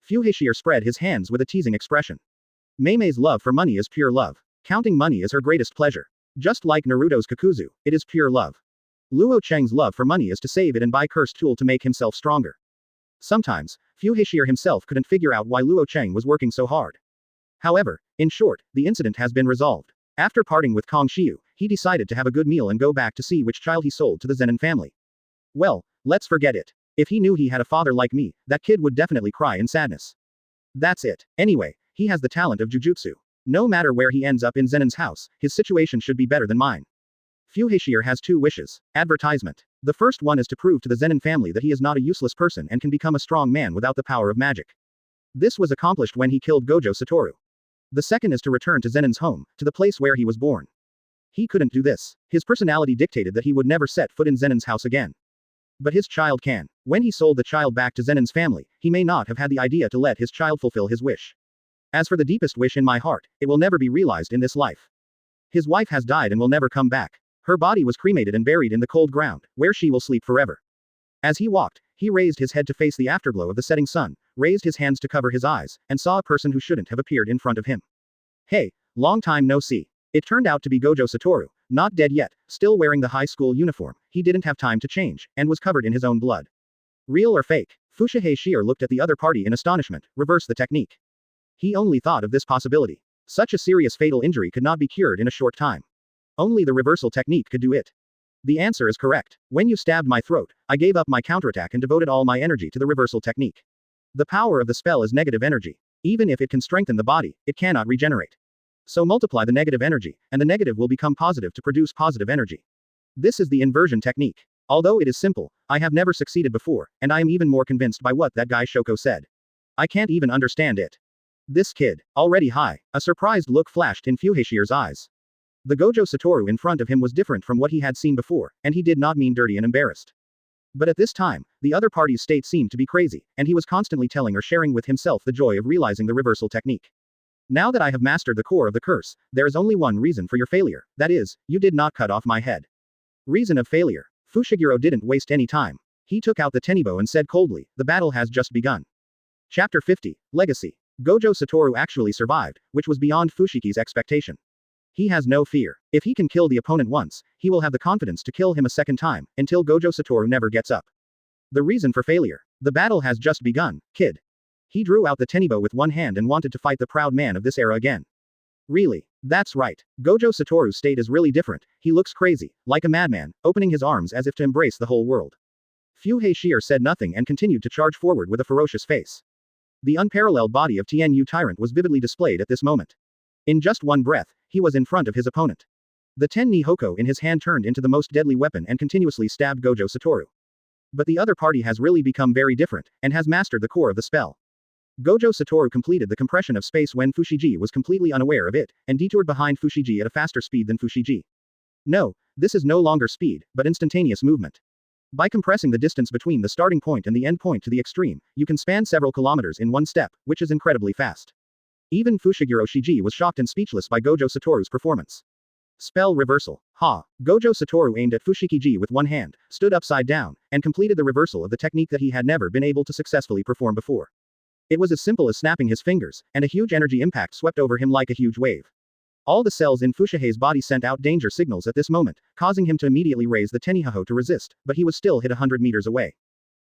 Fuhei Shire spread his hands with a teasing expression. Mei's love for money is pure love. Counting money is her greatest pleasure. Just like Naruto's Kakuzu, it is pure love. Luo Chang's love for money is to save it and buy cursed tool to make himself stronger. Sometimes, Fuhei Shire himself couldn't figure out why Luo Chang was working so hard. However, in short, the incident has been resolved. After parting with Kong Xiu, he decided to have a good meal and go back to see which child he sold to the Zenin family. Well, let's forget it. If he knew he had a father like me, that kid would definitely cry in sadness. That's it. Anyway, he has the talent of Jujutsu. No matter where he ends up in Zenin's house, his situation should be better than mine. Fuhei Shire has two wishes. Advertisement. The first one is to prove to the Zenin family that he is not a useless person and can become a strong man without the power of magic. This was accomplished when he killed Gojo Satoru. The second is to return to Zenin's home, to the place where he was born. He couldn't do this. His personality dictated that he would never set foot in Zenin's house again. But his child can. When he sold the child back to Zenin's family, he may not have had the idea to let his child fulfill his wish. As for the deepest wish in my heart, it will never be realized in this life. His wife has died and will never come back. Her body was cremated and buried in the cold ground, where she will sleep forever. As he walked, he raised his head to face the afterglow of the setting sun, raised his hands to cover his eyes, and saw a person who shouldn't have appeared in front of him. Hey, long time no see. It turned out to be Gojo Satoru, not dead yet, still wearing the high school uniform. He didn't have time to change, and was covered in his own blood. Real or fake? Fushiguro Shire looked at the other party in astonishment. Reverse the technique. He only thought of this possibility. Such a serious fatal injury could not be cured in a short time. Only the reversal technique could do it. The answer is correct. When you stabbed my throat, I gave up my counterattack and devoted all my energy to the reversal technique. The power of the spell is negative energy. Even if it can strengthen the body, it cannot regenerate. So multiply the negative energy, and the negative will become positive to produce positive energy. This is the inversion technique. Although it is simple, I have never succeeded before, and I am even more convinced by what that guy Shoko said. I can't even understand it. This kid, already high. A surprised look flashed in Fuhei Shire's eyes. The Gojo Satoru in front of him was different from what he had seen before, and he did not mean dirty and embarrassed. But at this time, the other party's state seemed to be crazy, and he was constantly telling or sharing with himself the joy of realizing the reversal technique. Now that I have mastered the core of the curse, there is only one reason for your failure, that is, you did not cut off my head. Reason of failure. Fushiguro didn't waste any time. He took out the Tenibo and said coldly, the battle has just begun. Chapter 50, Legacy. Gojo Satoru actually survived, which was beyond Fushiki's expectation. He has no fear. If he can kill the opponent once, he will have the confidence to kill him a second time, until Gojo Satoru never gets up. The reason for failure. The battle has just begun, kid. He drew out the Tenibo with one hand and wanted to fight the proud man of this era again. Really? That's right. Gojo Satoru's state is really different. He looks crazy, like a madman, opening his arms as if to embrace the whole world. Fushiguro said nothing and continued to charge forward with a ferocious face. The unparalleled body of Tnu Tyrant was vividly displayed at this moment. In just one breath, he was in front of his opponent. The Ten-Ni Hoko in his hand turned into the most deadly weapon and continuously stabbed Gojo Satoru. But the other party has really become very different, and has mastered the core of the spell. Gojo Satoru completed the compression of space when Fushigi was completely unaware of it, and detoured behind Fushigi at a faster speed than Fushigi. No, this is no longer speed, but instantaneous movement. By compressing the distance between the starting point and the end point to the extreme, you can span several kilometers in one step, which is incredibly fast. Even Fushiguro Shiji was shocked and speechless by Gojo Satoru's performance. Spell reversal. Ha! Gojo Satoru aimed at Fushigi with one hand, stood upside down, and completed the reversal of the technique that he had never been able to successfully perform before. It was as simple as snapping his fingers, and a huge energy impact swept over him like a huge wave. All the cells in Fushige's body sent out danger signals at this moment, causing him to immediately raise the Tenihaho to resist, but he was still hit 100 meters away.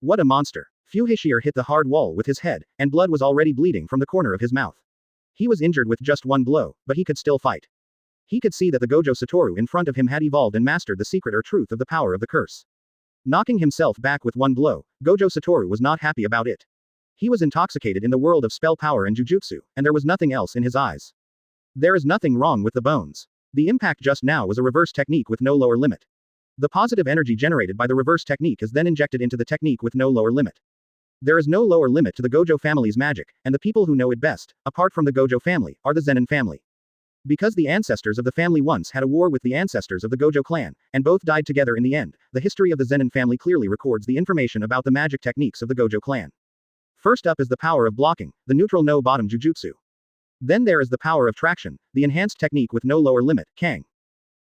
What a monster. Fushiguro hit the hard wall with his head, and blood was already bleeding from the corner of his mouth. He was injured with just one blow, but he could still fight. He could see that the Gojo Satoru in front of him had evolved and mastered the secret or truth of the power of the curse. Knocking himself back with one blow, Gojo Satoru was not happy about it. He was intoxicated in the world of spell power and jujutsu, and there was nothing else in his eyes. There is nothing wrong with the bones. The impact just now was a reverse technique with no lower limit. The positive energy generated by the reverse technique is then injected into the technique with no lower limit. There is no lower limit to the Gojo family's magic, and the people who know it best, apart from the Gojo family, are the Zenin family. Because the ancestors of the family once had a war with the ancestors of the Gojo clan, and both died together in the end, the history of the Zenin family clearly records the information about the magic techniques of the Gojo clan. First up is the power of blocking, the neutral no bottom jujutsu. Then there is the power of traction, the enhanced technique with no lower limit, Kang.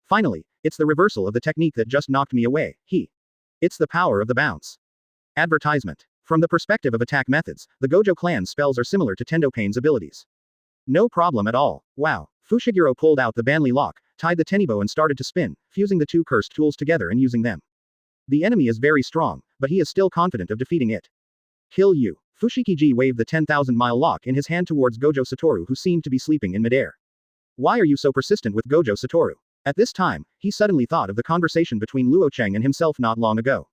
Finally, it's the reversal of the technique that just knocked me away, It's the power of the bounce. Advertisement. From the perspective of attack methods, the Gojo clan's spells are similar to Tendo Pain's abilities. No problem at all. Wow. Fushiguro pulled out the Banli lock, tied the Tenibo and started to spin, fusing the two cursed tools together and using them. The enemy is very strong, but he is still confident of defeating it. Kill you. Fushigi waved the 10,000-mile lock in his hand towards Gojo Satoru, who seemed to be sleeping in midair. Why are you so persistent with Gojo Satoru? At this time, he suddenly thought of the conversation between Luo Chang and himself not long ago.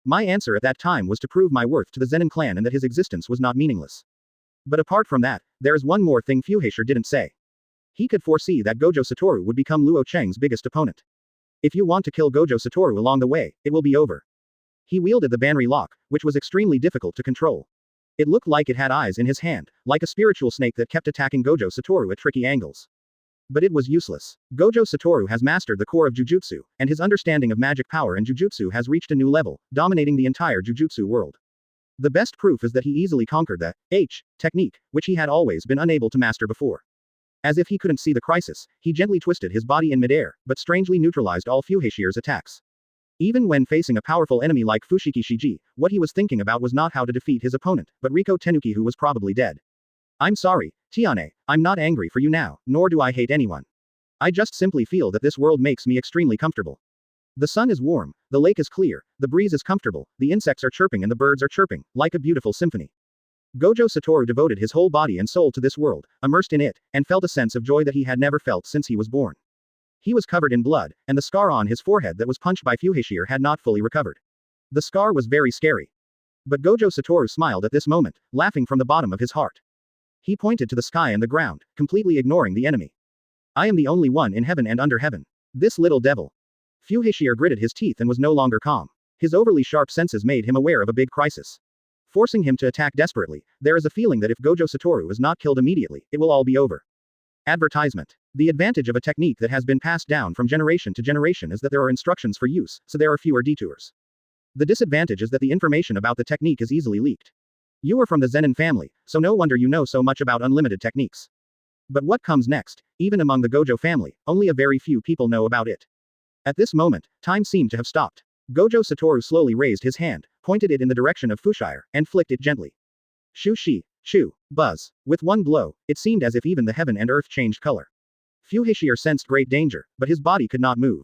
My answer at that time was to prove my worth to the Zenin clan and that his existence was not meaningless. But apart from that, there is one more thing Fushiguro didn't say. He could foresee that Gojo Satoru would become Luo Chang's biggest opponent. If you want to kill Gojo Satoru along the way, it will be over. He wielded the Banri lock, which was extremely difficult to control. It looked like it had eyes in his hand, like a spiritual snake that kept attacking Gojo Satoru at tricky angles. But it was useless. Gojo Satoru has mastered the core of Jujutsu, and his understanding of magic power and Jujutsu has reached a new level, dominating the entire Jujutsu world. The best proof is that he easily conquered the technique, which he had always been unable to master before. As if he couldn't see the crisis, he gently twisted his body in midair, but strangely neutralized all Fushigiro's attacks. Even when facing a powerful enemy like Fushigi, what he was thinking about was not how to defeat his opponent, but Riko Tenuki, who was probably dead. I'm sorry, Tiane, I'm not angry for you now, nor do I hate anyone. I just simply feel that this world makes me extremely comfortable. The sun is warm, the lake is clear, the breeze is comfortable, the insects are chirping and the birds are chirping, like a beautiful symphony. Gojo Satoru devoted his whole body and soul to this world, immersed in it, and felt a sense of joy that he had never felt since he was born. He was covered in blood, and the scar on his forehead that was punched by Fushiguro had not fully recovered. The scar was very scary. But Gojo Satoru smiled at this moment, laughing from the bottom of his heart. He pointed to the sky and the ground, completely ignoring the enemy. I am the only one in heaven and under heaven. This little devil. Fushiguro gritted his teeth and was no longer calm. His overly sharp senses made him aware of a big crisis. Forcing him to attack desperately, there is a feeling that if Gojo Satoru is not killed immediately, it will all be over. Advertisement. The advantage of a technique that has been passed down from generation to generation is that there are instructions for use, so there are fewer detours. The disadvantage is that the information about the technique is easily leaked. You are from the Zenin family, so no wonder you know so much about unlimited techniques. But what comes next? Even among the Gojo family, only a very few people know about it. At this moment, time seemed to have stopped. Gojo Satoru slowly raised his hand, pointed it in the direction of Fushiguro, and flicked it gently. Shoo shi, shoo, buzz. With one blow, it seemed as if even the heaven and earth changed color. Fushiguro sensed great danger, but his body could not move.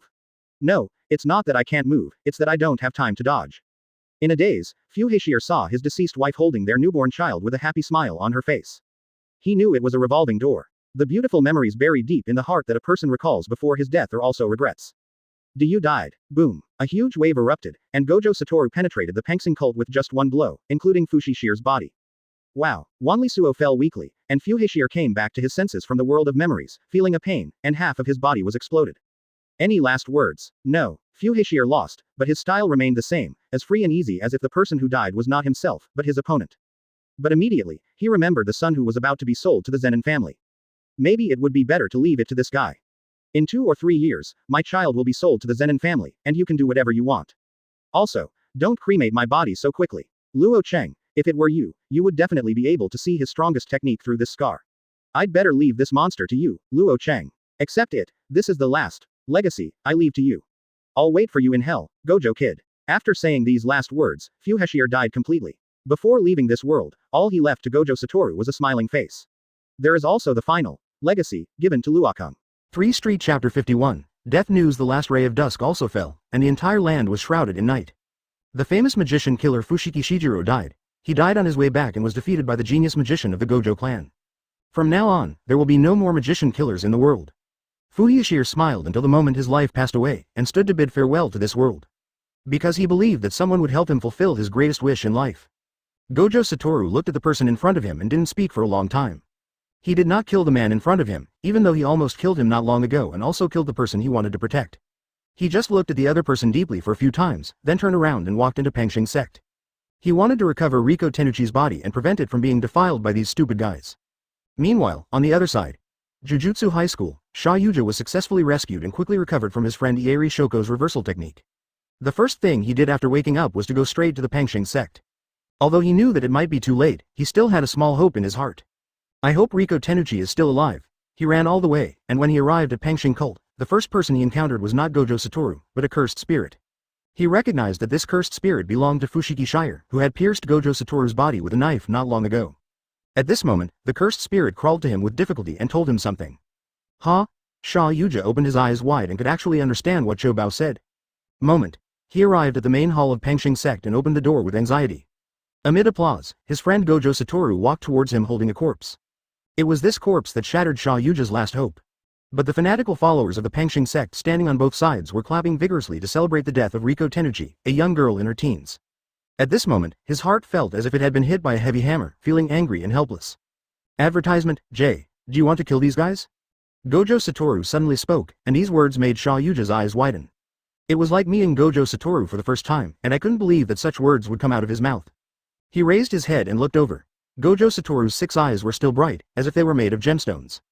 No, it's not that I can't move, it's that I don't have time to dodge. In a daze, Fushiguro saw his deceased wife holding their newborn child with a happy smile on her face. He knew it was a revolving door. The beautiful memories buried deep in the heart that a person recalls before his death or also regrets. You died. Boom. A huge wave erupted, and Gojo Satoru penetrated the Pangsing cult with just one blow, including Fushishiro's body. Wow. Wanlisuo fell weakly, and Fushiguro came back to his senses from the world of memories, feeling a pain, and half of his body was exploded. Any last words? No. Fushiguro lost, but his style remained the same, as free and easy as if the person who died was not himself, but his opponent. But immediately, he remembered the son who was about to be sold to the Zenin family. Maybe it would be better to leave it to this guy. In 2 or 3 years, my child will be sold to the Zenin family, and you can do whatever you want. Also, don't cremate my body so quickly. Luo Chang, if it were you, you would definitely be able to see his strongest technique through this scar. I'd better leave this monster to you, Luo Chang. Accept it, this is the last legacy I leave to you. I'll wait for you in hell, Gojo kid. After saying these last words, Fushiguro died completely. Before leaving this world, all he left to Gojo Satoru was a smiling face. There is also the final legacy given to Luo Chang. 3 Street Chapter 51. Death news. The last ray of dusk also fell, and the entire land was shrouded in night. The famous magician killer Fushiguro died. He died on his way back and was defeated by the genius magician of the Gojo clan. From now on, there will be no more magician killers in the world. Fushiguro smiled until the moment his life passed away, and stood to bid farewell to this world. Because he believed that someone would help him fulfill his greatest wish in life. Gojo Satoru looked at the person in front of him and didn't speak for a long time. He did not kill the man in front of him, even though he almost killed him not long ago and also killed the person he wanted to protect. He just looked at the other person deeply for a few times, then turned around and walked into Pangsing sect. He wanted to recover Riko Tenuchi's body and prevent it from being defiled by these stupid guys. Meanwhile, on the other side, Jujutsu High School, Shayuja was successfully rescued and quickly recovered from his friend Ieri Shoko's reversal technique. The first thing he did after waking up was to go straight to the Pangsing sect. Although he knew that it might be too late, he still had a small hope in his heart. I hope Riko Tenuchi is still alive. He ran all the way, and when he arrived at Pangsing cult, the first person he encountered was not Gojo Satoru, but a cursed spirit. He recognized that this cursed spirit belonged to Fushiguro, who had pierced Gojo Satoru's body with a knife not long ago. At this moment, the cursed spirit crawled to him with difficulty and told him something. Huh? Shayuja opened his eyes wide and could actually understand what Chobao said. Moment. He arrived at the main hall of Pangsing sect and opened the door with anxiety. Amid applause, his friend Gojo Satoru walked towards him holding a corpse. It was this corpse that shattered Shayuja's last hope. But the fanatical followers of the Pangsing sect standing on both sides were clapping vigorously to celebrate the death of Riko Tenuchi, a young girl in her teens. At this moment, his heart felt as if it had been hit by a heavy hammer, feeling angry and helpless. Advertisement, Jay, do you want to kill these guys? Gojo Satoru suddenly spoke, and these words made Shayuja's eyes widen. It was like meeting Gojo Satoru for the first time, and I couldn't believe that such words would come out of his mouth. He raised his head and looked over. Gojo Satoru's 6 eyes were still bright, as if they were made of gemstones.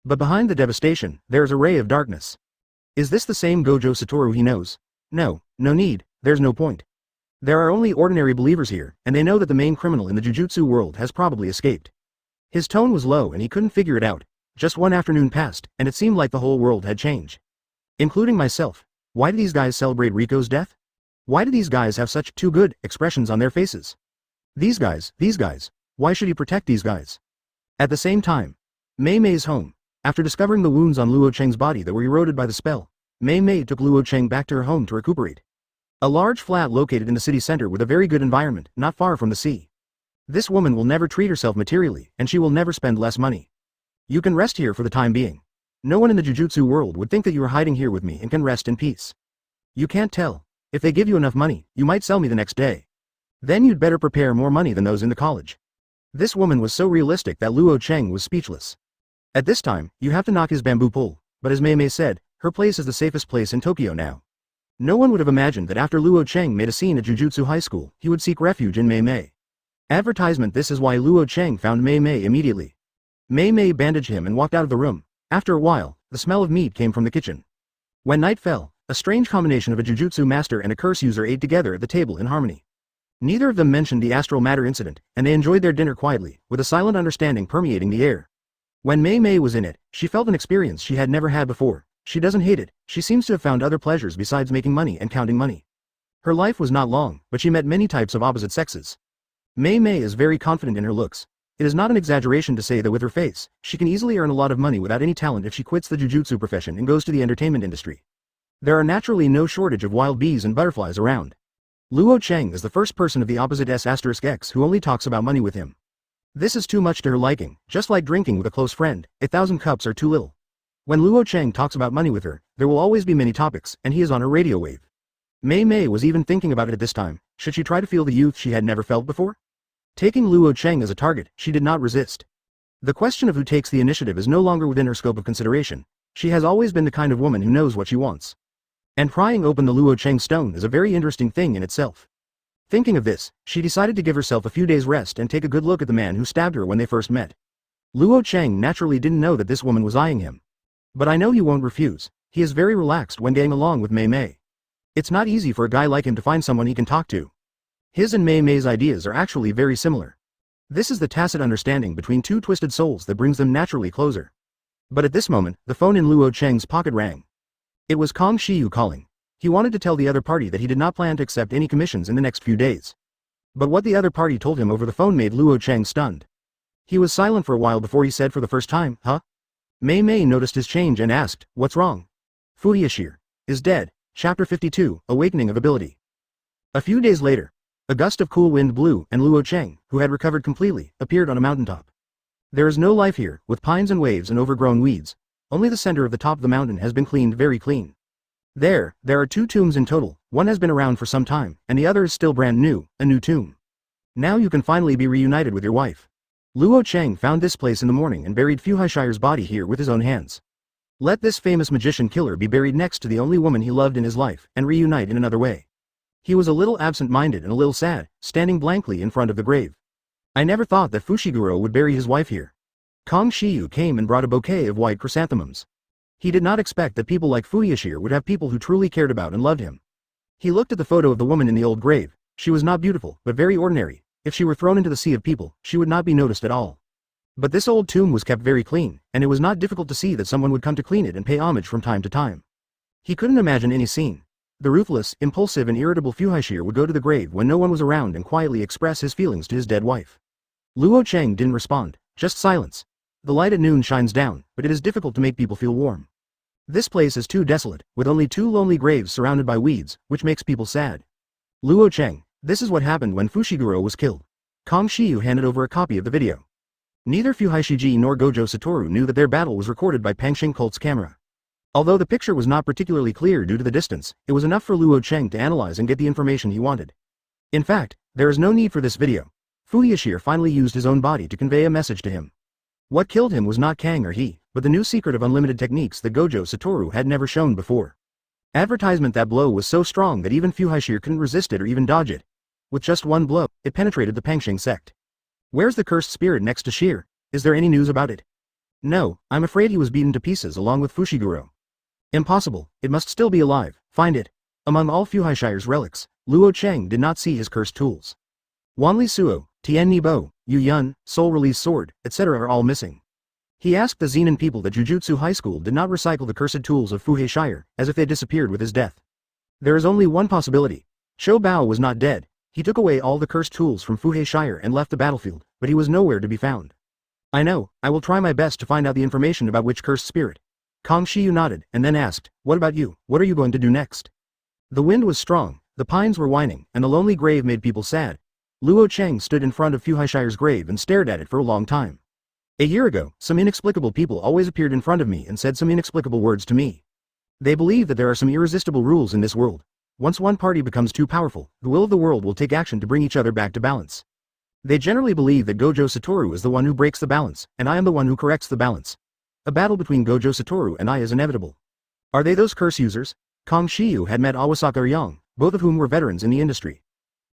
But behind the devastation, there is a ray of darkness. Is this the same Gojo Satoru he knows? No need, there's no point. There are only ordinary believers here, and they know that the main criminal in the Jujutsu world has probably escaped. His tone was low and he couldn't figure it out. Just one afternoon passed, and it seemed like the whole world had changed. Including myself. Why do these guys celebrate Riko's death? Why do these guys have such too good expressions on their faces? These guys, why should he protect these guys? At the same time, Mei Mei's home. After discovering the wounds on Luo Chang's body that were eroded by the spell, Mei Mei took Luo Chang back to her home to recuperate. A large flat located in the city center with a very good environment, not far from the sea. This woman will never treat herself materially, and she will never spend less money. You can rest here for the time being. No one in the Jujutsu world would think that you are hiding here with me and can rest in peace. You can't tell. If they give you enough money, you might sell me the next day. Then you'd better prepare more money than those in the college. This woman was so realistic that Luo Chang was speechless. At this time, you have to knock his bamboo pole, but as Mei Mei said, her place is the safest place in Tokyo now. No one would have imagined that after Luo Chang made a scene at Jujutsu High School, he would seek refuge in Mei Mei. Advertisement. This is why Luo Chang found Mei Mei immediately. Mei Mei bandaged him and walked out of the room. After a while, the smell of meat came from the kitchen. When night fell, a strange combination of a Jujutsu master and a curse user ate together at the table in harmony. Neither of them mentioned the astral matter incident, and they enjoyed their dinner quietly, with a silent understanding permeating the air. When Mei Mei was in it, she felt an experience she had never had before. She doesn't hate it, she seems to have found other pleasures besides making money and counting money. Her life was not long, but she met many types of opposite sexes. Mei Mei is very confident in her looks. It is not an exaggeration to say that with her face, she can easily earn a lot of money without any talent if she quits the jujutsu profession and goes to the entertainment industry. There are naturally no shortage of wild bees and butterflies around. Luo Chang is the first person of the opposite S*X who only talks about money with him. This is too much to her liking, just like drinking with a close friend, 1,000 cups are too little. When Luo Chang talks about money with her, there will always be many topics, and he is on her radio wave. Mei Mei was even thinking about it at this time. Should she try to feel the youth she had never felt before? Taking Luo Chang as a target, she did not resist. The question of who takes the initiative is no longer within her scope of consideration. She has always been the kind of woman who knows what she wants. And prying open the Luo Chang stone is a very interesting thing in itself. Thinking of this, she decided to give herself a few days rest and take a good look at the man who stabbed her when they first met. Luo Chang naturally didn't know that this woman was eyeing him. But I know he won't refuse. He is very relaxed when getting along with Mei Mei. It's not easy for a guy like him to find someone he can talk to. His and Mei Mei's ideas are actually very similar. This is the tacit understanding between two twisted souls that brings them naturally closer. But at this moment, the phone in Luo Chang's pocket rang. It was Kang Shiyu calling. He wanted to tell the other party that he did not plan to accept any commissions in the next few days. But what the other party told him over the phone made Luo Chang stunned. He was silent for a while before he said for the first time, "Huh?" Mei Mei noticed his change and asked, "What's wrong?" Fushiguro is dead. Chapter 52, Awakening of Ability. A few days later, a gust of cool wind blew, and Luo Chang, who had recovered completely, appeared on a mountaintop. There is no life here, with pines and waves and overgrown weeds. Only the center of the top of the mountain has been cleaned very clean. There are 2 tombs in total. One has been around for some time, and the other is still brand new, a new tomb. Now you can finally be reunited with your wife. Luo Chang found this place in the morning and buried Fuhishire's body here with his own hands. Let this famous magician killer be buried next to the only woman he loved in his life, and reunite in another way. He was a little absent-minded and a little sad, standing blankly in front of the grave. I never thought that Fushiguro would bury his wife here. Kang Shiyu came and brought a bouquet of white chrysanthemums. He did not expect that people like Fushiguro would have people who truly cared about and loved him. He looked at the photo of the woman in the old grave. She was not beautiful, but very ordinary. If she were thrown into the sea of people, she would not be noticed at all. But this old tomb was kept very clean, and it was not difficult to see that someone would come to clean it and pay homage from time to time. He couldn't imagine any scene. The ruthless, impulsive and irritable Fushiguro would go to the grave when no one was around and quietly express his feelings to his dead wife. Luo Chang didn't respond, just silence. The light at noon shines down, but it is difficult to make people feel warm. This place is too desolate, with only 2 lonely graves surrounded by weeds, which makes people sad. Luo Chang, this is what happened when Fushiguro was killed. Kang Shiyu handed over a copy of the video. Neither Fushiguro nor Gojo Satoru knew that their battle was recorded by Pangxing Cult's camera. Although the picture was not particularly clear due to the distance, it was enough for Luo Chang to analyze and get the information he wanted. In fact, there is no need for this video. Fushiguro finally used his own body to convey a message to him. What killed him was not Kang or he, but the new secret of unlimited techniques that Gojo Satoru had never shown before. Advertisement that blow was so strong that even Fushiguro couldn't resist it or even dodge it. With just one blow, it penetrated the Pangxing sect. Where's the cursed spirit next to Sheer? Is there any news about it? No, I'm afraid he was beaten to pieces along with Fushiguro. Impossible, it must still be alive, find it. Among all Fuhishire's relics, Luo Chang did not see his cursed tools. Wanli Suo, Tian Ni Bo, Yu Yun, Soul Release Sword, etc. are all missing. He asked the Zenin people that Jujutsu High School did not recycle the cursed tools of Fushiguro, as if they disappeared with his death. There is only one possibility. Shou Bao was not dead. He took away all the cursed tools from Fushiguro and left the battlefield, but he was nowhere to be found. I know, I will try my best to find out the information about which cursed spirit. Kang Shiyu nodded, and then asked, what about you, what are you going to do next? The wind was strong, the pines were whining, and the lonely grave made people sad. Luo Chang stood in front of Fuhishire's grave and stared at it for a long time. A year ago, some inexplicable people always appeared in front of me and said some inexplicable words to me. They believe that there are some irresistible rules in this world. Once one party becomes too powerful, the will of the world will take action to bring each other back to balance. They generally believe that Gojo Satoru is the one who breaks the balance, and I am the one who corrects the balance. A battle between Gojo Satoru and I is inevitable. Are they those curse users? Kang Shiyu had met Awasaka Ryong, both of whom were veterans in the industry.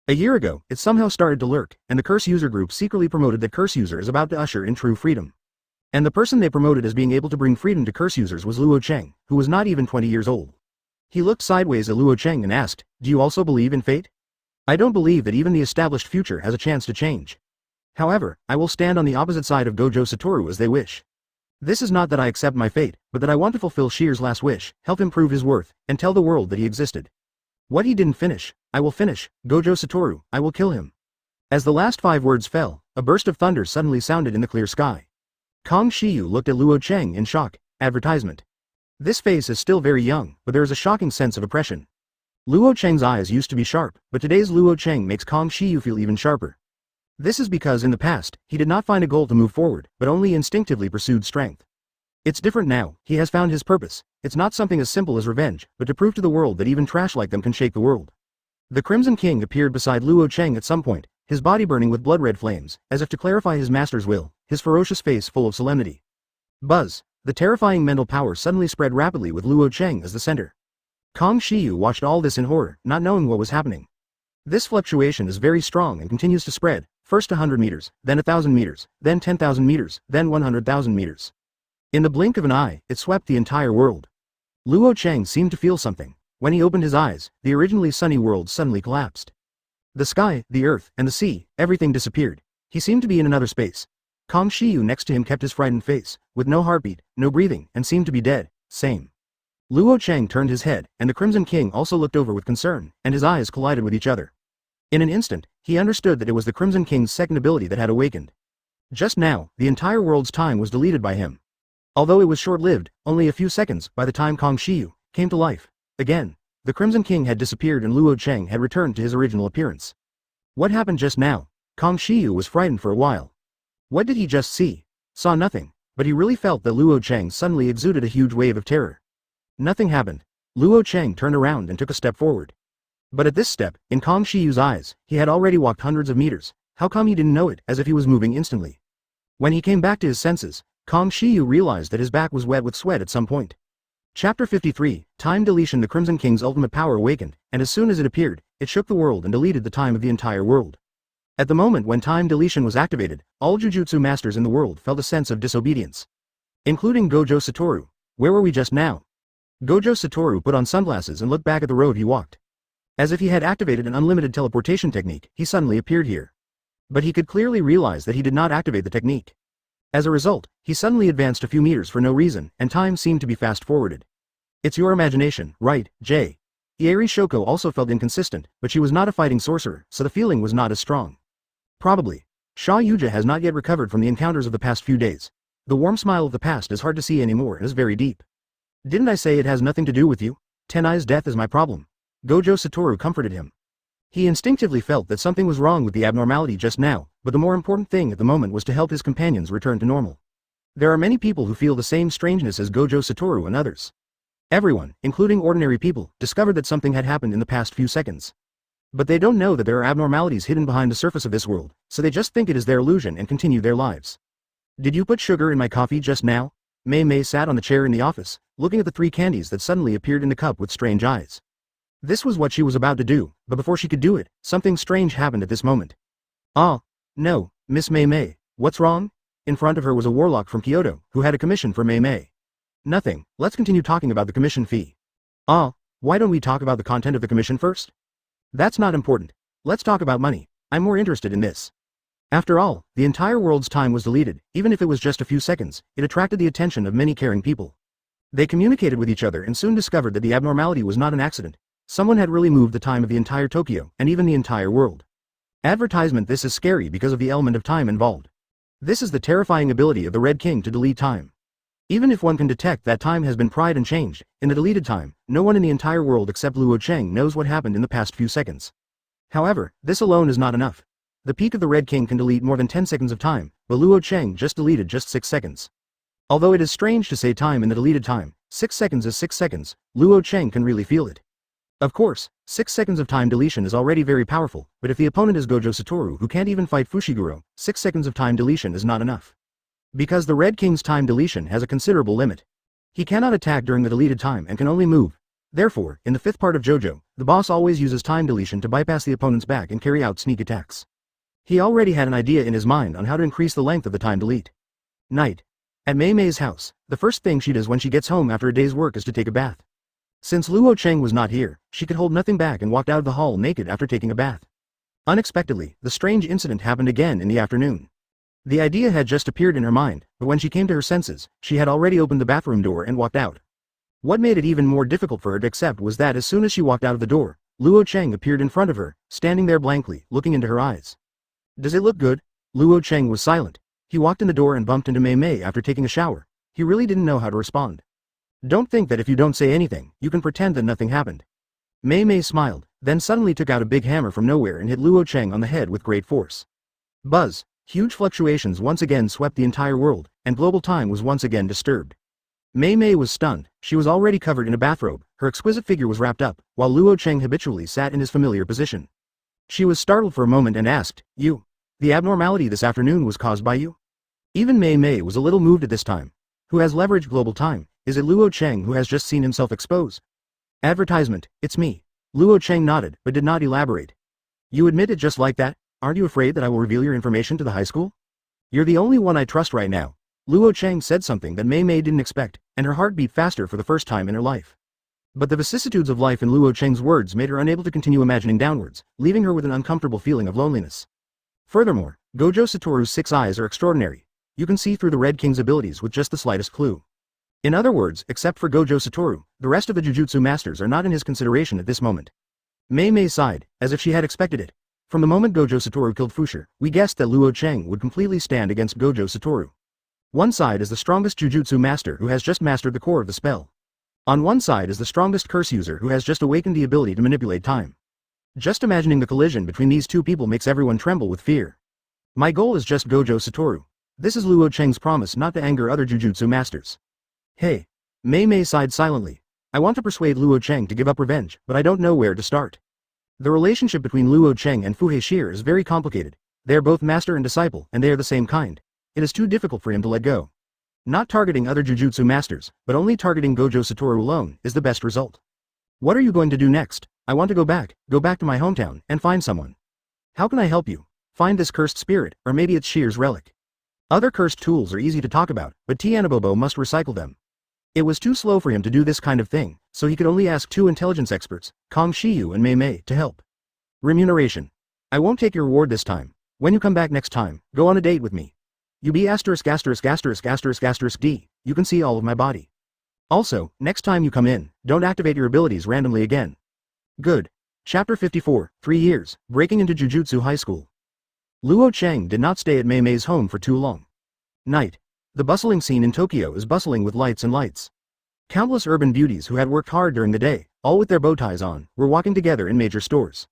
A year ago, it somehow started to lurk, and the curse user group secretly promoted that curse user is about to usher in true freedom. And the person they promoted as being able to bring freedom to curse users was Luo Chang, who was not even 20 years old. He looked sideways at Luo Chang and asked, do you also believe in fate? I don't believe that even the established future has a chance to change. However, I will stand on the opposite side of Gojo Satoru as they wish. This is not that I accept my fate, but that I want to fulfill Sheer's last wish, help him prove his worth, and tell the world that he existed. What he didn't finish, I will finish, Gojo Satoru, I will kill him. As the last 5 words fell, a burst of thunder suddenly sounded in the clear sky. Kang Shiyu looked at Luo Chang in shock. Advertisement. This face is still very young, but there is a shocking sense of oppression. Luo Chang's eyes used to be sharp, but today's Luo Chang makes Kang Shiyu feel even sharper. This is because in the past, he did not find a goal to move forward, but only instinctively pursued strength. It's different now, he has found his purpose. It's not something as simple as revenge, but to prove to the world that even trash like them can shake the world. The Crimson King appeared beside Luo Chang at some point, his body burning with blood-red flames, as if to clarify his master's will, his ferocious face full of solemnity. Buzz. The terrifying mental power suddenly spread rapidly with Luo Chang as the center. Kang Shiyu watched all this in horror, not knowing what was happening. This fluctuation is very strong and continues to spread, first 100 meters, then 1,000 meters, then 10,000 meters, then 100,000 meters. In the blink of an eye, it swept the entire world. Luo Chang seemed to feel something. When he opened his eyes, the originally sunny world suddenly collapsed. The sky, the earth, and the sea, everything disappeared. He seemed to be in another space. Kang Shiyu next to him kept his frightened face, with no heartbeat, no breathing, and seemed to be dead. Same. Luo Chang turned his head, and the Crimson King also looked over with concern, and his eyes collided with each other. In an instant, he understood that it was the Crimson King's second ability that had awakened. Just now, the entire world's time was deleted by him. Although it was short-lived, only a few seconds, by the time Kang Shiyu came to life. Again, the Crimson King had disappeared and Luo Chang had returned to his original appearance. What happened just now? Kang Shiyu was frightened for a while. What did he just see? Saw nothing, but he really felt that Luo Chang suddenly exuded a huge wave of terror. Nothing happened. Luo Chang turned around and took a step forward. But at this step, in Kang Shiyu's eyes, he had already walked hundreds of meters. How come he didn't know it, as if he was moving instantly? When he came back to his senses, Kang Shiyu realized that his back was wet with sweat at some point. Chapter 53, Time Deletion. The Crimson King's ultimate power awakened, and as soon as it appeared, it shook the world and deleted the time of the entire world. At the moment when time deletion was activated, all Jujutsu masters in the world felt a sense of disobedience. Including Gojo Satoru. Where were we just now? Gojo Satoru put on sunglasses and looked back at the road he walked. As if he had activated an unlimited teleportation technique, he suddenly appeared here. But he could clearly realize that he did not activate the technique. As a result, he suddenly advanced a few meters for no reason, and time seemed to be fast-forwarded. It's your imagination, right, Jay? Ieri Shoko also felt inconsistent, but she was not a fighting sorcerer, so the feeling was not as strong. Probably. Sha Yuja has not yet recovered from the encounters of the past few days. The warm smile of the past is hard to see anymore and is very deep. Didn't I say it has nothing to do with you? Tenai's death is my problem. Gojo Satoru comforted him. He instinctively felt that something was wrong with the abnormality just now, but the more important thing at the moment was to help his companions return to normal. There are many people who feel the same strangeness as Gojo Satoru and others. Everyone, including ordinary people, discovered that something had happened in the past few seconds. But they don't know that there are abnormalities hidden behind the surface of this world, so they just think it is their illusion and continue their lives. Did you put sugar in my coffee just now? Mei Mei sat on the chair in the office, looking at the 3 candies that suddenly appeared in the cup with strange eyes. This was what she was about to do, but before she could do it, something strange happened at this moment. Ah, no, Miss Mei Mei, what's wrong? In front of her was a warlock from Kyoto, who had a commission for Mei Mei. Nothing, let's continue talking about the commission fee. Ah, why don't we talk about the content of the commission first? That's not important. Let's talk about money. I'm more interested in this. After all, the entire world's time was deleted, even if it was just a few seconds, it attracted the attention of many caring people. They communicated with each other and soon discovered that the abnormality was not an accident. Someone had really moved the time of the entire Tokyo, and even the entire world. Advertisement. This is scary because of the element of time involved. This is the terrifying ability of the Red King to delete time. Even if one can detect that time has been pried and changed, in the deleted time, no one in the entire world except Luo Chang knows what happened in the past few seconds. However, this alone is not enough. The peak of the Red King can delete more than 10 seconds of time, but Luo Chang just deleted just 6 seconds. Although it is strange to say time in the deleted time, 6 seconds is 6 seconds, Luo Chang can really feel it. Of course, 6 seconds of time deletion is already very powerful, but if the opponent is Gojo Satoru who can't even fight Fushiguro, 6 seconds of time deletion is not enough. Because the Red King's time deletion has a considerable limit. He cannot attack during the deleted time and can only move. Therefore, in the 5th part of JoJo, the boss always uses time deletion to bypass the opponent's back and carry out sneak attacks. He already had an idea in his mind on how to increase the length of the time delete. Night. At Mei Mei's house, the first thing she does when she gets home after a day's work is to take a bath. Since Luo Chang was not here, she could hold nothing back and walked out of the hall naked after taking a bath. Unexpectedly, the strange incident happened again in the afternoon. The idea had just appeared in her mind, but when she came to her senses, she had already opened the bathroom door and walked out. What made it even more difficult for her to accept was that as soon as she walked out of the door, Luo Chang appeared in front of her, standing there blankly, looking into her eyes. Does it look good? Luo Chang was silent. He walked in the door and bumped into Mei Mei after taking a shower. He really didn't know how to respond. Don't think that if you don't say anything, you can pretend that nothing happened. Mei Mei smiled, then suddenly took out a big hammer from nowhere and hit Luo Chang on the head with great force. Buzz! Huge fluctuations once again swept the entire world, and global time was once again disturbed. Mei Mei was stunned. She was already covered in a bathrobe, her exquisite figure was wrapped up, while Luo Chang habitually sat in his familiar position. She was startled for a moment and asked, "You? The abnormality this afternoon was caused by you?" Even Mei Mei was a little moved at this time. Who has leveraged global time? Is it Luo Chang who has just seen himself exposed? Advertisement, it's me. Luo Chang nodded, but did not elaborate. You admit it just like that? Aren't you afraid that I will reveal your information to the high school? You're the only one I trust right now. Luo Chang said something that Mei Mei didn't expect, and her heart beat faster for the first time in her life. But the vicissitudes of life in Luo Chang's words made her unable to continue imagining downwards, leaving her with an uncomfortable feeling of loneliness. Furthermore, Gojo Satoru's 6 eyes are extraordinary. You can see through the Red King's abilities with just the slightest clue. In other words, except for Gojo Satoru, the rest of the Jujutsu masters are not in his consideration at this moment. Mei Mei sighed, as if she had expected it. From the moment Gojo Satoru killed Fushiguro, we guessed that Luo Chang would completely stand against Gojo Satoru. One side is the strongest Jujutsu master who has just mastered the core of the spell. On one side is the strongest curse user who has just awakened the ability to manipulate time. Just imagining the collision between these two people makes everyone tremble with fear. My goal is just Gojo Satoru. This is Luo Chang's promise not to anger other Jujutsu masters. Hey. Mei Mei sighed silently. I want to persuade Luo Chang to give up revenge, but I don't know where to start. The relationship between Luo Chang and Fushiguro is very complicated. They are both master and disciple, and they are the same kind. It is too difficult for him to let go. Not targeting other Jujutsu masters, but only targeting Gojo Satoru alone, is the best result. What are you going to do next? I want to go back to my hometown, and find someone. How can I help you? Find this cursed spirit, or maybe it's Shear's relic. Other cursed tools are easy to talk about, but Tianabobo must recycle them. It was too slow for him to do this kind of thing, so he could only ask 2 intelligence experts, Kong Shiyu and Mei Mei, to help. Remuneration. I won't take your reward this time. When you come back next time, go on a date with me. You be ************** D. You can see all of my body. Also, next time you come in, don't activate your abilities randomly again. Good. Chapter 54, 3 years, breaking into Jujutsu High School. Luo Chang did not stay at Mei Mei's home for too long. Night. The bustling scene in Tokyo is bustling with lights and lights. Countless urban beauties who had worked hard during the day, all with their bow ties on, were walking together in major stores.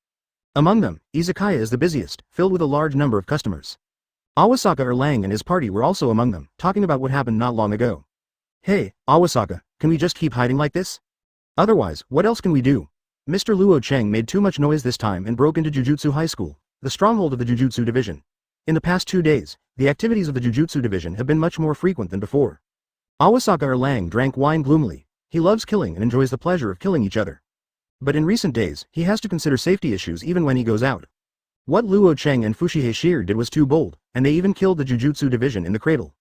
Among them, Izakaya is the busiest, filled with a large number of customers. Awasaka Erlang and his party were also among them, talking about what happened not long ago. Hey, Awasaka, can we just keep hiding like this? Otherwise, what else can we do? Mr. Luo Chang made too much noise this time and broke into Jujutsu High School, the stronghold of the Jujutsu Division. In the past 2 days, the activities of the Jujutsu Division have been much more frequent than before. Awasaka Erlang drank wine gloomily. He loves killing and enjoys the pleasure of killing each other. But in recent days, he has to consider safety issues even when he goes out. What Luo Chang and Fushiguro did was too bold, and they even killed the Jujutsu Division in the cradle.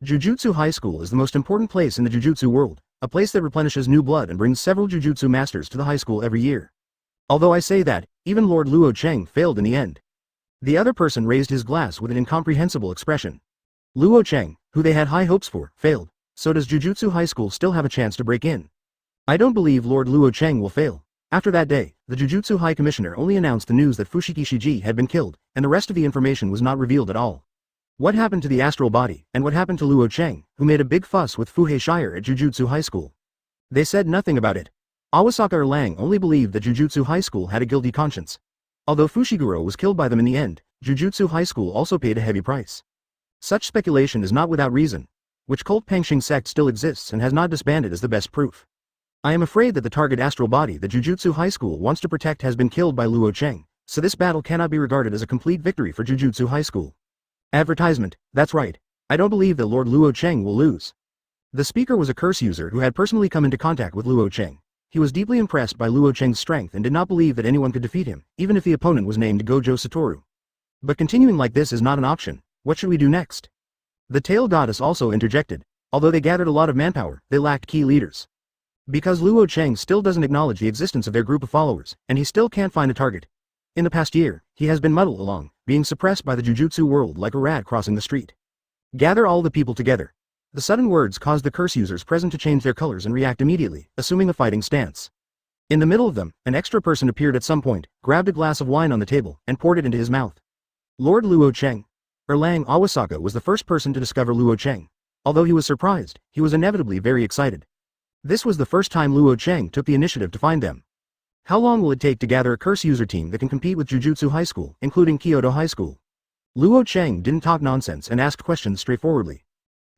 Jujutsu High School is the most important place in the Jujutsu world, a place that replenishes new blood and brings several Jujutsu masters to the high school every year. Although I say that, even Lord Luo Chang failed in the end. The other person raised his glass with an incomprehensible expression. Luo Chang, who they had high hopes for, failed. So does Jujutsu High School still have a chance to break in? I don't believe Lord Luo Chang will fail. After that day, the Jujutsu High Commissioner only announced the news that Fushiguro had been killed, and the rest of the information was not revealed at all. What happened to the astral body, and what happened to Luo Chang, who made a big fuss with Fushiguro at Jujutsu High School? They said nothing about it. Awasaka Erlang only believed that Jujutsu High School had a guilty conscience. Although Fushiguro was killed by them in the end, Jujutsu High School also paid a heavy price. Such speculation is not without reason. Which cult Pangxing sect still exists and has not disbanded is the best proof. I am afraid that the target astral body that Jujutsu High School wants to protect has been killed by Luo Chang, so this battle cannot be regarded as a complete victory for Jujutsu High School. Advertisement, that's right. I don't believe that Lord Luo Chang will lose. The speaker was a curse user who had personally come into contact with Luo Chang. He was deeply impressed by Luo Chang's strength and did not believe that anyone could defeat him, even if the opponent was named Gojo Satoru. But continuing like this is not an option. What should we do next? The tail goddess also interjected. Although they gathered a lot of manpower, they lacked key leaders. Because Luo Chang still doesn't acknowledge the existence of their group of followers, and he still can't find a target. In the past year, he has been muddled along, being suppressed by the Jujutsu world like a rat crossing the street. Gather all the people together. The sudden words caused the curse users present to change their colors and react immediately, assuming a fighting stance. In the middle of them, an extra person appeared at some point, grabbed a glass of wine on the table, and poured it into his mouth. Lord Luo Chang. Erlang Awasaka was the first person to discover Luo Chang. Although he was surprised, he was inevitably very excited. This was the first time Luo Chang took the initiative to find them. How long will it take to gather a curse user team that can compete with Jujutsu High School, including Kyoto High School? Luo Chang didn't talk nonsense and asked questions straightforwardly.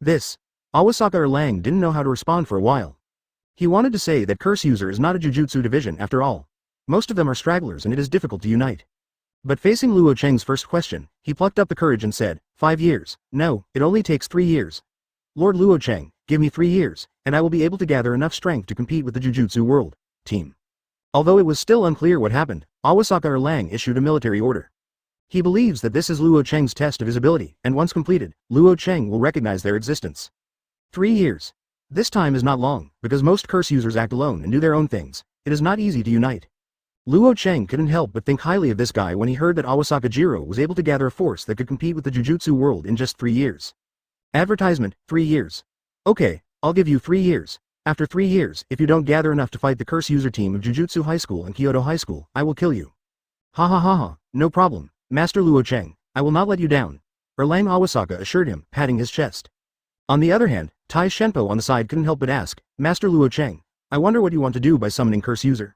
Awasaka Erlang didn't know how to respond for a while. He wanted to say that curse user is not a Jujutsu division after all. Most of them are stragglers and it is difficult to unite. But facing Luo Chang's first question, he plucked up the courage and said, 5 years. No, it only takes 3 years. Lord Luo Chang, give me 3 years, and I will be able to gather enough strength to compete with the Jujutsu World team. Although it was still unclear what happened, Awasaka Erlang issued a military order. He believes that this is Luo Chang's test of his ability, and once completed, Luo Chang will recognize their existence. 3 years. This time is not long, because most curse users act alone and do their own things. It is not easy to unite. Luo Chang couldn't help but think highly of this guy when he heard that Awasaka Jiro was able to gather a force that could compete with the Jujutsu world in just 3 years. Advertisement, 3 years. Okay, I'll give you 3 years. After 3 years, if you don't gather enough to fight the curse user team of Jujutsu High School and Kyoto High School, I will kill you. Ha ha ha ha, no problem, Master Luo Chang, I will not let you down. Erlang Awasaka assured him, patting his chest. On the other hand, Tai Shenpo on the side couldn't help but ask, Master Luo Chang, I wonder what you want to do by summoning curse user.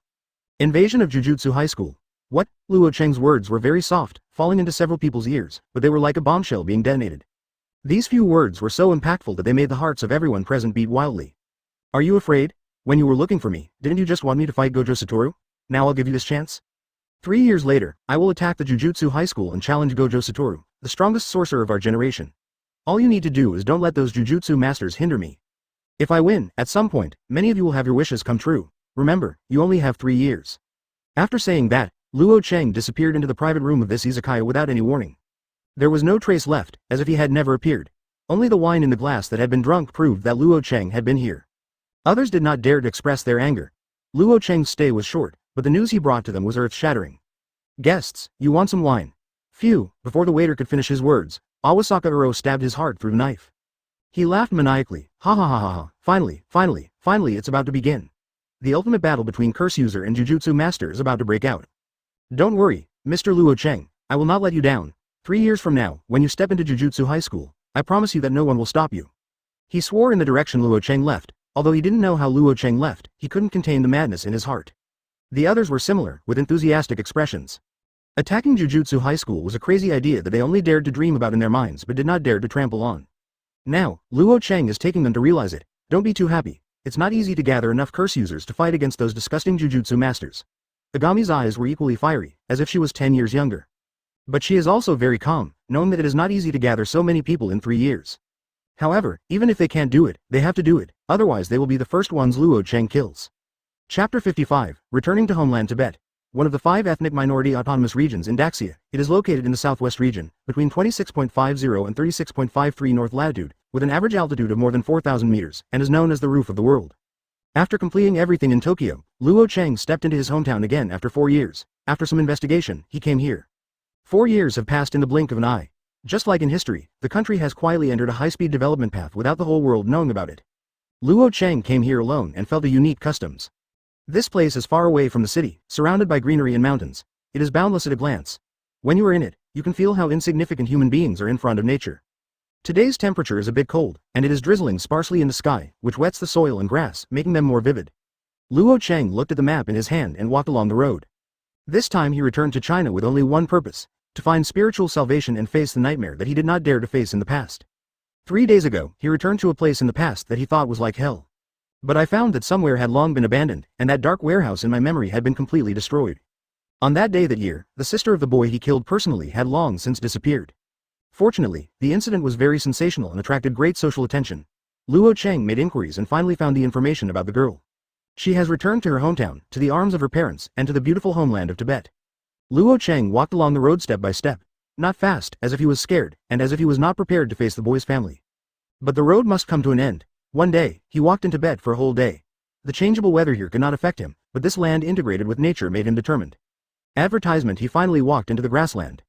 Invasion of Jujutsu High School. What? Luo Chang's words were very soft, falling into several people's ears, but they were like a bombshell being detonated. These few words were so impactful that they made the hearts of everyone present beat wildly. Are you afraid? When you were looking for me, didn't you just want me to fight Gojo Satoru? Now I'll give you this chance. 3 years later, I will attack the Jujutsu High School and challenge Gojo Satoru, the strongest sorcerer of our generation. All you need to do is don't let those Jujutsu masters hinder me. If I win, at some point, many of you will have your wishes come true. Remember, you only have 3 years. After saying that, Luo Chang disappeared into the private room of this izakaya without any warning. There was no trace left, as if he had never appeared. Only the wine in the glass that had been drunk proved that Luo Chang had been here. Others did not dare to express their anger. Luo Chang's stay was short, but the news he brought to them was earth-shattering. Guests, you want some wine? Phew, before the waiter could finish his words, Awasaka Uro stabbed his heart through the knife. He laughed maniacally, ha ha ha ha ha, finally it's about to begin. The ultimate battle between curse user and Jujutsu master is about to break out. Don't worry, Mr. Luo Chang, I will not let you down. 3 years from now, when you step into Jujutsu High School, I promise you that no one will stop you. He swore in the direction Luo Chang left. Although he didn't know how Luo Chang left, he couldn't contain the madness in his heart. The others were similar, with enthusiastic expressions. Attacking Jujutsu High School was a crazy idea that they only dared to dream about in their minds but did not dare to trample on. Now, Luo Chang is taking them to realize it. Don't be too happy. It's not easy to gather enough curse users to fight against those disgusting Jujutsu masters. Agami's eyes were equally fiery, as if she was 10 years younger. But she is also very calm, knowing that it is not easy to gather so many people in 3 years. However, even if they can't do it, they have to do it, otherwise they will be the first ones Luo Chang kills. Chapter 55, Returning to Homeland Tibet. One of the 5 ethnic minority autonomous regions in Daxia, it is located in the southwest region, between 26.50 and 36.53 north latitude, with an average altitude of more than 4,000 meters, and is known as the roof of the world. After completing everything in Tokyo, Luo Chang stepped into his hometown again after 4 years. After some investigation, he came here. 4 years have passed in the blink of an eye. Just like in history, the country has quietly entered a high-speed development path without the whole world knowing about it. Luo Chang came here alone and felt a unique customs. This place is far away from the city, surrounded by greenery and mountains. It is boundless at a glance. When you are in it, you can feel how insignificant human beings are in front of nature. Today's temperature is a bit cold, and it is drizzling sparsely in the sky, which wets the soil and grass, making them more vivid. Luo Chang looked at the map in his hand and walked along the road. This time he returned to China with only one purpose: to find spiritual salvation and face the nightmare that he did not dare to face in the past. 3 days ago, he returned to a place in the past that he thought was like hell. But I found that somewhere had long been abandoned, and that dark warehouse in my memory had been completely destroyed. On that day that year, the sister of the boy he killed personally had long since disappeared. Fortunately, the incident was very sensational and attracted great social attention. Luo Chang made inquiries and finally found the information about the girl. She has returned to her hometown, to the arms of her parents, and to the beautiful homeland of Tibet. Luo Chang walked along the road step by step, not fast, as if he was scared, and as if he was not prepared to face the boy's family. But the road must come to an end. One day, he walked in Tibet for a whole day. The changeable weather here could not affect him, but this land integrated with nature made him determined. Advertisement. He finally walked into the grassland.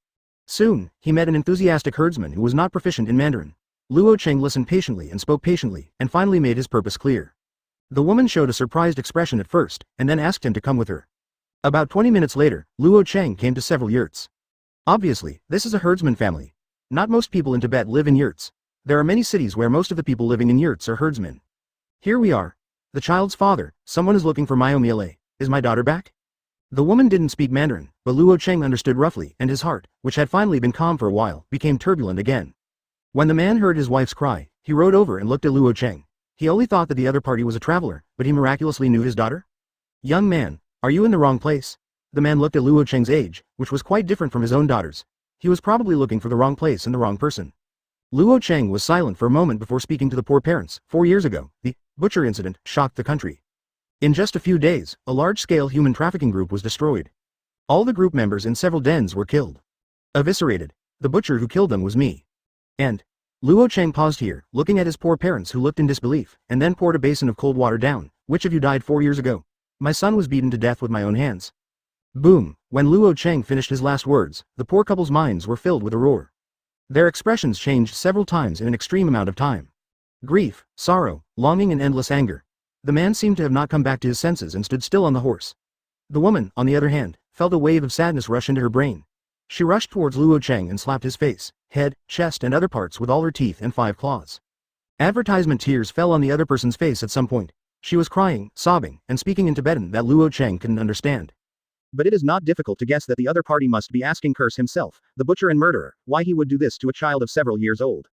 Soon, he met an enthusiastic herdsman who was not proficient in Mandarin. Luo Chang listened patiently and spoke patiently, and finally made his purpose clear. The woman showed a surprised expression at first, and then asked him to come with her. About 20 minutes later, Luo Chang came to several yurts. Obviously, this is a herdsman family. Not most people in Tibet live in yurts. There are many cities where most of the people living in yurts are herdsmen. Here we are. The child's father, someone is looking for Myomile. Is my daughter back? The woman didn't speak Mandarin, but Luo Chang understood roughly, and his heart, which had finally been calm for a while, became turbulent again. When the man heard his wife's cry, he rode over and looked at Luo Chang. He only thought that the other party was a traveler, but he miraculously knew his daughter? Young man, are you in the wrong place? The man looked at Luo Chang's age, which was quite different from his own daughter's. He was probably looking for the wrong place and the wrong person. Luo Chang was silent for a moment before speaking to the poor parents. 4 years ago, the butcher incident shocked the country. In just a few days, a large-scale human trafficking group was destroyed. All the group members in several dens were killed. Eviscerated. The butcher who killed them was me. And Luo Chang paused here, looking at his poor parents who looked in disbelief, and then poured a basin of cold water down. Which of you died 4 years ago? My son was beaten to death with my own hands. Boom! When Luo Chang finished his last words, the poor couple's minds were filled with a roar. Their expressions changed several times in an extreme amount of time. Grief, sorrow, longing and endless anger. The man seemed to have not come back to his senses and stood still on the horse. The woman, on the other hand, felt a wave of sadness rush into her brain. She rushed towards Luo Chang and slapped his face, head, chest and other parts with all her teeth and 5 claws. Advertisement tears fell on the other person's face at some point. She was crying, sobbing, and speaking in Tibetan that Luo Chang couldn't understand. But it is not difficult to guess that the other party must be asking Curse himself, the butcher and murderer, why he would do this to a child of several years old.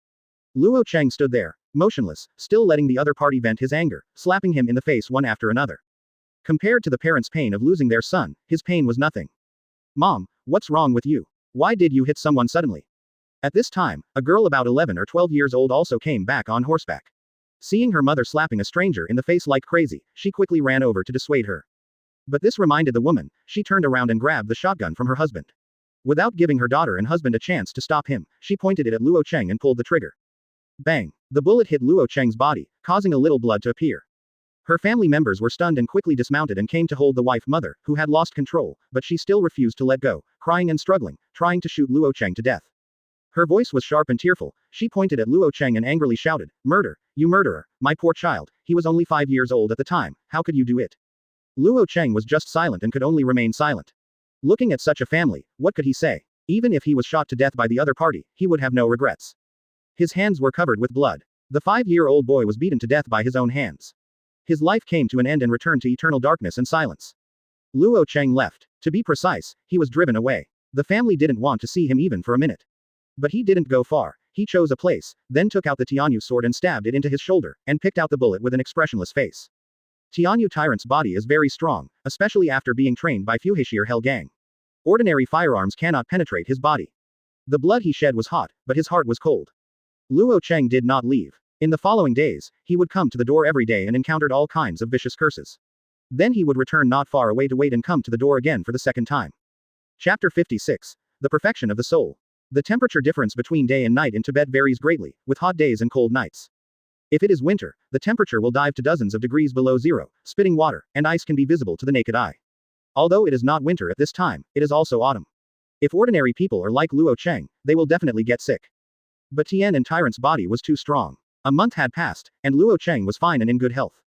Luo Chang stood there, motionless, still letting the other party vent his anger, slapping him in the face one after another. Compared to the parents' pain of losing their son, his pain was nothing. Mom, what's wrong with you? Why did you hit someone suddenly? At this time, a girl about 11 or 12 years old also came back on horseback. Seeing her mother slapping a stranger in the face like crazy, she quickly ran over to dissuade her. But this reminded the woman. She turned around and grabbed the shotgun from her husband. Without giving her daughter and husband a chance to stop him, she pointed it at Luo Chang and pulled the trigger. Bang! The bullet hit Luo Chang's body, causing a little blood to appear. Her family members were stunned and quickly dismounted and came to hold the wife-mother, who had lost control, but she still refused to let go, crying and struggling, trying to shoot Luo Chang to death. Her voice was sharp and tearful. She pointed at Luo Chang and angrily shouted, "Murder! You murderer! My poor child, he was only 5 years old at the time, how could you do it?" Luo Chang was just silent and could only remain silent. Looking at such a family, what could he say? Even if he was shot to death by the other party, he would have no regrets. His hands were covered with blood. The 5-year-old boy was beaten to death by his own hands. His life came to an end and returned to eternal darkness and silence. Luo Chang left. To be precise, he was driven away. The family didn't want to see him even for a minute. But he didn't go far. He chose a place, then took out the Tianyu sword and stabbed it into his shoulder, and picked out the bullet with an expressionless face. Tianyu Tyrant's body is very strong, especially after being trained by Fushiguro Hell Gang. Ordinary firearms cannot penetrate his body. The blood he shed was hot, but his heart was cold. Luo Chang did not leave. In the following days, he would come to the door every day and encountered all kinds of vicious curses. Then he would return not far away to wait and come to the door again for the second time. Chapter 56. The Perfection of the Soul. The temperature difference between day and night in Tibet varies greatly, with hot days and cold nights. If it is winter, the temperature will dive to dozens of degrees below zero, spitting water, and ice can be visible to the naked eye. Although it is not winter at this time, it is also autumn. If ordinary people are like Luo Chang, they will definitely get sick. But Tian and Tyrant's body was too strong. A month had passed, and Luo Chang was fine and in good health.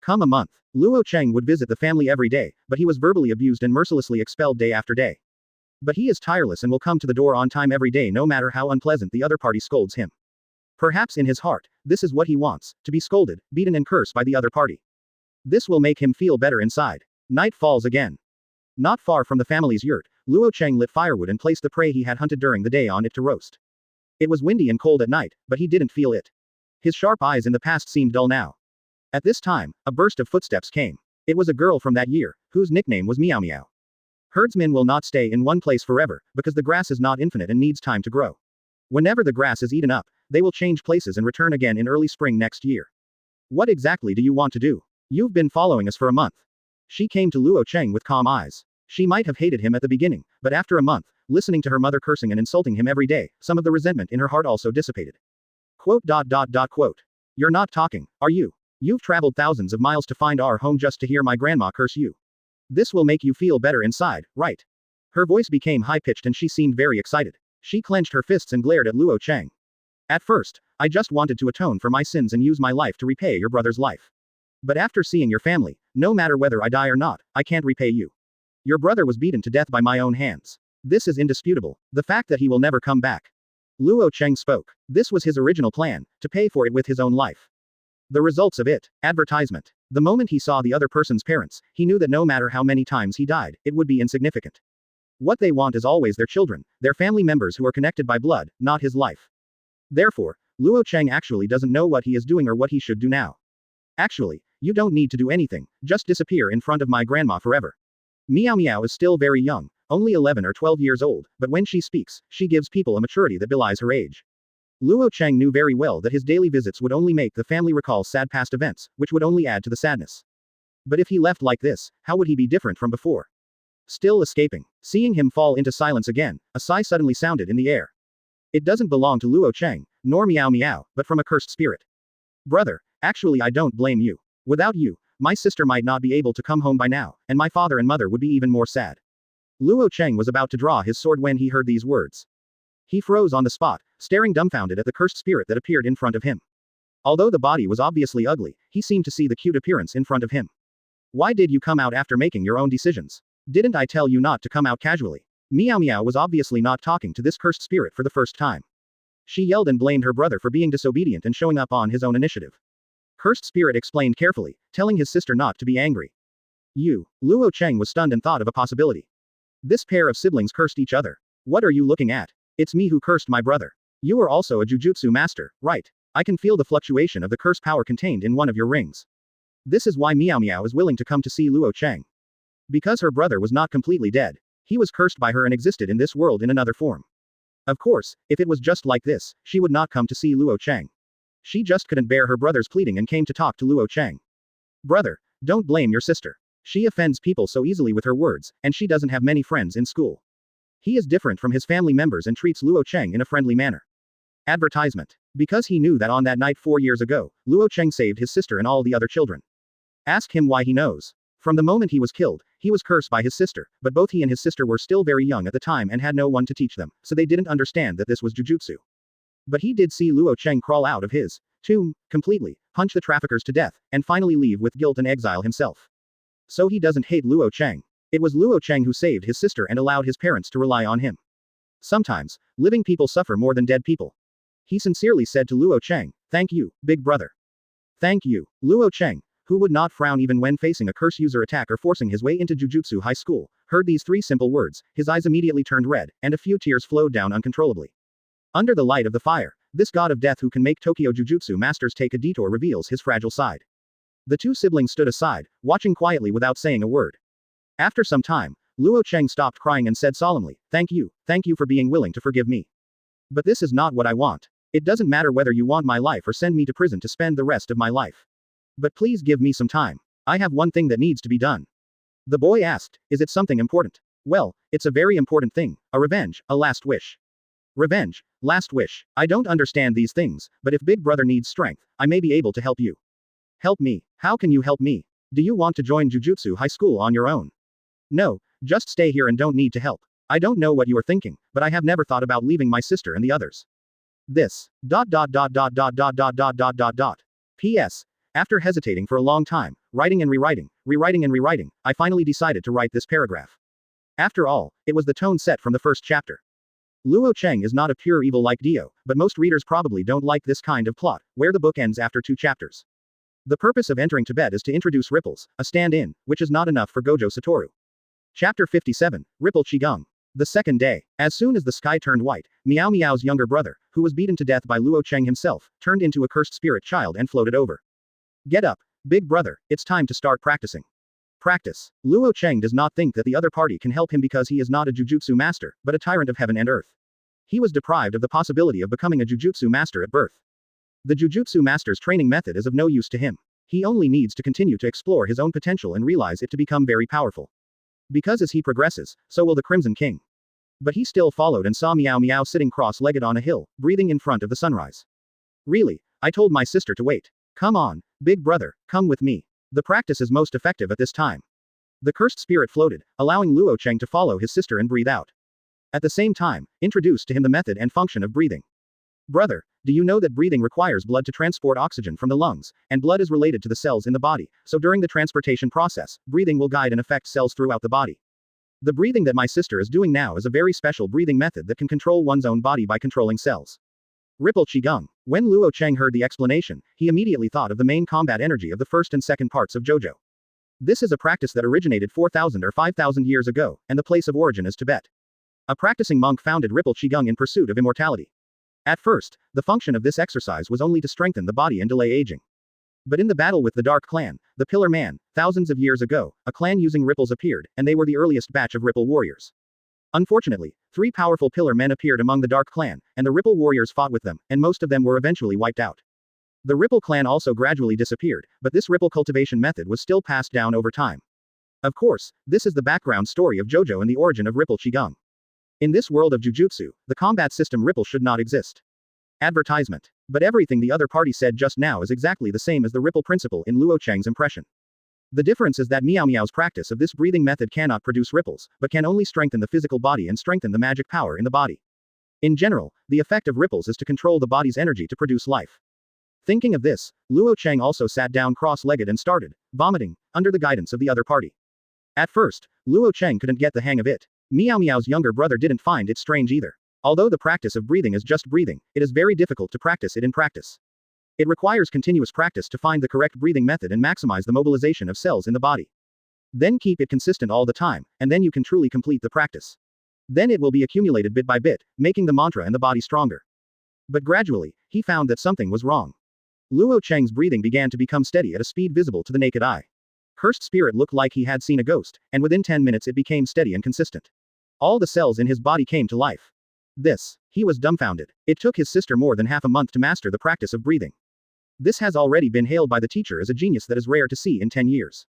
Come a month, Luo Chang would visit the family every day, but he was verbally abused and mercilessly expelled day after day. But he is tireless and will come to the door on time every day no matter how unpleasant the other party scolds him. Perhaps in his heart, this is what he wants, to be scolded, beaten and cursed by the other party. This will make him feel better inside. Night falls again. Not far from the family's yurt, Luo Chang lit firewood and placed the prey he had hunted during the day on it to roast. It was windy and cold at night, but he didn't feel it. His sharp eyes in the past seemed dull now. At this time, a burst of footsteps came. It was a girl from that year, whose nickname was Meow Meow. Herdsmen will not stay in one place forever, because the grass is not infinite and needs time to grow. Whenever the grass is eaten up, they will change places and return again in early spring next year. What exactly do you want to do? You've been following us for a month. She came to Luo Chang with calm eyes. She might have hated him at the beginning, but after a month, listening to her mother cursing and insulting him every day, some of the resentment in her heart also dissipated. Quote. You're not talking, are you? You've traveled thousands of miles to find our home just to hear my grandma curse you. This will make you feel better inside, right? Her voice became high-pitched and she seemed very excited. She clenched her fists and glared at Luo Chang. At first, I just wanted to atone for my sins and use my life to repay your brother's life. But after seeing your family, no matter whether I die or not, I can't repay you. Your brother was beaten to death by my own hands. This is indisputable. The fact that he will never come back. Luo Chang spoke. This was his original plan, to pay for it with his own life. The results of it. Advertisement. The moment he saw the other person's parents, he knew that no matter how many times he died, it would be insignificant. What they want is always their children, their family members who are connected by blood, not his life. Therefore, Luo Chang actually doesn't know what he is doing or what he should do now. Actually, you don't need to do anything, just disappear in front of my grandma forever. Miao Miao is still very young, only 11 or 12 years old, but when she speaks, she gives people a maturity that belies her age. Luo Chang knew very well that his daily visits would only make the family recall sad past events, which would only add to the sadness. But if he left like this, how would he be different from before? Still escaping. Seeing him fall into silence again, a sigh suddenly sounded in the air. It doesn't belong to Luo Chang, nor Miao Miao, but from a cursed spirit. Brother, actually I don't blame you. Without you, my sister might not be able to come home by now, and my father and mother would be even more sad. Luo Chang was about to draw his sword when he heard these words. He froze on the spot, staring dumbfounded at the cursed spirit that appeared in front of him. Although the body was obviously ugly, he seemed to see the cute appearance in front of him. Why did you come out after making your own decisions? Didn't I tell you not to come out casually? Miao Miao was obviously not talking to this cursed spirit for the first time. She yelled and blamed her brother for being disobedient and showing up on his own initiative. Cursed spirit explained carefully, telling his sister not to be angry. Luo Chang was stunned and thought of a possibility. This pair of siblings cursed each other. What are you looking at? It's me who cursed my brother. You are also a Jujutsu master, right? I can feel the fluctuation of the curse power contained in one of your rings. This is why Miao Miao is willing to come to see Luo Chang. Because her brother was not completely dead. He was cursed by her and existed in this world in another form. Of course, if it was just like this, she would not come to see Luo Chang. She just couldn't bear her brother's pleading and came to talk to Luo Chang. Brother, don't blame your sister. She offends people so easily with her words, and she doesn't have many friends in school. He is different from his family members and treats Luo Chang in a friendly manner. Advertisement. Because he knew that on that night 4 years ago, Luo Chang saved his sister and all the other children. Ask him why he knows. From the moment he was killed, he was cursed by his sister, but both he and his sister were still very young at the time and had no one to teach them, so they didn't understand that this was Jujutsu. But he did see Luo Chang crawl out of his tomb, completely, punch the traffickers to death, and finally leave with guilt and exile himself. So he doesn't hate Luo Chang. It was Luo Chang who saved his sister and allowed his parents to rely on him. Sometimes, living people suffer more than dead people. He sincerely said to Luo Chang, "Thank you, big brother." Thank you. Luo Chang, who would not frown even when facing a curse user attack or forcing his way into Jujutsu high school, heard these 3 simple words, his eyes immediately turned red, and a few tears flowed down uncontrollably. Under the light of the fire, this god of death who can make Tokyo Jujutsu masters take a detour reveals his fragile side. The 2 siblings stood aside, watching quietly without saying a word. After some time, Luo Chang stopped crying and said solemnly, thank you for being willing to forgive me. But this is not what I want. It doesn't matter whether you want my life or send me to prison to spend the rest of my life. But please give me some time. I have one thing that needs to be done. The boy asked, is it something important? Well, it's a very important thing, a revenge, a last wish. Revenge, last wish. I don't understand these things, but if Big Brother needs strength, I may be able to help you. Help me. How can you help me? Do you want to join Jujutsu high school on your own? No, just stay here and don't need to help. I don't know what you are thinking, but I have never thought about leaving my sister and the others. This. P.S. After hesitating for a long time, writing and rewriting, I finally decided to write this paragraph. After all, it was the tone set from the first chapter. Luo Chang is not a pure evil like Dio, but most readers probably don't like this kind of plot, where the book ends after 2 chapters. The purpose of entering Tibet is to introduce ripples, a stand-in, which is not enough for Gojo Satoru. Chapter 57, Ripple Qigong. The second day. As soon as the sky turned white, Miao Miao's younger brother, who was beaten to death by Luo Chang himself, turned into a cursed spirit child and floated over. Get up, big brother, it's time to start practicing. Practice. Luo Chang does not think that the other party can help him because he is not a Jujutsu master, but a tyrant of heaven and earth. He was deprived of the possibility of becoming a Jujutsu master at birth. The Jujutsu master's training method is of no use to him. He only needs to continue to explore his own potential and realize it to become very powerful. Because as he progresses, so will the Crimson King. But he still followed and saw Miao Miao sitting cross-legged on a hill, breathing in front of the sunrise. Really, I told my sister to wait. Come on, big brother, come with me. The practice is most effective at this time. The cursed spirit floated, allowing Luo Chang to follow his sister and breathe out. At the same time, introduced to him the method and function of breathing. Brother, Do you know that breathing requires blood to transport oxygen from the lungs, and blood is related to the cells in the body, so during the transportation process, breathing will guide and affect cells throughout the body. The breathing that my sister is doing now is a very special breathing method that can control one's own body by controlling cells. Ripple Qigong. When Luo Chang heard the explanation, he immediately thought of the main combat energy of the first and second parts of Gojo. This is a practice that originated 4,000 or 5,000 years ago, and the place of origin is Tibet. A practicing monk founded Ripple Qigong in pursuit of immortality. At first, the function of this exercise was only to strengthen the body and delay aging. But in the battle with the Dark Clan, the Pillar Man, thousands of years ago, a clan using ripples appeared, and they were the earliest batch of Ripple warriors. Unfortunately, 3 powerful Pillar Men appeared among the Dark Clan, and the Ripple warriors fought with them, and most of them were eventually wiped out. The Ripple clan also gradually disappeared, but this Ripple cultivation method was still passed down over time. Of course, this is the background story of Gojo and the origin of Ripple Qigong. In this world of Jujutsu, the combat system Ripple should not exist. Advertisement. But everything the other party said just now is exactly the same as the Ripple principle in Luo Chang's impression. The difference is that Miao Miao's practice of this breathing method cannot produce ripples, but can only strengthen the physical body and strengthen the magic power in the body. In general, the effect of ripples is to control the body's energy to produce life. Thinking of this, Luo Chang also sat down cross-legged and started vomiting, under the guidance of the other party. At first, Luo Chang couldn't get the hang of it. Miao Miao's younger brother didn't find it strange either. Although the practice of breathing is just breathing, it is very difficult to practice it in practice. It requires continuous practice to find the correct breathing method and maximize the mobilization of cells in the body. Then keep it consistent all the time, and then you can truly complete the practice. Then it will be accumulated bit by bit, making the mantra and the body stronger. But gradually, he found that something was wrong. Luo Chang's breathing began to become steady at a speed visible to the naked eye. Cursed spirit looked like he had seen a ghost, and within 10 minutes it became steady and consistent. All the cells in his body came to life. He was dumbfounded. It took his sister more than half a month to master the practice of breathing. This has already been hailed by the teacher as a genius that is rare to see in 10 years.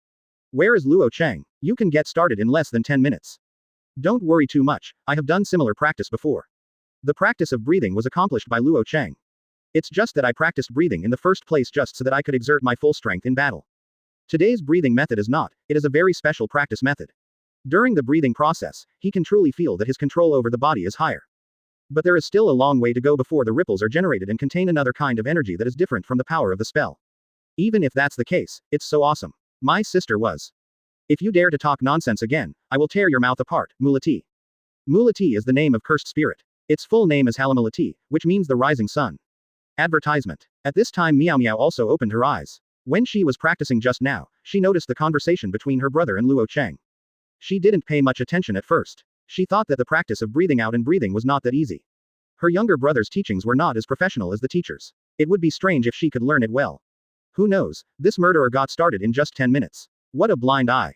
Where is Luo Chang? You can get started in less than 10 minutes. Don't worry too much, I have done similar practice before. The practice of breathing was accomplished by Luo Chang. It's just that I practiced breathing in the first place just so that I could exert my full strength in battle. Today's breathing method is not, it is a very special practice method. During the breathing process, he can truly feel that his control over the body is higher. But there is still a long way to go before the ripples are generated and contain another kind of energy that is different from the power of the spell. Even if that's the case, it's so awesome. My sister was. If you dare to talk nonsense again, I will tear your mouth apart, Mulati. Mulati is the name of cursed spirit. Its full name is Halamalati, which means the rising sun. Advertisement. At this time Miao Miao also opened her eyes. When she was practicing just now, she noticed the conversation between her brother and Luo Chang. She didn't pay much attention at first. She thought that the practice of breathing out and breathing was not that easy. Her younger brother's teachings were not as professional as the teacher's. It would be strange if she could learn it well. Who knows, this murderer got started in just 10 minutes. What a blind eye.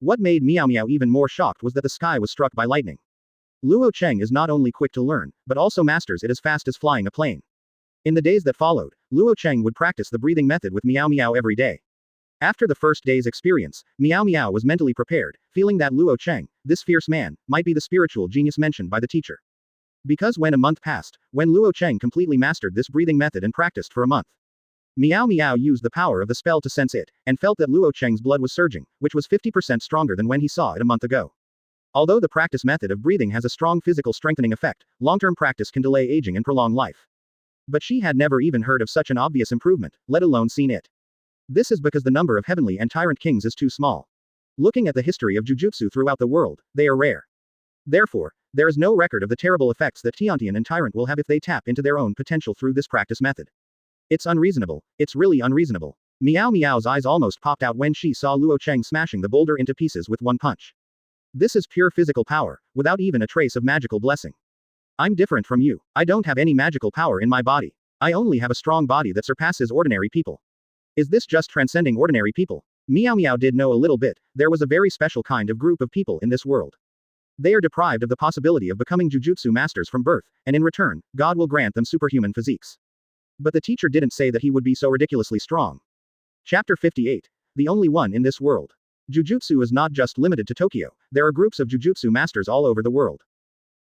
What made Miao Miao even more shocked was that the sky was struck by lightning. Luo Chang is not only quick to learn, but also masters it as fast as flying a plane. In the days that followed, Luo Chang would practice the breathing method with Miao Miao every day. After the first day's experience, Miao Miao was mentally prepared, feeling that Luo Chang, this fierce man, might be the spiritual genius mentioned by the teacher. Because when a month passed, when Luo Chang completely mastered this breathing method and practiced for a month, Miao Miao used the power of the spell to sense it, and felt that Luo Chang's blood was surging, which was 50% stronger than when he saw it a month ago. Although the practice method of breathing has a strong physical strengthening effect, long-term practice can delay aging and prolong life. But she had never even heard of such an obvious improvement, let alone seen it. This is because the number of heavenly and tyrant kings is too small. Looking at the history of Jujutsu throughout the world, they are rare. Therefore, there is no record of the terrible effects that Tiantian and Tyrant will have if they tap into their own potential through this practice method. It's unreasonable, it's really unreasonable. Miao Miao's eyes almost popped out when she saw Luo Chang smashing the boulder into pieces with one punch. This is pure physical power, without even a trace of magical blessing. I'm different from you. I don't have any magical power in my body. I only have a strong body that surpasses ordinary people. Is this just transcending ordinary people? Miao Miao did know a little bit, there was a very special kind of group of people in this world. They are deprived of the possibility of becoming Jujutsu masters from birth, and in return, God will grant them superhuman physiques. But the teacher didn't say that he would be so ridiculously strong. Chapter 58. The only one in this world. Jujutsu is not just limited to Tokyo, there are groups of Jujutsu masters all over the world.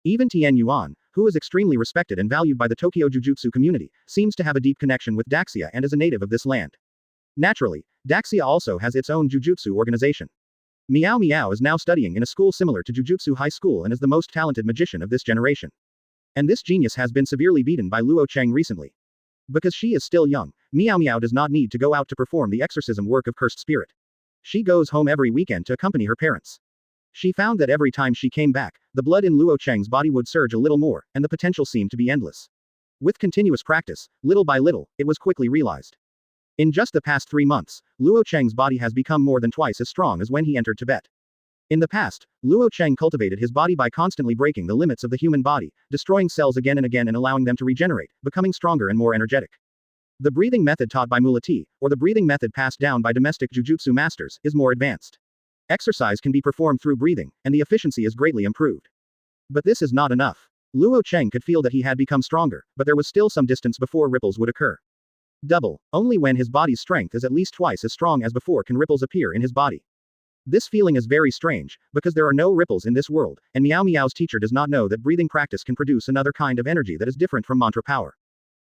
Even Tien Yuan, who is extremely respected and valued by the Tokyo Jujutsu community, seems to have a deep connection with Daxia and is a native of this land. Naturally, Daxia also has its own Jujutsu organization. Miao Miao is now studying in a school similar to Jujutsu High School and is the most talented magician of this generation. And this genius has been severely beaten by Luo Chang recently. Because she is still young, Miao Miao does not need to go out to perform the exorcism work of cursed spirit. She goes home every weekend to accompany her parents. She found that every time she came back, the blood in Luo Chang's body would surge a little more, and the potential seemed to be endless. With continuous practice, little by little, it was quickly realized. In just the past 3 months, Luo Chang's body has become more than twice as strong as when he entered Tibet. In the past, Luo Chang cultivated his body by constantly breaking the limits of the human body, destroying cells again and again and allowing them to regenerate, becoming stronger and more energetic. The breathing method taught by Mulati, or the breathing method passed down by domestic Jujutsu masters, is more advanced. Exercise can be performed through breathing, and the efficiency is greatly improved. But this is not enough. Luo Chang could feel that he had become stronger, but there was still some distance before ripples would occur. Double. Only when his body's strength is at least twice as strong as before can ripples appear in his body. This feeling is very strange, because there are no ripples in this world, and Miao Miao's teacher does not know that breathing practice can produce another kind of energy that is different from mantra power.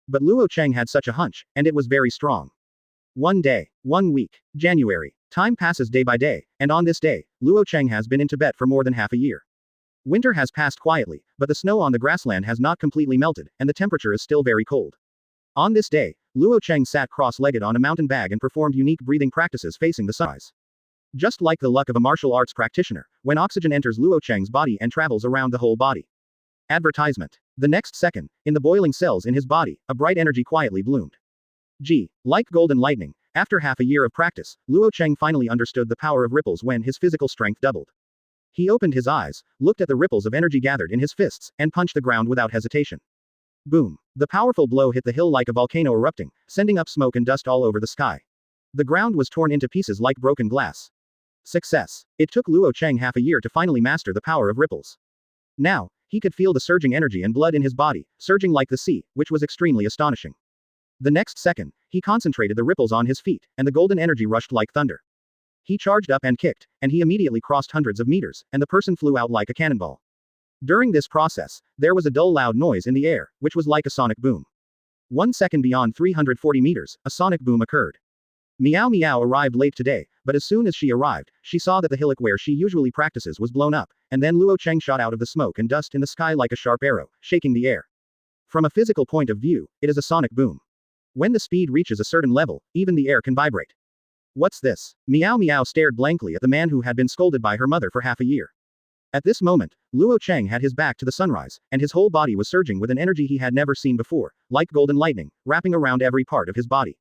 But Luo Chang had such a hunch, and it was very strong. 1 day, 1 week, January. Time passes day by day, and on this day, Luo Chang has been in Tibet for more than half a year. Winter has passed quietly, but the snow on the grassland has not completely melted, and the temperature is still very cold. On this day, Luo Chang sat cross-legged on a mountain bag and performed unique breathing practices facing the sunrise. Just like the luck of a martial arts practitioner, when oxygen enters Luo Chang's body and travels around the whole body. Advertisement. The next second, in the boiling cells in his body, a bright energy quietly bloomed. Like golden lightning, after half a year of practice, Luo Chang finally understood the power of ripples when his physical strength doubled. He opened his eyes, looked at the ripples of energy gathered in his fists, and punched the ground without hesitation. Boom. The powerful blow hit the hill like a volcano erupting, sending up smoke and dust all over the sky. The ground was torn into pieces like broken glass. Success. It took Luo Chang half a year to finally master the power of ripples. Now, he could feel the surging energy and blood in his body, surging like the sea, which was extremely astonishing. The next second, he concentrated the ripples on his feet, and the golden energy rushed like thunder. He charged up and kicked, and he immediately crossed hundreds of meters, and the person flew out like a cannonball. During this process, there was a dull loud noise in the air, which was like a sonic boom. 1 second beyond 340 meters, a sonic boom occurred. Miao Miao arrived late today, but as soon as she arrived, she saw that the hillock where she usually practices was blown up, and then Luo Chang shot out of the smoke and dust in the sky like a sharp arrow, shaking the air. From a physical point of view, it is a sonic boom. When the speed reaches a certain level, even the air can vibrate. What's this? Miao Miao stared blankly at the man who had been scolded by her mother for half a year. At this moment, Luo Chang had his back to the sunrise, and his whole body was surging with an energy he had never seen before, like golden lightning, wrapping around every part of his body.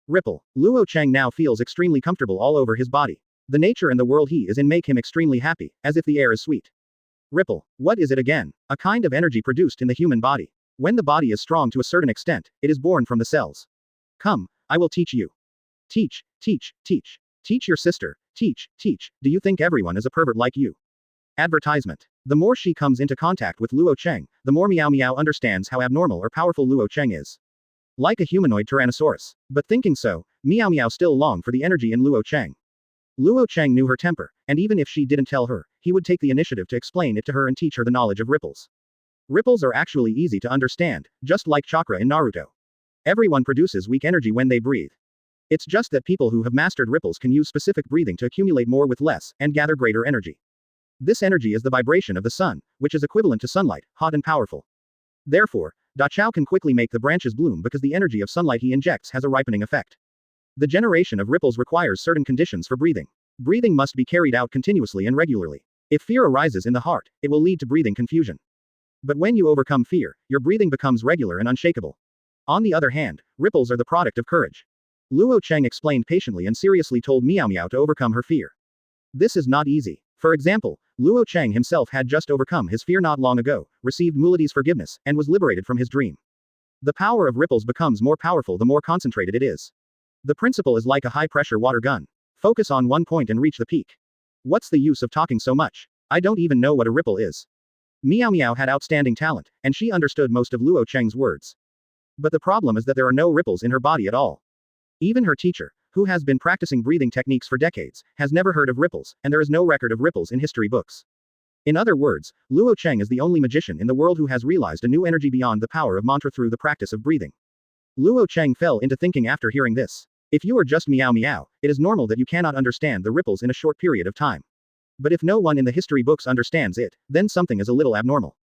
Ripple. Luo Chang now feels extremely comfortable all over his body. The nature and the world he is in make him extremely happy, as if the air is sweet. Ripple. What is it again? A kind of energy produced in the human body. When the body is strong to a certain extent, it is born from the cells. Come, I will teach you. Teach, teach, teach. Teach your sister. Teach, teach. Do you think everyone is a pervert like you? Advertisement. The more she comes into contact with Luo Chang, the more Miao Miao understands how abnormal or powerful Luo Chang is. Like a humanoid tyrannosaurus. But thinking so, Miao Miao still longed for the energy in Luo Chang. Luo Chang knew her temper, and even if she didn't tell her, he would take the initiative to explain it to her and teach her the knowledge of ripples. Ripples are actually easy to understand, just like chakra in Naruto. Everyone produces weak energy when they breathe. It's just that people who have mastered ripples can use specific breathing to accumulate more with less, and gather greater energy. This energy is the vibration of the sun, which is equivalent to sunlight, hot and powerful. Therefore, Da Chao can quickly make the branches bloom because the energy of sunlight he injects has a ripening effect. The generation of ripples requires certain conditions for breathing. Breathing must be carried out continuously and regularly. If fear arises in the heart, it will lead to breathing confusion. But when you overcome fear, your breathing becomes regular and unshakable. On the other hand, ripples are the product of courage. Luo Chang explained patiently and seriously told Miao Miao to overcome her fear. This is not easy. For example, Luo Chang himself had just overcome his fear not long ago, received Mulati's forgiveness, and was liberated from his dream. The power of ripples becomes more powerful the more concentrated it is. The principle is like a high-pressure water gun. Focus on one point and reach the peak. What's the use of talking so much? I don't even know what a ripple is. Miao Miao had outstanding talent, and she understood most of Luo Chang's words. But the problem is that there are no ripples in her body at all. Even her teacher, who has been practicing breathing techniques for decades, has never heard of ripples, and there is no record of ripples in history books. In other words, Luo Chang is the only magician in the world who has realized a new energy beyond the power of mantra through the practice of breathing. Luo Chang fell into thinking after hearing this. If you are just Miao Miao, it is normal that you cannot understand the ripples in a short period of time. But if no one in the history books understands it, then something is a little abnormal.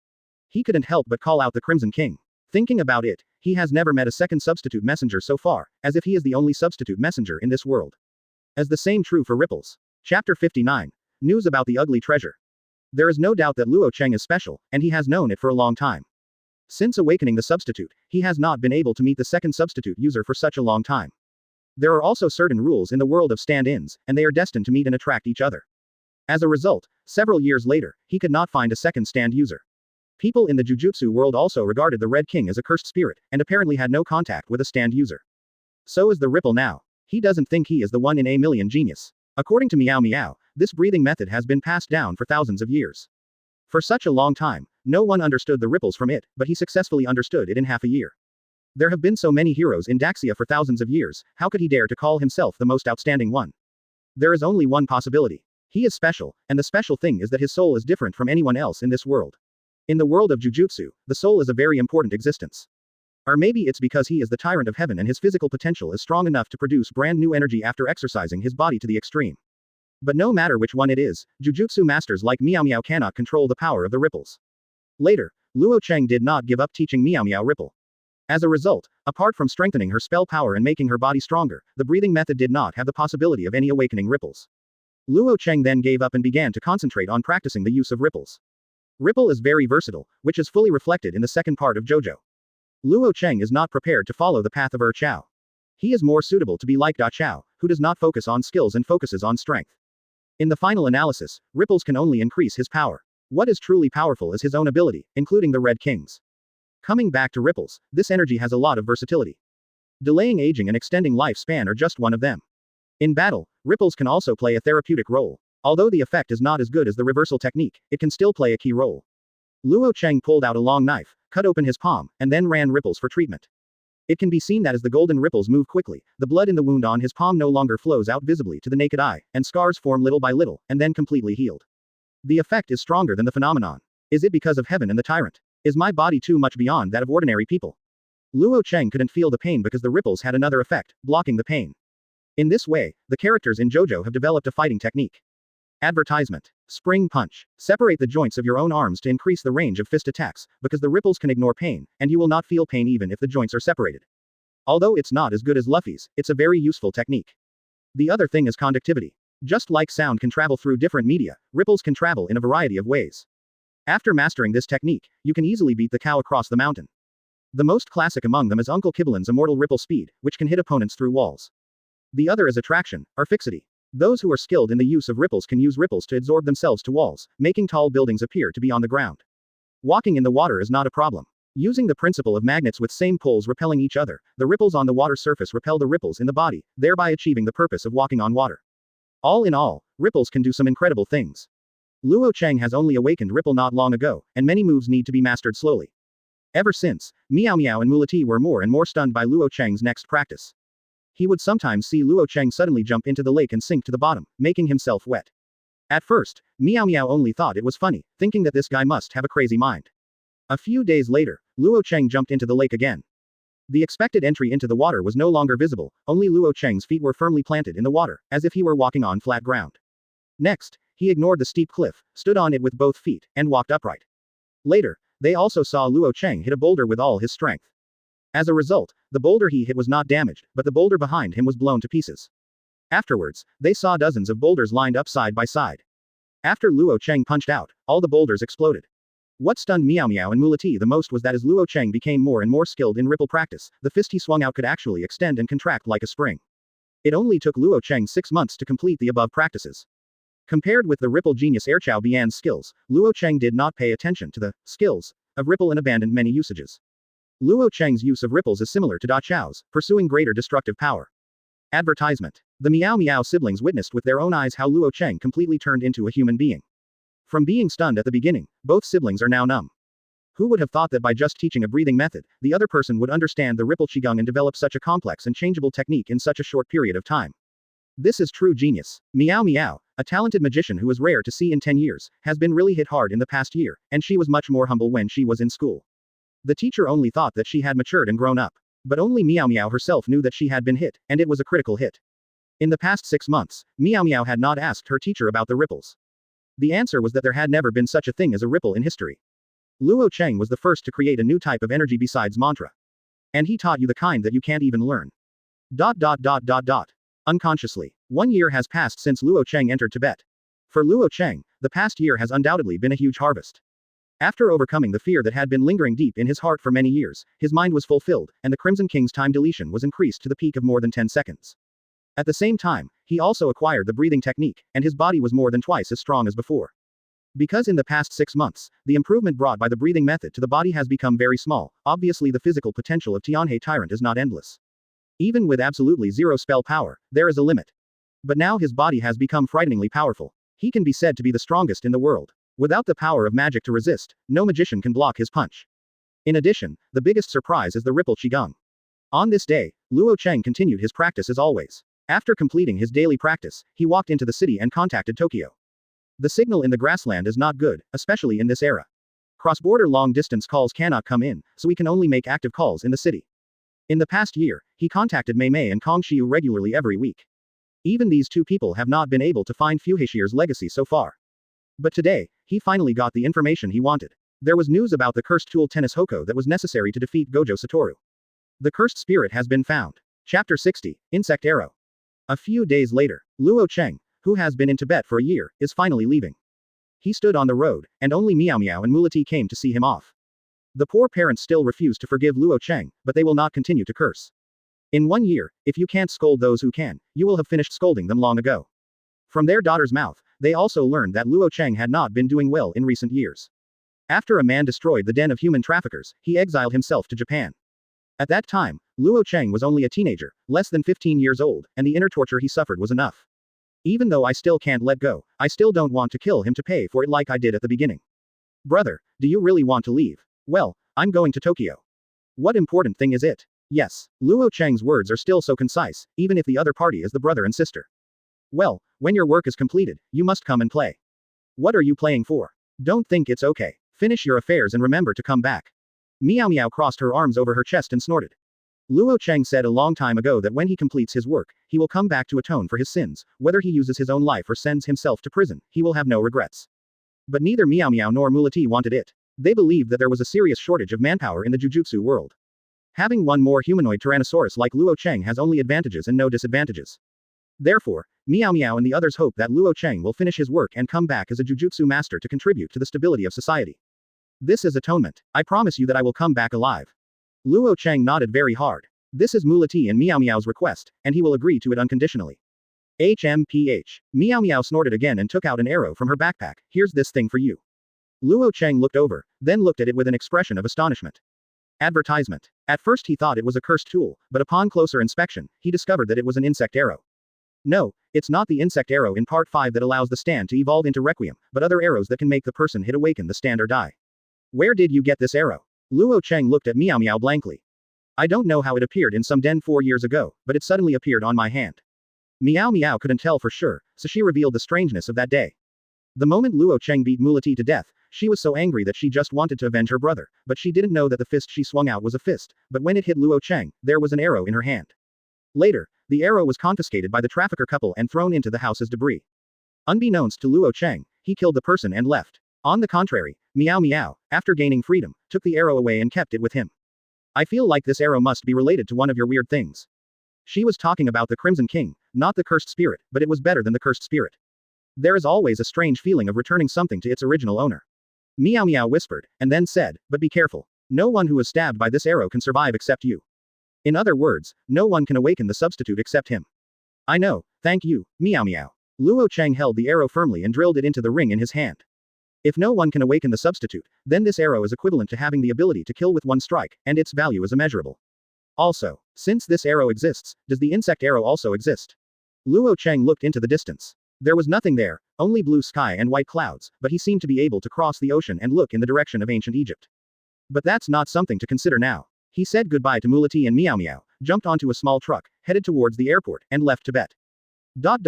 He couldn't help but call out the Crimson King. Thinking about it, he has never met a second substitute messenger so far, as if he is the only substitute messenger in this world. As the same true for ripples. Chapter 59. News about the ugly treasure. There is no doubt that Luo Chang is special, and he has known it for a long time. Since awakening the substitute, he has not been able to meet the second substitute user for such a long time. There are also certain rules in the world of stand-ins, and they are destined to meet and attract each other. As a result, several years later, he could not find a second stand user. People in the Jujutsu world also regarded the Red King as a cursed spirit, and apparently had no contact with a stand user. So is the Ripple now. He doesn't think he is the one in a million genius. According to Meow Meow, this breathing method has been passed down for thousands of years. For such a long time, no one understood the ripples from it, but he successfully understood it in half a year. There have been so many heroes in Daxia for thousands of years, how could he dare to call himself the most outstanding one? There is only one possibility. He is special, and the special thing is that his soul is different from anyone else in this world. In the world of Jujutsu, the soul is a very important existence. Or maybe it's because he is the tyrant of heaven and his physical potential is strong enough to produce brand new energy after exercising his body to the extreme. But no matter which one it is, Jujutsu masters like Meow Meow cannot control the power of the ripples. Later, Luo Chang did not give up teaching Meow Meow ripple. As a result, apart from strengthening her spell power and making her body stronger, the breathing method did not have the possibility of any awakening ripples. Luo Chang then gave up and began to concentrate on practicing the use of ripples. Ripple is very versatile, which is fully reflected in the second part of Gojo. Luo Chang is not prepared to follow the path of Chao. He is more suitable to be like Da Chao, who does not focus on skills and focuses on strength. In the final analysis, ripples can only increase his power. What is truly powerful is his own ability, including the Red King's. Coming back to ripples, this energy has a lot of versatility. Delaying aging and extending lifespan are just one of them. In battle, ripples can also play a therapeutic role. Although the effect is not as good as the reversal technique, it can still play a key role. Luo Chang pulled out a long knife, cut open his palm, and then ran ripples for treatment. It can be seen that as the golden ripples move quickly, the blood in the wound on his palm no longer flows out visibly to the naked eye, and scars form little by little, and then completely healed. The effect is stronger than the phenomenon. Is it because of heaven and the tyrant? Is my body too much beyond that of ordinary people? Luo Chang couldn't feel the pain because the ripples had another effect, blocking the pain. In this way, the characters in Gojo have developed a fighting technique. Advertisement. Spring punch. Separate the joints of your own arms to increase the range of fist attacks, because the ripples can ignore pain, and you will not feel pain even if the joints are separated. Although it's not as good as Luffy's, it's a very useful technique. The other thing is conductivity. Just like sound can travel through different media, ripples can travel in a variety of ways. After mastering this technique, you can easily beat the cow across the mountain. The most classic among them is Uncle Kibalin's immortal ripple speed, which can hit opponents through walls. The other is attraction, or fixity. Those who are skilled in the use of ripples can use ripples to absorb themselves to walls, making tall buildings appear to be on the ground. Walking in the water is not a problem. Using the principle of magnets with same poles repelling each other, the ripples on the water surface repel the ripples in the body, thereby achieving the purpose of walking on water. All in all, ripples can do some incredible things. Luo Chang has only awakened ripple not long ago, and many moves need to be mastered slowly. Ever since, Meow Meow and Mulati were more and more stunned by Luo Chang's next practice. He would sometimes see Luo Chang suddenly jump into the lake and sink to the bottom, making himself wet. At first, Meow Meow only thought it was funny, thinking that this guy must have a crazy mind. A few days later, Luo Chang jumped into the lake again. The expected entry into the water was no longer visible, only Luo Chang's feet were firmly planted in the water, as if he were walking on flat ground. Next, he ignored the steep cliff, stood on it with both feet, and walked upright. Later, they also saw Luo Chang hit a boulder with all his strength. As a result, the boulder he hit was not damaged, but the boulder behind him was blown to pieces. Afterwards, they saw dozens of boulders lined up side by side. After Luo Chang punched out, all the boulders exploded. What stunned Meow Meow and Mulati the most was that as Luo Chang became more and more skilled in ripple practice, the fist he swung out could actually extend and contract like a spring. It only took Luo Chang 6 months to complete the above practices. Compared with the ripple genius Chao Bian's skills, Luo Chang did not pay attention to the skills of ripple and abandoned many usages. Luo Chang's use of ripples is similar to Da Chao's, pursuing greater destructive power. Advertisement. The Meow Meow siblings witnessed with their own eyes how Luo Chang completely turned into a human being. From being stunned at the beginning, both siblings are now numb. Who would have thought that by just teaching a breathing method, the other person would understand the ripple qigong and develop such a complex and changeable technique in such a short period of time? This is true genius. Meow Meow, a talented magician who is rare to see in 10 years, has been really hit hard in the past year, and she was much more humble when she was in school. The teacher only thought that she had matured and grown up. But only Meow Meow herself knew that she had been hit, and it was a critical hit. In the past 6 months, Meow Meow had not asked her teacher about the ripples. The answer was that there had never been such a thing as a ripple in history. Luo Chang was the first to create a new type of energy besides mantra. And he taught you the kind that you can't even learn. ... Unconsciously, 1 year has passed since Luo Chang entered Tibet. For Luo Chang, the past year has undoubtedly been a huge harvest. After overcoming the fear that had been lingering deep in his heart for many years, his mind was fulfilled, and the Crimson King's time dilation was increased to the peak of more than 10 seconds. At the same time, he also acquired the breathing technique, and his body was more than twice as strong as before. Because in the past 6 months, the improvement brought by the breathing method to the body has become very small, obviously the physical potential of Tianhe Tyrant is not endless. Even with absolutely zero spell power, there is a limit. But now his body has become frighteningly powerful. He can be said to be the strongest in the world. Without the power of magic to resist, no magician can block his punch. In addition, the biggest surprise is the Ripple Qigong. On this day, Luo Chang continued his practice as always. After completing his daily practice, he walked into the city and contacted Tokyo. The signal in the grassland is not good, especially in this era. Cross-border long-distance calls cannot come in, so we can only make active calls in the city. In the past year, he contacted Mei Mei and Kong Xiu regularly every week. Even these two people have not been able to find Fushigoro's legacy so far. But today, he finally got the information he wanted. There was news about the cursed tool Tennis Hoko that was necessary to defeat Gojo Satoru. The cursed spirit has been found. Chapter 60, Insect Arrow. A few days later, Luo Chang, who has been in Tibet for a year, is finally leaving. He stood on the road, and only Miao Miao and Mulati came to see him off. The poor parents still refuse to forgive Luo Chang, but they will not continue to curse. In 1 year, if you can't scold those who can, you will have finished scolding them long ago. From their daughter's mouth, they also learned that Luo Chang had not been doing well in recent years. After a man destroyed the den of human traffickers, he exiled himself to Japan. At that time, Luo Chang was only a teenager, less than 15 years old, and the inner torture he suffered was enough. Even though I still can't let go, I still don't want to kill him to pay for it like I did at the beginning. Brother, do you really want to leave? Well, I'm going to Tokyo. What important thing is it? Yes, Luo Chang's words are still so concise, even if the other party is the brother and sister. Well, when your work is completed, you must come and play. What are you playing for? Don't think it's okay. Finish your affairs and remember to come back. Miao Miao crossed her arms over her chest and snorted. Luo Chang said a long time ago that when he completes his work, he will come back to atone for his sins, whether he uses his own life or sends himself to prison, he will have no regrets. But neither Miao Miao nor Mulati wanted it. They believed that there was a serious shortage of manpower in the Jujutsu world. Having one more humanoid Tyrannosaurus like Luo Chang has only advantages and no disadvantages. Therefore, Miao Miao and the others hope that Luo Chang will finish his work and come back as a Jujutsu master to contribute to the stability of society. This is atonement. I promise you that I will come back alive. Luo Chang nodded very hard. This is Mulati and Miao Miao's request, and he will agree to it unconditionally. HMPH. Miao Miao snorted again and took out an arrow from her backpack. Here's this thing for you. Luo Chang looked over, then looked at it with an expression of astonishment. Advertisement. At first he thought it was a cursed tool, but upon closer inspection, he discovered that it was an insect arrow. No, it's not the insect arrow in part 5 that allows the stand to evolve into Requiem, but other arrows that can make the person hit awaken the stand or die. Where did you get this arrow? Luo Chang looked at Miao Miao blankly. I don't know how it appeared in some den 4 years ago, but it suddenly appeared on my hand. Miao Miao couldn't tell for sure, so she revealed the strangeness of that day. The moment Luo Chang beat Mulati to death, she was so angry that she just wanted to avenge her brother, but she didn't know that the fist she swung out was a fist, but when it hit Luo Chang, there was an arrow in her hand. Later, the arrow was confiscated by the trafficker couple and thrown into the house as debris. Unbeknownst to Luo Chang, he killed the person and left. On the contrary, Miao Miao, after gaining freedom, took the arrow away and kept it with him. I feel like this arrow must be related to one of your weird things. She was talking about the Crimson King, not the cursed spirit, but it was better than the cursed spirit. There is always a strange feeling of returning something to its original owner. Miao Miao whispered, and then said, but be careful. No one who is stabbed by this arrow can survive except you. In other words, no one can awaken the substitute except him. I know, thank you, Miao Miao. Luo Chang held the arrow firmly and drilled it into the ring in his hand. If no one can awaken the substitute, then this arrow is equivalent to having the ability to kill with one strike, and its value is immeasurable. Also, since this arrow exists, does the insect arrow also exist? Luo Chang looked into the distance. There was nothing there, only blue sky and white clouds, but he seemed to be able to cross the ocean and look in the direction of ancient Egypt. But that's not something to consider now. He said goodbye to Mulati and Miao Miao, jumped onto a small truck, headed towards the airport, and left Tibet. 1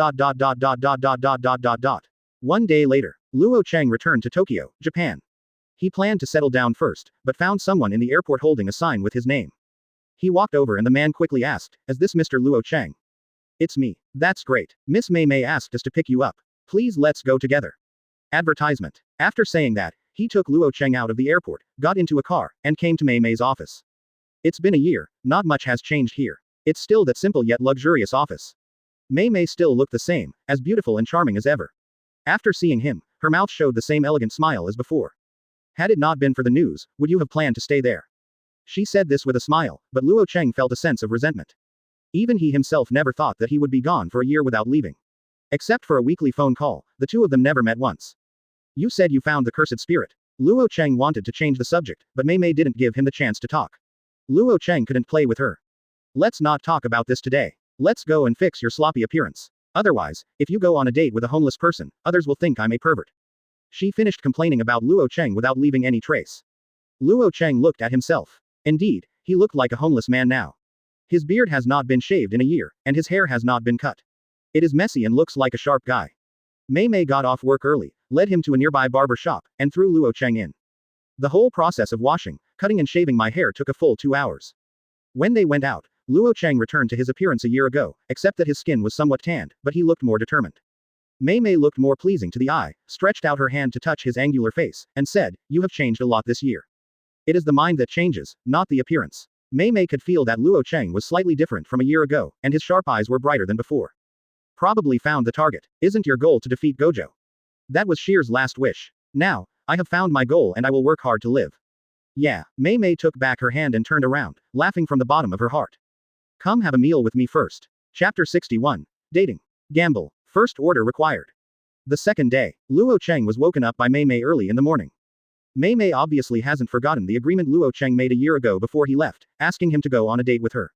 day later, Luo Chang returned to Tokyo, Japan. He planned to settle down first, but found someone in the airport holding a sign with his name. He walked over and the man quickly asked, is this Mr. Luo Chang? It's me. That's great. Miss Mei Mei asked us to pick you up. Please let's go together. Advertisement. After saying that, He took Luo Chang out of the airport, got into a car, and came to Mei Mei's office. It's been a year, not much has changed here. It's still that simple yet luxurious office. Mei Mei still looked the same, as beautiful and charming as ever. After seeing him, her mouth showed the same elegant smile as before. Had it not been for the news, would you have planned to stay there? She said this with a smile, but Luo Chang felt a sense of resentment. Even he himself never thought that he would be gone for a year without leaving. Except for a weekly phone call, the two of them never met once. You said you found the cursed spirit. Luo Chang wanted to change the subject, but Mei Mei didn't give him the chance to talk. Luo Chang couldn't play with her. Let's not talk about this today. Let's go and fix your sloppy appearance. Otherwise, if you go on a date with a homeless person, others will think I'm a pervert. She finished complaining about Luo Chang without leaving any trace. Luo Chang looked at himself. Indeed, he looked like a homeless man now. His beard has not been shaved in a year, and his hair has not been cut. It is messy and looks like a sharp guy. Mei Mei got off work early, led him to a nearby barber shop, and threw Luo Chang in. The whole process of washing, cutting and shaving my hair took a full 2 hours. When they went out, Luo Chang returned to his appearance a year ago, except that his skin was somewhat tanned, but he looked more determined. Mei Mei looked more pleasing to the eye, stretched out her hand to touch his angular face, and said, "You have changed a lot this year. It is the mind that changes, not the appearance." Mei Mei could feel that Luo Chang was slightly different from a year ago, and his sharp eyes were brighter than before. Probably found the target. Isn't your goal to defeat Gojo? That was Shear's last wish. Now, I have found my goal and I will work hard to live. Yeah, Mei Mei took back her hand and turned around, laughing from the bottom of her heart. Come have a meal with me first. Chapter 61. Dating. Gamble. First order required. The second day, Luo Chang was woken up by Mei Mei early in the morning. Mei Mei obviously hasn't forgotten the agreement Luo Chang made a year ago before he left, asking him to go on a date with her.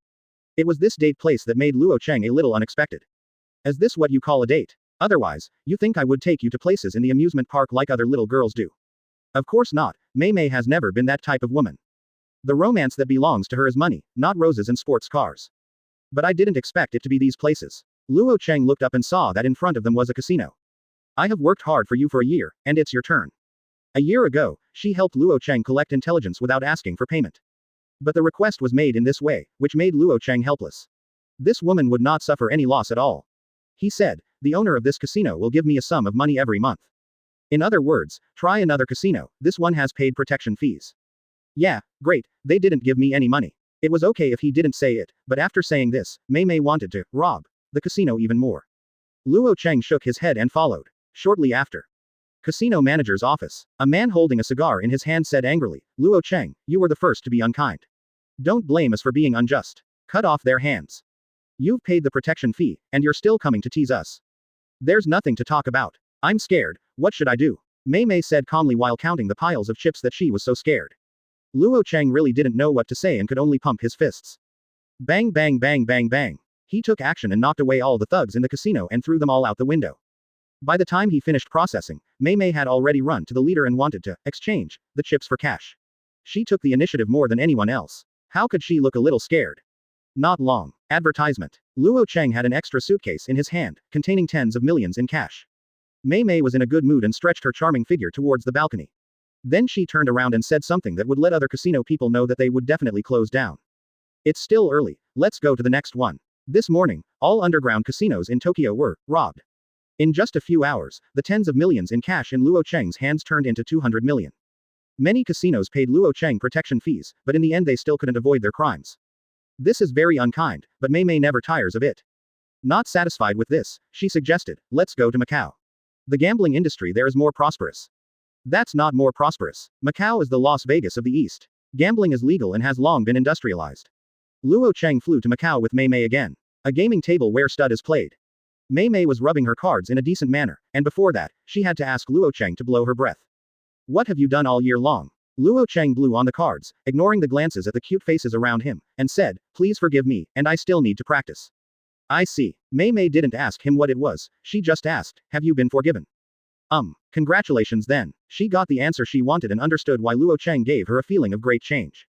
It was this date place that made Luo Chang a little unexpected. Is this what you call a date? Otherwise, you think I would take you to places in the amusement park like other little girls do? Of course not, Mei Mei has never been that type of woman. The romance that belongs to her is money, not roses and sports cars. But I didn't expect it to be these places. Luo Chang looked up and saw that in front of them was a casino. I have worked hard for you for a year, and it's your turn. A year ago, she helped Luo Chang collect intelligence without asking for payment. But the request was made in this way, which made Luo Chang helpless. This woman would not suffer any loss at all. He said, the owner of this casino will give me a sum of money every month. In other words, try another casino, this one has paid protection fees. Yeah, great, they didn't give me any money. It was okay if he didn't say it, but after saying this, Mei Mei wanted to rob the casino even more. Luo Chang shook his head and followed. Shortly after. Casino manager's office. A man holding a cigar in his hand said angrily, Luo Chang, you were the first to be unkind. Don't blame us for being unjust. Cut off their hands. You've paid the protection fee, and you're still coming to tease us. There's nothing to talk about. I'm scared, what should I do? Mei Mei said calmly while counting the piles of chips that she was so scared. Luo Chang really didn't know what to say and could only pump his fists. Bang bang bang bang bang. He took action and knocked away all the thugs in the casino and threw them all out the window. By the time he finished processing, Mei Mei had already run to the leader and wanted to exchange the chips for cash. She took the initiative more than anyone else. How could she look a little scared? Not long. Advertisement. Luo Chang had an extra suitcase in his hand, containing tens of millions in cash. Mei Mei was in a good mood and stretched her charming figure towards the balcony. Then she turned around and said something that would let other casino people know that they would definitely close down. It's still early, let's go to the next one. This morning, all underground casinos in Tokyo were robbed. In just a few hours, the tens of millions in cash in Luo Chang's hands turned into 200 million. Many casinos paid Luo Chang protection fees, but in the end they still couldn't avoid their crimes. This is very unkind, but Mei Mei never tires of it. Not satisfied with this, she suggested, let's go to Macau. The gambling industry there is more prosperous. That's not more prosperous. Macau is the Las Vegas of the East. Gambling is legal and has long been industrialized. Luo Chang flew to Macau with Mei Mei again. A gaming table where stud is played. Mei Mei was rubbing her cards in a decent manner, and before that, she had to ask Luo Chang to blow her breath. What have you done all year long? Luo Chang blew on the cards, ignoring the glances at the cute faces around him, and said, please forgive me, and I still need to practice. I see. Mei Mei didn't ask him what it was, she just asked, have you been forgiven? Congratulations then. She got the answer she wanted and understood why Luo Chang gave her a feeling of great change.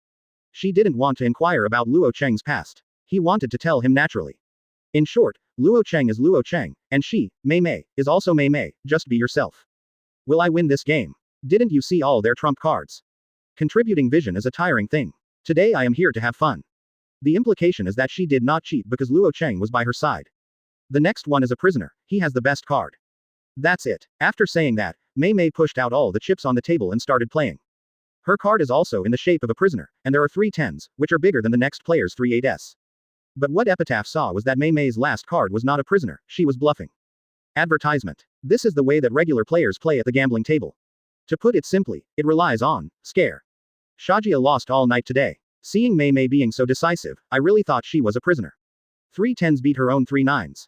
She didn't want to inquire about Luo Chang's past. He wanted to tell him naturally. In short, Luo Chang is Luo Chang, and she, Mei Mei, is also Mei Mei, just be yourself. Will I win this game? Didn't you see all their trump cards? Contributing vision is a tiring thing. Today I am here to have fun. The implication is that she did not cheat because Luo Chang was by her side. The next one is a prisoner, he has the best card. That's it. After saying that, Mei Mei pushed out all the chips on the table and started playing. Her card is also in the shape of a prisoner, and there are 3 10s, which are bigger than the next player's 3 8s. But what Epitaph saw was that Mei Mei's last card was not a prisoner, she was bluffing. Advertisement. This is the way that regular players play at the gambling table. To put it simply, it relies on scare. Shajia lost all night today. Seeing Mei Mei being so decisive, I really thought she was a prisoner. 3 10s beat her own 3 9s.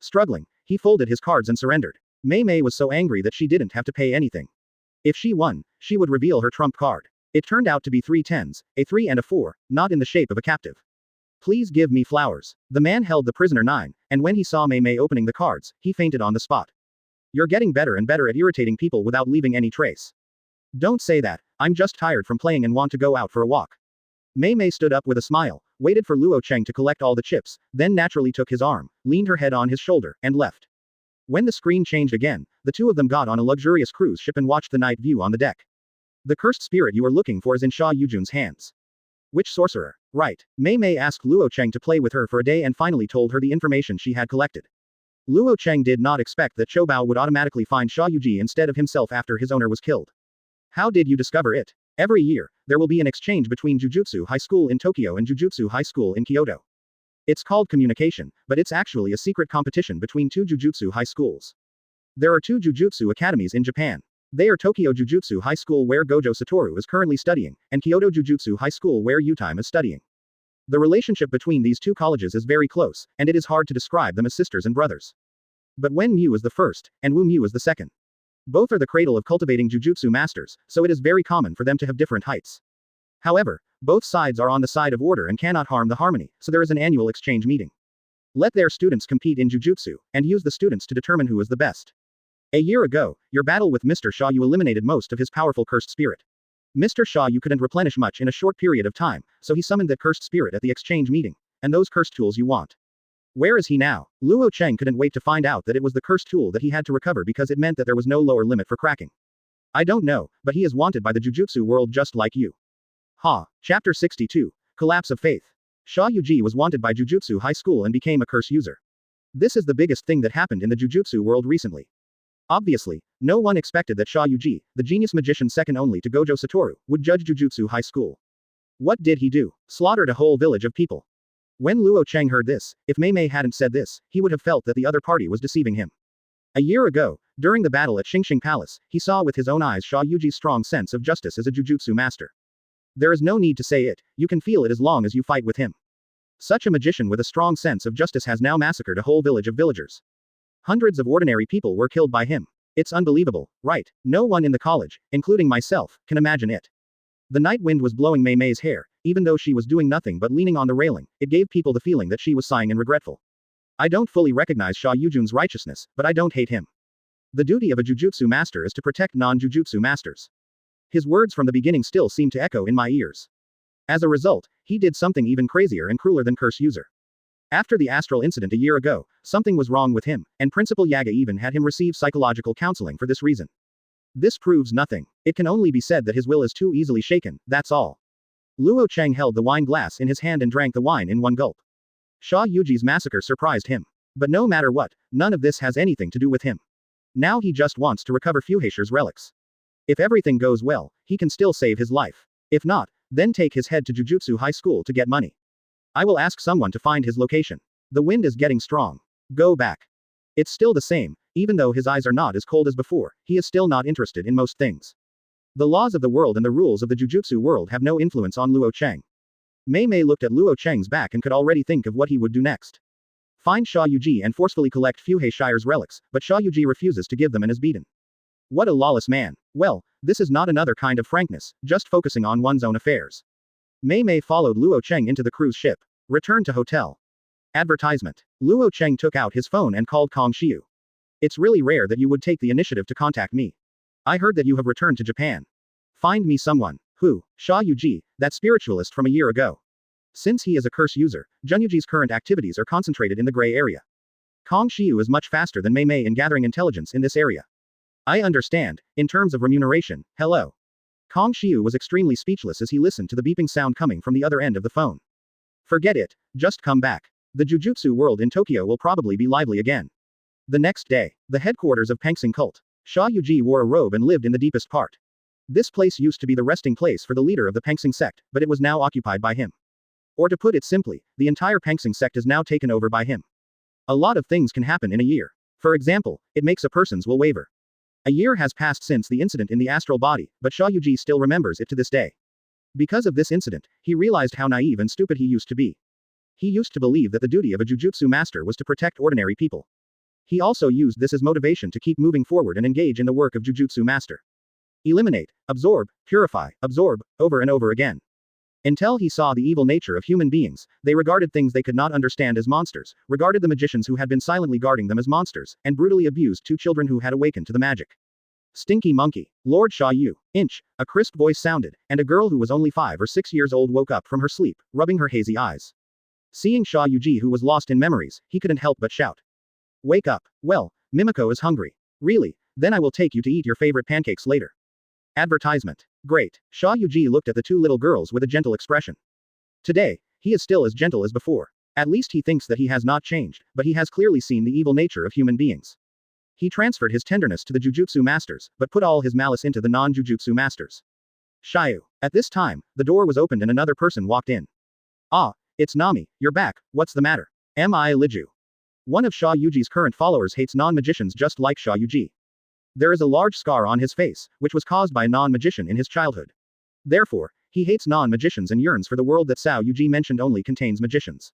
Struggling, he folded his cards and surrendered. Mei Mei was so angry that she didn't have to pay anything. If she won, she would reveal her trump card. It turned out to be 3 10s, a 3 and a 4, not in the shape of a captive. Please give me flowers. The man held the prisoner 9, and when he saw Mei Mei opening the cards, he fainted on the spot. You're getting better and better at irritating people without leaving any trace. Don't say that, I'm just tired from playing and want to go out for a walk. Mei Mei stood up with a smile, waited for Luo Chang to collect all the chips, then naturally took his arm, leaned her head on his shoulder, and left. When the screen changed again, the two of them got on a luxurious cruise ship and watched the night view on the deck. The cursed spirit you are looking for is in Sha Yujun's hands. Which sorcerer? Right. Mei Mei asked Luo Chang to play with her for a day and finally told her the information she had collected. Luo Chang did not expect that Choubao would automatically find Sha Yuji instead of himself after his owner was killed. How did you discover it? Every year, there will be an exchange between Jujutsu High School in Tokyo and Jujutsu High School in Kyoto. It's called communication, but it's actually a secret competition between 2 Jujutsu high schools. There are 2 Jujutsu academies in Japan. They are Tokyo Jujutsu High School where Gojo Satoru is currently studying, and Kyoto Jujutsu High School where Utime is studying. The relationship between these 2 colleges is very close, and it is hard to describe them as sisters and brothers. But Wen Mu is the first, and Wu Mu is the second. Both are the cradle of cultivating Jujutsu masters, so it is very common for them to have different heights. However, both sides are on the side of order and cannot harm the harmony, so there is an annual exchange meeting. Let their students compete in Jujutsu, and use the students to determine who is the best. A year ago, your battle with Mr. Sha Yu eliminated most of his powerful cursed spirit. Mr. Sha Yu couldn't replenish much in a short period of time, so he summoned that cursed spirit at the exchange meeting, and those cursed tools you want. Where is he now? Luo Chang couldn't wait to find out that it was the cursed tool that he had to recover because it meant that there was no lower limit for cracking. I don't know, but he is wanted by the Jujutsu world just like you. Chapter 62. Collapse of Faith. Sha Yuji was wanted by Jujutsu High School and became a curse user. This is the biggest thing that happened in the Jujutsu world recently. Obviously, no one expected that Sha Yuji, the genius magician second only to Gojo Satoru, would judge Jujutsu High School. What did he do? Slaughtered a whole village of people. When Luo Chang heard this, if Mei Mei hadn't said this, he would have felt that the other party was deceiving him. A year ago, during the battle at Xingxing Palace, he saw with his own eyes Sha Yuji's strong sense of justice as a Jujutsu master. There is no need to say it, you can feel it as long as you fight with him. Such a magician with a strong sense of justice has now massacred a whole village of villagers. Hundreds of ordinary people were killed by him. It's unbelievable, right? No one in the college, including myself, can imagine it. The night wind was blowing Mei Mei's hair, even though she was doing nothing but leaning on the railing, it gave people the feeling that she was sighing and regretful. I don't fully recognize Sha Yujun's righteousness, but I don't hate him. The duty of a Jujutsu master is to protect non-Jujutsu masters. His words from the beginning still seem to echo in my ears. As a result, he did something even crazier and crueler than curse user. After the astral incident a year ago, something was wrong with him, and Principal Yaga even had him receive psychological counseling for this reason. This proves nothing. It can only be said that his will is too easily shaken, that's all. Luo Chang held the wine glass in his hand and drank the wine in one gulp. Sha Yuji's massacre surprised him. But no matter what, none of this has anything to do with him. Now he just wants to recover Fuhashi's relics. If everything goes well, he can still save his life. If not, then take his head to Jujutsu High School to get money. I will ask someone to find his location. The wind is getting strong. Go back. It's still the same, even though his eyes are not as cold as before, he is still not interested in most things. The laws of the world and the rules of the Jujutsu world have no influence on Luo Chang. Mei Mei looked at Luo Chang's back and could already think of what he would do next. Find Sha Yuji and forcefully collect Fuhashi's relics, but Sha Yuji refuses to give them and is beaten. What a lawless man. Well, this is not another kind of frankness, just focusing on one's own affairs. Mei Mei followed Luo Chang into the cruise ship. Return to hotel. Advertisement. Luo Chang took out his phone and called Kong Xiu. It's really rare that you would take the initiative to contact me. I heard that you have returned to Japan. Find me someone. Who? Sha Yuji, that spiritualist from a year ago. Since he is a curse user, Junyuji's current activities are concentrated in the gray area. Kong Xiu is much faster than Mei Mei in gathering intelligence in this area. I understand, in terms of remuneration, hello. Kong Xiu was extremely speechless as he listened to the beeping sound coming from the other end of the phone. Forget it, just come back. The Jujutsu world in Tokyo will probably be lively again. The next day, the headquarters of Pangsing cult. Sha Yuji wore a robe and lived in the deepest part. This place used to be the resting place for the leader of the Pangsing sect, but it was now occupied by him. Or to put it simply, the entire Pangsing sect is now taken over by him. A lot of things can happen in a year. For example, it makes a person's will waver. A year has passed since the incident in the astral body, but Sha Yuji still remembers it to this day. Because of this incident, he realized how naive and stupid he used to be. He used to believe that the duty of a jujutsu master was to protect ordinary people. He also used this as motivation to keep moving forward and engage in the work of jujutsu master. Eliminate, absorb, purify, absorb, over and over again. Until he saw the evil nature of human beings, they regarded things they could not understand as monsters, regarded the magicians who had been silently guarding them as monsters, and brutally abused two children who had awakened to the magic. Stinky monkey. Lord Sha Yu. Inch. A crisp voice sounded, and a girl who was only 5 or 6 years old woke up from her sleep, rubbing her hazy eyes. Seeing Sha Yuji, who was lost in memories, he couldn't help but shout. Wake up. Well, Mimiko is hungry. Really? Then I will take you to eat your favorite pancakes later. Advertisement. Great. Sha Yuji looked at the two little girls with a gentle expression. Today, he is still as gentle as before. At least he thinks that he has not changed, but he has clearly seen the evil nature of human beings. He transferred his tenderness to the jujutsu masters, but put all his malice into the non-jujutsu masters. Shiyu. At this time, the door was opened and another person walked in. Ah, it's Nami, you're back, what's the matter? Am I Liju? One of Sha Yuji's current followers hates non-magicians just like Sha Yuji. There is a large scar on his face, which was caused by a non-magician in his childhood. Therefore, he hates non-magicians and yearns for the world that Sha Yuji mentioned only contains magicians.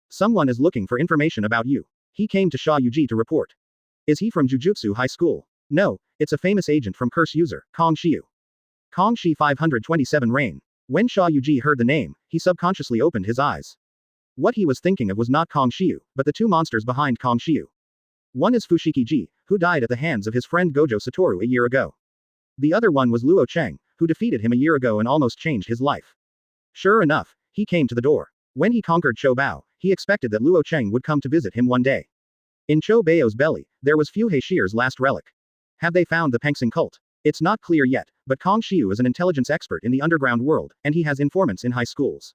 Someone is looking for information about you. He came to Sha Yuji to report. Is he from Jujutsu High School? No, it's a famous agent from Curse User, Kong Shiyu. Kong Shi 527 Rain. When Sha Yuji heard the name, he subconsciously opened his eyes. What he was thinking of was not Kong Shiyu, but the two monsters behind Kong Shiyu. One is Fushiguro, who died at the hands of his friend Gojo Satoru a year ago. The other one was Luo Chang, who defeated him a year ago and almost changed his life. Sure enough, he came to the door. When he conquered Cho Bao, he expected that Luo Chang would come to visit him one day. In Cho Bao's belly, there was Fu Heishier's last relic. Have they found the Pangsing cult? It's not clear yet, but Kong Shiyu is an intelligence expert in the underground world, and he has informants in high schools.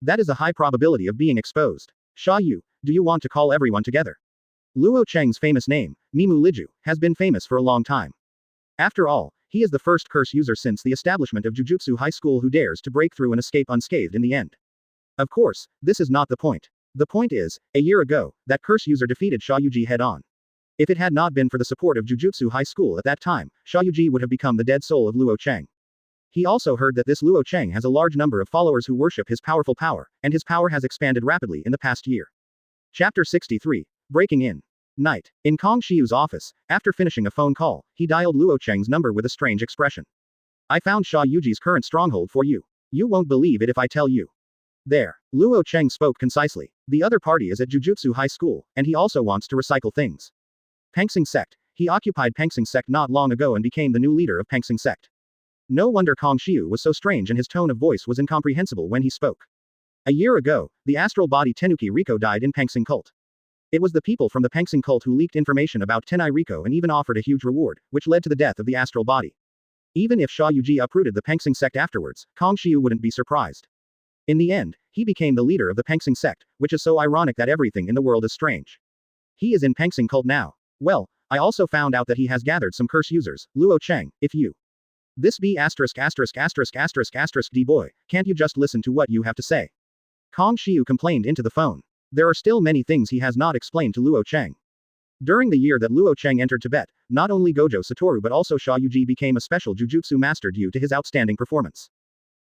That is a high probability of being exposed. Sha Yu, do you want to call everyone together? Luo Chang's famous name, Mimu Liju, has been famous for a long time. After all, he is the first curse user since the establishment of Jujutsu High School who dares to break through and escape unscathed in the end. Of course, this is not the point. The point is, a year ago, that curse user defeated Sha Yuji head-on. If it had not been for the support of Jujutsu High School at that time, Sha Yuji would have become the dead soul of Luo Chang. He also heard that this Luo Chang has a large number of followers who worship his powerful power, and his power has expanded rapidly in the past year. Chapter 63. Breaking in. Night. In Kong Shiyu's office, after finishing a phone call, he dialed Luo Chang's number with a strange expression. I found Sha Yuji's current stronghold for you. You won't believe it if I tell you. There. Luo Chang spoke concisely. The other party is at Jujutsu High School, and he also wants to recycle things. Pangsing Sect. He occupied Pangsing Sect not long ago and became the new leader of Pangsing Sect. No wonder Kong Shiyu was so strange and his tone of voice was incomprehensible when he spoke. A year ago, the astral body Tenuki Riko died in Pangsing cult. It was the people from the Pangsing cult who leaked information about Tenai Riko and even offered a huge reward, which led to the death of the astral body. Even if Sha Yuji uprooted the Pangsing sect afterwards, Kong Shiyu wouldn't be surprised. In the end, he became the leader of the Pangsing sect, which is so ironic that everything in the world is strange. He is in Pangsing cult now. Well, I also found out that he has gathered some curse users, Luo Chang, if you. This be asterisk asterisk asterisk asterisk asterisk D boy, can't you just listen to what you have to say? Kong Shiyu complained into the phone. There are still many things he has not explained to Luo Chang. During the year that Luo Chang entered Tibet, not only Gojo Satoru but also Sha Yuji became a special jujutsu master due to his outstanding performance.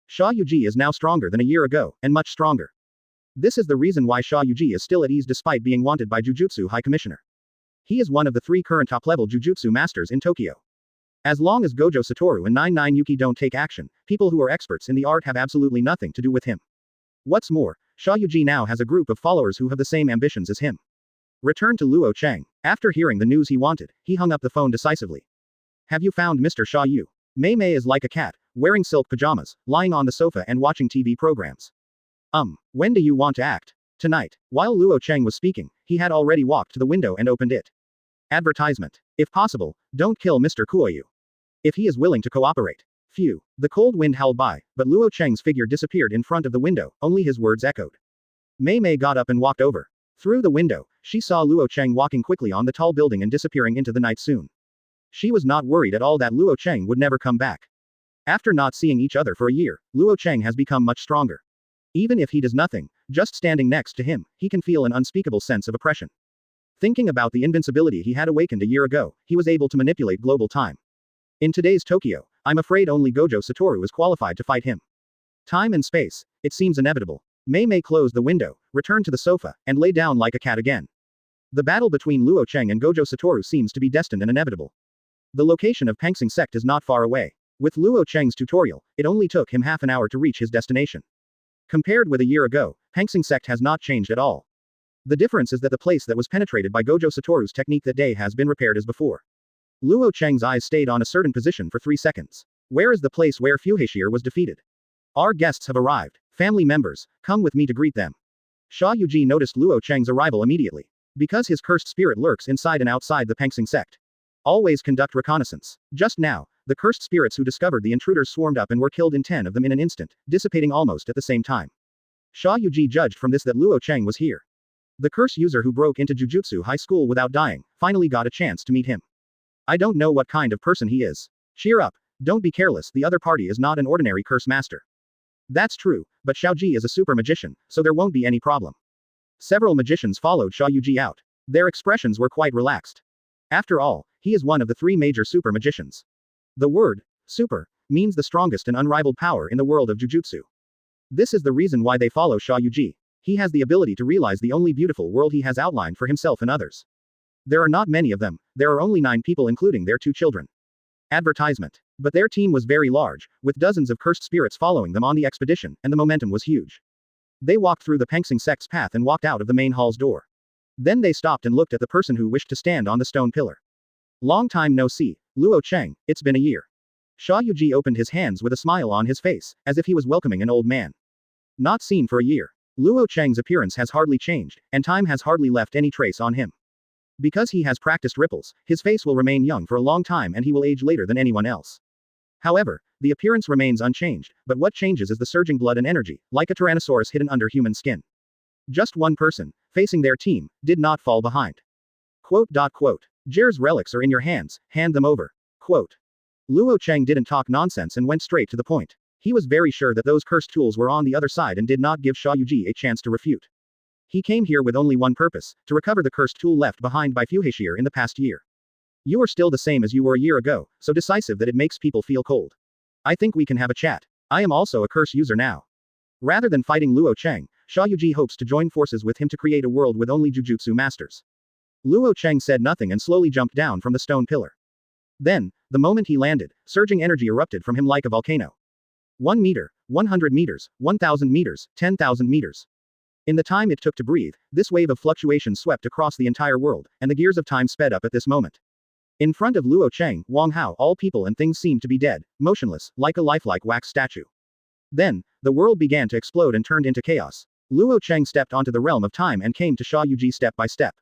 Sha Yuji is now stronger than a year ago, and much stronger. This is the reason why Sha Yuji is still at ease despite being wanted by Jujutsu High Commissioner. He is one of the 3 current top-level jujutsu masters in Tokyo. As long as Gojo Satoru and 99 Yuki don't take action, people who are experts in the art have absolutely nothing to do with him. What's more, Sha Yuji now has a group of followers who have the same ambitions as him. Return to Luo Chang. After hearing the news he wanted, he hung up the phone decisively. Have you found Mr. Sha Yu? Mei Mei is like a cat, wearing silk pajamas, lying on the sofa and watching TV programs. When do you want to act? Tonight. While Luo Chang was speaking, he had already walked to the window and opened it. Advertisement. If possible, don't kill Mr. Kuoyu. If he is willing to cooperate. Phew. The cold wind howled by, but Luo Chang's figure disappeared in front of the window, only his words echoed. Mei Mei got up and walked over. Through the window, she saw Luo Chang walking quickly on the tall building and disappearing into the night soon. She was not worried at all that Luo Chang would never come back. After not seeing each other for a year, Luo Chang has become much stronger. Even if he does nothing, just standing next to him, he can feel an unspeakable sense of oppression. Thinking about the invincibility he had awakened a year ago, he was able to manipulate global time. In today's Tokyo, I'm afraid only Gojo Satoru is qualified to fight him. Time and space, it seems inevitable. Mei closed the window, returned to the sofa, and lay down like a cat again. The battle between Luo Chang and Gojo Satoru seems to be destined and inevitable. The location of Pangsing sect is not far away. With Luo Chang's tutorial, it only took him half an hour to reach his destination. Compared with a year ago, Pangsing sect has not changed at all. The difference is that the place that was penetrated by Gojo Satoru's technique that day has been repaired as before. Luo Chang's eyes stayed on a certain position for 3 seconds. Where is the place where Fushiguro was defeated? Our guests have arrived. Family members, come with me to greet them. Sha Yuji noticed Luo Chang's arrival immediately. Because his cursed spirit lurks inside and outside the Pangsing sect. Always conduct reconnaissance. Just now, the cursed spirits who discovered the intruders swarmed up and were killed in 10 of them in an instant, dissipating almost at the same time. Sha Yuji judged from this that Luo Chang was here. The curse user who broke into Jujutsu high school without dying, finally got a chance to meet him. I don't know what kind of person he is. Cheer up, don't be careless, the other party is not an ordinary curse master. That's true, but Xiaoji is a super magician, so there won't be any problem. Several magicians followed Sha Yuji out. Their expressions were quite relaxed. After all, he is one of the 3 major super magicians. The word, super, means the strongest and unrivaled power in the world of Jujutsu. This is the reason why they follow Sha Yuji. He has the ability to realize the only beautiful world he has outlined for himself and others. There are not many of them, there are only 9 people including their 2 children. Advertisement. But their team was very large, with dozens of cursed spirits following them on the expedition, and the momentum was huge. They walked through the Pangsing sect's path and walked out of the main hall's door. Then they stopped and looked at the person who wished to stand on the stone pillar. Long time no see, Luo Chang, it's been a year. Sha Yuji opened his hands with a smile on his face, as if he was welcoming an old man. Not seen for a year. Luo Chang's appearance has hardly changed, and time has hardly left any trace on him. Because he has practiced ripples, his face will remain young for a long time and he will age later than anyone else. However, the appearance remains unchanged, but what changes is the surging blood and energy, like a tyrannosaurus hidden under human skin. Just one person, facing their team, did not fall behind. Quote. Jir's relics are in your hands, hand them over. Quote. Luo Chang didn't talk nonsense and went straight to the point. He was very sure that those cursed tools were on the other side and did not give Sha Yuji a chance to refute. He came here with only one purpose, to recover the cursed tool left behind by Fushiguro in the past year. You are still the same as you were a year ago, so decisive that it makes people feel cold. I think we can have a chat. I am also a curse user now. Rather than fighting Luo Chang, Sha Yuji hopes to join forces with him to create a world with only Jujutsu masters. Luo Chang said nothing and slowly jumped down from the stone pillar. Then, the moment he landed, surging energy erupted from him like a volcano. 1 meter, 100 meters, 1,000 meters, 10,000 meters. In the time it took to breathe, this wave of fluctuation swept across the entire world, and the gears of time sped up at this moment. In front of Luo Chang, Wang Hao, all people and things seemed to be dead, motionless, like a lifelike wax statue. Then, the world began to explode and turned into chaos. Luo Chang stepped onto the realm of time and came to Sha Yuji step by step.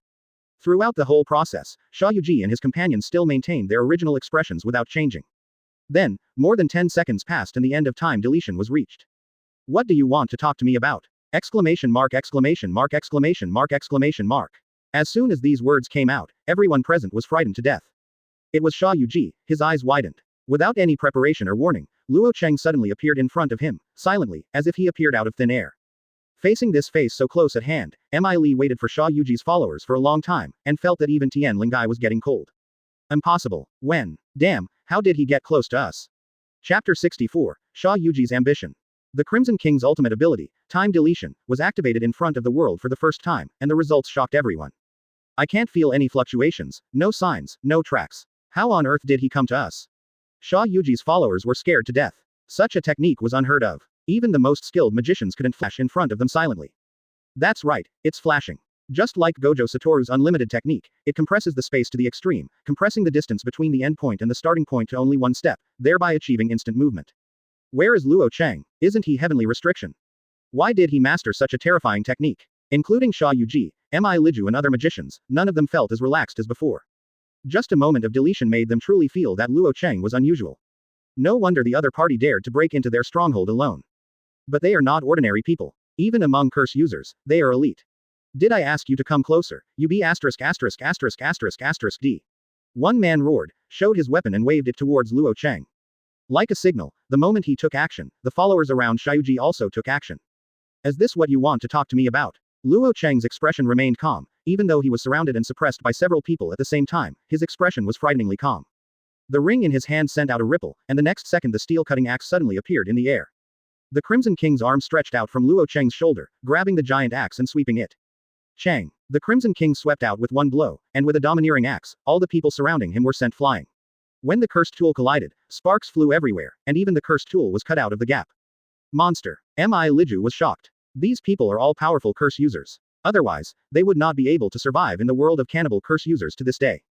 Throughout the whole process, Sha Yuji and his companions still maintained their original expressions without changing. Then, more than 10 seconds passed and the end of time deletion was reached. What do you want to talk to me about? Exclamation mark, exclamation mark, exclamation mark, exclamation mark. As soon as these words came out, everyone present was frightened to death. It was Sha Yuji, his eyes widened. Without any preparation or warning, Luo Chang suddenly appeared in front of him, silently, as if he appeared out of thin air. Facing this face so close at hand, Mi Li waited for Sha Yuji's followers for a long time, and felt that even Tian Lingai was getting cold. Impossible. When? Damn, how did he get close to us? Chapter 64, Sha Yuji's Ambition. The Crimson King's ultimate ability, time deletion, was activated in front of the world for the first time, and the results shocked everyone. I can't feel any fluctuations, no signs, no tracks. How on earth did he come to us? Sha Yuji's followers were scared to death. Such a technique was unheard of. Even the most skilled magicians couldn't flash in front of them silently. That's right, it's flashing. Just like Gojo Satoru's unlimited technique, it compresses the space to the extreme, compressing the distance between the endpoint and the starting point to only one step, thereby achieving instant movement. Where is Luo Chang? Isn't he heavenly restriction? Why did he master such a terrifying technique? Including Sha Yuji, Mi Liju and other magicians, none of them felt as relaxed as before. Just a moment of deletion made them truly feel that Luo Chang was unusual. No wonder the other party dared to break into their stronghold alone. But they are not ordinary people. Even among curse users, they are elite. Did I ask you to come closer? You be ****************. One man roared, showed his weapon and waved it towards Luo Chang. Like a signal, the moment he took action, the followers around Xiaoji also took action. Is this what you want to talk to me about? Luo Chang's expression remained calm, even though he was surrounded and suppressed by several people at the same time, his expression was frighteningly calm. The ring in his hand sent out a ripple, and the next second the steel-cutting axe suddenly appeared in the air. The Crimson King's arm stretched out from Luo Chang's shoulder, grabbing the giant axe and sweeping it. Chang. The Crimson King swept out with one blow, and with a domineering axe, all the people surrounding him were sent flying. When the cursed tool collided, sparks flew everywhere, and even the cursed tool was cut out of the gap. Monster. Mi Liju was shocked. These people are all powerful curse users. Otherwise, they would not be able to survive in the world of cannibal curse users to this day.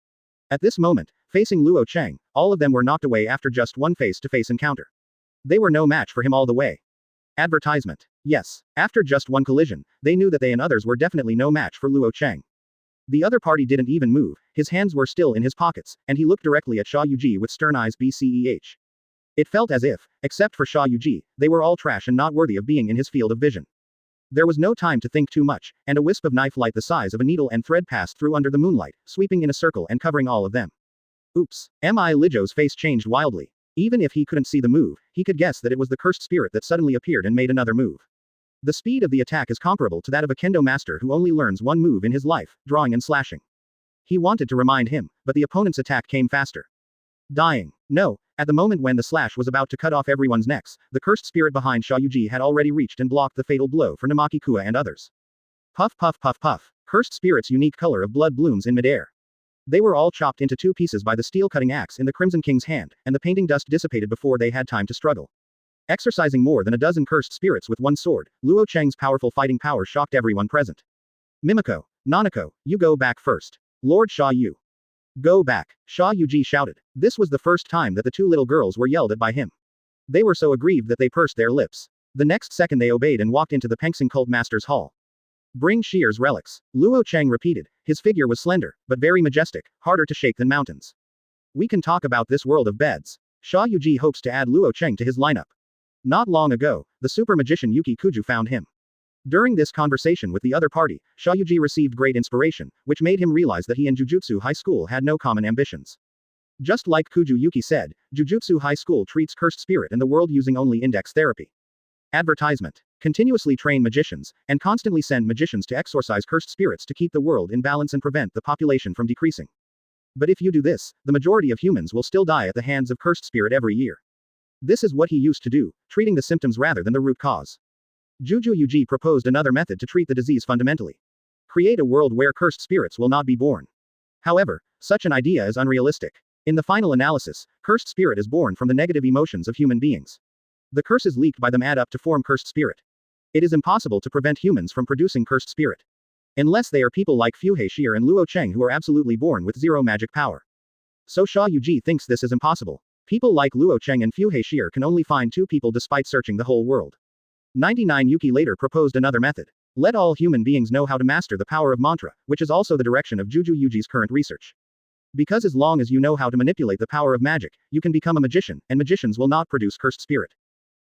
At this moment, facing Luo Chang, all of them were knocked away after just one face-to-face encounter. They were no match for him all the way. Advertisement. Yes, after just one collision, they knew that they and others were definitely no match for Luo Chang. The other party didn't even move, his hands were still in his pockets, and he looked directly at Sha Yuji with stern eyes bceh. It felt as if, except for Sha Yuji, they were all trash and not worthy of being in his field of vision. There was no time to think too much, and a wisp of knife light the size of a needle and thread passed through under the moonlight, sweeping in a circle and covering all of them. Oops. Mi Lijo's face changed wildly. Even if he couldn't see the move, he could guess that it was the cursed spirit that suddenly appeared and made another move. The speed of the attack is comparable to that of a kendo master who only learns one move in his life, drawing and slashing. He wanted to remind him, but the opponent's attack came faster. Dying. No, at the moment when the slash was about to cut off everyone's necks, the cursed spirit behind Sha Yuji had already reached and blocked the fatal blow for Namaki Kua and others. Puff puff puff puff. Cursed spirit's unique color of blood blooms in midair. They were all chopped into two pieces by the steel-cutting axe in the Crimson King's hand, and the painting dust dissipated before they had time to struggle. Exercising more than a dozen cursed spirits with one sword, Luo Chang's powerful fighting power shocked everyone present. Mimiko, Nanako, you go back first. Lord Sha Yu. Go back, Sha Yuji shouted. This was the first time that the two little girls were yelled at by him. They were so aggrieved that they pursed their lips. The next second they obeyed and walked into the Pengsing Cult Master's Hall. Bring Shear's relics. Luo Chang repeated. His figure was slender, but very majestic, harder to shake than mountains. We can talk about this world of beds. Sha Yuji hopes to add Luo Chang to his lineup. Not long ago, the super magician Yuki Kuju found him. During this conversation with the other party, Sha Yuji received great inspiration, which made him realize that he and Jujutsu High School had no common ambitions. Just like Kuju Yuki said, Jujutsu High School treats cursed spirit and the world using only index therapy. Advertisement. Continuously train magicians, and constantly send magicians to exorcise cursed spirits to keep the world in balance and prevent the population from decreasing. But if you do this, the majority of humans will still die at the hands of cursed spirit every year. This is what he used to do, treating the symptoms rather than the root cause. Juju Yuji proposed another method to treat the disease fundamentally. Create a world where cursed spirits will not be born. However, such an idea is unrealistic. In the final analysis, cursed spirit is born from the negative emotions of human beings. The curses leaked by them add up to form cursed spirit. It is impossible to prevent humans from producing cursed spirit. Unless they are people like Fushiguro and Luo Chang who are absolutely born with zero magic power. So Sha Yuji thinks this is impossible. People like Luo Chang and Fushiguro can only find two people despite searching the whole world. 99 Yuki later proposed another method. Let all human beings know how to master the power of mantra, which is also the direction of Juju Yuji's current research. Because as long as you know how to manipulate the power of magic, you can become a magician, and magicians will not produce cursed spirit.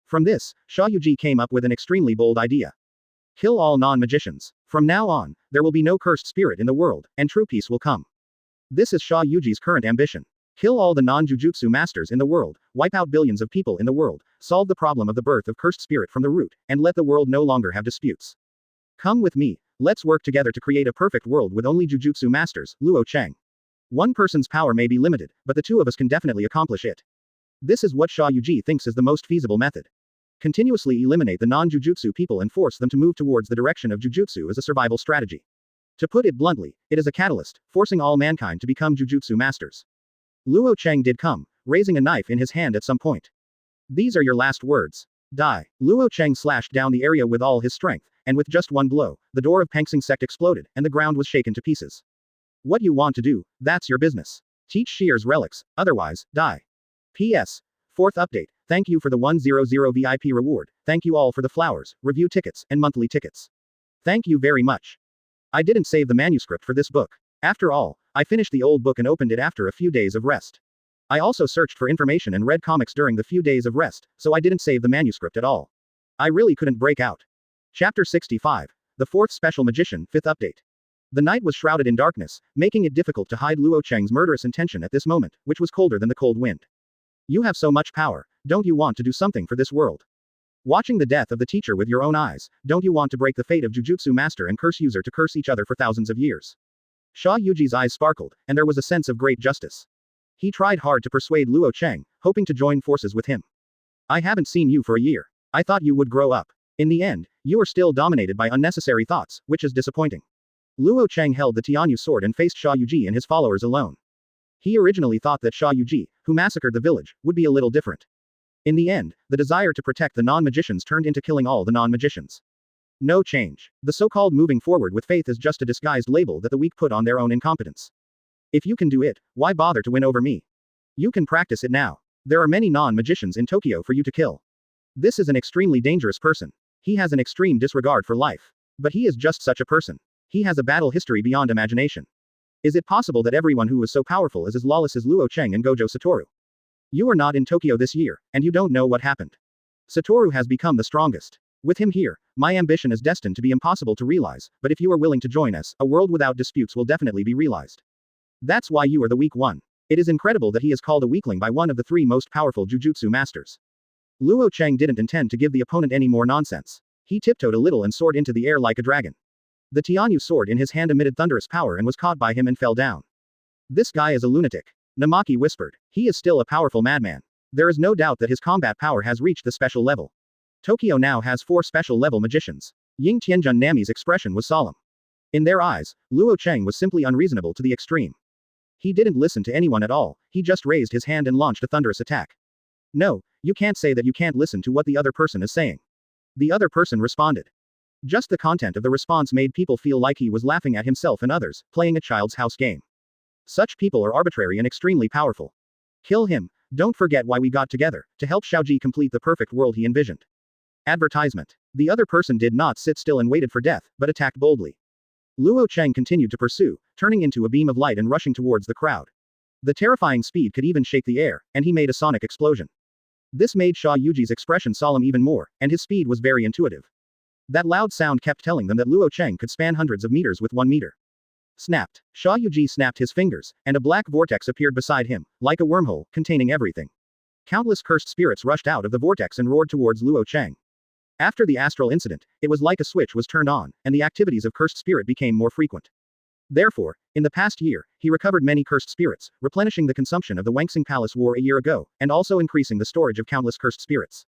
From this, Sha Yuji came up with an extremely bold idea. Kill all non-magicians. From now on, there will be no cursed spirit in the world, and true peace will come. This is Sha Yuji's current ambition. Kill all the non-jujutsu masters in the world, wipe out billions of people in the world, solve the problem of the birth of cursed spirit from the root, and let the world no longer have disputes. Come with me, let's work together to create a perfect world with only jujutsu masters, Luo Chang. One person's power may be limited, but the two of us can definitely accomplish it. This is what Sha Yuji thinks is the most feasible method. Continuously eliminate the non-jujutsu people and force them to move towards the direction of jujutsu as a survival strategy. To put it bluntly, it is a catalyst, forcing all mankind to become jujutsu masters. Luo Chang did come, raising a knife in his hand at some point. These are your last words. Die. Luo Chang slashed down the area with all his strength, and with just one blow, the door of Pengsing sect exploded, and the ground was shaken to pieces. What you want to do, that's your business. Teach Shear's relics, otherwise, die. P.S. Fourth update. Thank you for the 100 VIP reward, thank you all for the flowers, review tickets, and monthly tickets. Thank you very much. I didn't save the manuscript for this book. After all, I finished the old book and opened it after a few days of rest. I also searched for information and read comics during the few days of rest, so I didn't save the manuscript at all. I really couldn't break out. Chapter 65. The Fourth Special Magician, 5th update. The night was shrouded in darkness, making it difficult to hide Luo Chang's murderous intention at this moment, which was colder than the cold wind. You have so much power, don't you want to do something for this world? Watching the death of the teacher with your own eyes, don't you want to break the fate of Jujutsu master and curse user to curse each other for thousands of years? Sha Yuji's eyes sparkled, and there was a sense of great justice. He tried hard to persuade Luo Chang, hoping to join forces with him. I haven't seen you for a year. I thought you would grow up. In the end, you are still dominated by unnecessary thoughts, which is disappointing. Luo Chang held the Tianyu sword and faced Sha Yuji and his followers alone. He originally thought that Sha Yuji, who massacred the village, would be a little different. In the end, the desire to protect the non-magicians turned into killing all the non-magicians. No change. The so-called moving forward with faith is just a disguised label that the weak put on their own incompetence. If you can do it, why bother to win over me? You can practice it now. There are many non-magicians in Tokyo for you to kill. This is an extremely dangerous person. He has an extreme disregard for life. But he is just such a person. He has a battle history beyond imagination. Is it possible that everyone who is so powerful is as lawless as Luo Chang and Gojo Satoru? You are not in Tokyo this year, and you don't know what happened. Satoru has become the strongest. With him here, my ambition is destined to be impossible to realize, but if you are willing to join us, a world without disputes will definitely be realized. That's why you are the weak one. It is incredible that he is called a weakling by one of the three most powerful Jujutsu masters. Luo Chang didn't intend to give the opponent any more nonsense. He tiptoed a little and soared into the air like a dragon. The Tianyu sword in his hand emitted thunderous power and was caught by him and fell down. This guy is a lunatic. Namaki whispered. He is still a powerful madman. There is no doubt that his combat power has reached the special level. Tokyo now has 4 special level magicians. Ying Tianjun Nami's expression was solemn. In their eyes, Luo Chang was simply unreasonable to the extreme. He didn't listen to anyone at all, he just raised his hand and launched a thunderous attack. No, you can't say that you can't listen to what the other person is saying. The other person responded. Just the content of the response made people feel like he was laughing at himself and others, playing a child's house game. Such people are arbitrary and extremely powerful. Kill him. Don't forget why we got together, to help Xiaoji complete the perfect world he envisioned. Advertisement. The other person did not sit still and waited for death, but attacked boldly. Luo Chang continued to pursue, turning into a beam of light and rushing towards the crowd. The terrifying speed could even shake the air, and he made a sonic explosion. This made Sha Yuji's expression solemn even more, and his speed was very intuitive. That loud sound kept telling them that Luo Chang could span hundreds of meters with 1 meter. Snapped. Sha Yuji snapped his fingers, and a black vortex appeared beside him, like a wormhole, containing everything. Countless cursed spirits rushed out of the vortex and roared towards Luo Chang. After the astral incident, it was like a switch was turned on, and the activities of cursed spirit became more frequent. Therefore, in the past year, he recovered many cursed spirits, replenishing the consumption of the Wangxing Palace War a year ago, and also increasing the storage of countless cursed spirits.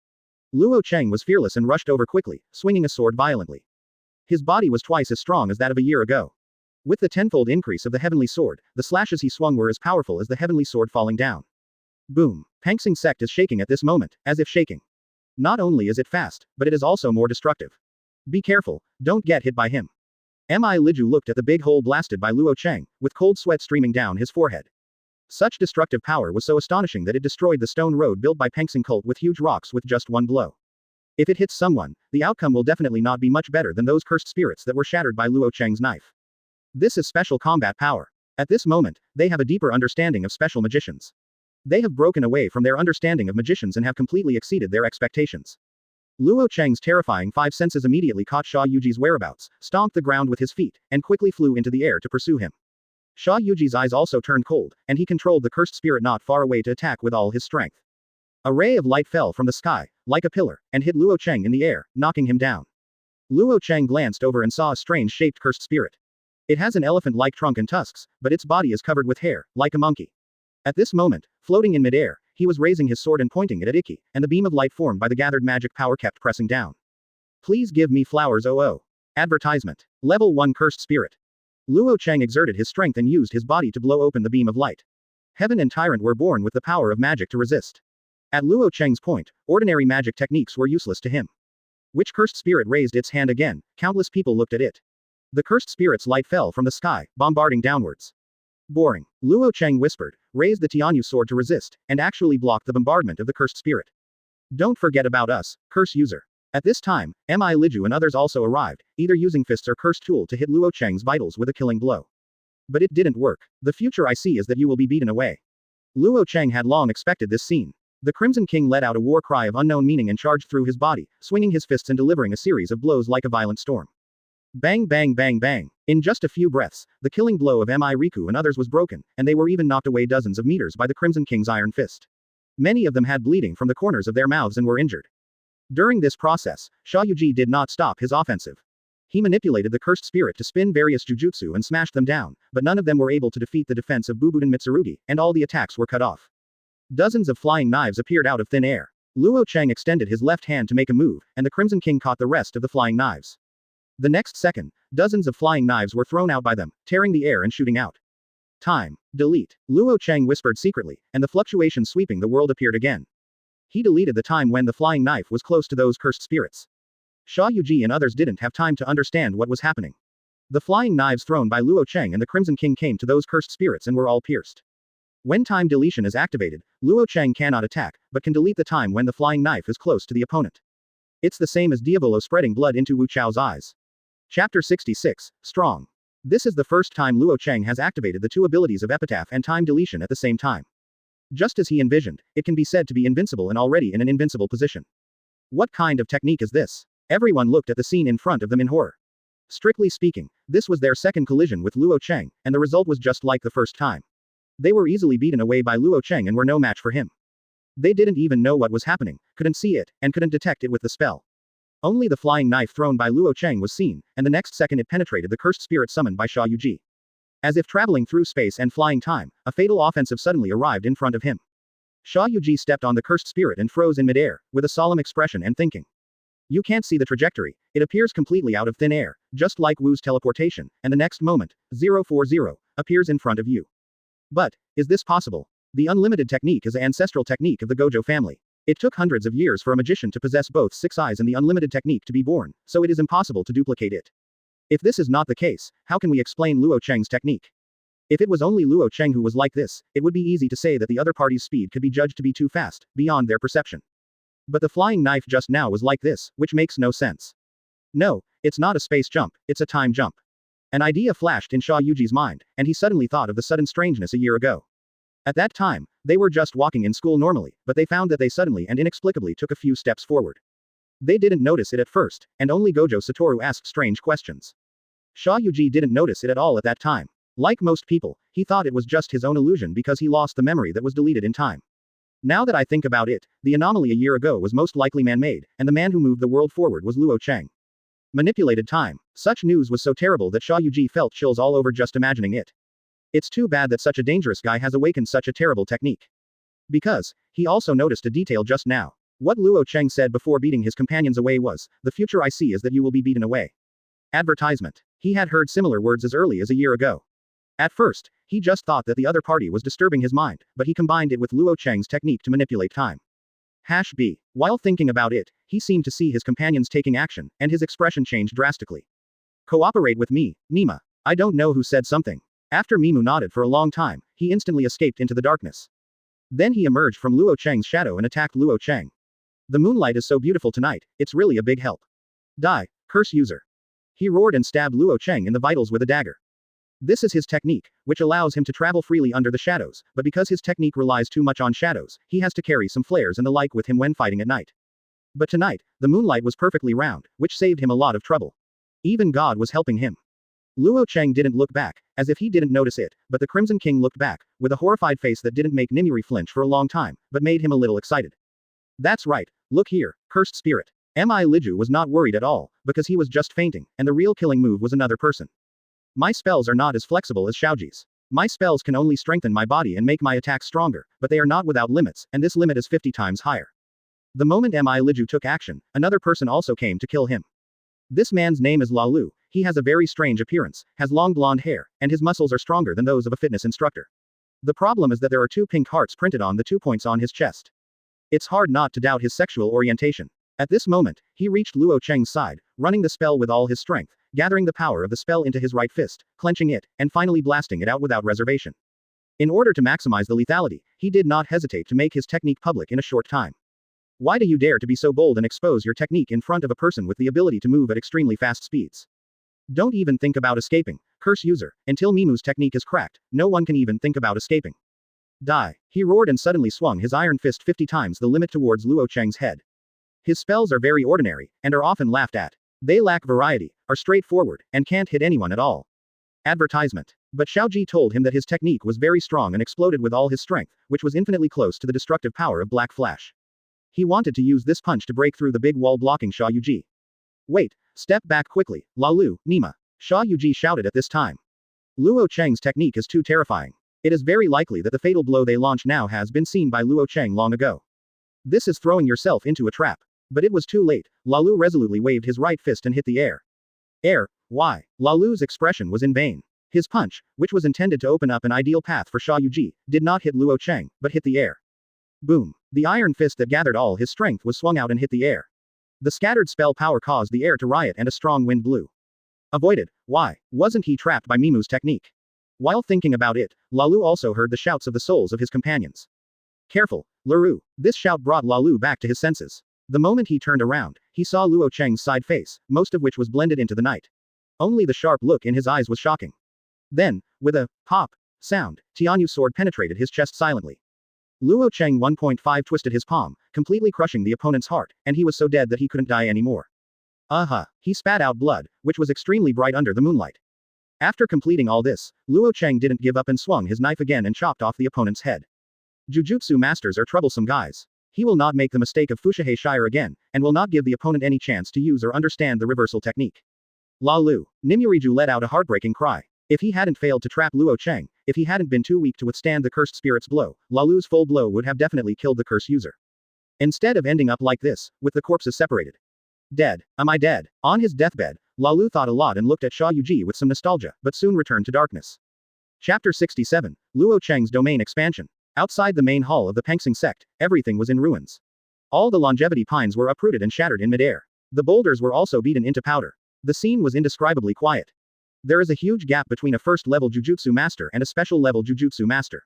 Luo Chang was fearless and rushed over quickly, swinging a sword violently. His body was twice as strong as that of a year ago. With the tenfold increase of the heavenly sword, the slashes he swung were as powerful as the heavenly sword falling down. Boom. Pangsing sect is shaking at this moment, as if shaking. Not only is it fast, but it is also more destructive. Be careful, don't get hit by him. Mi Liju looked at the big hole blasted by Luo Chang, with cold sweat streaming down his forehead. Such destructive power was so astonishing that it destroyed the stone road built by Pangsing cult with huge rocks with just one blow. If it hits someone, the outcome will definitely not be much better than those cursed spirits that were shattered by Luo Chang's knife. This is special combat power. At this moment, they have a deeper understanding of special magicians. They have broken away from their understanding of magicians and have completely exceeded their expectations. Luo Chang's terrifying 5 senses immediately caught Sha Yuji's whereabouts, stomped the ground with his feet, and quickly flew into the air to pursue him. Sha Yuji's eyes also turned cold, and he controlled the cursed spirit not far away to attack with all his strength. A ray of light fell from the sky, like a pillar, and hit Luo Chang in the air, knocking him down. Luo Chang glanced over and saw a strange-shaped cursed spirit. It has an elephant-like trunk and tusks, but its body is covered with hair, like a monkey. At this moment, floating in midair, he was raising his sword and pointing it at Ikki, and the beam of light formed by the gathered magic power kept pressing down. Please give me flowers OO. Advertisement. Level 1 Cursed Spirit. Luo Chang exerted his strength and used his body to blow open the beam of light. Heaven and Tyrant were born with the power of magic to resist. At Luo Chang's point, ordinary magic techniques were useless to him. Which cursed spirit raised its hand again? Countless people looked at it. The cursed spirit's light fell from the sky, bombarding downwards. Boring. Luo Chang whispered, raised the Tianyu sword to resist, and actually blocked the bombardment of the cursed spirit. Don't forget about us, curse user. At this time, Mi Liju and others also arrived, either using fists or cursed tool to hit Luo Chang's vitals with a killing blow. But it didn't work. The future I see is that you will be beaten away. Luo Chang had long expected this scene. The Crimson King let out a war cry of unknown meaning and charged through his body, swinging his fists and delivering a series of blows like a violent storm. Bang bang bang bang. In just a few breaths, the killing blow of Mi Riku and others was broken, and they were even knocked away dozens of meters by the Crimson King's iron fist. Many of them had bleeding from the corners of their mouths and were injured. During this process, Shayuji did not stop his offensive. He manipulated the cursed spirit to spin various jujutsu and smashed them down, but none of them were able to defeat the defense of Bubuden Mitsurugi, and all the attacks were cut off. Dozens of flying knives appeared out of thin air. Luo Chang extended his left hand to make a move, and the Crimson King caught the rest of the flying knives. The next second, dozens of flying knives were thrown out by them, tearing the air and shooting out. Time. Delete. Luo Chang whispered secretly, and the fluctuation sweeping the world appeared again. He deleted the time when the flying knife was close to those cursed spirits. Shayuji and others didn't have time to understand what was happening. The flying knives thrown by Luo Chang and the Crimson King came to those cursed spirits and were all pierced. When time deletion is activated, Luo Chang cannot attack, but can delete the time when the flying knife is close to the opponent. It's the same as Diavolo spreading blood into Wu Chao's eyes. Chapter 66, Strong. This is the first time Luo Chang has activated the two abilities of Epitaph and time deletion at the same time. Just as he envisioned, it can be said to be invincible and already in an invincible position. What kind of technique is this? Everyone looked at the scene in front of them in horror. Strictly speaking, this was their second collision with Luo Chang, and the result was just like the first time. They were easily beaten away by Luo Chang and were no match for him. They didn't even know what was happening, couldn't see it, and couldn't detect it with the spell. Only the flying knife thrown by Luo Chang was seen, and the next second it penetrated the cursed spirit summoned by Shayuji. As if traveling through space and flying time, a fatal offensive suddenly arrived in front of him. Shayuji stepped on the cursed spirit and froze in midair, with a solemn expression and thinking. You can't see the trajectory, it appears completely out of thin air, just like Wu's teleportation, and the next moment, 040, appears in front of you. But, is this possible? The unlimited technique is an ancestral technique of the Gojo family. It took hundreds of years for a magician to possess both 6 eyes and the unlimited technique to be born, so it is impossible to duplicate it. If this is not the case, how can we explain Luo Chang's technique? If it was only Luo Chang who was like this, it would be easy to say that the other party's speed could be judged to be too fast, beyond their perception. But the flying knife just now was like this, which makes no sense. No, it's not a space jump, it's a time jump. An idea flashed in Shayuji's mind, and he suddenly thought of the sudden strangeness a year ago. At that time, they were just walking in school normally, but they found that they suddenly and inexplicably took a few steps forward. They didn't notice it at first, and only Gojo Satoru asked strange questions. Shayuji didn't notice it at all at that time. Like most people, he thought it was just his own illusion because he lost the memory that was deleted in time. Now that I think about it, the anomaly a year ago was most likely man-made, and the man who moved the world forward was Luo Chang. Manipulated time. Such news was so terrible that Shayuji felt chills all over just imagining it. It's too bad that such a dangerous guy has awakened such a terrible technique. Because, he also noticed a detail just now. What Luo Chang said before beating his companions away was, the future I see is that you will be beaten away. Advertisement. He had heard similar words as early as a year ago. At first, he just thought that the other party was disturbing his mind, but he combined it with Luo Chang's technique to manipulate time. #B. While thinking about it, he seemed to see his companions taking action, and his expression changed drastically. Cooperate with me, Nima. I don't know who said something. After Mimu nodded for a long time, he instantly escaped into the darkness. Then he emerged from Luo Chang's shadow and attacked Luo Chang. The moonlight is so beautiful tonight, it's really a big help. Die, curse user. He roared and stabbed Luo Chang in the vitals with a dagger. This is his technique, which allows him to travel freely under the shadows, but because his technique relies too much on shadows, he has to carry some flares and the like with him when fighting at night. But tonight, the moonlight was perfectly round, which saved him a lot of trouble. Even God was helping him. Luo Chang didn't look back, as if he didn't notice it, but the Crimson King looked back, with a horrified face that didn't make Nimuri flinch for a long time, but made him a little excited. That's right, look here, cursed spirit. Mi Liju was not worried at all, because he was just fainting, and the real killing move was another person. My spells are not as flexible as Xiaoji's. My spells can only strengthen my body and make my attacks stronger, but they are not without limits, and this limit is 50 times higher. The moment Mi Liju took action, another person also came to kill him. This man's name is La Lu. He has a very strange appearance, has long blonde hair, and his muscles are stronger than those of a fitness instructor. The problem is that there are 2 pink hearts printed on the 2 points on his chest. It's hard not to doubt his sexual orientation. At this moment, he reached Luo Chang's side, running the spell with all his strength, gathering the power of the spell into his right fist, clenching it, and finally blasting it out without reservation. In order to maximize the lethality, he did not hesitate to make his technique public in a short time. Why do you dare to be so bold and expose your technique in front of a person with the ability to move at extremely fast speeds? Don't even think about escaping, curse user. Until Mimu's technique is cracked, no one can even think about escaping. Die. He roared and suddenly swung his iron fist 50 times the limit towards Luo Chang's head. His spells are very ordinary, and are often laughed at. They lack variety, are straightforward, and can't hit anyone at all. Advertisement. But Xiaoji told him that his technique was very strong and exploded with all his strength, which was infinitely close to the destructive power of Black Flash. He wanted to use this punch to break through the big wall blocking Sha Yuji. Wait, step back quickly, Lalu, Nima. Sha Yuji shouted at this time. Luo Chang's technique is too terrifying. It is very likely that the fatal blow they launch now has been seen by Luo Chang long ago. This is throwing yourself into a trap. But it was too late. Lalu resolutely waved his right fist and hit the air. Air, why? Lalu's expression was in vain. His punch, which was intended to open up an ideal path for Sha Yuji, did not hit Luo Chang, but hit the air. Boom. The iron fist that gathered all his strength was swung out and hit the air. The scattered spell power caused the air to riot and a strong wind blew. Avoided. Why? Wasn't he trapped by Mimu's technique? While thinking about it, Lalu also heard the shouts of the souls of his companions. Careful, Leroux. This shout brought Lalu back to his senses. The moment he turned around, he saw Luo Chang's side face, most of which was blended into the night. Only the sharp look in his eyes was shocking. Then, with a pop sound, Tianyu's sword penetrated his chest silently. Luo Chang 1.5 twisted his palm, completely crushing the opponent's heart, and he was so dead that he couldn't die anymore. He spat out blood, which was extremely bright under the moonlight. After completing all this, Luo Chang didn't give up and swung his knife again and chopped off the opponent's head. Jujutsu masters are troublesome guys. He will not make the mistake of Fushiguro again, and will not give the opponent any chance to use or understand the reversal technique. Lalu, Nimuriju let out a heartbreaking cry. If he hadn't failed to trap Luo Chang, if he hadn't been too weak to withstand the cursed spirit's blow, Lalu's full blow would have definitely killed the curse user. Instead of ending up like this, with the corpses separated. Dead. Am I dead? On his deathbed, Lalu thought a lot and looked at Sha Yuji with some nostalgia, but soon returned to darkness. Chapter 67, Luo Chang's domain expansion. Outside the main hall of the Pangsing sect, everything was in ruins. All the longevity pines were uprooted and shattered in midair. The boulders were also beaten into powder. The scene was indescribably quiet. There is a huge gap between a first-level Jujutsu master and a special-level Jujutsu master.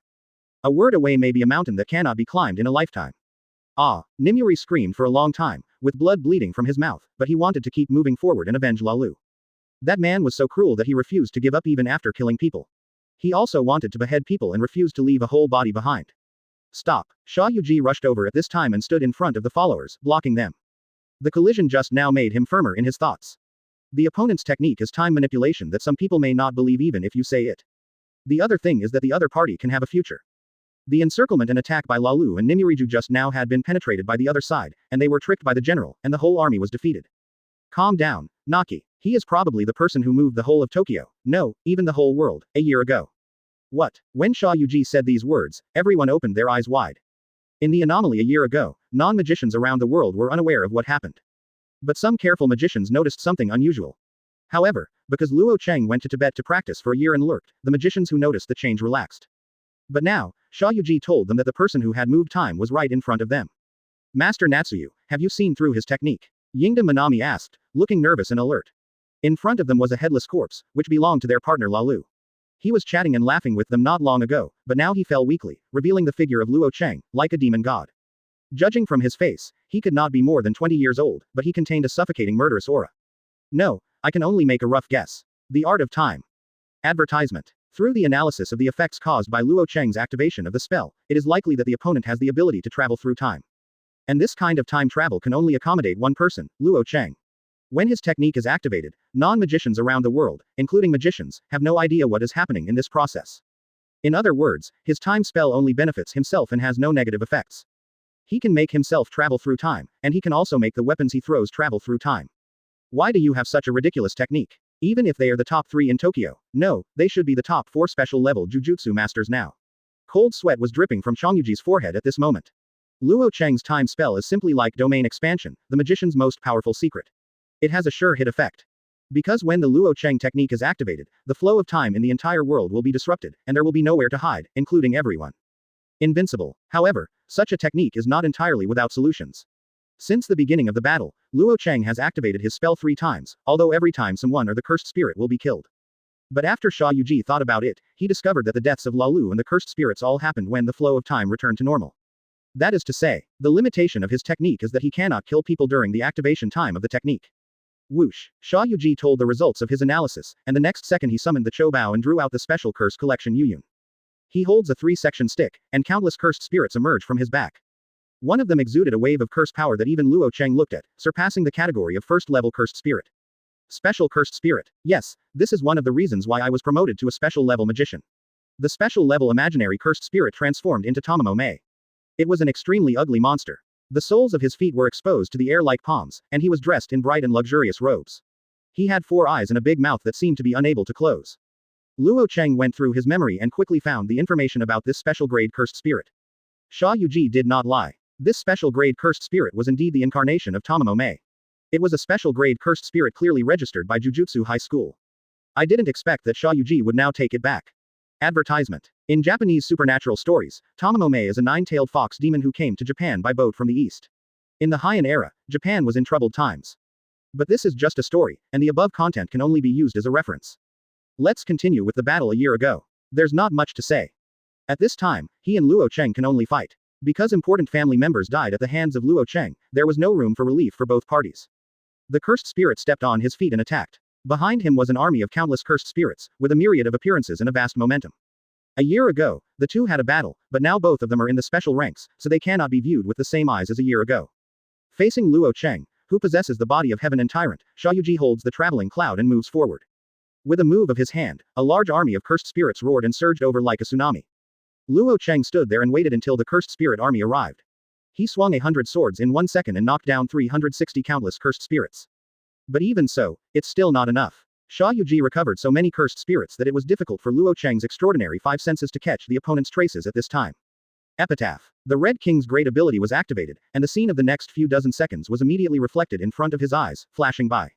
A word away may be a mountain that cannot be climbed in a lifetime. Nimuri screamed for a long time, with blood bleeding from his mouth, but he wanted to keep moving forward and avenge Lalu. That man was so cruel that he refused to give up even after killing people. He also wanted to behead people and refused to leave a whole body behind. Stop. Sha Yuji rushed over at this time and stood in front of the followers, blocking them. The collision just now made him firmer in his thoughts. The opponent's technique is time manipulation that some people may not believe even if you say it. The other thing is that the other party can have a future. The encirclement and attack by Lalu and Nimuriju just now had been penetrated by the other side, and they were tricked by the general, and the whole army was defeated. Calm down, Naki. He is probably the person who moved the whole of Tokyo, no, even the whole world, a year ago. What? When Sha Yuji said these words, everyone opened their eyes wide. In the anomaly a year ago, non-magicians around the world were unaware of what happened. But some careful magicians noticed something unusual. However, because Luo Chang went to Tibet to practice for a year and lurked, the magicians who noticed the change relaxed. But now, Sha Yuji told them that the person who had moved time was right in front of them. Master Natsuyu, have you seen through his technique? Yingda Manami asked, looking nervous and alert. In front of them was a headless corpse, which belonged to their partner Lalu. He was chatting and laughing with them not long ago, but now he fell weakly, revealing the figure of Luo Chang, like a demon god. Judging from his face, he could not be more than 20 years old, but he contained a suffocating murderous aura. No, I can only make a rough guess. The art of time. Advertisement. Through the analysis of the effects caused by Luo Chang's activation of the spell, it is likely that the opponent has the ability to travel through time. And this kind of time travel can only accommodate one person, Luo Chang. When his technique is activated, non-magicians around the world, including magicians, have no idea what is happening in this process. In other words, his time spell only benefits himself and has no negative effects. He can make himself travel through time, and he can also make the weapons he throws travel through time. Why do you have such a ridiculous technique? Even if they are the top 3 in Tokyo, no, they should be the top 4 special-level Jujutsu masters now. Cold sweat was dripping from Changyuji's forehead at this moment. Luo Chang's time spell is simply like domain expansion, the magician's most powerful secret. It has a sure hit effect. Because when the Luo Chang technique is activated, the flow of time in the entire world will be disrupted, and there will be nowhere to hide, including everyone. Invincible. However, such a technique is not entirely without solutions. Since the beginning of the battle, Luo Chang has activated his spell 3 times, although every time someone or the cursed spirit will be killed. But after Sha Yuji thought about it, he discovered that the deaths of Lalu and the cursed spirits all happened when the flow of time returned to normal. That is to say, the limitation of his technique is that he cannot kill people during the activation time of the technique. Whoosh! Sha Yuji told the results of his analysis, and the next second he summoned the Chobao and drew out the special curse collection Yuyun. He holds a 3-section stick, and countless cursed spirits emerge from his back. One of them exuded a wave of curse power that even Luo Chang looked at, surpassing the category of first-level cursed spirit. Special cursed spirit. Yes, this is one of the reasons why I was promoted to a special level magician. The special level imaginary cursed spirit transformed into Tamamo Mei. It was an extremely ugly monster. The soles of his feet were exposed to the air like palms, and he was dressed in bright and luxurious robes. He had 4 eyes and a big mouth that seemed to be unable to close. Luo Chang went through his memory and quickly found the information about this special grade cursed spirit. Sha Yuji did not lie. This special grade cursed spirit was indeed the incarnation of Tamamo Mei. It was a special grade cursed spirit clearly registered by Jujutsu High School. I didn't expect that Sha Yuji would now take it back. Advertisement. In Japanese supernatural stories, Tamamo Mei is a 9-tailed fox demon who came to Japan by boat from the east. In the Heian era, Japan was in troubled times. But this is just a story, and the above content can only be used as a reference. Let's continue with the battle a year ago. There's not much to say. At this time, he and Luo Chang can only fight. Because important family members died at the hands of Luo Chang, there was no room for relief for both parties. The cursed spirit stepped on his feet and attacked. Behind him was an army of countless cursed spirits, with a myriad of appearances and a vast momentum. A year ago, the two had a battle, but now both of them are in the special ranks, so they cannot be viewed with the same eyes as a year ago. Facing Luo Chang, who possesses the body of heaven and Tyrant, Sha Yuji holds the traveling cloud and moves forward. With a move of his hand, a large army of cursed spirits roared and surged over like a tsunami. Luo Chang stood there and waited until the cursed spirit army arrived. He swung 100 swords in 1 second and knocked down 360 countless cursed spirits. But even so, it's still not enough. Sha Yuji recovered so many cursed spirits that it was difficult for Luo Chang's extraordinary 5 senses to catch the opponent's traces at this time. Epitaph. The Red King's great ability was activated, and the scene of the next few dozen seconds was immediately reflected in front of his eyes, flashing by.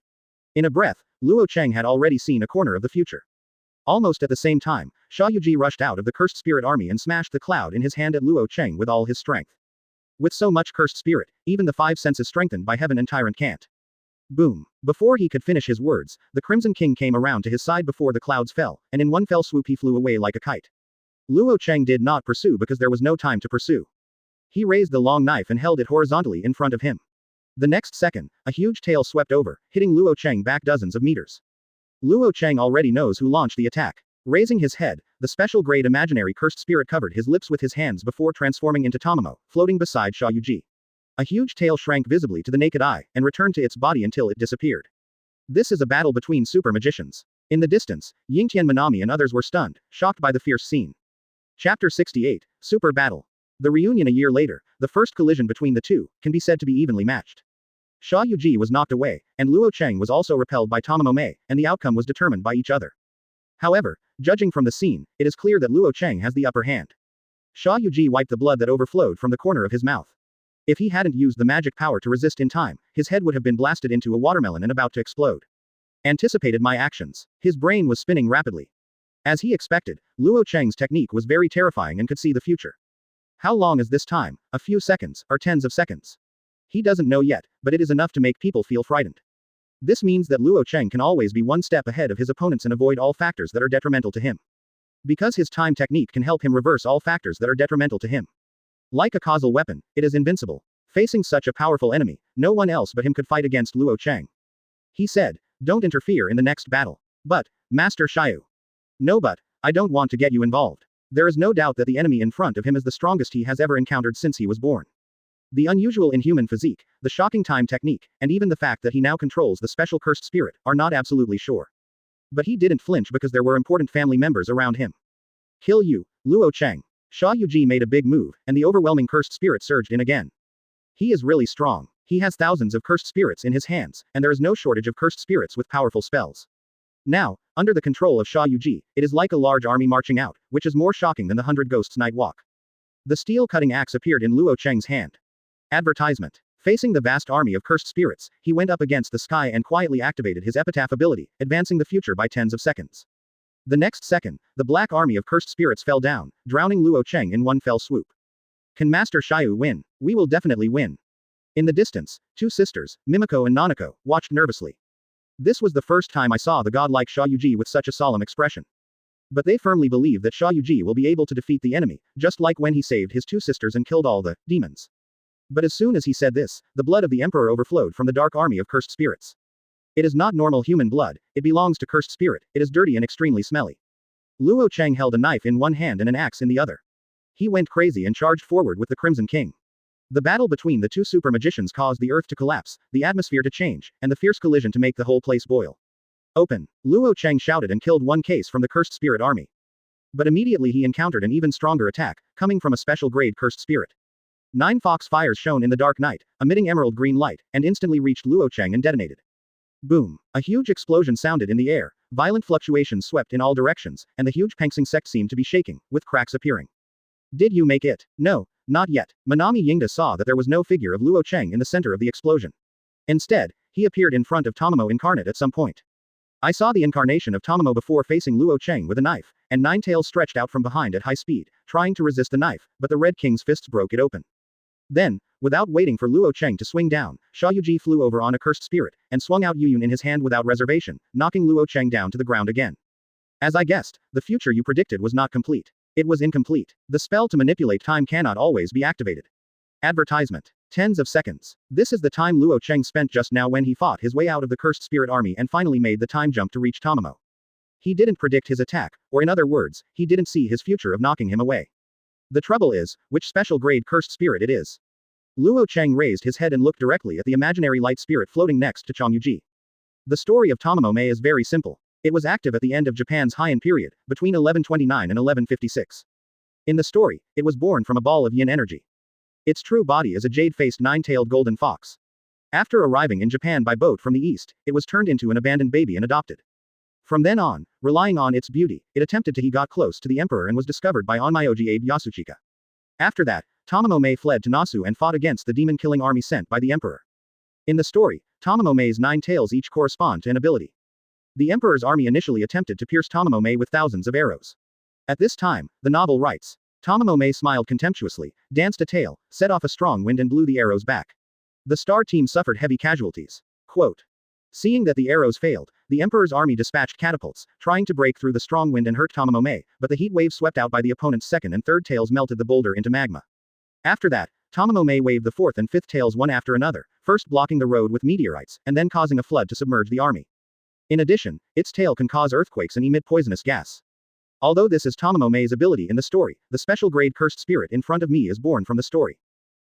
In a breath, Luo Chang had already seen a corner of the future. Almost at the same time, Sha Yuji rushed out of the cursed spirit army and smashed the cloud in his hand at Luo Chang with all his strength. With so much cursed spirit, even the 5 senses strengthened by heaven and Tyrant can't. Boom. Before he could finish his words, the Crimson King came around to his side before the clouds fell, and in one fell swoop he flew away like a kite. Luo Chang did not pursue because there was no time to pursue. He raised the long knife and held it horizontally in front of him. The next second, a huge tail swept over, hitting Luo Chang back dozens of meters. Luo Chang already knows who launched the attack. Raising his head, the special grade imaginary cursed spirit covered his lips with his hands before transforming into Tamamo, floating beside Sha Yuji. A huge tail shrank visibly to the naked eye, and returned to its body until it disappeared. This is a battle between super magicians. In the distance, Yingtian Minami and others were stunned, shocked by the fierce scene. Chapter 68, Super Battle. The reunion a year later, the first collision between the two, can be said to be evenly matched. Sha Yuji was knocked away, and Luo Chang was also repelled by Tamamo Mei, and the outcome was determined by each other. However, judging from the scene, it is clear that Luo Chang has the upper hand. Sha Yuji wiped the blood that overflowed from the corner of his mouth. If he hadn't used the magic power to resist in time, his head would have been blasted into a watermelon and about to explode. Anticipated my actions. His brain was spinning rapidly. As he expected, Luo Chang's technique was very terrifying and could see the future. How long is this time? A few seconds, or tens of seconds? He doesn't know yet, but it is enough to make people feel frightened. This means that Luo Chang can always be one step ahead of his opponents and avoid all factors that are detrimental to him. Because his time technique can help him reverse all factors that are detrimental to him. Like a causal weapon, it is invincible. Facing such a powerful enemy, no one else but him could fight against Luo Chang. He said, "Don't interfere in the next battle." But, Master Xiao. No, but, I don't want to get you involved. There is no doubt that the enemy in front of him is the strongest he has ever encountered since he was born. The unusual inhuman physique, the shocking time technique, and even the fact that he now controls the special cursed spirit, are not absolutely sure. But he didn't flinch because there were important family members around him. Kill you, Luo Chang. Sha Yuji made a big move, and the overwhelming cursed spirit surged in again. He is really strong. He has thousands of cursed spirits in his hands, and there is no shortage of cursed spirits with powerful spells. Now, under the control of Sha Yuji, it is like a large army marching out, which is more shocking than the 100 Ghosts' Night Walk. The steel-cutting axe appeared in Luo Chang's hand. Advertisement. Facing the vast army of cursed spirits, he went up against the sky and quietly activated his Epitaph ability, advancing the future by tens of seconds. The next second, the black army of cursed spirits fell down, drowning Luo Chang in one fell swoop. Can Master Xiao win? We will definitely win. In the distance, 2 sisters, Mimiko and Nanako, watched nervously. This was the first time I saw the godlike Sha Yuji with such a solemn expression. But they firmly believe that Sha Yuji will be able to defeat the enemy, just like when he saved his 2 sisters and killed all the demons. But as soon as he said this, the blood of the emperor overflowed from the dark army of cursed spirits. It is not normal human blood, it belongs to cursed spirit, it is dirty and extremely smelly. Luo Chang held a knife in one hand and an axe in the other. He went crazy and charged forward with the Crimson King. The battle between the 2 super magicians caused the earth to collapse, the atmosphere to change, and the fierce collision to make the whole place boil. Open! Luo Chang shouted and killed one case from the cursed spirit army. But immediately he encountered an even stronger attack, coming from a special grade cursed spirit. 9 fox fires shone in the dark night, emitting emerald green light, and instantly reached Luo Chang and detonated. Boom! A huge explosion sounded in the air, violent fluctuations swept in all directions, and the huge Pangsing sect seemed to be shaking, with cracks appearing. Did you make it? No, not yet. Manami Yingda saw that there was no figure of Luo Chang in the center of the explosion. Instead, he appeared in front of Tamamo incarnate at some point. I saw the incarnation of Tamamo before facing Luo Chang with a knife, and 9 tails stretched out from behind at high speed, trying to resist the knife, but the Red King's fists broke it open. Then, without waiting for Luo Chang to swing down, Sha Yuji flew over on a cursed spirit, and swung out Yuyun in his hand without reservation, knocking Luo Chang down to the ground again. As I guessed, the future you predicted was not complete. It was incomplete. The spell to manipulate time cannot always be activated. Advertisement. Tens of seconds. This is the time Luo Chang spent just now when he fought his way out of the cursed spirit army and finally made the time jump to reach Tamamo. He didn't predict his attack, or in other words, he didn't see his future of knocking him away. The trouble is, which special grade cursed spirit it is. Luo Chang raised his head and looked directly at the imaginary light spirit floating next to Chang Yuji. The story of Tamamo Mei is very simple. It was active at the end of Japan's Heian period, between 1129 and 1156. In the story, it was born from a ball of yin energy. Its true body is a jade-faced 9-tailed golden fox. After arriving in Japan by boat from the east, it was turned into an abandoned baby and adopted. From then on, relying on its beauty, it attempted to got close to the emperor and was discovered by Onmyoji Abe Yasuchika. After that, Tamamo Mei fled to Nasu and fought against the demon-killing army sent by the emperor. In the story, Tamamo Mei's 9 tails each correspond to an ability. The emperor's army initially attempted to pierce Tamamo Mei with thousands of arrows. At this time, the novel writes, Tamamo Mei smiled contemptuously, danced a tail, set off a strong wind and blew the arrows back. The star team suffered heavy casualties. Quote. Seeing that the arrows failed, the emperor's army dispatched catapults, trying to break through the strong wind and hurt Tamamo Mei, but the heat wave swept out by the opponent's second and third tails melted the boulder into magma. After that, Tamamo Mei waved the fourth and fifth tails one after another, first blocking the road with meteorites, and then causing a flood to submerge the army. In addition, its tail can cause earthquakes and emit poisonous gas. Although this is Tamamo Mei's ability in the story, the special grade cursed spirit in front of me is born from the story.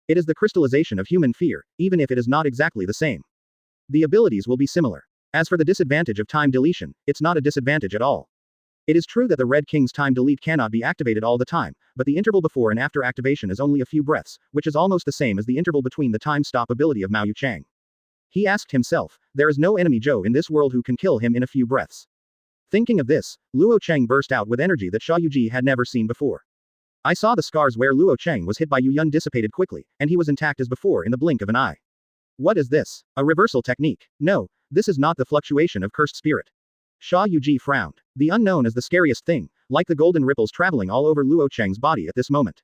It is the crystallization of human fear, even if it is not exactly the same. The abilities will be similar. As for the disadvantage of time deletion, it's not a disadvantage at all. It is true that the Red King's time delete cannot be activated all the time, but the interval before and after activation is only a few breaths, which is almost the same as the interval between the time stop ability of Mao Yu Chang. He asked himself, there is no enemy Zhou in this world who can kill him in a few breaths. Thinking of this, Luo Chang burst out with energy that Sha Yuji had never seen before. I saw the scars where Luo Chang was hit by Yu Yun dissipated quickly, and he was intact as before in the blink of an eye. What is this? A reversal technique? No, this is not the fluctuation of cursed spirit. Sha Yuji frowned. The unknown is the scariest thing, like the golden ripples traveling all over Luo Chang's body at this moment.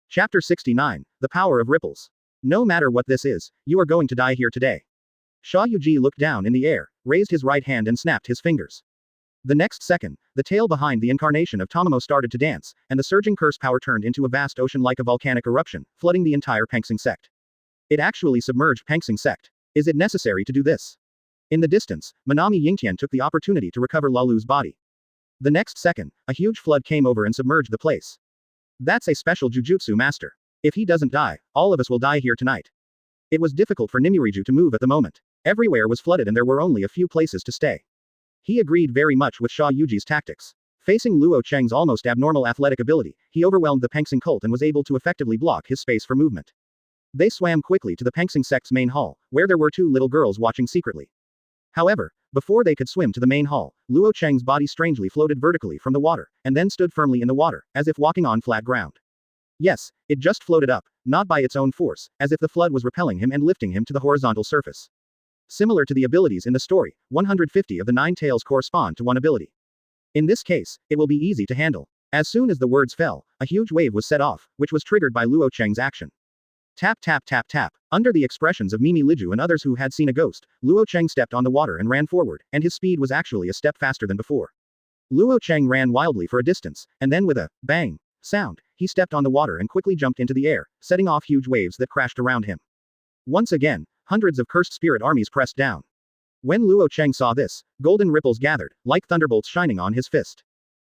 Chapter 69, The Power of Ripples. No matter what this is, you are going to die here today. Sha Yuji looked down in the air, raised his right hand and snapped his fingers. The next second, the tail behind the incarnation of Tamamo started to dance, and the surging curse power turned into a vast ocean like a volcanic eruption, flooding the entire Pangsing sect. It actually submerged Pangsing sect. Is it necessary to do this? In the distance, Manami Yingtian took the opportunity to recover Lalu's body. The next second, a huge flood came over and submerged the place. That's a special Jujutsu master. If he doesn't die, all of us will die here tonight. It was difficult for Nimuriju to move at the moment. Everywhere was flooded and there were only a few places to stay. He agreed very much with Sha Yuji's tactics. Facing Luo Chang's almost abnormal athletic ability, he overwhelmed the Pangsing cult and was able to effectively block his space for movement. They swam quickly to the Pangsing sect's main hall, where there were 2 little girls watching secretly. However, before they could swim to the main hall, Luo Chang's body strangely floated vertically from the water, and then stood firmly in the water, as if walking on flat ground. Yes, it just floated up, not by its own force, as if the flood was repelling him and lifting him to the horizontal surface. Similar to the abilities in the story, 150 of the 9 tails correspond to one ability. In this case, it will be easy to handle. As soon as the words fell, a huge wave was set off, which was triggered by Luo Chang's action. Tap tap tap tap. Under the expressions of Mimi Liju and others who had seen a ghost, Luo Chang stepped on the water and ran forward, and his speed was actually a step faster than before. Luo Chang ran wildly for a distance, and then with a bang sound, he stepped on the water and quickly jumped into the air, setting off huge waves that crashed around him. Once again, hundreds of cursed spirit armies pressed down. When Luo Chang saw this, golden ripples gathered, like thunderbolts shining on his fist.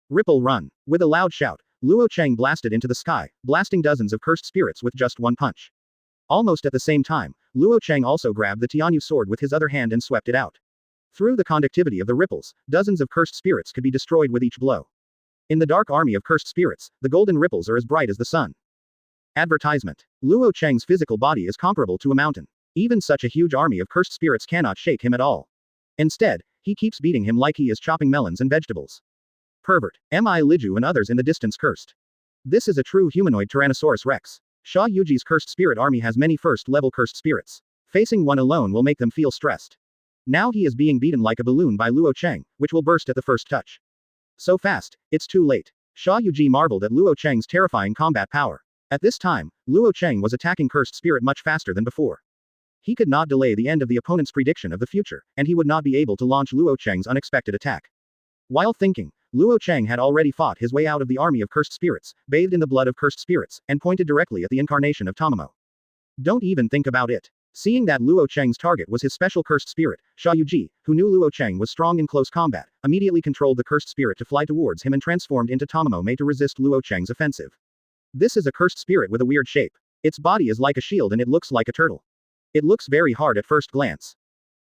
Ripple run. With a loud shout, Luo Chang blasted into the sky, blasting dozens of cursed spirits with just one punch. Almost at the same time, Luo Chang also grabbed the Tianyu sword with his other hand and swept it out. Through the conductivity of the ripples, dozens of cursed spirits could be destroyed with each blow. In the dark army of cursed spirits, the golden ripples are as bright as the sun. Advertisement. Luo Chang's physical body is comparable to a mountain. Even such a huge army of cursed spirits cannot shake him at all. Instead, he keeps beating him like he is chopping melons and vegetables. Pervert. Mi Liju and others in the distance cursed. This is a true humanoid Tyrannosaurus Rex. Sha Yuji's cursed spirit army has many first-level cursed spirits. Facing one alone will make them feel stressed. Now he is being beaten like a balloon by Luo Chang, which will burst at the first touch. So fast, it's too late. Sha Yuji marveled at Luo Chang's terrifying combat power. At this time, Luo Chang was attacking cursed spirit much faster than before. He could not delay the end of the opponent's prediction of the future, and he would not be able to launch Luo Chang's unexpected attack. While thinking, Luo Chang had already fought his way out of the army of cursed spirits, bathed in the blood of cursed spirits, and pointed directly at the incarnation of Tamamo. Don't even think about it. Seeing that Luo Chang's target was his special cursed spirit, Sha Yuji, who knew Luo Chang was strong in close combat, immediately controlled the cursed spirit to fly towards him and transformed into Tamamo Mei to resist Luo Chang's offensive. This is a cursed spirit with a weird shape. Its body is like a shield and it looks like a turtle. It looks very hard at first glance.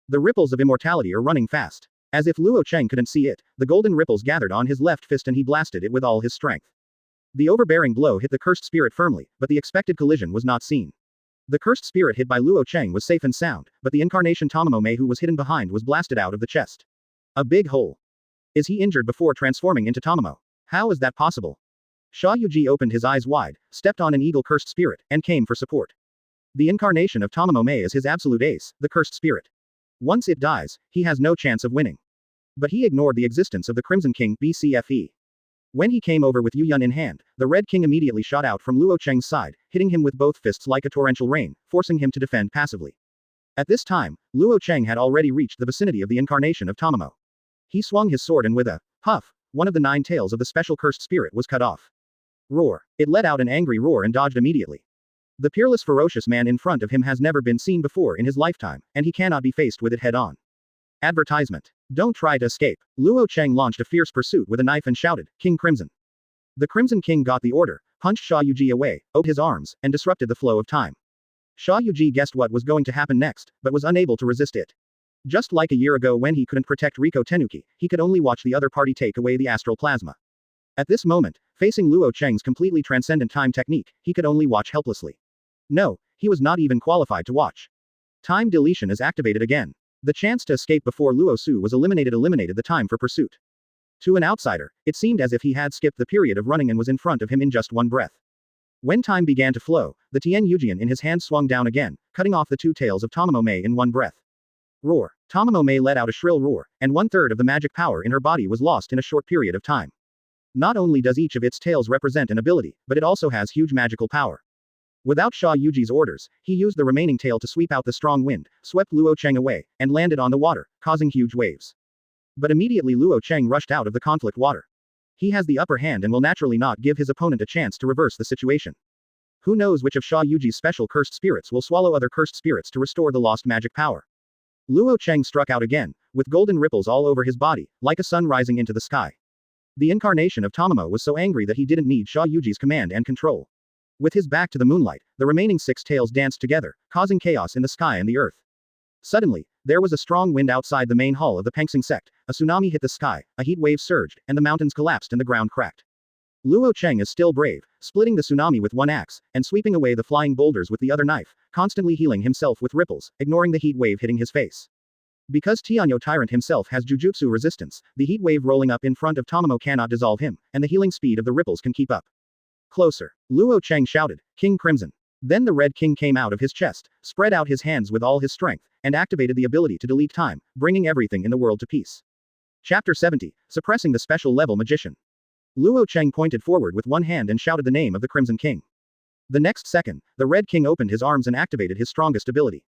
The ripples of immortality are running fast. As if Luo Chang couldn't see it, the golden ripples gathered on his left fist and he blasted it with all his strength. The overbearing blow hit the cursed spirit firmly, but the expected collision was not seen. The cursed spirit hit by Luo Chang was safe and sound, but the incarnation Tamamo Mei who was hidden behind was blasted out of the chest. A big hole. Is he injured before transforming into Tamamo? How is that possible? Sha Yuji opened his eyes wide, stepped on an eagle cursed spirit, and came for support. The incarnation of Tamamo Mei is his absolute ace, the cursed spirit. Once it dies, he has no chance of winning. But he ignored the existence of the Crimson King, BCFE. When he came over with Yu Yun in hand, the Red King immediately shot out from Luo Chang's side, hitting him with both fists like a torrential rain, forcing him to defend passively. At this time, Luo Chang had already reached the vicinity of the incarnation of Tamamo. He swung his sword and with a puff, one of the 9 tails of the special cursed spirit was cut off. Roar. It let out an angry roar and dodged immediately. The peerless ferocious man in front of him has never been seen before in his lifetime, and he cannot be faced with it head-on. Advertisement. Don't try to escape. Luo Chang launched a fierce pursuit with a knife and shouted, King Crimson. The Crimson King got the order, punched Sha Yuji away, opened his arms, and disrupted the flow of time. Sha Yuji guessed what was going to happen next, but was unable to resist it. Just like a year ago when he couldn't protect Riko Tenuki, he could only watch the other party take away the astral plasma. At this moment, facing Luo Chang's completely transcendent time technique, he could only watch helplessly. No, he was not even qualified to watch. Time deletion is activated again. The chance to escape before Luo Su was eliminated the time for pursuit. To an outsider, it seemed as if he had skipped the period of running and was in front of him in just one breath. When time began to flow, the Tien Yujian in his hand swung down again, cutting off the 2 tails of Tamamo Mei in one breath. Roar. Tamamo Mei let out a shrill roar, and 1/3 of the magic power in her body was lost in a short period of time. Not only does each of its tails represent an ability, but it also has huge magical power. Without Sha Yuji's orders, he used the remaining tail to sweep out the strong wind, swept Luo Chang away, and landed on the water, causing huge waves. But immediately Luo Chang rushed out of the conflict water. He has the upper hand and will naturally not give his opponent a chance to reverse the situation. Who knows which of Sha Yuji's special cursed spirits will swallow other cursed spirits to restore the lost magic power. Luo Chang struck out again, with golden ripples all over his body, like a sun rising into the sky. The incarnation of Tamamo was so angry that he didn't need Sha Yuji's command and control. With his back to the moonlight, the remaining 6 tails danced together, causing chaos in the sky and the earth. Suddenly, there was a strong wind outside the main hall of the Pengsing sect, a tsunami hit the sky, a heat wave surged, and the mountains collapsed and the ground cracked. Luo Chang is still brave, splitting the tsunami with one axe, and sweeping away the flying boulders with the other knife, constantly healing himself with ripples, ignoring the heat wave hitting his face. Because Tianyo Tyrant himself has Jujutsu resistance, the heat wave rolling up in front of Tamamo cannot dissolve him, and the healing speed of the ripples can keep up. Closer. Luo Chang shouted, King Crimson. Then the Red King came out of his chest, spread out his hands with all his strength, and activated the ability to delete time, bringing everything in the world to peace. Chapter 70, Suppressing the Special Level Magician. Luo Chang pointed forward with one hand and shouted the name of the Crimson King. The next second, the Red King opened his arms and activated his strongest ability.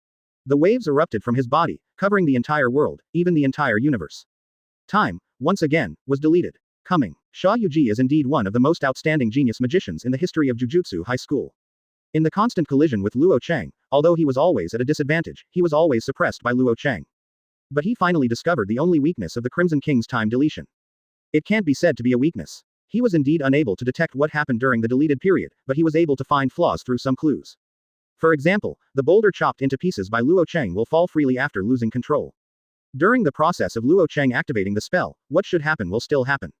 The waves erupted from his body, covering the entire world, even the entire universe. Time, once again, was deleted. Coming. Sha Yuji is indeed one of the most outstanding genius magicians in the history of Jujutsu High School. In the constant collision with Luo Chang, although he was always at a disadvantage, he was always suppressed by Luo Chang. But he finally discovered the only weakness of the Crimson King's time deletion. It can't be said to be a weakness. He was indeed unable to detect what happened during the deleted period, but he was able to find flaws through some clues. For example, the boulder chopped into pieces by Luo Chang will fall freely after losing control. During the process of Luo Chang activating the spell, what should happen will still happen.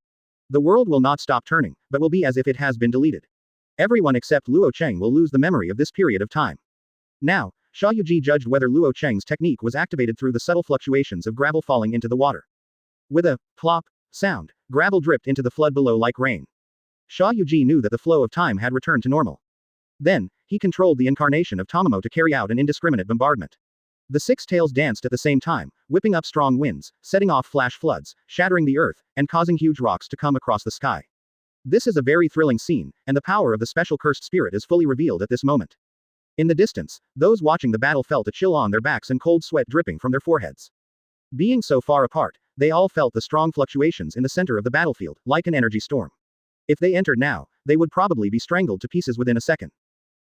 The world will not stop turning, but will be as if it has been deleted. Everyone except Luo Chang will lose the memory of this period of time. Now, Sha Yuji judged whether Luo Chang's technique was activated through the subtle fluctuations of gravel falling into the water. With a plop sound, gravel dripped into the flood below like rain. Sha Yuji knew that the flow of time had returned to normal. Then, he controlled the incarnation of Tamamo to carry out an indiscriminate bombardment. The six tails danced at the same time, whipping up strong winds, setting off flash floods, shattering the earth, and causing huge rocks to come across the sky. This is a very thrilling scene, and the power of the special cursed spirit is fully revealed at this moment. In the distance, those watching the battle felt a chill on their backs and cold sweat dripping from their foreheads. Being so far apart, they all felt the strong fluctuations in the center of the battlefield, like an energy storm. If they entered now, they would probably be strangled to pieces within a second.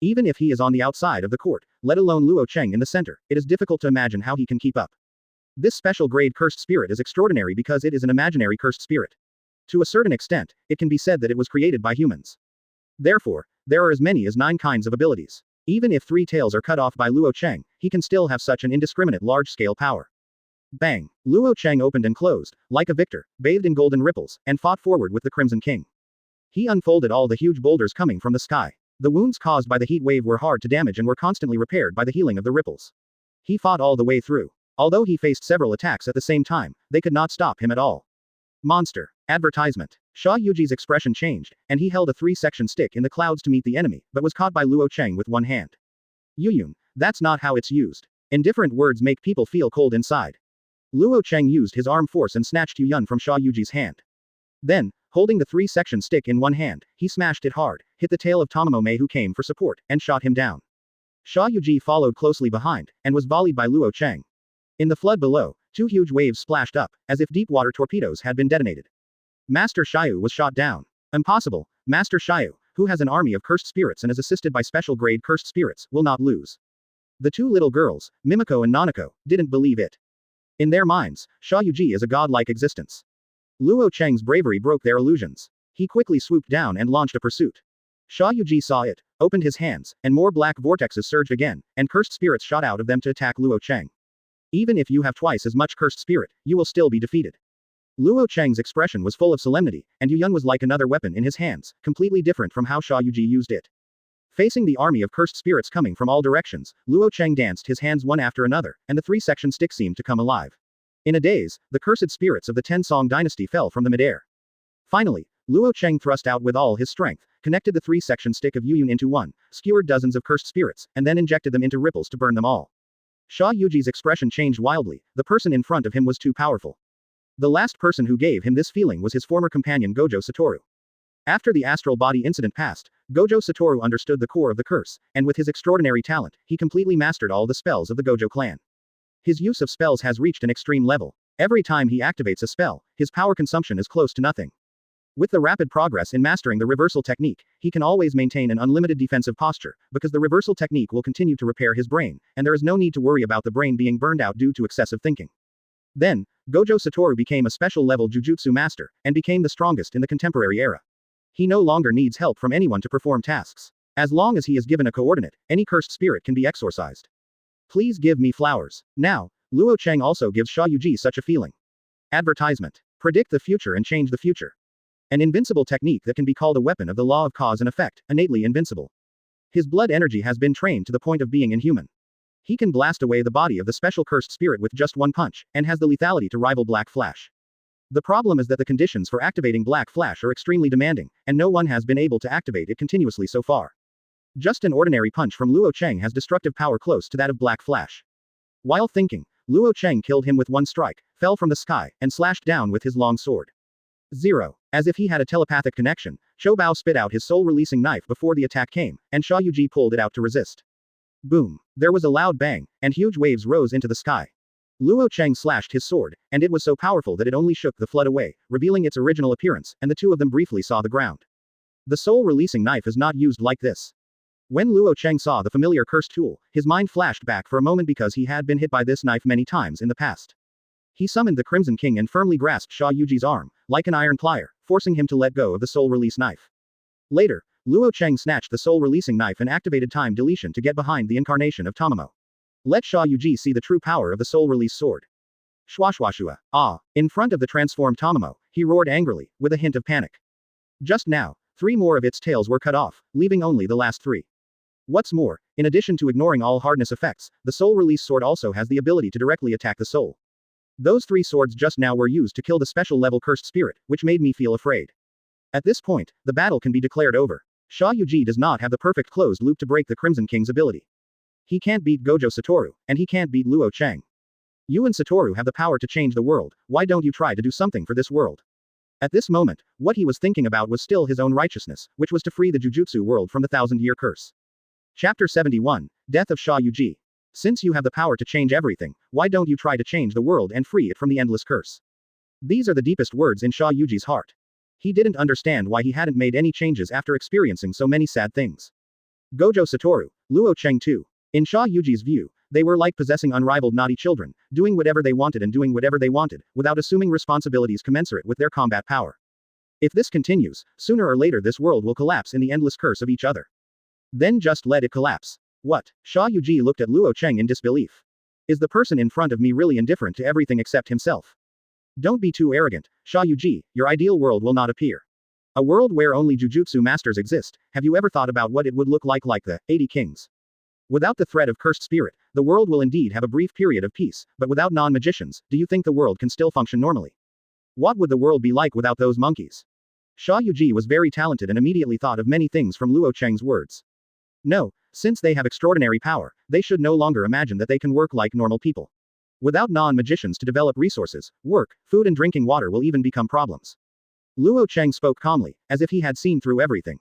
Even if he is on the outside of the court, let alone Luo Chang in the center, it is difficult to imagine how he can keep up. This special grade cursed spirit is extraordinary because it is an imaginary cursed spirit. To a certain extent, it can be said that it was created by humans. Therefore, there are as many as 9 kinds of abilities. Even if 3 tails are cut off by Luo Chang, he can still have such an indiscriminate large-scale power. Bang! Luo Chang opened and closed, like a victor, bathed in golden ripples, and fought forward with the Crimson King. He unfolded all the huge boulders coming from the sky. The wounds caused by the heat wave were hard to damage and were constantly repaired by the healing of the ripples. He fought all the way through. Although he faced several attacks at the same time, they could not stop him at all. Monster. Advertisement. Sha Yuji's expression changed, and he held a 3-section stick in the clouds to meet the enemy, but was caught by Luo Chang with one hand. Yuyun. That's not how it's used. Indifferent words make people feel cold inside. Luo Chang used his arm force and snatched Yuyun from Sha Yuji's hand. Then, holding the 3-section stick in one hand, he smashed it hard, hit the tail of Tamamo who came for support, and shot him down. Sha Yuji followed closely behind, and was volleyed by Luo Chang. In the flood below, 2 huge waves splashed up, as if deep water torpedoes had been detonated. Master Shiyu was shot down. Impossible. Master Shiyu, who has an army of cursed spirits and is assisted by special grade cursed spirits, will not lose. The 2 little girls, Mimiko and Nanako, didn't believe it. In their minds, Sha Yuji is a godlike existence. Luo Chang's bravery broke their illusions. He quickly swooped down and launched a pursuit. Sha Yuji saw it, opened his hands, and more black vortexes surged again, and cursed spirits shot out of them to attack Luo Chang. Even if you have twice as much cursed spirit, you will still be defeated. Luo Chang's expression was full of solemnity, and Yuyun was like another weapon in his hands, completely different from how Sha Yuji used it. Facing the army of cursed spirits coming from all directions, Luo Chang danced his hands one after another, and the 3-section stick seemed to come alive. In a daze, the cursed spirits of the Ten-Song dynasty fell from the midair. Finally, Luo Chang thrust out with all his strength, connected the 3-section stick of Yuyun into one, skewered dozens of cursed spirits, and then injected them into ripples to burn them all. Sha Yuji's expression changed wildly. The person in front of him was too powerful. The last person who gave him this feeling was his former companion Gojo Satoru. After the astral body incident passed, Gojo Satoru understood the core of the curse, and with his extraordinary talent, he completely mastered all the spells of the Gojo clan. His use of spells has reached an extreme level. Every time he activates a spell, his power consumption is close to nothing. With the rapid progress in mastering the reversal technique, he can always maintain an unlimited defensive posture, because the reversal technique will continue to repair his brain, and there is no need to worry about the brain being burned out due to excessive thinking. Then, Gojo Satoru became a special level Jujutsu master, and became the strongest in the contemporary era. He no longer needs help from anyone to perform tasks. As long as he is given a coordinate, any cursed spirit can be exorcised. Please give me flowers. Now, Luo Chang also gives Sha Yuji such a feeling. Advertisement. Predict the future and change the future. An invincible technique that can be called a weapon of the law of cause and effect, innately invincible. His blood energy has been trained to the point of being inhuman. He can blast away the body of the special cursed spirit with just one punch, and has the lethality to rival Black Flash. The problem is that the conditions for activating Black Flash are extremely demanding, and no one has been able to activate it continuously so far. Just an ordinary punch from Luo Chang has destructive power close to that of Black Flash. While thinking, Luo Chang killed him with one strike, fell from the sky, and slashed down with his long sword. 0. As if he had a telepathic connection, Chobao spit out his soul-releasing knife before the attack came, and Sha Yuji pulled it out to resist. Boom. There was a loud bang, and huge waves rose into the sky. Luo Chang slashed his sword, and it was so powerful that it only shook the flood away, revealing its original appearance, and the two of them briefly saw the ground. The soul-releasing knife is not used like this. When Luo Chang saw the familiar cursed tool, his mind flashed back for a moment because he had been hit by this knife many times in the past. He summoned the Crimson King and firmly grasped Sha Yuji's arm, like an iron plier, forcing him to let go of the soul-release knife. Later, Luo Chang snatched the soul-releasing knife and activated time deletion to get behind the incarnation of Tamamo. Let Sha Yuji see the true power of the soul-release sword. Shwashwashua. Ah. In front of the transformed Tamamo, he roared angrily, with a hint of panic. Just now, 3 more of its tails were cut off, leaving only the last 3. What's more, in addition to ignoring all hardness effects, the soul release sword also has the ability to directly attack the soul. Those 3 swords just now were used to kill the special level cursed spirit, which made me feel afraid. At this point, the battle can be declared over. Sha Yuji does not have the perfect closed loop to break the Crimson King's ability. He can't beat Gojo Satoru, and he can't beat Luo Chang. You and Satoru have the power to change the world, why don't you try to do something for this world? At this moment, what he was thinking about was still his own righteousness, which was to free the Jujutsu world from the 1,000-year curse. Chapter 71, Death of Sha Yuji. Since you have the power to change everything, why don't you try to change the world and free it from the endless curse? These are the deepest words in Sha Yuji's heart. He didn't understand why he hadn't made any changes after experiencing so many sad things. Gojo Satoru, Luo Chang too. In Sha Yuji's view, they were like possessing unrivaled naughty children, doing whatever they wanted and doing whatever they wanted, without assuming responsibilities commensurate with their combat power. If this continues, sooner or later this world will collapse in the endless curse of each other. Then just let it collapse. What? Sha Yuji looked at Luo Chang in disbelief. Is the person in front of me really indifferent to everything except himself? Don't be too arrogant, Sha Yuji, your ideal world will not appear. A world where only Jujutsu masters exist, have you ever thought about what it would look like the 80 kings? Without the threat of cursed spirit, the world will indeed have a brief period of peace, but without non-magicians, do you think the world can still function normally? What would the world be like without those monkeys? Sha Yuji was very talented and immediately thought of many things from Luo Chang's words. No, since they have extraordinary power, they should no longer imagine that they can work like normal people. Without non-magicians to develop resources, work, food and drinking water will even become problems. Luo Chang spoke calmly, as if he had seen through everything.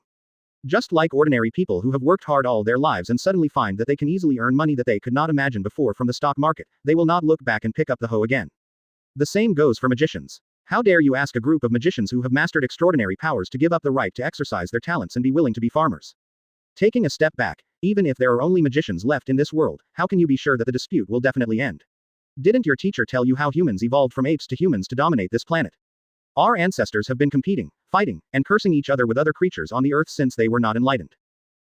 Just like ordinary people who have worked hard all their lives and suddenly find that they can easily earn money that they could not imagine before from the stock market, they will not look back and pick up the hoe again. The same goes for magicians. How dare you ask a group of magicians who have mastered extraordinary powers to give up the right to exercise their talents and be willing to be farmers? Taking a step back, even if there are only magicians left in this world, how can you be sure that the dispute will definitely end? Didn't your teacher tell you how humans evolved from apes to humans to dominate this planet? Our ancestors have been competing, fighting, and cursing each other with other creatures on the earth since they were not enlightened.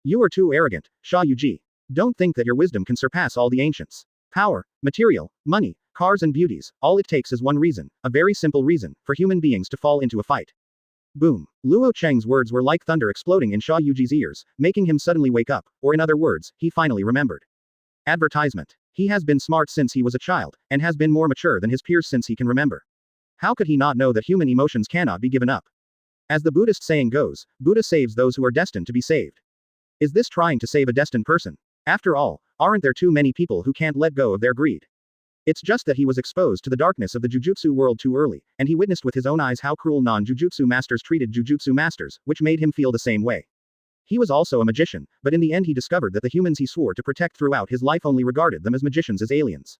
You are too arrogant, Sha Yuji. Don't think that your wisdom can surpass all the ancients. Power, material, money, cars and beauties, all it takes is one reason, a very simple reason, for human beings to fall into a fight. Boom. Luo Chang's words were like thunder exploding in Sha Yuji's ears, making him suddenly wake up, or in other words, he finally remembered. Advertisement. He has been smart since he was a child, and has been more mature than his peers since he can remember. How could he not know that human emotions cannot be given up? As the Buddhist saying goes, Buddha saves those who are destined to be saved. Is this trying to save a destined person? After all, aren't there too many people who can't let go of their greed? It's just that he was exposed to the darkness of the Jujutsu world too early, and he witnessed with his own eyes how cruel non-Jujutsu masters treated Jujutsu masters, which made him feel the same way. He was also a magician, but in the end he discovered that the humans he swore to protect throughout his life only regarded them as magicians, as aliens.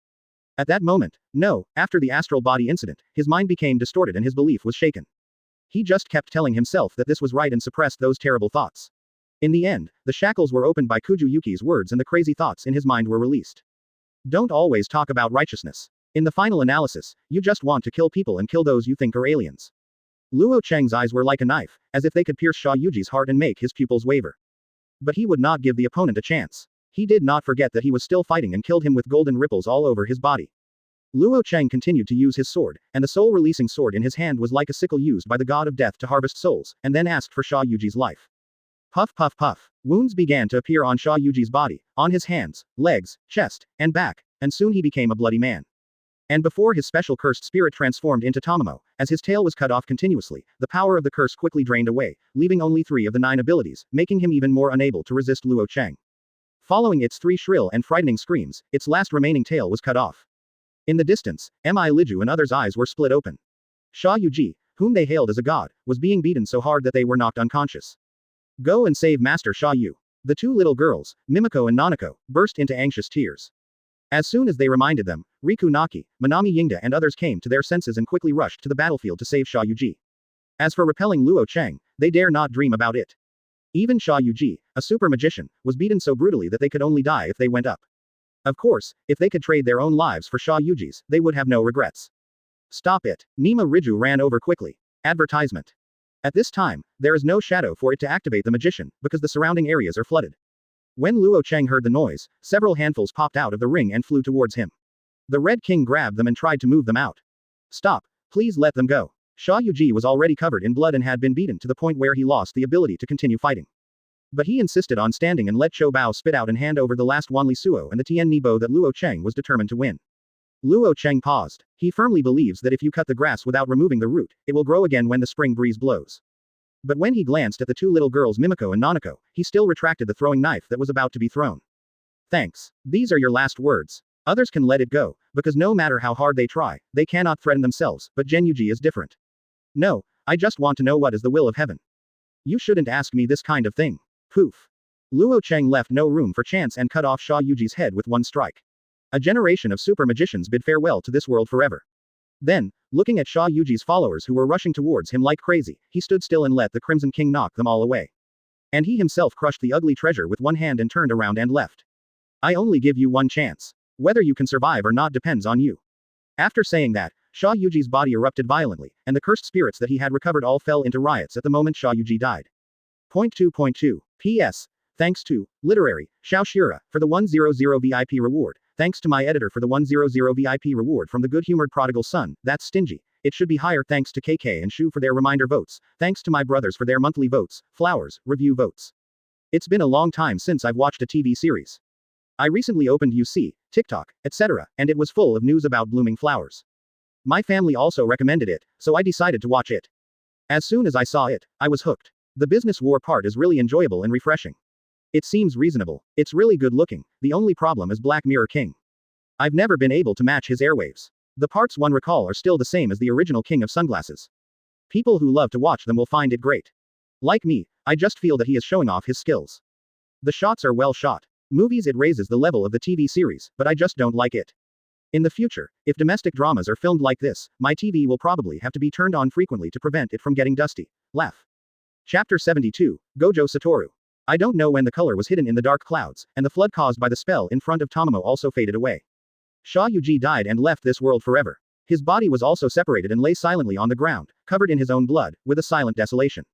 At that moment, after the astral body incident, his mind became distorted and his belief was shaken. He just kept telling himself that this was right and suppressed those terrible thoughts. In the end, the shackles were opened by Kuju Yuki's words and the crazy thoughts in his mind were released. Don't always talk about righteousness. In the final analysis, you just want to kill people and kill those you think are aliens. Luo Chang's eyes were like a knife, as if they could pierce Sha Yuji's heart and make his pupils waver. But he would not give the opponent a chance. He did not forget that he was still fighting and killed him with golden ripples all over his body. Luo Chang continued to use his sword, and the soul-releasing sword in his hand was like a sickle used by the god of death to harvest souls, and then asked for Sha Yuji's life. Puff puff puff. Wounds began to appear on Sha Yuji's body, on his hands, legs, chest, and back, and soon he became a bloody man. And before his special cursed spirit transformed into Tamamo, as his tail was cut off continuously, the power of the curse quickly drained away, leaving only 3 of the 9 abilities, making him even more unable to resist Luo Chang. Following its 3 shrill and frightening screams, its last remaining tail was cut off. In the distance, Mi Liju and others' eyes were split open. Sha Yuji, whom they hailed as a god, was being beaten so hard that they were knocked unconscious. Go and save Master Sha Yu. The 2 little girls, Mimiko and Nanako, burst into anxious tears. As soon as they reminded them, Riku Naki, Manami Yingda and others came to their senses and quickly rushed to the battlefield to save Sha Yuji. As for repelling Luo Chang, they dare not dream about it. Even Sha Yuji, a super magician, was beaten so brutally that they could only die if they went up. Of course, if they could trade their own lives for Sha Yuji's, they would have no regrets. Stop it. Nima Riju ran over quickly. Advertisement. At this time, there is no shadow for it to activate the magician, because the surrounding areas are flooded. When Luo Chang heard the noise, several handfuls popped out of the ring and flew towards him. The Red King grabbed them and tried to move them out. Stop, please let them go. Sha Yuji was already covered in blood and had been beaten to the point where he lost the ability to continue fighting. But he insisted on standing and let Chou Bao spit out and hand over the last Wanli Suo and the Tian Nibo that Luo Chang was determined to win. Luo Chang paused. He firmly believes that if you cut the grass without removing the root, it will grow again when the spring breeze blows. But when he glanced at the two little girls Mimiko and Nanako, he still retracted the throwing knife that was about to be thrown. Thanks. These are your last words. Others can let it go, because no matter how hard they try, they cannot threaten themselves, but Genyuji is different. No, I just want to know what is the will of heaven. You shouldn't ask me this kind of thing. Poof. Luo Chang left no room for chance and cut off Sha Yuji's head with one strike. A generation of super magicians bid farewell to this world forever. Then, looking at Sha Yuji's followers who were rushing towards him like crazy, he stood still and let the Crimson King knock them all away. And he himself crushed the ugly treasure with one hand and turned around and left. I only give you one chance. Whether you can survive or not depends on you. After saying that, Sha Yuji's body erupted violently, and the cursed spirits that he had recovered all fell into riots at the moment Sha Yuji died. Point 2.2. P.S. Thanks to Literary Xiao Shira for the 100 VIP reward. Thanks to my editor for the 100 VIP reward from the good-humored prodigal son. That's stingy. It should be higher. Thanks to KK and Shu for their reminder votes. Thanks to my brothers for their monthly votes. Flowers, review votes. It's been a long time since I've watched a TV series. I recently opened UC, TikTok, etc., and it was full of news about blooming flowers. My family also recommended it, so I decided to watch it. As soon as I saw it, I was hooked. The business war part is really enjoyable and refreshing. It seems reasonable. It's really good looking. The only problem is Black Mirror King. I've never been able to match his airwaves. The parts one recall are still the same as the original King of Sunglasses. People who love to watch them will find it great. Like me, I just feel that he is showing off his skills. The shots are well shot. Movies, it raises the level of the TV series, but I just don't like it. In the future, if domestic dramas are filmed like this, my TV will probably have to be turned on frequently to prevent it from getting dusty. Laugh. Chapter 72, Gojo Satoru. I don't know when the color was hidden in the dark clouds, and the flood caused by the spell in front of Tamamo also faded away. Sha Yuji died and left this world forever. His body was also separated and lay silently on the ground, covered in his own blood, with a silent desolation.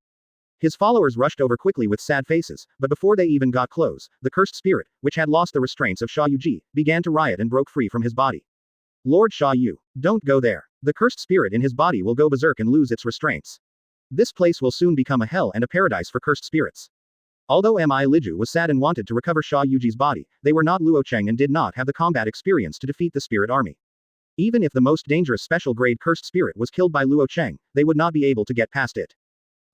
His followers rushed over quickly with sad faces, but before they even got close, the cursed spirit, which had lost the restraints of Sha Yuji, began to riot and broke free from his body. Lord Sha Yu, don't go there. The cursed spirit in his body will go berserk and lose its restraints. This place will soon become a hell and a paradise for cursed spirits. Although Mi Liju was sad and wanted to recover Sha Yuji's body, they were not Luo Chang and did not have the combat experience to defeat the spirit army. Even if the most dangerous special grade cursed spirit was killed by Luo Chang, they would not be able to get past it.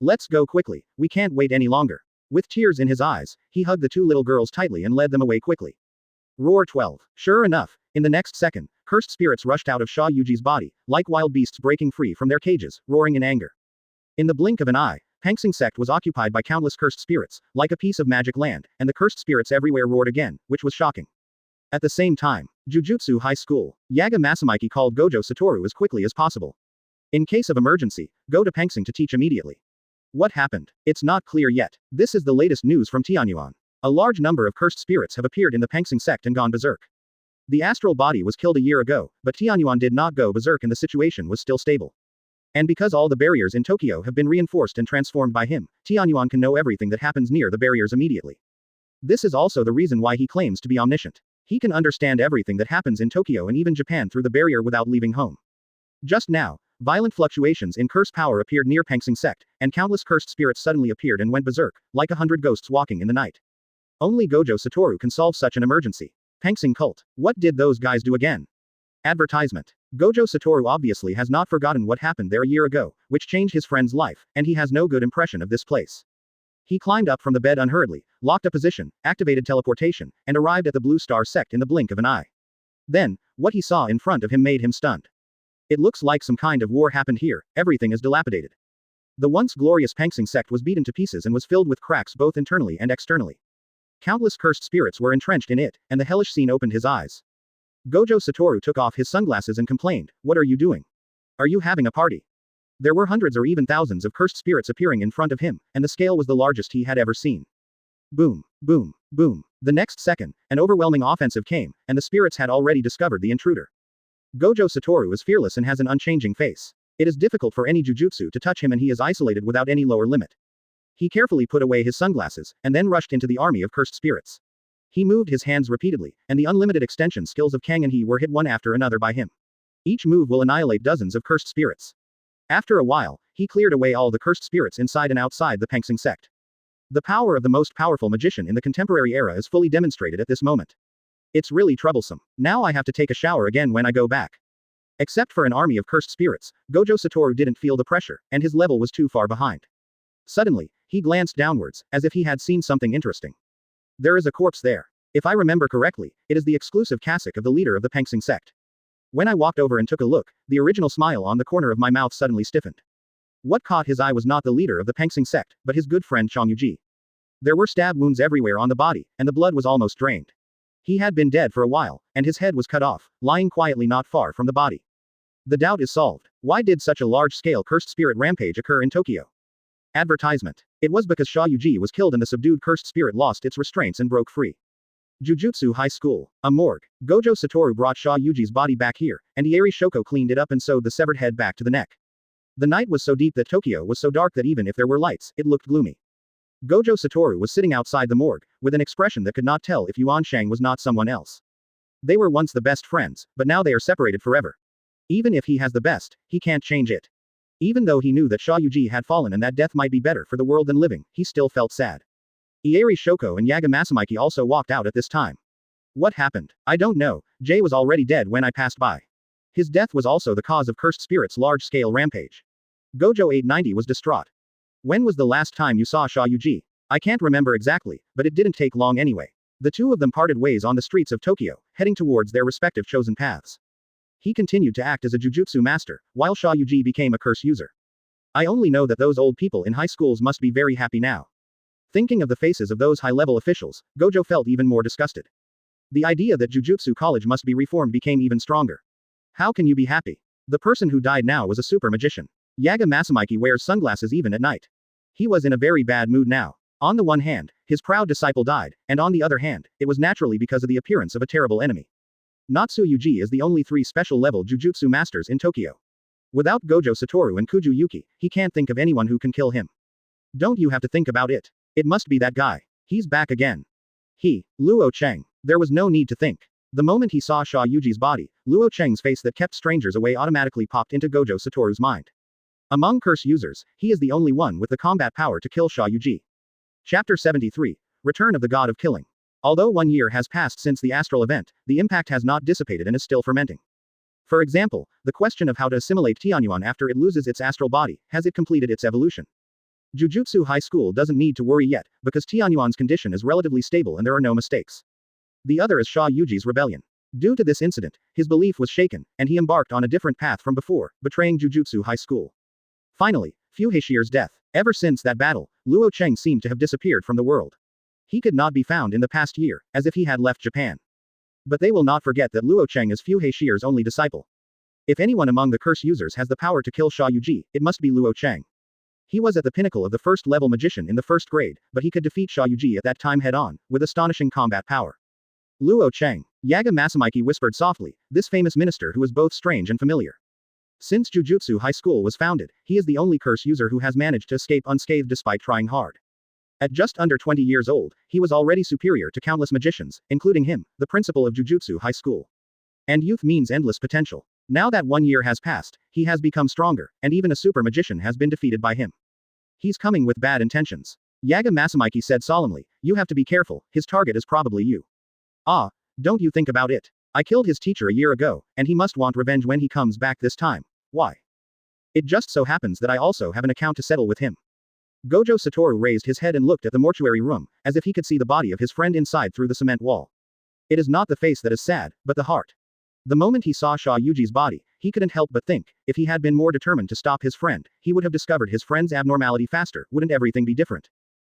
Let's go quickly, we can't wait any longer. With tears in his eyes, he hugged the two little girls tightly and led them away quickly. Roar 12. Sure enough, in the next second, cursed spirits rushed out of Sha Yuji's body, like wild beasts breaking free from their cages, roaring in anger. In the blink of an eye, Pangsing sect was occupied by countless cursed spirits, like a piece of magic land, and the cursed spirits everywhere roared again, which was shocking. At the same time, Jujutsu High School, Yaga Masamiki called Gojo Satoru as quickly as possible. In case of emergency, go to Pangsing to teach immediately. What happened? It's not clear yet. This is the latest news from Tianyuan. A large number of cursed spirits have appeared in the Pangsing sect and gone berserk. The astral body was killed a year ago, but Tianyuan did not go berserk and the situation was still stable. And because all the barriers in Tokyo have been reinforced and transformed by him, Tianyuan can know everything that happens near the barriers immediately. This is also the reason why he claims to be omniscient. He can understand everything that happens in Tokyo and even Japan through the barrier without leaving home. Just now, violent fluctuations in curse power appeared near Pangsing sect, and countless cursed spirits suddenly appeared and went berserk, like 100 ghosts walking in the night. Only Gojo Satoru can solve such an emergency. Pangsing cult. What did those guys do again? Advertisement. Gojo Satoru obviously has not forgotten what happened there a year ago, which changed his friend's life, and he has no good impression of this place. He climbed up from the bed unhurriedly, locked a position, activated teleportation, and arrived at the Blue Star sect in the blink of an eye. Then, what he saw in front of him made him stunned. It looks like some kind of war happened here, everything is dilapidated. The once glorious Pangsing sect was beaten to pieces and was filled with cracks both internally and externally. Countless cursed spirits were entrenched in it, and the hellish scene opened his eyes. Gojo Satoru took off his sunglasses and complained, "What are you doing? Are you having a party?" There were hundreds or even thousands of cursed spirits appearing in front of him, and the scale was the largest he had ever seen. Boom, boom, boom. The next second, an overwhelming offensive came, and the spirits had already discovered the intruder. Gojo Satoru is fearless and has an unchanging face. It is difficult for any jujutsu to touch him and he is isolated without any lower limit. He carefully put away his sunglasses, and then rushed into the army of cursed spirits. He moved his hands repeatedly, and the unlimited extension skills of Kang and he were hit one after another by him. Each move will annihilate dozens of cursed spirits. After a while, he cleared away all the cursed spirits inside and outside the Pangsing sect. The power of the most powerful magician in the contemporary era is fully demonstrated at this moment. It's really troublesome. Now I have to take a shower again when I go back. Except for an army of cursed spirits, Gojo Satoru didn't feel the pressure, and his level was too far behind. Suddenly, he glanced downwards, as if he had seen something interesting. There is a corpse there. If I remember correctly, it is the exclusive cassock of the leader of the Pangsing sect. When I walked over and took a look, the original smile on the corner of my mouth suddenly stiffened. What caught his eye was not the leader of the Pangsing sect, but his good friend Chang Yuji. There were stab wounds everywhere on the body, and the blood was almost drained. He had been dead for a while, and his head was cut off, lying quietly not far from the body. The doubt is solved. Why did such a large-scale cursed spirit rampage occur in Tokyo? Advertisement. It was because Sha Yuji was killed and the subdued cursed spirit lost its restraints and broke free. Jujutsu High School. A morgue. Gojo Satoru brought Sha Yuji's body back here, and Ieri Shoko cleaned it up and sewed the severed head back to the neck. The night was so deep that Tokyo was so dark that even if there were lights, it looked gloomy. Gojo Satoru was sitting outside the morgue, with an expression that could not tell if Yuan Shang was not someone else. They were once the best friends, but now they are separated forever. Even if he has the best, he can't change it. Even though he knew that Sha Yuji had fallen and that death might be better for the world than living, he still felt sad. Ieri Shoko and Yaga Masamiki also walked out at this time. What happened? I don't know. Jay was already dead when I passed by. His death was also the cause of cursed spirits' large-scale rampage. Gojo 890 was distraught. When was the last time you saw Sha Yuji? I can't remember exactly, but it didn't take long anyway. The two of them parted ways on the streets of Tokyo, heading towards their respective chosen paths. He continued to act as a jujutsu master, while Sha Yuji became a curse user. I only know that those old people in high schools must be very happy now. Thinking of the faces of those high-level officials, Gojo felt even more disgusted. The idea that Jujutsu College must be reformed became even stronger. How can you be happy? The person who died now was a super magician. Yaga Masamiki wears sunglasses even at night. He was in a very bad mood now. On the one hand, his proud disciple died, and on the other hand, it was naturally because of the appearance of a terrible enemy. Natsu Yuji is the only 3 special-level Jujutsu masters in Tokyo. Without Gojo Satoru and Kuju Yuki, he can't think of anyone who can kill him. Don't you have to think about it? It must be that guy. He's back again. Luo Chang. There was no need to think. The moment he saw Sha Yuji's body, Luo Chang's face that kept strangers away automatically popped into Gojo Satoru's mind. Among curse users, he is the only one with the combat power to kill Sha Yuji. Chapter 73. Return of the God of Killing. Although 1 year has passed since the astral event, the impact has not dissipated and is still fermenting. For example, the question of how to assimilate Tianyuan after it loses its astral body, has it completed its evolution? Jujutsu High School doesn't need to worry yet, because Tianyuan's condition is relatively stable and there are no mistakes. The other is Sha Yuji's rebellion. Due to this incident, his belief was shaken, and he embarked on a different path from before, betraying Jujutsu High School. Finally, Fushigoro's death. Ever since that battle, Luo Chang seemed to have disappeared from the world. He could not be found in the past year, as if he had left Japan. But they will not forget that Luo Chang is Fushigoro's only disciple. If anyone among the curse users has the power to kill Sha Yuji, it must be Luo Chang. He was at the pinnacle of the first-level magician in the first grade, but he could defeat Sha Yuji at that time head-on, with astonishing combat power. Luo Chang. Yaga Masamiki whispered softly, this famous minister who is both strange and familiar. Since Jujutsu High School was founded, he is the only curse user who has managed to escape unscathed despite trying hard. At just under 20 years old, he was already superior to countless magicians, including him, the principal of Jujutsu High School. And youth means endless potential. Now that 1 year has passed, he has become stronger, and even a super magician has been defeated by him. He's coming with bad intentions. Yaga Masamiki said solemnly, you have to be careful, his target is probably you. Ah, don't you think about it. I killed his teacher a year ago, and he must want revenge when he comes back this time. Why? It just so happens that I also have an account to settle with him. Gojo Satoru raised his head and looked at the mortuary room, as if he could see the body of his friend inside through the cement wall. It is not the face that is sad, but the heart. The moment he saw Sha Yuji's body, he couldn't help but think, if he had been more determined to stop his friend, he would have discovered his friend's abnormality faster, wouldn't everything be different?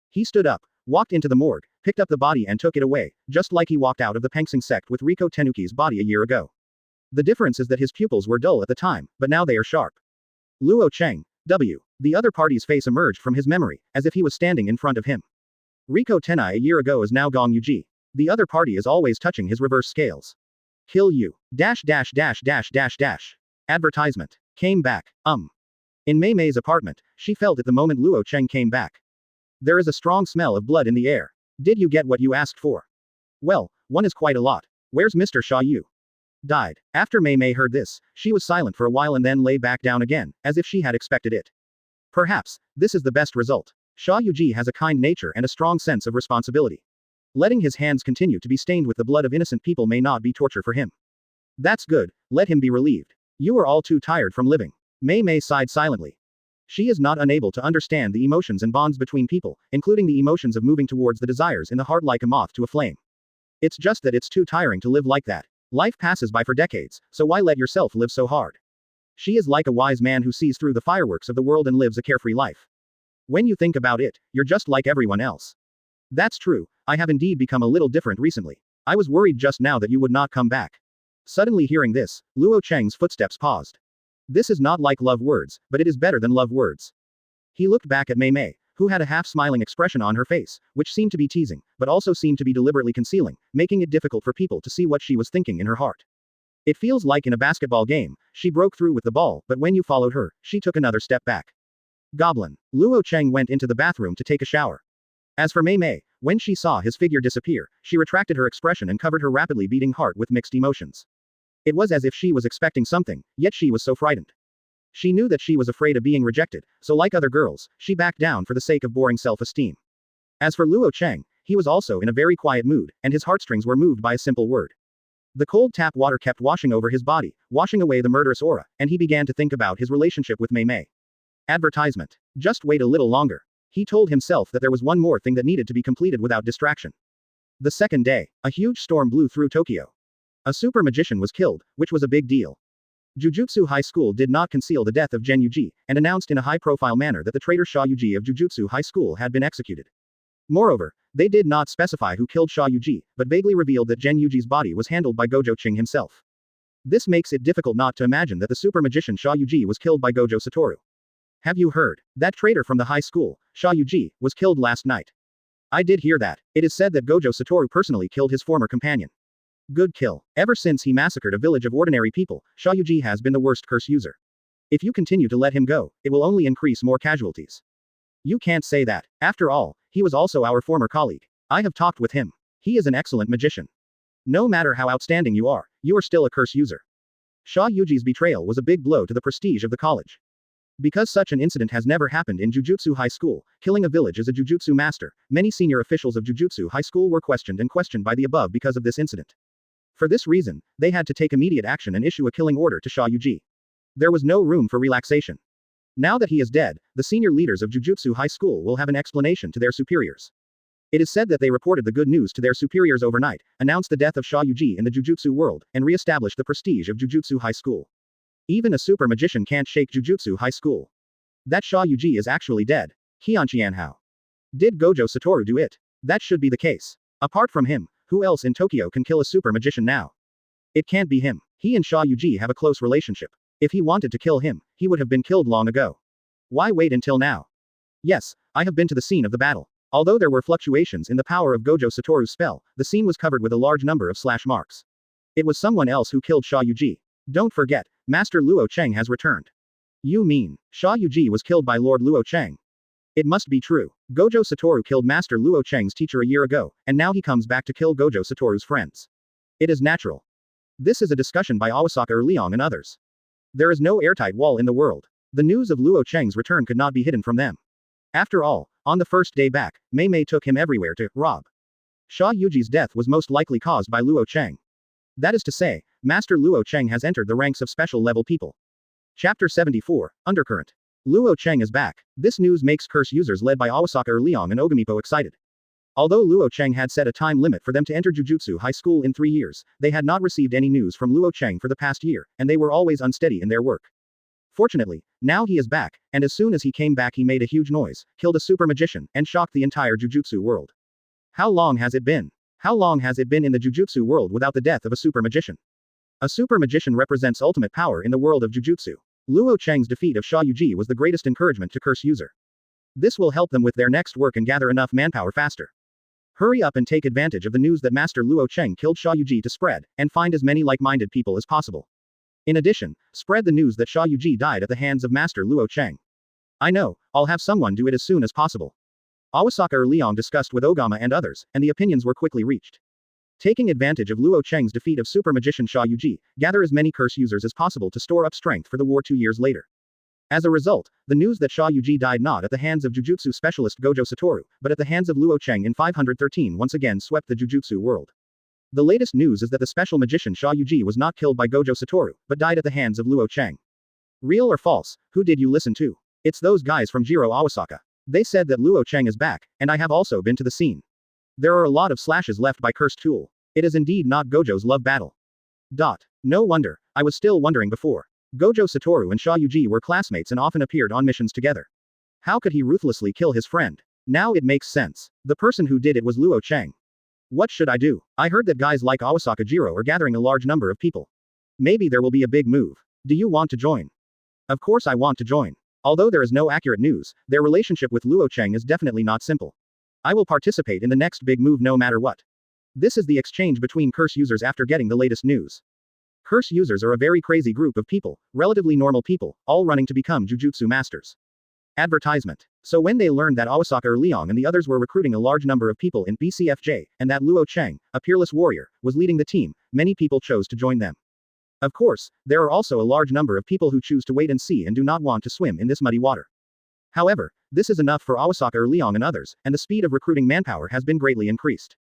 He stood up, walked into the morgue, picked up the body and took it away, just like he walked out of the Pangsing sect with Riko Tenuki's body a year ago. The difference is that his pupils were dull at the time, but now they are sharp. Luo Chang. W. The other party's face emerged from his memory, as if he was standing in front of him. Riko Tenai a year ago is now Gong Yuji. The other party is always touching his reverse scales. Kill you. Advertisement. Came back. In Mei Mei's apartment, she felt it the moment Luo Chang came back. There is a strong smell of blood in the air. Did you get what you asked for? Well, one is quite a lot. Where's Mr. Sha Yu? Died. After Mei Mei heard this, she was silent for a while and then lay back down again, as if she had expected it. Perhaps, this is the best result. Sha Yuji has a kind nature and a strong sense of responsibility. Letting his hands continue to be stained with the blood of innocent people may not be torture for him. That's good, let him be relieved. You are all too tired from living. Mei Mei sighed silently. She is not unable to understand the emotions and bonds between people, including the emotions of moving towards the desires in the heart like a moth to a flame. It's just that it's too tiring to live like that. Life passes by for decades, so why let yourself live so hard? She is like a wise man who sees through the fireworks of the world and lives a carefree life. When you think about it, you're just like everyone else. That's true, I have indeed become a little different recently. I was worried just now that you would not come back. Suddenly hearing this, Luo Chang's footsteps paused. This is not like love words, but it is better than love words. He looked back at Mei Mei, who had a half-smiling expression on her face, which seemed to be teasing, but also seemed to be deliberately concealing, making it difficult for people to see what she was thinking in her heart. It feels like in a basketball game, she broke through with the ball, but when you followed her, she took another step back. Goblin. Luo Chang went into the bathroom to take a shower. As for Mei Mei, when she saw his figure disappear, she retracted her expression and covered her rapidly beating heart with mixed emotions. It was as if she was expecting something, yet she was so frightened. She knew that she was afraid of being rejected, so like other girls, she backed down for the sake of boring self-esteem. As for Luo Chang, he was also in a very quiet mood, and his heartstrings were moved by a simple word. The cold tap water kept washing over his body, washing away the murderous aura, and he began to think about his relationship with Mei Mei. Advertisement. Just wait a little longer. He told himself that there was one more thing that needed to be completed without distraction. The second day, a huge storm blew through Tokyo. A super magician was killed, which was a big deal. Jujutsu High School did not conceal the death of Gen Yuji, and announced in a high-profile manner that the traitor Sha Yuji of Jujutsu High School had been executed. Moreover, they did not specify who killed Sha Yuji, but vaguely revealed that Gen Yuji's body was handled by Gojo Ching himself. This makes it difficult not to imagine that the super magician Sha Yuji was killed by Gojo Satoru. Have you heard? That traitor from the high school, Sha Yuji, was killed last night. I did hear that. It is said that Gojo Satoru personally killed his former companion. Good kill. Ever since he massacred a village of ordinary people, Sha Yuji has been the worst curse user. If you continue to let him go, it will only increase more casualties. You can't say that. After all, he was also our former colleague. I have talked with him. He is an excellent magician. No matter how outstanding you are still a curse user. Sha Yuji's betrayal was a big blow to the prestige of the college. Because such an incident has never happened in Jujutsu High School, killing a village as a Jujutsu master, many senior officials of Jujutsu High School were questioned by the above because of this incident. For this reason, they had to take immediate action and issue a killing order to Sha Yuji. There was no room for relaxation. Now that he is dead, the senior leaders of Jujutsu High School will have an explanation to their superiors. It is said that they reported the good news to their superiors overnight, announced the death of Sha Yuji in the Jujutsu world, and re-established the prestige of Jujutsu High School. Even a super magician can't shake Jujutsu High School. That Sha Yuji is actually dead. Qianqianhao. Did Gojo Satoru do it? That should be the case. Apart from him, who else in Tokyo can kill a super magician now? It can't be him. He and Sha Yuji have a close relationship. If he wanted to kill him, he would have been killed long ago. Why wait until now? Yes, I have been to the scene of the battle. Although there were fluctuations in the power of Gojo Satoru's spell, the scene was covered with a large number of slash marks. It was someone else who killed Sha Yuji. Don't forget, Master Luo Chang has returned. You mean, Sha Yuji was killed by Lord Luo Chang? It must be true. Gojo Satoru killed Master Luo Chang's teacher a year ago, and now he comes back to kill Gojo Satoru's friends. It is natural. This is a discussion by Awasaka Liang and others. There is no airtight wall in the world. The news of Luo Chang's return could not be hidden from them. After all, on the first day back, Mei Mei took him everywhere to rob. Sha Yuji's death was most likely caused by Luo Chang. That is to say, Master Luo Chang has entered the ranks of special level people. Chapter 74, Undercurrent. Luo Chang is back. This news makes curse users led by Awasaka Liang and Ogamipo excited. Although Luo Chang had set a time limit for them to enter Jujutsu High School in 3 years, they had not received any news from Luo Chang for the past year, and they were always unsteady in their work. Fortunately, now he is back, and as soon as he came back he made a huge noise, killed a super magician, and shocked the entire Jujutsu world. How long has it been? How long has it been in the Jujutsu world without the death of a super magician? A super magician represents ultimate power in the world of Jujutsu. Luo Chang's defeat of Sha Yuji was the greatest encouragement to curse user. This will help them with their next work and gather enough manpower faster. Hurry up and take advantage of the news that Master Luo Chang killed Sha Yuji to spread, and find as many like-minded people as possible. In addition, spread the news that Sha Yuji died at the hands of Master Luo Chang. I know, I'll have someone do it as soon as possible. Awasaka Liang discussed with Ogama and others, and the opinions were quickly reached. Taking advantage of Luo Chang's defeat of super magician Sha Yuji, gather as many curse users as possible to store up strength for the war 2 years later. As a result, the news that Sha Yuji died not at the hands of Jujutsu specialist Gojo Satoru, but at the hands of Luo Chang in 513 once again swept the Jujutsu world. The latest news is that the special magician Sha Yuji was not killed by Gojo Satoru, but died at the hands of Luo Chang. Real or false, who did you listen to? It's those guys from Jiro Awasaka. They said that Luo Chang is back, and I have also been to the scene. There are a lot of slashes left by Cursed Tool. It is indeed not Gojo's love battle. No wonder, I was still wondering before. Gojo Satoru and Sha Yuji were classmates and often appeared on missions together. How could he ruthlessly kill his friend? Now it makes sense. The person who did it was Luo Chang. What should I do? I heard that guys like Awasaka Jiro are gathering a large number of people. Maybe there will be a big move. Do you want to join? Of course I want to join. Although there is no accurate news, their relationship with Luo Chang is definitely not simple. I will participate in the next big move no matter what. This is the exchange between curse users after getting the latest news. Curse users are a very crazy group of people, relatively normal people, all running to become Jujutsu masters. Advertisement. So when they learned that Awasaka Leong and the others were recruiting a large number of people in BCFJ, and that Luo Chang, a peerless warrior, was leading the team, many people chose to join them. Of course, there are also a large number of people who choose to wait and see and do not want to swim in this muddy water. However, this is enough for Awasaka Leong and others, and the speed of recruiting manpower has been greatly increased.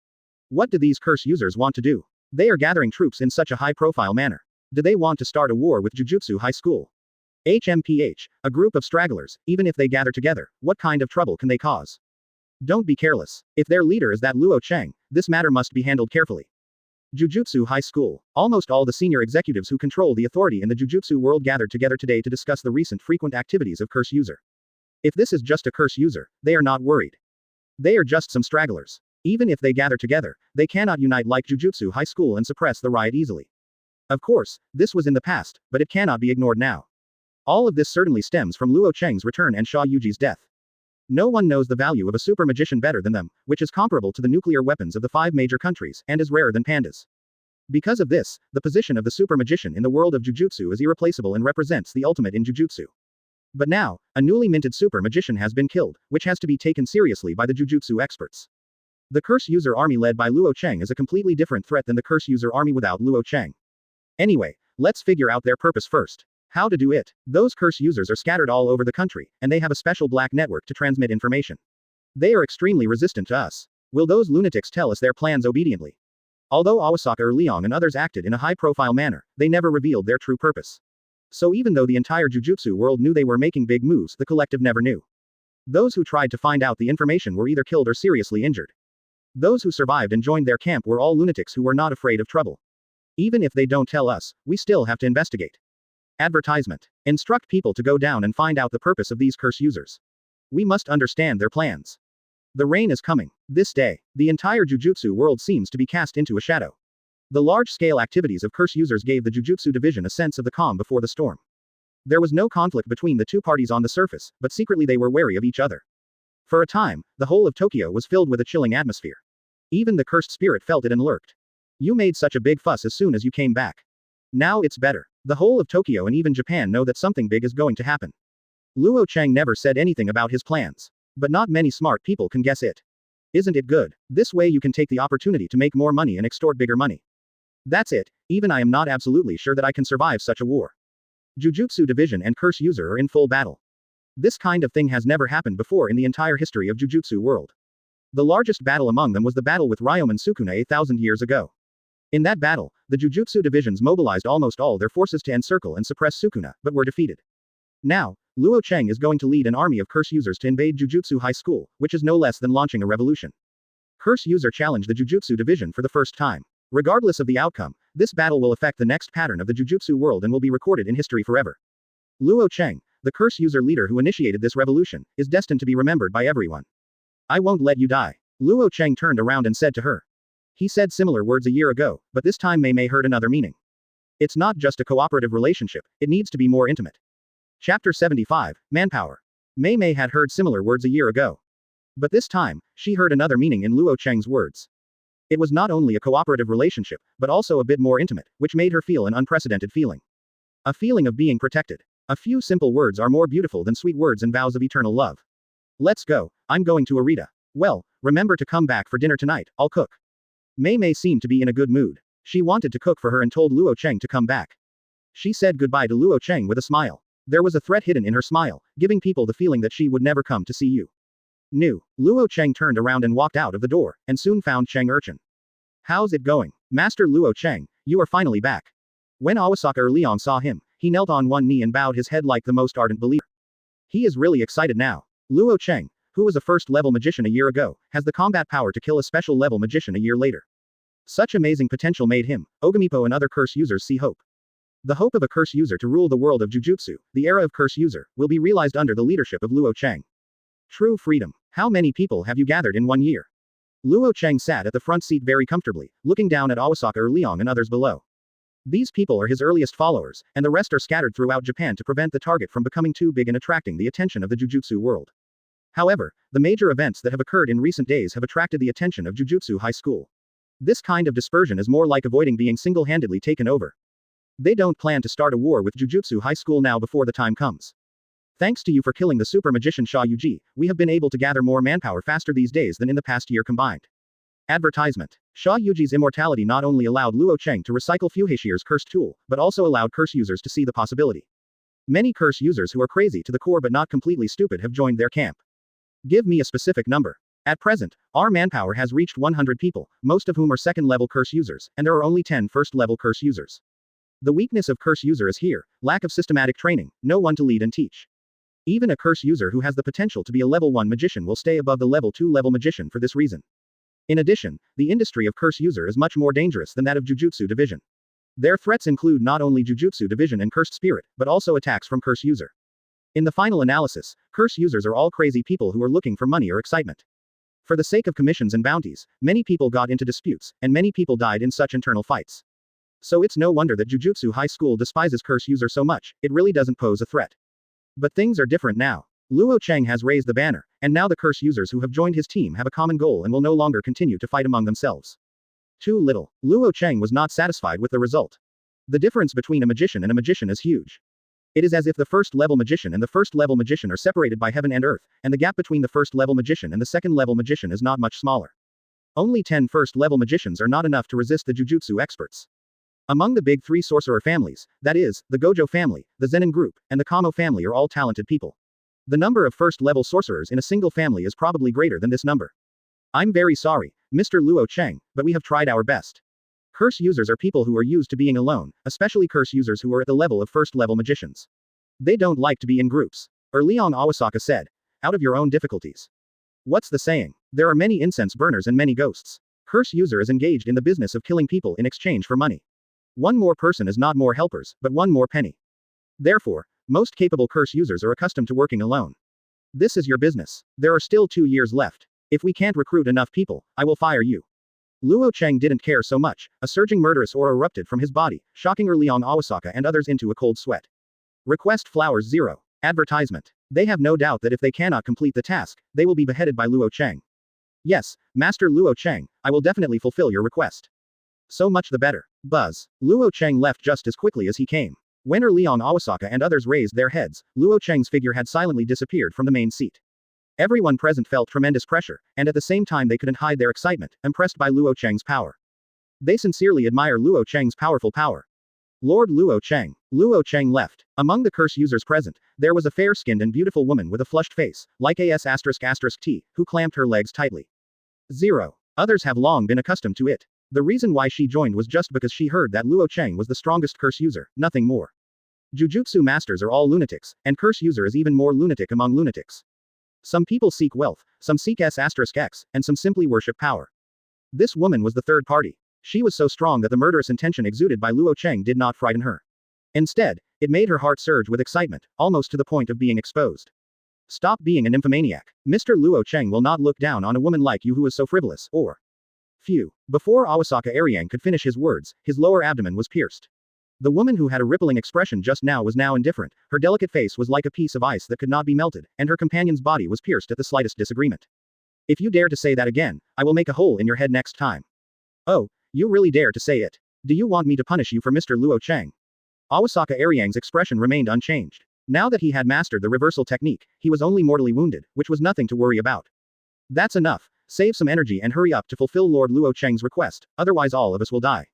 What do these curse users want to do? They are gathering troops in such a high-profile manner. Do they want to start a war with Jujutsu High School? HMPH, a group of stragglers, even if they gather together, what kind of trouble can they cause? Don't be careless. If their leader is that Luo Chang, this matter must be handled carefully. Jujutsu High School. Almost all the senior executives who control the authority in the Jujutsu world gathered together today to discuss the recent frequent activities of curse user. If this is just a curse user, they are not worried. They are just some stragglers. Even if they gather together, they cannot unite like Jujutsu High School and suppress the riot easily. Of course, this was in the past, but it cannot be ignored now. All of this certainly stems from Luo Chang's return and Sha Yuji's death. No one knows the value of a super magician better than them, which is comparable to the nuclear weapons of the 5 major countries, and is rarer than pandas. Because of this, the position of the super magician in the world of Jujutsu is irreplaceable and represents the ultimate in Jujutsu. But now, a newly minted super magician has been killed, which has to be taken seriously by the Jujutsu experts. The curse user army led by Luo Chang is a completely different threat than the curse user army without Luo Chang. Anyway, let's figure out their purpose first. How to do it? Those curse users are scattered all over the country, and they have a special black network to transmit information. They are extremely resistant to us. Will those lunatics tell us their plans obediently? Although Awasaka Leong and others acted in a high-profile manner, they never revealed their true purpose. So even though the entire Jujutsu world knew they were making big moves, the collective never knew. Those who tried to find out the information were either killed or seriously injured. Those who survived and joined their camp were all lunatics who were not afraid of trouble. Even if they don't tell us, we still have to investigate. Advertisement. Instruct people to go down and find out the purpose of these curse users. We must understand their plans. The rain is coming. This day, the entire Jujutsu world seems to be cast into a shadow. The large-scale activities of curse users gave the Jujutsu division a sense of the calm before the storm. There was no conflict between the two parties on the surface, but secretly they were wary of each other. For a time, the whole of Tokyo was filled with a chilling atmosphere. Even the cursed spirit felt it and lurked. You made such a big fuss as soon as you came back. Now it's better. The whole of Tokyo and even Japan know that something big is going to happen. Luo Chang never said anything about his plans. But not many smart people can guess it. Isn't it good? This way you can take the opportunity to make more money and extort bigger money. That's it. Even I am not absolutely sure that I can survive such a war. Jujutsu division and curse user are in full battle. This kind of thing has never happened before in the entire history of Jujutsu world. The largest battle among them was the battle with Ryomen Sukuna 8,000 years ago. In that battle, the Jujutsu divisions mobilized almost all their forces to encircle and suppress Sukuna, but were defeated. Now, Luo Chang is going to lead an army of curse users to invade Jujutsu High School, which is no less than launching a revolution. Curse user challenged the Jujutsu division for the first time. Regardless of the outcome, this battle will affect the next pattern of the Jujutsu world and will be recorded in history forever. Luo Chang, the curse user leader who initiated this revolution, is destined to be remembered by everyone. I won't let you die. Luo Chang turned around and said to her. He said similar words a year ago, but this time Mei heard another meaning. It's not just a cooperative relationship, it needs to be more intimate. Chapter 75, Manpower. Mei had heard similar words a year ago. But this time, she heard another meaning in Luo Chang's words. It was not only a cooperative relationship, but also a bit more intimate, which made her feel an unprecedented feeling. A feeling of being protected. A few simple words are more beautiful than sweet words and vows of eternal love. Let's go, I'm going to Arita. Well, remember to come back for dinner tonight, I'll cook. Mei Mei seemed to be in a good mood. She wanted to cook for her and told Luo Chang to come back. She said goodbye to Luo Chang with a smile. There was a threat hidden in her smile, giving people the feeling that she would never come to see you. Luo Chang turned around and walked out of the door, and soon found Chang Urchin. How's it going? Master Luo Chang, you are finally back. When Awasaka Liang saw him, he knelt on one knee and bowed his head like the most ardent believer. He is really excited now. Luo Chang, who was a first-level magician a year ago, has the combat power to kill a special-level magician a year later. Such amazing potential made him, Ogamipo and other curse users see hope. The hope of a curse user to rule the world of Jujutsu, the era of curse user, will be realized under the leadership of Luo Chang. True freedom. How many people have you gathered in 1 year? Luo Chang sat at the front seat very comfortably, looking down at Awasaka Liang and others below. These people are his earliest followers, and the rest are scattered throughout Japan to prevent the target from becoming too big and attracting the attention of the Jujutsu world. However, the major events that have occurred in recent days have attracted the attention of Jujutsu High School. This kind of dispersion is more like avoiding being single-handedly taken over. They don't plan to start a war with Jujutsu High School now before the time comes. Thanks to you for killing the super magician Sha Yuji, we have been able to gather more manpower faster these days than in the past year combined. Advertisement. Sha Yuji's immortality not only allowed Luo Chang to recycle Fuhashir's cursed tool, but also allowed curse users to see the possibility. Many curse users who are crazy to the core but not completely stupid have joined their camp. Give me a specific number. At present, our manpower has reached 100 people, most of whom are second-level curse users, and there are only 10 first-level curse users. The weakness of curse user is here, lack of systematic training, no one to lead and teach. Even a curse user who has the potential to be a level 1 magician will stay above the level 2 level magician for this reason. In addition, the industry of curse user is much more dangerous than that of Jujutsu division. Their threats include not only Jujutsu division and cursed spirit, but also attacks from curse user. In the final analysis, curse users are all crazy people who are looking for money or excitement. For the sake of commissions and bounties, many people got into disputes, and many people died in such internal fights. So it's no wonder that Jujutsu High School despises curse user so much, it really doesn't pose a threat. But things are different now. Luo Chang has raised the banner, and now the curse users who have joined his team have a common goal and will no longer continue to fight among themselves. Too little. Luo Chang was not satisfied with the result. The difference between a magician and a magician is huge. It is as if the first-level magician and the first-level magician are separated by heaven and earth, and the gap between the first-level magician and the second-level magician is not much smaller. Only 10 first-level magicians are not enough to resist the Jujutsu experts. Among the big 3 sorcerer families, that is, the Gojo family, the Zenin group, and the Kamo family are all talented people. The number of first-level sorcerers in a single family is probably greater than this number. I'm very sorry, Mr. Luo Chang, but we have tried our best. Curse users are people who are used to being alone, especially curse users who are at the level of first-level magicians. They don't like to be in groups. Liang Awasaka said. Out of your own difficulties. What's the saying? There are many incense burners and many ghosts. Curse user is engaged in the business of killing people in exchange for money. One more person is not more helpers, but one more penny. Therefore, most capable curse users are accustomed to working alone. This is your business. There are still 2 years left. If we can't recruit enough people, I will fire you. Luo Chang didn't care so much. A surging murderous aura erupted from his body, shocking Liang Awasaka and others into a cold sweat. Request flowers 0. Advertisement. They have no doubt that if they cannot complete the task, they will be beheaded by Luo Chang. Yes, Master Luo Chang, I will definitely fulfill your request. So much the better. Buzz. Luo Chang left just as quickly as he came. When Liang Awasaka and others raised their heads, Luo Chang's figure had silently disappeared from the main seat. Everyone present felt tremendous pressure, and at the same time they couldn't hide their excitement, impressed by Luo Chang's power. They sincerely admire Luo Chang's powerful power. Lord Luo Chang. Luo Chang left. Among the curse users present, there was a fair-skinned and beautiful woman with a flushed face, like T, who clamped her legs tightly. 0. Others have long been accustomed to it. The reason why she joined was just because she heard that Luo Chang was the strongest curse user, nothing more. Jujutsu masters are all lunatics, and curse user is even more lunatic among lunatics. Some people seek wealth, some seek X, and some simply worship power. This woman was the third party. She was so strong that the murderous intention exuded by Luo Chang did not frighten her. Instead, it made her heart surge with excitement, almost to the point of being exposed. Stop being an nymphomaniac. Mr. Luo Chang will not look down on a woman like you who is so frivolous, or... Phew. Before Awasaka Ariang could finish his words, his lower abdomen was pierced. The woman who had a rippling expression just now was now indifferent, her delicate face was like a piece of ice that could not be melted, and her companion's body was pierced at the slightest disagreement. If you dare to say that again, I will make a hole in your head next time. Oh, you really dare to say it. Do you want me to punish you for Mr. Luo Chang? Awasaka Ariang's expression remained unchanged. Now that he had mastered the reversal technique, he was only mortally wounded, which was nothing to worry about. That's enough. Save some energy and hurry up to fulfill Lord Luo Chang's request, otherwise all of us will die.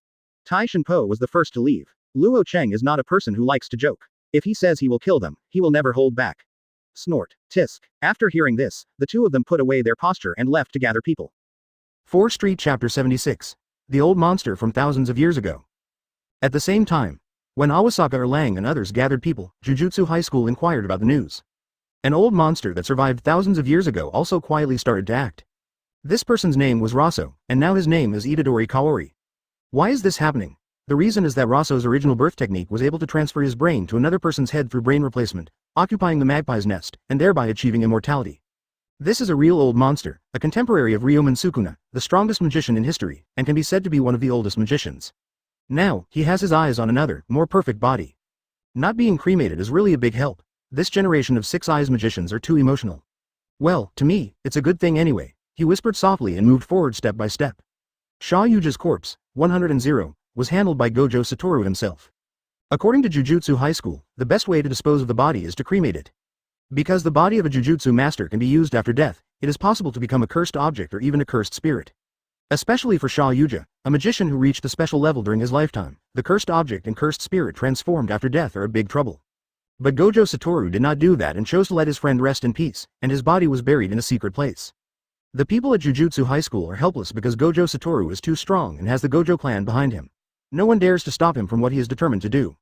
Tai Shenpo was the first to leave. Luo Chang is not a person who likes to joke. If he says he will kill them, he will never hold back. Snort. Tisk. After hearing this, the two of them put away their posture and left to gather people. 4th Street Chapter 76. The Old Monster from Thousands of Years Ago. At the same time, when Awasaka Erlang and others gathered people, Jujutsu High School inquired about the news. An old monster that survived thousands of years ago also quietly started to act. This person's name was Raso, and now his name is Itadori Kaori. Why is this happening? The reason is that Raso's original birth technique was able to transfer his brain to another person's head through brain replacement, occupying the magpie's nest, and thereby achieving immortality. This is a real old monster, a contemporary of Ryomen Sukuna, the strongest magician in history, and can be said to be one of the oldest magicians. Now, he has his eyes on another, more perfect body. Not being cremated is really a big help. This generation of Six Eyes magicians are too emotional. Well, to me, it's a good thing anyway, he whispered softly and moved forward step by step. Sha Yuja's corpse, 100, was handled by Gojo Satoru himself. According to Jujutsu High School, the best way to dispose of the body is to cremate it. Because the body of a Jujutsu master can be used after death, it is possible to become a cursed object or even a cursed spirit. Especially for Sha Yuja, a magician who reached the special level during his lifetime, the cursed object and cursed spirit transformed after death are a big trouble. But Gojo Satoru did not do that and chose to let his friend rest in peace, and his body was buried in a secret place. The people at Jujutsu High School are helpless because Gojo Satoru is too strong and has the Gojo clan behind him. No one dares to stop him from what he is determined to do.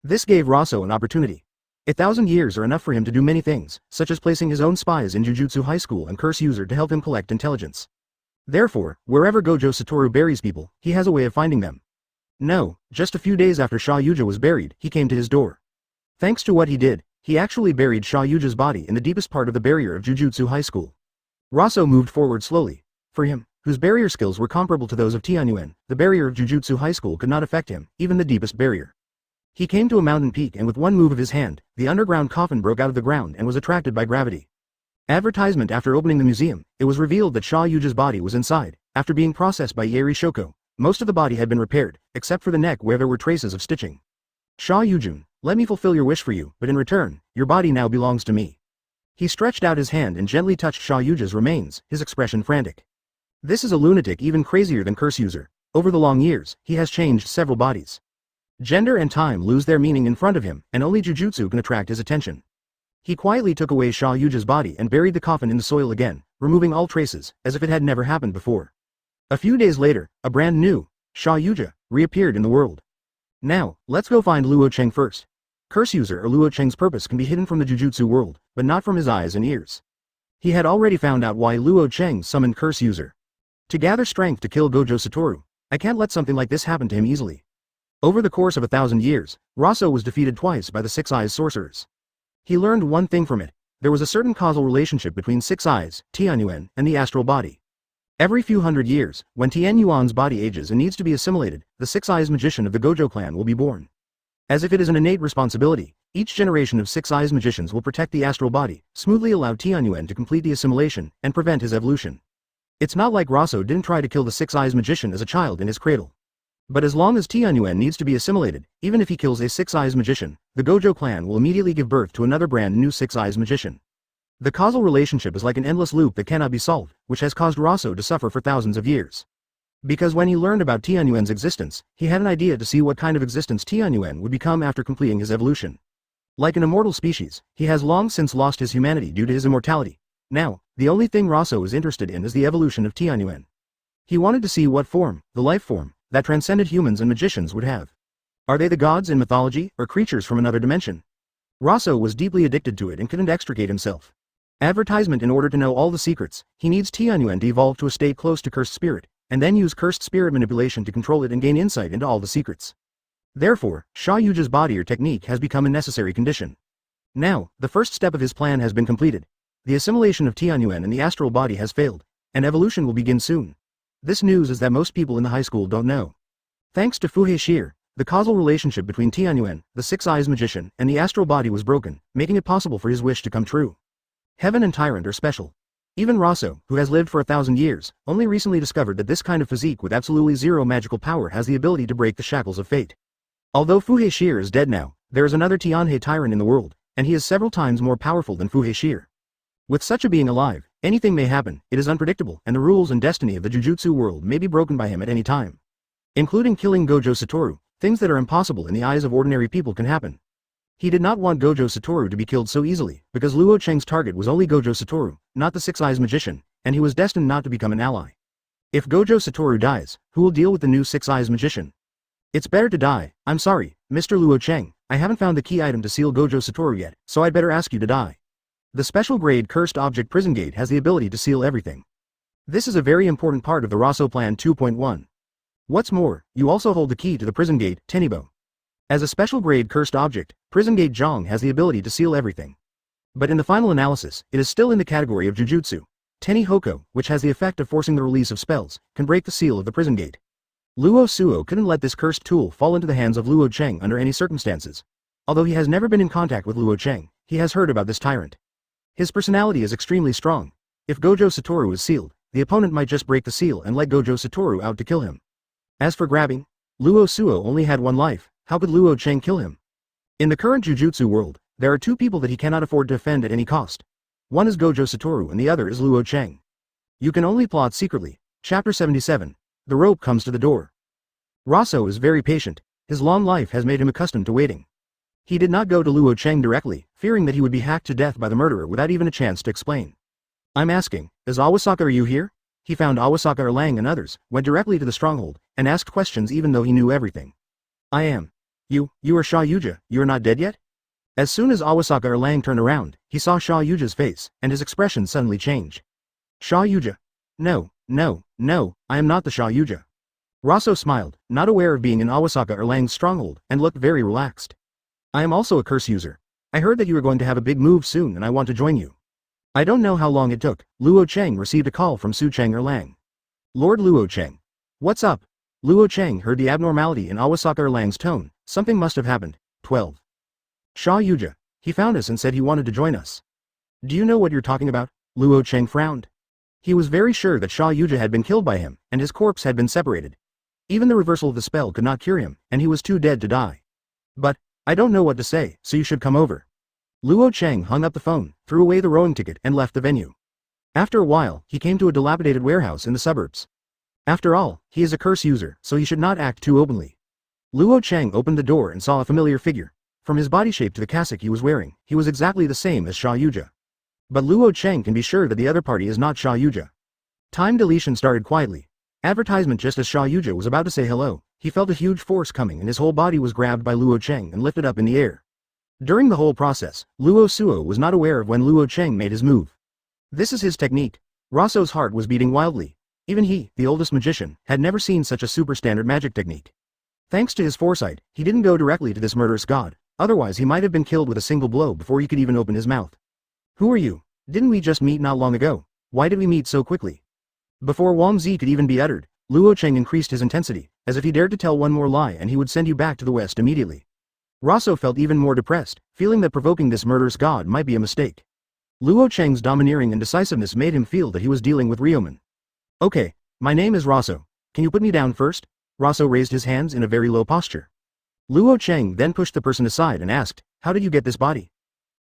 This gave Raso an opportunity. 1,000 years are enough for him to do many things, such as placing his own spies in Jujutsu High School and Curse User to help him collect intelligence. Therefore, wherever Gojo Satoru buries people, he has a way of finding them. No, just a few days after Sha Yuja was buried, he came to his door. Thanks to what he did, he actually buried Sha Yuja's body in the deepest part of the barrier of Jujutsu High School. Raso moved forward slowly. For him, whose barrier skills were comparable to those of Tianyuan, the barrier of Jujutsu High School could not affect him, even the deepest barrier. He came to a mountain peak and with one move of his hand, the underground coffin broke out of the ground and was attracted by gravity. Advertisement. After opening the museum, it was revealed that Sha Yuja's body was inside. After being processed by Yeri Shoko, most of the body had been repaired, except for the neck where there were traces of stitching. Sha Yujun, let me fulfill your wish for you, but in return, your body now belongs to me. He stretched out his hand and gently touched Sha Yuja's remains, his expression frantic. This is a lunatic even crazier than Curse User. Over the long years, he has changed several bodies. Gender and time lose their meaning in front of him, and only Jujutsu can attract his attention. He quietly took away Sha Yuja's body and buried the coffin in the soil again, removing all traces, as if it had never happened before. A few days later, a brand new Sha Yuja reappeared in the world. Now, let's go find Luo Chang first. Curse User or Luo Chang's purpose can be hidden from the Jujutsu world, but not from his eyes and ears. He had already found out why Luo Chang summoned Curse User. To gather strength to kill Gojo Satoru, I can't let something like this happen to him easily. Over the course of 1,000 years, Raso was defeated twice by the Six Eyes sorcerers. He learned one thing from it: there was a certain causal relationship between Six Eyes, Tianyuan, and the astral body. Every few hundred years, when Tianyuan's body ages and needs to be assimilated, the Six Eyes magician of the Gojo clan will be born. As if it is an innate responsibility, each generation of Six Eyes magicians will protect the astral body, smoothly allow Tianyuan to complete the assimilation, and prevent his evolution. It's not like Raso didn't try to kill the Six Eyes magician as a child in his cradle. But as long as Tianyuan needs to be assimilated, even if he kills a Six Eyes magician, the Gojo clan will immediately give birth to another brand new Six Eyes magician. The causal relationship is like an endless loop that cannot be solved, which has caused Raso to suffer for thousands of years. Because when he learned about Tianyuan's existence, he had an idea to see what kind of existence Tianyuan would become after completing his evolution. Like an immortal species, he has long since lost his humanity due to his immortality. Now, the only thing Raso is interested in is the evolution of Tianyuan. He wanted to see what form, the life form, that transcended humans and magicians would have. Are they the gods in mythology, or creatures from another dimension? Raso was deeply addicted to it and couldn't extricate himself. Advertisement: in order to know all the secrets, he needs Tianyuan to evolve to a state close to cursed spirit, and then use cursed spirit manipulation to control it and gain insight into all the secrets. Therefore, Sha Yuja's body or technique has become a necessary condition. Now, the first step of his plan has been completed. The assimilation of Tianyuan and the astral body has failed, and evolution will begin soon. This news is that most people in the high school don't know. Thanks to Fushiguro, the causal relationship between Tianyuan, the Six Eyes magician, and the astral body was broken, making it possible for his wish to come true. Heaven and Tyrant are special. Even Raso, who has lived for 1,000 years, only recently discovered that this kind of physique with absolutely zero magical power has the ability to break the shackles of fate. Although Fushiguro is dead now, there is another Tianhe Tyrant in the world, and he is several times more powerful than Fushiguro. With such a being alive, Anything may happen, it is unpredictable, and the rules and destiny of the Jujutsu world may be broken by him at any time. Including killing Gojo Satoru, things that are impossible in the eyes of ordinary people can happen. He did not want Gojo Satoru to be killed so easily, because Luo Chang's target was only Gojo Satoru, not the Six Eyes Magician, and he was destined not to become an ally. If Gojo Satoru dies, who will deal with the new Six Eyes Magician? It's better to die. I'm sorry, Mr. Luo Chang, I haven't found the key item to seal Gojo Satoru yet, so I'd better ask you to die. The special grade Cursed Object Prison Gate has the ability to seal everything. This is a very important part of the Raso Plan 2.1. What's more, you also hold the key to the prison gate, Tenibo. As a special grade cursed object, Prison Gate Zhang has the ability to seal everything. But in the final analysis, it is still in the category of Jujutsu. Teni Hoko, which has the effect of forcing the release of spells, can break the seal of the prison gate. Luo Suo couldn't let this cursed tool fall into the hands of Luo Chang under any circumstances. Although he has never been in contact with Luo Chang, he has heard about this tyrant. His personality is extremely strong. If Gojo Satoru is sealed, the opponent might just break the seal and let Gojo Satoru out to kill him. As for grabbing, Luo Suo only had one life, how could Luo Chang kill him? In the current Jujutsu world, there are two people that he cannot afford to offend at any cost. One is Gojo Satoru and the other is Luo Chang. You can only plot secretly. Chapter 77. The rope comes to the door. Raso is very patient, his long life has made him accustomed to waiting. He did not go to Luo Chang directly, fearing that he would be hacked to death by the murderer without even a chance to explain. I'm asking, is Awasaka, are you here? He found Awasaka Erlang and others, went directly to the stronghold, and asked questions even though he knew everything. I am. You are Sha Yuja, you are not dead yet? As soon as Awasaka Erlang turned around, he saw Sha Yuja's face, and his expression suddenly changed. Sha Yuja. No, I am not the Sha Yuja. Raso smiled, not aware of being in Awasaka Erlang's stronghold, and looked very relaxed. I am also a curse user. I heard that you are going to have a big move soon and I want to join you. I don't know how long it took. Luo Chang received a call from Su Chang Erlang. Lord Luo Chang. What's up? Luo Chang heard the abnormality in Awasaka Erlang's tone. Something must have happened. 12. Sha Yuja. He found us and said he wanted to join us. Do you know what you're talking about? Luo Chang frowned. He was very sure that Sha Yuja had been killed by him, and his corpse had been separated. Even the reversal of the spell could not cure him, and he was too dead to die. But, I don't know what to say, so you should come over. Luo Chang hung up the phone, threw away the rowing ticket and left the venue. After a while, he came to a dilapidated warehouse in the suburbs. After all, he is a curse user, so he should not act too openly. Luo Chang opened the door and saw a familiar figure. From his body shape to the cassock he was wearing, he was exactly the same as Sha Yuja. But Luo Chang can be sure that the other party is not Sha Yuja. Time deletion started quietly. Advertisement. Just as Sha Yuja was about to say hello, he felt a huge force coming and his whole body was grabbed by Luo Chang and lifted up in the air. During the whole process, Luo Suo was not aware of when Luo Chang made his move. This is his technique. Raso's heart was beating wildly. Even he, the oldest magician, had never seen such a super standard magic technique. Thanks to his foresight, he didn't go directly to this murderous god, otherwise he might have been killed with a single blow before he could even open his mouth. Who are you? Didn't we just meet not long ago? Why did we meet so quickly? Before Wang Zi could even be uttered, Luo Chang increased his intensity, as if he dared to tell one more lie and he would send you back to the west immediately. Raso felt even more depressed, feeling that provoking this murderous god might be a mistake. Luo Chang's domineering and decisiveness made him feel that he was dealing with Ryomen. Okay, my name is Raso. Can you put me down first? Raso raised his hands in a very low posture. Luo Chang then pushed the person aside and asked, how did you get this body?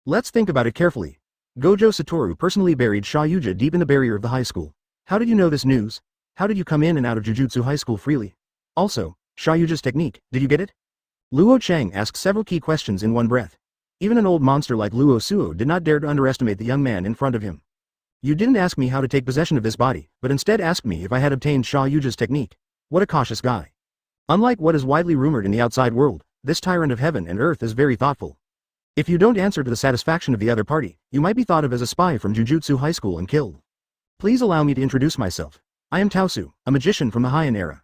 Let's think about it carefully. Gojo Satoru personally buried Sha Yuja deep in the barrier of the high school. How did you know this news? How did you come in and out of Jujutsu high school freely? Also, Sha Yuja's technique, did you get it? Luo Chang asked several key questions in one breath. Even an old monster like Luo Suo did not dare to underestimate the young man in front of him. You didn't ask me how to take possession of this body, but instead asked me if I had obtained Sha Yuja's technique. What a cautious guy. Unlike what is widely rumored in the outside world, this tyrant of heaven and earth is very thoughtful. If you don't answer to the satisfaction of the other party, you might be thought of as a spy from Jujutsu high school and killed. Please allow me to introduce myself. I am Taosu, a magician from the Heian era.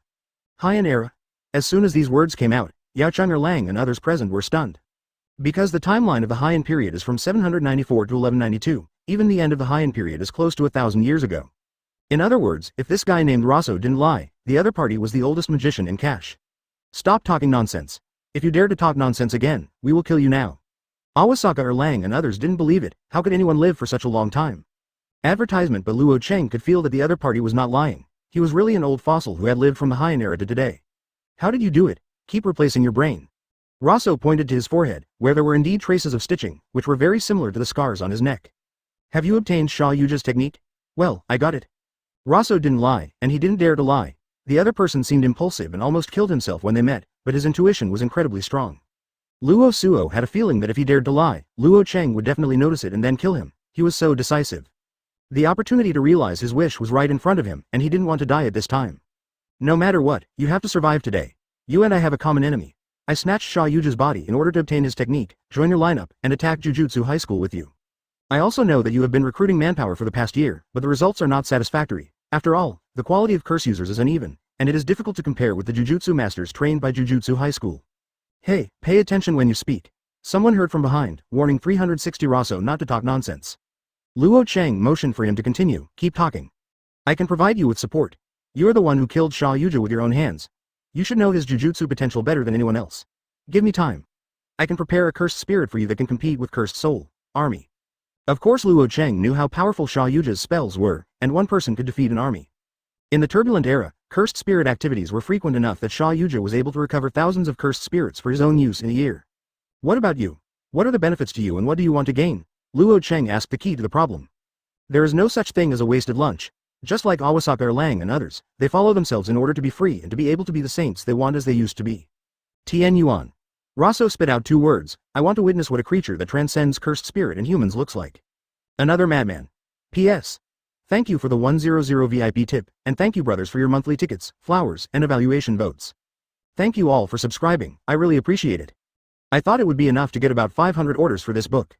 Heian era? As soon as these words came out, Yao Chang Erlang and others present were stunned. Because the timeline of the Heian period is from 794 to 1192, even the end of the Heian period is close to 1,000 years ago. In other words, if this guy named Raso didn't lie, the other party was the oldest magician in cash. Stop talking nonsense. If you dare to talk nonsense again, we will kill you now. Awasaka Erlang and others didn't believe it. How could anyone live for such a long time? Advertisement. But Luo Chang could feel that the other party was not lying. He was really an old fossil who had lived from the Heian era to today. How did you do it? Keep replacing your brain. Raso pointed to his forehead, where there were indeed traces of stitching, which were very similar to the scars on his neck. Have you obtained Sha Yuja's technique? Well, I got it. Rosso didn't lie, and he didn't dare to lie. The other person seemed impulsive and almost killed himself when they met, but his intuition was incredibly strong. Luo Suo had a feeling that if he dared to lie, Luo Chang would definitely notice it and then kill him. He was so decisive. The opportunity to realize his wish was right in front of him, and he didn't want to die at this time. No matter what, you have to survive today. You and I have a common enemy. I snatched Sha Yuja's body in order to obtain his technique, join your lineup, and attack Jujutsu High School with you. I also know that you have been recruiting manpower for the past year, but the results are not satisfactory. After all, the quality of curse users is uneven, and it is difficult to compare with the Jujutsu masters trained by Jujutsu High School. Hey, pay attention when you speak. Someone heard from behind, warning 360 Rosso not to talk nonsense. Luo Chang motioned for him to continue, keep talking. I can provide you with support. You're the one who killed Sha Yuja with your own hands. You should know his Jujutsu potential better than anyone else. Give me time. I can prepare a cursed spirit for you that can compete with Cursed Soul, Army. Of course Luo Chang knew how powerful Sha Yuja's spells were, and one person could defeat an army. In the turbulent era, cursed spirit activities were frequent enough that Sha Yuja was able to recover thousands of cursed spirits for his own use in a year. What about you? What are the benefits to you and what do you want to gain? Luo Chang asked the key to the problem. There is no such thing as a wasted lunch. Just like Awasaka Erlang and others, they follow themselves in order to be free and to be able to be the saints they want as they used to be. Tien Yuan. Rosso spit out 2 words, I want to witness what a creature that transcends cursed spirit and humans looks like. Another madman. P.S. Thank you for the 100 VIP tip, and thank you brothers for your monthly tickets, flowers, and evaluation votes. Thank you all for subscribing, I really appreciate it. I thought it would be enough to get about 500 orders for this book.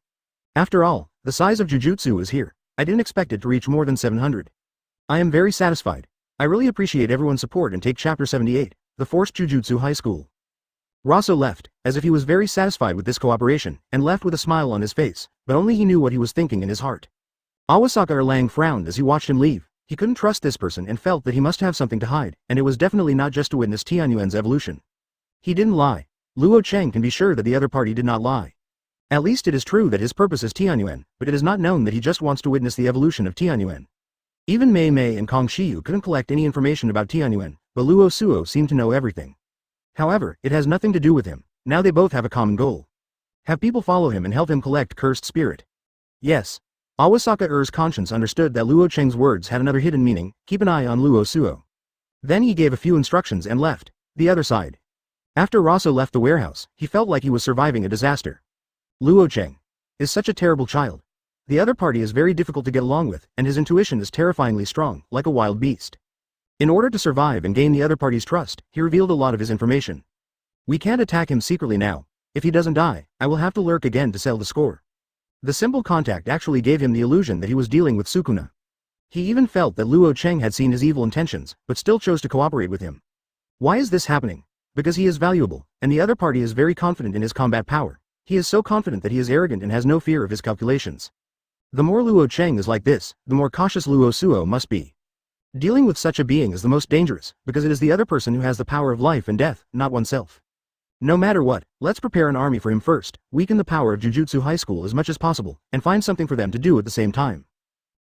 After all, the size of Jujutsu is here. I didn't expect it to reach more than 700. I am very satisfied. I really appreciate everyone's support and take chapter 78, The Forced Jujutsu High School. Rosso left, as if he was very satisfied with this cooperation, and left with a smile on his face, but only he knew what he was thinking in his heart. Awasaka Erlang frowned as he watched him leave. He couldn't trust this person and felt that he must have something to hide, and it was definitely not just to witness Tianyuan's evolution. He didn't lie. Luo Chang can be sure that the other party did not lie. At least it is true that his purpose is Tianyuan, but it is not known that he just wants to witness the evolution of Tianyuan. Even Mei Mei and Kong Shiyu couldn't collect any information about Tianyuan, but Luo Suo seemed to know everything. However, it has nothing to do with him. Now they both have a common goal. Have people follow him and help him collect cursed spirit. Yes. Awasaka Er's conscience understood that Luo Cheng's words had another hidden meaning, keep an eye on Luo Suo. Then he gave a few instructions and left. The other side. After Rosso left the warehouse, he felt like he was surviving a disaster. Luo Cheng is such a terrible child. The other party is very difficult to get along with, and his intuition is terrifyingly strong, like a wild beast. In order to survive and gain the other party's trust, he revealed a lot of his information. We can't attack him secretly now. If he doesn't die, I will have to lurk again to sell the score. The simple contact actually gave him the illusion that he was dealing with Sukuna. He even felt that Luo Cheng had seen his evil intentions, but still chose to cooperate with him. Why is this happening? Because he is valuable, and the other party is very confident in his combat power. He is so confident that he is arrogant and has no fear of his calculations. The more Luo Cheng is like this, the more cautious Luo Suo must be. Dealing with such a being is the most dangerous, because it is the other person who has the power of life and death, not oneself. No matter what, let's prepare an army for him first, weaken the power of Jujutsu High School as much as possible, and find something for them to do at the same time.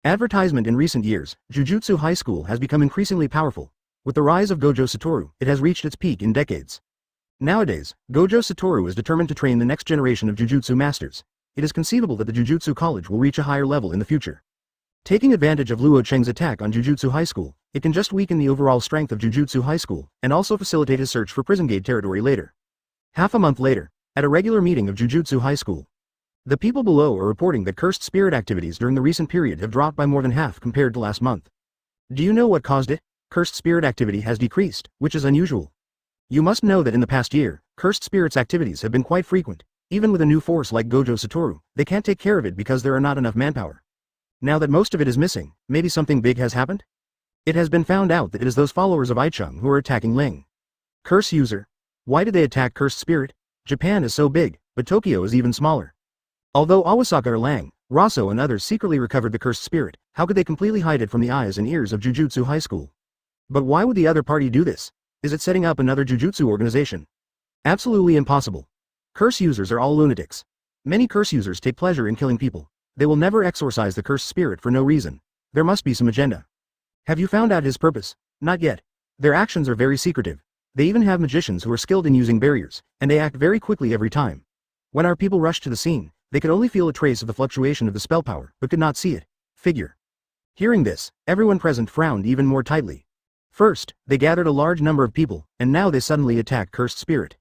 Advertisement. In recent years, Jujutsu High School has become increasingly powerful. With the rise of Gojo Satoru, it has reached its peak in decades. Nowadays, Gojo Satoru is determined to train the next generation of Jujutsu masters. It is conceivable that the Jujutsu College will reach a higher level in the future. Taking advantage of Luo Cheng's attack on Jujutsu High School, it can just weaken the overall strength of Jujutsu High School, and also facilitate his search for prison gate territory later. Half a month later, at a regular meeting of Jujutsu High School, the people below are reporting that cursed spirit activities during the recent period have dropped by more than half compared to last month. Do you know what caused it? Cursed spirit activity has decreased, which is unusual. You must know that in the past year, cursed spirits activities have been quite frequent. Even with a new force like Gojo Satoru, they can't take care of it because there are not enough manpower. Now that most of it is missing, maybe something big has happened? It has been found out that it is those followers of Ichung who are attacking Ling. Curse user. Why did they attack cursed spirit? Japan is so big, but Tokyo is even smaller. Although Awasaka Erlang, Rosso and others secretly recovered the cursed spirit, how could they completely hide it from the eyes and ears of Jujutsu High School? But why would the other party do this? Is it setting up another Jujutsu organization? Absolutely impossible. Curse users are all lunatics. Many curse users take pleasure in killing people. They will never exorcise the cursed spirit for no reason. There must be some agenda. Have you found out his purpose? Not yet. Their actions are very secretive. They even have magicians who are skilled in using barriers, and they act very quickly every time. When our people rushed to the scene, they could only feel a trace of the fluctuation of the spell power, but could not see it. Figure. Hearing this, everyone present frowned even more tightly. First, they gathered a large number of people, and now they suddenly attacked Cursed Spirit.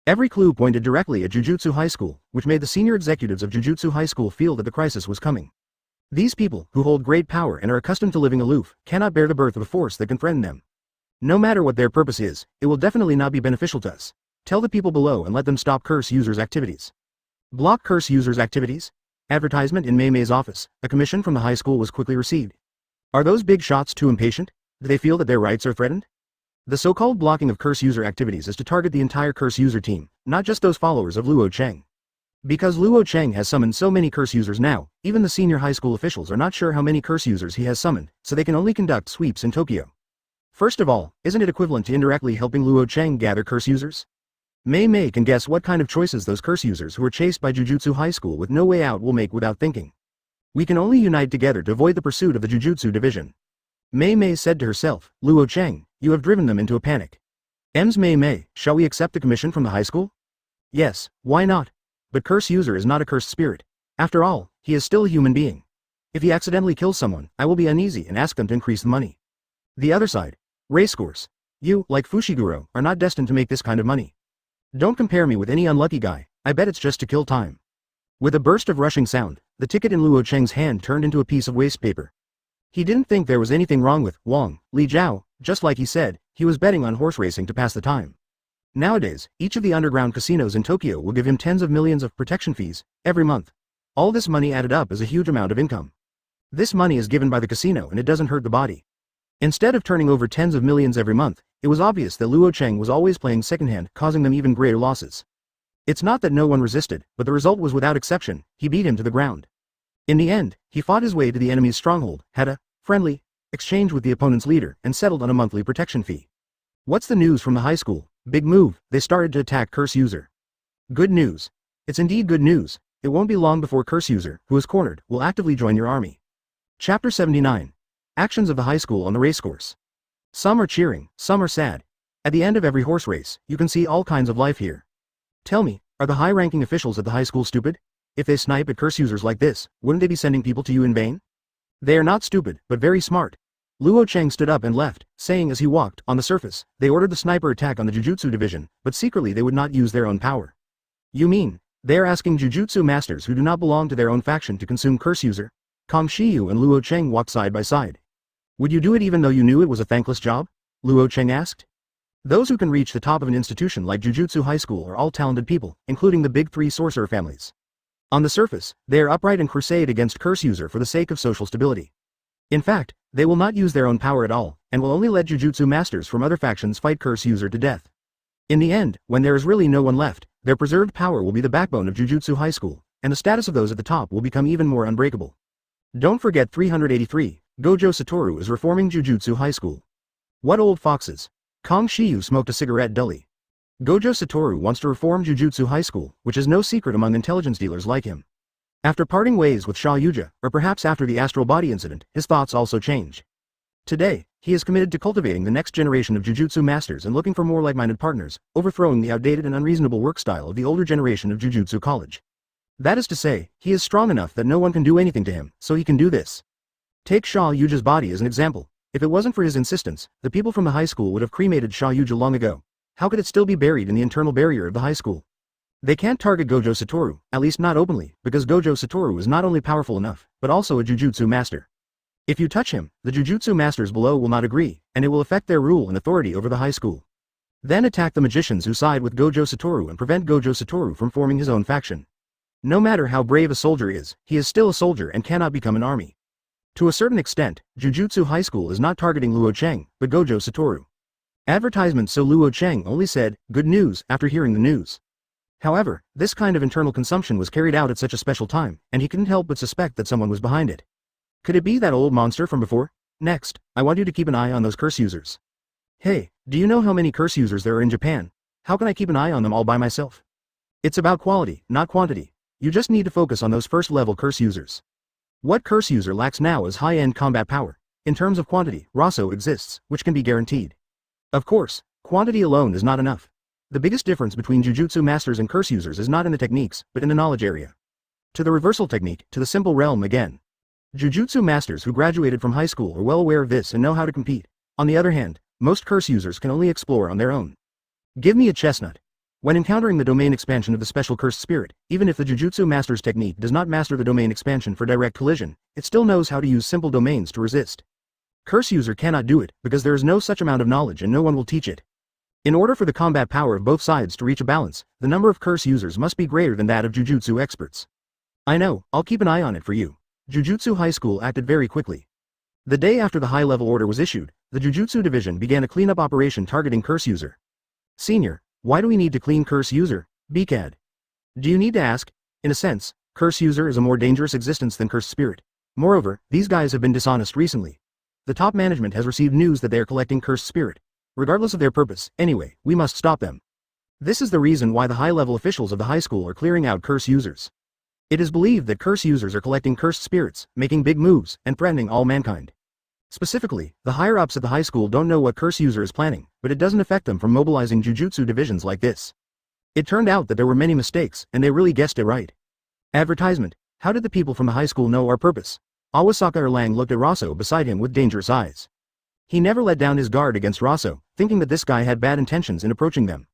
Every clue pointed directly at Jujutsu High School, which made the senior executives of Jujutsu High School feel that the crisis was coming. These people, who hold great power and are accustomed to living aloof, cannot bear the birth of a force that can threaten them. No matter what their purpose is, it will definitely not be beneficial to us. Tell the people below and let them stop Curse users' activities. Block Curse users' activities? Advertisement in Mei Mei's office. A commission from the high school was quickly received. Are those big shots too impatient? Do they feel that their rights are threatened? The so-called blocking of Curse user activities is to target the entire Curse user team, not just those followers of Luo Chang. Because Luo Chang has summoned so many Curse users now, even the senior high school officials are not sure how many Curse users he has summoned, so they can only conduct sweeps in Tokyo. First of all, isn't it equivalent to indirectly helping Luo Chang gather Curse users? Mei Mei can guess what kind of choices those Curse users who are chased by Jujutsu High School with no way out will make without thinking. We can only unite together to avoid the pursuit of the Jujutsu division. Mei Mei said to herself, Luo Chang, you have driven them into a panic. Mei Mei, shall we accept the commission from the high school? Yes, why not? But Curse user is not a cursed spirit. After all, he is still a human being. If he accidentally kills someone, I will be uneasy and ask them to increase the money. The other side. Racecourse. You, like Fushiguro, are not destined to make this kind of money. Don't compare me with any unlucky guy, I bet it's just to kill time. With a burst of rushing sound, the ticket in Luo Cheng's hand turned into a piece of waste paper. He didn't think there was anything wrong with Wang Li Jiao, just like he said, he was betting on horse racing to pass the time. Nowadays, each of the underground casinos in Tokyo will give him tens of millions of protection fees every month. All this money added up is a huge amount of income. This money is given by the casino and it doesn't hurt the body. Instead of turning over tens of millions every month, it was obvious that Luo Chang was always playing secondhand, causing them even greater losses. It's not that no one resisted, but the result was without exception, he beat him to the ground. In the end, he fought his way to the enemy's stronghold, had a friendly exchange with the opponent's leader, and settled on a monthly protection fee. What's the news from the high school? Big move, they started to attack Curse user. Good news. It's indeed good news. It won't be long before Curse user, who is cornered, will actively join your army. Chapter 79. Actions of the high school on the racecourse. Some are cheering, some are sad. At the end of every horse race, you can see all kinds of life here. Tell me, are the high-ranking officials at the high school stupid? If they snipe at Curse users like this, wouldn't they be sending people to you in vain? They are not stupid, but very smart. Luo Chang stood up and left, saying as he walked, on the surface, they ordered the sniper attack on the Jujutsu division, but secretly they would not use their own power. You mean, they are asking Jujutsu masters who do not belong to their own faction to consume Curse user? Kang Shiyu and Luo Chang walked side by side. Would you do it even though you knew it was a thankless job? Luo Chang asked. Those who can reach the top of an institution like Jujutsu High School are all talented people, including the big three sorcerer families. On the surface, they are upright and crusade against Curse user for the sake of social stability. In fact, they will not use their own power at all, and will only let Jujutsu masters from other factions fight Curse user to death. In the end, when there is really no one left, their preserved power will be the backbone of Jujutsu High School, and the status of those at the top will become even more unbreakable. Don't forget 383, Gojo Satoru is reforming Jujutsu High School. What old foxes? Kang Shiyu smoked a cigarette dully. Gojo Satoru wants to reform Jujutsu High School, which is no secret among intelligence dealers like him. After parting ways with Sha Yuja, or perhaps after the astral body incident, his thoughts also change. Today, he is committed to cultivating the next generation of Jujutsu masters and looking for more like-minded partners, overthrowing the outdated and unreasonable work style of the older generation of Jujutsu College. That is to say, he is strong enough that no one can do anything to him, so he can do this. Take Sha Yuja's body as an example. If it wasn't for his insistence, the people from the high school would have cremated Sha Yuja long ago. How could it still be buried in the internal barrier of the high school? They can't target Gojo Satoru, at least not openly, because Gojo Satoru is not only powerful enough, but also a Jujutsu master. If you touch him, the Jujutsu masters below will not agree, and it will affect their rule and authority over the high school. Then attack the magicians who side with Gojo Satoru and prevent Gojo Satoru from forming his own faction. No matter how brave a soldier is, he is still a soldier and cannot become an army. To a certain extent, Jujutsu High School is not targeting Luo Chang, but Gojo Satoru. Advertisement so Luo Chang only said, good news, after hearing the news. However, this kind of internal consumption was carried out at such a special time, and he couldn't help but suspect that someone was behind it. Could it be that old monster from before? Next, I want you to keep an eye on those Curse users. Hey, do you know how many Curse users there are in Japan? How can I keep an eye on them all by myself? It's about quality, not quantity. You just need to focus on those first-level Curse users. What Curse user lacks now is high-end combat power. In terms of quantity, Raso exists, which can be guaranteed. Of course, quantity alone is not enough. The biggest difference between Jujutsu masters and Curse users is not in the techniques, but in the knowledge area. To the reversal technique, to the simple realm again. Jujutsu masters who graduated from high school are well aware of this and know how to compete. On the other hand, most curse users can only explore on their own. Give me a chestnut. When encountering the domain expansion of the special cursed spirit, even if the Jujutsu master's technique does not master the domain expansion for direct collision, it still knows how to use simple domains to resist. Curse user cannot do it, because there is no such amount of knowledge and no one will teach it. In order for the combat power of both sides to reach a balance, the number of curse users must be greater than that of Jujutsu experts. I know, I'll keep an eye on it for you. Jujutsu High School acted very quickly. The day after the high-level order was issued, the Jujutsu division began a cleanup operation targeting curse user. Senior, why do we need to clean curse user? BCAD. Do you need to ask? In a sense, curse user is a more dangerous existence than curse spirit. Moreover, these guys have been dishonest recently. The top management has received news that they are collecting cursed spirit. Regardless of their purpose, anyway, we must stop them. This is the reason why the high-level officials of the high school are clearing out curse users. It is believed that curse users are collecting cursed spirits, making big moves, and threatening all mankind. Specifically, the higher-ups at the high school don't know what curse user is planning, but it doesn't affect them from mobilizing Jujutsu divisions like this. It turned out that there were many mistakes, and they really guessed it right. Advertisement. How did the people from the high school know our purpose? Awasaka Erlang looked at Raso beside him with dangerous eyes. He never let down his guard against Raso, thinking that this guy had bad intentions in approaching them.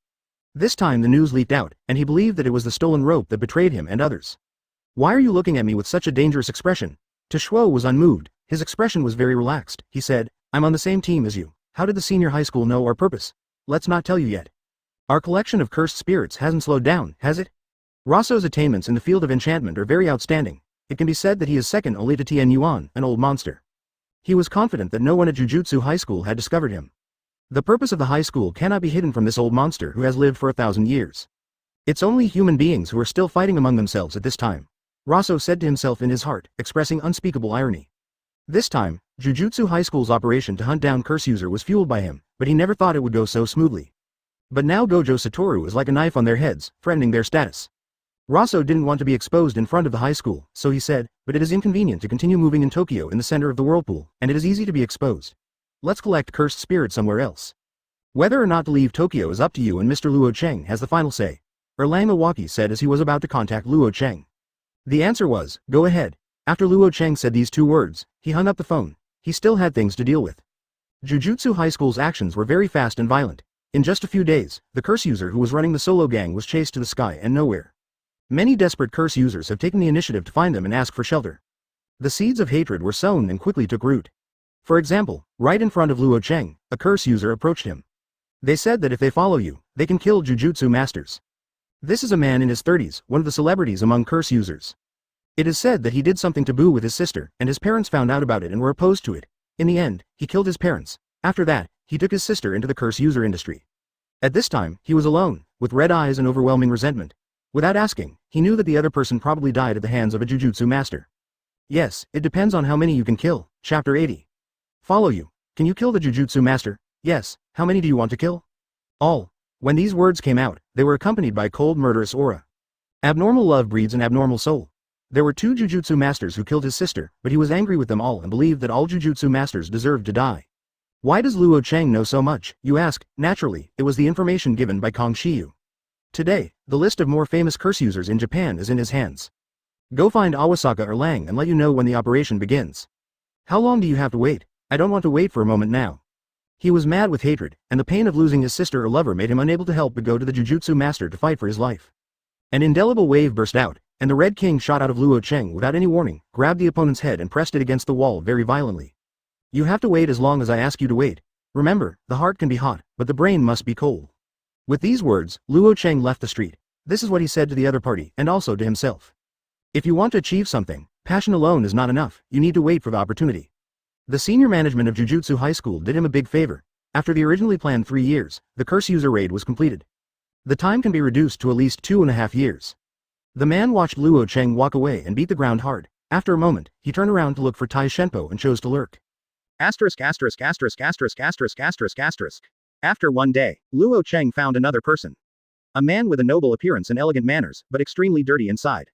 This time the news leaked out, and he believed that it was the stolen rope that betrayed him and others. Why are you looking at me with such a dangerous expression? Shuo was unmoved, his expression was very relaxed. He said, I'm on the same team as you. How did the senior high school know our purpose? Let's not tell you yet. Our collection of cursed spirits hasn't slowed down, has it? Raso's attainments in the field of enchantment are very outstanding. It can be said that he is second only to Tien Yuan, an old monster. He was confident that no one at Jujutsu High School had discovered him. The purpose of the high school cannot be hidden from this old monster who has lived for 1,000 years. It's only human beings who are still fighting among themselves at this time. Raso said to himself in his heart, expressing unspeakable irony. This time, Jujutsu High School's operation to hunt down curse user was fueled by him, but he never thought it would go so smoothly. But now Gojo Satoru is like a knife on their heads, threatening their status. Raso didn't want to be exposed in front of the high school, so he said, but it is inconvenient to continue moving in Tokyo in the center of the whirlpool, and it is easy to be exposed. Let's collect cursed spirit somewhere else. Whether or not to leave Tokyo is up to you and Mr. Luo Chang has the final say. Erlang Iwaki said as he was about to contact Luo Chang. The answer was, go ahead. After Luo Chang said these two words, he hung up the phone. He still had things to deal with. Jujutsu High School's actions were very fast and violent. In just a few days, the curse user who was running the solo gang was chased to the sky and nowhere. Many desperate curse users have taken the initiative to find them and ask for shelter. The seeds of hatred were sown and quickly took root. For example, right in front of Luo Chang, a curse user approached him. They said that if they follow you, they can kill Jujutsu masters. This is a man in his 30s, one of the celebrities among curse users. It is said that he did something taboo with his sister, and his parents found out about it and were opposed to it. In the end, he killed his parents. After that, he took his sister into the curse user industry. At this time, he was alone, with red eyes and overwhelming resentment. Without asking, he knew that the other person probably died at the hands of a Jujutsu master. Yes, it depends on how many you can kill. Chapter 80. Follow you. Can you kill the Jujutsu master? Yes. How many do you want to kill? All. When these words came out, they were accompanied by cold murderous aura. Abnormal love breeds an abnormal soul. There were 2 Jujutsu masters who killed his sister, but he was angry with them all and believed that all Jujutsu masters deserved to die. Why does Luo Chang know so much, you ask? Naturally, it was the information given by Kong Shiyu. Today, the list of more famous curse users in Japan is in his hands. Go find Awasaka Erlang and let you know when the operation begins. How long do you have to wait? I don't want to wait for a moment now. He was mad with hatred, and the pain of losing his sister or lover made him unable to help but go to the Jujutsu master to fight for his life. An indelible wave burst out, and the Red King shot out of Luo Chang without any warning, grabbed the opponent's head and pressed it against the wall very violently. You have to wait as long as I ask you to wait. Remember, the heart can be hot, but the brain must be cold. With these words, Luo Chang left the street. This is what he said to the other party, and also to himself. If you want to achieve something, passion alone is not enough, you need to wait for the opportunity. The senior management of Jujutsu High School did him a big favor. After the originally planned 3 years, the curse user raid was completed. The time can be reduced to at least 2.5 years. The man watched Luo Chang walk away and beat the ground hard. After a moment, he turned around to look for Tai Shenpo and chose to lurk. Asterisk. After one day, Luo Chang found another person. A man with a noble appearance and elegant manners, but extremely dirty inside.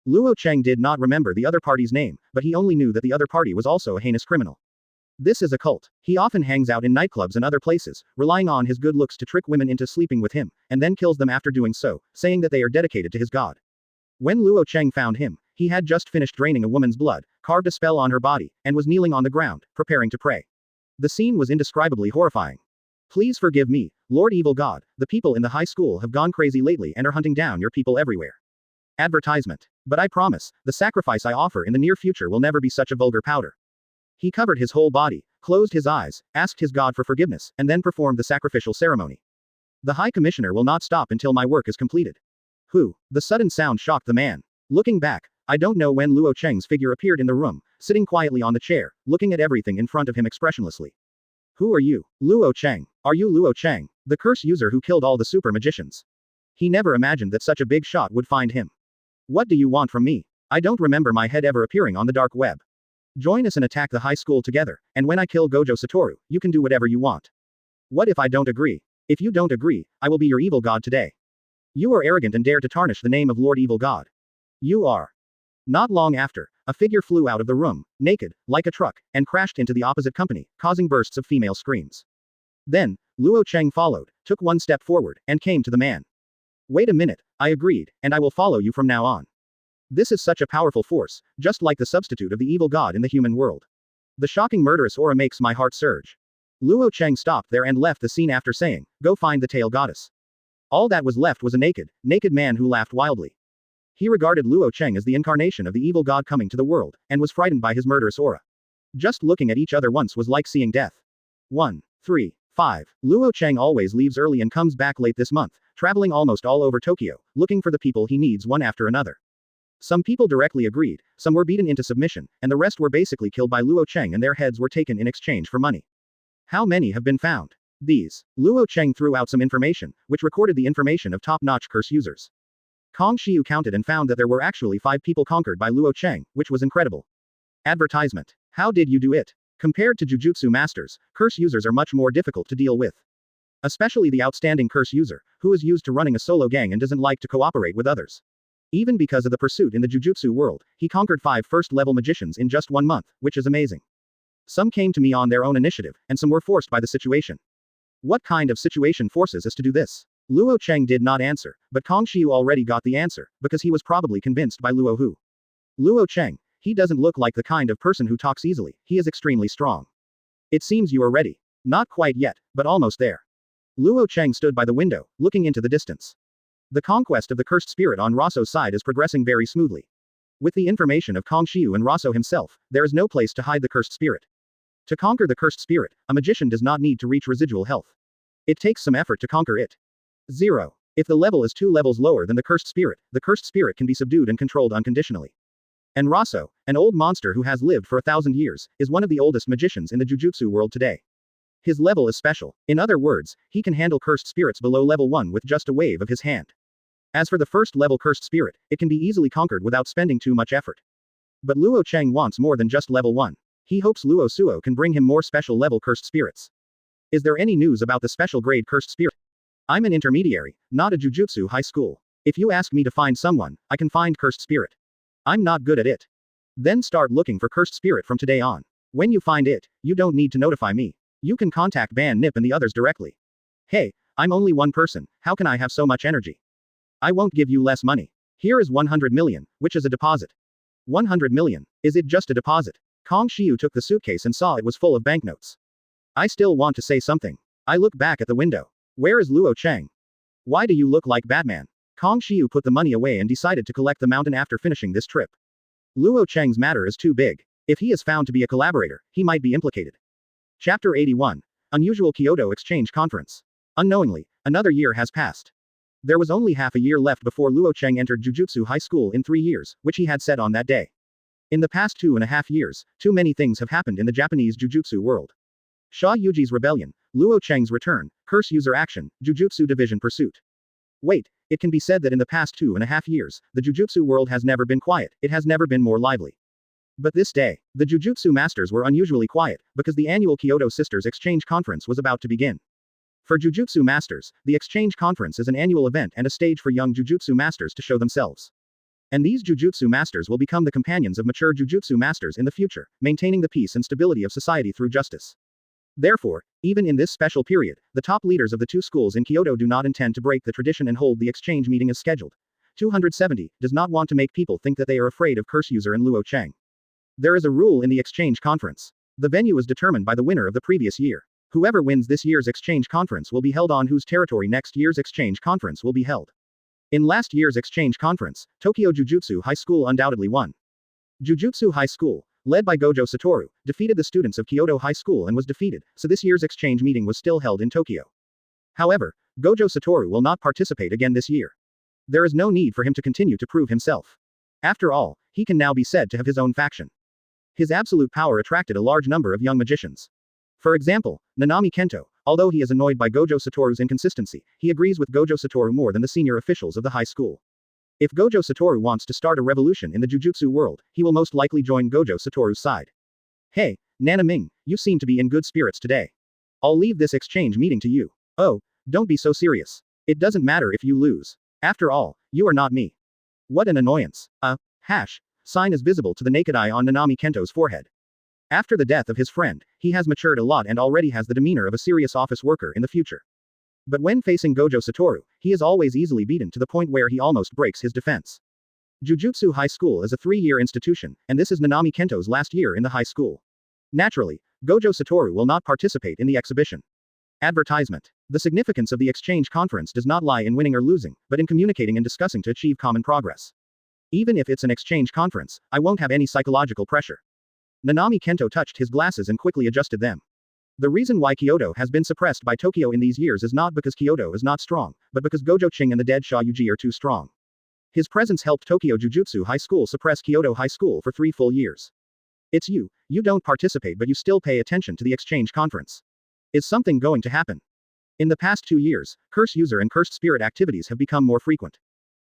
Luo Chang did not remember the other party's name, but he only knew that the other party was also a heinous criminal. This is a cult. He often hangs out in nightclubs and other places, relying on his good looks to trick women into sleeping with him, and then kills them after doing so, saying that they are dedicated to his god. When Luo Chang found him, he had just finished draining a woman's blood, carved a spell on her body, and was kneeling on the ground, preparing to pray. The scene was indescribably horrifying. Please forgive me, Lord Evil God, the people in the high school have gone crazy lately and are hunting down your people everywhere. Advertisement. But I promise, the sacrifice I offer in the near future will never be such a vulgar powder. He covered his whole body, closed his eyes, asked his god for forgiveness, and then performed the sacrificial ceremony. The High Commissioner will not stop until my work is completed. Who? The sudden sound shocked the man. Looking back, I don't know when Luo Chang's figure appeared in the room, sitting quietly on the chair, looking at everything in front of him expressionlessly. Who are you? Luo Chang. Are you Luo Chang, the curse user who killed all the super magicians? He never imagined that such a big shot would find him. What do you want from me? I don't remember my head ever appearing on the dark web. Join us and attack the high school together, and when I kill Gojo Satoru, you can do whatever you want. What if I don't agree? If you don't agree, I will be your evil god today. You are arrogant and dare to tarnish the name of Lord Evil God. You are. Not long after, a figure flew out of the room, naked, like a truck, and crashed into the opposite company, causing bursts of female screams. Then, Luo Chang followed, took one step forward, and came to the man. Wait a minute, I agreed, and I will follow you from now on. This is such a powerful force, just like the substitute of the evil god in the human world. The shocking murderous aura makes my heart surge. Luo Chang stopped there and left the scene after saying, go find the tail goddess. All that was left was a naked man who laughed wildly. He regarded Luo Chang as the incarnation of the evil god coming to the world, and was frightened by his murderous aura. Just looking at each other once was like seeing death. 1, 3, 5. Luo Chang always leaves early and comes back late this month, traveling almost all over Tokyo, looking for the people he needs one after another. Some people directly agreed, some were beaten into submission, and the rest were basically killed by Luo Chang and their heads were taken in exchange for money. How many have been found? These. Luo Chang threw out some information, which recorded the information of top-notch curse users. Kong Xiu counted and found that there were actually 5 people conquered by Luo Chang, which was incredible. Advertisement. How did you do it? Compared to Jujutsu masters, curse users are much more difficult to deal with. Especially the outstanding curse user, who is used to running a solo gang and doesn't like to cooperate with others. Even because of the pursuit in the Jujutsu world, he conquered 5 first-level magicians in just 1 month, which is amazing. Some came to me on their own initiative, and some were forced by the situation. What kind of situation forces us to do this? Luo Chang did not answer, but Kong Xiu already got the answer, because he was probably convinced by Luo Hu. Luo Chang, he doesn't look like the kind of person who talks easily, he is extremely strong. It seems you are ready. Not quite yet, but almost there. Luo Chang stood by the window, looking into the distance. The conquest of the cursed spirit on Rosso's side is progressing very smoothly. With the information of Kong Xiu and Rosso himself, there is no place to hide the cursed spirit. To conquer the cursed spirit, a magician does not need to reach residual health. It takes some effort to conquer it. 0. If the level is 2 levels lower than the cursed spirit can be subdued and controlled unconditionally. And Rosso, an old monster who has lived for 1,000 years, is one of the oldest magicians in the Jujutsu world today. His level is special. In other words, he can handle cursed spirits below level 1 with just a wave of his hand. As for the first level cursed spirit, it can be easily conquered without spending too much effort. But Luo Chang wants more than just level 1. He hopes Luo Suo can bring him more special level cursed spirits. Is there any news about the special grade cursed spirit? I'm an intermediary, not a Jujutsu high school. If you ask me to find someone, I can find cursed spirit. I'm not good at it. Then start looking for cursed spirit from today on. When you find it, you don't need to notify me. You can contact Ban Nip and the others directly. Hey, I'm only one person, how can I have so much energy? I won't give you less money. Here is 100 million, which is a deposit. 100 million. Is it just a deposit? Kong Xiu took the suitcase and saw it was full of banknotes. I still want to say something. I look back at the window. Where is Luo Chang? Why do you look like Batman? Kong Xiu put the money away and decided to collect the mountain after finishing this trip. Luo Chang's matter is too big. If he is found to be a collaborator, he might be implicated. Chapter 81. Unusual Kyoto Exchange Conference. Unknowingly, another year has passed. There was only half a year left before Luo Chang entered Jujutsu High School in 3 years, which he had said on that day. In the past 2.5 years, too many things have happened in the Japanese Jujutsu world. Sha Yuji's rebellion, Luo Chang's return, curse user action, Jujutsu division pursuit. Wait, it can be said that in the past 2.5 years, the Jujutsu world has never been quiet, it has never been more lively. But this day, the Jujutsu masters were unusually quiet, because the annual Kyoto Sisters Exchange Conference was about to begin. For Jujutsu masters, the Exchange Conference is an annual event and a stage for young Jujutsu masters to show themselves. And these Jujutsu masters will become the companions of mature Jujutsu masters in the future, maintaining the peace and stability of society through justice. Therefore, even in this special period, the top leaders of the 2 schools in Kyoto do not intend to break the tradition and hold the exchange meeting as scheduled. 270 does not want to make people think that they are afraid of curse user and Luo Chang. There is a rule in the exchange conference. The venue is determined by the winner of the previous year. Whoever wins this year's exchange conference will be held on whose territory next year's exchange conference will be held. In last year's exchange conference, Tokyo Jujutsu High School undoubtedly won. Jujutsu High School, led by Gojo Satoru, defeated the students of Kyoto High School and was defeated, so this year's exchange meeting was still held in Tokyo. However, Gojo Satoru will not participate again this year. There is no need for him to continue to prove himself. After all, he can now be said to have his own faction. His absolute power attracted a large number of young magicians. For example, Nanami Kento, although he is annoyed by Gojo Satoru's inconsistency, he agrees with Gojo Satoru more than the senior officials of the high school. If Gojo Satoru wants to start a revolution in the Jujutsu world, he will most likely join Gojo Satoru's side. Hey, Nana Ming, you seem to be in good spirits today. I'll leave this exchange meeting to you. Oh, don't be so serious. It doesn't matter if you lose. After all, you are not me. What an annoyance. Sign is visible to the naked eye on Nanami Kento's forehead. After the death of his friend, he has matured a lot and already has the demeanor of a serious office worker in the future. But when facing Gojo Satoru, he is always easily beaten to the point where he almost breaks his defense. Jujutsu High School is a 3-year institution, and this is Nanami Kento's last year in the high school. Naturally, Gojo Satoru will not participate in the exhibition. Advertisement. The significance of the exchange conference does not lie in winning or losing, but in communicating and discussing to achieve common progress. Even if it's an exchange conference, I won't have any psychological pressure. Nanami Kento touched his glasses and quickly adjusted them. The reason why Kyoto has been suppressed by Tokyo in these years is not because Kyoto is not strong, but because Gojo Chang and the dead Sha Yuji are too strong. His presence helped Tokyo Jujutsu High School suppress Kyoto High School for 3 full years. It's you don't participate but you still pay attention to the exchange conference. Is something going to happen? In the past 2 years, curse user and cursed spirit activities have become more frequent.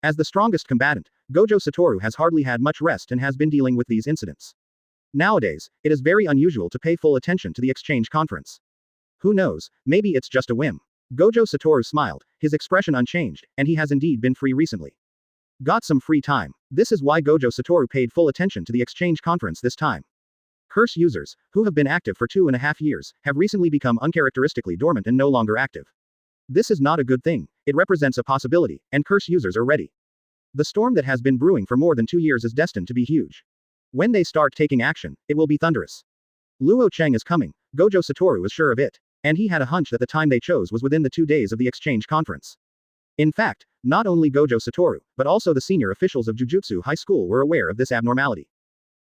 As the strongest combatant, Gojo Satoru has hardly had much rest and has been dealing with these incidents. Nowadays, it is very unusual to pay full attention to the exchange conference. Who knows, maybe it's just a whim. Gojo Satoru smiled, his expression unchanged, and he has indeed been free recently. Got some free time. This is why Gojo Satoru paid full attention to the exchange conference this time. Curse users, who have been active for 2.5 years, have recently become uncharacteristically dormant and no longer active. This is not a good thing, it represents a possibility, and curse users are ready. The storm that has been brewing for more than 2 years is destined to be huge. When they start taking action, it will be thunderous. Luo Chang is coming, Gojo Satoru is sure of it. And he had a hunch that the time they chose was within the 2 days of the exchange conference. In fact, not only Gojo Satoru, but also the senior officials of Jujutsu High School were aware of this abnormality.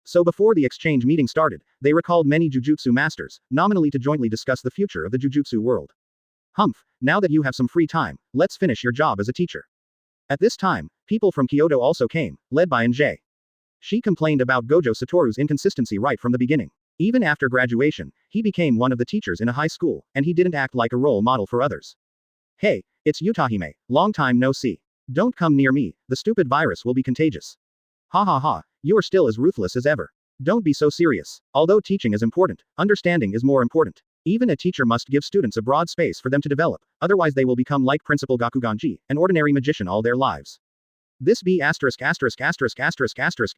So before the exchange meeting started, they recalled many Jujutsu masters, nominally to jointly discuss the future of the Jujutsu world. Humph, now that you have some free time, let's finish your job as a teacher. At this time, people from Kyoto also came, led by Njie. She complained about Gojo Satoru's inconsistency right from the beginning. Even after graduation, he became one of the teachers in a high school, and he didn't act like a role model for others. Hey, it's Utahime, long time no see. Don't come near me, the stupid virus will be contagious. Ha ha ha, you are still as ruthless as ever. Don't be so serious. Although teaching is important, understanding is more important. Even a teacher must give students a broad space for them to develop, otherwise they will become like Principal Gakuganji, an ordinary magician all their lives. This B************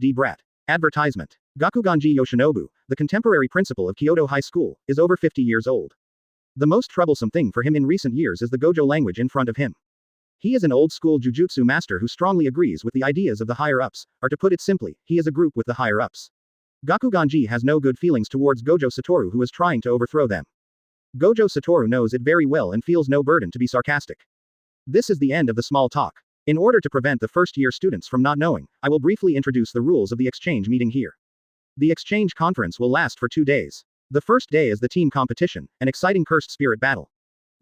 D brat. Advertisement. Gakuganji Yoshinobu, the contemporary principal of Kyoto High School, is over 50 years old. The most troublesome thing for him in recent years is the Gojo language in front of him. He is an old-school jujutsu master who strongly agrees with the ideas of the higher-ups, or to put it simply, he is a group with the higher-ups. Gakuganji has no good feelings towards Gojo Satoru who is trying to overthrow them. Gojo Satoru knows it very well and feels no burden to be sarcastic. This is the end of the small talk. In order to prevent the first-year students from not knowing, I will briefly introduce the rules of the exchange meeting here. The exchange conference will last for 2 days. The first day is the team competition, an exciting cursed spirit battle.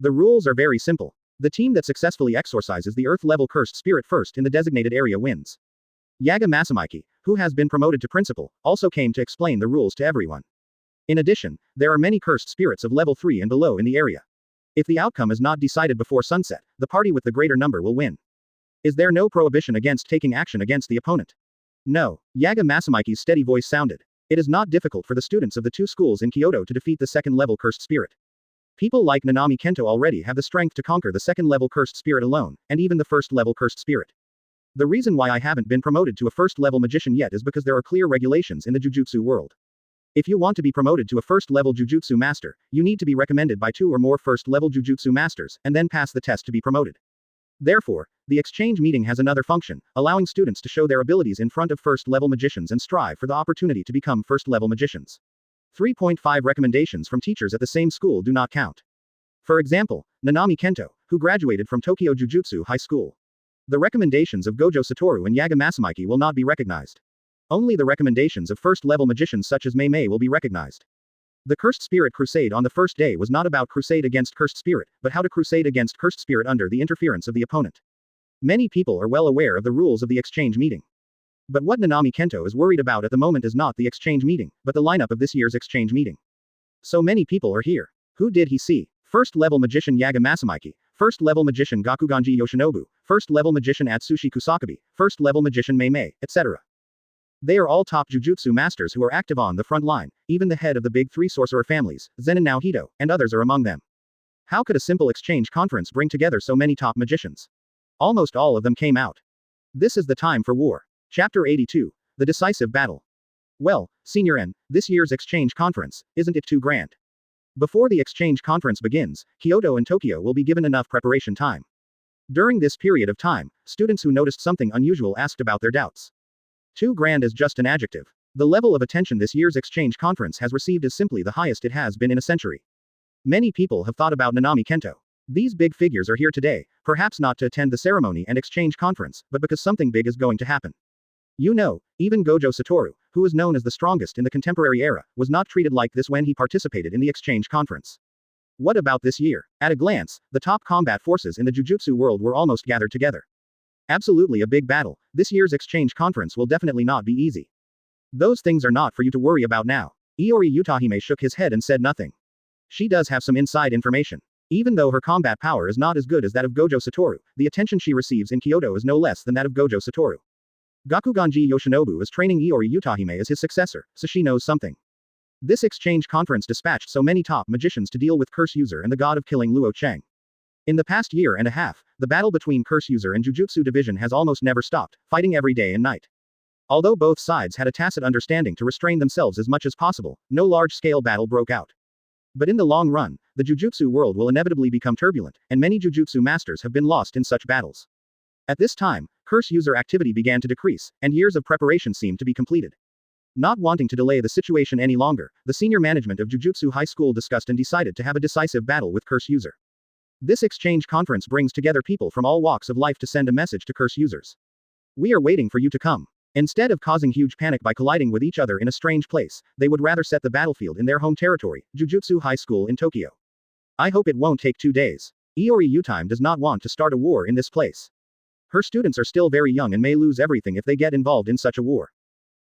The rules are very simple. The team that successfully exorcises the Earth-level cursed spirit first in the designated area wins. Yaga Masamiki, who has been promoted to principal, also came to explain the rules to everyone. In addition, there are many cursed spirits of level 3 and below in the area. If the outcome is not decided before sunset, the party with the greater number will win. Is there no prohibition against taking action against the opponent? No. Yaga Masamiki's steady voice sounded. It is not difficult for the students of the 2 schools in Kyoto to defeat the second-level cursed spirit. People like Nanami Kento already have the strength to conquer the second-level cursed spirit alone, and even the first-level cursed spirit. The reason why I haven't been promoted to a first-level magician yet is because there are clear regulations in the Jujutsu world. If you want to be promoted to a first-level Jujutsu master, you need to be recommended by 2 or more first-level Jujutsu masters, and then pass the test to be promoted. Therefore, The exchange meeting has another function, allowing students to show their abilities in front of first-level magicians and strive for the opportunity to become first-level magicians. 3.5 recommendations from teachers at the same school do not count. For example, Nanami Kento, who graduated from Tokyo Jujutsu High School. The recommendations of Gojo Satoru and Yaga Masamiki will not be recognized. Only the recommendations of first-level magicians such as Mei will be recognized. The Cursed Spirit Crusade on the first day was not about crusade against Cursed Spirit, but how to crusade against Cursed Spirit under the interference of the opponent. Many people are well aware of the rules of the exchange meeting. But what Nanami Kento is worried about at the moment is not the exchange meeting, but the lineup of this year's exchange meeting. So many people are here. Who did he see? First-level magician Yaga Masamiki, first-level magician Gakuganji Yoshinobu, first-level magician Atsushi Kusakabe, first-level magician Mei, etc. They are all top Jujutsu masters who are active on the front line, even the head of the big three sorcerer families, Zenin Naohito, and others are among them. How could a simple exchange conference bring together so many top magicians? Almost all of them came out. This is the time for war. Chapter 82. The Decisive Battle. Well, Senior N, this year's exchange conference, isn't it too grand? Before the exchange conference begins, Kyoto and Tokyo will be given enough preparation time. During this period of time, students who noticed something unusual asked about their doubts. Too grand is just an adjective. The level of attention this year's exchange conference has received is simply the highest it has been in a century. Many people have thought about Nanami Kento. These big figures are here today, perhaps not to attend the ceremony and exchange conference, but because something big is going to happen. You know, even Gojo Satoru, who is known as the strongest in the contemporary era, was not treated like this when he participated in the exchange conference. What about this year? At a glance, the top combat forces in the Jujutsu world were almost gathered together. Absolutely a big battle. This year's exchange conference will definitely not be easy. Those things are not for you to worry about now. Iori Utahime shook his head and said nothing. She does have some inside information. Even though her combat power is not as good as that of Gojo Satoru, the attention she receives in Kyoto is no less than that of Gojo Satoru. Gakuganji Yoshinobu is training Iori Utahime as his successor, so she knows something. This exchange conference dispatched so many top magicians to deal with Curse User and the god of killing Luo Chang. In the past year and a half, the battle between Curse User and Jujutsu Division has almost never stopped, fighting every day and night. Although both sides had a tacit understanding to restrain themselves as much as possible, no large-scale battle broke out. But in the long run, the Jujutsu world will inevitably become turbulent, and many Jujutsu masters have been lost in such battles. At this time, Curse User activity began to decrease, and years of preparation seemed to be completed. Not wanting to delay the situation any longer, the senior management of Jujutsu High School discussed and decided to have a decisive battle with Curse User. This exchange conference brings together people from all walks of life to send a message to Curse Users. We are waiting for you to come. Instead of causing huge panic by colliding with each other in a strange place, they would rather set the battlefield in their home territory, Jujutsu High School in Tokyo. I hope it won't take 2 days. Iori Utime does not want to start a war in this place. Her students are still very young and may lose everything if they get involved in such a war.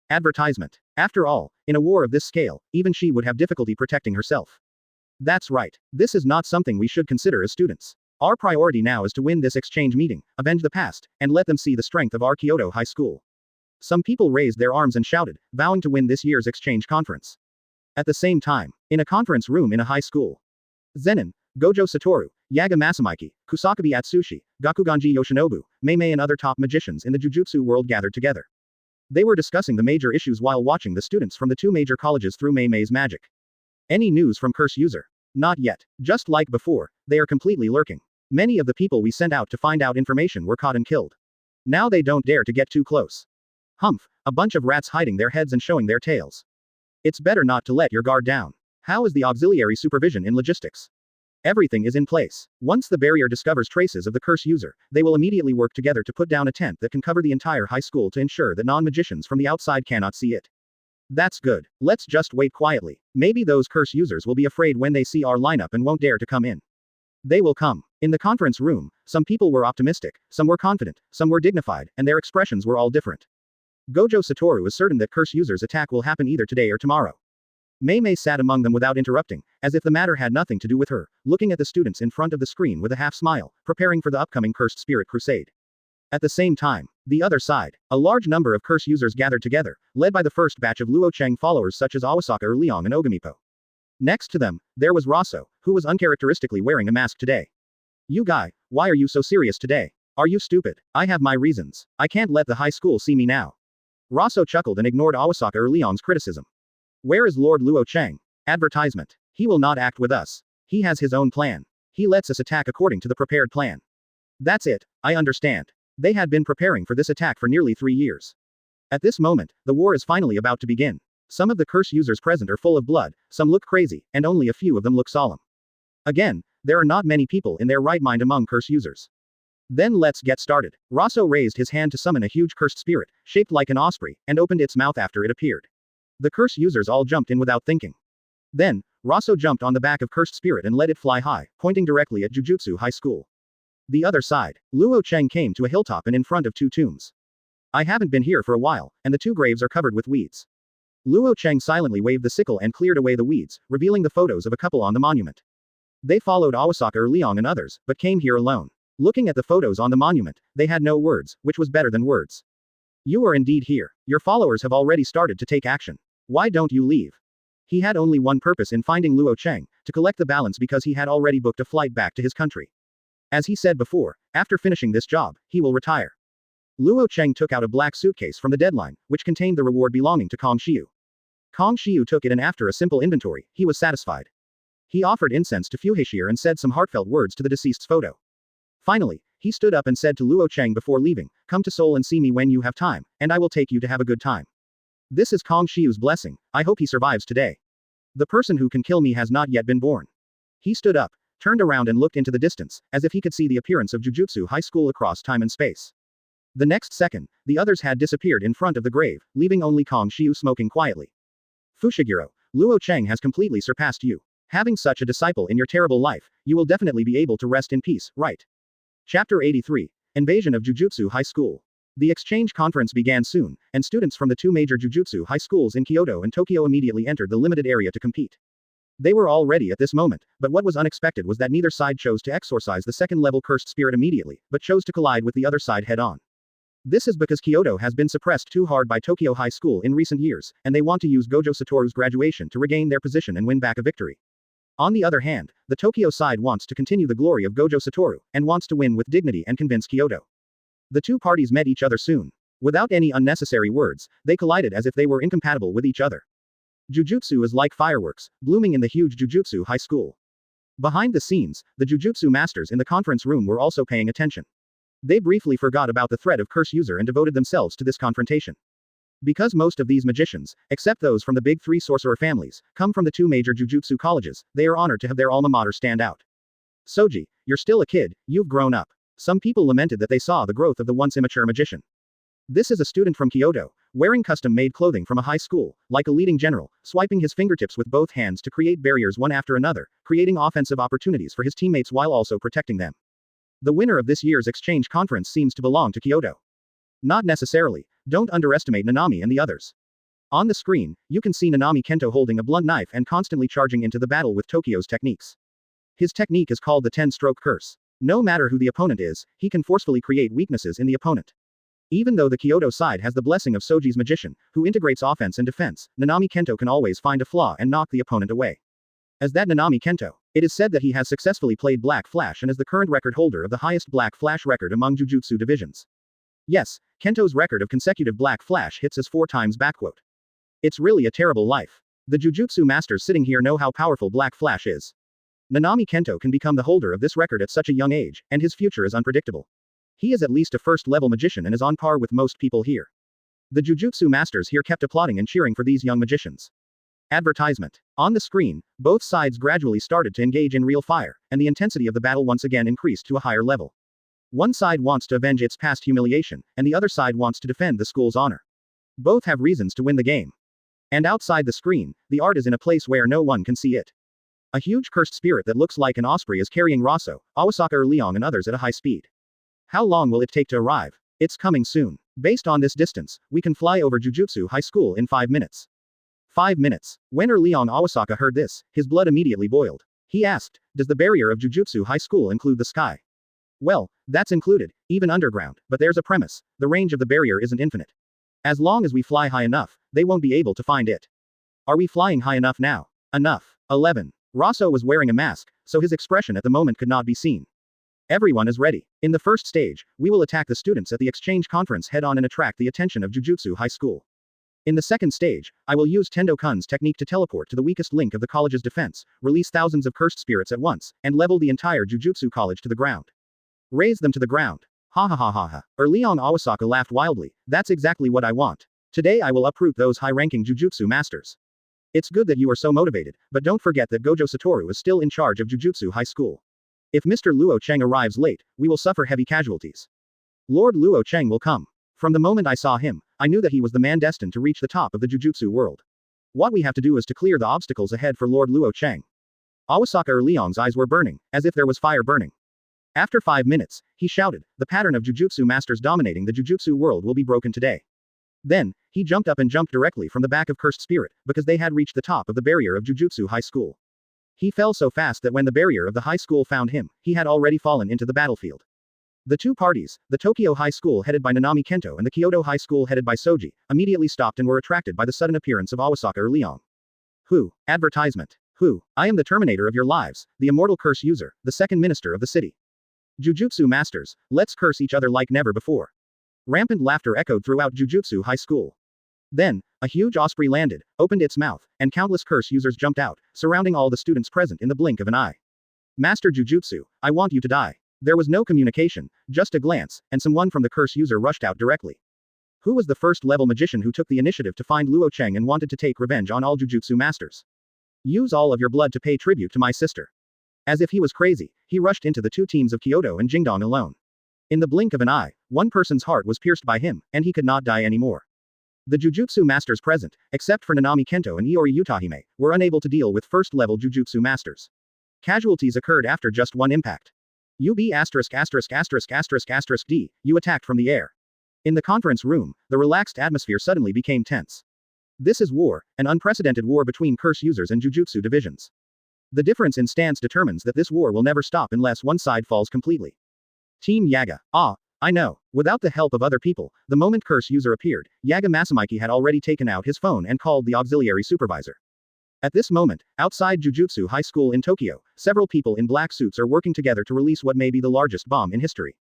Advertisement. After all, in a war of this scale, even she would have difficulty protecting herself. That's right. This is not something we should consider as students. Our priority now is to win this exchange meeting, avenge the past, and let them see the strength of our Kyoto High School. Some people raised their arms and shouted, vowing to win this year's exchange conference. At the same time, in a conference room in a high school, Zenin, Gojo Satoru, Yaga Masamiki, Kusakabe Atsushi, Gakuganji Yoshinobu, Mei and other top magicians in the Jujutsu world gathered together. They were discussing the major issues while watching the students from the 2 major colleges through Mei's magic. Any news from Curse User? Not yet. Just like before, they are completely lurking. Many of the people we sent out to find out information were caught and killed. Now they don't dare to get too close. Humph, a bunch of rats hiding their heads and showing their tails. It's better not to let your guard down. How is the auxiliary supervision in logistics? Everything is in place. Once the barrier discovers traces of the Curse User, they will immediately work together to put down a tent that can cover the entire high school to ensure that non-magicians from the outside cannot see it. That's good. Let's just wait quietly. Maybe those Curse Users will be afraid when they see our lineup and won't dare to come in. They will come. In the conference room, some people were optimistic, some were confident, some were dignified, and their expressions were all different. Gojo Satoru is certain that Curse User's attack will happen either today or tomorrow. Mei sat among them without interrupting, as if the matter had nothing to do with her, looking at the students in front of the screen with a half smile, preparing for the upcoming Cursed Spirit Crusade. At the same time, the other side, a large number of Curse Users gathered together, led by the first batch of Luo Chang followers such as Awasaka or Leong and Ogamipo. Next to them, there was Raso, who was uncharacteristically wearing a mask today. You guy, why are you so serious today? Are you stupid? I have my reasons. I can't let the high school see me now. Raso chuckled and ignored Awasaka or Leong's criticism. Where is Lord Luo Chang? Advertisement. He will not act with us. He has his own plan. He lets us attack according to the prepared plan. That's it. I understand. They had been preparing for this attack for nearly 3 years. At this moment, the war is finally about to begin. Some of the curse users present are full of blood, some look crazy, and only a few of them look solemn. Again, there are not many people in their right mind among curse users. Then let's get started. Rosso raised his hand to summon a huge cursed spirit, shaped like an osprey, and opened its mouth after it appeared. The curse users all jumped in without thinking. Then, Rosso jumped on the back of cursed spirit and let it fly high, pointing directly at Jujutsu High School. The other side, Luo Chang came to a hilltop and in front of 2 tombs. I haven't been here for a while, and the 2 graves are covered with weeds. Luo Chang silently waved the sickle and cleared away the weeds, revealing the photos of a couple on the monument. They followed Awasaka or Liang and others, but came here alone. Looking at the photos on the monument, they had no words, which was better than words. You are indeed here. Your followers have already started to take action. Why don't you leave? He had only one purpose in finding Luo Chang, to collect the balance because he had already booked a flight back to his country. As he said before, after finishing this job, he will retire. Luo Chang took out a black suitcase from the deadline, which contained the reward belonging to Kong Xiu. Kong Xiu took it and after a simple inventory, he was satisfied. He offered incense to Fushiguro and said some heartfelt words to the deceased's photo. Finally, he stood up and said to Luo Chang before leaving, "Come to Seoul and see me when you have time, and I will take you to have a good time. This is Kong Xiu's blessing, I hope he survives today. The person who can kill me has not yet been born." He stood up, turned around and looked into the distance, as if he could see the appearance of Jujutsu High School across time and space. The next second, the others had disappeared in front of the grave, leaving only Kong Xiu smoking quietly. Fushiguro, Luo Chang has completely surpassed you. Having such a disciple in your terrible life, you will definitely be able to rest in peace, right? Chapter 83. Invasion of Jujutsu High School. The exchange conference began soon, and students from the 2 major Jujutsu high schools in Kyoto and Tokyo immediately entered the limited area to compete. They were all ready at this moment, but what was unexpected was that neither side chose to exorcise the second-level cursed spirit immediately, but chose to collide with the other side head-on. This is because Kyoto has been suppressed too hard by Tokyo High School in recent years, and they want to use Gojo Satoru's graduation to regain their position and win back a victory. On the other hand, the Tokyo side wants to continue the glory of Gojo Satoru, and wants to win with dignity and convince Kyoto. The 2 parties met each other soon. Without any unnecessary words, they collided as if they were incompatible with each other. Jujutsu is like fireworks, blooming in the huge Jujutsu High School. Behind the scenes, the Jujutsu masters in the conference room were also paying attention. They briefly forgot about the threat of curse user and devoted themselves to this confrontation. Because most of these magicians, except those from the big 3 sorcerer families, come from the 2 major Jujutsu colleges, they are honored to have their alma mater stand out. Soji, you're still a kid, you've grown up. Some people lamented that they saw the growth of the once immature magician. This is a student from Kyoto, wearing custom-made clothing from a high school, like a leading general, swiping his fingertips with both hands to create barriers one after another, creating offensive opportunities for his teammates while also protecting them. The winner of this year's exchange conference seems to belong to Kyoto. Not necessarily. Don't underestimate Nanami and the others. On the screen, you can see Nanami Kento holding a blunt knife and constantly charging into the battle with Tokyo's techniques. His technique is called the 10-stroke curse. No matter who the opponent is, he can forcefully create weaknesses in the opponent. Even though the Kyoto side has the blessing of Soji's magician, who integrates offense and defense, Nanami Kento can always find a flaw and knock the opponent away. As that Nanami Kento, it is said that he has successfully played Black Flash and is the current record holder of the highest Black Flash record among Jujutsu divisions. Yes, Kento's record of consecutive Black Flash hits is 4 times backquote. It's really a terrible life. The Jujutsu masters sitting here know how powerful Black Flash is. Nanami Kento can become the holder of this record at such a young age, and his future is unpredictable. He is at least a first-level magician and is on par with most people here. The Jujutsu masters here kept applauding and cheering for these young magicians. Advertisement. On the screen, both sides gradually started to engage in real fire, and the intensity of the battle once again increased to a higher level. One side wants to avenge its past humiliation, and the other side wants to defend the school's honor. Both have reasons to win the game. And outside the screen, the art is in a place where no one can see it. A huge cursed spirit that looks like an osprey is carrying Rosso, Awasaka or Liang and others at a high speed. How long will it take to arrive? It's coming soon. Based on this distance, we can fly over Jujutsu High School in 5 minutes. 5 minutes. When Liang Awasaka heard this, his blood immediately boiled. He asked, does the barrier of Jujutsu High School include the sky? Well, that's included, even underground, but there's a premise, the range of the barrier isn't infinite. As long as we fly high enough, they won't be able to find it. Are we flying high enough now? Enough. 11. Rosso was wearing a mask, so his expression at the moment could not be seen. Everyone is ready. In the first stage, we will attack the students at the exchange conference head-on and attract the attention of Jujutsu High School. In the second stage, I will use Tendo Kun's technique to teleport to the weakest link of the college's defense, release thousands of cursed spirits at once, and level the entire Jujutsu college to the ground. Raise them to the ground. Ha ha ha ha ha. Liang Awasaka laughed wildly. That's exactly what I want. Today I will uproot those high-ranking Jujutsu masters. It's good that you are so motivated, but don't forget that Gojo Satoru is still in charge of Jujutsu High School. If Mr. Luo Chang arrives late, we will suffer heavy casualties. Lord Luo Chang will come. From the moment I saw him, I knew that he was the man destined to reach the top of the Jujutsu world. What we have to do is to clear the obstacles ahead for Lord Luo Chang. Awasaka Liang's eyes were burning, as if there was fire burning. After 5 minutes, he shouted, the pattern of Jujutsu masters dominating the Jujutsu world will be broken today. Then, he jumped up and jumped directly from the back of Cursed Spirit, because they had reached the top of the barrier of Jujutsu High School. He fell so fast that when the barrier of the high school found him, he had already fallen into the battlefield. The two parties, the Tokyo High School headed by Nanami Kento and the Kyoto High School headed by Soji, immediately stopped and were attracted by the sudden appearance of Awasaka Liang. Who? Advertisement. Who? I am the terminator of your lives, the immortal curse user, the second minister of the city. Jujutsu masters, let's curse each other like never before. Rampant laughter echoed throughout Jujutsu High School. Then, a huge osprey landed, opened its mouth, and countless curse users jumped out, surrounding all the students present in the blink of an eye. Master Jujutsu, I want you to die. There was no communication, just a glance, and someone from the curse user rushed out directly. Who was the first-level magician who took the initiative to find Luo Chang and wanted to take revenge on all Jujutsu masters? Use all of your blood to pay tribute to my sister. As if he was crazy, he rushed into the two teams of Kyoto and Jingdong alone. In the blink of an eye, one person's heart was pierced by him, and he could not die anymore. The Jujutsu masters present, except for Nanami Kento and Iori Utahime, were unable to deal with first-level Jujutsu masters. Casualties occurred after just one impact. UB***************** D, you attacked from the air. In the conference room, the relaxed atmosphere suddenly became tense. This is war, an unprecedented war between curse users and Jujutsu divisions. The difference in stance determines that this war will never stop unless one side falls completely. Team Yaga. Ah, I know. Without the help of other people, the moment curse user appeared, Yaga Masamiki had already taken out his phone and called the auxiliary supervisor. At this moment, outside Jujutsu High School in Tokyo, several people in black suits are working together to release what may be the largest bomb in history.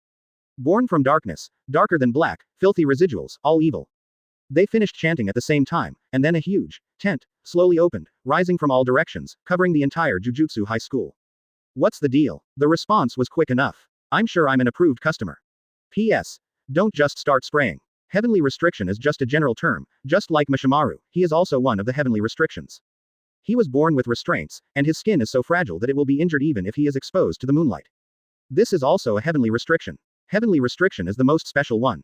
Born from darkness, darker than black, filthy residuals, all evil. They finished chanting at the same time, and then a huge tent slowly opened, rising from all directions, covering the entire Jujutsu High School. What's the deal? The response was quick enough. I'm sure I'm an approved customer. P.S. Don't just start spraying. Heavenly restriction is just a general term, just like Mishimaru, he is also one of the heavenly restrictions. He was born with restraints, and his skin is so fragile that it will be injured even if he is exposed to the moonlight. This is also a heavenly restriction. Heavenly restriction is the most special one.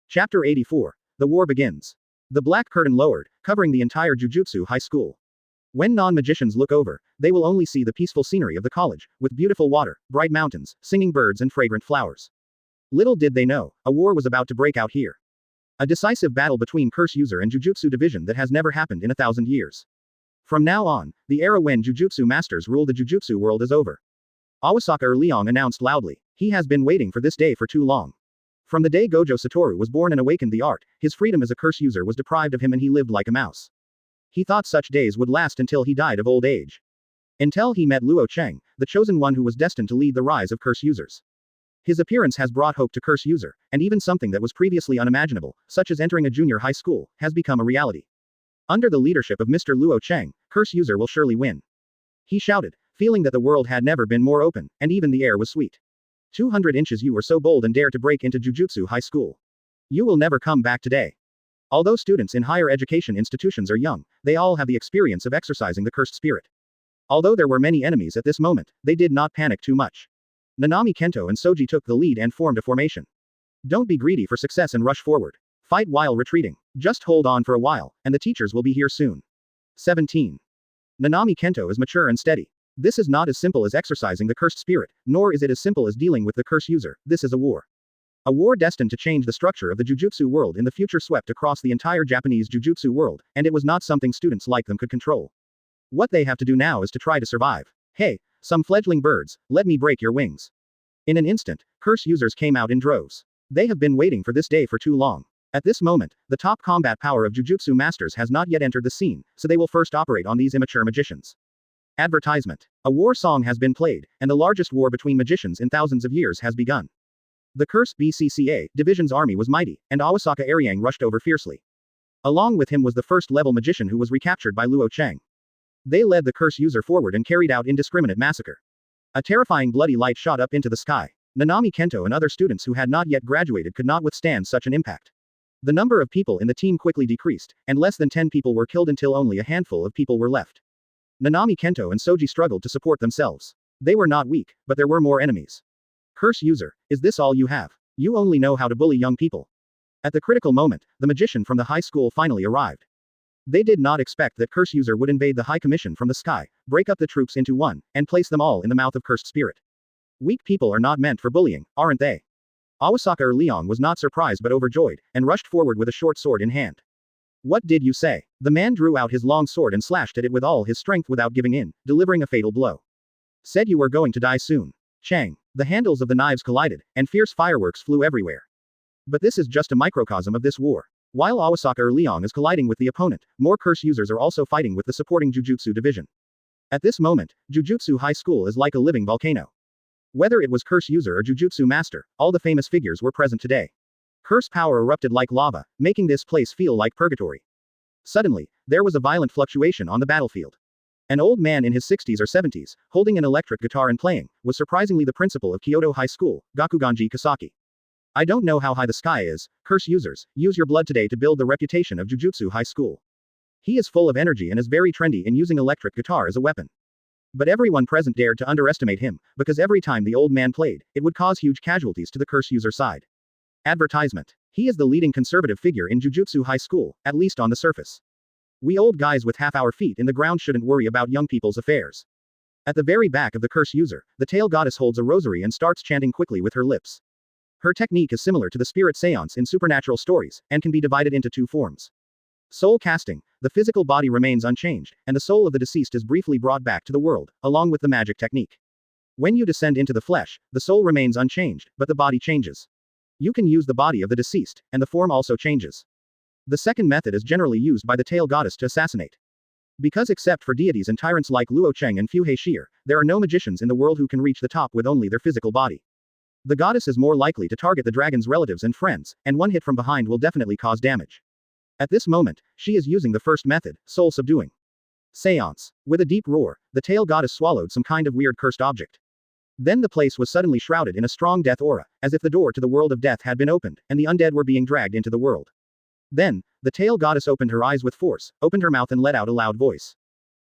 Chapter 84. The war begins. The black curtain lowered, covering the entire Jujutsu High School. When non-magicians look over, they will only see the peaceful scenery of the college, with beautiful water, bright mountains, singing birds and fragrant flowers. Little did they know, a war was about to break out here. A decisive battle between curse user and Jujutsu division that has never happened in 1,000 years. From now on, the era when Jujutsu masters rule the Jujutsu world is over. Awasaka Liang announced loudly, he has been waiting for this day for too long. From the day Gojo Satoru was born and awakened the art, his freedom as a curse user was deprived of him and he lived like a mouse. He thought such days would last until he died of old age. Until he met Luo Chang, the chosen one who was destined to lead the rise of curse users. His appearance has brought hope to curse user, and even something that was previously unimaginable, such as entering a junior high school, has become a reality. Under the leadership of Mr. Luo Chang, curse user will surely win. He shouted, feeling that the world had never been more open, and even the air was sweet. 200 inches you were so bold and dare to break into Jujutsu High School. You will never come back today. Although students in higher education institutions are young, they all have the experience of exercising the cursed spirit. Although there were many enemies at this moment, they did not panic too much. Nanami Kento and Soji took the lead and formed a formation. Don't be greedy for success and rush forward. Fight while retreating. Just hold on for a while, and the teachers will be here soon. 17. Nanami Kento is mature and steady. This is not as simple as exercising the cursed spirit, nor is it as simple as dealing with the curse user. This is a war. A war destined to change the structure of the Jujutsu world in the future, swept across the entire Japanese Jujutsu world, and it was not something students like them could control. What they have to do now is to try to survive. Hey, some fledgling birds, let me break your wings. In an instant, curse users came out in droves. They have been waiting for this day for too long. At this moment, the top combat power of Jujutsu masters has not yet entered the scene, so they will first operate on these immature magicians. Advertisement. A war song has been played, and the largest war between magicians in thousands of years has begun. The Curse BCCA division's army was mighty, and Awasaka Ariang rushed over fiercely. Along with him was the first-level magician who was recaptured by Luo Chang. They led the curse user forward and carried out indiscriminate massacre. A terrifying bloody light shot up into the sky. Nanami Kento and other students who had not yet graduated could not withstand such an impact. The number of people in the team quickly decreased, and less than 10 people were killed until only a handful of people were left. Nanami Kento and Soji struggled to support themselves. They were not weak, but there were more enemies. Curse user, is this all you have? You only know how to bully young people. At the critical moment, the magician from the high school finally arrived. They did not expect that Curse user would invade the High Commission from the sky, break up the troops into one, and place them all in the mouth of Cursed Spirit. Weak people are not meant for bullying, aren't they? Awasaka Leong was not surprised but overjoyed, and rushed forward with a short sword in hand. What did you say? The man drew out his long sword and slashed at it with all his strength without giving in, delivering a fatal blow. Said you were going to die soon. Chang. The handles of the knives collided, and fierce fireworks flew everywhere. But this is just a microcosm of this war. While Awasaka Leong is colliding with the opponent, more curse users are also fighting with the supporting Jujutsu division. At this moment, Jujutsu High School is like a living volcano. Whether it was Curse User or Jujutsu Master, all the famous figures were present today. Curse power erupted like lava, making this place feel like purgatory. Suddenly, there was a violent fluctuation on the battlefield. An old man in his 60s or 70s, holding an electric guitar and playing, was surprisingly the principal of Kyoto High School, Gakuganji Kasaki. I don't know how high the sky is, Curse users, use your blood today to build the reputation of Jujutsu High School. He is full of energy and is very trendy in using electric guitar as a weapon. But everyone present dared to underestimate him, because every time the old man played, it would cause huge casualties to the Curse user side. Advertisement. He is the leading conservative figure in Jujutsu High School, at least on the surface. We old guys with half our feet in the ground shouldn't worry about young people's affairs. At the very back of the Curse user, the tail goddess holds a rosary and starts chanting quickly with her lips. Her technique is similar to the spirit seance in supernatural stories, and can be divided into two forms. Soul casting, the physical body remains unchanged, and the soul of the deceased is briefly brought back to the world, along with the magic technique. When you descend into the flesh, the soul remains unchanged, but the body changes. You can use the body of the deceased, and the form also changes. The second method is generally used by the tail goddess to assassinate. Because except for deities and tyrants like Luo Chang and Fushiguro, there are no magicians in the world who can reach the top with only their physical body. The goddess is more likely to target the dragon's relatives and friends, and one hit from behind will definitely cause damage. At this moment, she is using the first method, soul subduing. Seance. With a deep roar, the tail goddess swallowed some kind of weird cursed object. Then the place was suddenly shrouded in a strong death aura, as if the door to the world of death had been opened, and the undead were being dragged into the world. Then, the tail goddess opened her eyes with force, opened her mouth and let out a loud voice.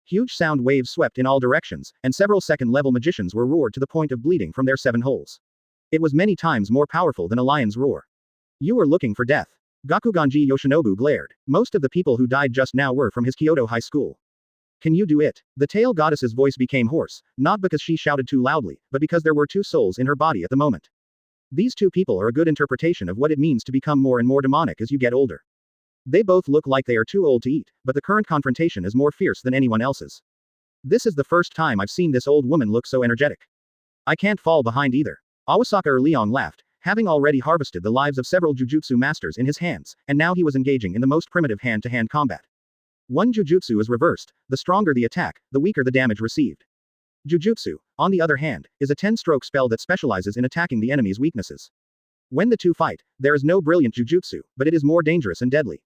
Huge sound waves swept in all directions, and several second-level magicians were roared to the point of bleeding from their 7 holes. It was many times more powerful than a lion's roar. You were looking for death. Gakuganji Yoshinobu glared. Most of the people who died just now were from his Kyoto High School. Can you do it? The tail goddess's voice became hoarse, not because she shouted too loudly, but because there were 2 souls in her body at the moment. These 2 people are a good interpretation of what it means to become more and more demonic as you get older. They both look like they are too old to eat, but the current confrontation is more fierce than anyone else's. This is the first time I've seen this old woman look so energetic. I can't fall behind either. Awasaka Leong laughed, having already harvested the lives of several Jujutsu masters in his hands, and now he was engaging in the most primitive hand-to-hand combat. One Jujutsu is reversed, the stronger the attack, the weaker the damage received. Jujutsu, on the other hand, is a 10-stroke spell that specializes in attacking the enemy's weaknesses. When the two fight, there is no brilliant Jujutsu, but it is more dangerous and deadly.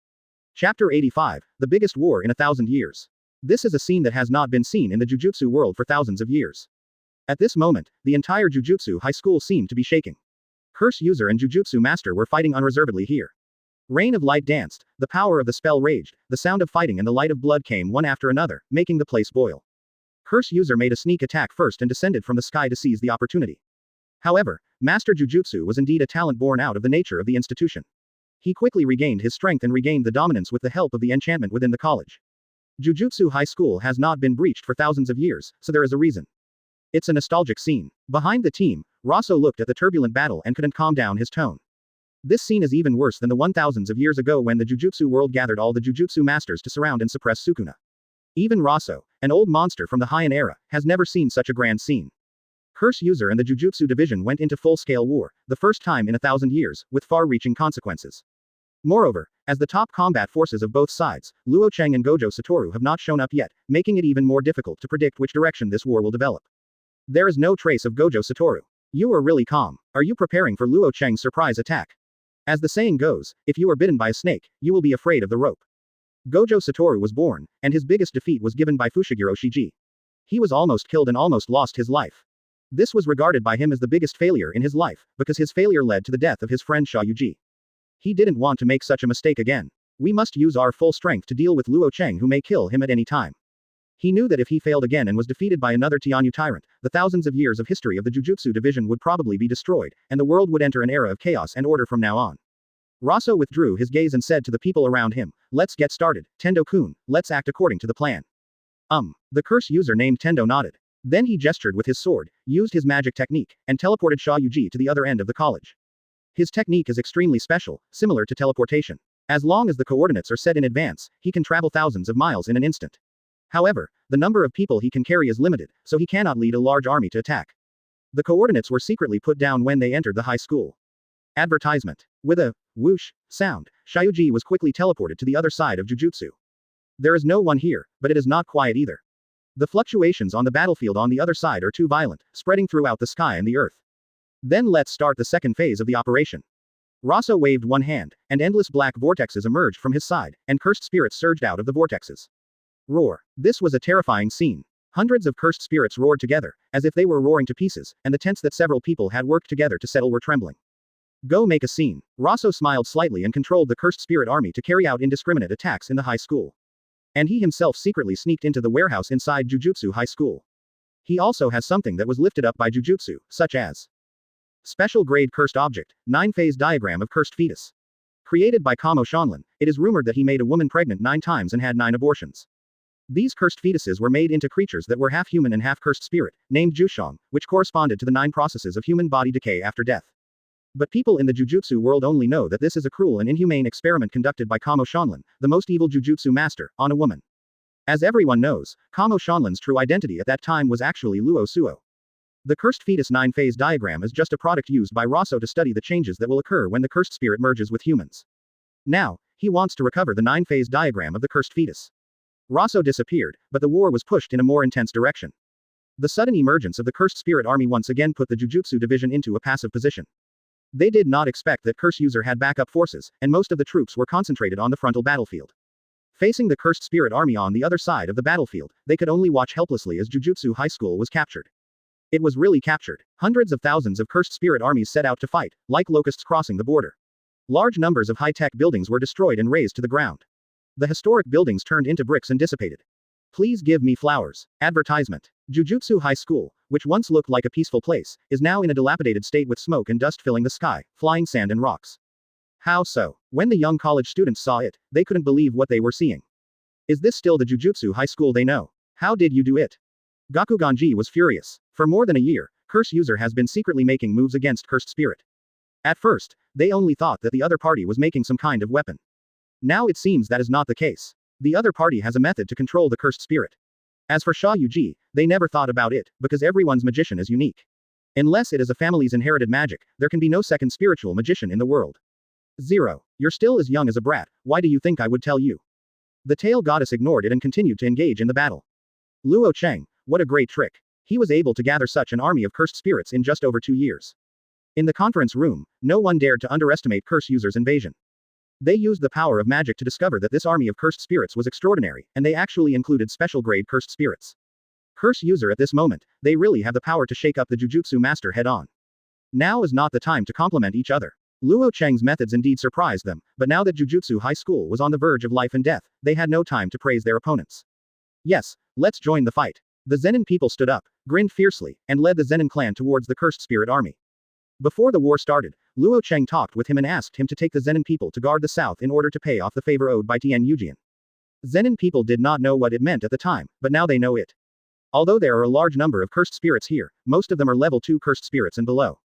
Chapter 85, The Biggest War in 1,000 Years. This is a scene that has not been seen in the Jujutsu world for thousands of years. At this moment, the entire Jujutsu High School seemed to be shaking. Curse user and Jujutsu master were fighting unreservedly here. Rain of light danced, the power of the spell raged, the sound of fighting and the light of blood came one after another, making the place boil. Curse user made a sneak attack first and descended from the sky to seize the opportunity. However, Master Jujutsu was indeed a talent born out of the nature of the institution. He quickly regained his strength and regained the dominance with the help of the enchantment within the college. Jujutsu High School has not been breached for thousands of years, so there is a reason. It's a nostalgic scene. Behind the team, Raso looked at the turbulent battle and couldn't calm down his tone. This scene is even worse than the 1000s of years ago when the Jujutsu world gathered all the Jujutsu masters to surround and suppress Sukuna. Even Raso, an old monster from the Heian era, has never seen such a grand scene. Curse user and the Jujutsu division went into full-scale war, the first time in 1,000 years, with far-reaching consequences. Moreover, as the top combat forces of both sides, Luo Chang and Gojo Satoru have not shown up yet, making it even more difficult to predict which direction this war will develop. There is no trace of Gojo Satoru. You are really calm. Are you preparing for Luo Chang's surprise attack? As the saying goes, if you are bitten by a snake, you will be afraid of the rope. Gojo Satoru was born, and his biggest defeat was given by Fushiguro Shiji. He was almost killed and almost lost his life. This was regarded by him as the biggest failure in his life, because his failure led to the death of his friend Sha Yuji. He didn't want to make such a mistake again. We must use our full strength to deal with Luo Chang, who may kill him at any time. He knew that if he failed again and was defeated by another Tianyu tyrant, the thousands of years of history of the Jujutsu division would probably be destroyed, and the world would enter an era of chaos and order from now on. Raso withdrew his gaze and said to the people around him, "Let's get started, Tendo-kun, let's act according to the plan." The curse user named Tendo nodded. Then he gestured with his sword, used his magic technique, and teleported Sha Yuji to the other end of the college. His technique is extremely special, similar to teleportation. As long as the coordinates are set in advance, he can travel thousands of miles in an instant. However, the number of people he can carry is limited, so he cannot lead a large army to attack. The coordinates were secretly put down when they entered the high school. Advertisement. With a whoosh sound, Sha Yuji was quickly teleported to the other side of Jujutsu. There is no one here, but it is not quiet either. The fluctuations on the battlefield on the other side are too violent, spreading throughout the sky and the earth. Then let's start the second phase of the operation. Raso waved one hand, and endless black vortexes emerged from his side, and cursed spirits surged out of the vortexes. Roar. This was a terrifying scene. Hundreds of cursed spirits roared together, as if they were roaring to pieces, and the tents that several people had worked together to settle were trembling. Go make a scene. Raso smiled slightly and controlled the cursed spirit army to carry out indiscriminate attacks in the high school. And he himself secretly sneaked into the warehouse inside Jujutsu High School. He also has something that was lifted up by Jujutsu, such as Special Grade Cursed Object, 9-phase diagram of cursed fetus. Created by Kamo Shanlin, it is rumored that he made a woman pregnant 9 times and had 9 abortions. These cursed fetuses were made into creatures that were half human and half cursed spirit, named Jushang, which corresponded to the 9 processes of human body decay after death. But people in the Jujutsu world only know that this is a cruel and inhumane experiment conducted by Kamo Shanlin, the most evil Jujutsu master, on a woman. As everyone knows, Kamo Shanlin's true identity at that time was actually Luo Suo. The cursed fetus 9-phase diagram is just a product used by Raso to study the changes that will occur when the cursed spirit merges with humans. Now, he wants to recover the 9-phase diagram of the cursed fetus. Raso disappeared, but the war was pushed in a more intense direction. The sudden emergence of the cursed spirit army once again put the Jujutsu division into a passive position. They did not expect that Curse User had backup forces, and most of the troops were concentrated on the frontal battlefield. Facing the cursed spirit army on the other side of the battlefield, they could only watch helplessly as Jujutsu High School was captured. It was really captured. Hundreds of thousands of cursed spirit armies set out to fight, like locusts crossing the border. Large numbers of high-tech buildings were destroyed and razed to the ground. The historic buildings turned into bricks and dissipated. Please give me flowers. Advertisement. Jujutsu High School, which once looked like a peaceful place, is now in a dilapidated state with smoke and dust filling the sky, flying sand and rocks. How so? When the young college students saw it, they couldn't believe what they were seeing. Is this still the Jujutsu High School they know? How did you do it? Gakuganji was furious. For more than a year, Curse User has been secretly making moves against Cursed Spirit. At first, they only thought that the other party was making some kind of weapon. Now it seems that is not the case. The other party has a method to control the cursed spirit. As for Sha Yuji, they never thought about it, because everyone's magician is unique. Unless it is a family's inherited magic, there can be no second spiritual magician in the world. 0. You're still as young as a brat, why do you think I would tell you? The tail goddess ignored it and continued to engage in the battle. Luo Chang, what a great trick. He was able to gather such an army of cursed spirits in just over 2 years. In the conference room, no one dared to underestimate Curse User's invasion. They used the power of magic to discover that this army of cursed spirits was extraordinary, and they actually included special grade cursed spirits. Curse User at this moment, they really have the power to shake up the Jujutsu master head on. Now is not the time to compliment each other. Luo Chang's methods indeed surprised them, but now that Jujutsu High School was on the verge of life and death, they had no time to praise their opponents. Yes, let's join the fight. The Zenin people stood up, grinned fiercely, and led the Zenin clan towards the cursed spirit army. Before the war started, Luo Chang talked with him and asked him to take the Zenin people to guard the south in order to pay off the favor owed by Tian Yujian. Zenin people did not know what it meant at the time, but now they know it. Although there are a large number of cursed spirits here, most of them are level 2 cursed spirits and below.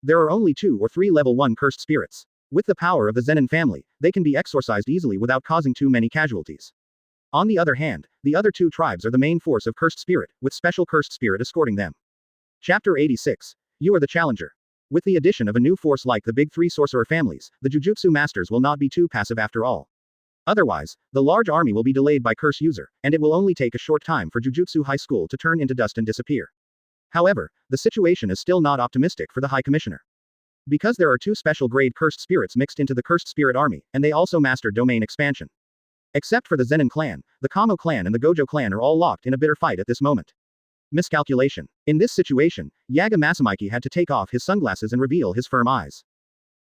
There are only 2 or 3 level 1 cursed spirits. With the power of the Zenin family, they can be exorcised easily without causing too many casualties. On the other hand, the other 2 tribes are the main force of cursed spirit, with special cursed spirit escorting them. Chapter 86. You are the challenger. With the addition of a new force like the big 3 sorcerer families, the Jujutsu masters will not be too passive after all. Otherwise, the large army will be delayed by Curse User, and it will only take a short time for Jujutsu High School to turn into dust and disappear. However, the situation is still not optimistic for the High Commissioner. Because there are 2 special grade cursed spirits mixed into the cursed spirit army, and they also master domain expansion. Except for the Zenin clan, the Kamo clan and the Gojo clan are all locked in a bitter fight at this moment. Miscalculation. In this situation, Yaga Masamiki had to take off his sunglasses and reveal his firm eyes.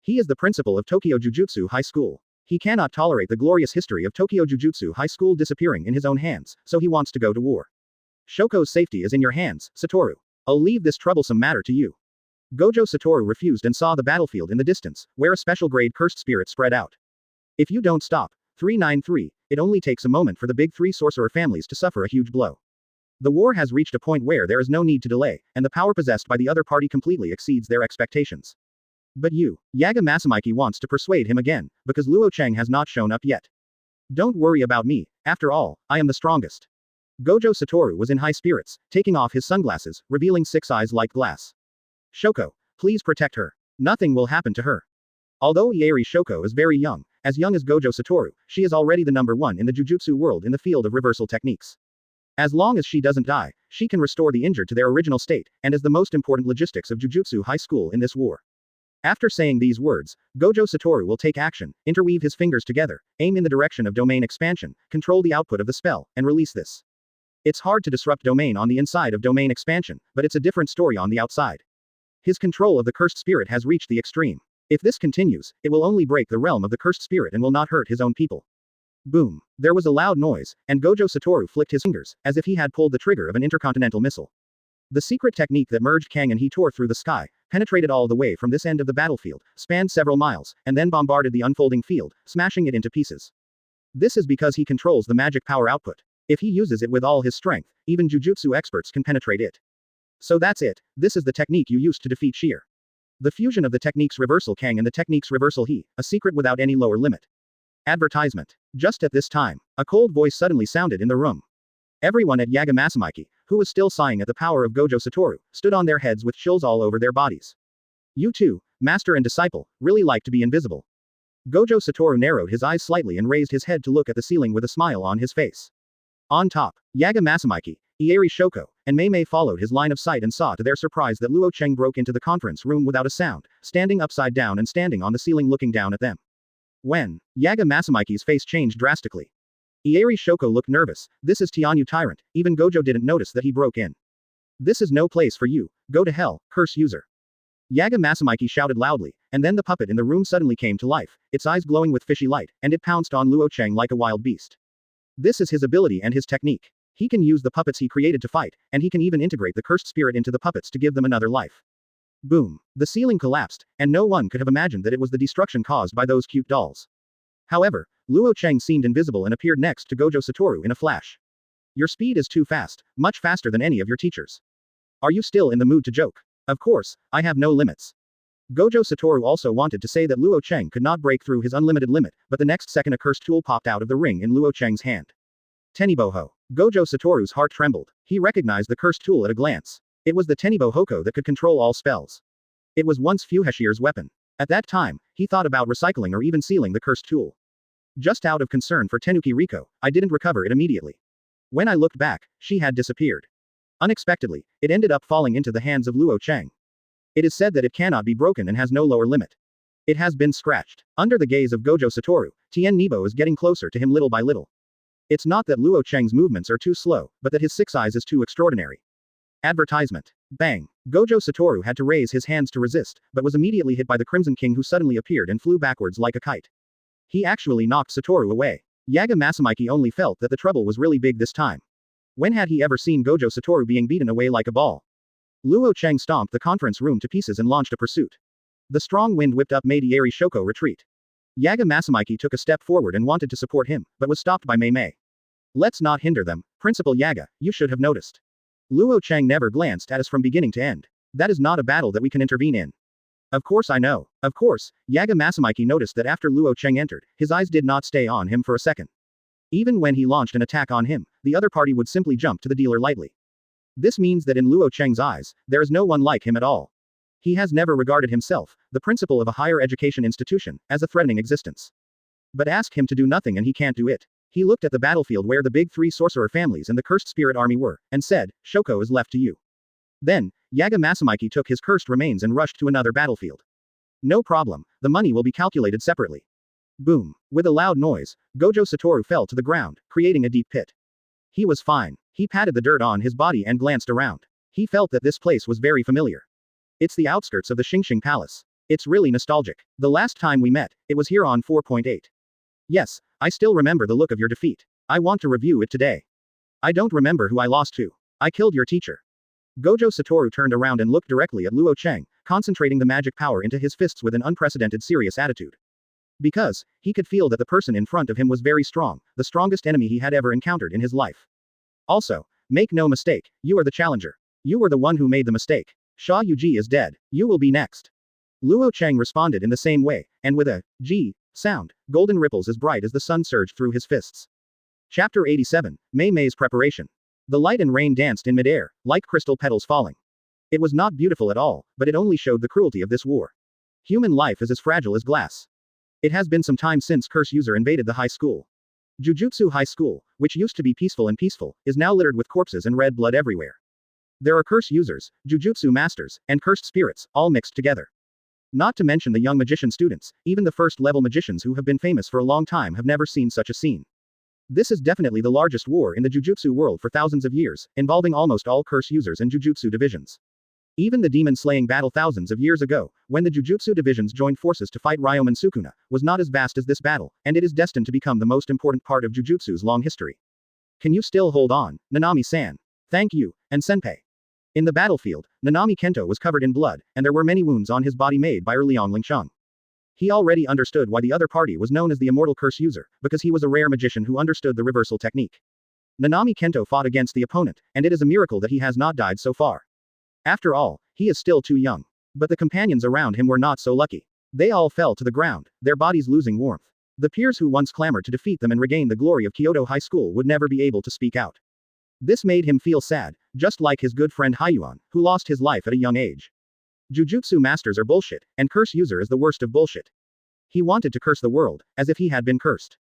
He is the principal of Tokyo Jujutsu High School. He cannot tolerate the glorious history of Tokyo Jujutsu High School disappearing in his own hands, so he wants to go to war. Shoko's safety is in your hands, Satoru. I'll leave this troublesome matter to you. Gojo Satoru refused and saw the battlefield in the distance, where a special grade cursed spirit spread out. If you don't stop, 393, it only takes a moment for the big three sorcerer families to suffer a huge blow. The war has reached a point where there is no need to delay, and the power possessed by the other party completely exceeds their expectations. But you, Yaga Masamiki wants to persuade him again, because Luo Chang has not shown up yet. Don't worry about me, after all, I am the strongest. Gojo Satoru was in high spirits, taking off his sunglasses, revealing 6 eyes like glass. Shoko, please protect her. Nothing will happen to her. Although Ieri Shoko is very young as Gojo Satoru, she is already the number 1 in the Jujutsu world in the field of reversal techniques. As long as she doesn't die, she can restore the injured to their original state, and is the most important logistics of Jujutsu High School in this war. After saying these words, Gojo Satoru will take action, interweave his fingers together, aim in the direction of domain expansion, control the output of the spell, and release this. It's hard to disrupt domain on the inside of domain expansion, but it's a different story on the outside. His control of the cursed spirit has reached the extreme. If this continues, it will only break the realm of the cursed spirit and will not hurt his own people. Boom. There was a loud noise, and Gojo Satoru flicked his fingers, as if he had pulled the trigger of an intercontinental missile. The secret technique that merged Kang and he tore through the sky, penetrated all the way from this end of the battlefield, spanned several miles, and then bombarded the unfolding field, smashing it into pieces. This is because he controls the magic power output. If he uses it with all his strength, even Jujutsu experts can penetrate it. So that's it, this is the technique you used to defeat Sheer. The fusion of the technique's reversal Kang and the technique's reversal He, a secret without any lower limit. Advertisement. Just at this time, a cold voice suddenly sounded in the room. Everyone at Yaga Masamiki, who was still sighing at the power of Gojo Satoru, stood on their heads with chills all over their bodies. You two, master and disciple, really like to be invisible. Gojo Satoru narrowed his eyes slightly and raised his head to look at the ceiling with a smile on his face. On top, Yaga Masamiki, Ieri Shoko, and Mei followed his line of sight and saw to their surprise that Luo Chang broke into the conference room without a sound, standing upside down and standing on the ceiling looking down at them. When Yaga Masamiki's face changed drastically. Ieri Shoko looked nervous. This is Tianyu Tyrant, even Gojo didn't notice that he broke in. This is no place for you, go to hell, curse user. Yaga Masamiki shouted loudly, and then the puppet in the room suddenly came to life, its eyes glowing with fishy light, and it pounced on Luo Chang like a wild beast. This is his ability and his technique. He can use the puppets he created to fight, and he can even integrate the cursed spirit into the puppets to give them another life. Boom. The ceiling collapsed, and no one could have imagined that it was the destruction caused by those cute dolls. However, Luo Chang seemed invisible and appeared next to Gojo Satoru in a flash. Your speed is too fast, much faster than any of your teachers. Are you still in the mood to joke? Of course, I have no limits. Gojo Satoru also wanted to say that Luo Chang could not break through his unlimited limit, but the next second a cursed tool popped out of the ring in Luo Chang's hand. Teniboho. Gojo Satoru's heart trembled. He recognized the cursed tool at a glance. It was the Tenibo Hoko that could control all spells. It was once Fushigoro's weapon. At that time, he thought about recycling or even sealing the cursed tool. Just out of concern for Tenuki Riko, I didn't recover it immediately. When I looked back, she had disappeared. Unexpectedly, it ended up falling into the hands of Luo Chang. It is said that it cannot be broken and has no lower limit. It has been scratched. Under the gaze of Gojo Satoru, Tien Nebo is getting closer to him little by little. It's not that Luo Chang's movements are too slow, but that his 6 eyes is too extraordinary. Advertisement. Bang. Gojo Satoru had to raise his hands to resist, but was immediately hit by the Crimson King who suddenly appeared and flew backwards like a kite. He actually knocked Satoru away. Yaga Masamiki only felt that the trouble was really big this time. When had he ever seen Gojo Satoru being beaten away like a ball? Luo Chang stomped the conference room to pieces and launched a pursuit. The strong wind whipped up made Ieri Shoko retreat. Yaga Masamiki took a step forward and wanted to support him, but was stopped by Mei. Let's not hinder them, Principal Yaga, you should have noticed. Luo Chang never glanced at us from beginning to end. That is not a battle that we can intervene in. Of course I know. Of course, Yaga Masamiki noticed that after Luo Chang entered, his eyes did not stay on him for a second. Even when he launched an attack on him, the other party would simply jump to the dealer lightly. This means that in Luo Chang's eyes, there is no one like him at all. He has never regarded himself, the principal of a higher education institution, as a threatening existence. But ask him to do nothing and he can't do it. He looked at the battlefield where the big 3 sorcerer families and the cursed spirit army were, and said, Shoko is left to you. Then, Yaga Masamiki took his cursed remains and rushed to another battlefield. No problem, the money will be calculated separately. Boom. With a loud noise, Gojo Satoru fell to the ground, creating a deep pit. He was fine. He patted the dirt on his body and glanced around. He felt that this place was very familiar. It's the outskirts of the Xingxing Palace. It's really nostalgic. The last time we met, it was here on 4.8. Yes, I still remember the look of your defeat. I want to review it today. I don't remember who I lost to. I killed your teacher. Gojo Satoru turned around and looked directly at Luo Chang, concentrating the magic power into his fists with an unprecedented serious attitude. Because, he could feel that the person in front of him was very strong, the strongest enemy he had ever encountered in his life. Also, make no mistake, you are the challenger. You were the one who made the mistake. Sha Yuji is dead. You will be next. Luo Chang responded in the same way, and with a G sound, golden ripples as bright as the sun surged through his fists. Chapter 87, Mei Mei's Preparation. The light and rain danced in midair, like crystal petals falling. It was not beautiful at all, but it only showed the cruelty of this war. Human life is as fragile as glass. It has been some time since Curse User invaded the high school. Jujutsu High School, which used to be peaceful, is now littered with corpses and red blood everywhere. There are Curse Users, Jujutsu Masters, and Cursed Spirits, all mixed together. Not to mention the young magician students, even the first-level magicians who have been famous for a long time have never seen such a scene. This is definitely the largest war in the Jujutsu world for thousands of years, involving almost all Curse Users and Jujutsu divisions. Even the demon-slaying battle thousands of years ago, when the Jujutsu divisions joined forces to fight Ryomen Sukuna, was not as vast as this battle, and it is destined to become the most important part of Jujutsu's long history. Can you still hold on, Nanami-san? Thank you, and Senpai. In the battlefield, Nanami Kento was covered in blood, and there were many wounds on his body made by Liang Lingcheng. He already understood why the other party was known as the Immortal Curse User, because he was a rare magician who understood the reversal technique. Nanami Kento fought against the opponent, and it is a miracle that he has not died so far. After all, he is still too young. But the companions around him were not so lucky. They all fell to the ground, their bodies losing warmth. The peers who once clamored to defeat them and regain the glory of Kyoto High School would never be able to speak out. This made him feel sad, just like his good friend Haiyuan, who lost his life at a young age. Jujutsu masters are bullshit, and Curse User is the worst of bullshit. He wanted to curse the world, as if he had been cursed.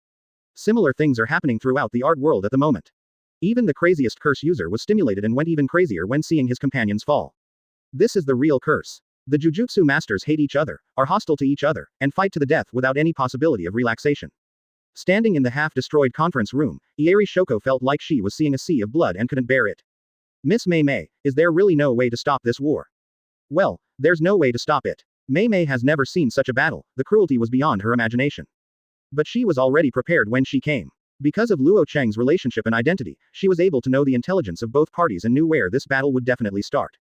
Similar things are happening throughout the art world at the moment. Even the craziest Curse User was stimulated and went even crazier when seeing his companions fall. This is the real curse. The Jujutsu masters hate each other, are hostile to each other, and fight to the death without any possibility of relaxation. Standing in the half-destroyed conference room, Ieri Shoko felt like she was seeing a sea of blood and couldn't bear it. Miss Mei Mei, is there really no way to stop this war? Well, there's no way to stop it. Mei Mei has never seen such a battle, the cruelty was beyond her imagination. But she was already prepared when she came. Because of Luo Chang's relationship and identity, she was able to know the intelligence of both parties and knew where this battle would definitely start.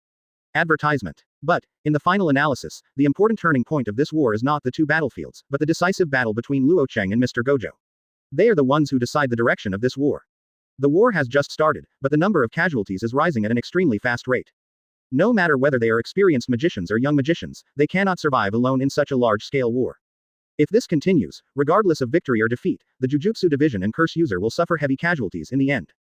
Advertisement. But, in the final analysis, the important turning point of this war is not the two battlefields, but the decisive battle between Luo Chang and Mr. Gojo. They are the ones who decide the direction of this war. The war has just started, but the number of casualties is rising at an extremely fast rate. No matter whether they are experienced magicians or young magicians, they cannot survive alone in such a large-scale war. If this continues, regardless of victory or defeat, the Jujutsu division and Curse User will suffer heavy casualties in the end.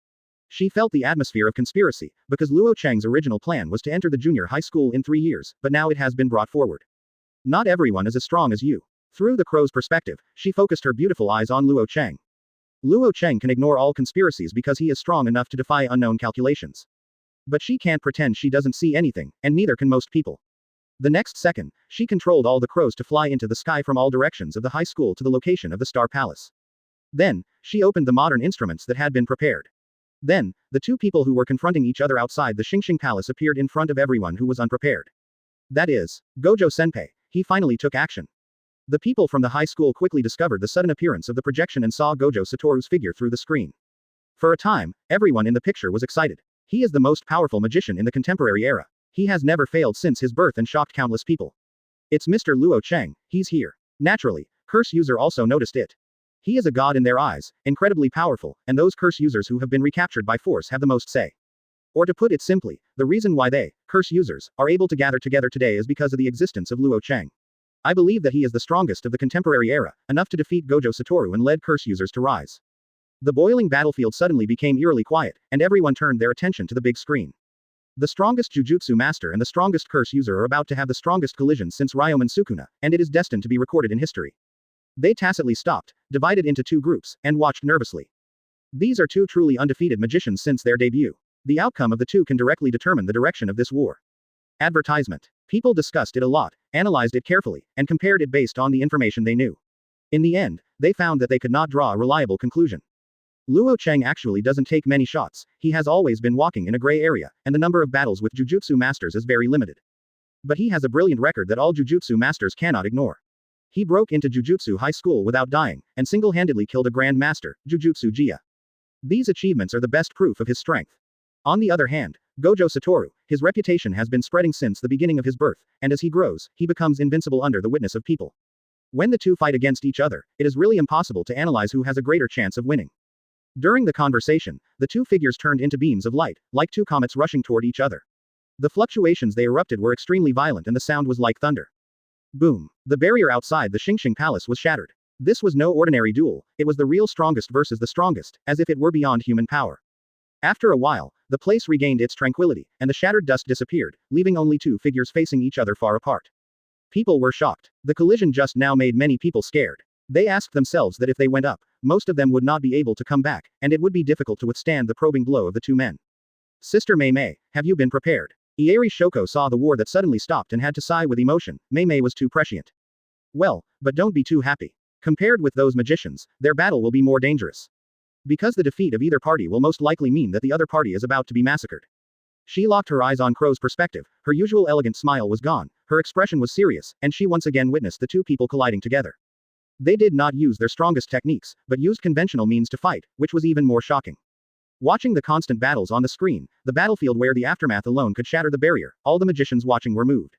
She felt the atmosphere of conspiracy, because Luo Chang's original plan was to enter the junior high school in 3 years, but now it has been brought forward. Not everyone is as strong as you. Through the crow's perspective, she focused her beautiful eyes on Luo Chang. Luo Chang can ignore all conspiracies because he is strong enough to defy unknown calculations. But she can't pretend she doesn't see anything, and neither can most people. The next second, she controlled all the crows to fly into the sky from all directions of the high school to the location of the Star Palace. Then, she opened the modern instruments that had been prepared. Then, the two people who were confronting each other outside the Xingxing Palace appeared in front of everyone who was unprepared. That is, Gojo Senpai, he finally took action. The people from the high school quickly discovered the sudden appearance of the projection and saw Gojo Satoru's figure through the screen. For a time, everyone in the picture was excited. He is the most powerful magician in the contemporary era. He has never failed since his birth and shocked countless people. It's Mr. Luo Chang, he's here. Naturally, Curse User also noticed it. He is a god in their eyes, incredibly powerful, and those Curse Users who have been recaptured by force have the most say. Or to put it simply, the reason why they, Curse Users, are able to gather together today is because of the existence of Luo Chang. I believe that he is the strongest of the contemporary era, enough to defeat Gojo Satoru and led Curse Users to rise. The boiling battlefield suddenly became eerily quiet, and everyone turned their attention to the big screen. The strongest Jujutsu master and the strongest Curse User are about to have the strongest collision since Ryomen Sukuna, and it is destined to be recorded in history. They tacitly stopped, divided into two groups, and watched nervously. These are two truly undefeated magicians since their debut. The outcome of the two can directly determine the direction of this war. Advertisement. People discussed it a lot, analyzed it carefully, and compared it based on the information they knew. In the end, they found that they could not draw a reliable conclusion. Luo Chang actually doesn't take many shots, he has always been walking in a gray area, and the number of battles with Jujutsu masters is very limited. But he has a brilliant record that all Jujutsu masters cannot ignore. He broke into Jujutsu high school without dying, and single-handedly killed a Grand Master, Jujutsu Jia. These achievements are the best proof of his strength. On the other hand, Gojo Satoru, his reputation has been spreading since the beginning of his birth, and as he grows, he becomes invincible under the witness of people. When the two fight against each other, it is really impossible to analyze who has a greater chance of winning. During the conversation, the two figures turned into beams of light, like two comets rushing toward each other. The fluctuations they erupted were extremely violent and the sound was like thunder. Boom. The barrier outside the Xingxing Palace was shattered. This was no ordinary duel, it was the real strongest versus the strongest, as if it were beyond human power. After a while, the place regained its tranquility, and the shattered dust disappeared, leaving only two figures facing each other far apart. People were shocked. The collision just now made many people scared. They asked themselves that if they went up, most of them would not be able to come back, and it would be difficult to withstand the probing blow of the two men. Sister Mei Mei, have you been prepared? Ieri Shoko saw the war that suddenly stopped and had to sigh with emotion. Mei Mei was too prescient. Well, but don't be too happy. Compared with those magicians, their battle will be more dangerous. Because the defeat of either party will most likely mean that the other party is about to be massacred. She locked her eyes on Crow's perspective, her usual elegant smile was gone, her expression was serious, and she once again witnessed the two people colliding together. They did not use their strongest techniques, but used conventional means to fight, which was even more shocking. Watching the constant battles on the screen, the battlefield where the aftermath alone could shatter the barrier, all the magicians watching were moved.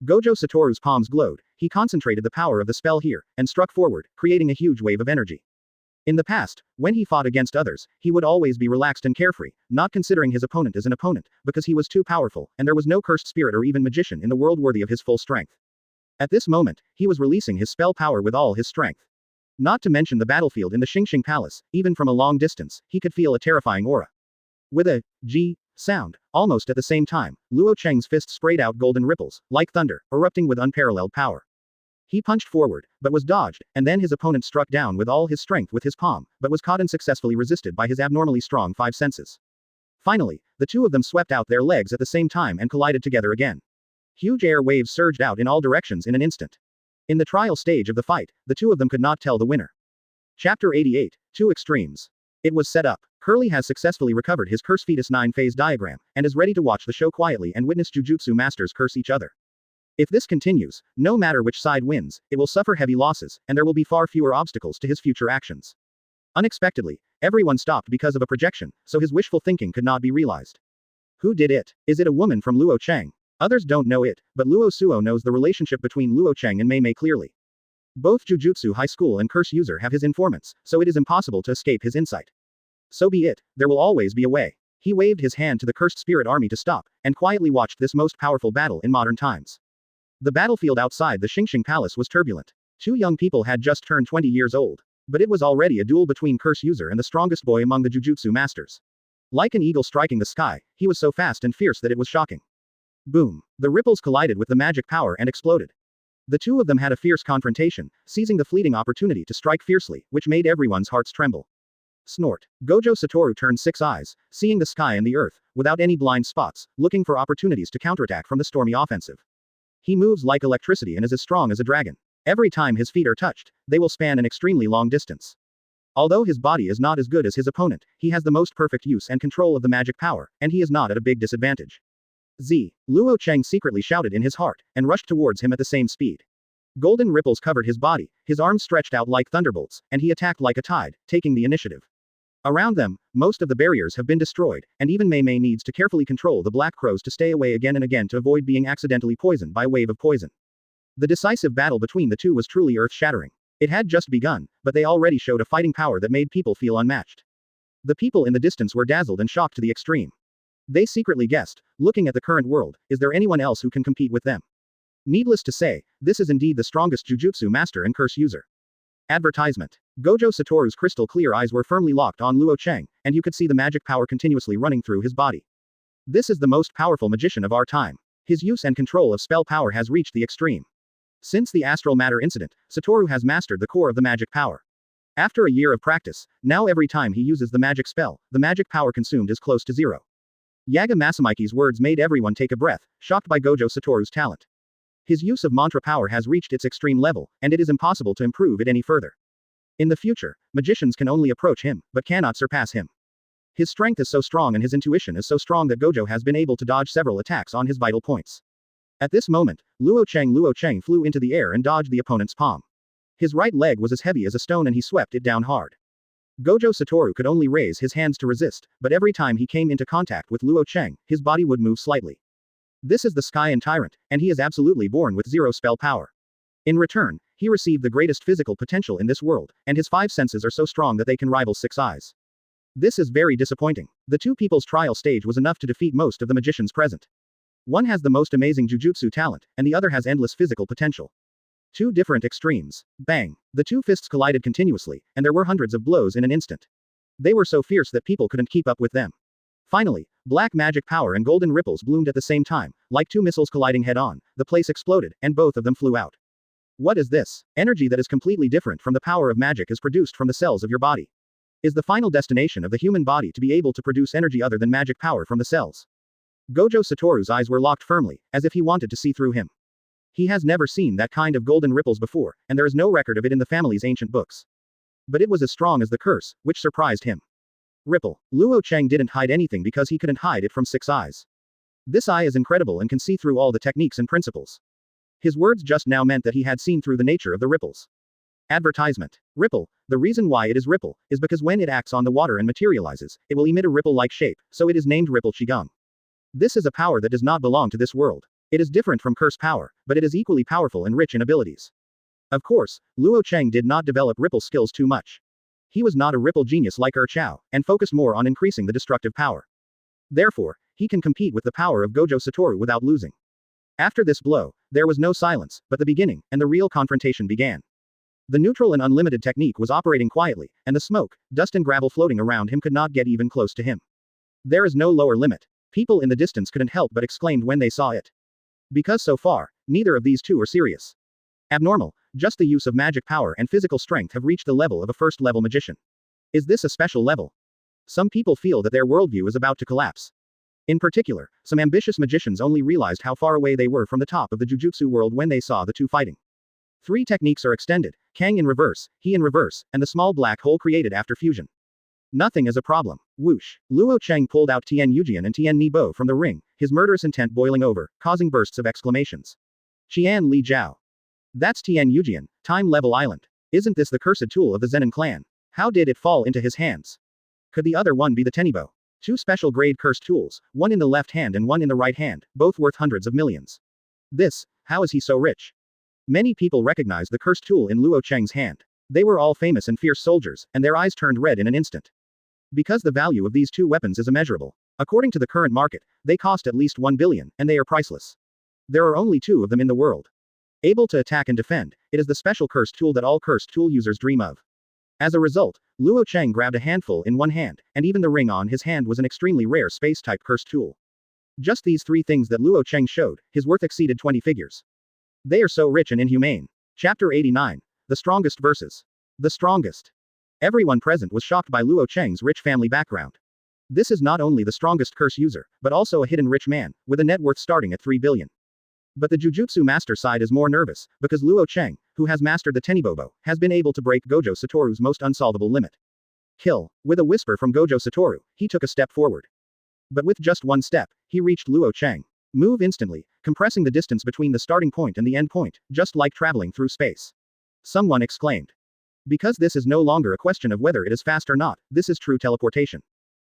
Gojo Satoru's palms glowed, he concentrated the power of the spell here, and struck forward, creating a huge wave of energy. In the past, when he fought against others, he would always be relaxed and carefree, not considering his opponent as an opponent, because he was too powerful, and there was no cursed spirit or even magician in the world worthy of his full strength. At this moment, he was releasing his spell power with all his strength. Not to mention the battlefield in the Xingxing Palace, even from a long distance, he could feel a terrifying aura. With a G sound, almost at the same time, Luo Chang's fist sprayed out golden ripples, like thunder, erupting with unparalleled power. He punched forward, but was dodged, and then his opponent struck down with all his strength with his palm, but was caught and successfully resisted by his abnormally strong five senses. Finally, the two of them swept out their legs at the same time and collided together again. Huge air waves surged out in all directions in an instant. In the trial stage of the fight, the two of them could not tell the winner. Chapter 88, Two Extremes. It was set up. Curly has successfully recovered his curse fetus 9-phase diagram, and is ready to watch the show quietly and witness Jujutsu masters curse each other. If this continues, no matter which side wins, it will suffer heavy losses, and there will be far fewer obstacles to his future actions. Unexpectedly, everyone stopped because of a projection, so his wishful thinking could not be realized. Who did it? Is it a woman from Luo Chang? Others don't know it, but Luo Suo knows the relationship between Luo Chang and Mei Mei clearly. Both Jujutsu High School and Curse User have his informants, so it is impossible to escape his insight. So be it, there will always be a way. He waved his hand to the Cursed Spirit Army to stop, and quietly watched this most powerful battle in modern times. The battlefield outside the Xingxing Palace was turbulent. Two young people had just turned 20 years old. But it was already a duel between Curse User and the strongest boy among the Jujutsu masters. Like an eagle striking the sky, he was so fast and fierce that it was shocking. Boom. The ripples collided with the magic power and exploded. The two of them had a fierce confrontation, seizing the fleeting opportunity to strike fiercely, which made everyone's hearts tremble. Snort. Gojo Satoru turned 6 eyes, seeing the sky and the earth, without any blind spots, looking for opportunities to counterattack from the stormy offensive. He moves like electricity and is as strong as a dragon. Every time his feet are touched, they will span an extremely long distance. Although his body is not as good as his opponent, he has the most perfect use and control of the magic power, and he is not at a big disadvantage. Luo Chang secretly shouted in his heart, and rushed towards him at the same speed. Golden ripples covered his body, his arms stretched out like thunderbolts, and he attacked like a tide, taking the initiative. Around them, most of the barriers have been destroyed, and even Mei Mei needs to carefully control the black crows to stay away again and again to avoid being accidentally poisoned by a wave of poison. The decisive battle between the two was truly earth-shattering. It had just begun, but they already showed a fighting power that made people feel unmatched. The people in the distance were dazzled and shocked to the extreme. They secretly guessed, looking at the current world, is there anyone else who can compete with them? Needless to say, this is indeed the strongest Jujutsu master and curse user. Advertisement. Gojo Satoru's crystal clear eyes were firmly locked on Luo Chang, and you could see the magic power continuously running through his body. This is the most powerful magician of our time. His use and control of spell power has reached the extreme. Since the astral matter incident, Satoru has mastered the core of the magic power. After a year of practice, now every time he uses the magic spell, the magic power consumed is close to zero. Yaga Masamiki's words made everyone take a breath, shocked by Gojo Satoru's talent. His use of mantra power has reached its extreme level, and it is impossible to improve it any further. In the future, magicians can only approach him, but cannot surpass him. His strength is so strong and his intuition is so strong that Gojo has been able to dodge several attacks on his vital points. At this moment, Luo Chang flew into the air and dodged the opponent's palm. His right leg was as heavy as a stone and he swept it down hard. Gojo Satoru could only raise his hands to resist, but every time he came into contact with Luo Chang, his body would move slightly. This is the Sky and Tyrant, and he is absolutely born with zero spell power. In return, he received the greatest physical potential in this world, and his 5 senses are so strong that they can rival 6 eyes. This is very disappointing. The two people's trial stage was enough to defeat most of the magicians present. One has the most amazing jujutsu talent, and the other has endless physical potential. Two different extremes. Bang! The two fists collided continuously, and there were hundreds of blows in an instant. They were so fierce that people couldn't keep up with them. Finally, black magic power and golden ripples bloomed at the same time, like two missiles colliding head-on. The place exploded, and both of them flew out. What is this? Energy that is completely different from the power of magic is produced from the cells of your body. Is the final destination of the human body to be able to produce energy other than magic power from the cells? Gojo Satoru's eyes were locked firmly, as if he wanted to see through him. He has never seen that kind of golden ripples before, and there is no record of it in the family's ancient books. But it was as strong as the curse, which surprised him. Ripple. Luo Chang didn't hide anything because he couldn't hide it from 6 eyes. This eye is incredible and can see through all the techniques and principles. His words just now meant that he had seen through the nature of the ripples. Advertisement. Ripple. The reason why it is ripple, is because when it acts on the water and materializes, it will emit a ripple-like shape, so it is named Ripple Qigong. This is a power that does not belong to this world. It is different from curse power, but it is equally powerful and rich in abilities. Of course, Luo Chang did not develop ripple skills too much. He was not a ripple genius like Chao, and focused more on increasing the destructive power. Therefore, he can compete with the power of Gojo Satoru without losing. After this blow, there was no silence, but the beginning, and the real confrontation began. The neutral and unlimited technique was operating quietly, and the smoke, dust and gravel floating around him could not get even close to him. There is no lower limit. People in the distance couldn't help but exclaimed when they saw it. Because so far, neither of these two are serious. Abnormal, just the use of magic power and physical strength have reached the level of a first-level magician. Is this a special level? Some people feel that their worldview is about to collapse. In particular, some ambitious magicians only realized how far away they were from the top of the Jujutsu world when they saw the two fighting. 3 techniques are extended, Kang in reverse, he in reverse, and the small black hole created after fusion. Nothing is a problem. Whoosh. Luo Chang pulled out Tian Yujian and Tian Nibo from the ring, his murderous intent boiling over, causing bursts of exclamations. Qian Li Jiao. That's Tian Yujian, Time Level Island. Isn't this the cursed tool of the Zenin clan? How did it fall into his hands? Could the other one be the Tenibo? 2 special grade cursed tools, one in the left hand and one in the right hand, both worth hundreds of millions. How is he so rich? Many people recognized the cursed tool in Luo Chang's hand. They were all famous and fierce soldiers, and their eyes turned red in an instant. Because the value of these 2 weapons is immeasurable. According to the current market, they cost at least 1 billion, and they are priceless. There are only 2 of them in the world. Able to attack and defend, it is the special cursed tool that all cursed tool users dream of. As a result, Luo Chang grabbed a handful in one hand, and even the ring on his hand was an extremely rare space-type cursed tool. Just these 3 things that Luo Chang showed, his worth exceeded 20 figures. They are so rich and inhumane. Chapter 89. The Strongest versus the Strongest. Everyone present was shocked by Luo Chang's rich family background. This is not only the strongest curse user, but also a hidden rich man, with a net worth starting at 3 billion. But the Jujutsu master side is more nervous, because Luo Chang, who has mastered the Tenibobo, has been able to break Gojo Satoru's most unsolvable limit. Kill. With a whisper from Gojo Satoru, he took a step forward. But with just one step, he reached Luo Chang. Move instantly, compressing the distance between the starting point and the end point, just like traveling through space. Someone exclaimed. Because this is no longer a question of whether it is fast or not, this is true teleportation.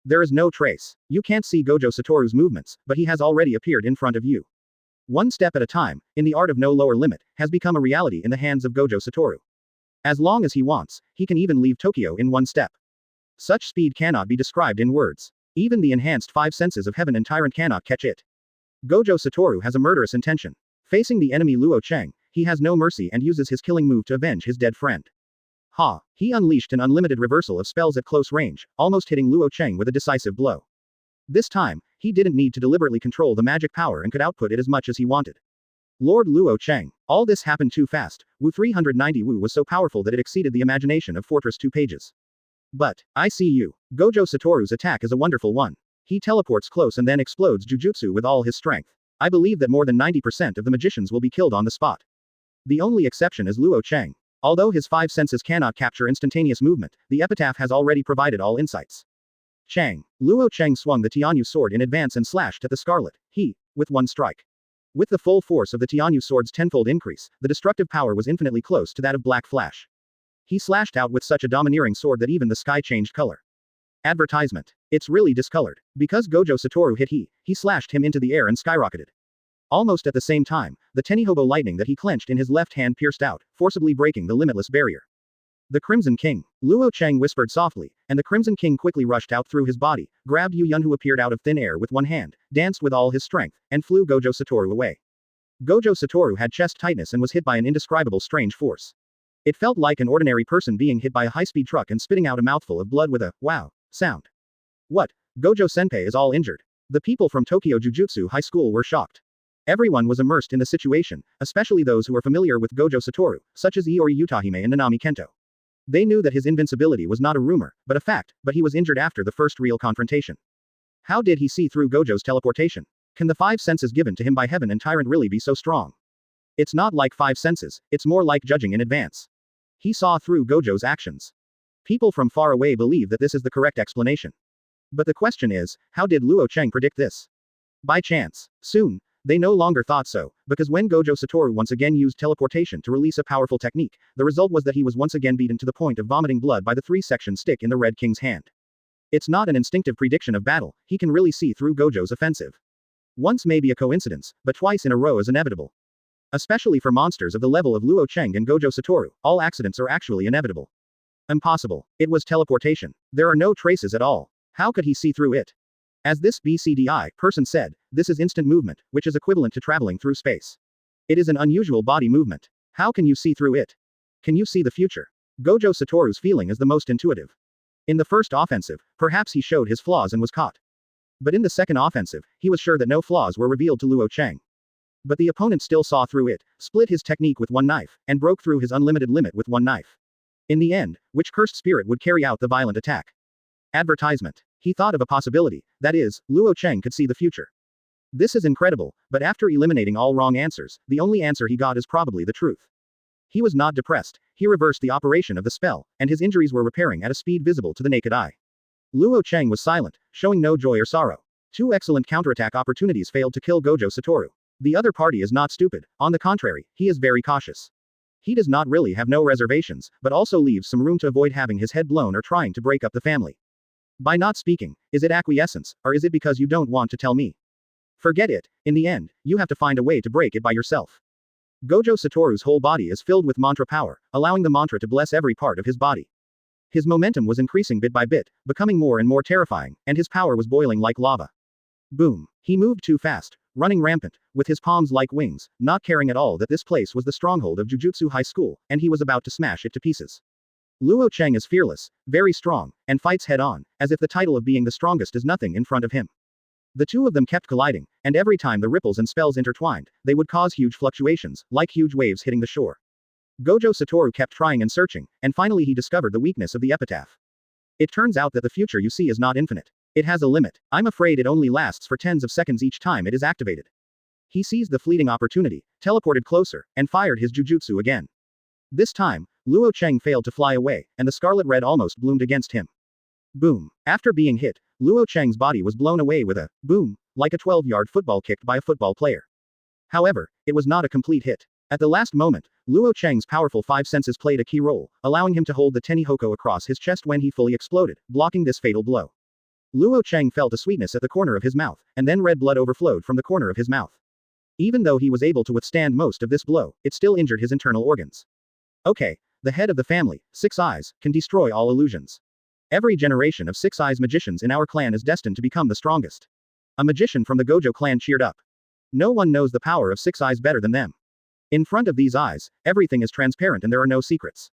There is no trace. You can't see Gojo Satoru's movements, but he has already appeared in front of you. One step at a time, in the art of no lower limit, has become a reality in the hands of Gojo Satoru. As long as he wants, he can even leave Tokyo in one step. Such speed cannot be described in words. Even the enhanced 5 senses of heaven and Tyrant cannot catch it. Gojo Satoru has a murderous intention. Facing the enemy Luo Chang, he has no mercy and uses his killing move to avenge his dead friend. Ha! He unleashed an unlimited reversal of spells at close range, almost hitting Luo Chang with a decisive blow. This time, he didn't need to deliberately control the magic power and could output it as much as he wanted. Lord Luo Chang. All this happened too fast. Wu 390 Wu was so powerful that it exceeded the imagination of Fortress 2 pages. But, I see you. Gojo Satoru's attack is a wonderful one. He teleports close and then explodes Jujutsu with all his strength. I believe that more than 90% of the magicians will be killed on the spot. The only exception is Luo Chang. Although his five senses cannot capture instantaneous movement, the Epitaph has already provided all insights. Chang. Luo Chang swung the Tianyu sword in advance and slashed at the Scarlet. With one strike. With the full force of the Tianyu sword's tenfold increase, the destructive power was infinitely close to that of Black Flash. He slashed out with such a domineering sword that even the sky changed color. Advertisement. It's really discolored. Because Gojo Satoru hit he slashed him into the air and skyrocketed. Almost at the same time, the Tenihobo lightning that he clenched in his left hand pierced out, forcibly breaking the limitless barrier. The Crimson King. Luo Chang whispered softly, and the Crimson King quickly rushed out through his body, grabbed Yu Yun who appeared out of thin air with one hand, danced with all his strength, and flew Gojo Satoru away. Gojo Satoru had chest tightness and was hit by an indescribable strange force. It felt like an ordinary person being hit by a high-speed truck and spitting out a mouthful of blood with a wow sound. What? Gojo Senpai is all injured. The people from Tokyo Jujutsu High School were shocked. Everyone was immersed in the situation, especially those who were familiar with Gojo Satoru, such as Iori Utahime and Nanami Kento. They knew that his invincibility was not a rumor, but a fact, but he was injured after the first real confrontation. How did he see through Gojo's teleportation? Can the five senses given to him by Heaven and Tyrant really be so strong? It's not like five senses, it's more like judging in advance. He saw through Gojo's actions. People from far away believe that this is the correct explanation. But the question is, how did Luo Chang predict this? By chance. Soon. They no longer thought so, because when Gojo Satoru once again used teleportation to release a powerful technique, the result was that he was once again beaten to the point of vomiting blood by the three-section stick in the Red King's hand. It's not an instinctive prediction of battle, he can really see through Gojo's offensive. Once may be a coincidence, but twice in a row is inevitable. Especially for monsters of the level of Luo Chang and Gojo Satoru, all accidents are actually inevitable. Impossible. It was teleportation. There are no traces at all. How could he see through it? As this BCDI person said, this is instant movement, which is equivalent to traveling through space. It is an unusual body movement. How can you see through it? Can you see the future? Gojo Satoru's feeling is the most intuitive. In the first offensive, perhaps he showed his flaws and was caught. But in the second offensive, he was sure that no flaws were revealed to Luo Chang. But the opponent still saw through it, split his technique with one knife, and broke through his unlimited limit with one knife. In the end, which cursed spirit would carry out the violent attack? Advertisement. He thought of a possibility, that is, Luo Chang could see the future. This is incredible, but after eliminating all wrong answers, the only answer he got is probably the truth. He was not depressed, he reversed the operation of the spell, and his injuries were repairing at a speed visible to the naked eye. Luo Chang was silent, showing no joy or sorrow. Two excellent counterattack opportunities failed to kill Gojo Satoru. The other party is not stupid, on the contrary, he is very cautious. He does not really have no reservations, but also leaves some room to avoid having his head blown or trying to break up the family. By not speaking, is it acquiescence, or is it because you don't want to tell me? Forget it, in the end, you have to find a way to break it by yourself. Gojo Satoru's whole body is filled with mantra power, allowing the mantra to bless every part of his body. His momentum was increasing bit by bit, becoming more and more terrifying, and his power was boiling like lava. Boom. He moved too fast, running rampant, with his palms like wings, not caring at all that this place was the stronghold of Jujutsu High School, and he was about to smash it to pieces. Luo Chang is fearless, very strong, and fights head-on, as if the title of being the strongest is nothing in front of him. The two of them kept colliding, and every time the ripples and spells intertwined, they would cause huge fluctuations, like huge waves hitting the shore. Gojo Satoru kept trying and searching, and finally he discovered the weakness of the Epitaph. It turns out that the future you see is not infinite. It has a limit. I'm afraid it only lasts for tens of seconds each time it is activated. He seized the fleeting opportunity, teleported closer, and fired his Jujutsu again. This time, Luo Chang failed to fly away, and the scarlet red almost bloomed against him. Boom. After being hit, Luo Chang's body was blown away with a boom, like a 12-yard football kicked by a football player. However, it was not a complete hit. At the last moment, Luo Chang's powerful five senses played a key role, allowing him to hold the Tenihoko across his chest when he fully exploded, blocking this fatal blow. Luo Chang felt a sweetness at the corner of his mouth, and then red blood overflowed from the corner of his mouth. Even though he was able to withstand most of this blow, it still injured his internal organs. Okay, the head of the family, Six Eyes, can destroy all illusions. Every generation of Six Eyes magicians in our clan is destined to become the strongest. A magician from the Gojo clan cheered up. No one knows the power of Six Eyes better than them. In front of these eyes, everything is transparent and there are no secrets.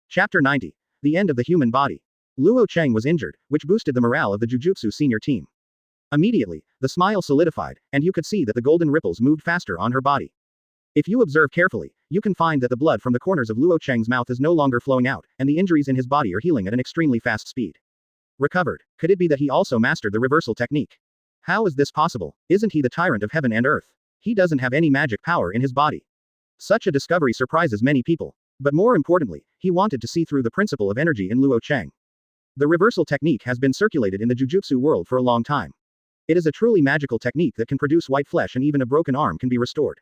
Chapter 90. The End of the Human Body. Luo Chang was injured, which boosted the morale of the Jujutsu senior team. Immediately, the smile solidified, and you could see that the golden ripples moved faster on her body. If you observe carefully, you can find that the blood from the corners of Luo Chang's mouth is no longer flowing out, and the injuries in his body are healing at an extremely fast speed. Recovered. Could it be that he also mastered the reversal technique? How is this possible? Isn't he the tyrant of heaven and earth? He doesn't have any magic power in his body. Such a discovery surprises many people. But more importantly, he wanted to see through the principle of energy in Luo Chang. The reversal technique has been circulated in the Jujutsu world for a long time. It is a truly magical technique that can produce white flesh and even a broken arm can be restored.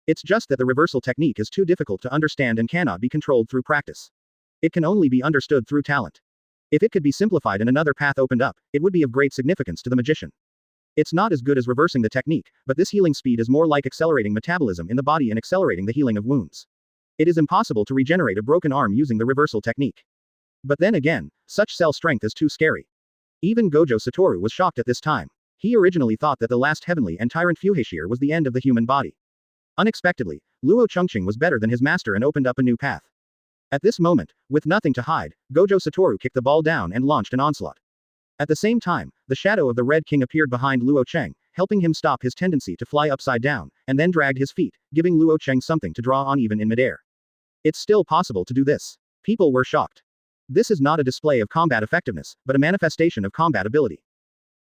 It's just that the reversal technique is too difficult to understand and cannot be controlled through practice. It can only be understood through talent. If it could be simplified and another path opened up, it would be of great significance to the magician. It's not as good as reversing the technique, but this healing speed is more like accelerating metabolism in the body and accelerating the healing of wounds. It is impossible to regenerate a broken arm using the reversal technique. But then again, such cell strength is too scary. Even Gojo Satoru was shocked at this time. He originally thought that the last heavenly and Tyrant Fushiguro was the end of the human body. Unexpectedly, Luo Chang was better than his master and opened up a new path. At this moment, with nothing to hide, Gojo Satoru kicked the ball down and launched an onslaught. At the same time, the shadow of the Red King appeared behind Luo Chang, helping him stop his tendency to fly upside down, and then dragged his feet, giving Luo Chang something to draw on even in midair. It's still possible to do this. People were shocked. This is not a display of combat effectiveness, but a manifestation of combat ability.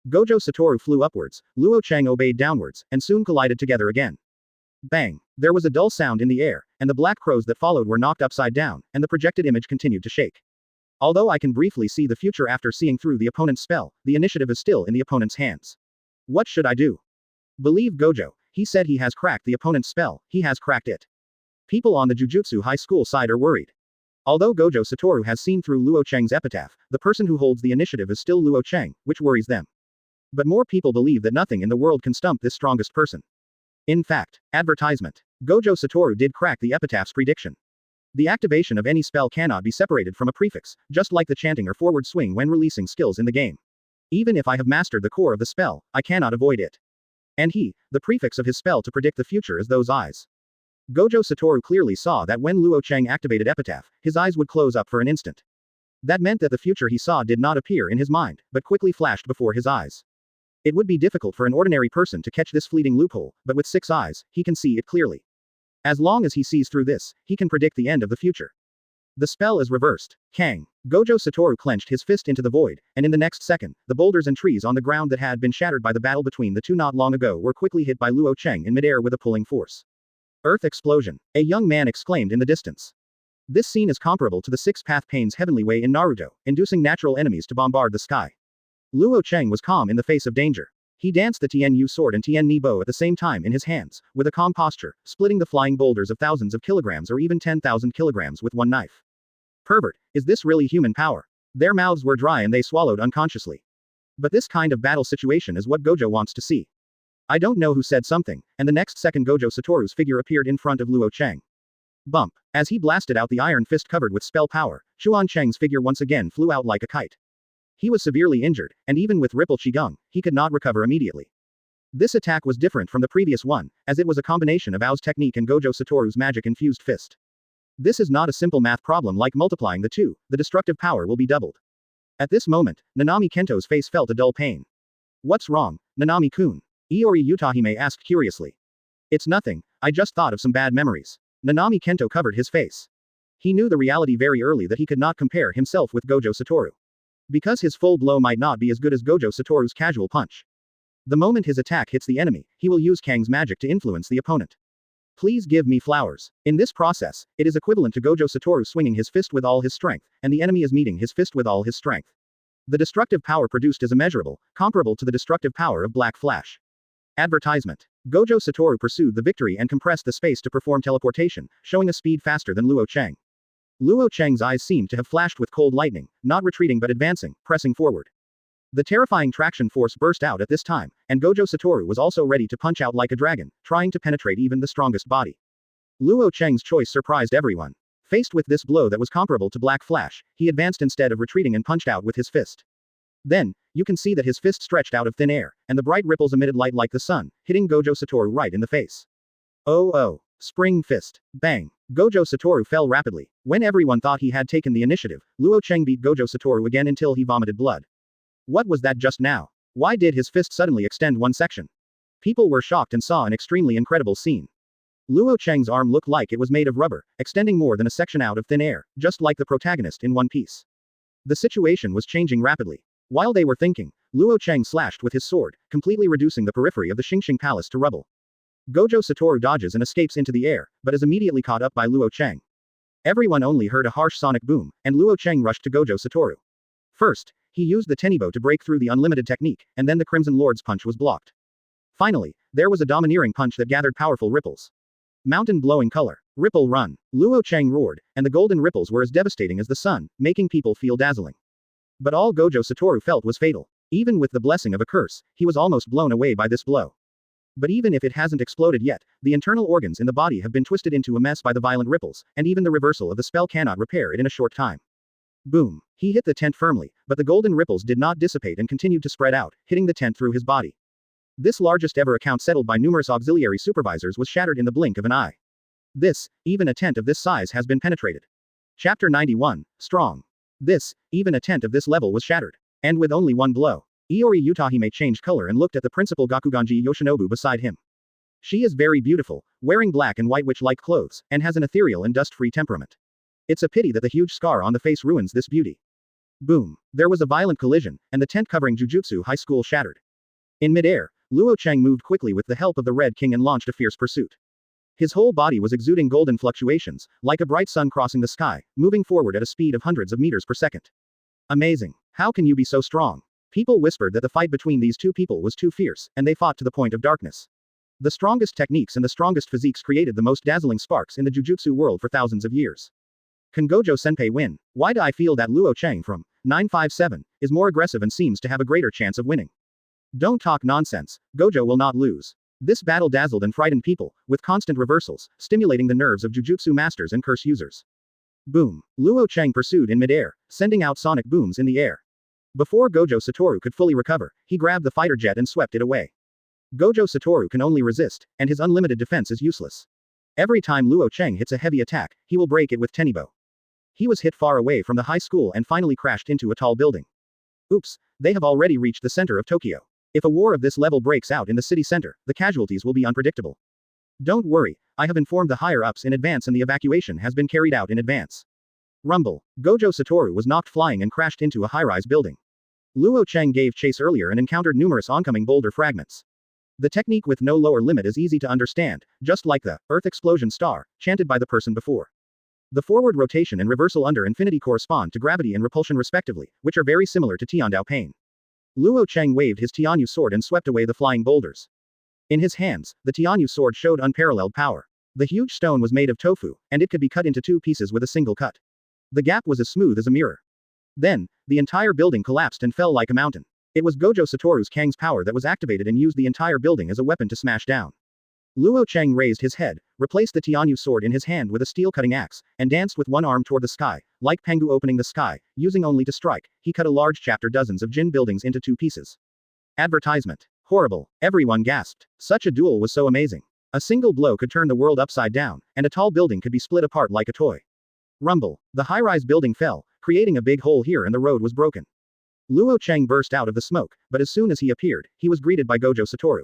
Gojo Satoru flew upwards, Luo Chang obeyed downwards, and soon collided together again. Bang! There was a dull sound in the air, and the black crows that followed were knocked upside down, and the projected image continued to shake. Although I can briefly see the future after seeing through the opponent's spell, the initiative is still in the opponent's hands. What should I do? Believe Gojo, he said he has cracked the opponent's spell, he has cracked it. People on the Jujutsu high school side are worried. Although Gojo Satoru has seen through Luo Chang's epitaph, the person who holds the initiative is still Luo Chang, which worries them. But more people believe that nothing in the world can stump this strongest person. In fact, advertisement. Gojo Satoru did crack the epitaph's prediction. The activation of any spell cannot be separated from a prefix, just like the chanting or forward swing when releasing skills in the game. Even if I have mastered the core of the spell, I cannot avoid it. And the prefix of his spell to predict the future is those eyes. Gojo Satoru clearly saw that when Luo Chang activated Epitaph, his eyes would close up for an instant. That meant that the future he saw did not appear in his mind, but quickly flashed before his eyes. It would be difficult for an ordinary person to catch this fleeting loophole, but with 6 eyes, he can see it clearly. As long as he sees through this, he can predict the end of the future. The spell is reversed. Kang. Gojo Satoru clenched his fist into the void, and in the next second, the boulders and trees on the ground that had been shattered by the battle between the two not long ago were quickly hit by Luo Chang in midair with a pulling force. Earth explosion. A young man exclaimed in the distance. This scene is comparable to the Six-Path Pain's heavenly way in Naruto, inducing natural enemies to bombard the sky. Luo Chang was calm in the face of danger. He danced the Tianyu sword and Tianni bow at the same time in his hands, with a calm posture, splitting the flying boulders of thousands of kilograms or even 10,000 kilograms with one knife. Pervert, is this really human power? Their mouths were dry and they swallowed unconsciously. But this kind of battle situation is what Gojo wants to see. I don't know who said something, and the next second Gojo Satoru's figure appeared in front of Luo Chang. Bump. As he blasted out the iron fist covered with spell power, Chuan Cheng's figure once again flew out like a kite. He was severely injured, and even with Ripple Qigong, he could not recover immediately. This attack was different from the previous one, as it was a combination of Ao's technique and Gojo Satoru's magic-infused fist. This is not a simple math problem like multiplying the two, the destructive power will be doubled. At this moment, Nanami Kento's face felt a dull pain. What's wrong, Nanami-kun? Iori Utahime asked curiously. It's nothing, I just thought of some bad memories. Nanami Kento covered his face. He knew the reality very early that he could not compare himself with Gojo Satoru. Because his full blow might not be as good as Gojo Satoru's casual punch. The moment his attack hits the enemy, he will use Kang's magic to influence the opponent. Please give me flowers. In this process, it is equivalent to Gojo Satoru swinging his fist with all his strength, and the enemy is meeting his fist with all his strength. The destructive power produced is immeasurable, comparable to the destructive power of Black Flash. Advertisement. Gojo Satoru pursued the victory and compressed the space to perform teleportation, showing a speed faster than Luo Chang. Luo Chang's eyes seemed to have flashed with cold lightning, not retreating but advancing, pressing forward. The terrifying traction force burst out at this time, and Gojo Satoru was also ready to punch out like a dragon, trying to penetrate even the strongest body. Luo Chang's choice surprised everyone. Faced with this blow that was comparable to Black Flash, he advanced instead of retreating and punched out with his fist. Then, you can see that his fist stretched out of thin air, and the bright ripples emitted light like the sun, hitting Gojo Satoru right in the face. Oh. Spring fist. Bang. Gojo Satoru fell rapidly. When everyone thought he had taken the initiative, Luo Chang beat Gojo Satoru again until he vomited blood. What was that just now? Why did his fist suddenly extend one section? People were shocked and saw an extremely incredible scene. Luo Chang's arm looked like it was made of rubber, extending more than a section out of thin air, just like the protagonist in One Piece. The situation was changing rapidly. While they were thinking, Luo Chang slashed with his sword, completely reducing the periphery of the Xingxing Palace to rubble. Gojo Satoru dodges and escapes into the air, but is immediately caught up by Luo Chang. Everyone only heard a harsh sonic boom, and Luo Chang rushed to Gojo Satoru. First, he used the Tenibo to break through the unlimited technique, and then the Crimson Lord's punch was blocked. Finally, there was a domineering punch that gathered powerful ripples. Mountain blowing color. Ripple run. Luo Chang roared, and the golden ripples were as devastating as the sun, making people feel dazzling. But all Gojo Satoru felt was fatal. Even with the blessing of a curse, he was almost blown away by this blow. But even if it hasn't exploded yet, the internal organs in the body have been twisted into a mess by the violent ripples, and even the reversal of the spell cannot repair it in a short time. Boom. He hit the tent firmly, but the golden ripples did not dissipate and continued to spread out, hitting the tent through his body. This largest ever account settled by numerous auxiliary supervisors was shattered in the blink of an eye. Even a tent of this size has been penetrated. Chapter 91, Strong. Even a tent of this level was shattered. And with only one blow. Iori Utahime changed color and looked at the principal Gakuganji Yoshinobu beside him. She is very beautiful, wearing black and white witch-like clothes, and has an ethereal and dust-free temperament. It's a pity that the huge scar on the face ruins this beauty. Boom. There was a violent collision, and the tent covering Jujutsu High School shattered. In midair, Luo Chang moved quickly with the help of the Red King and launched a fierce pursuit. His whole body was exuding golden fluctuations, like a bright sun crossing the sky, moving forward at a speed of hundreds of meters per second. Amazing. How can you be so strong? People whispered that the fight between these two people was too fierce, and they fought to the point of darkness. The strongest techniques and the strongest physiques created the most dazzling sparks in the Jujutsu world for thousands of years. Can Gojo Senpai win? Why do I feel that Luo Chang from 957 is more aggressive and seems to have a greater chance of winning? Don't talk nonsense. Gojo will not lose. This battle dazzled and frightened people, with constant reversals, stimulating the nerves of Jujutsu masters and curse users. Boom. Luo Chang pursued in midair, sending out sonic booms in the air. Before Gojo Satoru could fully recover, he grabbed the fighter jet and swept it away. Gojo Satoru can only resist, and his unlimited defense is useless. Every time Luo Chang hits a heavy attack, he will break it with Tenibo. He was hit far away from the high school and finally crashed into a tall building. Oops, they have already reached the center of Tokyo. If a war of this level breaks out in the city center, the casualties will be unpredictable. Don't worry, I have informed the higher-ups in advance and the evacuation has been carried out in advance. Rumble. Gojo Satoru was knocked flying and crashed into a high-rise building. Luo Chang gave chase earlier and encountered numerous oncoming boulder fragments. The technique with no lower limit is easy to understand, just like the Earth Explosion Star, chanted by the person before. The forward rotation and reversal under infinity correspond to gravity and repulsion respectively, which are very similar to Tiandao Pain. Luo Chang waved his Tianyu sword and swept away the flying boulders. In his hands, the Tianyu sword showed unparalleled power. The huge stone was made of tofu, and it could be cut into two pieces with a single cut. The gap was as smooth as a mirror. Then, the entire building collapsed and fell like a mountain. It was Gojo Satoru's Kang's power that was activated and used the entire building as a weapon to smash down. Luo Chang raised his head, replaced the Tianyu sword in his hand with a steel-cutting axe, and danced with one arm toward the sky, like Pengu opening the sky, using only to strike. He cut a large chapter dozens of Jin buildings into two pieces. Advertisement. Horrible. Everyone gasped. Such a duel was so amazing. A single blow could turn the world upside down, and a tall building could be split apart like a toy. Rumble. The high-rise building fell, creating a big hole here and the road was broken. Luo Chang burst out of the smoke, but as soon as he appeared, he was greeted by Gojo Satoru.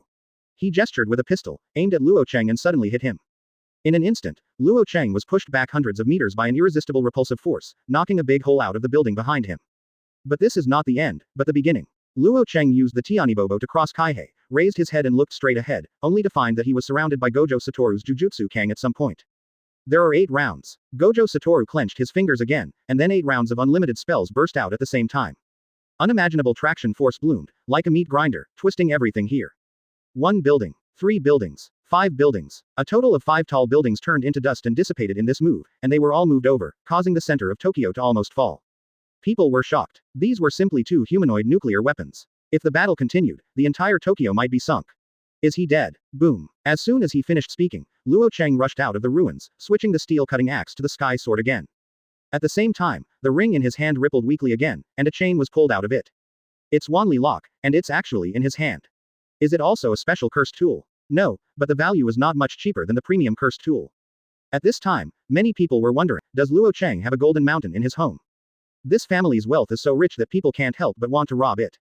He gestured with a pistol, aimed at Luo Chang and suddenly hit him. In an instant, Luo Chang was pushed back hundreds of meters by an irresistible repulsive force, knocking a big hole out of the building behind him. But this is not the end, but the beginning. Luo Chang used the Tianibobo to cross Kaihei, raised his head and looked straight ahead, only to find that he was surrounded by Gojo Satoru's Jujutsu Kang at some point. There are 8 rounds. Gojo Satoru clenched his fingers again, and then 8 rounds of unlimited spells burst out at the same time. Unimaginable traction force bloomed, like a meat grinder, twisting everything here. 1 building, 3 buildings, 5 buildings. A total of 5 tall buildings turned into dust and dissipated in this move, and they were all moved over, causing the center of Tokyo to almost fall. People were shocked. These were simply 2 humanoid nuclear weapons. If the battle continued, the entire Tokyo might be sunk. Is he dead? Boom. As soon as he finished speaking, Luo Chang rushed out of the ruins, switching the steel-cutting axe to the sky sword again. At the same time, the ring in his hand rippled weakly again, and a chain was pulled out of it. It's Wanli lock, and it's actually in his hand. Is it also a special cursed tool? No, but the value is not much cheaper than the premium cursed tool. At this time, many people were wondering, does Luo Chang have a golden mountain in his home? This family's wealth is so rich that people can't help but want to rob it.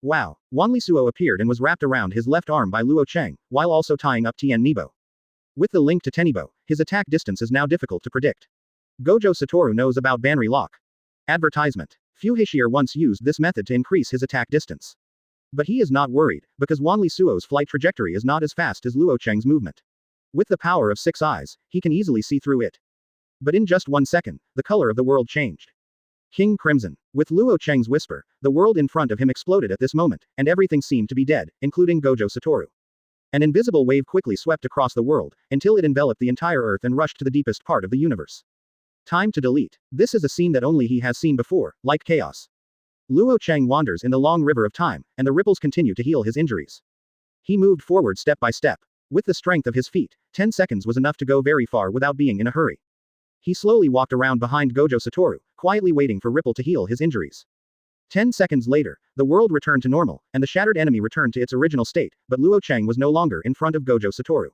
Wow. Wanli Suo appeared and was wrapped around his left arm by Luo Chang, while also tying up Tien Nibo. With the link to Tenibo, his attack distance is now difficult to predict. Gojo Satoru knows about Banri lock. Advertisement. Fushiguro once used this method to increase his attack distance. But he is not worried, because Wanli Suo's flight trajectory is not as fast as Luo Chang's movement. With the power of 6 eyes, he can easily see through it. But in just 1 second, the color of the world changed. King Crimson. With Luo Chang's whisper, the world in front of him exploded at this moment, and everything seemed to be dead, including Gojo Satoru. An invisible wave quickly swept across the world, until it enveloped the entire Earth and rushed to the deepest part of the universe. Time to delete. This is a scene that only he has seen before, like chaos. Luo Chang wanders in the long river of time, and the ripples continue to heal his injuries. He moved forward step by step. With the strength of his feet, 10 seconds was enough to go very far without being in a hurry. He slowly walked around behind Gojo Satoru, quietly waiting for Ripple to heal his injuries. 10 seconds later, the world returned to normal, and the shattered enemy returned to its original state, but Luo Chang was no longer in front of Gojo Satoru.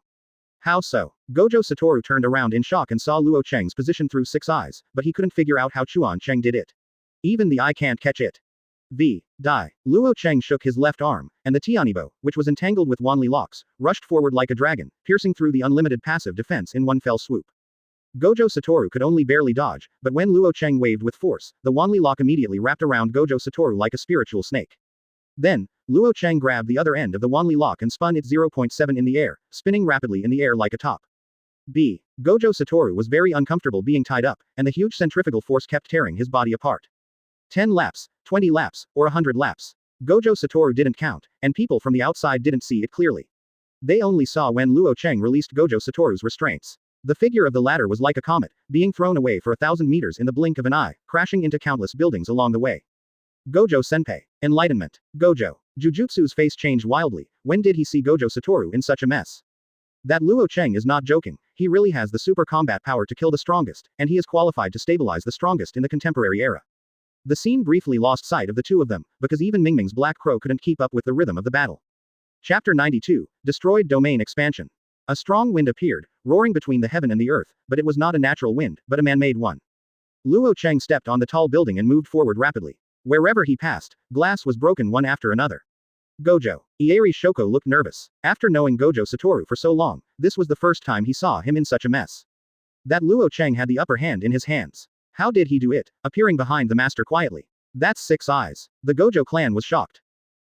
How so? Gojo Satoru turned around in shock and saw Luo Chang's position through 6 eyes, but he couldn't figure out how Chuan Cheng did it. Even the eye can't catch it. Die. Luo Chang shook his left arm, and the Tianibo, which was entangled with Wanli locks, rushed forward like a dragon, piercing through the unlimited passive defense in one fell swoop. Gojo Satoru could only barely dodge, but when Luo Chang waved with force, the Wanli lock immediately wrapped around Gojo Satoru like a spiritual snake. Then, Luo Chang grabbed the other end of the Wanli lock and spun it 0.7 in the air, spinning rapidly in the air like a top. Gojo Satoru was very uncomfortable being tied up, and the huge centrifugal force kept tearing his body apart. 10 laps, 20 laps, or 100 laps. Gojo Satoru didn't count, and people from the outside didn't see it clearly. They only saw when Luo Chang released Gojo Satoru's restraints. The figure of the latter was like a comet, being thrown away for 1,000 meters in the blink of an eye, crashing into countless buildings along the way. Gojo Senpai. Enlightenment. Gojo. Jujutsu's face changed wildly. When did he see Gojo Satoru in such a mess? That Luo Chang is not joking. He really has the super combat power to kill the strongest, and he is qualified to stabilize the strongest in the contemporary era. The scene briefly lost sight of the two of them, because even Mingming's Black Crow couldn't keep up with the rhythm of the battle. Chapter 92. Destroyed Domain Expansion. A strong wind appeared, roaring between the heaven and the earth, but it was not a natural wind, but a man-made one. Luo Chang stepped on the tall building and moved forward rapidly. Wherever he passed, glass was broken one after another. Gojo. Ieri Shoko looked nervous. After knowing Gojo Satoru for so long, this was the first time he saw him in such a mess. That Luo Chang had the upper hand in his hands. How did he do it, appearing behind the master quietly? That's 6 eyes. The Gojo clan was shocked.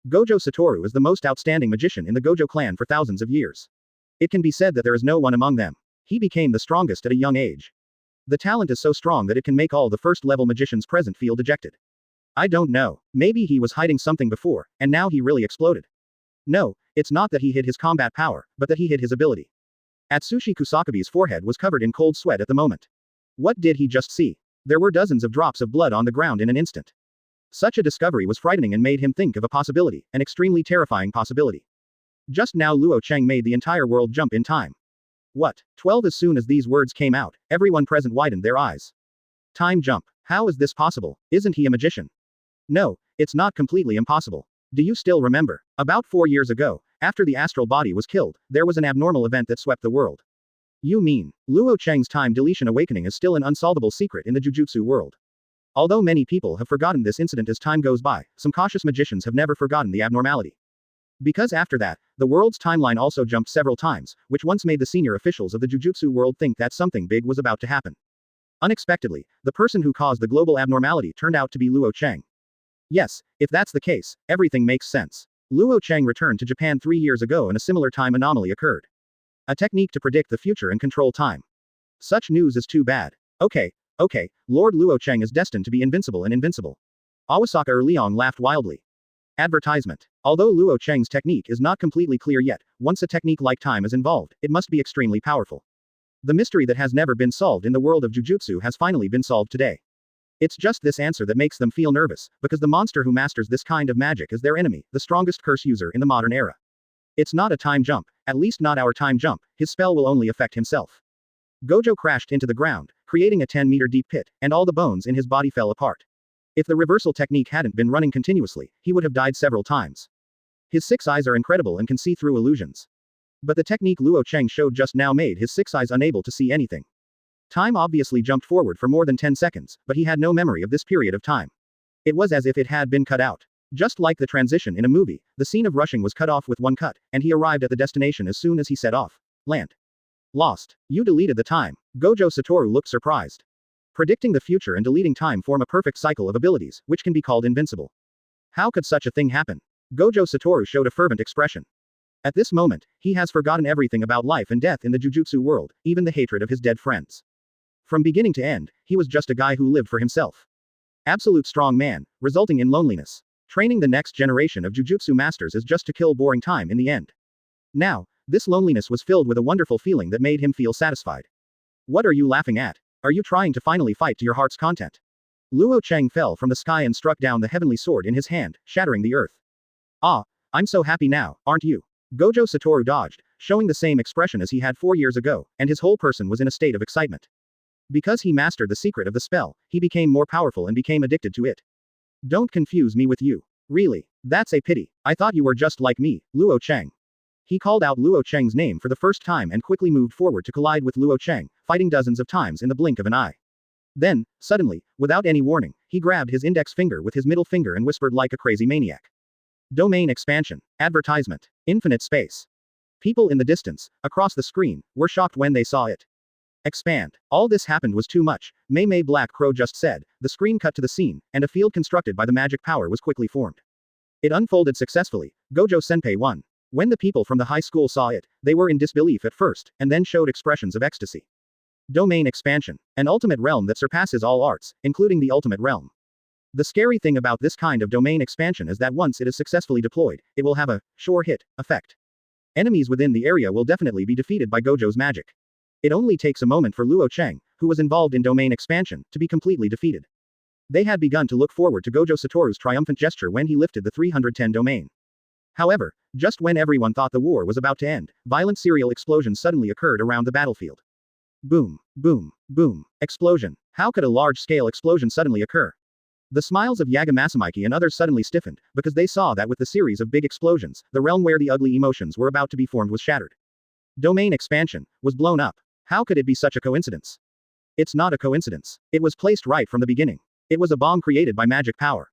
Gojo Satoru is the most outstanding magician in the Gojo clan for thousands of years. It can be said that there is no one among them. He became the strongest at a young age. The talent is so strong that it can make all the first-level magicians present feel dejected. I don't know. Maybe he was hiding something before, and now he really exploded. No, it's not that he hid his combat power, but that he hid his ability. Atsushi Kusakabe's forehead was covered in cold sweat at the moment. What did he just see? There were dozens of drops of blood on the ground in an instant. Such a discovery was frightening and made him think of a possibility, an extremely terrifying possibility. Just now Luo Chang made the entire world jump in time. What? 12. As soon as these words came out, everyone present widened their eyes. Time jump. How is this possible? Isn't he a magician? No, it's not completely impossible. Do you still remember? About 4 years ago, after the astral body was killed, there was an abnormal event that swept the world. You mean, Luo Chang's time deletion awakening is still an unsolvable secret in the Jujutsu world. Although many people have forgotten this incident as time goes by, some cautious magicians have never forgotten the abnormality. Because after that, the world's timeline also jumped several times, which once made the senior officials of the Jujutsu world think that something big was about to happen. Unexpectedly, the person who caused the global abnormality turned out to be Luo Chang. Yes, if that's the case, everything makes sense. Luo Chang returned to Japan 3 years ago and a similar time anomaly occurred. A technique to predict the future and control time. Such news is too bad. Okay, Lord Luo Chang is destined to be invincible and invincible. Awasaka Liang laughed wildly. Advertisement. Although Luo Chang's technique is not completely clear yet, once a technique like time is involved, it must be extremely powerful. The mystery that has never been solved in the world of Jujutsu has finally been solved today. It's just this answer that makes them feel nervous, because the monster who masters this kind of magic is their enemy, the strongest curse user in the modern era. It's not a time jump, at least not our time jump, his spell will only affect himself. Gojo crashed into the ground, creating a 10-meter deep pit, and all the bones in his body fell apart. If the reversal technique hadn't been running continuously, he would have died several times. His 6 eyes are incredible and can see through illusions. But the technique Luo Chang showed just now made his 6 eyes unable to see anything. Time obviously jumped forward for more than 10 seconds, but he had no memory of this period of time. It was as if it had been cut out. Just like the transition in a movie, the scene of rushing was cut off with one cut, and he arrived at the destination as soon as he set off. Land. Lost. You deleted the time. Gojo Satoru looked surprised. Predicting the future and deleting time form a perfect cycle of abilities, which can be called invincible. How could such a thing happen? Gojo Satoru showed a fervent expression. At this moment, he has forgotten everything about life and death in the Jujutsu world, even the hatred of his dead friends. From beginning to end, he was just a guy who lived for himself. Absolute strong man, resulting in loneliness. Training the next generation of Jujutsu masters is just to kill boring time in the end. Now, this loneliness was filled with a wonderful feeling that made him feel satisfied. What are you laughing at? Are you trying to finally fight to your heart's content? Luo Chang fell from the sky and struck down the heavenly sword in his hand, shattering the earth. Ah, I'm so happy now, aren't you? Gojo Satoru dodged, showing the same expression as he had 4 years ago, and his whole person was in a state of excitement. Because he mastered the secret of the spell, he became more powerful and became addicted to it. Don't confuse me with you. Really, that's a pity. I thought you were just like me, Luo Chang. He called out Luo Chang's name for the first time and quickly moved forward to collide with Luo Chang, fighting dozens of times in the blink of an eye. Then, suddenly, without any warning, he grabbed his index finger with his middle finger and whispered like a crazy maniac. Domain expansion. Advertisement. Infinite space. People in the distance, across the screen, were shocked when they saw it. Expand. All this happened was too much, Mei Black Crow just said. The screen cut to the scene, and a field constructed by the magic power was quickly formed. It unfolded successfully. Gojo Senpai won. When the people from the high school saw it, they were in disbelief at first, and then showed expressions of ecstasy. Domain expansion. An ultimate realm that surpasses all arts, including the ultimate realm. The scary thing about this kind of domain expansion is that once it is successfully deployed, it will have a sure hit effect. Enemies within the area will definitely be defeated by Gojo's magic. It only takes a moment for Luo Chang, who was involved in domain expansion, to be completely defeated. They had begun to look forward to Gojo Satoru's triumphant gesture when he lifted the 310 domain. However, just when everyone thought the war was about to end, violent serial explosions suddenly occurred around the battlefield. Boom, boom, boom, explosion. How could a large-scale explosion suddenly occur? The smiles of Yaga Masamiki and others suddenly stiffened, because they saw that with the series of big explosions, the realm where the ugly emotions were about to be formed was shattered. Domain expansion was blown up. How could it be such a coincidence? It's not a coincidence. It was placed right from the beginning. It was a bomb created by magic power.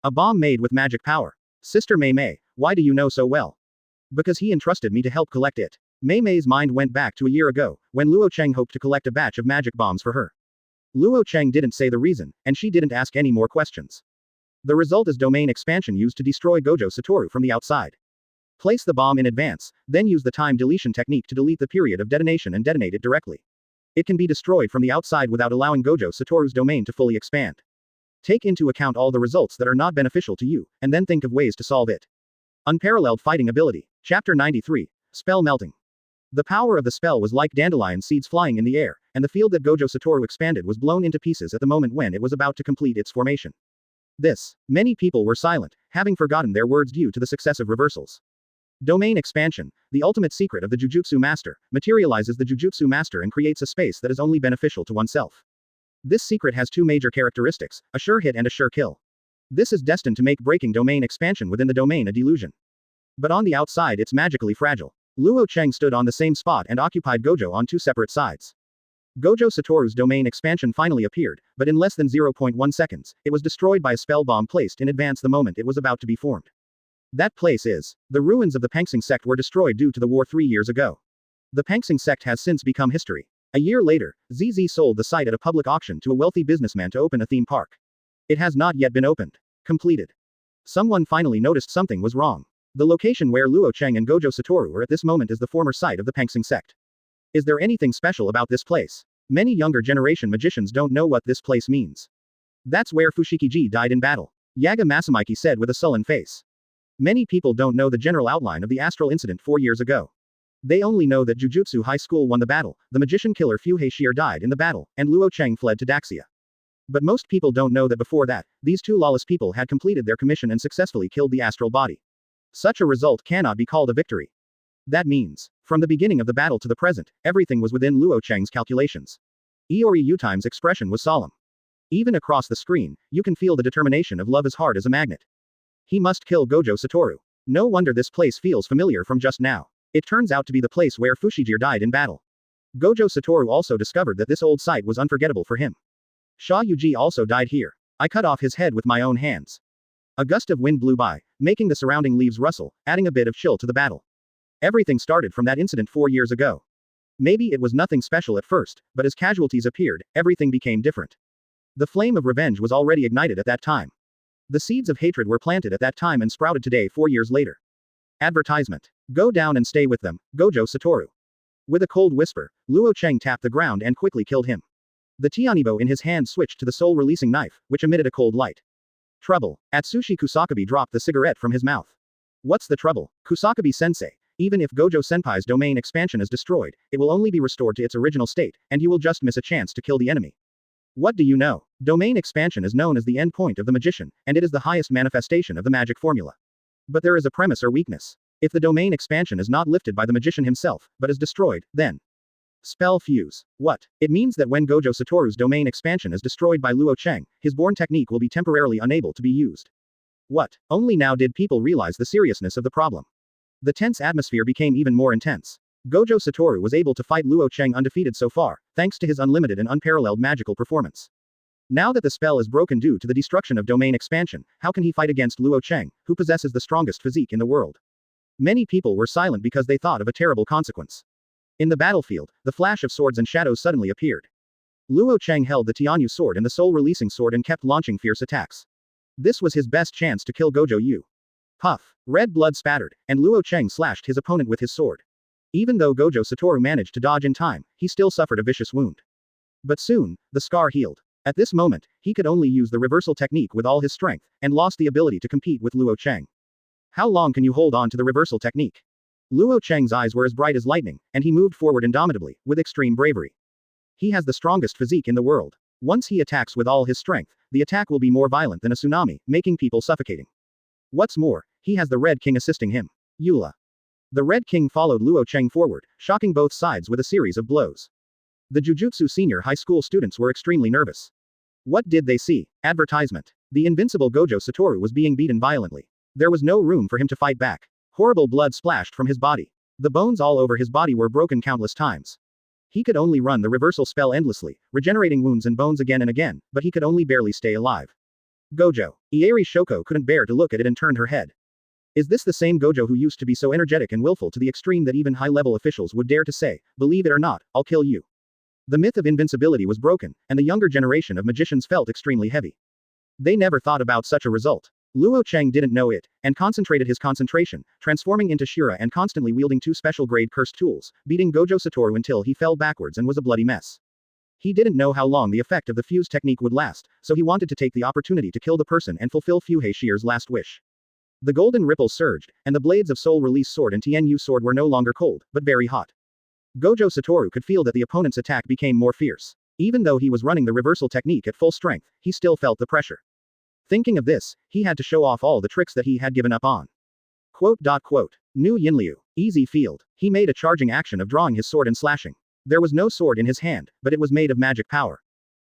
A bomb made with magic power. Sister Mei, why do you know so well? Because he entrusted me to help collect it. Mei's mind went back to a year ago, when Luo Chang hoped to collect a batch of magic bombs for her. Luo Chang didn't say the reason, and she didn't ask any more questions. The result is domain expansion used to destroy Gojo Satoru from the outside. Place the bomb in advance, then use the time deletion technique to delete the period of detonation and detonate it directly. It can be destroyed from the outside without allowing Gojo Satoru's domain to fully expand. Take into account all the results that are not beneficial to you, and then think of ways to solve it. Unparalleled fighting ability. Chapter 93. Spell melting. The power of the spell was like dandelion seeds flying in the air, and the field that Gojo Satoru expanded was blown into pieces at the moment when it was about to complete its formation. Many people were silent, having forgotten their words due to the successive reversals. Domain expansion, the ultimate secret of the Jujutsu Master, materializes the Jujutsu Master and creates a space that is only beneficial to oneself. This secret has two major characteristics, a sure hit and a sure kill. This is destined to make breaking domain expansion within the domain a delusion. But on the outside it's magically fragile. Luo Chang stood on the same spot and occupied Gojo on two separate sides. Gojo Satoru's domain expansion finally appeared, but in less than 0.1 seconds, it was destroyed by a spell bomb placed in advance the moment it was about to be formed. That place is. The ruins of the Pangsing sect were destroyed due to the war 3 years ago. The Pangsing sect has since become history. A year later, ZZ sold the site at a public auction to a wealthy businessman to open a theme park. It has not yet been opened. Completed. Someone finally noticed something was wrong. The location where Luo Chang and Gojo Satoru are at this moment is the former site of the Pangsing sect. Is there anything special about this place? Many younger generation magicians don't know what this place means. That's where Fushiguro died in battle. Yaga Masamiki said with a sullen face. Many people don't know the general outline of the astral incident 4 years ago. They only know that Jujutsu High School won the battle, the magician killer Fushiguro died in the battle, and Luo Chang fled to Daxia. But most people don't know that before that, these two lawless people had completed their commission and successfully killed the astral body. Such a result cannot be called a victory. That means, from the beginning of the battle to the present, everything was within Luo Chang's calculations. Iori Yutime's expression was solemn. Even across the screen, you can feel the determination of love as hard as a magnet. He must kill Gojo Satoru. No wonder this place feels familiar from just now. It turns out to be the place where Fushiguro died in battle. Gojo Satoru also discovered that this old site was unforgettable for him. Sha Yuji also died here. I cut off his head with my own hands. A gust of wind blew by, making the surrounding leaves rustle, adding a bit of chill to the battle. Everything started from that incident 4 years ago. Maybe it was nothing special at first, but as casualties appeared, everything became different. The flame of revenge was already ignited at that time. The seeds of hatred were planted at that time and sprouted today 4 years later. Advertisement. Go down and stay with them, Gojo Satoru. With a cold whisper, Luo Chang tapped the ground and quickly killed him. The Tianibo in his hand switched to the soul-releasing knife, which emitted a cold light. Trouble. Atsushi Kusakabe dropped the cigarette from his mouth. What's the trouble, Kusakabe-sensei? Even if Gojo Senpai's domain expansion is destroyed, it will only be restored to its original state, and you will just miss a chance to kill the enemy. What do you know? Domain expansion is known as the end point of the magician, and it is the highest manifestation of the magic formula. But there is a premise or weakness. If the domain expansion is not lifted by the magician himself, but is destroyed, then spell fuse. What? It means that when Gojo Satoru's domain expansion is destroyed by Luo Chang, his born technique will be temporarily unable to be used. What? Only now did people realize the seriousness of the problem. The tense atmosphere became even more intense. Gojo Satoru was able to fight Luo Chang undefeated so far, thanks to his unlimited and unparalleled magical performance. Now that the spell is broken due to the destruction of domain expansion, how can he fight against Luo Chang, who possesses the strongest physique in the world? Many people were silent because they thought of a terrible consequence. In the battlefield, the flash of swords and shadows suddenly appeared. Luo Chang held the Tianyu sword and the soul-releasing sword and kept launching fierce attacks. This was his best chance to kill Gojo Yu. Puff. Red blood spattered, and Luo Chang slashed his opponent with his sword. Even though Gojo Satoru managed to dodge in time, he still suffered a vicious wound. But soon, the scar healed. At this moment, he could only use the reversal technique with all his strength, and lost the ability to compete with Luo Chang. How long can you hold on to the reversal technique? Luo Chang's eyes were as bright as lightning, and he moved forward indomitably, with extreme bravery. He has the strongest physique in the world. Once he attacks with all his strength, the attack will be more violent than a tsunami, making people suffocating. What's more, he has the Red King assisting him. Eula. The Red King followed Luo Chang forward, shocking both sides with a series of blows. The Jujutsu senior high school students were extremely nervous. What did they see? Advertisement. The invincible Gojo Satoru was being beaten violently. There was no room for him to fight back. Horrible blood splashed from his body. The bones all over his body were broken countless times. He could only run the reversal spell endlessly, regenerating wounds and bones again and again, but he could only barely stay alive. Gojo. Ieri Shoko couldn't bear to look at it and turned her head. Is this the same Gojo who used to be so energetic and willful to the extreme that even high-level officials would dare to say, believe it or not, I'll kill you? The myth of invincibility was broken, and the younger generation of magicians felt extremely heavy. They never thought about such a result. Luo Chang didn't know it, and concentrated his concentration, transforming into Shira and constantly wielding two special-grade cursed tools, beating Gojo Satoru until he fell backwards and was a bloody mess. He didn't know how long the effect of the fuse technique would last, so he wanted to take the opportunity to kill the person and fulfill Fuhei Shier's last wish. The golden ripples surged, and the blades of Soul Release Sword and Tianyu Sword were no longer cold, but very hot. Gojo Satoru could feel that the opponent's attack became more fierce. Even though he was running the reversal technique at full strength, he still felt the pressure. Thinking of this, he had to show off all the tricks that he had given up on. Nu Yinliu. Easy field. He made a charging action of drawing his sword and slashing. There was no sword in his hand, but it was made of magic power.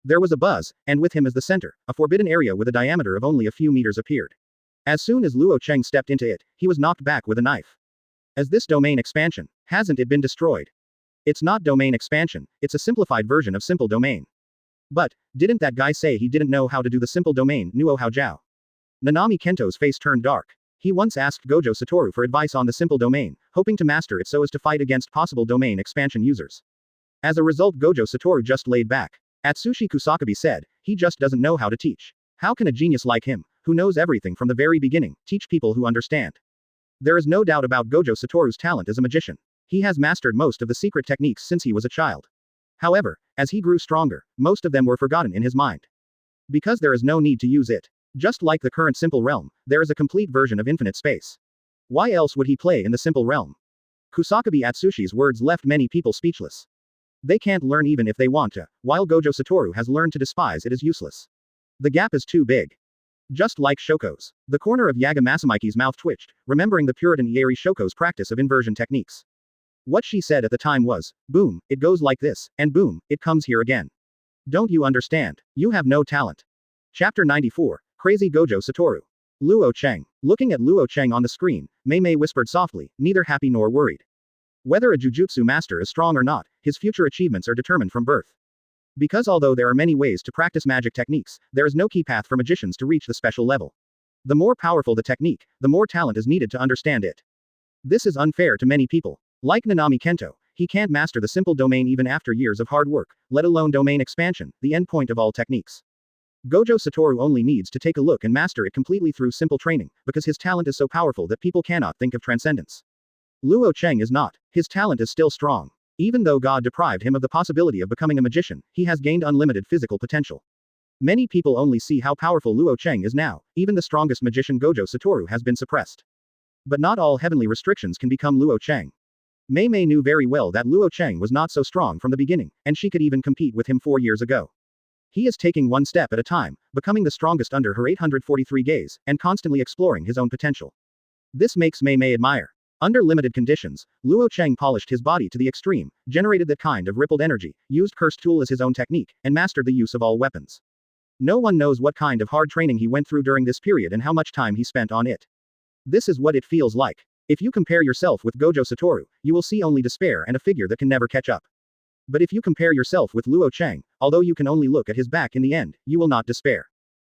There was a buzz, and with him as the center, a forbidden area with a diameter of only a few meters appeared. As soon as Luo Chang stepped into it, he was knocked back with a knife. As this domain expansion, hasn't it been destroyed? It's not domain expansion, it's a simplified version of simple domain. But, didn't that guy say he didn't know how to do the simple domain, Nuo Hao Jiao? Nanami Kento's face turned dark. He once asked Gojo Satoru for advice on the simple domain, hoping to master it so as to fight against possible domain expansion users. As a result, Gojo Satoru just laid back. Atsushi Kusakabe said, he just doesn't know how to teach. How can a genius like him, who knows everything from the very beginning, teach people who understand? There is no doubt about Gojo Satoru's talent as a magician. He has mastered most of the secret techniques since he was a child. However, as he grew stronger, most of them were forgotten in his mind. Because there is no need to use it. Just like the current simple realm, there is a complete version of infinite space. Why else would he play in the simple realm? Kusakabe Atsushi's words left many people speechless. They can't learn even if they want to, while Gojo Satoru has learned to despise it as useless. The gap is too big. Just like Shoko's. The corner of Yaga Masamike's mouth twitched, remembering the Puritan Ieri Shoko's practice of inversion techniques. What she said at the time was, boom, it goes like this, and boom, it comes here again. Don't you understand? You have no talent. Chapter 94, Crazy Gojo Satoru. Luo Chang. Looking at Luo Chang on the screen, Mei whispered softly, neither happy nor worried. Whether a Jujutsu master is strong or not, his future achievements are determined from birth. Because although there are many ways to practice magic techniques, there is no key path for magicians to reach the special level. The more powerful the technique, the more talent is needed to understand it. This is unfair to many people. Like Nanami Kento, he can't master the simple domain even after years of hard work, let alone domain expansion, the end point of all techniques. Gojo Satoru only needs to take a look and master it completely through simple training, because his talent is so powerful that people cannot think of transcendence. Luo Chang is not. His talent is still strong. Even though God deprived him of the possibility of becoming a magician, he has gained unlimited physical potential. Many people only see how powerful Luo Chang is now. Even the strongest magician Gojo Satoru has been suppressed. But not all heavenly restrictions can become Luo Chang. Mei Mei knew very well that Luo Chang was not so strong from the beginning, and she could even compete with him 4 years ago. He is taking one step at a time, becoming the strongest under her 843 gaze, and constantly exploring his own potential. This makes Mei Mei admire. Under limited conditions, Luo Chang polished his body to the extreme, generated that kind of rippled energy, used cursed tool as his own technique, and mastered the use of all weapons. No one knows what kind of hard training he went through during this period and how much time he spent on it. This is what it feels like. If you compare yourself with Gojo Satoru, you will see only despair and a figure that can never catch up. But if you compare yourself with Luo Chang, although you can only look at his back in the end, you will not despair.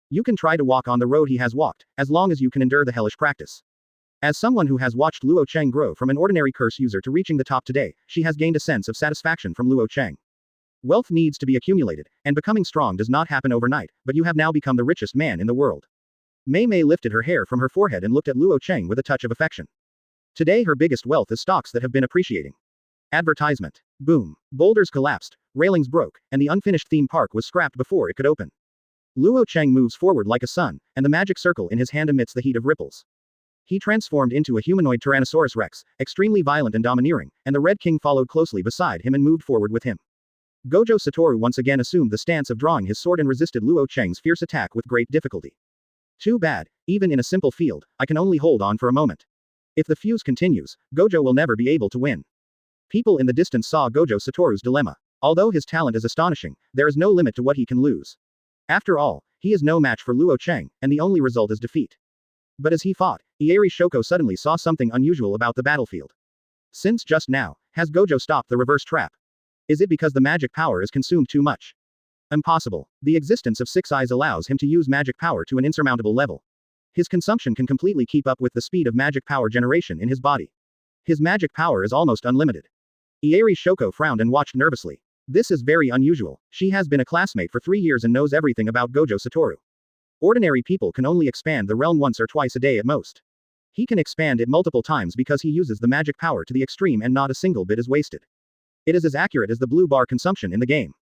You can try to walk on the road he has walked, as long as you can endure the hellish practice. As someone who has watched Luo Chang grow from an ordinary curse user to reaching the top today, she has gained a sense of satisfaction from Luo Chang. Wealth needs to be accumulated, and becoming strong does not happen overnight, but you have now become the richest man in the world. Mei Mei lifted her hair from her forehead and looked at Luo Chang with a touch of affection. Today her biggest wealth is stocks that have been appreciating. Advertisement. Boom. Boulders collapsed, railings broke, and the unfinished theme park was scrapped before it could open. Luo Chang moves forward like a sun, and the magic circle in his hand emits the heat of ripples. He transformed into a humanoid Tyrannosaurus Rex, extremely violent and domineering, and the Red King followed closely beside him and moved forward with him. Gojo Satoru once again assumed the stance of drawing his sword and resisted Luo Chang's fierce attack with great difficulty. Too bad, even in a simple field, I can only hold on for a moment. If the fuse continues, Gojo will never be able to win. People in the distance saw Gojo Satoru's dilemma. Although his talent is astonishing, there is no limit to what he can lose. After all, he is no match for Luo Chang, and the only result is defeat. But as he fought, Ieri Shoko suddenly saw something unusual about the battlefield. Since just now, has Gojo stopped the reverse trap? Is it because the magic power is consumed too much? Impossible. The existence of Six Eyes allows him to use magic power to an insurmountable level. His consumption can completely keep up with the speed of magic power generation in his body. His magic power is almost unlimited. Ieri Shoko frowned and watched nervously. This is very unusual. She has been a classmate for 3 years and knows everything about Gojo Satoru. Ordinary people can only expand the realm once or twice a day at most. He can expand it multiple times because he uses the magic power to the extreme and not a single bit is wasted. It is as accurate as the blue bar consumption in the game.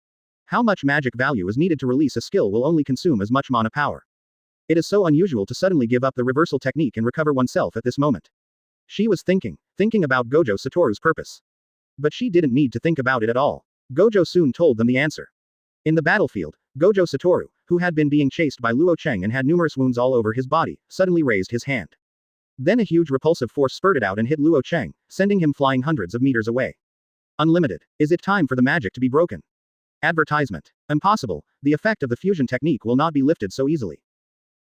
How much magic value is needed to release a skill will only consume as much mana power. It is so unusual to suddenly give up the reversal technique and recover oneself at this moment. She was thinking about Gojo Satoru's purpose. But she didn't need to think about it at all. Gojo soon told them the answer. In the battlefield, Gojo Satoru, who had been being chased by Luo Chang and had numerous wounds all over his body, suddenly raised his hand. Then a huge repulsive force spurted out and hit Luo Chang, sending him flying hundreds of meters away. Unlimited. Is it time for the magic to be broken? Advertisement. Impossible. The effect of the fusion technique will not be lifted so easily.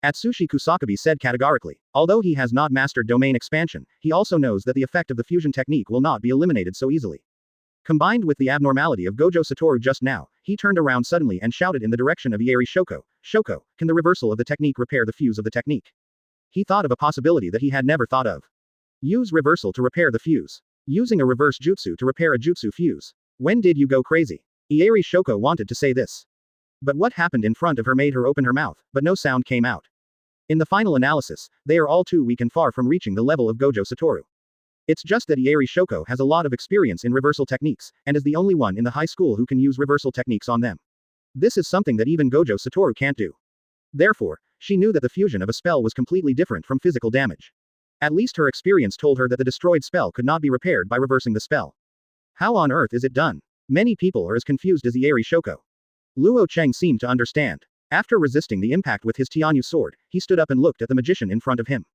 Atsushi Kusakabe said categorically. Although he has not mastered domain expansion, he also knows that the effect of the fusion technique will not be eliminated so easily. Combined with the abnormality of Gojo Satoru just now, he turned around suddenly and shouted in the direction of Ieri Shoko, "Shoko, can the reversal of the technique repair the fuse of the technique?" He thought of a possibility that he had never thought of. Use reversal to repair the fuse. Using a reverse jutsu to repair a jutsu fuse. When did you go crazy? Ieri Shoko wanted to say this. But what happened in front of her made her open her mouth, but no sound came out. In the final analysis, they are all too weak and far from reaching the level of Gojo Satoru. It's just that Ieri Shoko has a lot of experience in reversal techniques, and is the only one in the high school who can use reversal techniques on them. This is something that even Gojo Satoru can't do. Therefore, she knew that the fusion of a spell was completely different from physical damage. At least her experience told her that the destroyed spell could not be repaired by reversing the spell. How on earth is it done? Many people are as confused as Ieri Shoko. Luo Chang seemed to understand. After resisting the impact with his Tianyu sword, he stood up and looked at the magician in front of him.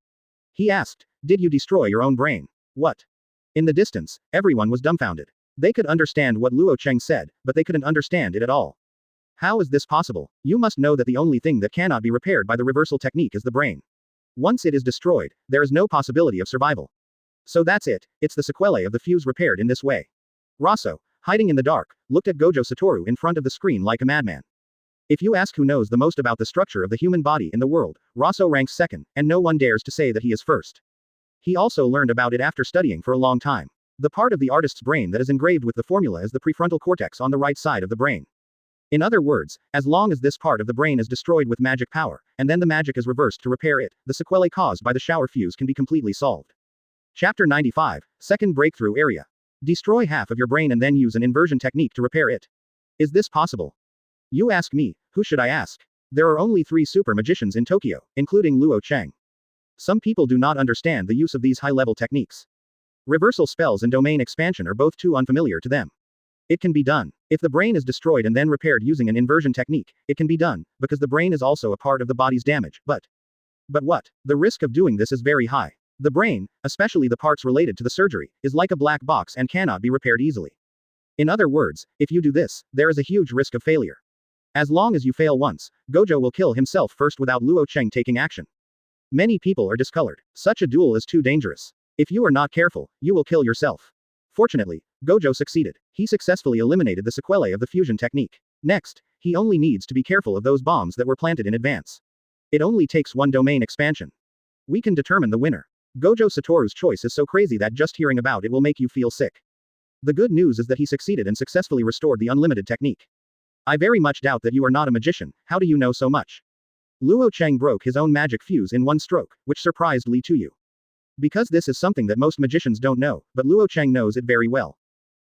He asked, "Did you destroy your own brain?" "What?" In the distance, everyone was dumbfounded. They could understand what Luo Chang said, but they couldn't understand it at all. How is this possible? You must know that the only thing that cannot be repaired by the reversal technique is the brain. Once it is destroyed, there is no possibility of survival. So that's it, it's the sequelae of the fuse repaired in this way. Raso, hiding in the dark, looked at Gojo Satoru in front of the screen like a madman. If you ask who knows the most about the structure of the human body in the world, Raso ranks second, and no one dares to say that he is first. He also learned about it after studying for a long time. The part of the artist's brain that is engraved with the formula is the prefrontal cortex on the right side of the brain. In other words, as long as this part of the brain is destroyed with magic power, and then the magic is reversed to repair it, the sequelae caused by the shower fuse can be completely solved. Chapter 95, Second Breakthrough Area. Destroy half of your brain and then use an inversion technique to repair it. Is this possible? You ask me, who should I ask? There are only 3 super magicians in Tokyo, including Luo Chang. Some people do not understand the use of these high-level techniques. Reversal spells and domain expansion are both too unfamiliar to them. It can be done. If the brain is destroyed and then repaired using an inversion technique, it can be done, because the brain is also a part of the body's damage, but what? The risk of doing this is very high. The brain, especially the parts related to the surgery, is like a black box and cannot be repaired easily. In other words, if you do this, there is a huge risk of failure. As long as you fail once, Gojo will kill himself first without Luo Chang taking action. Many people are discolored. Such a duel is too dangerous. If you are not careful, you will kill yourself. Fortunately, Gojo succeeded. He successfully eliminated the sequelae of the fusion technique. Next, he only needs to be careful of those bombs that were planted in advance. It only takes one domain expansion. We can determine the winner. Gojo Satoru's choice is so crazy that just hearing about it will make you feel sick. The good news is that he succeeded and successfully restored the unlimited technique. I very much doubt that you are not a magician. How do you know so much? Luo Chang broke his own magic fuse in one stroke, which surprised Li Tuyu. Because this is something that most magicians don't know, but Luo Chang knows it very well.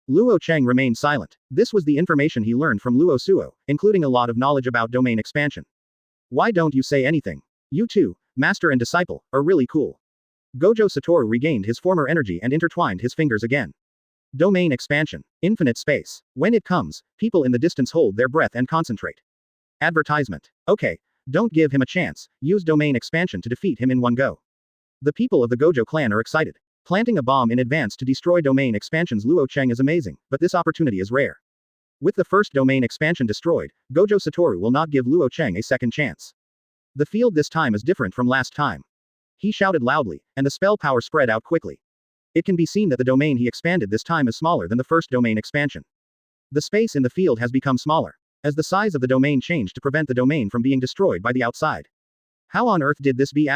Luo Chang remained silent. This was the information he learned from Luo Suo, including a lot of knowledge about domain expansion. Why don't you say anything? You two, master and disciple, are really cool. Gojo Satoru regained his former energy and intertwined his fingers again. Domain expansion. Infinite space. When it comes, people in the distance hold their breath and concentrate. Advertisement. Okay. Don't give him a chance, use domain expansion to defeat him in one go. The people of the Gojo clan are excited. Planting a bomb in advance to destroy domain expansions Luo Chang is amazing, but this opportunity is rare. With the first domain expansion destroyed, Gojo Satoru will not give Luo Chang a second chance. The field this time is different from last time. He shouted loudly, and the spell power spread out quickly. It can be seen that the domain he expanded this time is smaller than the first domain expansion. The space in the field has become smaller, as the size of the domain changed to prevent the domain from being destroyed by the outside. How on earth did this D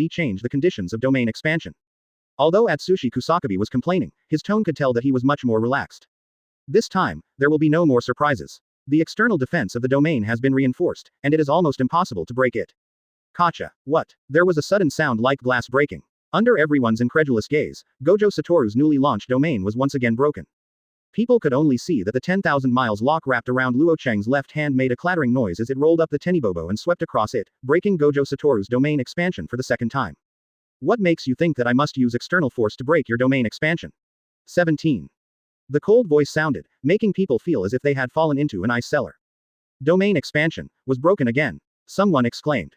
change the conditions of domain expansion? Although Atsushi Kusakabe was complaining, his tone could tell that he was much more relaxed. This time, there will be no more surprises. The external defense of the domain has been reinforced, and it is almost impossible to break it. Kacha. What? There was a sudden sound like glass breaking. Under everyone's incredulous gaze, Gojo Satoru's newly launched domain was once again broken. People could only see that the 10,000 miles lock wrapped around Luo Chang's left hand made a clattering noise as it rolled up the Tenibobo and swept across it, breaking Gojo Satoru's domain expansion for the second time. What makes you think that I must use external force to break your domain expansion? 17. The cold voice sounded, making people feel as if they had fallen into an ice cellar. Domain expansion was broken again. Someone exclaimed.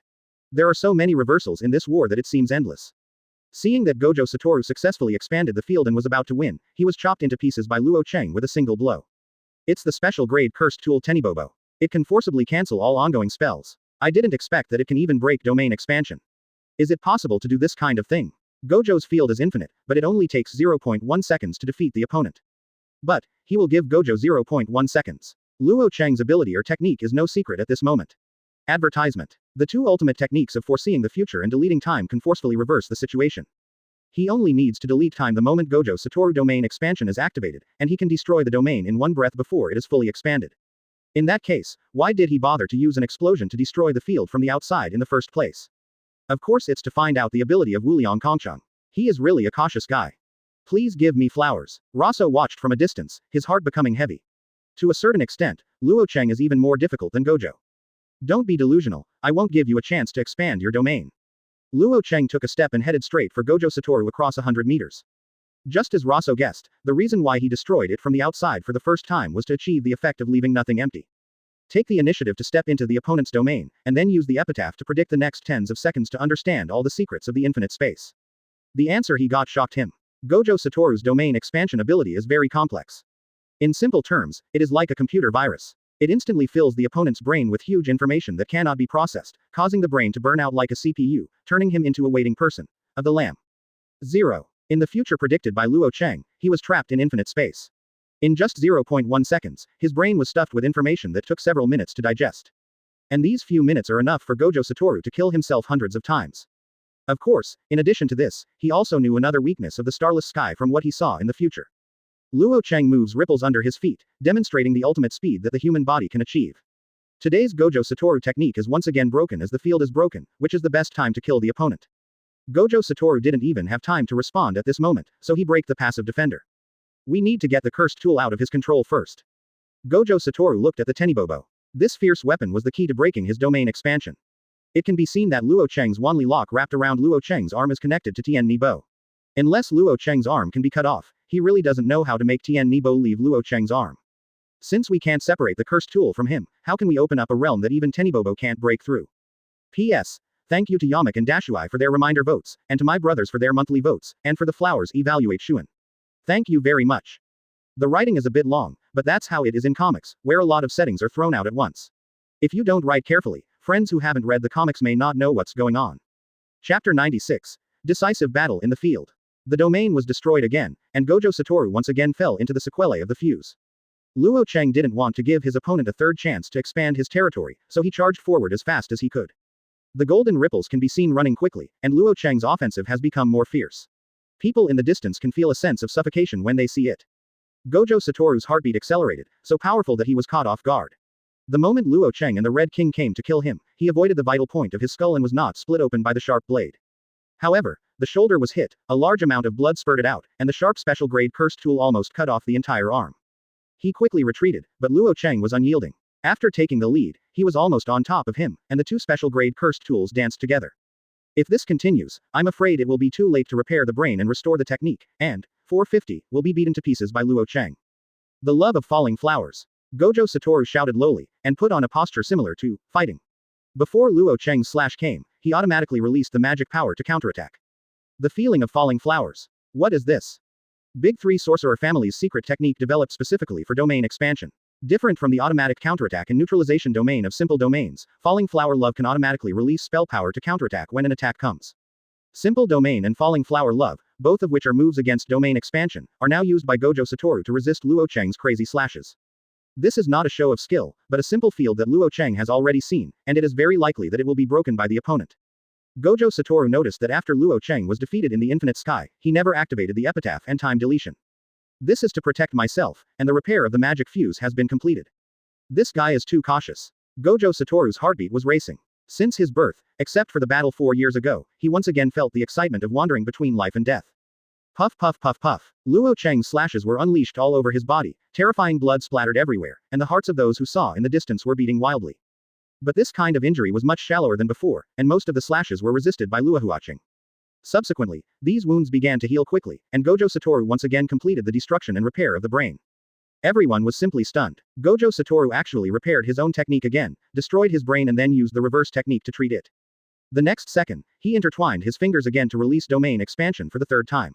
There are so many reversals in this war that it seems endless. Seeing that Gojo Satoru successfully expanded the field and was about to win, he was chopped into pieces by Luo Chang with a single blow. It's the special grade cursed tool Tenibobo. It can forcibly cancel all ongoing spells. I didn't expect that it can even break domain expansion. Is it possible to do this kind of thing? Gojo's field is infinite, but it only takes 0.1 seconds to defeat the opponent. But, he will give Gojo 0.1 seconds. Luo Chang's ability or technique is no secret at this moment. Advertisement. The 2 ultimate techniques of foreseeing the future and deleting time can forcefully reverse the situation. He only needs to delete time the moment Gojo Satoru domain expansion is activated, and he can destroy the domain in one breath before it is fully expanded. In that case, why did he bother to use an explosion to destroy the field from the outside in the first place? Of course it's to find out the ability of Wuliang Kongchang. He is really a cautious guy. Please give me flowers. Raso watched from a distance, his heart becoming heavy. To a certain extent, Luo Chang is even more difficult than Gojo. Don't be delusional, I won't give you a chance to expand your domain. Luo Chang took a step and headed straight for Gojo Satoru across 100 meters. Just as Raso guessed, the reason why he destroyed it from the outside for the first time was to achieve the effect of leaving nothing empty. Take the initiative to step into the opponent's domain, and then use the epitaph to predict the next tens of seconds to understand all the secrets of the infinite space. The answer he got shocked him. Gojo Satoru's domain expansion ability is very complex. In simple terms, it is like a computer virus. It instantly fills the opponent's brain with huge information that cannot be processed, causing the brain to burn out like a CPU, turning him into a waiting person. Of the lamb. 0. In the future predicted by Luo Chang, he was trapped in infinite space. In just 0.1 seconds, his brain was stuffed with information that took several minutes to digest. And these few minutes are enough for Gojo Satoru to kill himself hundreds of times. Of course, in addition to this, he also knew another weakness of the starless sky from what he saw in the future. Luo Chang moves ripples under his feet, demonstrating the ultimate speed that the human body can achieve. Today's Gojo Satoru technique is once again broken as the field is broken, which is the best time to kill the opponent. Gojo Satoru didn't even have time to respond at this moment, so he braked the passive defender. We need to get the cursed tool out of his control first. Gojo Satoru looked at the Tenibobo. This fierce weapon was the key to breaking his domain expansion. It can be seen that Luo Chang's Wanli lock wrapped around Luo Chang's arm is connected to Tien Nibo. Unless Luo Chang's arm can be cut off, he really doesn't know how to make Tien Nibo leave Luo Chang's arm. Since we can't separate the cursed tool from him, how can we open up a realm that even Tenibobo can't break through? P.S. Thank you to Yamak and Dashui for their reminder votes, and to my brothers for their monthly votes, and for the flowers evaluate Shuan. Thank you very much. The writing is a bit long, but that's how it is in comics, where a lot of settings are thrown out at once. If you don't write carefully, friends who haven't read the comics may not know what's going on. Chapter 96. Decisive Battle in the Field. The domain was destroyed again, and Gojo Satoru once again fell into the sequelae of the fuse. Luo Chang didn't want to give his opponent a third chance to expand his territory, so he charged forward as fast as he could. The golden ripples can be seen running quickly, and Luo Chang's offensive has become more fierce. People in the distance can feel a sense of suffocation when they see it. Gojo Satoru's heartbeat accelerated, so powerful that he was caught off guard. The moment Luo Chang and the Red King came to kill him, he avoided the vital point of his skull and was not split open by the sharp blade. However, the shoulder was hit, a large amount of blood spurted out, and the sharp special-grade cursed tool almost cut off the entire arm. He quickly retreated, but Luo Chang was unyielding. After taking the lead, he was almost on top of him, and the two special-grade cursed tools danced together. If this continues, I'm afraid it will be too late to repair the brain and restore the technique, and, 450, will be beaten to pieces by Luo Chang. The love of falling flowers. Gojo Satoru shouted lowly, and put on a posture similar to fighting. Before Luo Chang's slash came, he automatically released the magic power to counterattack. The feeling of falling flowers. What is this? Big Three Sorcerer Family's secret technique developed specifically for domain expansion. Different from the automatic counterattack and neutralization domain of simple domains, Falling Flower Love can automatically release spell power to counterattack when an attack comes. Simple Domain and Falling Flower Love, both of which are moves against domain expansion, are now used by Gojo Satoru to resist Luo Chang's crazy slashes. This is not a show of skill, but a simple field that Luo Chang has already seen, and it is very likely that it will be broken by the opponent. Gojo Satoru noticed that after Luo Chang was defeated in the Infinite Sky, he never activated the Epitaph and time deletion. This is to protect myself, and the repair of the magic fuse has been completed. This guy is too cautious. Gojo Satoru's heartbeat was racing. Since his birth, except for the battle 4 years ago, he once again felt the excitement of wandering between life and death. Puff puff puff puff. Luo Chang's slashes were unleashed all over his body, terrifying blood splattered everywhere, and the hearts of those who saw in the distance were beating wildly. But this kind of injury was much shallower than before, and most of the slashes were resisted by Luo Chang. Subsequently, these wounds began to heal quickly, and Gojo Satoru once again completed the destruction and repair of the brain. Everyone was simply stunned. Gojo Satoru actually repaired his own technique again, destroyed his brain and then used the reverse technique to treat it. The next second, he intertwined his fingers again to release domain expansion for the third time.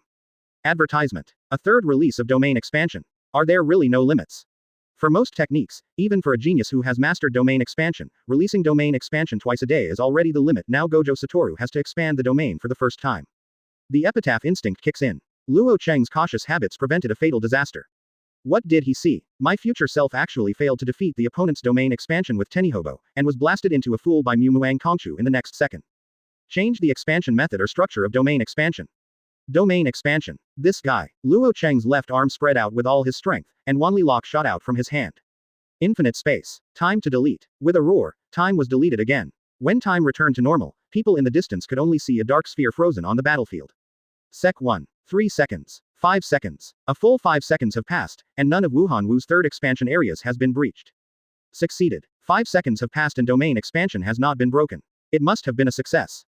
Advertisement. A third release of domain expansion. Are there really no limits? For most techniques, even for a genius who has mastered domain expansion, releasing domain expansion twice a day is already the limit. Now Gojo Satoru has to expand the domain for the first time. The Epitaph instinct kicks in. Luo Chang's cautious habits prevented a fatal disaster. What did he see? My future self actually failed to defeat the opponent's domain expansion with Tenihobo, and was blasted into a fool by Muang Kongchu in the next second. Change the expansion method or structure of domain expansion. Domain expansion. This guy. Luo Chang's left arm spread out with all his strength, and Wanli lock shot out from his hand. Infinite space. Time to delete. With a roar, time was deleted again. When time returned to normal, people in the distance could only see a dark sphere frozen on the battlefield. Sec 1. 3 seconds. 5 seconds. A full 5 seconds have passed, and none of Wuhan Wu's third expansion areas has been breached. Succeeded. 5 seconds have passed and domain expansion has not been broken. It must have been a success.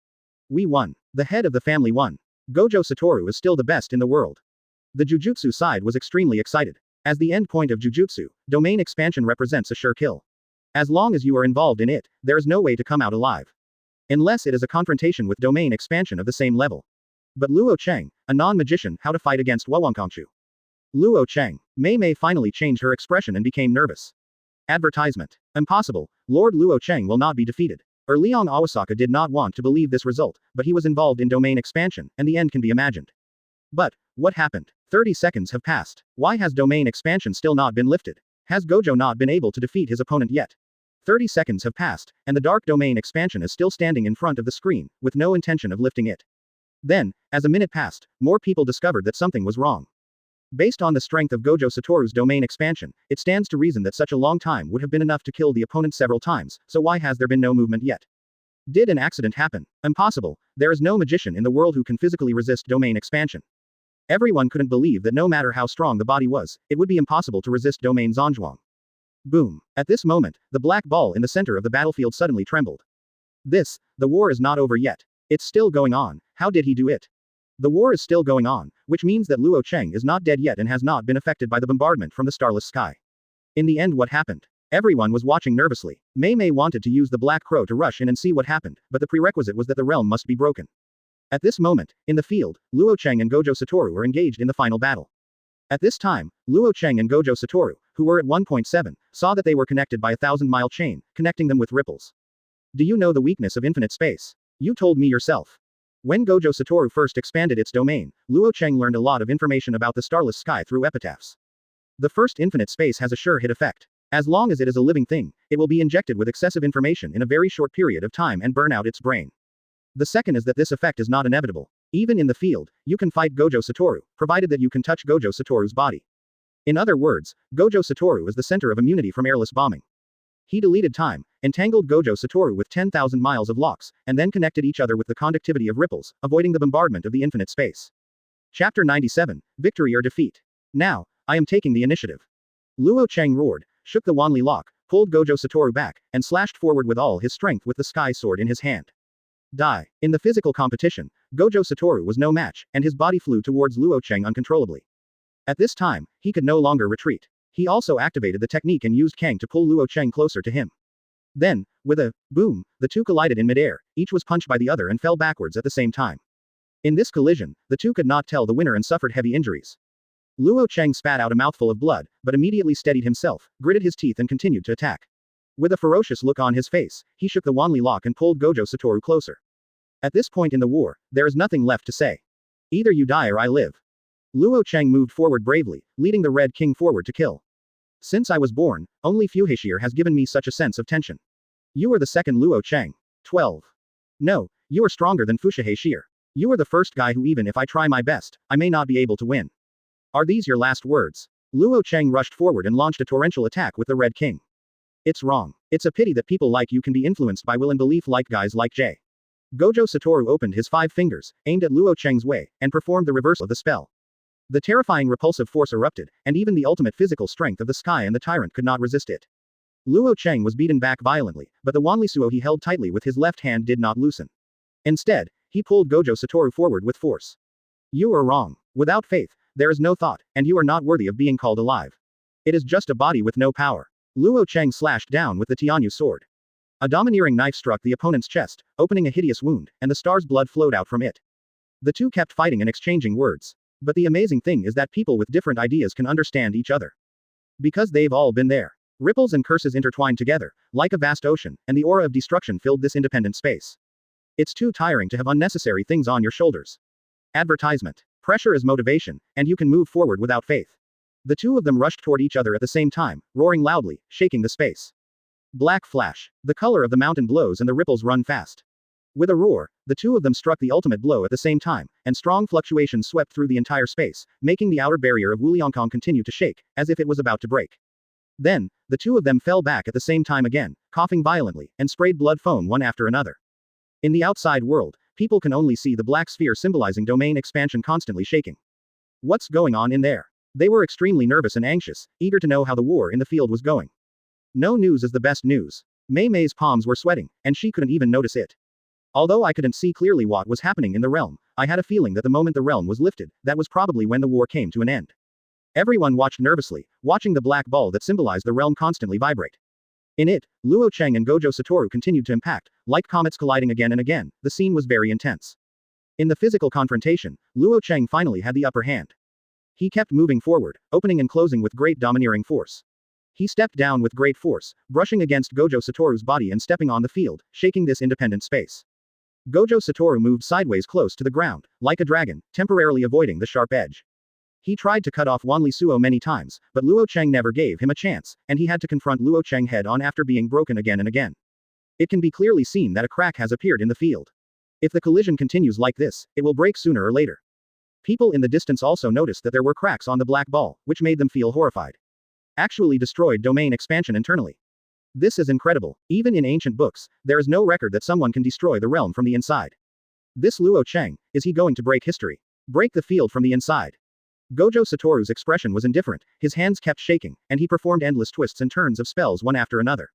We won. The head of the family won. Gojo Satoru is still the best in the world. The Jujutsu side was extremely excited. As the end point of Jujutsu, domain expansion represents a sure kill. As long as you are involved in it, there is no way to come out alive. Unless it is a confrontation with domain expansion of the same level. But Luo Chang, a non-magician, how to fight against Wawangkongchu. Luo Chang. Mei finally changed her expression and became nervous. Advertisement. Impossible, Lord Luo Chang will not be defeated. Leong Awasaka did not want to believe this result, but he was involved in domain expansion, and the end can be imagined. But, what happened? 30 seconds have passed. Why has domain expansion still not been lifted? Has Gojo not been able to defeat his opponent yet? 30 seconds have passed, and the dark domain expansion is still standing in front of the screen, with no intention of lifting it. Then, as a minute passed, more people discovered that something was wrong. Based on the strength of Gojo Satoru's domain expansion, it stands to reason that such a long time would have been enough to kill the opponent several times, so why has there been no movement yet? Did an accident happen? Impossible. There is no magician in the world who can physically resist domain expansion. Everyone couldn't believe that no matter how strong the body was, it would be impossible to resist domain Zhanzhuang. Boom. At this moment, the black ball in the center of the battlefield suddenly trembled. The war is not over yet. It's still going on. How did he do it? The war is still going on, which means that Luo Chang is not dead yet and has not been affected by the bombardment from the starless sky. In the end, what happened? Everyone was watching nervously. Mei wanted to use the Black Crow to rush in and see what happened, but the prerequisite was that the realm must be broken. At this moment, in the field, Luo Chang and Gojo Satoru were engaged in the final battle. At this time, Luo Chang and Gojo Satoru, who were at 1.7, saw that they were connected by a 1,000-mile chain, connecting them with ripples. Do you know the weakness of infinite space? You told me yourself. When Gojo Satoru first expanded its domain, Luo Chang learned a lot of information about the starless sky through epitaphs. The first infinite space has a sure hit effect. As long as it is a living thing, it will be injected with excessive information in a very short period of time and burn out its brain. The second is that this effect is not inevitable. Even in the field, you can fight Gojo Satoru, provided that you can touch Gojo Satoru's body. In other words, Gojo Satoru is the center of immunity from airless bombing. He deleted time, entangled Gojo Satoru with 10,000 miles of locks, and then connected each other with the conductivity of ripples, avoiding the bombardment of the infinite space. Chapter 97, Victory or Defeat. Now, I am taking the initiative. Luo Chang roared, shook the Wanli lock, pulled Gojo Satoru back, and slashed forward with all his strength with the sky sword in his hand. Die. In the physical competition, Gojo Satoru was no match, and his body flew towards Luo Chang uncontrollably. At this time, he could no longer retreat. He also activated the technique and used Kang to pull Luo Chang closer to him. Then, with a boom, the two collided in midair, each was punched by the other and fell backwards at the same time. In this collision, the two could not tell the winner and suffered heavy injuries. Luo Chang spat out a mouthful of blood, but immediately steadied himself, gritted his teeth and continued to attack. With a ferocious look on his face, he shook the Wanli lock and pulled Gojo Satoru closer. At this point in the war, there is nothing left to say. Either you die or I live. Luo Chang moved forward bravely, leading the Red King forward to kill. Since I was born, only Fushiguro has given me such a sense of tension. You are the second Luo Chang. 12. No, you are stronger than Fushiguro. You are the first guy who even if I try my best, I may not be able to win. Are these your last words? Luo Chang rushed forward and launched a torrential attack with the Red King. It's wrong. It's a pity that people like you can be influenced by will and belief like guys like Jay. Gojo Satoru opened his 5 fingers, aimed at Luo Chang's way, and performed the reversal of the spell. The terrifying repulsive force erupted, and even the ultimate physical strength of the sky and the tyrant could not resist it. Luo Chang was beaten back violently, but the Wanlisuo he held tightly with his left hand did not loosen. Instead, he pulled Gojo Satoru forward with force. You are wrong. Without faith, there is no thought, and you are not worthy of being called alive. It is just a body with no power. Luo Chang slashed down with the Tianyu sword. A domineering knife struck the opponent's chest, opening a hideous wound, and the star's blood flowed out from it. The two kept fighting and exchanging words. But the amazing thing is that people with different ideas can understand each other. Because they've all been there. Ripples and curses intertwined together, like a vast ocean, and the aura of destruction filled this independent space. It's too tiring to have unnecessary things on your shoulders. Advertisement. Pressure is motivation, and you can move forward without faith. The two of them rushed toward each other at the same time, roaring loudly, shaking the space. Black flash. The color of the mountain blows and the ripples run fast. With a roar, the two of them struck the ultimate blow at the same time, and strong fluctuations swept through the entire space, making the outer barrier of Wuliangkong continue to shake, as if it was about to break. Then, the two of them fell back at the same time again, coughing violently, and sprayed blood foam one after another. In the outside world, people can only see the black sphere symbolizing domain expansion constantly shaking. What's going on in there? They were extremely nervous and anxious, eager to know how the war in the field was going. No news is the best news. Mei's palms were sweating, and she couldn't even notice it. Although I couldn't see clearly what was happening in the realm, I had a feeling that the moment the realm was lifted, that was probably when the war came to an end. Everyone watched nervously, watching the black ball that symbolized the realm constantly vibrate. In it, Luo Chang and Gojo Satoru continued to impact, like comets colliding again and again. The scene was very intense. In the physical confrontation, Luo Chang finally had the upper hand. He kept moving forward, opening and closing with great domineering force. He stepped down with great force, brushing against Gojo Satoru's body and stepping on the field, shaking this independent space. Gojo Satoru moved sideways close to the ground, like a dragon, temporarily avoiding the sharp edge. He tried to cut off Wanlisuo many times, but Luo Chang never gave him a chance, and he had to confront Luo Chang head-on after being broken again and again. It can be clearly seen that a crack has appeared in the field. If the collision continues like this, it will break sooner or later. People in the distance also noticed that there were cracks on the black ball, which made them feel horrified. Actually destroyed domain expansion internally. This is incredible. Even in ancient books, there is no record that someone can destroy the realm from the inside. This Luo Chang, is he going to break history? Break the field from the inside? Gojo Satoru's expression was indifferent, his hands kept shaking, and he performed endless twists and turns of spells one after another.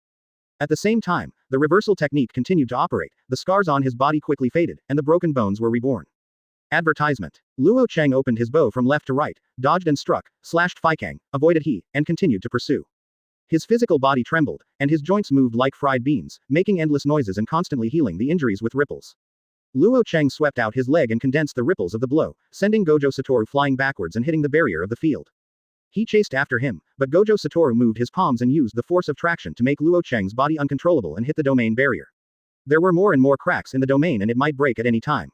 At the same time, the reversal technique continued to operate, the scars on his body quickly faded, and the broken bones were reborn. Advertisement. Luo Chang opened his bow from left to right, dodged and struck, slashed Fikang, avoided he, and continued to pursue. His physical body trembled, and his joints moved like fried beans, making endless noises and constantly healing the injuries with ripples. Luo Chang swept out his leg and condensed the ripples of the blow, sending Gojo Satoru flying backwards and hitting the barrier of the field. He chased after him, but Gojo Satoru moved his palms and used the force of traction to make Luo Chang's body uncontrollable and hit the domain barrier. There were more and more cracks in the domain and it might break at any time.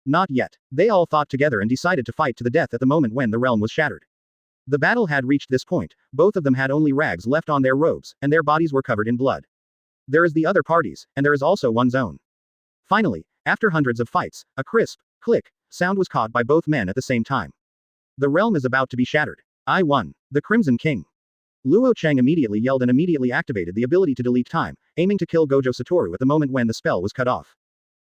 Not yet. They all fought together and decided to fight to the death at the moment when the realm was shattered. The battle had reached this point, both of them had only rags left on their robes, and their bodies were covered in blood. There is the other parties, and there is also one's own. Finally, after hundreds of fights, a crisp, click, sound was caught by both men at the same time. The realm is about to be shattered. I won. The Crimson King. Luo Chang immediately yelled and immediately activated the ability to delete time, aiming to kill Gojo Satoru at the moment when the spell was cut off.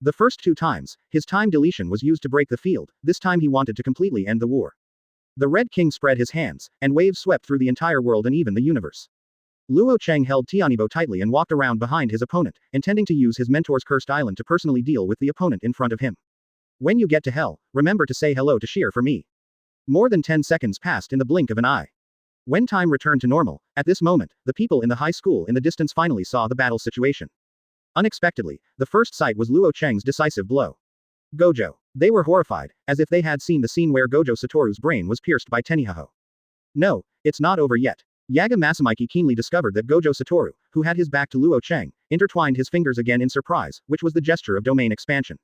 The first 2 times, his time deletion was used to break the field, this time he wanted to completely end the war. The Red King spread his hands, and waves swept through the entire world and even the universe. Luo Chang held Tianibo tightly and walked around behind his opponent, intending to use his mentor's cursed island to personally deal with the opponent in front of him. When you get to hell, remember to say hello to Sheer for me. More than 10 seconds passed in the blink of an eye. When time returned to normal, at this moment, the people in the high school in the distance finally saw the battle situation. Unexpectedly, the first sight was Luo Chang's decisive blow. Gojo. They were horrified, as if they had seen the scene where Gojo Satoru's brain was pierced by Tenihaho. No, it's not over yet. Yaga Masamiki keenly discovered that Gojo Satoru, who had his back to Luo Chang, intertwined his fingers again in surprise, which was the gesture of domain expansion.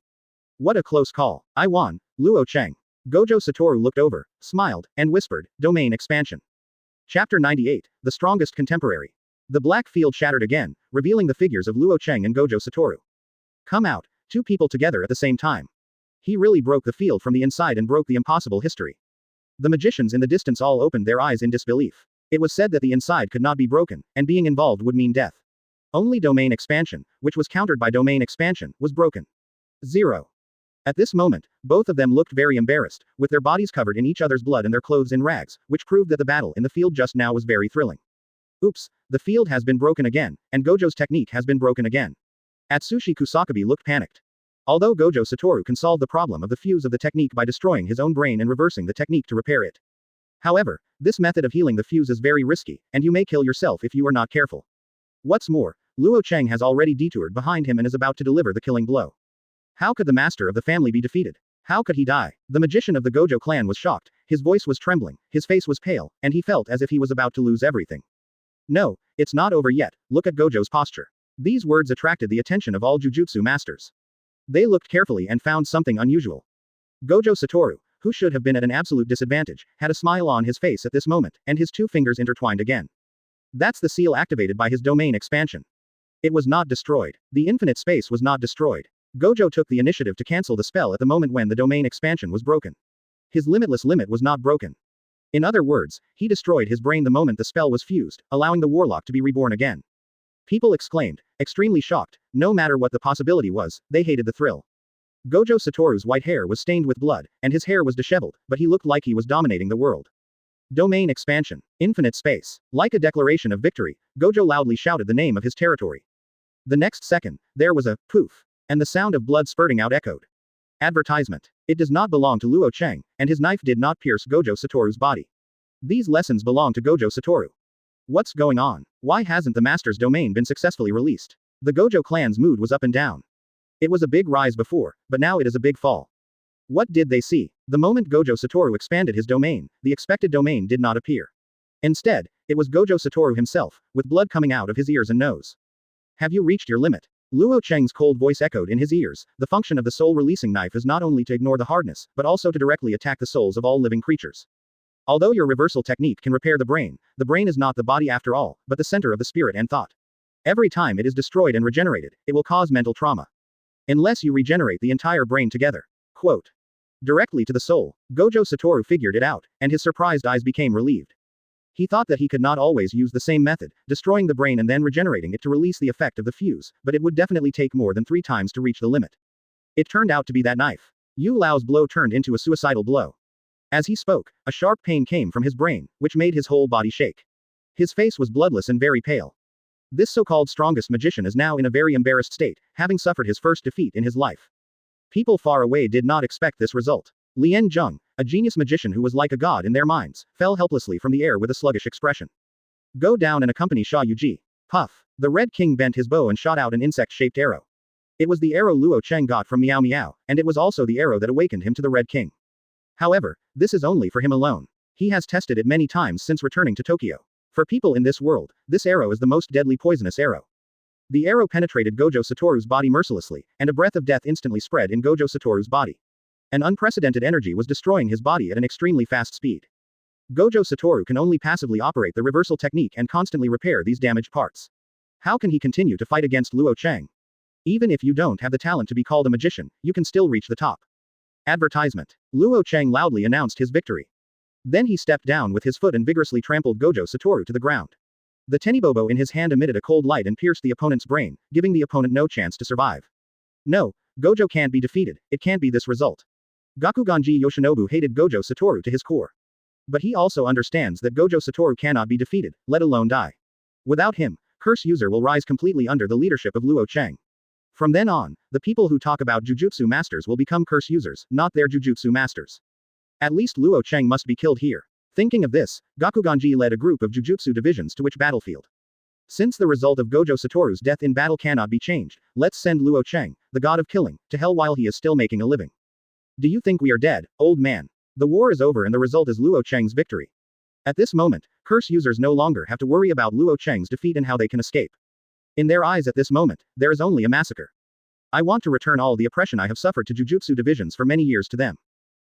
What a close call. I won, Luo Chang. Gojo Satoru looked over, smiled, and whispered, domain expansion. Chapter 98, The Strongest Contemporary. The black field shattered again, revealing the figures of Luo Chang and Gojo Satoru. Come out, 2 people together at the same time. He really broke the field from the inside and broke the impossible history. The magicians in the distance all opened their eyes in disbelief. It was said that the inside could not be broken, and being involved would mean death. Only domain expansion, which was countered by domain expansion, was broken. 0. At this moment, both of them looked very embarrassed, with their bodies covered in each other's blood and their clothes in rags, which proved that the battle in the field just now was very thrilling. Oops, the field has been broken again, and Gojo's technique has been broken again. Atsushi Kusakabe looked panicked. Although Gojo Satoru can solve the problem of the fuse of the technique by destroying his own brain and reversing the technique to repair it. However, this method of healing the fuse is very risky, and you may kill yourself if you are not careful. What's more, Luo Chang has already detoured behind him and is about to deliver the killing blow. How could the master of the family be defeated? How could he die? The magician of the Gojo clan was shocked, his voice was trembling, his face was pale, and he felt as if he was about to lose everything. No, it's not over yet, look at Gojo's posture. These words attracted the attention of all Jujutsu masters. They looked carefully and found something unusual. Gojo Satoru, who should have been at an absolute disadvantage, had a smile on his face at this moment, and his 2 fingers intertwined again. That's the seal activated by his domain expansion. It was not destroyed. The infinite space was not destroyed. Gojo took the initiative to cancel the spell at the moment when the domain expansion was broken. His limitless limit was not broken. In other words, he destroyed his brain the moment the spell was fused, allowing the warlock to be reborn again. People exclaimed, extremely shocked, no matter what the possibility was, they hated the thrill. Gojo Satoru's white hair was stained with blood, and his hair was disheveled, but he looked like he was dominating the world. Domain expansion. Infinite space. Like a declaration of victory, Gojo loudly shouted the name of his territory. The next second, there was a poof, and the sound of blood spurting out echoed. Advertisement. It does not belong to Luo Chang, and his knife did not pierce Gojo Satoru's body. These lessons belong to Gojo Satoru. What's going on? Why hasn't the master's domain been successfully released? The Gojo clan's mood was up and down. It was a big rise before, but now it is a big fall. What did they see? The moment Gojo Satoru expanded his domain, the expected domain did not appear. Instead, it was Gojo Satoru himself, with blood coming out of his ears and nose. Have you reached your limit? Luo Chang's cold voice echoed in his ears. The function of the soul-releasing knife is not only to ignore the hardness, but also to directly attack the souls of all living creatures. Although your reversal technique can repair the brain is not the body after all, but the center of the spirit and thought. Every time it is destroyed and regenerated, it will cause mental trauma. Unless you regenerate the entire brain together. Quote. Directly to the soul. Gojo Satoru figured it out, and his surprised eyes became relieved. He thought that he could not always use the same method, destroying the brain and then regenerating it to release the effect of the fuse, but it would definitely take more than 3 times to reach the limit. It turned out to be that knife. Yu Lao's blow turned into a suicidal blow. As he spoke, a sharp pain came from his brain, which made his whole body shake. His face was bloodless and very pale. This so-called strongest magician is now in a very embarrassed state, having suffered his first defeat in his life. People far away did not expect this result. Lien Zheng, a genius magician who was like a god in their minds, fell helplessly from the air with a sluggish expression. Go down and accompany Sha Yuji. Puff. The Red King bent his bow and shot out an insect-shaped arrow. It was the arrow Luo Chang got from Miao Miao, and it was also the arrow that awakened him to the Red King. However, this is only for him alone. He has tested it many times since returning to Tokyo. For people in this world, this arrow is the most deadly poisonous arrow. The arrow penetrated Gojo Satoru's body mercilessly, and a breath of death instantly spread in Gojo Satoru's body. An unprecedented energy was destroying his body at an extremely fast speed. Gojo Satoru can only passively operate the reversal technique and constantly repair these damaged parts. How can he continue to fight against Luo Chang? Even if you don't have the talent to be called a magician, you can still reach the top. Advertisement. Luo Chang loudly announced his victory. Then he stepped down with his foot and vigorously trampled Gojo Satoru to the ground. The tenibobo in his hand emitted a cold light and pierced the opponent's brain, giving the opponent no chance to survive. No, Gojo can't be defeated, it can't be this result. Gakuganji Yoshinobu hated Gojo Satoru to his core. But he also understands that Gojo Satoru cannot be defeated, let alone die. Without him, Curse User will rise completely under the leadership of Luo Chang. From then on, the people who talk about Jujutsu masters will become Curse Users, not their Jujutsu masters. At least Luo Chang must be killed here. Thinking of this, Gakuganji led a group of Jujutsu divisions to which battlefield. Since the result of Gojo Satoru's death in battle cannot be changed, let's send Luo Chang, the god of killing, to hell while he is still making a living. Do you think we are dead, old man? The war is over and the result is Luo Chang's victory. At this moment, Curse Users no longer have to worry about Luo Chang's defeat and how they can escape. In their eyes at this moment, there is only a massacre. I want to return all the oppression I have suffered to Jujutsu divisions for many years to them.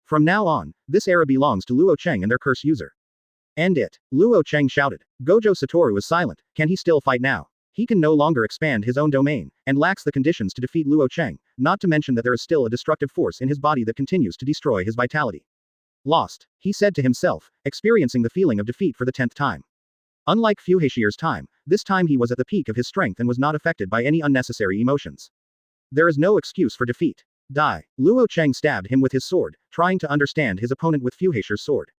From now on, this era belongs to Luo Chang and their Curse User. End it. Luo Chang shouted. Gojo Satoru is silent. Can he still fight now? He can no longer expand his own domain, and lacks the conditions to defeat Luo Chang, not to mention that there is still a destructive force in his body that continues to destroy his vitality. Lost, he said to himself, experiencing the feeling of defeat for the 10th time. Unlike Fushigoro's time, this time he was at the peak of his strength and was not affected by any unnecessary emotions. There is no excuse for defeat. Die. Luo Chang stabbed him with his sword, trying to understand his opponent with Fushigoro's sword.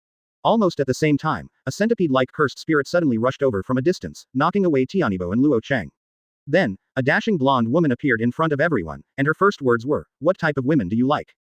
Almost at the same time, a centipede-like cursed spirit suddenly rushed over from a distance, knocking away Tianibo and Luo Chang. Then, a dashing blonde woman appeared in front of everyone, and her first words were, "What type of women do you like?"